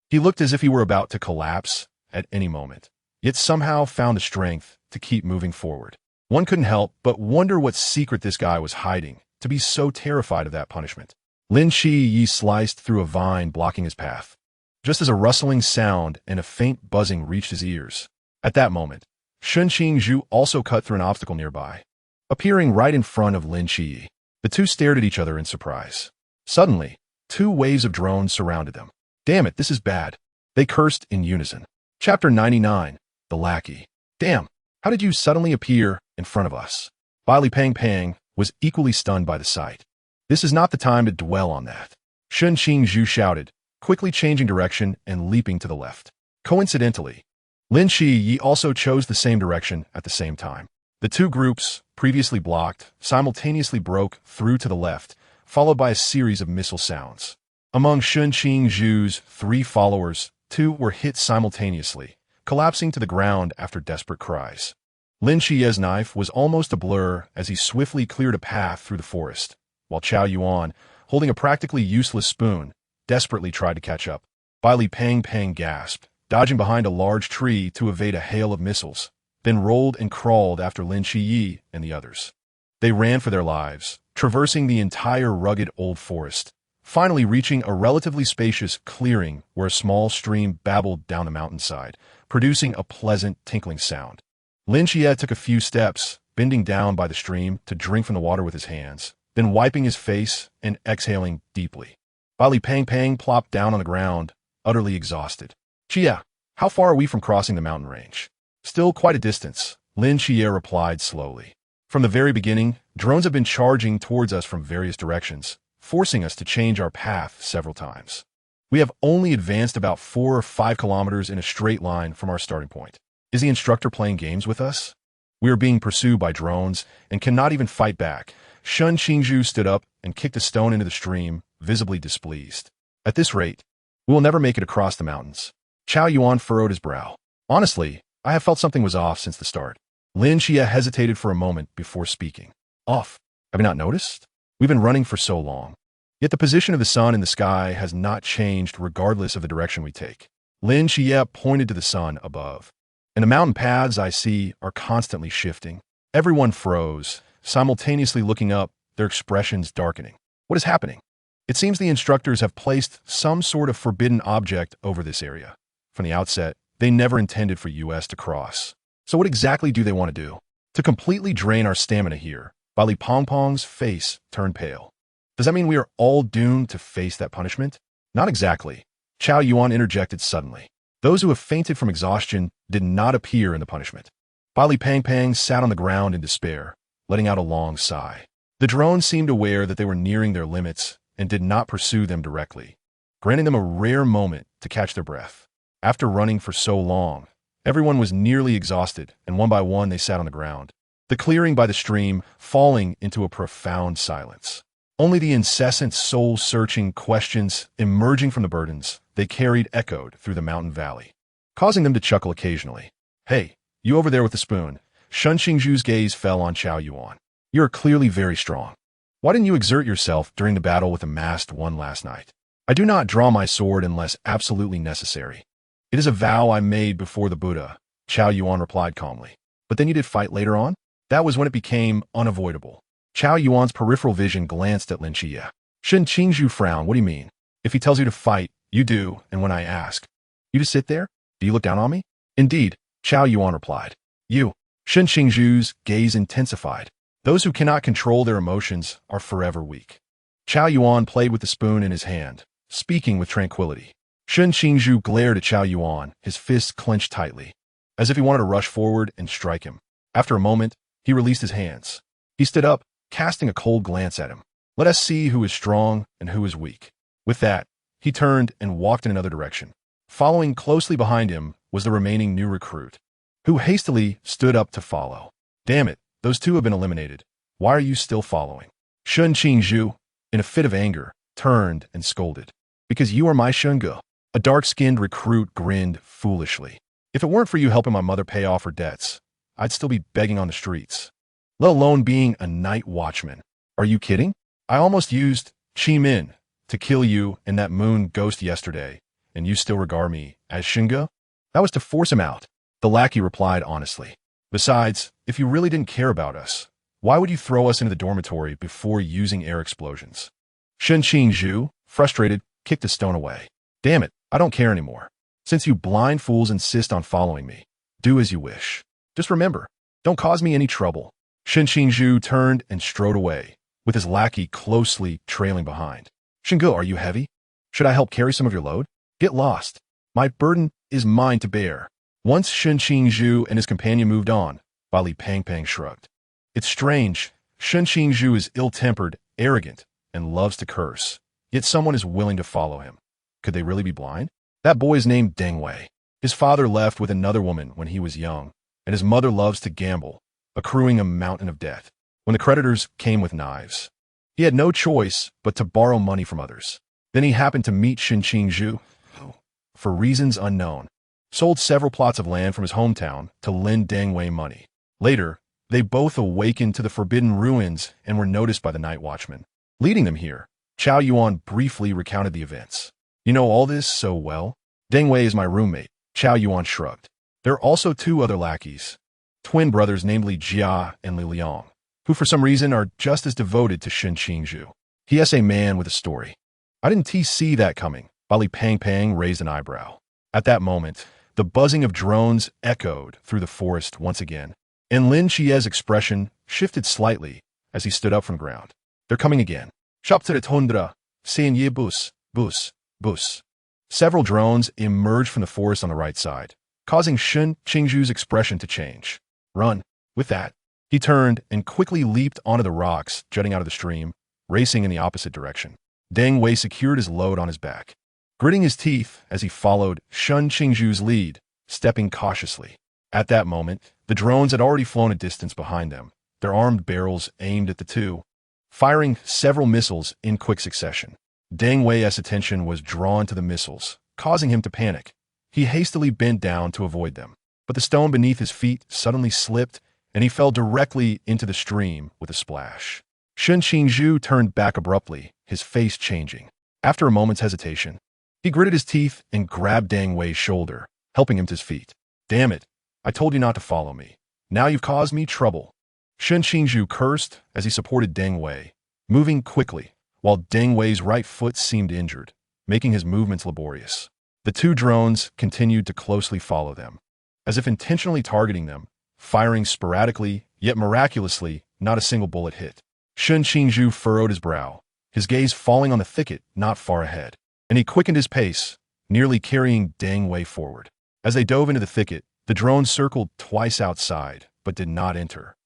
Speaker 1: he looked as if he were about to collapse at any moment, yet somehow found the strength to keep moving forward. One couldn't help but wonder what secret this guy was hiding to be so terrified of that punishment. Lin Shi sliced through a vine blocking his path, just as a rustling sound and a faint buzzing reached his ears. At that moment, Shun Qingzhu also cut through an obstacle nearby, appearing right in front of Lin Shi. The two stared at each other in surprise. Suddenly, 2 waves of drones surrounded them. Damn it, this is bad. They cursed in unison. Chapter 99, The Lackey. Damn, how did you suddenly appear in front of us? Bai Li Pang was equally stunned by the sight. This is not the time to dwell on that. Shun Qingzhu shouted, quickly changing direction and leaping to the left. Coincidentally, Lin Shi also chose the same direction at the same time. The 2 groups, previously blocked, simultaneously broke through to the left, followed by a series of missile sounds. Among Shun Qingzhu's 3 followers, 2 were hit simultaneously, collapsing to the ground after desperate cries. Lin Shi's knife was almost a blur as he swiftly cleared a path through the forest, while Chao Yuan, holding a practically useless spoon, desperately tried to catch up. Bai Li Pang gasped, dodging behind a large tree to evade a hail of missiles, then rolled and crawled after Lin Shi and the others. They ran for their lives, traversing the entire rugged old forest, finally reaching a relatively spacious clearing where a small stream babbled down the mountainside, producing a pleasant tinkling sound. Lin Xie took a few steps, bending down by the stream to drink from the water with his hands, then wiping his face and exhaling deeply. Bai Li Pang plopped down on the ground, utterly exhausted. Xie, how far are we from crossing the mountain range? Still quite a distance, Lin Xie replied slowly. From the very beginning, drones have been charging towards us from various directions, forcing us to change our path several times. We have only advanced about 4 or 5 kilometers in a straight line from our starting point. Is the instructor playing games with us? We are being pursued by drones and cannot even fight back. Shun Qingzhu stood up and kicked a stone into the stream, visibly displeased. At this rate, we will never make it across the mountains. Chao Yuan furrowed his brow. Honestly, I have felt something was off since the start. Lin Xie hesitated for a moment before speaking. Off? Have you not noticed? We've been running for so long. Yet the position of the sun in the sky has not changed regardless of the direction we take. Lin Xie pointed to the sun above. And the mountain paths I see are constantly shifting. Everyone froze, simultaneously looking up, their expressions darkening. What is happening? It seems the instructors have placed some sort of forbidden object over this area. From the outset, they never intended for US to cross. So what exactly do they want to do? To completely drain our stamina here, Bai Li Pang's face turned pale. Does that mean we are all doomed to face that punishment? Not exactly. Chao Yuan interjected suddenly. Those who have fainted from exhaustion did not appear in the punishment. Bai Li Pang sat on the ground in despair, letting out a long sigh. The drones seemed aware that they were nearing their limits and did not pursue them directly, granting them a rare moment to catch their breath. After running for so long, Everyone was nearly exhausted, and one by one they sat on the ground. The clearing by the stream falling into a profound silence. Only the incessant soul-searching questions emerging from the burdens they carried echoed through the mountain valley, causing them to chuckle occasionally. Hey, you over there with the spoon. Shun Qingzhu's gaze fell on Chao Yuan. You are clearly very strong. Why didn't you exert yourself during the battle with the masked one last night? I do not draw my sword unless absolutely necessary. It is a vow I made before the Buddha, Chao Yuan replied calmly. But then you did fight later on? That was when it became unavoidable. Chao Yuan's peripheral vision glanced at Lin Chia. Shun Qingzhu frowned. What do you mean? If he tells you to fight, you do, and when I ask, you just sit there? Do you look down on me? Indeed, Chao Yuan replied. You. Shun Qingzhu's gaze intensified. Those who cannot control their emotions are forever weak. Chao Yuan played with the spoon in his hand, speaking with tranquility. Shun Qingzhu glared at Chao Yuan, his fists clenched tightly, as if he wanted to rush forward and strike him. After a moment, he released his hands. He stood up, casting a cold glance at him. Let us see who is strong and who is weak. With that, he turned and walked in another direction. Following closely behind him was the remaining new recruit, who hastily stood up to follow. Damn it, those two have been eliminated. Why are you still following? Shun Qingzhu, in a fit of anger, turned and scolded. Because you are my Shunge. A dark-skinned recruit grinned foolishly. If it weren't for you helping my mother pay off her debts, I'd still be begging on the streets, let alone being a night watchman. Are you kidding? I almost used Chi Min to kill you and that moon ghost yesterday, and you still regard me as Shunge? That was to force him out, the lackey replied honestly. Besides, if you really didn't care about us, why would you throw us into the dormitory before using air explosions? Shun Qingzhu, frustrated, kicked a stone away. Damn it, I don't care anymore. Since you blind fools insist on following me, do as you wish. Just remember, don't cause me any trouble. Shun Qingzhu turned and strode away, with his lackey closely trailing behind. Shunge, are you heavy? Should I help carry some of your load? Get lost. My burden is mine to bear. Once Shun Qingzhu and his companion moved on, Bali Pang Pang shrugged. It's strange. Shun Qingzhu is ill-tempered, arrogant, and loves to curse. Yet someone is willing to follow him. Could they really be blind? That boy is named Deng Wei. His father left with another woman when he was young, and his mother loves to gamble, accruing a mountain of debt. When the creditors came with knives, he had no choice but to borrow money from others. Then he happened to meet Shun Qingzhu, who, for reasons unknown, sold several plots of land from his hometown to lend Deng Wei money. Later, they both awakened to the forbidden ruins and were noticed by the night watchman. Leading them here, Chao Yuan briefly recounted the events. You know all this so well? Deng Wei is my roommate, Chao Yuan shrugged. There are also two other lackeys, twin brothers namely Jia and Li Liang, who for some reason are just as devoted to Shun Qingzhu. He is a man with a story. I didn't see that coming. Bali Pang Pang raised an eyebrow. At that moment, the buzzing of drones echoed through the forest once again, and Lin Chia's expression shifted slightly as he stood up from the ground. They're coming again. Shop to the tundra, seeing ye bus. Bus. Several drones emerged from the forest on the right side, causing Shun Qingzhu's expression to change. Run. With that, he turned and quickly leaped onto the rocks jutting out of the stream, racing in the opposite direction. Deng Wei secured his load on his back, gritting his teeth as he followed Shun Qingzhu's lead, stepping cautiously. At that moment, the drones had already flown a distance behind them, their armed barrels aimed at the two, firing several missiles in quick succession. Deng Wei's attention was drawn to the missiles, causing him to panic. He hastily bent down to avoid them, but the stone beneath his feet suddenly slipped, and he fell directly into the stream with a splash. Shun Qingzhu turned back abruptly, his face changing. After a moment's hesitation, he gritted his teeth and grabbed Deng Wei's shoulder, helping him to his feet. Damn it, I told you not to follow me. Now you've caused me trouble. Shun Qingzhu cursed as he supported Deng Wei, moving quickly, while Deng Wei's right foot seemed injured, making his movements laborious. The two drones continued to closely follow them, as if intentionally targeting them, firing sporadically, yet miraculously, not a single bullet hit. Shun Qingzhu furrowed his brow, his gaze falling on the thicket not far ahead, and he quickened his pace, nearly carrying Deng Wei forward. As they dove into the thicket, the drones circled twice outside, but did not enter.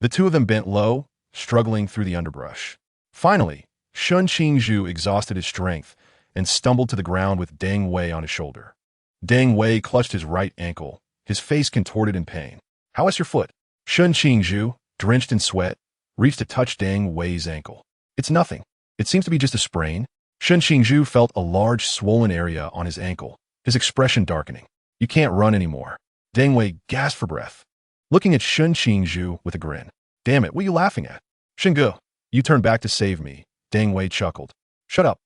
Speaker 1: The two of them bent low, struggling through the underbrush. Finally, Shun Qingzhu exhausted his strength and stumbled to the ground with Deng Wei on his shoulder. Deng Wei clutched his right ankle, his face contorted in pain. "How is your foot?" Shun Qingzhu, drenched in sweat, reached to touch Deng Wei's ankle. "It's nothing. It seems to be just a sprain." Shun Qingzhu felt a large swollen area on his ankle, his expression darkening. "You can't run anymore." Deng Wei gasped for breath, looking at Shun Qingzhu with a grin. "Damn it, what are you laughing at?" "Shingu, you turned back to save me," Deng Wei chuckled. "Shut up.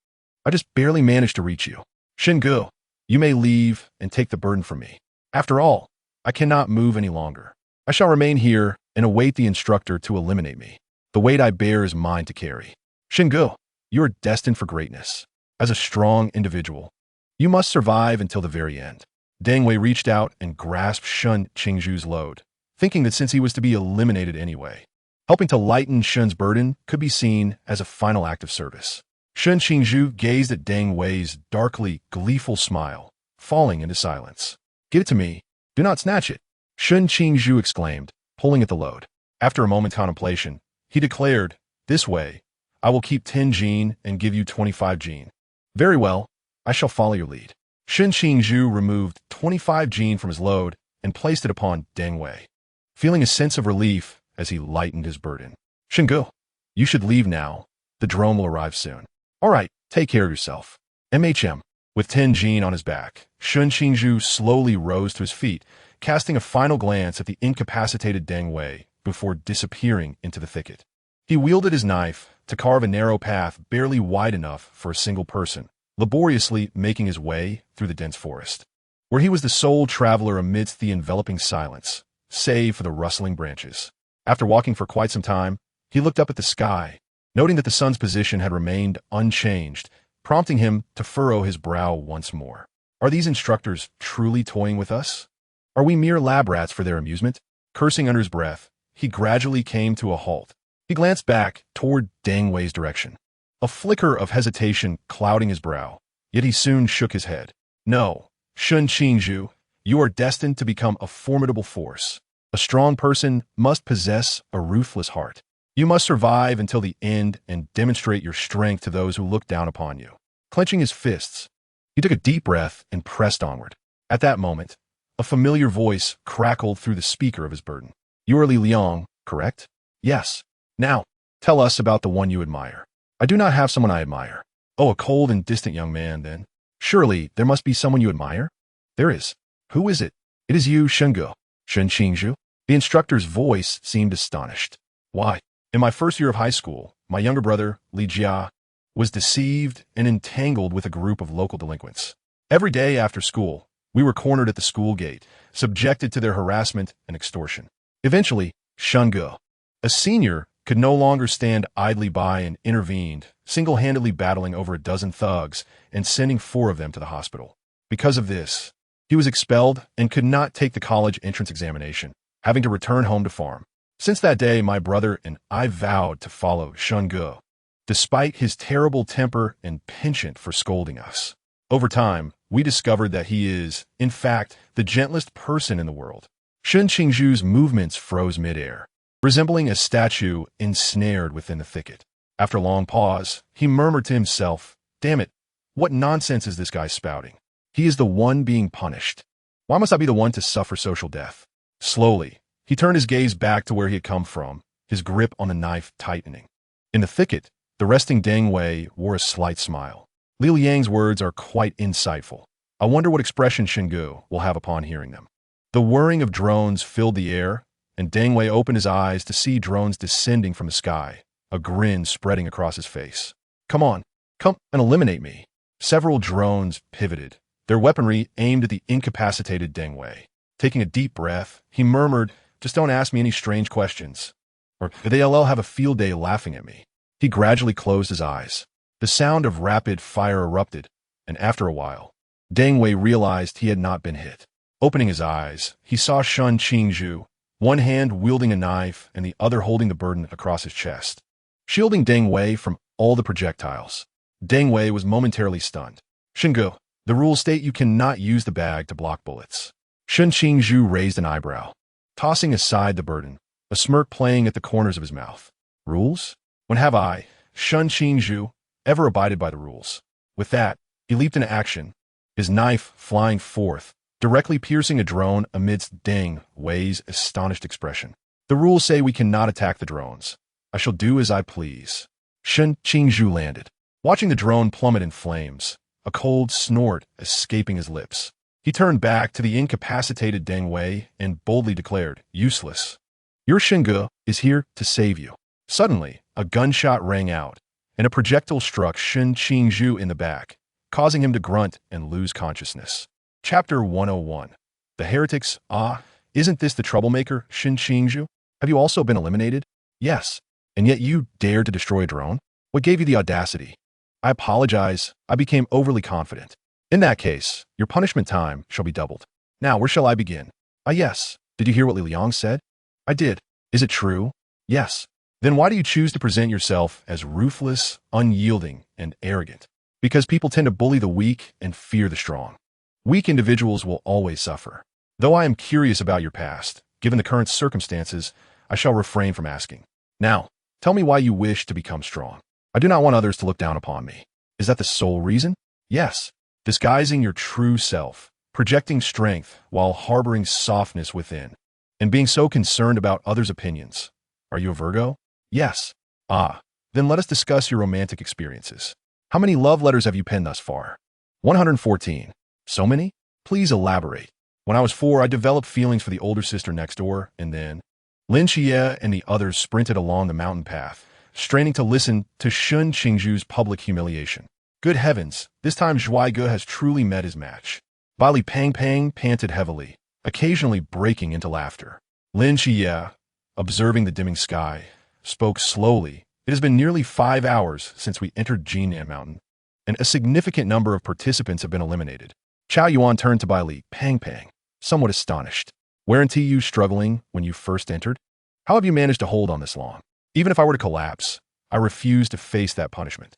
Speaker 1: I just barely managed to reach you." "Shingu, you may leave and take the burden from me. After all, I cannot move any longer. I shall remain here and await the instructor to eliminate me. The weight I bear is mine to carry. Shingu, you are destined for greatness. As a strong individual, you must survive until the very end." Deng Wei reached out and grasped Shun Qingzhu's load, thinking that since he was to be eliminated anyway, helping to lighten Shun's burden could be seen as a final act of service. Shun Qingzhu gazed at Deng Wei's darkly gleeful smile, falling into silence. "Give it to me. Do not snatch it," Shun Qingzhu exclaimed, pulling at the load. After a moment's contemplation, he declared, "This way, I will keep 10 jin and give you 25 jin." "Very well, I shall follow your lead." Shun Qingzhu removed 25 jin from his load and placed it upon Deng Wei, feeling a sense of relief as he lightened his burden. "Shingu, you should leave now. The drone will arrive soon." "All right, take care of yourself." MHM. With 10 jin on his back, Shun Qingzhu slowly rose to his feet, casting a final glance at the incapacitated Deng Wei before disappearing into the thicket. He wielded his knife to carve a narrow path barely wide enough for a single person, laboriously making his way through the dense forest, where he was the sole traveler amidst the enveloping silence, save for the rustling branches. After walking for quite some time, he looked up at the sky, noting that the sun's position had remained unchanged, prompting him to furrow his brow once more. Are these instructors truly toying with us? Are we mere lab rats for their amusement? Cursing under his breath, he gradually came to a halt. He glanced back toward Deng Wei's direction, a flicker of hesitation clouding his brow, yet he soon shook his head. "No, Shun Qingzhu, you are destined to become a formidable force. A strong person must possess a ruthless heart. You must survive until the end and demonstrate your strength to those who look down upon you." Clenching his fists, he took a deep breath and pressed onward. At that moment, a familiar voice crackled through the speaker of his burden. "You are Li Liang, correct?" "Yes. Now, tell us about the one you admire." "I do not have someone I admire." "Oh, a cold and distant young man, then. Surely there must be someone you admire?" "There is." "Who is it?" "It is you, Shingu." "Shun Qingzhu?" The instructor's voice seemed astonished. "Why, in my first year of high school, my younger brother, Li Jia, was deceived and entangled with a group of local delinquents. Every day after school, we were cornered at the school gate, subjected to their harassment and extortion. Eventually, Shingu, a senior, could no longer stand idly by and intervened, single-handedly battling over a dozen thugs and sending 4 of them to the hospital. Because of this, he was expelled and could not take the college entrance examination, having to return home to farm. Since that day, my brother and I vowed to follow Shingu, despite his terrible temper and penchant for scolding us. Over time, we discovered that he is, in fact, the gentlest person in the world." Shun Qingzhu's movements froze midair, resembling a statue ensnared within the thicket. After a long pause, he murmured to himself, "Damn it, what nonsense is this guy spouting? He is the one being punished. Why must I be the one to suffer social death?" Slowly, he turned his gaze back to where he had come from, his grip on the knife tightening. In the thicket, the resting Deng Wei wore a slight smile. "Li Liang's words are quite insightful. I wonder what expression Shingu will have upon hearing them." The whirring of drones filled the air, and Deng Wei opened his eyes to see drones descending from the sky, a grin spreading across his face. "Come on, come and eliminate me." Several drones pivoted, their weaponry aimed at the incapacitated Deng Wei. Taking a deep breath, he murmured, "Just don't ask me any strange questions, or they'll have a field day laughing at me." He gradually closed his eyes. The sound of rapid fire erupted, and after a while, Deng Wei realized he had not been hit. Opening his eyes, he saw Shun Qingzhu, one hand wielding a knife and the other holding the burden across his chest, shielding Deng Wei from all the projectiles. Deng Wei was momentarily stunned. "Shingu, the rules state you cannot use the bag to block bullets." Shun Qingzhu raised an eyebrow, tossing aside the burden, a smirk playing at the corners of his mouth. "Rules? When have I, Shun Qingzhu, ever abided by the rules?" With that, he leaped into action, his knife flying forth, directly piercing a drone amidst Deng Wei's astonished expression. The rules say we cannot attack the drones. I shall do as I please. Shen Qingzhu landed, watching the drone plummet in flames, a cold snort escaping his lips. He turned back to the incapacitated Deng Wei and boldly declared, "Useless. Your Xinge is here to save you." Suddenly, a gunshot rang out, and a projectile struck Shen Qingzhu in the back, causing him to grunt and lose consciousness. Chapter 101. The Heretics. Ah, isn't this the troublemaker, Shen Qingzhu? Have you also been eliminated? Yes. And yet you dared to destroy a drone? What gave you the audacity? I apologize. I became overly confident. In that case, your punishment time shall be doubled. Now, where shall I begin? Ah, yes. Did you hear what Li Liang said? I did. Is it true? Yes. Then why do you choose to present yourself as ruthless, unyielding, and arrogant? Because people tend to bully the weak and fear the strong. Weak individuals will always suffer. Though I am curious about your past, given the current circumstances, I shall refrain from asking. Now, tell me why you wish to become strong. I do not want others to look down upon me. Is that the sole reason? Yes. Disguising your true self, projecting strength while harboring softness within, and being so concerned about others' opinions. Are you a Virgo? Yes. Ah, then let us discuss your romantic experiences. How many love letters have you penned thus far? 114. So many? Please elaborate. When I was 4, I developed feelings for the older sister next door, and then Lin Xie and the others sprinted along the mountain path, straining to listen to Shen Qingzhu's public humiliation. Good heavens, this time Zhuai Ge has truly met his match. Bali Pang Pang panted heavily, occasionally breaking into laughter. Lin Xie, observing the dimming sky, spoke slowly. It has been nearly 5 hours since we entered Jinan Mountain, and a significant number of participants have been eliminated. Chao Yuan turned to Bali Pang Pang, somewhat astonished. Weren't you struggling when you first entered? How have you managed to hold on this long? Even if I were to collapse, I refuse to face that punishment.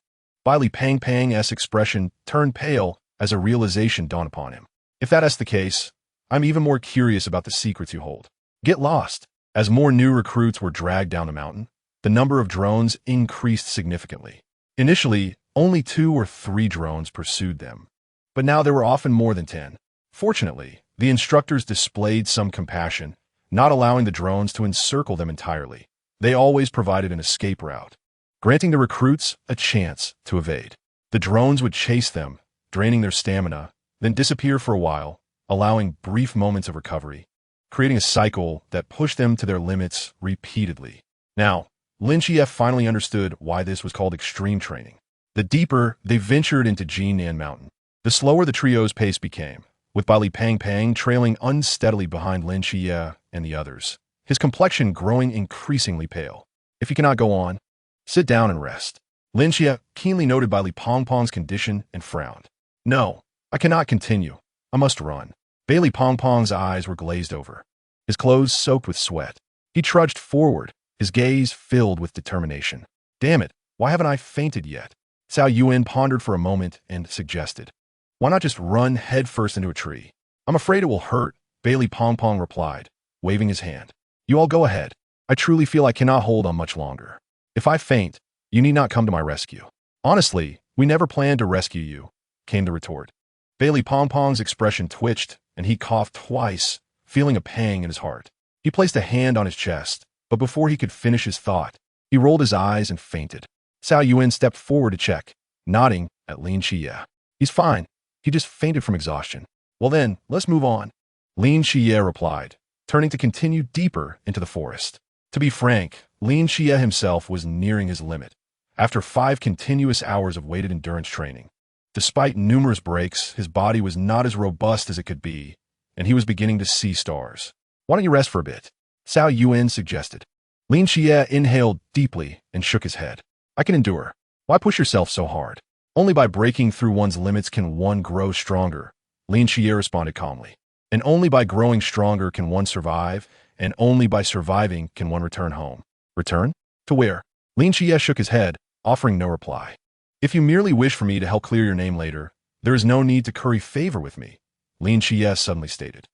Speaker 1: Bili Pang Pang's expression turned pale as a realization dawned upon him. If that is the case, I'm even more curious about the secrets you hold. Get lost. As more new recruits were dragged down the mountain, the number of drones increased significantly. Initially, only 2 or 3 drones pursued them, but now there were often more than 10. Fortunately, the instructors displayed some compassion, not allowing the drones to encircle them entirely. They always provided an escape route, granting the recruits a chance to evade. The drones would chase them, draining their stamina, then disappear for a while, allowing brief moments of recovery, creating a cycle that pushed them to their limits repeatedly. Now, Lin Chief finally understood why this was called extreme training. The deeper they ventured into Jinan Mountain, the slower the trio's pace became, with Bali Pang Pang trailing unsteadily behind Lin Xie and the others, his complexion growing increasingly pale. If you cannot go on, sit down and rest. Lin Xie keenly noted Bali Pong Pong's condition and frowned. No, I cannot continue. I must run. Bailey Pong Pong's eyes were glazed over, his clothes soaked with sweat. He trudged forward, his gaze filled with determination. Damn it, why haven't I fainted yet? Cao Yuan pondered for a moment and suggested, why not just run headfirst into a tree? I'm afraid it will hurt, Bailey Pong Pong replied, waving his hand. You all go ahead. I truly feel I cannot hold on much longer. If I faint, you need not come to my rescue. Honestly, we never planned to rescue you, came the retort. Bailey Pong Pong's expression twitched, and he coughed twice, feeling a pang in his heart. He placed a hand on his chest, but before he could finish his thought, he rolled his eyes and fainted. Cao Yuan stepped forward to check, nodding at Lin Xie. He's fine. He just fainted from exhaustion. Well then, let's move on. Lin Xie replied, turning to continue deeper into the forest. To be frank, Lin Xie himself was nearing his limit, after 5 continuous hours of weighted endurance training. Despite numerous breaks, his body was not as robust as it could be, and he was beginning to see stars. Why don't you rest for a bit? Cao Yuan suggested. Lin Xie inhaled deeply and shook his head. I can endure. Why push yourself so hard? Only by breaking through one's limits can one grow stronger, Lin Xie responded calmly. And only by growing stronger can one survive, and only by surviving can one return home. Return? To where? Lin Xie shook his head, offering no reply. If you merely wish for me to help clear your name later, there is no need to curry favor with me, Lin Xie suddenly stated.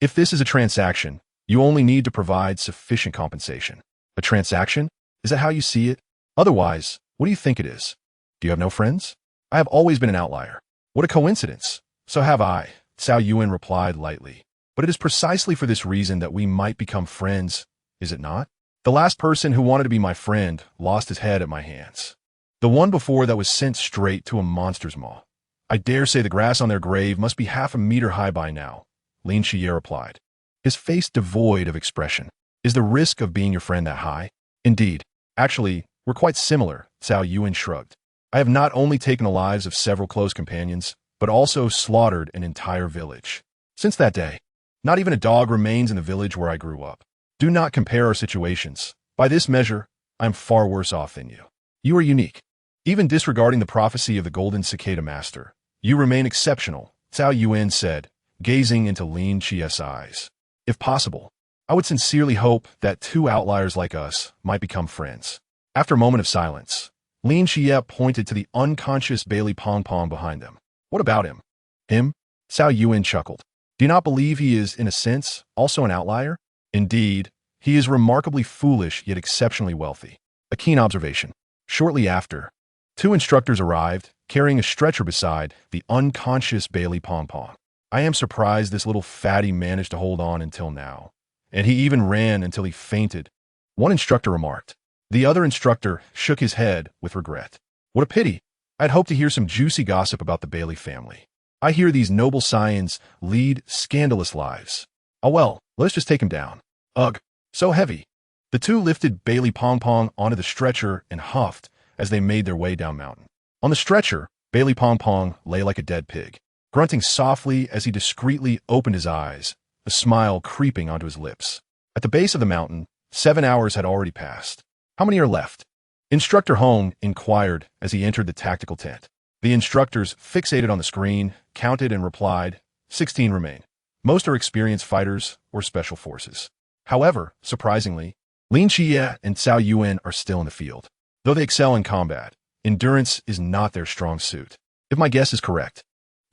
Speaker 1: If this is a transaction, you only need to provide sufficient compensation. A transaction? Is that how you see it? Otherwise, what do you think it is? Do you have no friends? I have always been an outlier. What a coincidence. So have I, Cao Yuan replied lightly. But it is precisely for this reason that we might become friends, is it not? The last person who wanted to be my friend lost his head at my hands. The one before that was sent straight to a monster's maw. I dare say the grass on their grave must be half a meter high by now, Lin Xie replied, his face devoid of expression. Is the risk of being your friend that high? Indeed. Actually, we're quite similar, Cao Yuan shrugged. I have not only taken the lives of several close companions, but also slaughtered an entire village. Since that day, not even a dog remains in the village where I grew up. Do not compare our situations. By this measure, I am far worse off than you. You are unique. Even disregarding the prophecy of the golden cicada master, you remain exceptional, Cao Yuan said, gazing into Lin Xie's eyes. If possible, I would sincerely hope that two outliers like us might become friends. After a moment of silence, Lin Xie pointed to the unconscious Bailey Pong Pong behind them. What about him? Him? Cao Yuan chuckled. Do you not believe he is, in a sense, also an outlier? Indeed, he is remarkably foolish yet exceptionally wealthy. A keen observation. Shortly after, two instructors arrived, carrying a stretcher beside the unconscious Bailey Pong Pong. I am surprised this little fatty managed to hold on until now. And he even ran until he fainted, one instructor remarked. The other instructor shook his head with regret. What a pity. I'd hoped to hear some juicy gossip about the Bailey family. I hear these noble scions lead scandalous lives. Oh well, let's just take him down. Ugh, so heavy. The two lifted Bailey Pong Pong onto the stretcher and huffed as they made their way down mountain. On the stretcher, Bailey Pong Pong lay like a dead pig, grunting softly as he discreetly opened his eyes, a smile creeping onto his lips. At the base of the mountain, 7 hours had already passed. How many are left? Instructor Hong inquired as he entered the tactical tent. The instructors, fixated on the screen, counted and replied, 16 remain. Most are experienced fighters or special forces. However, surprisingly, Lin Xie and Cao Yuan are still in the field. Though they excel in combat, endurance is not their strong suit. If my guess is correct,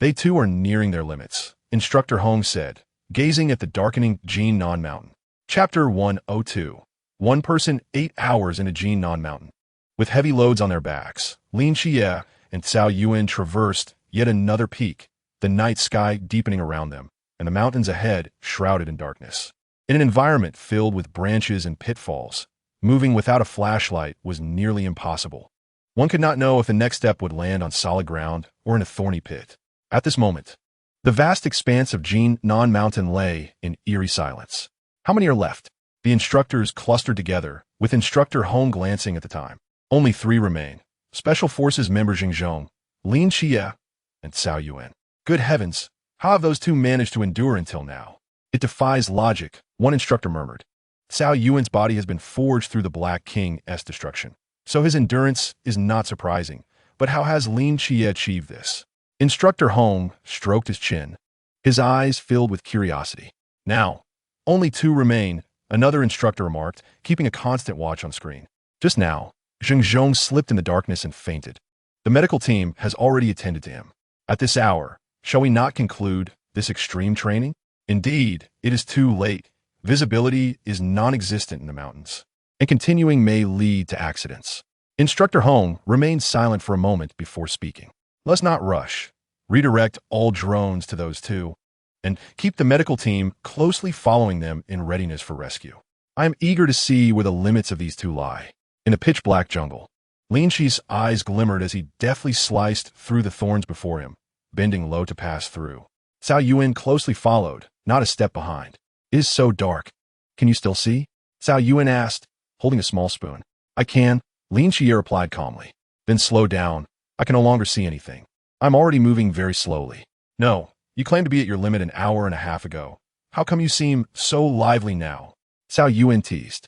Speaker 1: they too are nearing their limits, Instructor Hong said, gazing at the darkening Jinnan Mountain. Chapter 102. One person 8 hours in a Jinnan Mountain. With heavy loads on their backs, Lin Xie and Cao Yuan traversed yet another peak, the night sky deepening around them, and the mountains ahead shrouded in darkness. In an environment filled with branches and pitfalls, moving without a flashlight was nearly impossible. One could not know if the next step would land on solid ground or in a thorny pit. At this moment, the vast expanse of Jinnan Mountain lay in eerie silence. How many are left? The instructors clustered together, with Instructor Hong glancing at the time. Only 3 remain. Special Forces member Xingzhong, Lin Xie, and Cao Yuan. Good heavens, how have those two managed to endure until now? It defies logic, one instructor murmured. Cao Yuan's body has been forged through the Black King's destruction, so his endurance is not surprising. But how has Lin Xie achieved this? Instructor Hong stroked his chin, his eyes filled with curiosity. Now, only 2 remain, another instructor remarked, keeping a constant watch on screen. Just now, Xingzhong slipped in the darkness and fainted. The medical team has already attended to him. At this hour, shall we not conclude this extreme training? Indeed, it is too late. Visibility is non-existent in the mountains, and continuing may lead to accidents. Instructor Hong remained silent for a moment before speaking. Let's not rush. Redirect all drones to those 2, and keep the medical team closely following them in readiness for rescue. I am eager to see where the limits of these 2 lie. In the pitch-black jungle, Lin Xie's eyes glimmered as he deftly sliced through the thorns before him, bending low to pass through. Cao Yuan closely followed, not a step behind. It is so dark. Can you still see? Cao Yuan asked, holding a small spoon. I can, Lin Xie replied calmly. Then slow down. I can no longer see anything. I'm already moving very slowly. No, you claimed to be at your limit an hour and a half ago. How come you seem so lively now? Cao Yuan teased.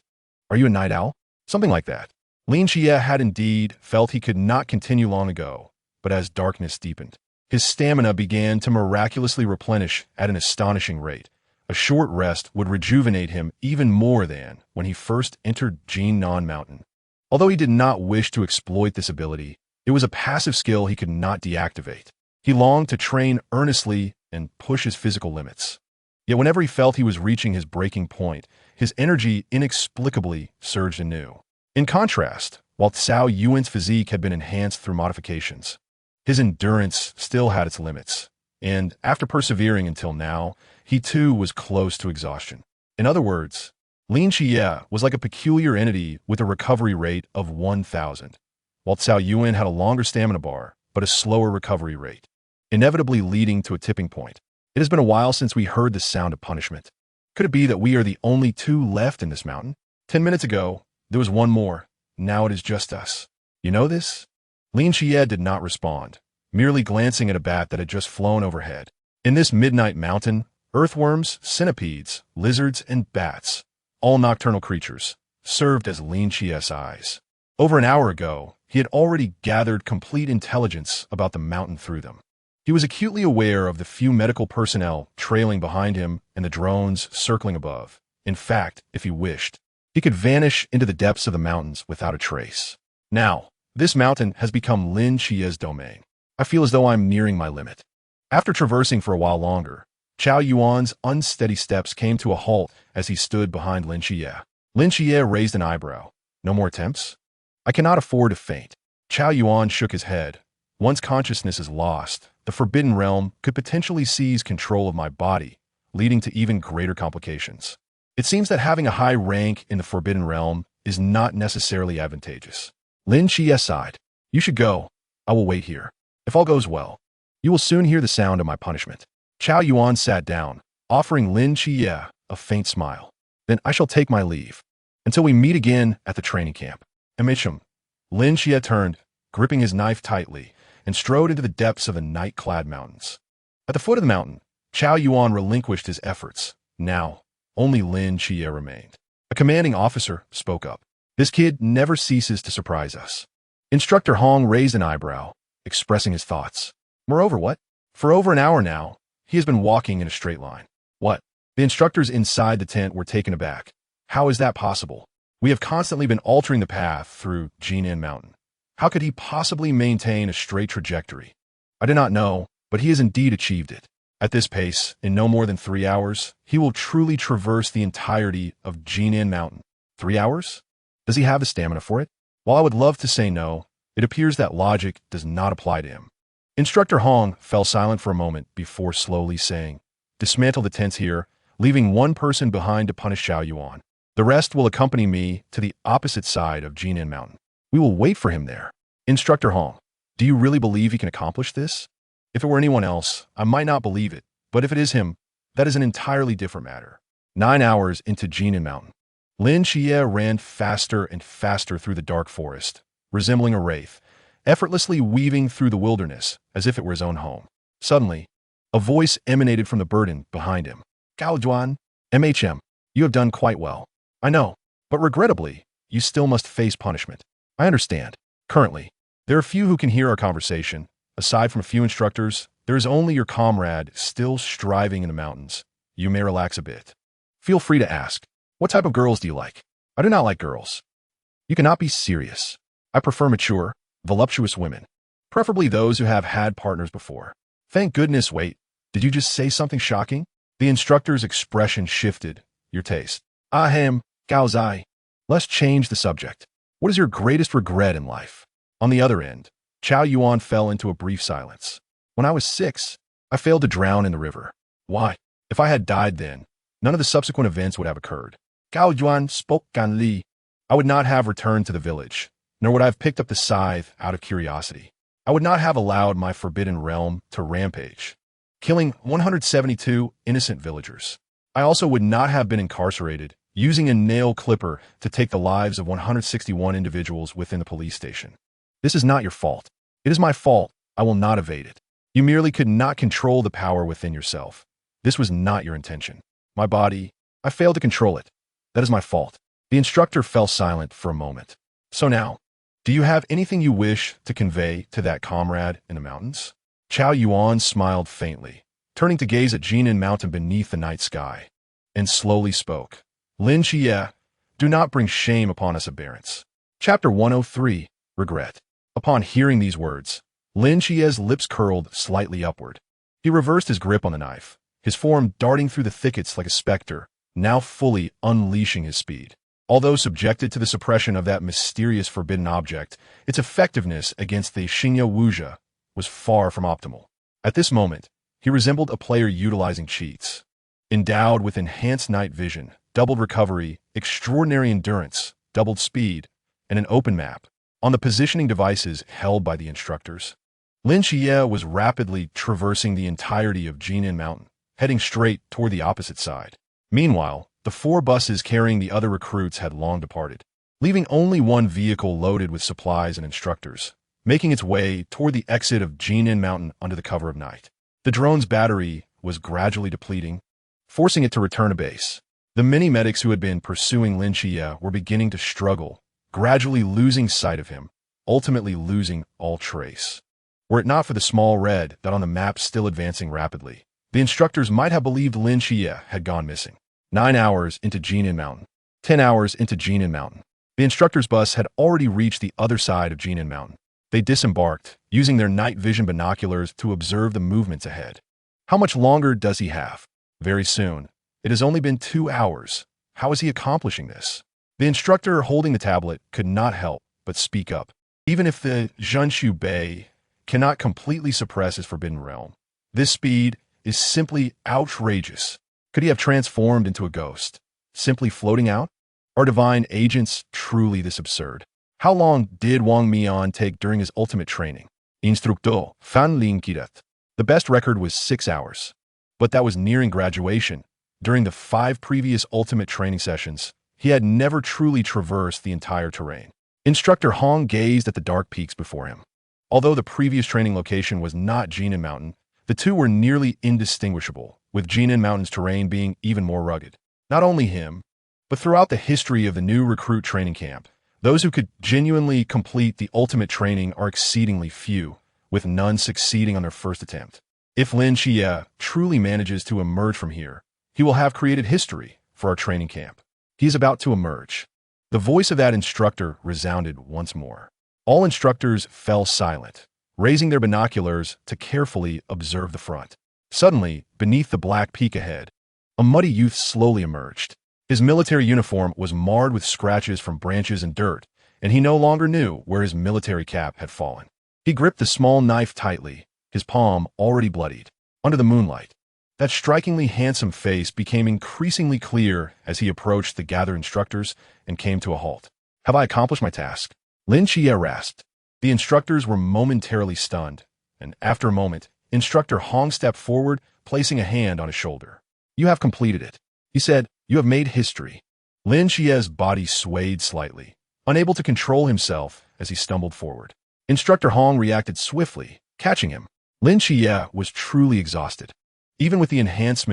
Speaker 1: Are you a night owl? Something like that. Lin Xie had indeed felt he could not continue long ago, but as darkness deepened, his stamina began to miraculously replenish at an astonishing rate. A short rest would rejuvenate him even more than when he first entered Jinnan Mountain. Although he did not wish to exploit this ability, it was a passive skill he could not deactivate. He longed to train earnestly and push his physical limits. Yet whenever he felt he was reaching his breaking point, his energy inexplicably surged anew. In contrast, while Cao Yuan's physique had been enhanced through modifications, his endurance still had its limits. and after persevering until now, he too was close to exhaustion. In other words, Lin Xie was like a peculiar entity with a recovery rate of 1,000, while Cao Yuan had a longer stamina bar, but a slower recovery rate, inevitably leading to a tipping point. It has been a while since we heard the sound of punishment. Could it be that we are the only two left in this mountain? 10 minutes ago, there was one more. Now it is just us. You know this? Lin Xie did not respond, merely glancing at a bat that had just flown overhead. In this midnight mountain, earthworms, centipedes, lizards, and bats, all nocturnal creatures, served as Lin Xie's eyes. Over an hour ago, he had already gathered complete intelligence about the mountain through them. He was acutely aware of the few medical personnel trailing behind him and the drones circling above. In fact, if he wished, he could vanish into the depths of the mountains without a trace. Now, this mountain has become Lin Xie's domain. I feel as though I'm nearing my limit. After traversing for a while longer, Cao Yuan's unsteady steps came to a halt as he stood behind Lin Xie. Lin Xie raised an eyebrow. No more attempts? I cannot afford to faint. Cao Yuan shook his head. Once consciousness is lost, the Forbidden Realm could potentially seize control of my body, leading to even greater complications. It seems that having a high rank in the Forbidden Realm is not necessarily advantageous. Lin Xie sighed. You should go. I will wait here. If all goes well, you will soon hear the sound of my punishment. Cao Yuan sat down, offering Lin Xie a faint smile. Then I shall take my leave. Until we meet again at the training camp. Amichum. Lin Xie turned, gripping his knife tightly, and strode into the depths of the night-clad mountains. At the foot of the mountain, Cao Yuan relinquished his efforts. Now, only Lin Xie remained. A commanding officer spoke up. This kid never ceases to surprise us. Instructor Hong raised an eyebrow, expressing his thoughts. Moreover, what? For over an hour now, he has been walking in a straight line. What? The instructors inside the tent were taken aback. How is that possible? We have constantly been altering the path through Jinan Mountain. How could he possibly maintain a straight trajectory? I do not know, but he has indeed achieved it. At this pace, in no more than 3 hours, he will truly traverse the entirety of Jinan Mountain. 3 hours? Does he have the stamina for it? While I would love to say no, it appears that logic does not apply to him. Instructor Hong fell silent for a moment before slowly saying, Dismantle the tents here, leaving one person behind to punish Cao Yuan. The rest will accompany me to the opposite side of Jinan Mountain. We will wait for him there. Instructor Hong, do you really believe he can accomplish this? If it were anyone else, I might not believe it, but if it is him, that is an entirely different matter. 9 hours into Jinan Mountain. Lin Xie ran faster and faster through the dark forest, resembling a wraith, effortlessly weaving through the wilderness as if it were his own home. Suddenly, a voice emanated from the burden behind him. Gao Duan, MHM, you have done quite well. I know, but regrettably, you still must face punishment. I understand. Currently, there are few who can hear our conversation. Aside from a few instructors, there is only your comrade still striving in the mountains. You may relax a bit. Feel free to ask. What type of girls do you like? I do not like girls. You cannot be serious. I prefer mature, voluptuous women. Preferably those who have had partners before. Thank goodness. Wait, did you just say something shocking? The instructor's expression shifted. Your taste. Ahem, Gao Zai. Let's change the subject. What is your greatest regret in life? On the other end, Cao Yuan fell into a brief silence. When I was 6, I failed to drown in the river. Why? If I had died then, none of the subsequent events would have occurred. Gao Yuan spoke Ganli. I would not have returned to the village, nor would I have picked up the scythe out of curiosity. I would not have allowed my forbidden realm to rampage, killing 172 innocent villagers. I also would not have been incarcerated, using a nail clipper to take the lives of 161 individuals within the police station. This is not your fault. It is my fault. I will not evade it. You merely could not control the power within yourself. This was not your intention. My body, I failed to control it. That is my fault. The instructor fell silent for a moment. So now, do you have anything you wish to convey to that comrade in the mountains? Cao Yuan smiled faintly, turning to gaze at Jinan Mountain beneath the night sky, and slowly spoke. Lin Xie, do not bring shame upon us aberrants. Chapter 103, Regret. Upon hearing these words, Lin Xie's lips curled slightly upward. He reversed his grip on the knife, his form darting through the thickets like a specter, now fully unleashing his speed. Although subjected to the suppression of that mysterious forbidden object, its effectiveness against the Xingya Wuxia was far from optimal. At this moment, He resembled a player utilizing cheats. Endowed with enhanced night vision, doubled recovery, extraordinary endurance, doubled speed, and an open map on the positioning devices held by the instructors. Lin Xie was rapidly traversing the entirety of Jinan Mountain, heading straight toward the opposite side. Meanwhile, the 4 buses carrying the other recruits had long departed, leaving only one vehicle loaded with supplies and instructors, making its way toward the exit of Jinan Mountain under the cover of night. The drone's battery was gradually depleting, forcing it to return to base. The mini-medics who had been pursuing Lin Xie were beginning to struggle, gradually losing sight of him, ultimately losing all trace. Were it not for the small red dot on the map still advancing rapidly, the instructors might have believed Lin Xie had gone missing. 9 hours into Jinan Mountain. 10 hours into Jinan Mountain. The instructor's bus had already reached the other side of Jinan Mountain. They disembarked, using their night vision binoculars to observe the movements ahead. How much longer does he have? Very soon. It has only been 2 hours. How is he accomplishing this? The instructor holding the tablet could not help but speak up. Even if the Zhenshu Bei cannot completely suppress his forbidden realm, this speed is simply outrageous. Could he have transformed into a ghost, simply floating out? Are divine agents truly this absurd? How long did Wang Mian take during his ultimate training? Instructor Fan Ling Kiret. The best record was 6 hours. But that was nearing graduation. During the 5 previous ultimate training sessions, he had never truly traversed the entire terrain. Instructor Hong gazed at the dark peaks before him. Although the previous training location was not Jinan Mountain, the two were nearly indistinguishable, with Jinan Mountain's terrain being even more rugged. Not only him, but throughout the history of the new recruit training camp, those who could genuinely complete the ultimate training are exceedingly few, with none succeeding on their first attempt. If Lin Xie truly manages to emerge from here, he will have created history for our training camp. He is about to emerge. The voice of that instructor resounded once more. All instructors fell silent, raising their binoculars to carefully observe the front. Suddenly, beneath the black peak ahead, a muddy youth slowly emerged. His military uniform was marred with scratches from branches and dirt, and he no longer knew where his military cap had fallen. He gripped the small knife tightly, his palm already bloodied. Under the moonlight, that strikingly handsome face became increasingly clear as he approached the gathered instructors and came to a halt. Have I accomplished my task? Lin Xie rasped. The instructors were momentarily stunned, and after a moment, Instructor Hong stepped forward, placing a hand on his shoulder. You have completed it. He said, you have made history. Lin Xie's body swayed slightly, unable to control himself as he stumbled forward. Instructor Hong reacted swiftly, catching him. Lin Xie was truly exhausted. Even with the enhancement